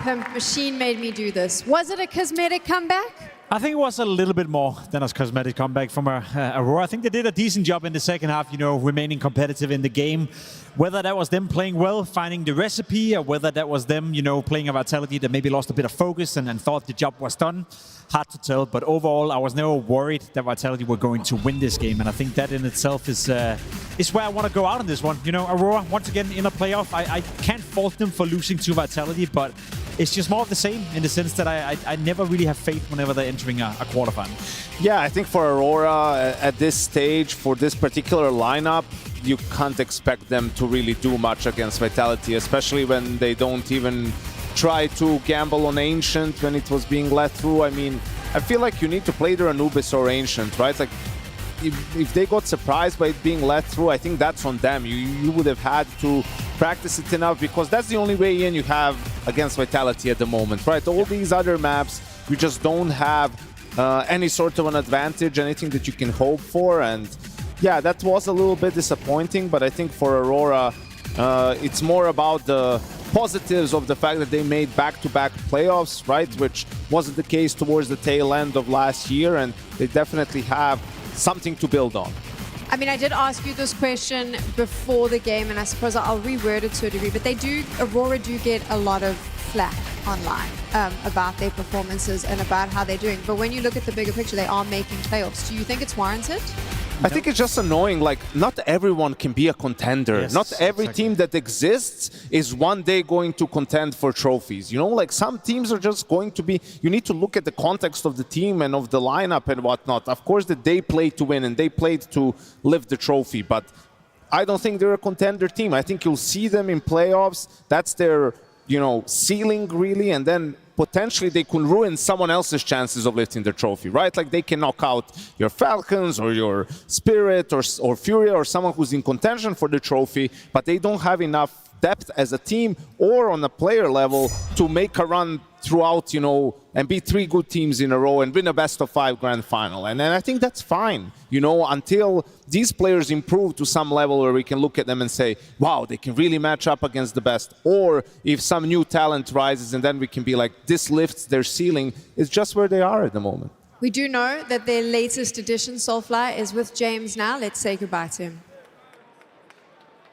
Pimp Machine made me do this. Was it a cosmetic comeback? I think it was a little bit more than a cosmetic comeback from Aurora. I think they did a decent job in the second half, remaining competitive in the game. Whether that was them playing well, finding the recipe, or whether that was them, playing a Vitality that maybe lost a bit of focus and thought the job was done, hard to tell. But overall, I was never worried that Vitality were going to win this game, and I think that in itself is where I want to go out on this one. Aurora, once again, in a playoff, I can't fault them for losing to Vitality, but it's just more of the same in the sense that I never really have faith whenever they're entering a quarterfinal. Yeah, I think for Aurora at this stage, for this particular lineup, you can't expect them to really do much against Vitality, especially when they don't even try to gamble on Ancient when it was being let through. I mean, I feel like you need to play their Anubis or Ancient, right? Like, if they got surprised by it being let through, I think that's on them. You would have had to practice it enough, because that's the only way in you have against Vitality at the moment, right? All these other maps, you just don't have any sort of an advantage, anything that you can hope for. And yeah, that was a little bit disappointing, but I think for Aurora, it's more about the positives of the fact that they made back-to-back playoffs, right? Which wasn't the case towards the tail end of last year, and they definitely have something to build on. I mean, I did ask you this question before the game, and I suppose I'll reword it to a degree, but Aurora do get a lot of flack online about their performances and about how they're doing. But when you look at the bigger picture, they are making playoffs. Do you think it's warranted? I think it's just annoying, like, not everyone can be a contender. Yes, not every team that exists is one day going to contend for trophies. Like, some teams are just going to be... You need to look at the context of the team and of the lineup and whatnot. Of course, that they played to win and they played to lift the trophy, but I don't think they're a contender team. I think you'll see them in playoffs. That's their, ceiling, really, and then potentially they could ruin someone else's chances of lifting the trophy, right? Like, they can knock out your Falcons or your Spirit or FURIA or someone who's in contention for the trophy, but they don't have enough depth as a team or on a player level to make a run throughout, you know, and beat 3 good teams in a row and win a best-of-5 grand final. And I think that's fine, you know, until these players improve to some level where we can look at them and say, wow, they can really match up against the best. Or if some new talent rises and then we can be like, this lifts their ceiling, it's just where they are at the moment. We do know that their latest addition, Soulfly, is with James now. Let's say goodbye to him.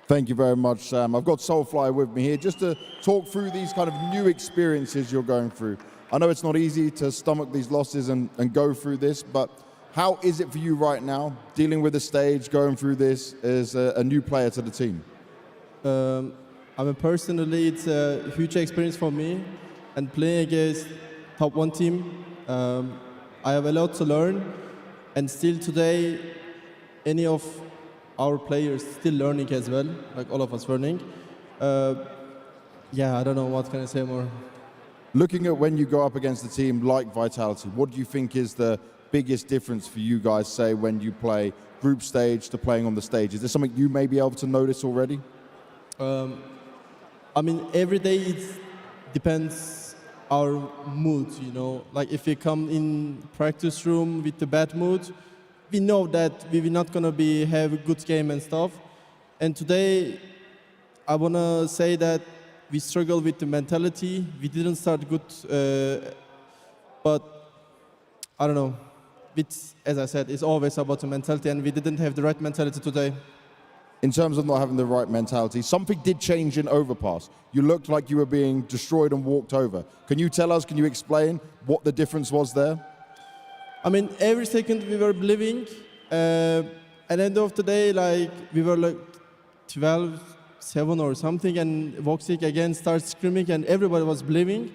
Thank you very much, Sam. I've got Soulfly with me here just to talk through these kind of new experiences you're going through. I know it's not easy to stomach these losses and go through this, but how is it for you right now, dealing with the stage, going through this as a new player to the team? I mean, personally, it's a huge experience for me. And playing against top 1 team, I have a lot to learn. And still today, any of our players still learning as well, like all of us learning. Yeah, I don't know what can I say more. Looking at when you go up against a team like Vitality, what do you think is the biggest difference for you guys, say, when you play group stage to playing on the stage? Is there something you may be able to notice already? I mean, every day it depends our mood, you know. Like if we come in practice room with the bad mood, we know that we will not gonna have a good game and stuff. And today, I wanna say that we struggle with the mentality. We didn't start good, but I don't know. As I said, it's always about the mentality, and we didn't have the right mentality today. In terms of not having the right mentality, something did change in Overpass. You looked like you were being destroyed and walked over. Can you tell us, can you explain what the difference was there? I mean, every second we were believing. At the end of the day, like we were like 12-7 or something, and Voxic again starts screaming, and everybody was believing.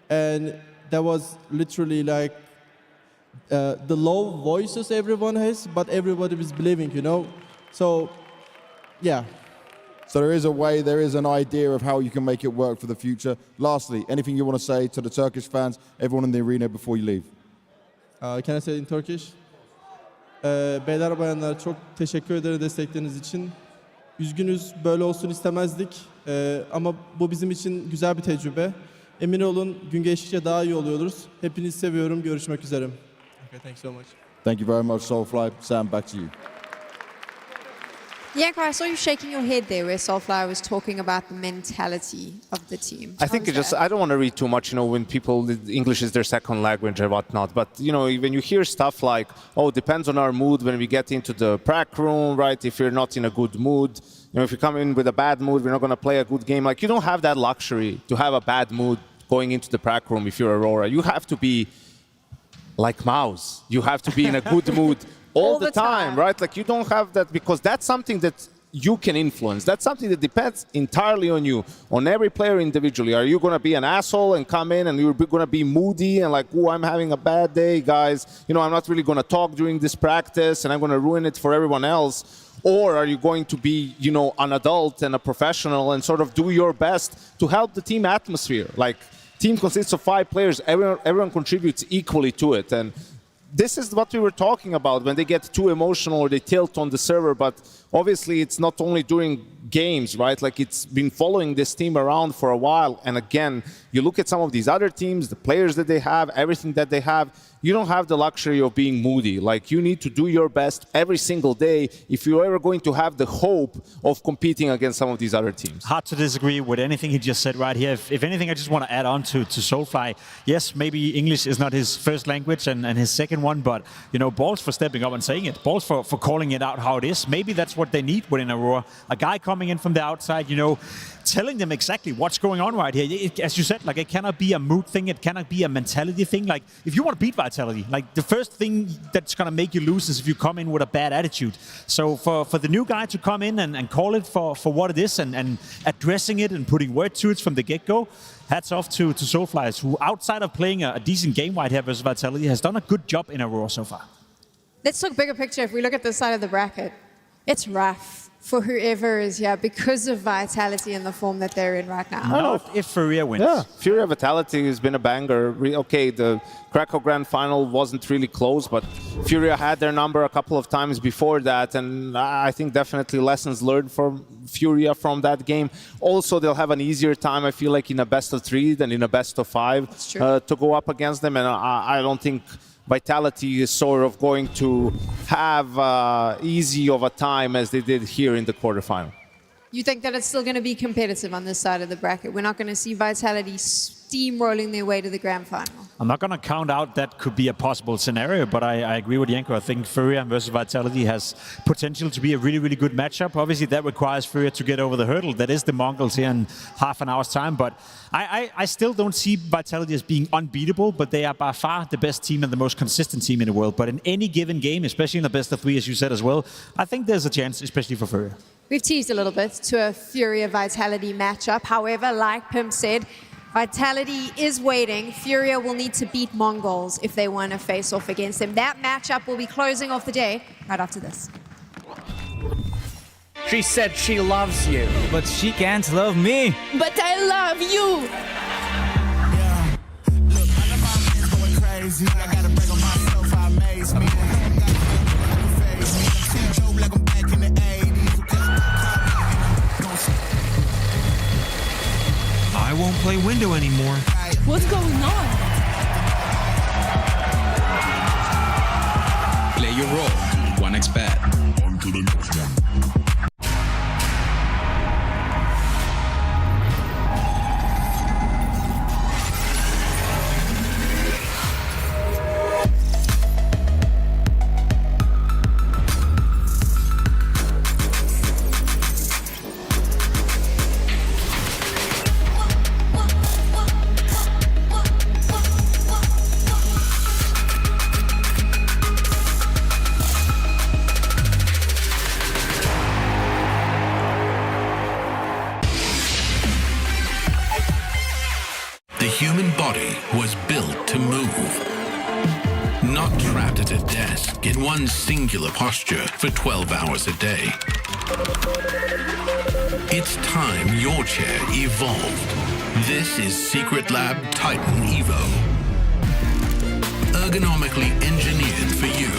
And that was literally like the low voices everyone has, but everybody was believing, you know. So, yeah. So there is a way, there is an idea of how you can make it work for the future. Lastly, anything you want to say to the Turkish fans, everyone in the arena before you leave? Can I say in Turkish? Beyler bayanlar çok teşekkür ederim destekleriniz için. Üzgünüz, böyle olsun istemezdik. Ama bu bizim için güzel bir tecrübe. Emin olun gün geçtikçe daha iyi oluyoruz. Hepinizi seviyorum. Görüşmek üzere. Okay, thanks so much. Thank you very much, Soulfly. Sam, back to you. Yanko, I saw you shaking your head there where Soulfly was talking about the mentality of the team. I think I don't want to read too much, you know, when people, English is their second language or whatnot. But, you know, when you hear stuff like, oh, it depends on our mood when we get into the prac room, right? If you're not in a good mood, you know, if you come in with a bad mood, we're not going to play a good game. Like, you don't have that luxury to have a bad mood going into the prac room if you're Aurora. You have to be like MOUZ. You have to be in a good mood all the time, right? Like you don't have that, because that's something that you can influence. That's something that depends entirely on you, on every player individually. Are you going to be an asshole and come in and you're going to be moody and like, oh, I'm having a bad day, guys. You know, I'm not really going to talk during this practice and I'm going to ruin it for everyone else. Or are you going to be, you know, an adult and a professional and sort of do your best to help the team atmosphere? Like, team consists of 5 players. Everyone contributes equally to it. And this is what we were talking about when they get too emotional or they tilt on the server. But obviously, it's not only during games, right? Like, it's been following this team around for a while. And again, you look at some of these other teams, the players that they have, everything that they have, you don't have the luxury of being moody. Like, you need to do your best every single day if you're ever going to have the hope of competing against some of these other teams. Hard to disagree with anything he just said right here. If anything, I just want to add on to Soulfly. Yes, maybe English is not his first language and his second one, but, you know, balls for stepping up and saying it. Balls for calling it out how it is. Maybe that's what they need within Aurora. A guy coming in from the outside, you know, telling them exactly what's going on right here. As you said, like, it cannot be a mood thing. It cannot be a mentality thing. Like, if you want to beat Vitality, like, the first thing that's going to make you lose is if you come in with a bad attitude. So for the new guy to come in and call it for what it is and addressing it and putting word to it from the get-go, hats off to Soulfly, who, outside of playing a decent game right here versus Vitality, has done a good job in Aurora so far. Let's talk bigger picture. If we look at this side of the bracket, it's rough. for whoever is here because of Vitality and the form that they're in right now. Not if FURIA wins. Yeah, FURIA Vitality has been a banger. Okay, the Krakow Grand Final wasn't really close, but FURIA had their number a couple of times before that, and I think definitely lessons learned from FURIA from that game. Also, they'll have an easier time, I feel like, in a best of 3 than in a best of 5 to go up against them, and I don't think Vitality is sort of going to have easy of a time as they did here in the quarterfinal. You think that it's still going to be competitive on this side of the bracket? We're not going to see Vitality steamrolling their way to the grand final. I'm not going to count out that could be a possible scenario, but I agree with Janko. I think FURIA versus Vitality has potential to be a really, really good matchup. Obviously, that requires FURIA to get over the hurdle. That is the MongolZ here in half an hour's time, but I still don't see Vitality as being unbeatable, but they are by far the best team and the most consistent team in the world. But in any given game, especially in the best of 3, as you said as well, I think there's a chance, especially for FURIA. We've teased a little bit to a FURIA-Vitality matchup. However, like Pim said, Vitality is waiting. FURIA will need to beat MongolZ if they want to face off against them. That matchup will be closing off the day right after this. She said she loves you, but she can't love me. But I love you. Yeah. Look, I know my man's going crazy. I gotta break on myself, I amaze me. Like I'm back in the 80s. I won't play window anymore. What's going on? Play your role. 1xBet. On to the next one. One singular posture for 12 hours a day. It's time your chair evolved. This is Secret Lab Titan Evo. Ergonomically engineered for you,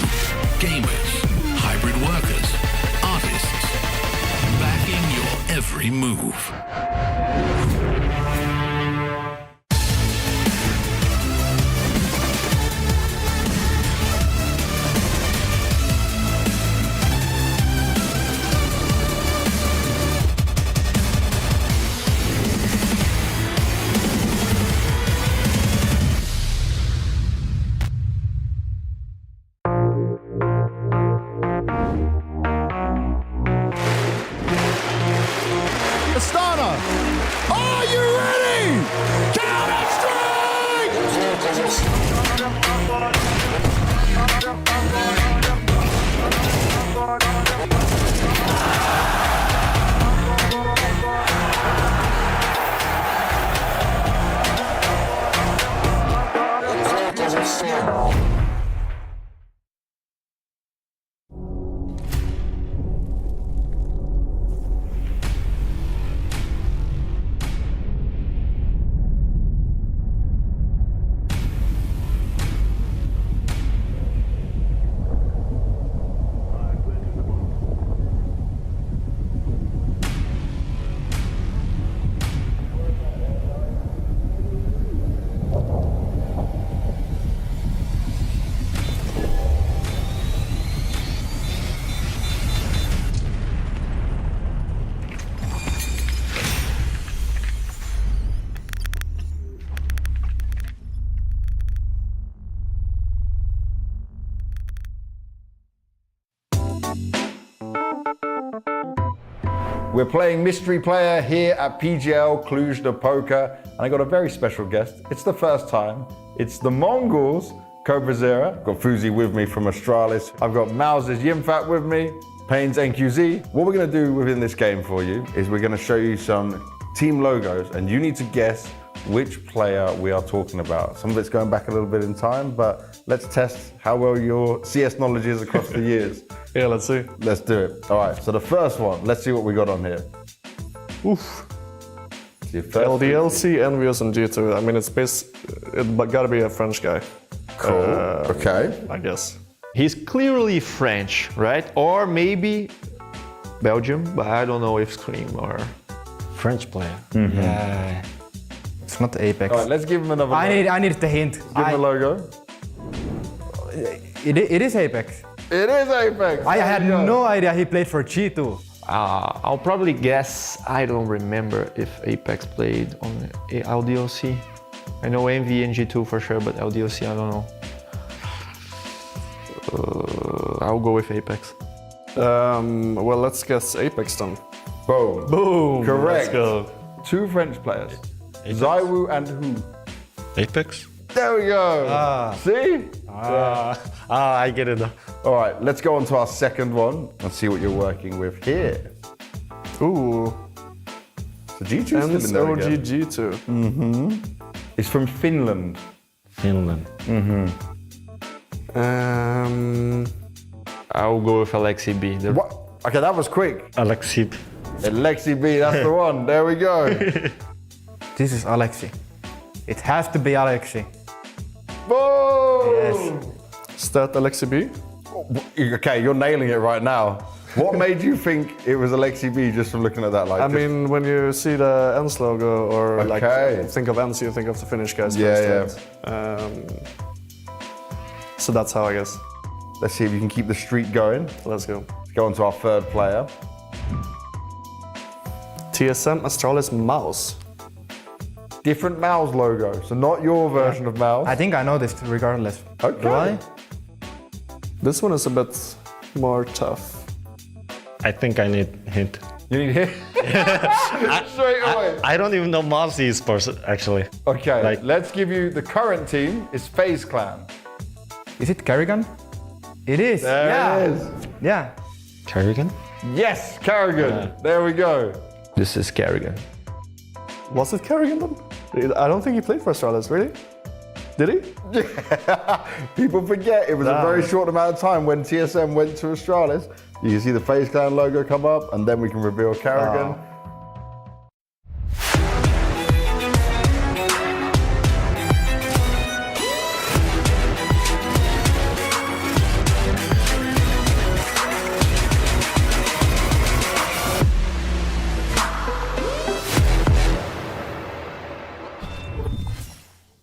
gamers, hybrid workers, artists, backing your every move. We're playing Mystery Player here at PGL Cluj-Napoca, and I got a very special guest. It's the first time. It's the MongolZ co-Vincere. I've got FUZI with me from Astralis. I've got MOUZ's Yimfat with me, Payne's NQZ. What we're gonna do within this game for you is we're gonna show you some team logos, and you need to guess which player we are talking about. Some of it's going back a little bit in time, but let's test how well your CS knowledge is across the years. Yeah, let's see. Let's do it. All right, so the first one, let's see what we got on here. Oof. LDLC, Envious, and G2. I mean, it gotta be a French guy. Cool. Okay. I guess. He's clearly French, right? Or maybe Belgium, but I don't know if Scream or French player. Yeah. It's not Apex. All right, let's give him another logo. I need the hint. Give him a logo. It is Apex. It is Apex. I had no idea he played for G2. I'll probably guess, I don't remember if Apex played on LDLC. I know MV and G2 for sure, but LDLC, I don't know. I'll go with Apex. Well, let's guess Apex then. Boom. Boom. Correct. Let's go. 2 French players. Zywoo and who? Apex. There we go. See? I get it. All right, let's go on to our second one and see what you're working with here. Ooh. So G2's still in there again. G2. Mm-hmm. It's from Finland. Finland. Mm-hmm. I'll go with Alexi B. What? Okay, that was quick. Alexi B. Alexi B, that's the one. There we go. This is Alexi. It has to be Alexi. Boom! Yes. Is that Alexi B? Okay, you're nailing it right now. What made you think it was Alexi B just from looking at that? Like, I mean, when you see the ENCE logo or like think of ENCE, you think of the Finnish guys first. Yeah. So that's how I guess. Let's see if you can keep the streak going. Let's go. Let's go on to our third player. TSM Astralis MOUZ. Different MOUZ logo, so not your version of MOUZ. I think I know this regardless. Okay. Do I? This one is a bit more tough. I think I need hint. You need hint? Straight away. I don't even know MOUZ Esports, actually. Okay, let's give you the current team is FaZe Clan. Is it Kerrigan? It is. There it is. Yeah. Kerrigan? Yes, Kerrigan. There we go. This is Kerrigan. Was it Kerrigan then? I don't think he played for Astralis, really? Did he? People forget it was a very short amount of time when TSM went to Astralis. You can see the FaZe Clan logo come up, and then we can reveal Kerrigan.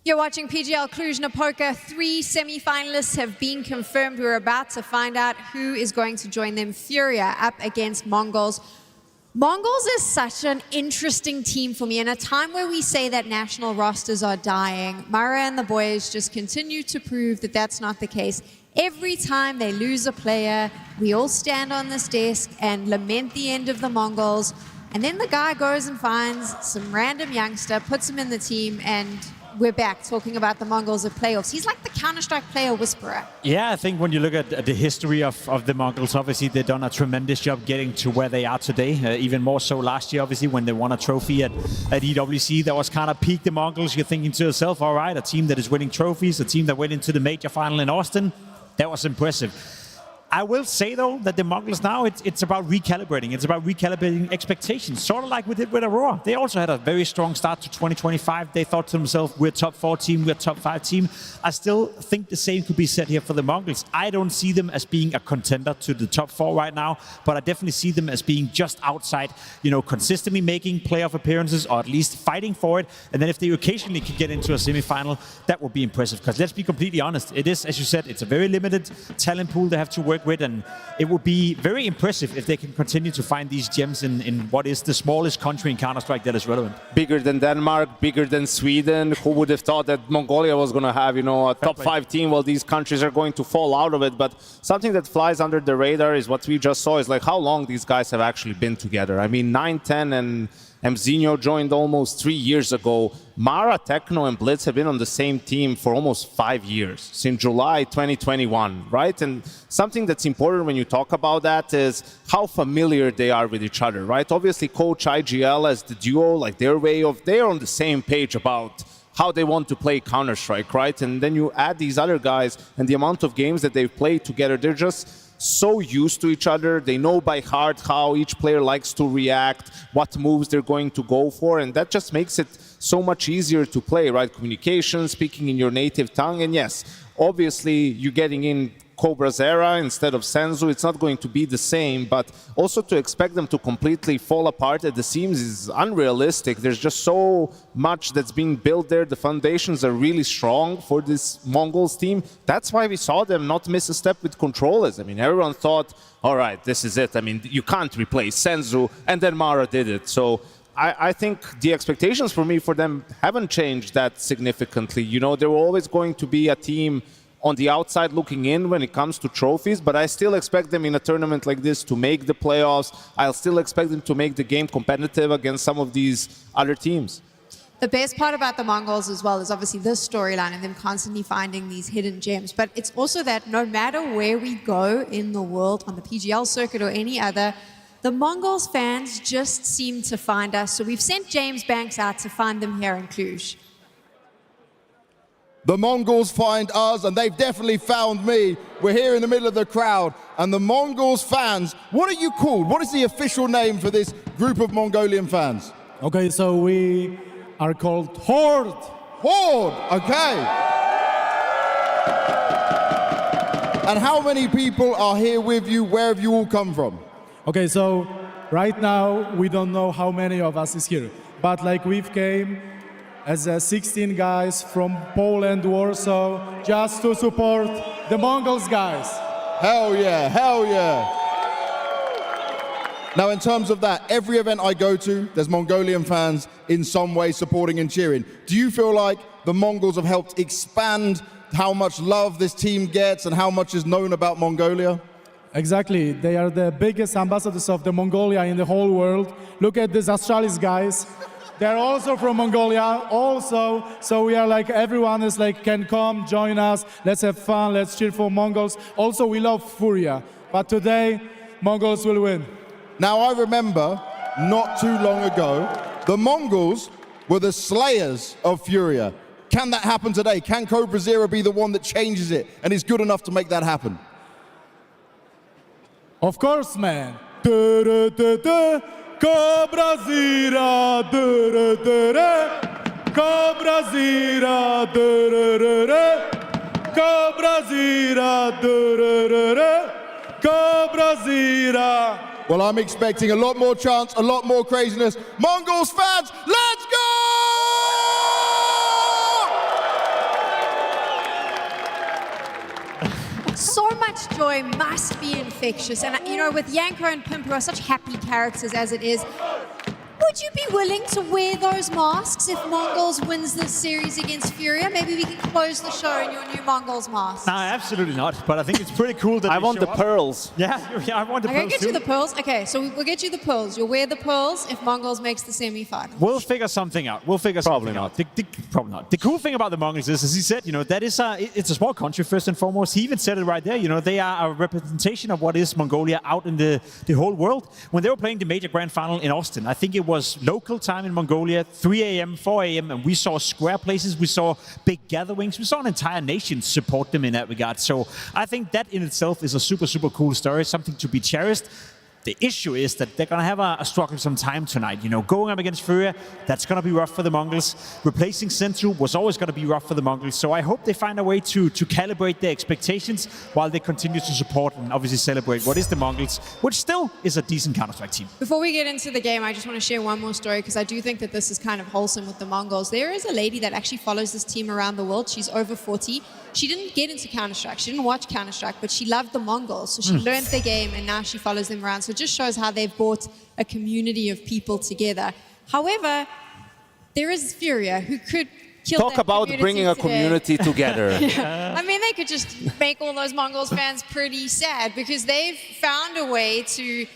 You're watching PGL Cluj-Napoca. 3 semi-finalists have been confirmed. We're about to find out who is going to join them. FURIA up against MongolZ. MongolZ is such an interesting team for me. In a time where we say that national rosters are dying, Mara and the boys just continue to prove that that's not the case. Every time they lose a player, we all stand on this desk and lament the end of the MongolZ. And then the guy goes and finds some random youngster, puts him in the team, and we're back talking about the MongolZ at playoffs. He's like the Counter-Strike player whisperer. Yeah, I think when you look at the history of the MongolZ, obviously they've done a tremendous job getting to where they are today. Even more so last year, obviously, when they won a trophy at EWC. That was kind of peak the MongolZ. You're thinking to yourself, all right, a team that is winning trophies, a team that went into the major final in Austin. That was impressive. I will say, though, that the MongolZ now, it's about recalibrating. It's about recalibrating expectations, sort of like we did with Aurora. They also had a very strong start to 2025. They thought to themselves, we're a top 4 team, we're a top 5 team. I still think the same could be said here for the MongolZ. I don't see them as being a contender to the top 4 right now, but I definitely see them as being just outside, you know, consistently making playoff appearances, or at least fighting for it. And then if they occasionally could get into a semi-final, that would be impressive. Because let's be completely honest, it is, as you said, it's a very limited talent pool they have to work with, and it would be very impressive if they can continue to find these gems in what is the smallest country in Counter-Strike that is relevant. Bigger than Denmark, bigger than Sweden. Who would have thought that Mongolia was going to have, you know, a top 5 team? Well, these countries are going to fall out of it. But something that flies under the radar is what we just saw, is like how long these guys have actually been together. I mean, 9-10 and Mzinho joined almost 3 years ago. Mara, Techno, and Blitz have been on the same team for almost 5 years, since July 2021, right? And something that's important when you talk about that is how familiar they are with each other, right? Obviously, Coach IGL as the duo, like they're on the same page about how they want to play Counter-Strike, right? And then you add these other guys and the amount of games that they've played together, they're just so used to each other. They know by heart how each player likes to react, what moves they're going to go for, and that just makes it so much easier to play, right? Communication, speaking in your native tongue, and yes, obviously you're getting in Cobra's era instead of Senzu, it's not going to be the same, but also to expect them to completely fall apart at the seams is unrealistic. There's just so much that's being built there. The foundations are really strong for this MongolZ team. That's why we saw them not miss a step with controllers. I mean, everyone thought, all right, this is it. I mean, you can't replace Senzu, and then Mara did it. So I think the expectations for me for them haven't changed that significantly. You know, they were always going to be a team on the outside looking in when it comes to trophies, but I still expect them in a tournament like this to make the playoffs. I'll still expect them to make the game competitive against some of these other teams. The best part about the MongolZ as well is obviously this storyline and them constantly finding these hidden gems, but it's also that no matter where we go in the world, on the PGL circuit or any other, the MongolZ fans just seem to find us. So we've sent James Banks out to find them here in Cluj. The MongolZ find us, and they've definitely found me. We're here in the middle of the crowd, and the MongolZ fans, what are you called? What is the official name for this group of Mongolian fans? Okay, so we are called Horde. Horde, okay. And how many people are here with you? Where have you all come from? Okay, so right now we don't know how many of us is here, but like we've came as 16 guys from Poland, Warsaw, just to support the MongolZ guys. Hell yeah, hell yeah. Now, in terms of that, every event I go to, there's Mongolian fans in some way supporting and cheering. Do you feel like the MongolZ have helped expand how much love this team gets and how much is known about Mongolia? Exactly. They are the biggest ambassadors of the Mongolia in the whole world. Look at these Astralis guys. They're also from Mongolia, also. So we are like, everyone is like, can come, join us. Let's have fun. Let's cheer for MongolZ. Also, we love FURIA. But today, MongolZ will win. Now, I remember not too long ago, the MongolZ were the slayers of FURIA. Can that happen today? Can CobraZera be the one that changes it and is good enough to make that happen? Of course, man. CobraZera, CobraZera, CobraZera, CobraZera. Well, I'm expecting a lot more chance, a lot more craziness. MongolZ fans, let's go! So much joy must be infectious. And, you know, with Yanko and Pimp, who are such happy characters as it is, would you be willing to wear those masks if MongolZ wins this series against FURIA? Maybe we can close the show in your new MongolZ mask. No, absolutely not. But I think it's pretty cool that I want the pearls. Yeah, I want the pearls. I'll get you the pearls. Okay, so we'll get you the pearls. You'll wear the pearls if MongolZ makes the semi-final. We'll figure something out. Probably not. Probably not. The cool thing about the MongolZ is, as he said, you know, that is it's a small country first and foremost. He even said it right there. You know, they are a representation of what is Mongolia out in the whole world. When they were playing the major grand final in Austin, I think it was local time in Mongolia, 3 a.m., 4 a.m., and we saw square places, we saw big gatherings, we saw an entire nation support them in that regard. So I think that in itself is a super, super cool story, something to be cherished. The issue is that they're going to have a struggle some time tonight. You know, going up against FURIA, that's going to be rough for the MongolZ. Replacing Senzu was always going to be rough for the MongolZ. So I hope they find a way to calibrate their expectations while they continue to support and obviously celebrate what is the MongolZ, which still is a decent Counter-Strike team. Before we get into the game, I just want to share one more story because I do think that this is kind of wholesome with the MongolZ. There is a lady that actually follows this team around the world. She's over 40. She didn't get into Counter-Strike. She didn't watch Counter-Strike, but she loved the MongolZ. So she learned the game and now she follows them around. So it just shows how they've brought a community of people together. However, there is FURIA who could kill Talk about bringing a community together. Yeah. I mean, they could just make all those MongolZ fans pretty sad because they've found a way to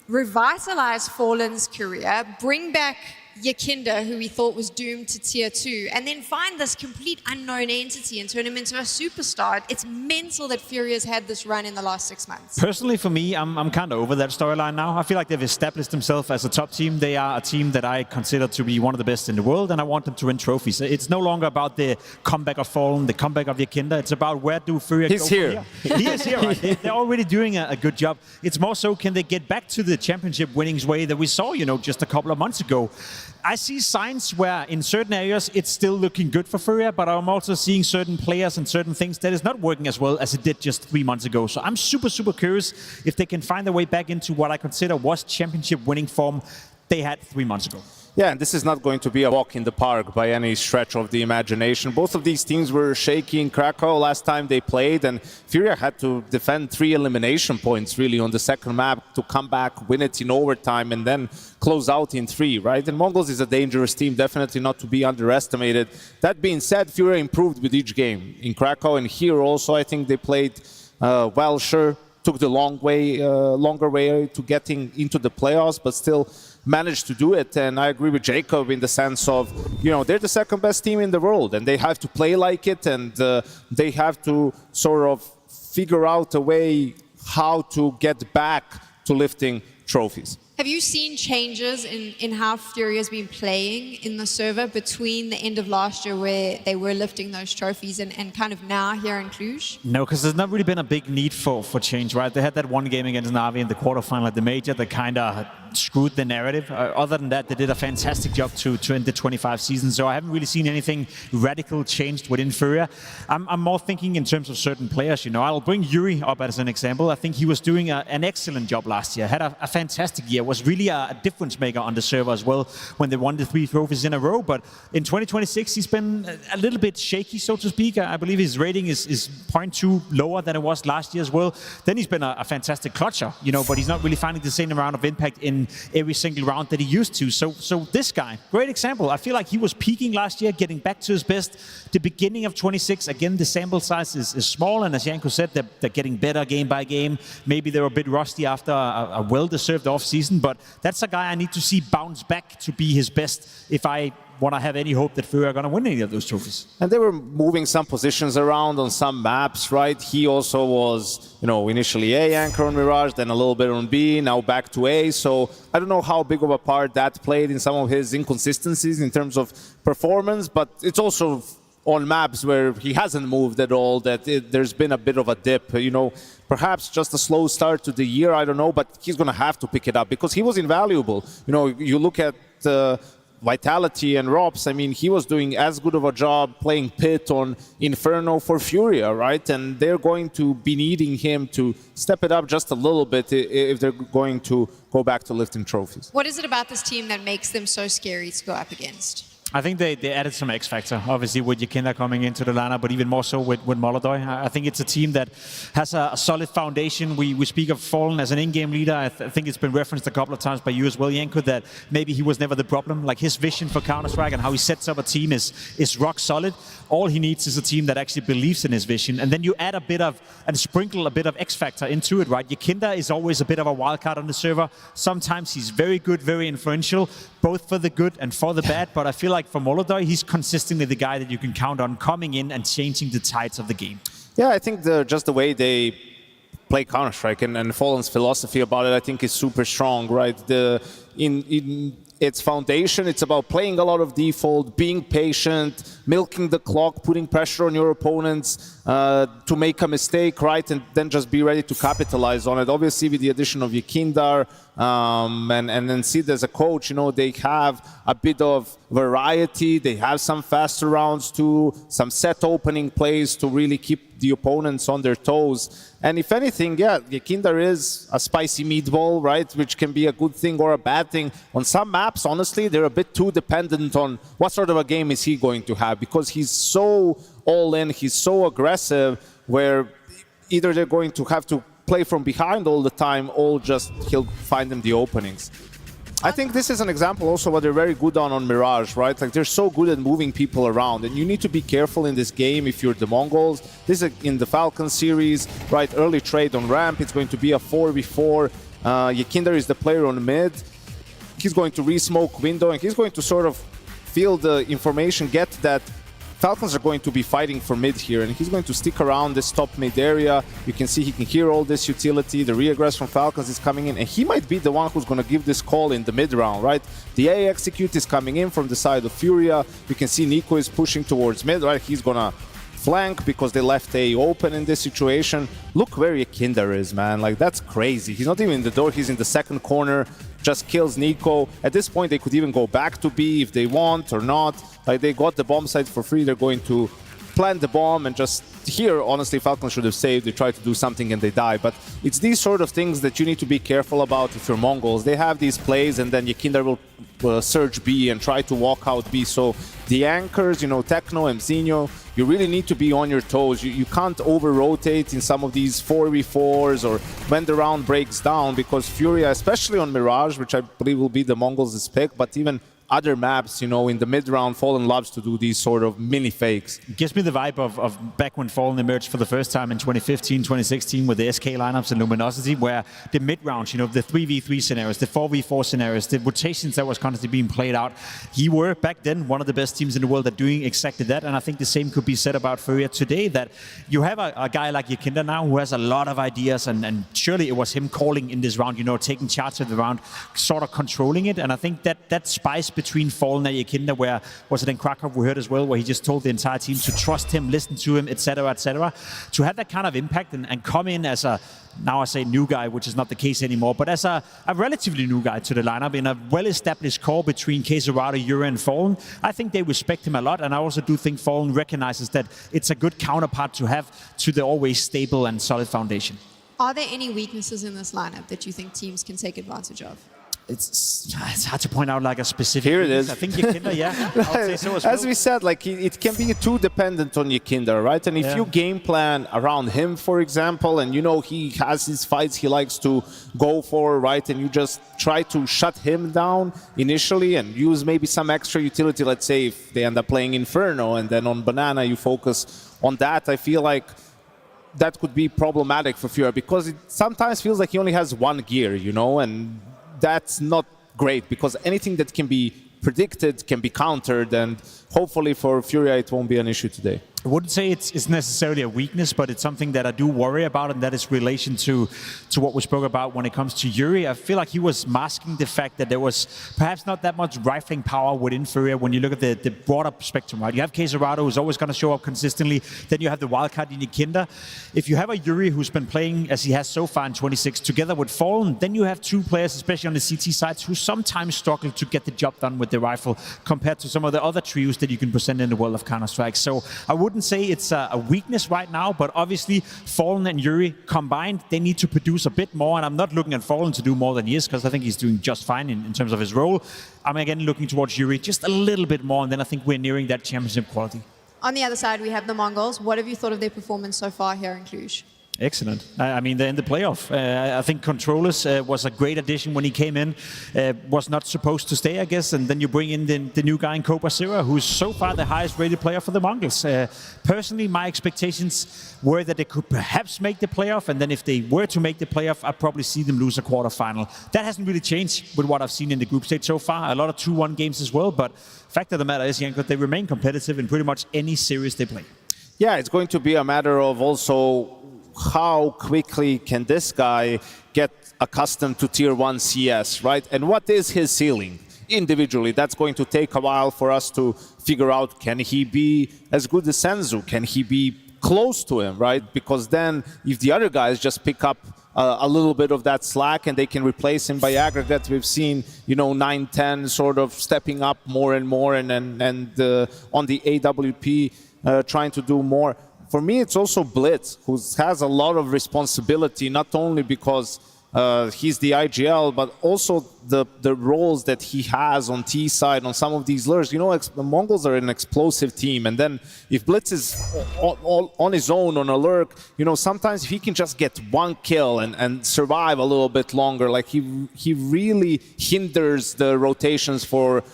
revitalize Fallen's career, bring back Yakinda, who we thought was doomed to tier 2, and then find this complete unknown entity and turn him into a superstar. It's mental that FURIA's had this run in the last 6 months. Personally, for me, I'm kind of over that storyline now. I feel like they've established themselves as a top team. They are a team that I consider to be one of the best in the world, and I want them to win trophies. It's no longer about the comeback of Fallen, the comeback of Yakinda. It's about where do FURIA go from here. He is here, right? They're already doing a good job. It's more so, can they get back to the championship winnings way that we saw, just a couple of months ago? I see signs where in certain areas it's still looking good for FURIA, but I'm also seeing certain players and certain things that is not working as well as it did just 3 months ago. So I'm super, super curious if they can find their way back into what I consider was championship winning form they had 3 months ago. Yeah, and this is not going to be a walk in the park by any stretch of the imagination. Both of these teams were shaky in Krakow last time they played, and FURIA had to defend 3 elimination points really on the second map to come back, win it in overtime, and then close out in 3, right? And MongolZ is a dangerous team, definitely not to be underestimated. That being said, FURIA improved with each game. In Krakow and here also, I think they played well, sure, took the longer way to getting into the playoffs, but still managed to do it. And I agree with Jacob in the sense of, they're the second best team in the world and they have to play like it, and they have to sort of figure out a way how to get back to lifting trophies. Have you seen changes in how FURIA's been playing in the server between the end of last year where they were lifting those trophies and kind of now here in Cluj? No, because there's not really been a big need for change, right? They had that one game against Navi in the quarterfinal at the major that kind of screwed the narrative. Other than that, they did a fantastic job to end the 25 season. So I haven't really seen anything radical changed within FURIA. I'm more thinking in terms of certain players. I'll bring Yuri up as an example. I think he was doing an excellent job last year. Had a fantastic year. Was really a difference maker on the server as well when they won the 3 trophies in a row. But in 2026, he's been a little bit shaky, so to speak. I believe his rating is 0.2 lower than it was last year as well. Then he's been a fantastic clutcher, but he's not really finding the same amount of impact in every single round that he used to. So this guy, great example. I feel like he was peaking last year, getting back to his best. The beginning of 26, again, the sample size is small, and as Janko said, they're getting better game by game. Maybe they're a bit rusty after a well-deserved off-season, but that's a guy I need to see bounce back to be his best if I want to have any hope that FURIA are going to win any of those trophies. And they were moving some positions around on some maps, right? He also was, initially A anchor on Mirage, then a little bit on B, now back to A. So I don't know how big of a part that played in some of his inconsistencies in terms of performance, but it's also on maps where he hasn't moved at all that there's been a bit of a dip. Perhaps just a slow start to the year, I don't know, but he's going to have to pick it up because he was invaluable. You look at Vitality and Robs, he was doing as good of a job playing Pit on Inferno for FURIA, right? And they're going to be needing him to step it up just a little bit if they're going to go back to lifting trophies. What is it about this team that makes them so scary to go up against? I think they added some X factor, obviously with Yakinda coming into the lineup, but even more so with MongolZ. I think it's a team that has a solid foundation. We speak of Fallen as an in-game leader. I think it's been referenced a couple of times by you as well, Janko, that maybe he was never the problem. Like his vision for Counter-Strike and how he sets up a team is rock solid. All he needs is a team that actually believes in his vision. And then you add and sprinkle a bit of X factor into it, right? Yakinda is always a bit of a wild card on the server. Sometimes he's very good, very influential, both for the good and for the bad. But I feel like for MongolZ, he's consistently the guy that you can count on coming in and changing the tides of the game. Yeah, I think just the way they play Counter-Strike and Fallen's philosophy about it, I think is super strong, right? In its foundation, it's about playing a lot of default, being patient, milking the clock, putting pressure on your opponents to make a mistake, right? And then just be ready to capitalize on it. Obviously, with the addition of Yakinda and then Sid as a coach, they have a bit of variety. They have some faster rounds too, some set opening plays to really keep the opponents on their toes. And if anything, yeah, Yakinda is a spicy meatball, right? Which can be a good thing or a bad thing. On some maps, honestly, they're a bit too dependent on what sort of a game is he going to have, because he's so all in, he's so aggressive, where either they're going to have to play from behind all the time, or just he'll find them the openings. I think this is an example also what they're very good on Mirage, right? Like they're so good at moving people around, and you need to be careful in this game if you're the MongolZ. This is in the Falcons series, right? Early trade on ramp, it's going to be a 4v4. Yakinda is the player on mid. he's going to re-smoke window, and he's going to sort of feel the information, get that Falcons are going to be fighting for mid here, and he's going to stick around this top mid area. You can see he can hear all this utility. The re-aggress from Falcons is coming in, and he might be the one who's going to give this call in the mid round, right? The A execute is coming in from the side of FURIA. You can see Nico is pushing towards mid, right? He's going to flank because they left A open in this situation. Look where Yakinder is, man. Like, that's crazy. He's not even in the door. He's in the second corner. Just kills Nico. At this point, they could even go back to B if they want or not. Like, they got the bomb site for free. They're going to plant the bomb and just here, honestly, Falcons should have saved. They tried to do something and they die. But it's these sort of things that you need to be careful about if you're Mongols. They have these plays and then Yakinder will surge B and try to walk out B. So the anchors, you know, Techno and Zinho, you really need to be on your toes. You can't over-rotate in some of these 4v4s or when the round breaks down, because FURIA, especially on Mirage, which I believe will be the Mongols' pick, but even other maps, you know, in the mid-round, Fallen loves to do these sort of mini-fakes. It gives me the vibe of back when Fallen emerged for the first time in 2015, 2016 with the SK lineups and Luminosity, where the mid-rounds, you know, the 3v3 scenarios, the 4v4 scenarios, the rotations that was constantly being played out, he were, back then, one of the best teams in the world at doing exactly that, and I think the same could be said about FURIA today, that you have a guy like Yakinder now who has a lot of ideas, and surely it was him calling in this round, you know, taking charge of the round, sort of controlling it, and I think that spice between Fallen and Yakinder, where was it in Krakow we heard as well, where he just told the entire team to trust him, listen to him, etc., to have that kind of impact and come in as a, now I say new guy, which is not the case anymore, but as a relatively new guy to the lineup in a well-established core between Kazerado, Yuri and Fallen. I think they respect him a lot, and I also do think Fallen recognizes that it's a good counterpart to have to the always stable and solid foundation. Are there any weaknesses in this lineup that you think teams can take advantage of? It's hard to point out like a specific. Here it is. I think Yakinder, yeah. I would say so as well. As we said, like it can be too dependent on Yakinder, right? And if you game plan around him, for example, and you know he has his fights he likes to go for, right? And you just try to shut him down initially and use maybe some extra utility. Let's say if they end up playing Inferno and then on Banana you focus on that. I feel like that could be problematic for FURIA because it sometimes feels like he only has one gear, you know, and that's not great because anything that can be predicted can be countered, and hopefully for FURIA it won't be an issue today. I wouldn't say it's necessarily a weakness, but it's something that I do worry about, and that is relation to what we spoke about when it comes to Yuri. I feel like he was masking the fact that there was perhaps not that much rifling power within FURIA when you look at the broader spectrum, right? You have Kazerado, who's always going to show up consistently. Then you have the wildcard in Yakinder. If you have a Yuri who's been playing as he has so far in 26 together with Fallen, then you have two players, especially on the CT sides, who sometimes struggle to get the job done with the rifle compared to some of the other trios that you can present in the world of Counter-Strike. So I wouldn't say it's a weakness right now, but obviously Fallen and Yuri combined, they need to produce a bit more, and I'm not looking at Fallen to do more than he is, because I think he's doing just fine in terms of his role. I'm again looking towards Yuri just a little bit more, and then I think we're nearing that championship quality. On the other side, we have the Mongols. What have you thought of their performance so far here in Cluj? Excellent. I mean, they're in the playoff. I think Controllers was a great addition when he came in. Was not supposed to stay, I guess. And then you bring in the new guy in Cobra Zero, who's so far the highest rated player for the Mongols. Personally, my expectations were that they could perhaps make the playoff. And then if they were to make the playoff, I'd probably see them lose a quarterfinal. That hasn't really changed with what I've seen in the group stage so far. A lot of 2-1 games as well. But fact of the matter is, Janko, they remain competitive in pretty much any series they play. Yeah, it's going to be a matter of also how quickly can this guy get accustomed to Tier 1 CS, right? And what is his ceiling individually? That's going to take a while for us to figure out. Can he be as good as Senzu? Can he be close to him, right? Because then if the other guys just pick up a little bit of that slack and they can replace him by aggregate, we've seen, you know, 9-10 sort of stepping up more and more, and on the AWP trying to do more. For me, it's also Blitz, who has a lot of responsibility, not only because he's the IGL, but also the roles that he has on T side on some of these lures. You know, the Mongols are an explosive team, and then if Blitz is on his own on a lurk, you know, sometimes if he can just get one kill and survive a little bit longer, like he really hinders the rotations for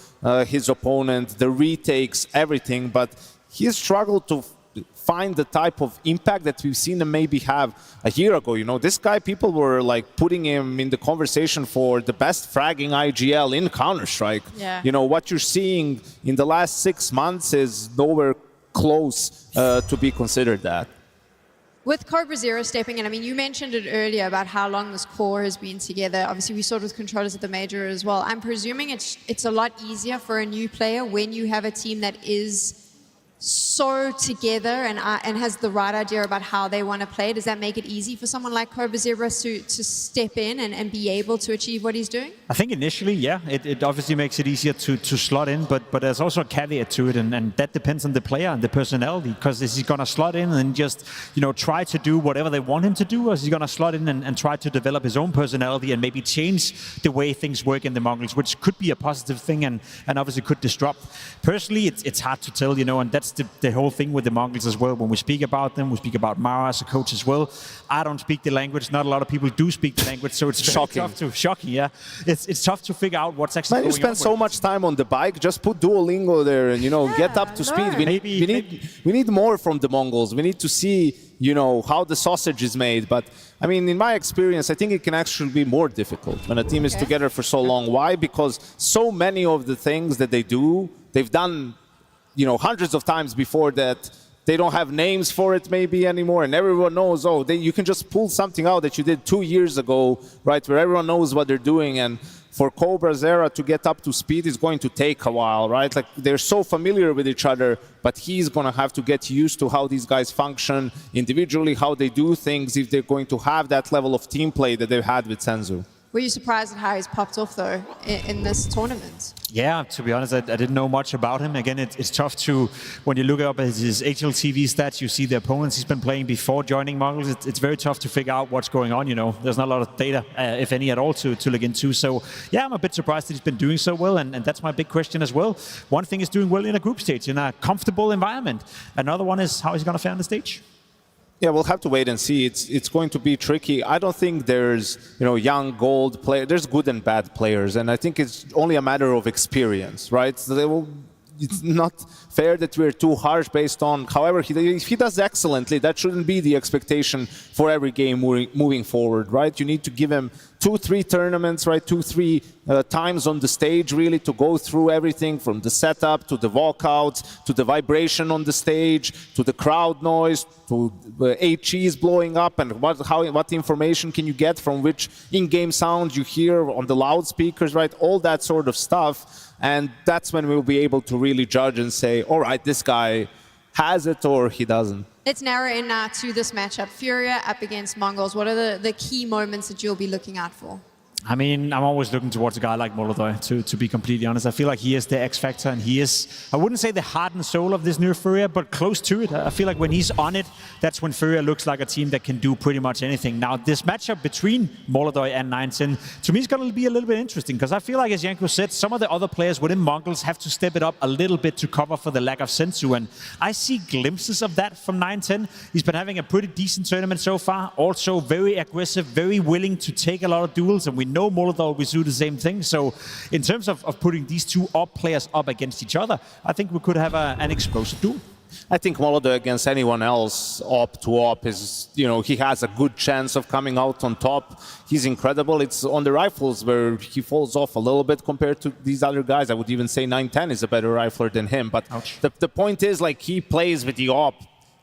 his opponent, the retakes, everything. But he has struggled to find the type of impact that we've seen them maybe have a year ago. You know, this guy, people were like putting him in the conversation for the best fragging IGL in Counter-Strike. Yeah. You know, what you're seeing in the last 6 months is nowhere close to be considered that. With Cobra Zero stepping in, I mean, you mentioned it earlier about how long this core has been together. Obviously, we saw it with controllers at the major as well. I'm presuming it's a lot easier for a new player when you have a team that is so together and has the right idea about how they want to play. Does that make it easy for someone like Cobra Zero to step in and be able to achieve what he's doing? I think initially, yeah, it obviously makes it easier to slot in, but there's also a caveat to it, and that depends on the player and the personality, because is he going to slot in and just, you know, try to do whatever they want him to do, or is he going to slot in and try to develop his own personality and maybe change the way things work in the Mongols, which could be a positive thing and obviously could disrupt. Personally, it's hard to tell, you know, and that's the whole thing with the Mongols as well. When we speak about them, we speak about Mara as a coach as well. I don't speak the language. Not a lot of people do speak the language, so it's shocking. Yeah, it's tough to figure out what's actually going on. You spend so much time on the bike. Just put Duolingo there, and you know, get up to speed. We need more from the Mongols. We need to see, you know, how the sausage is made. But I mean, in my experience, I think it can actually be more difficult when a team is together for so long. Why? Because so many of the things that they do, they've done, you know, hundreds of times before that. They don't have names for it maybe anymore, and everyone knows, oh, you can just pull something out that you did 2 years ago, right, where everyone knows what they're doing. And for Cobra Zero to get up to speed is going to take a while, right? Like, they're so familiar with each other, but he's going to have to get used to how these guys function individually, how they do things, if they're going to have that level of team play that they've had with Senzu. Were you surprised at how he's popped off, though, in this tournament? Yeah, to be honest, I didn't know much about him. Again, it's tough to, when you look up at his HLTV stats, you see the opponents he's been playing before joining Mongols. It's very tough to figure out what's going on, you know. There's not a lot of data, if any at all, to look into. So, yeah, I'm a bit surprised that he's been doing so well, and that's my big question as well. One thing is doing well in a group stage, in a comfortable environment. Another one is how he's going to fare on the stage. Yeah, we'll have to wait and see. It's going to be tricky. I don't think there's, you know, young gold players. There's good and bad players, and I think it's only a matter of experience, right? So it's not fair that we're too harsh based on, however, if he does excellently, that shouldn't be the expectation for every game moving forward, right? You need to give him 2-3 tournaments, right? 2-3 times on the stage, really, to go through everything from the setup to the walkouts, to the vibration on the stage, to the crowd noise, to HEs blowing up, and what information can you get from which in-game sound you hear on the loudspeakers, right? All that sort of stuff. And that's when we'll be able to really judge and say, all right, this guy has it or he doesn't. Let's narrow in now to this matchup. FURIA up against Mongols. What are the key moments that you'll be looking out for? I mean, I'm always looking towards a guy like MongolZ, to be completely honest. I feel like he is the X factor, and he is, I wouldn't say the heart and soul of this new FURIA, but close to it. I feel like when he's on it, that's when FURIA looks like a team that can do pretty much anything. Now, this matchup between MongolZ and 910, to me, is going to be a little bit interesting, because I feel like, as Janko said, some of the other players within Mongols have to step it up a little bit to cover for the lack of Senzu, and I see glimpses of that from 910. He's been having a pretty decent tournament so far, also very aggressive, very willing to take a lot of duels, and we know MongolZ will do the same thing. So in terms of putting these two AWP players up against each other, I think we could have an explosive duel. I think MongolZ against anyone else, AWP to AWP, is, you know, he has a good chance of coming out on top. He's incredible. It's on the rifles where he falls off a little bit compared to these other guys. I would even say 910 is a better rifler than him. But the point is, like, he plays with the AWP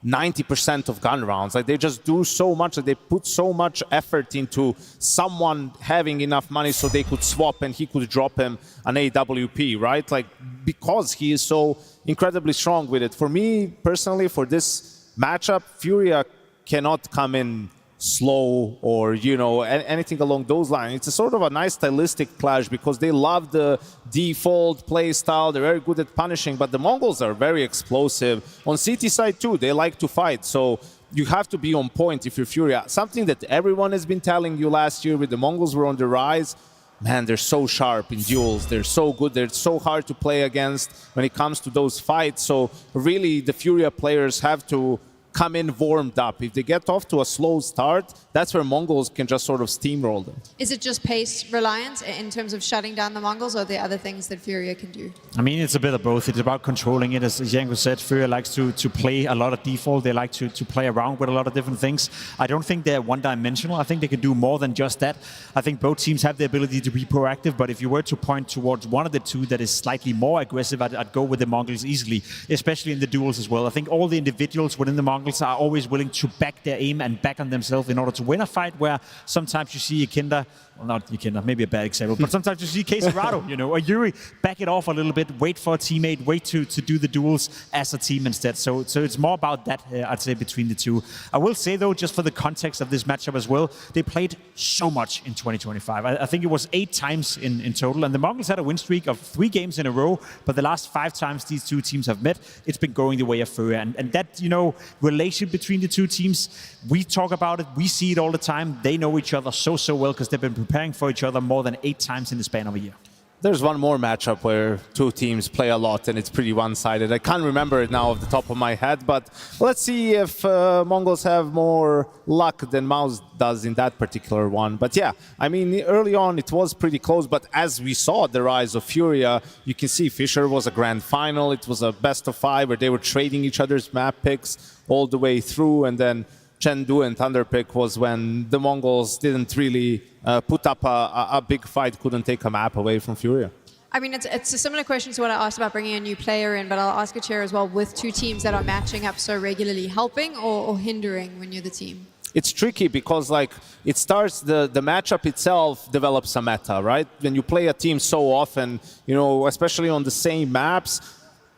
90% of gun rounds. Like, they just do so much, like, they put so much effort into someone having enough money so they could swap and he could drop him an AWP, right? Like, because he is so incredibly strong with it. For me, personally, for this matchup, FURIA cannot come in slow or, you know, anything along those lines. It's a sort of a nice stylistic clash because they love the default play style. They're very good at punishing, but the Mongols are very explosive. On CT side too, they like to fight. So you have to be on point if you're FURIA. Something that everyone has been telling you last year with the Mongols were on the rise. Man, they're so sharp in duels. They're so good. They're so hard to play against when it comes to those fights. So really, the FURIA players have to come in warmed up. If they get off to a slow start, that's where MongolZ can just sort of steamroll them. Is it just pace reliance in terms of shutting down the Mongols, or are there other things that FURIA can do? I mean, it's a bit of both. It's about controlling it. As Janko said, FURIA likes to play a lot of default. They like to play around with a lot of different things. I don't think they're one-dimensional. I think they can do more than just that. I think both teams have the ability to be proactive, but if you were to point towards one of the two that is slightly more aggressive, I'd go with the Mongols easily, especially in the duels as well. I think all the individuals within the Mongols are always willing to back their aim and back on themselves in order to win a fight, where sometimes you see Ikinda, well, not Ikinda, maybe a bad example, but sometimes you see Caserato, you know, or Yuri back it off a little bit, wait for a teammate, wait to do the duels as a team instead. So it's more about that, I'd say, between the two. I will say, though, just for the context of this matchup as well, they played so much in 2025. I think it was 8 times in total, and the Mongols had a win streak of 3 games in a row, but the last 5 times these two teams have met, it's been going the way of FURIA. And that, you know, relation between the two teams, we talk about it, we see it all the time. They know each other so well because they've been preparing for each other more than 8 times in the span of a year. There's one more matchup where two teams play a lot and it's pretty one-sided. I can't remember it now off the top of my head, but let's see if Mongols have more luck than MOUZ does in that particular one. But yeah, I mean, early on it was pretty close, but as we saw the rise of FURIA, you can see Fisher was a grand final. It was a best of 5 where they were trading each other's map picks all the way through, and then Chengdu and Thunderpick was when the Mongols didn't really put up a big fight, couldn't take a map away from FURIA. I mean, it's a similar question to what I asked about bringing a new player in, but I'll ask it here as well, with two teams that are matching up so regularly, helping or hindering when you're the team? It's tricky because, like, it starts, the matchup itself develops a meta, right? When you play a team so often, you know, especially on the same maps,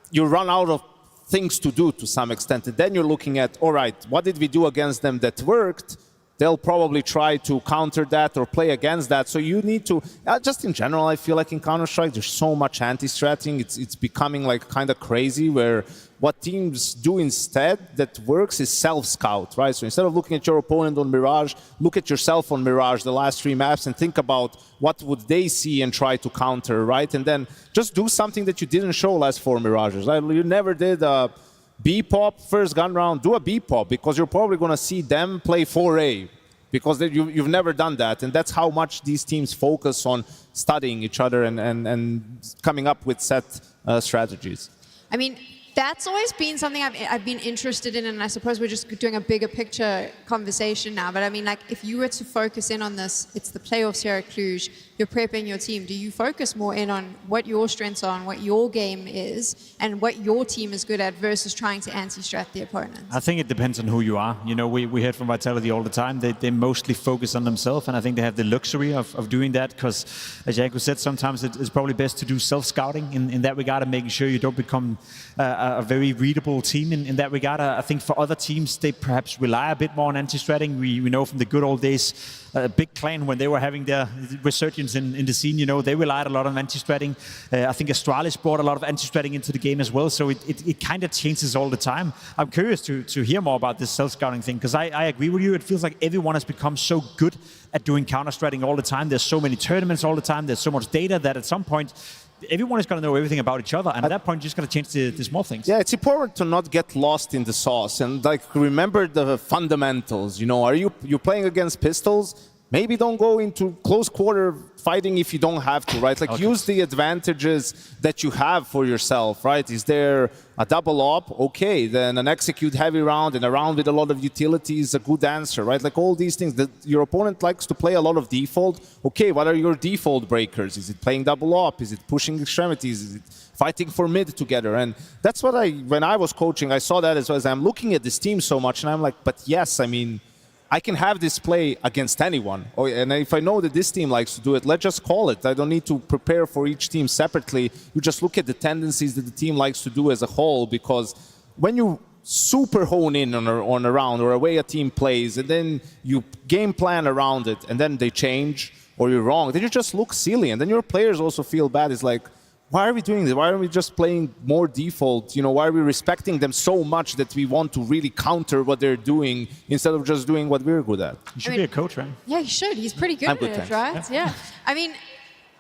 you run out of things to do to some extent. And then you're looking at, all right, what did we do against them that worked? They'll probably try to counter that or play against that. So you need to, just in general, I feel like in Counter-Strike, there's so much anti-stratting. It's becoming like kind of crazy, where what teams do instead that works is self-scout, right? So instead of looking at your opponent on Mirage, look at yourself on Mirage, the last 3 maps, and think about what would they see and try to counter, right? And then just do something that you didn't show last 4 Mirages. Right? You never did a B-pop first gun round. Do a B-pop, because you're probably going to see them play 4A, because you've never done that. And that's how much these teams focus on studying each other and coming up with set strategies. I mean, that's always been something I've been interested in, and I suppose we're just doing a bigger picture conversation now. But I mean, like, if you were to focus in on this, it's the playoffs here at Cluj, you're prepping your team. Do you focus more in on what your strengths are and what your game is and what your team is good at versus trying to anti-strat the opponent? I think it depends on who you are. You know, we hear from Vitality all the time. They mostly focus on themselves, and I think they have the luxury of doing that because, as Janko said, sometimes it's probably best to do self-scouting in that regard and making sure you don't become a very readable team in that regard. I think for other teams, they perhaps rely a bit more on anti-stratting. We know from the good old days, Big Clan, when they were having their resurgence in the scene, you know, they relied a lot on anti-stratting. I think Astralis brought a lot of anti-stratting into the game as well, so it kind of changes all the time. I'm curious to hear more about this self-scouting thing, because I agree with you. It feels like everyone has become so good at doing counter-stratting all the time. There's so many tournaments all the time. There's so much data that at some point, everyone is going to know everything about each other, and at that point, you're just going to change the small things. Yeah, it's important to not get lost in the sauce and, like, remember the fundamentals. You know, are you playing against pistols? Maybe don't go into close quarter fighting if you don't have to, right? Like, use the advantages that you have for yourself, right? Is there a double op? Okay, then an execute heavy round and a round with a lot of utility is a good answer, right? Like, all these things that your opponent likes to play a lot of default. Okay, what are your default breakers? Is it playing double op? Is it pushing extremities? Is it fighting for mid together? And that's what when I was coaching, I saw that as well. As I'm looking at this team so much, and I'm like, but yes, I mean, I can have this play against anyone. And if I know that this team likes to do it, let's just call it. I don't need to prepare for each team separately. You just look at the tendencies that the team likes to do as a whole, because when you super hone in on a round or a way a team plays, and then you game plan around it, and then they change, or you're wrong, then you just look silly. And then your players also feel bad. It's like, why are we doing this? Why are we just playing more default? You know, why are we respecting them so much that we want to really counter what they're doing instead of just doing what we're good at? You should be a coach, right? Yeah, he should. He's pretty good at it, right? Yeah. I mean,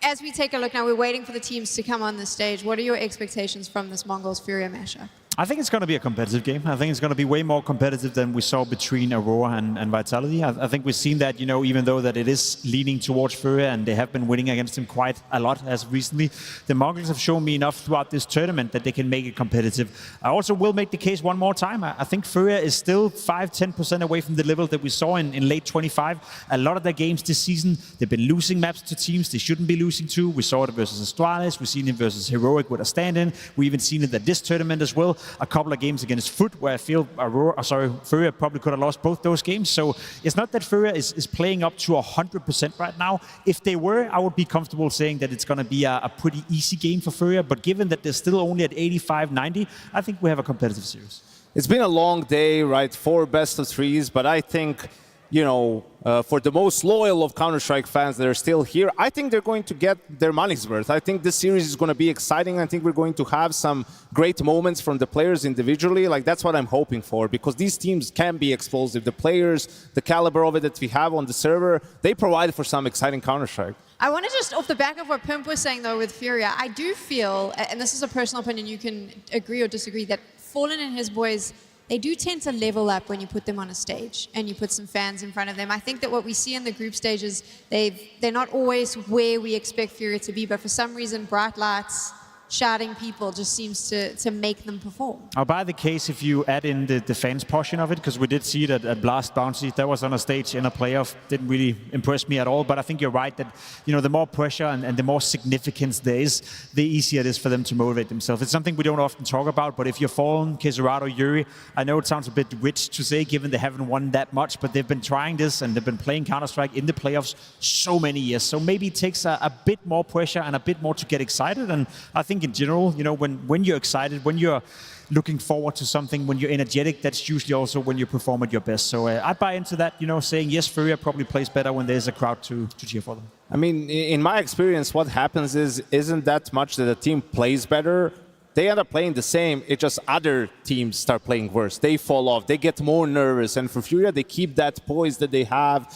as we take a look now, we're waiting for the teams to come on the stage. What are your expectations from this MongolZ FURIA mashup? I think it's going to be a competitive game. I think it's going to be way more competitive than we saw between Aurora and Vitality. I think we've seen that, even though that it is leaning towards FURIA and they have been winning against him quite a lot as recently, the MongolZ have shown me enough throughout this tournament that they can make it competitive. I also will make the case one more time. I think FURIA is still 5-10% away from the level that we saw in late 25. A lot of their games this season, they've been losing maps to teams they shouldn't be losing to. We saw it versus Astralis. We've seen it versus Heroic with a stand-in. We even seen it at this tournament as well. A couple of games against FUT where I feel FURIA probably could have lost both those games. So it's not that FURIA is playing up to 100% right now. If they were, I would be comfortable saying that it's going to be a pretty easy game for FURIA. But given that they're still only at 85-90, I think we have a competitive series. It's been a long day, right? 4 best of 3s, but I think, for the most loyal of Counter-Strike fans that are still here, I think they're going to get their money's worth. I think this series is going to be exciting. I think we're going to have some great moments from the players individually. Like, that's what I'm hoping for, because these teams can be explosive. The players, the caliber of it that we have on the server, they provide for some exciting Counter-Strike. I want to just, off the back of what Pimp was saying, though, with FURIA, I do feel, and this is a personal opinion, you can agree or disagree, that Fallen and his boys, they do tend to level up when you put them on a stage and you put some fans in front of them. I think that what we see in the group stages, they're not always where we expect FURIA to be, but for some reason, bright lights, shouting people just seems to make them perform. I'll buy the case if you add in the defense portion of it, because we did see it at Blast Bouncy. That was on a stage in a playoff. Didn't really impress me at all, but I think you're right that, the more pressure and the more significance there is, the easier it is for them to motivate themselves. It's something we don't often talk about, but if you're Fallen, Keserado, Yuri, I know it sounds a bit rich to say given they haven't won that much, but they've been trying this and they've been playing Counter-Strike in the playoffs so many years. So maybe it takes a bit more pressure and a bit more to get excited, and I think in general, when you're excited, when you're looking forward to something, when you're energetic, that's usually also when you perform at your best. So I buy into that, saying yes, FURIA probably plays better when there's a crowd to cheer for them. I mean, in my experience, what happens isn't that much that a team plays better. They end up playing the same, it's just other teams start playing worse. They fall off, they get more nervous, and for FURIA, they keep that poise that they have,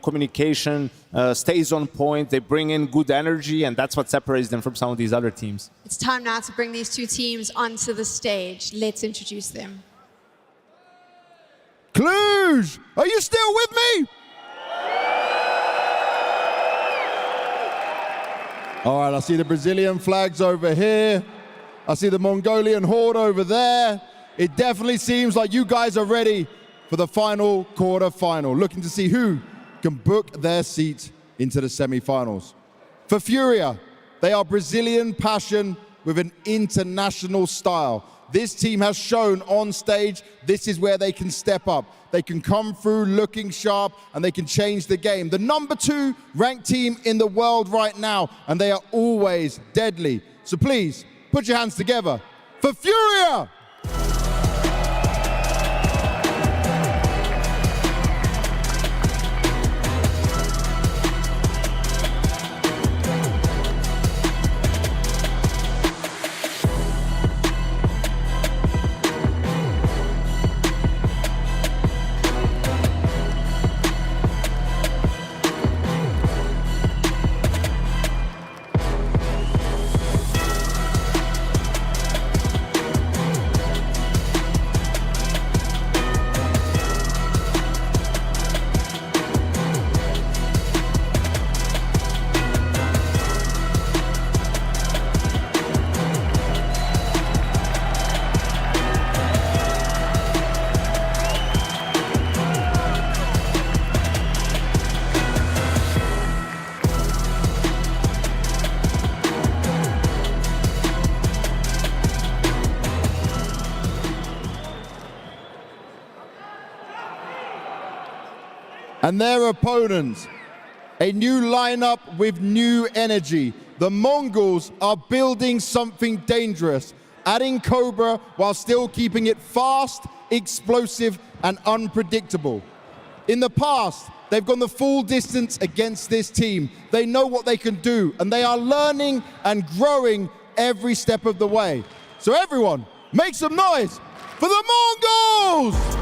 communication stays on point, they bring in good energy, and that's what separates them from some of these other teams. It's time now to bring these two teams onto the stage. Let's introduce them. Cluj, are you still with me? All right, I see the Brazilian flags over here. I see the Mongolian horde over there. It definitely seems like you guys are ready for the final quarter-final, looking to see who can book their seat into the semifinals. For FURIA, they are Brazilian passion with an international style. This team has shown on stage this is where they can step up. They can come through looking sharp and they can change the game. The number 2 ranked team in the world right now, and they are always deadly. So please, put your hands together for FURIA! And their opponents, a new lineup with new energy. The Mongols are building something dangerous, adding Cobra while still keeping it fast, explosive, and unpredictable. In the past, they've gone the full distance against this team. They know what they can do, and they are learning and growing every step of the way. So everyone, make some noise for the Mongols!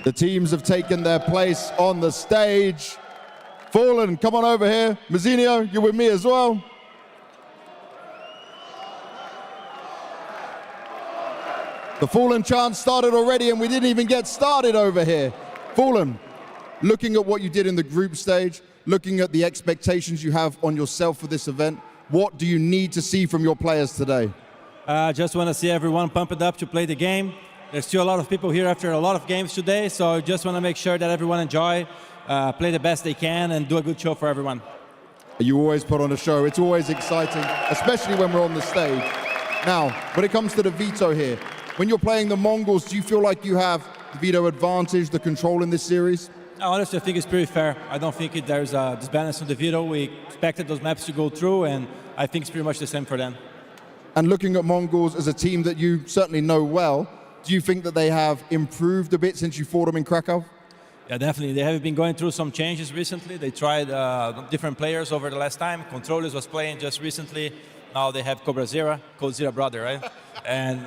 The teams have taken their place on the stage. Fallen, come on over here. Mazzinho, you're with me as well. The Fallen chant started already and we didn't even get started over here. Fallen, looking at what you did in the group stage, looking at the expectations you have on yourself for this event, what do you need to see from your players today? I just want to see everyone pumped up to play the game. There's still a lot of people here after a lot of games today, so I just want to make sure that everyone enjoy, play the best they can, and do a good show for everyone. You always put on a show. It's always exciting, especially when we're on the stage. Now, when it comes to the Veto here, when you're playing the Mongols, do you feel like you have the Veto advantage, the control in this series? Honestly, I think it's pretty fair. I don't think there's a disbalance on the Veto. We expected those maps to go through, and I think it's pretty much the same for them. And looking at Mongols as a team that you certainly know well, do you think that they have improved a bit since you fought them in Krakow? Yeah, definitely. They have been going through some changes recently. They tried different players over the last time. Controllers was playing just recently. Now they have Cobra brother, right? And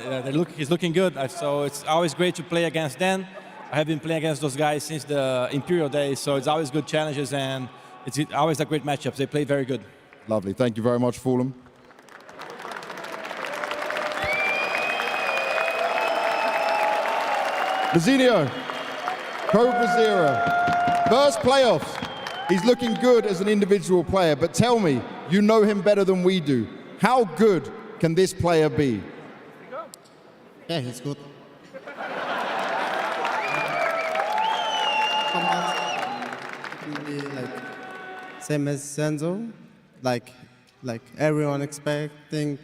he's looking good. So it's always great to play against them. I have been playing against those guys since the Imperial days, so it's always good challenges and it's always a great matchup. They play very good. Lovely. Thank you very much, Fulham. Mazzinho, Cobra, first playoffs. He's looking good as an individual player, but tell me, you know him better than we do. How good can this player be? Yeah, he's good. Be like same as Senzo, like everyone expecting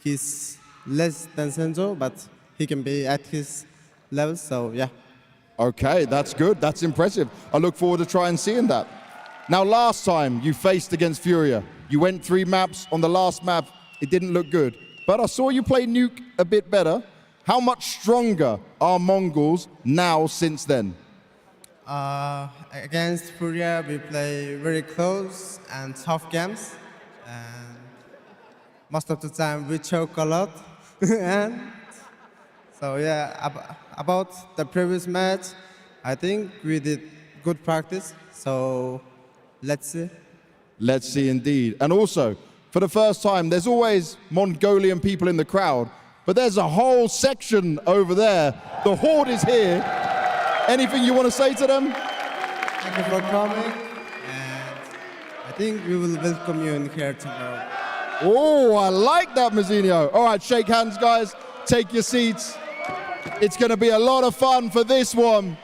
he's less than Senzo, but he can be at his level, so yeah. Okay, that's good. That's impressive. I look forward to trying seeing that. Now, last time you faced against FURIA, you went 3 maps. On the last map, it didn't look good. But I saw you play Nuke a bit better. How much stronger are Mongols now since then? Against FURIA, we play very close and tough games. And most of the time, we choke a lot. And so yeah, about the previous match, I think we did good practice. So let's see. Let's see indeed. And also, for the first time, there's always Mongolian people in the crowd, but there's a whole section over there. The Horde is here. Anything you want to say to them? Thank you for coming. And I think we will welcome you in here tomorrow. Oh, I like that, Mazzinho. All right, shake hands, guys. Take your seats. It's going to be a lot of fun for this one.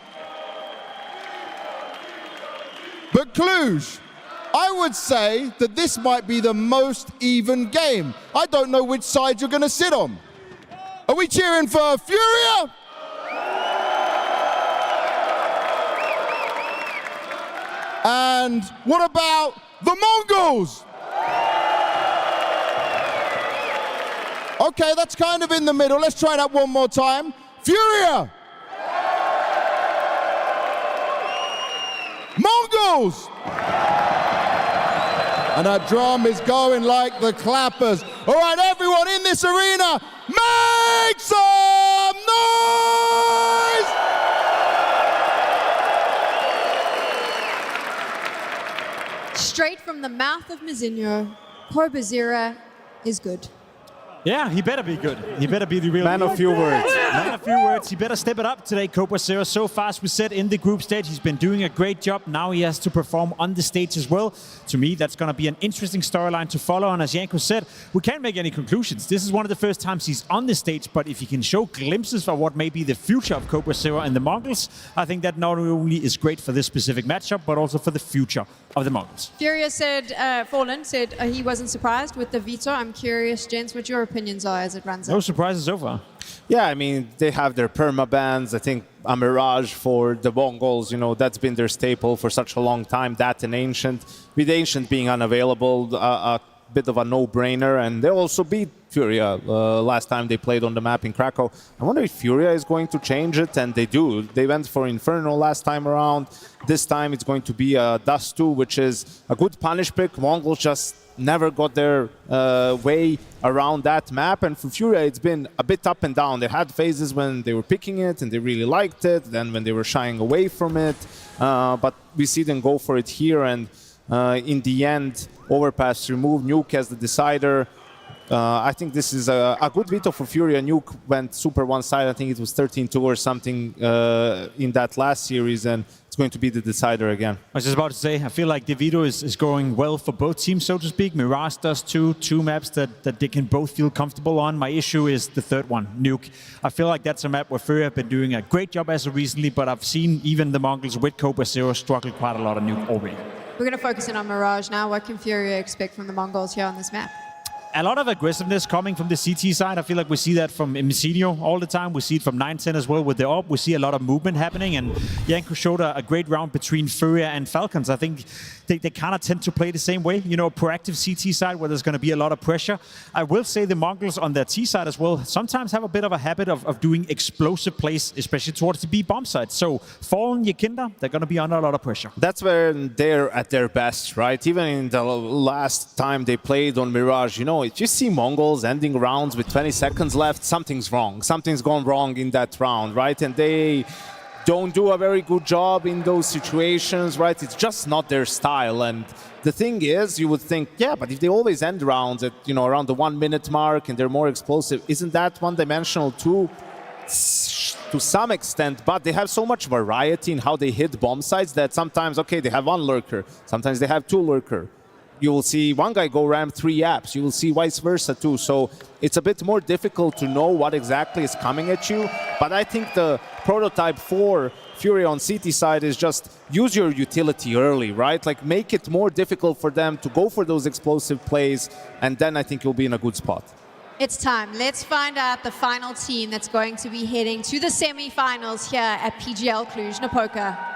But Cluj, I would say that this might be the most even game. I don't know which side you're going to sit on. Are we cheering for FURIA? And what about the Mongols? Okay, that's kind of in the middle. Let's try that one more time. FURIA! Mongols! And that drum is going like the clappers. All right, everyone in this arena, make some noise! Straight from the mouth of Mazzinho, Cobra is good. Yeah, he better be good. He better be the real man of few words. Man of few words. He better step it up today, Cobra. So far, as we said in the group stage, he's been doing a great job. Now he has to perform on the stage as well. To me, that's going to be an interesting storyline to follow. And as Janko said, we can't make any conclusions. This is one of the first times he's on the stage, but if he can show glimpses of what may be the future of Cobra and the Mongols, I think that not only is great for this specific matchup, but also for the future of the Mongols. FURIA said, Fallen said he wasn't surprised with the Veto. I'm curious, gents, what your opinions are as it runs No out. surprises so far. Yeah, I mean, they have their perma-bans. I think a Mirage for the Mongols, you know, that's been their staple for such a long time. That and Ancient. With Ancient being unavailable, a bit of a no-brainer. And they also beat FURIA last time they played on the map in Krakow. I wonder if FURIA is going to change it, and they do. They went for Inferno last time around. This time it's going to be a Dust 2, which is a good punish pick. Mongols just never got their way around that map. And for FURIA, it's been a bit up and down. They had phases when they were picking it and they really liked it, then when they were shying away from it. But we see them go for it here, and in the end, Overpass removed, Nuke as the decider. I think this is a good veto for FURIA. Nuke went super one-sided. I think it was 13-2 or something in that last series, and it's going to be the decider again. I was just about to say, I feel like the veto is going well for both teams, so to speak. MOUZ does two maps that they can both feel comfortable on. My issue is the third one, Nuke. I feel like that's a map where FURIA have been doing a great job as of recently, but I've seen even the MongolZ with Cobra Zero struggle quite a lot on Nuke already. We're going to focus in on Mirage now. What can FURIA expect from the Mongols here on this map? A lot of aggressiveness coming from the CT side. I feel like we see that from Insigno all the time. We see it from 910 as well with the AWP. We see a lot of movement happening, and Janko showed a great round between FURIA and Falcons. I think they kind of tend to play the same way, you know, proactive CT side where there's going to be a lot of pressure. I will say the Mongols on their T side as well sometimes have a bit of a habit of doing explosive plays, especially towards the B bomb side. So Fallen, Yakinda, they're going to be under a lot of pressure. That's where they're at their best, right? Even in the last time they played on Mirage, you know, if you see Mongols ending rounds with 20 seconds left, something's wrong. Something's gone wrong in that round, right? And they don't do a very good job in those situations, right? It's just not their style. And the thing is, you would think, yeah, but if they always end rounds at, you know, around the 1 minute mark and they're more explosive, isn't that one-dimensional too? To some extent, but they have so much variety in how they hit bomb sites that sometimes, okay, they have one lurker, sometimes they have two lurker. You will see one guy go ram 3 apps. You will see vice versa too. So it's a bit more difficult to know what exactly is coming at you. But I think the prototype for FURIA on CT side is just use your utility early, right? Like make it more difficult for them to go for those explosive plays, and then I think you'll be in a good spot. It's time. Let's find out the final team that's going to be heading to the semi-finals here at PGL Cluj-Napoca.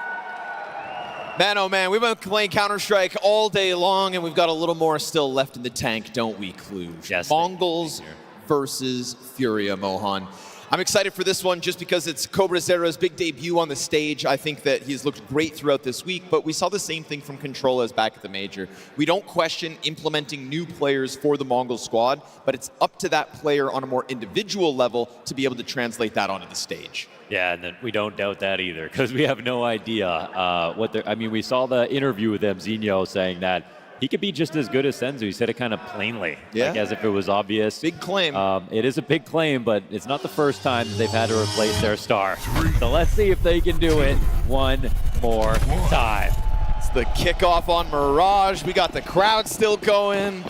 Man, oh man, we've been playing Counter-Strike all day long, and we've got a little more still left in the tank, don't we, Cluj? Yes. MongolZ versus FURIA, Mohan. I'm excited for this one just because it's Cobra Zero's big debut on the stage. I think that he's looked great throughout this week, but we saw the same thing from Controlas back at the Major. We don't question implementing new players for the Mongol squad, but it's up to that player on a more individual level to be able to translate that onto the stage. Yeah, and then we don't doubt that either, because we have no idea what they're... I mean, we saw the interview with Mzinho saying that he could be just as good as Senzu. He said it kind of plainly, like as if it was obvious. Big claim. It is a big claim, but it's not the first time that they've had to replace their star. So let's see if they can do it one more time. It's the kickoff on Mirage. We got the crowd still going.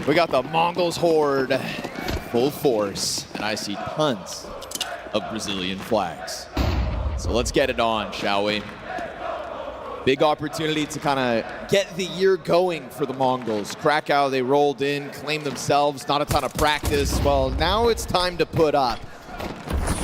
We got the Mongols horde full force. And I see tons of Brazilian flags. So let's get it on, shall we? Big opportunity to kind of get the year going for the Mongols. Krakow, they rolled in, claimed themselves, not a ton of practice. Well, now it's time to put up.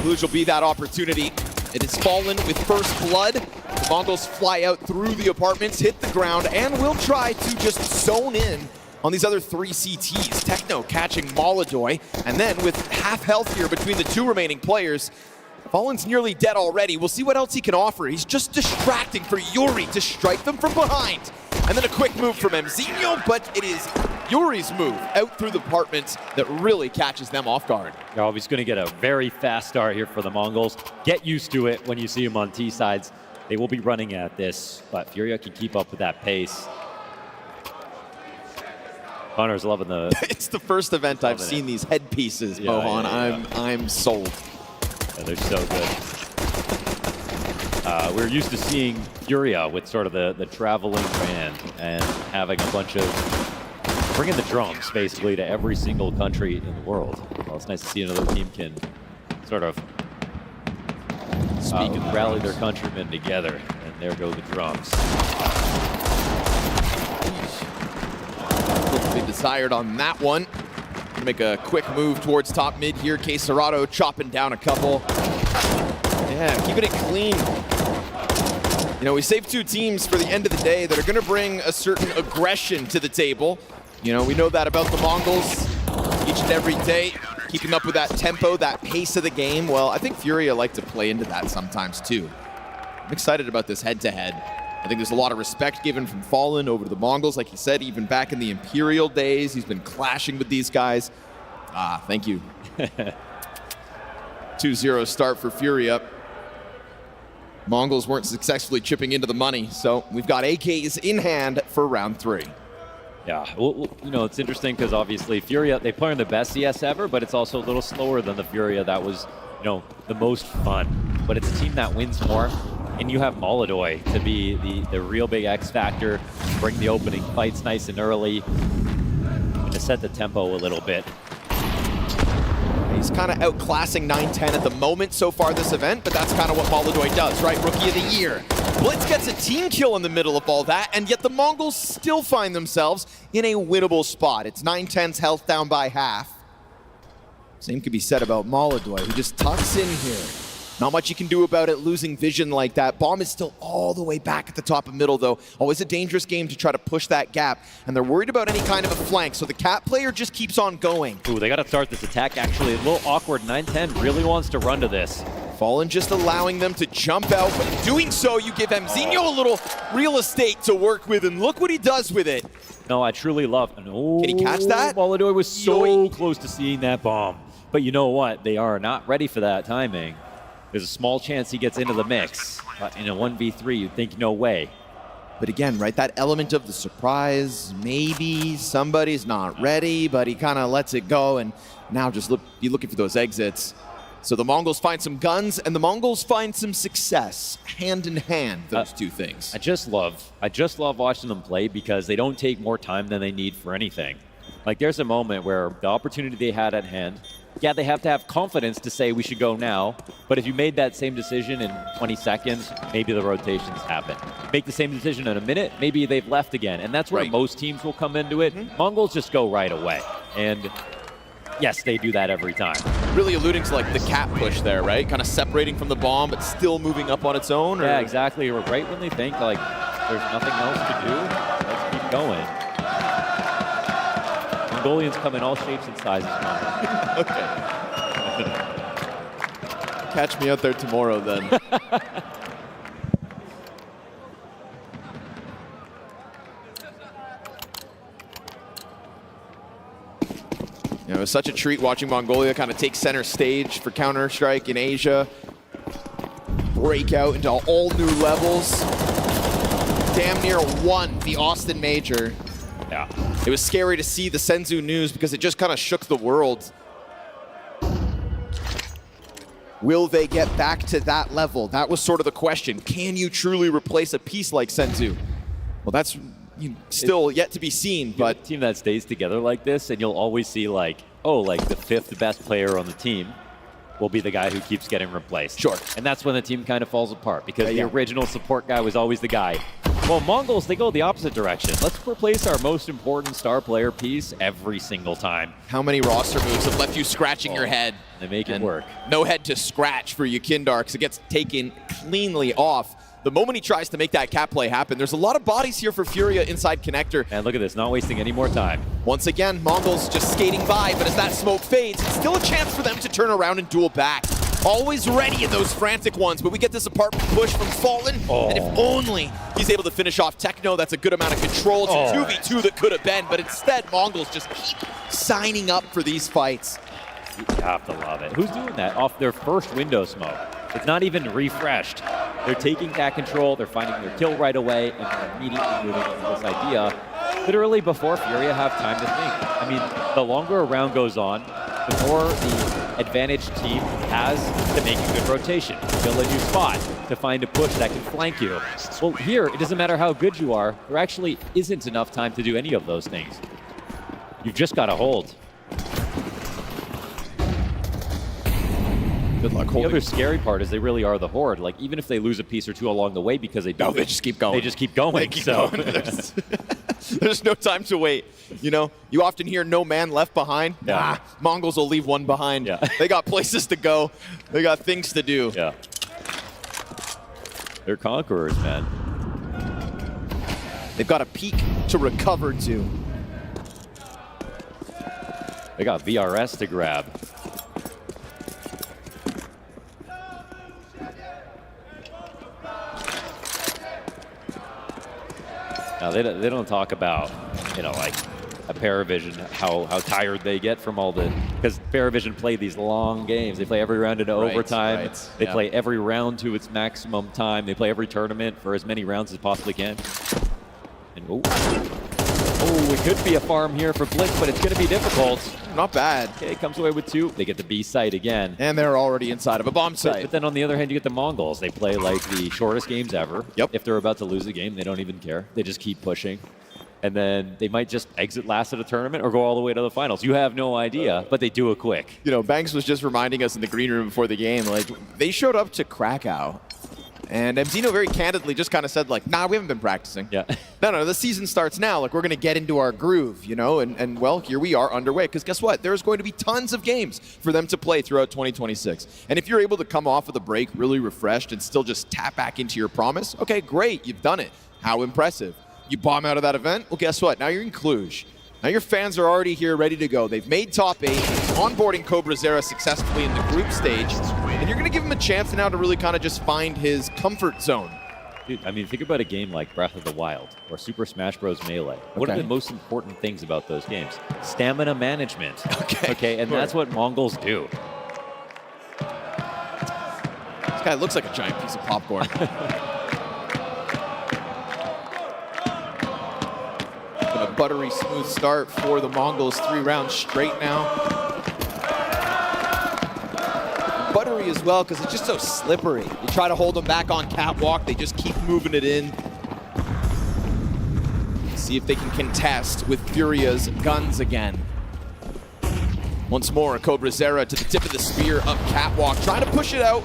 Cluj will be that opportunity. It has fallen with first blood. The Mongols fly out through the apartments, hit the ground, and will try to just zone in on these other 3 CTs. Techno catching Molodoy, and then with half health here between the 2 remaining players, Fallen's nearly dead already. We'll see what else he can offer. He's just distracting for Yuri to strike them from behind. And then a quick move from Mzinho, but it is Yuri's move out through the apartments that really catches them off guard. Oh, he's going to get a very fast start here for the Mongols. Get used to it when you see him on T sides. They will be running at this, but FURIA can keep up with that pace. Connor's loving the... It's the first event I've seen these headpieces, Mohan. I'm sold. Yeah, they're so good. We're used to seeing FURIA with sort of the traveling band and having a bunch of... bringing the drums, basically, to every single country in the world. Well, it's nice to see another team can sort of rally their countrymen together. And there go the drums. They desired on that one. Make a quick move towards top mid here. Quesarado chopping down a couple. Yeah, keeping it clean. You know, we saved 2 teams for the end of the day that are going to bring a certain aggression to the table. You know, we know that about the Mongols each and every day. Keeping up with that tempo, that pace of the game. Well, I think FURIA like to play into that sometimes too. I'm excited about this head-to-head. I think there's a lot of respect given from Fallen over to the Mongols. Like he said, even back in the Imperial days, he's been clashing with these guys. Thank you. 2-0 start for FURIA. Mongols weren't successfully chipping into the money, so we've got AKs in hand for round 3. Yeah, well, you know, it's interesting because obviously FURIA, they play on the best CS ever, but it's also a little slower than the FURIA that was, you know, the most fun. But it's a team that wins more, and you have MongolZ to be the real big X factor, bring the opening fights nice and early, and to set the tempo a little bit. He's kind of outclassing 9-10 at the moment so far this event, but that's kind of what MongolZ does, right? Rookie of the year. Blitz gets a team kill in the middle of all that, and yet the Mongols still find themselves in a winnable spot. It's 9-10's health down by half. Same could be said about MongolZ, who just tucks in here. Not much you can do about it losing vision like that. Bomb is still all the way back at the top of middle, though. Always a dangerous game to try to push that gap. And they're worried about any kind of a flank, so the Cat player just keeps on going. Ooh, they got to start this attack, actually. A little awkward. 9-10 really wants to run to this. Fallen just allowing them to jump out, but in doing so, you give Mzinho a little real estate to work with, and look what he does with it. No, I truly love it. Oh, can he catch that? MongolZ was so close to seeing that bomb. But you know what? They are not ready for that timing. There's a small chance he gets into the mix. But in a 1v3, you'd think no way. But again, right, that element of the surprise, maybe somebody's not ready, but he kind of lets it go, and now just be looking for those exits. So the Mongols find some guns, and the Mongols find some success, hand in hand, those two things. I just love watching them play because they don't take more time than they need for anything. Like, there's a moment where the opportunity they had at hand, yeah, they have to have confidence to say we should go now, but if you made that same decision in 20 seconds, maybe the rotations happen. Make the same decision in a minute, maybe they've left again, and that's where most teams will come into it. Mongols just go right away, and yes, they do that every time. Really alluding to like the Cat push there, right? Kind of separating from the bomb, but still moving up on its own? Or? Yeah, exactly. Or right when they think like there's nothing else to do, let's keep going. Mongolians come in all shapes and sizes. Okay. Catch me out there tomorrow then. You know, it was such a treat watching Mongolia kind of take center stage for Counter-Strike in Asia. Break out into all new levels. Damn near won the Austin Major. Yeah. It was scary to see the Senzu news because it just kind of shook the world. Will they get back to that level? That was sort of the question. Can you truly replace a piece like Senzu? Well, that's still yet to be seen, but a team that stays together like this, and you'll always see like, oh, like the 5th best player on the team will be the guy who keeps getting replaced. Sure. And that's when the team kind of falls apart because the original support guy was always the guy. Well, Mongols, they go the opposite direction. Let's replace our most important star player piece every single time. How many roster moves have left you scratching your head? They make it work. No head to scratch for Yukindar because it gets taken cleanly off. The moment he tries to make that Cat play happen, there's a lot of bodies here for FURIA inside connector. And look at this, not wasting any more time. Once again, Mongols just skating by, but as that smoke fades, it's still a chance for them to turn around and duel back. Always ready in those frantic ones, but we get this apartment push from Fallen, and if only he's able to finish off Techno, that's a good amount of control. It's a 2v2 that could have been, but instead, Mongols just keep signing up for these fights. You have to love it. Who's doing that off their first window smoke? It's not even refreshed. They're taking that control, they're finding their kill right away, and they're immediately moving into this idea literally before FURIA have time to think. I mean, the longer a round goes on, the more the advantaged team has to make a good rotation, to fill a new spot, to find a push that can flank you. Well, here, it doesn't matter how good you are, there actually isn't enough time to do any of those things. You've just got to hold. Good luck holding. The other scary part is they really are the Horde. Like, even if they lose a piece or two along the way because they don't. They just keep going. They just keep going. They keep going. There's no time to wait. You know, you often hear no man left behind. Yeah. Nah, Mongols will leave one behind. Yeah. They got places to go. They got things to do. Yeah. They're conquerors, man. They've got a peak to recover to. They got VRS to grab. Now, they don't talk about, you know, like a PARIVISION, how tired they get from all the, because PARIVISION play these long games. They play every round into overtime. They play every round to its maximum time. They play every tournament for as many rounds as possibly can. And it could be a farm here for Blitz, but it's going to be difficult. Not bad. Okay, comes away with 2. They get the B site again. And they're already inside of a bomb site. But then on the other hand, you get the MongolZ. They play like the shortest games ever. Yep. If they're about to lose a game, they don't even care. They just keep pushing. And then they might just exit last at a tournament or go all the way to the finals. You have no idea, but they do it quick. You know, Banks was just reminding us in the green room before the game, like, they showed up to Krakow. And MZino very candidly just kind of said, like, nah, we haven't been practicing. Yeah. No, the season starts now. Like, we're going to get into our groove, you know? And well, here we are underway. Because guess what? There's going to be tons of games for them to play throughout 2026. And if you're able to come off of the break really refreshed and still just tap back into your promise, okay, great, you've done it. How impressive. You bomb out of that event, well, guess what? Now you're in Cluj. Now your fans are already here, ready to go. They've made top 8, onboarding CobraZera successfully in the group stage, and you're going to give him a chance now to really kind of just find his comfort zone. Dude, I mean, think about a game like Breath of the Wild or Super Smash Bros. Melee. What are the most important things about those games? Stamina management. Okay, and that's what MongolZ do. This guy looks like a giant piece of popcorn. A buttery smooth start for the MongolZ, 3 rounds straight now. Buttery as well, because it's just so slippery. You try to hold them back on catwalk, they just keep moving it in. See if they can contest with FURIA's guns again. Once more, CobraZera to the tip of the spear up catwalk, trying to push it out.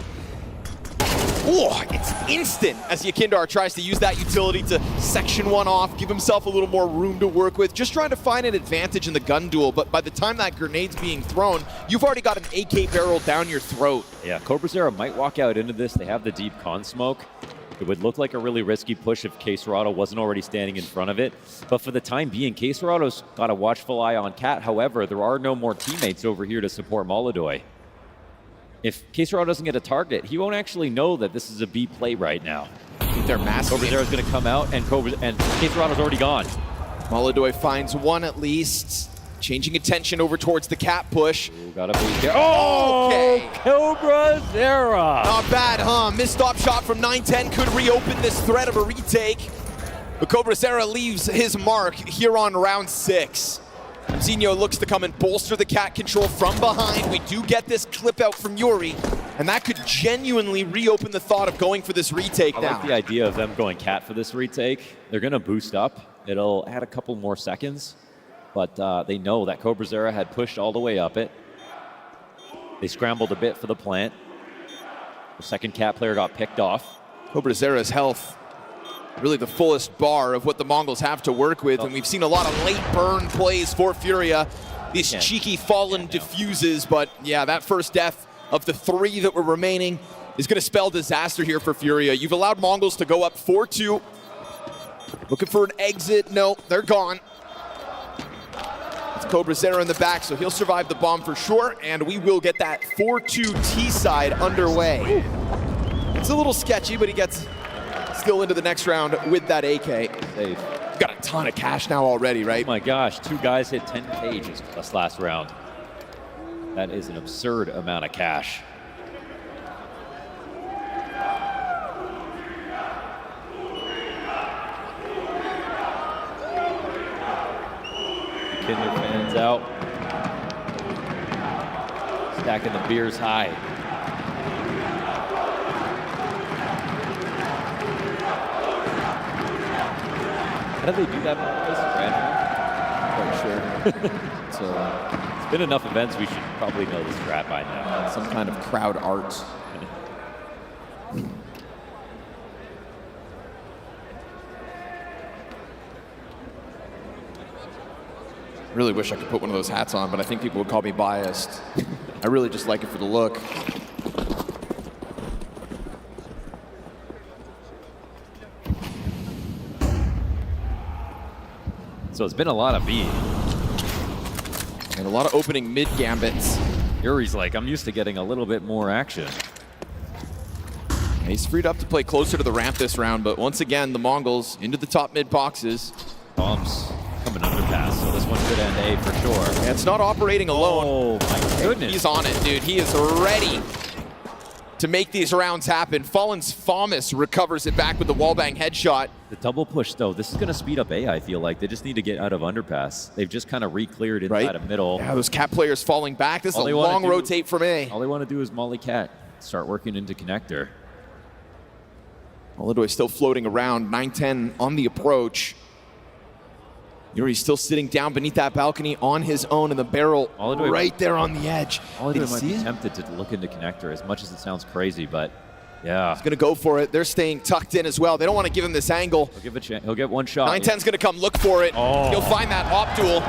Oh, it's instant as Yakindar tries to use that utility to section one off, give himself a little more room to work with, just trying to find an advantage in the gun duel. But by the time that grenade's being thrown, you've already got an AK barrel down your throat. Yeah, CobraZera might walk out into this. They have the deep con smoke. It would look like a really risky push if K-Serrato wasn't already standing in front of it. But for the time being, K-Serrato's got a watchful eye on Cat. However, there are no more teammates over here to support MongolZ. If K-Serrato doesn't get a target, he won't actually know that this is a B play right now. They're massive. CobraZera's going to come out, and K-Serrato's already gone. MongolZ finds one at least. Changing attention over towards the Cat push. Ooh, gotta be there. Oh, okay. CobraZera. Not bad, huh? Missed stop shot from 910 could reopen this threat of a retake. But CobraZera leaves his mark here on round 6. MZino looks to come and bolster the Cat control from behind. We do get this clip out from Yuri, and that could genuinely reopen the thought of going for this retake now. I like the idea of them going Cat for this retake. They're going to boost up. It'll add a couple more seconds, but they know that CobraZera had pushed all the way up it. They scrambled a bit for the plant. The second Cat player got picked off. CobraZera's health, really the fullest bar of what the Mongols have to work with, and we've seen a lot of late burn plays for FURIA. These cheeky fallen diffuses, but yeah, that first death of the 3 that were remaining is going to spell disaster here for FURIA. You've allowed Mongols to go up 4-2. Looking for an exit. No, they're gone. It's CobraZera in the back, so he'll survive the bomb for sure, and we will get that 4-2 T-side underway. It's a little sketchy, but he gets still into the next round with that AK. Safe. Got a ton of cash now already, right? Oh my gosh, 2 guys hit 10K just this last round. That is an absurd amount of cash. Kinder fans out. Stacking the beers high. How do they do that? Quite sure. So it's been enough events, we should probably know this strat by now. Some kind of crowd art. Really wish I could put one of those hats on, but I think people would call me biased. I really just like it for the look. So it's been a lot of B. And a lot of opening mid gambits. Yuri's like, I'm used to getting a little bit more action. He's freed up to play closer to the ramp this round, but once again, the Mongols into the top mid boxes. Bombs coming underpass, so this one could end A for sure. And it's not operating alone. Oh my goodness. He's on it, dude. He is ready to make these rounds happen. Fallen's Famus recovers it back with the wallbang headshot. The double push, though, this is going to speed up A, I feel like. They just need to get out of underpass. They've just kind of re-cleared inside of middle. Yeah, those cat players falling back. This is a long rotate from A. All they want to do is molly cat, start working into connector. MongolZ still floating around, 9-10 on the approach. Yuri's still sitting down beneath that balcony on his own in the barrel, right there on the edge. MongolZ might be tempted to look into connector, as much as it sounds crazy, but yeah. He's going to go for it. They're staying tucked in as well. They don't want to give him this angle. He'll get one shot. 9-10's going to come look for it. He'll find that op duel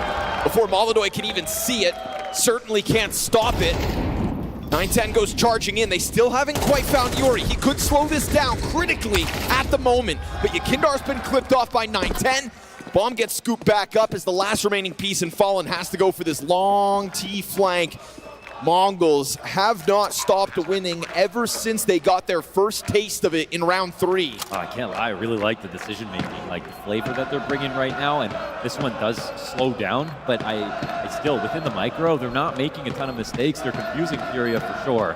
before MongolZ can even see it. Certainly can't stop it. 9-10 goes charging in. They still haven't quite found Yuri. He could slow this down critically at the moment, but Yakindar's been clipped off by 9-10. Bomb gets scooped back up as the last remaining piece, and Fallen has to go for this long T flank. Mongols have not stopped winning ever since they got their first taste of it in round 3. I can't lie, I really like the decision making, like the flavor that they're bringing right now, and this one does slow down, but I still, within the micro, they're not making a ton of mistakes. They're confusing FURIA for sure.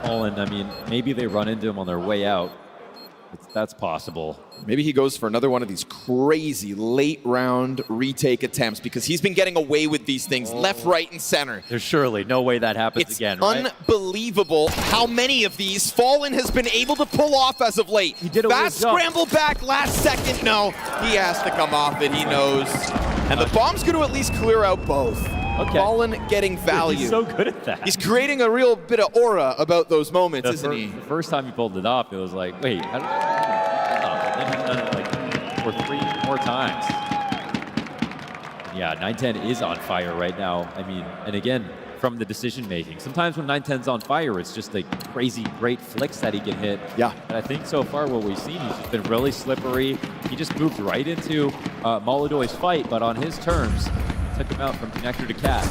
Fallen, I mean, maybe they run into him on their way out. That's possible. Maybe he goes for another one of these crazy late round retake attempts, because he's been getting away with these things left, right, and center. There's surely no way that happens again, right? Unbelievable how many of these Fallen has been able to pull off as of late. He did a fast scramble back last second. No, he has to come off it, he knows. And the bomb's going to at least clear out both. Okay. Fallen getting value. He's so good at that. He's creating a real bit of aura about those moments, isn't he? The first time he pulled it off, it was like, wait, how did and then he's done it like for 3 more times. Yeah, 9-10 is on fire right now. I mean, and again, from the decision making. Sometimes when 9-10's on fire, it's just like crazy great flicks that he can hit. Yeah. And I think so far what we've seen, he's just been really slippery. He just moved right into MongolZ's fight, but on his terms. Took him out from connector to cat.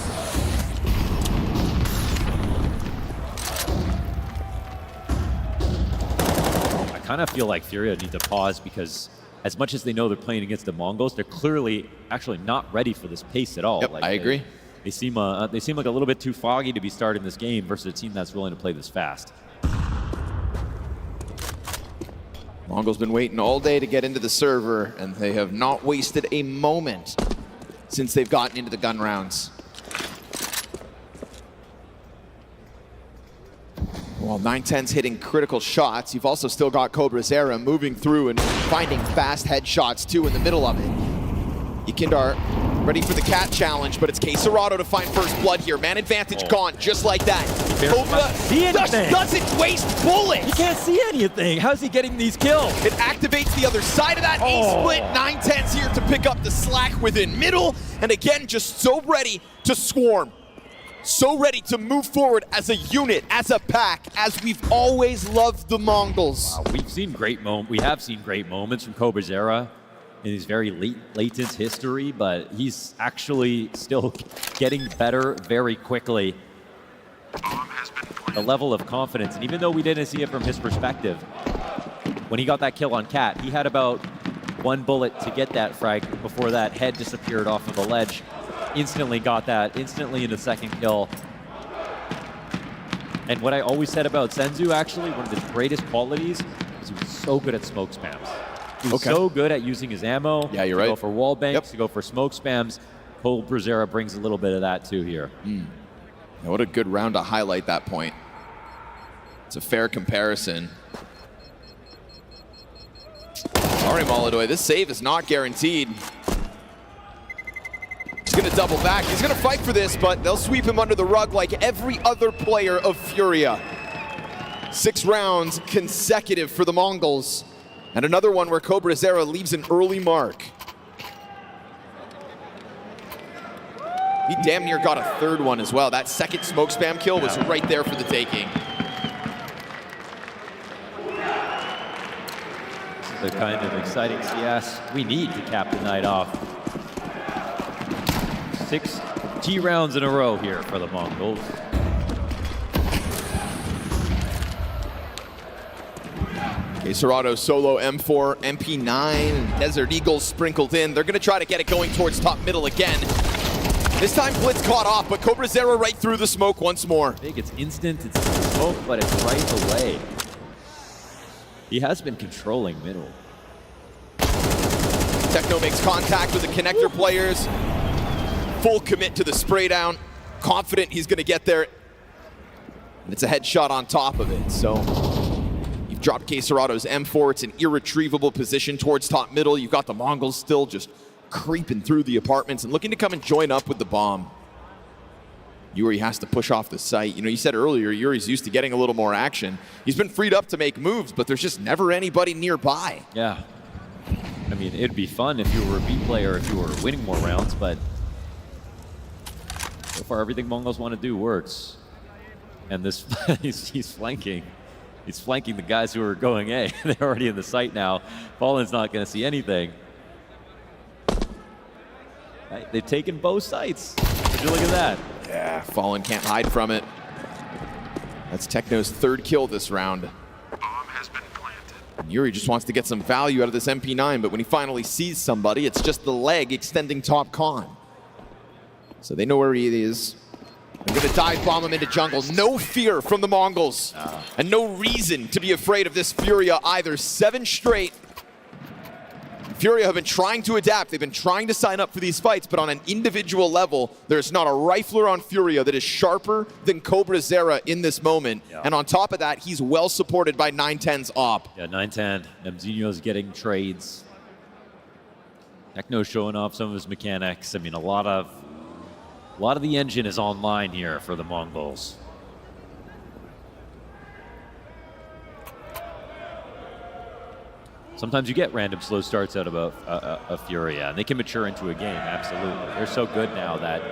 I kind of feel like FURIA need to pause, because as much as they know they're playing against the Mongols, they're clearly actually not ready for this pace at all. Yep, I agree. They seem like a little bit too foggy to be starting this game versus a team that's willing to play this fast. Mongols been waiting all day to get into the server, and they have not wasted a moment since they've gotten into the gun rounds. While 9-10's hitting critical shots, you've also still got CobraZera moving through and finding fast headshots too in the middle of it. Yakindar ready for the cat challenge, but it's Quesarado to find first blood here. Man advantage gone, just like that. Cobra doesn't waste bullets. He can't see anything. How's he getting these kills? It activates the other side of that A-split. 9-10's here to pick up the slack within middle, and again, just so ready to swarm. So ready to move forward as a unit, as a pack, as we've always loved the Mongols. Wow, we have seen great moments from CobraZera in his very latent history, but he's actually still getting better very quickly. The level of confidence, and even though we didn't see it from his perspective, when he got that kill on Cat, he had about 1 bullet to get that frag before that head disappeared off of the ledge. Instantly got that, instantly in the second kill. And what I always said about Senzu, actually, one of his greatest qualities is he was so good at smoke spams. He was so good at using his ammo. Yeah, you're right. To go for wall banks, to go for smoke spams. CobraZera brings a little bit of that too here. Now, what a good round to highlight that point. It's a fair comparison. Sorry, MongolZ, this save is not guaranteed. He's going to double back. He's going to fight for this, but they'll sweep him under the rug like every other player of FURIA. 6 rounds consecutive for the Mongols. And another one where CobraZera leaves an early mark. He damn near got a 3rd one as well. That second smoke spam kill was right there for the taking. This is the kind of exciting CS we need to cap the night off. 6 T rounds in a row here for the Mongols. Serato solo M4, MP9, Desert Eagle sprinkled in. They're going to try to get it going towards top middle again. This time Blitz caught off, but CobraZero right through the smoke once more. I think it's instant, it's smoke, but it's right away. He has been controlling middle. Techno makes contact with the connector players. Full commit to the spray down. Confident he's going to get there. And it's a headshot on top of it, so you've dropped Serato's M4. It's an irretrievable position towards top middle. You've got the Mongols still just creeping through the apartments and looking to come and join up with the bomb. Yuri has to push off the site. You know, you said earlier, Yuri's used to getting a little more action. He's been freed up to make moves, but there's just never anybody nearby. Yeah. I mean, it'd be fun if you were a B player, if you were winning more rounds, but so far everything Mongols want to do works. And this, he's flanking. He's flanking the guys who are going A. They're already in the site now. Fallen's not going to see anything. Right, they've taken both sites. Would you look at that? Yeah, Fallen can't hide from it. That's Techno's third kill this round. And Yuri just wants to get some value out of this MP9, but when he finally sees somebody, it's just the leg extending top con. So they know where he is. They're going to dive bomb him into jungle. No fear from the Mongols. And no reason to be afraid of this FURIA either. 7 straight. FURIA have been trying to adapt. They've been trying to sign up for these fights, but on an individual level, there's not a rifler on FURIA that is sharper than CobraZero in this moment. Yeah. And on top of that, he's well supported by 910's op. Yeah, 910. Mzinho's getting trades. Techno showing off some of his mechanics. I mean, a lot of the engine is online here for the Mongols. Sometimes you get random slow starts out of a FURIA, and they can mature into a game, absolutely. They're so good now that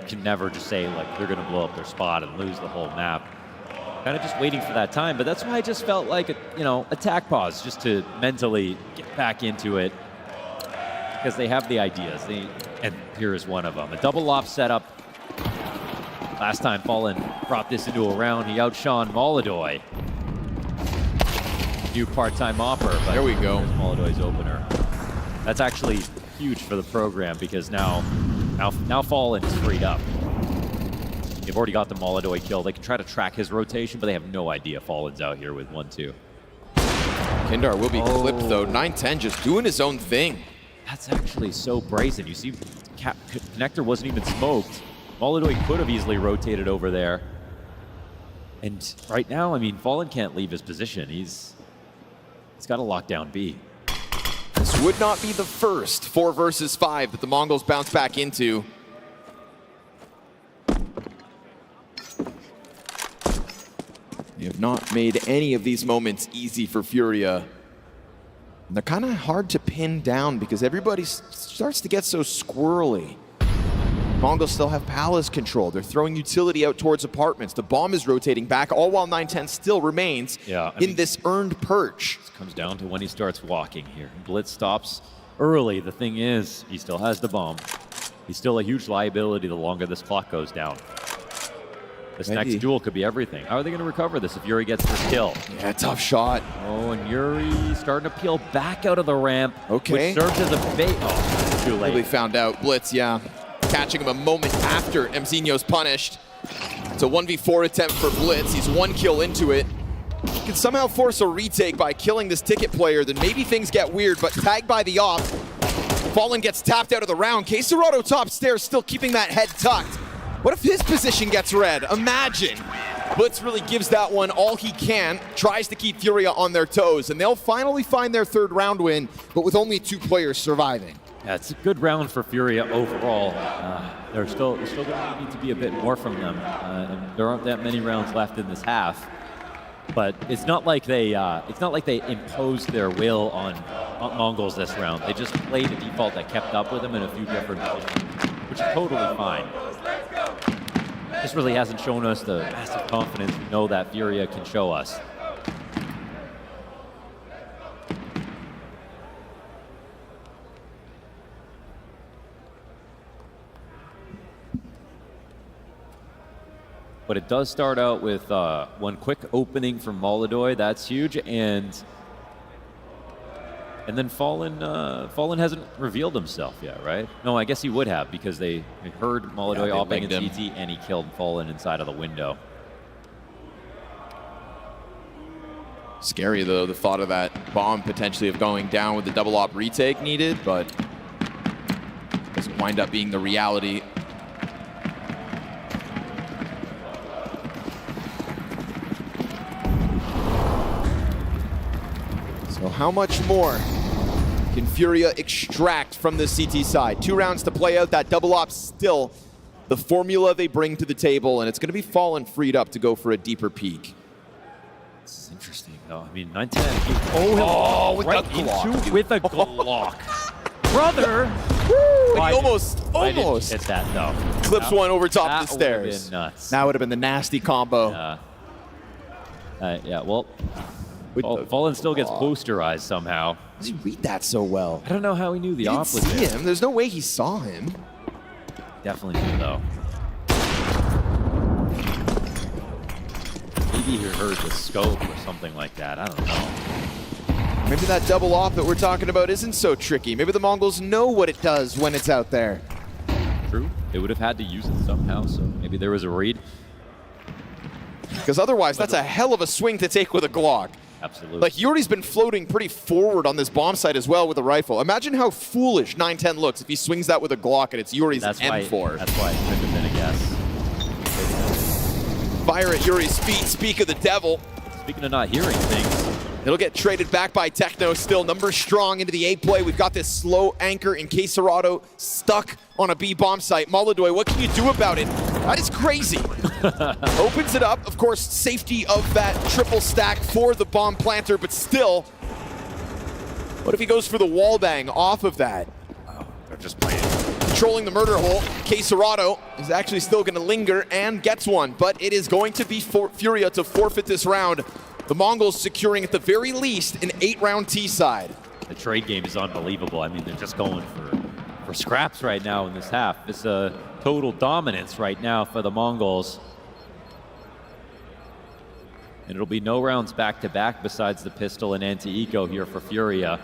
you can never just say, like, they're going to blow up their spot and lose the whole map. Kind of just waiting for that time, but that's why I just felt like, attack pause, just to mentally get back into it, because they have the ideas. And here is one of them. A double op setup. Last time Fallen brought this into a round, he outshone MongolZ. New part-time opper, but there we go. There's MongolZ's opener. That's actually huge for the program because now Fallen is freed up. They've already got the MongolZ kill. They can try to track his rotation, but they have no idea Fallen's out here with 1-2. Kindar will be clipped though. 910 just doing his own thing. That's actually so brazen. You see, connector wasn't even smoked. MongolZ could have easily rotated over there. And right now, I mean, Fallen can't leave his position. He's got to lock down B. This would not be the first 4 versus 5 that the Mongols bounce back into. They have not made any of these moments easy for FURIA. And they're kind of hard to pin down because everybody starts to get so squirrely. Mongols still have Palace control. They're throwing utility out towards apartments. The bomb is rotating back, all while 910 still remains in this earned perch. This comes down to when he starts walking here. Blitz stops early. The thing is, he still has the bomb. He's still a huge liability the longer this clock goes down. This next duel could be everything. How are they going to recover this if Yuri gets this kill? Yeah, tough shot. Oh, and Yuri starting to peel back out of the ramp, which serves as a bait. Oh, too late. They found out. Blitz, catching him a moment after Mzinho's punished. It's a 1v4 attempt for Blitz. He's 1 kill into it. He can somehow force a retake by killing this ticket player, then maybe things get weird, but tagged by the op. Fallen gets tapped out of the round. Serato top stairs still keeping that head tucked. What if his position gets read? Imagine. Blitz really gives that one all he can, tries to keep FURIA on their toes, and they'll finally find their 3rd round win, but with only 2 players surviving. Yeah, it's a good round for FURIA overall. There's still going to need to be a bit more from them. And there aren't that many rounds left in this half. But it's not like they imposed their will on Mongols this round. They just played a default that kept up with them in a few different positions, which is totally fine. This really hasn't shown us the massive confidence we know that FURIA can show us. But it does start out with one quick opening from MongolZ. That's huge. And And then Fallen hasn't revealed himself yet, right? No, I guess he would have because they heard MongolZ opping in CT and he killed Fallen inside of the window. Scary though, the thought of that bomb potentially of going down with the double op retake needed, but doesn't wind up being the reality. So how much more can FURIA extract from the CT side? 2 rounds to play out. That double op still the formula they bring to the table, and it's going to be Fallen freed up to go for a deeper peek. This is interesting, though. I mean, 910. With right a Glock. with a Glock. Brother! Woo, he almost hit that, though. Clips one over top of the That would've stairs. been nuts. That would have been the nasty combo. Yeah, well, Fallen still gets posterized somehow. How does he read that so well? I don't know how he knew the He op didn't was see there. him. There's no way he saw him. Definitely knew, though. Maybe he heard the scope or something like that. I don't know. Maybe that double op that we're talking about isn't so tricky. Maybe the Mongols know what it does when it's out there. True. They would have had to use it somehow, so maybe there was a read. Because otherwise, that's a hell of a swing to take with a Glock. Absolutely. Like, Yuri's been floating pretty forward on this bomb site as well with a rifle. Imagine how foolish 910 looks if he swings that with a Glock and it's Yuri's M4. That's why it couldn't have been a guess. Fire at Yuri's feet. Speak of the devil. Speaking of not hearing things. It'll get traded back by Techno still. Numbers strong into the A play. We've got this slow anchor in case Serato stuck on a B bomb site. MongolZ, what can you do about it? That is crazy. Opens it up. Of course, safety of that triple stack for the bomb planter, but still, what if he goes for the wall bang off of that? Oh, they're just playing. Controlling the murder hole. Serato is actually still going to linger and gets one, but it is going to be FURIA to forfeit this round. The Mongols securing at the very least an 8-round T side. The trade game is unbelievable. I mean, they're just going for scraps right now in this half. It's a total dominance right now for the Mongols. And it'll be no rounds back-to-back besides the pistol and anti-eco here for FURIA.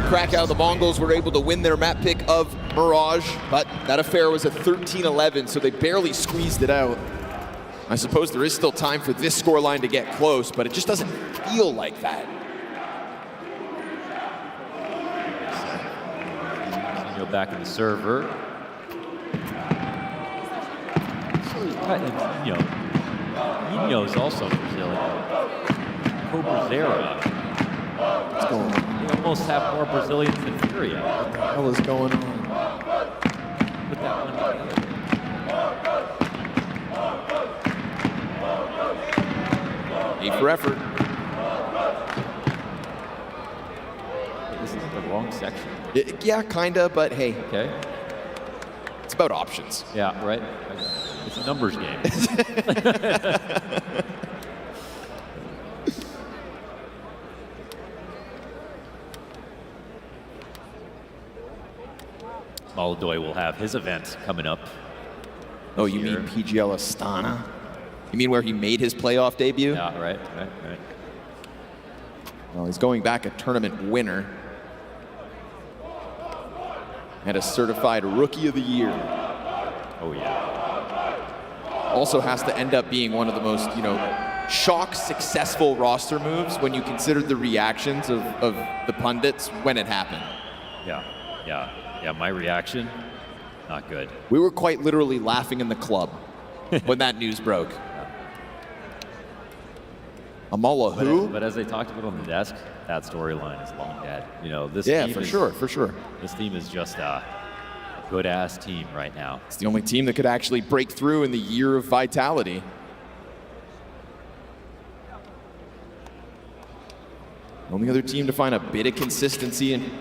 Krakow, the Mongols were able to win their map pick of Mirage, but that affair was a 13-11, so they barely squeezed it out. I suppose there is still time for this scoreline to get close, but it just doesn't feel like that. Go back in the server. Nino's also Brazilian. Cobrazera. What's going on? They almost have more Brazilians than FURIA. What the hell is going on? Put that one together. A for effort. This is the wrong section. Yeah, kinda, but hey. Okay. It's about options. Yeah, right. It's a numbers game. MongolZ will have his event coming up. Oh, you mean PGL Astana? You mean where he made his playoff debut? Yeah, right. Well, he's going back a tournament winner. And a certified Rookie of the Year. Oh, yeah. Also has to end up being one of the most, shock successful roster moves when you consider the reactions of the pundits when it happened. Yeah, my reaction, not good. We were quite literally laughing in the club when that news broke. Amala who? But as they talked about on the desk, that storyline is long dead. This Yeah, team for sure. This team is just a good-ass team right now. It's the only team that could actually break through in the year of vitality. Only other team to find a bit of consistency and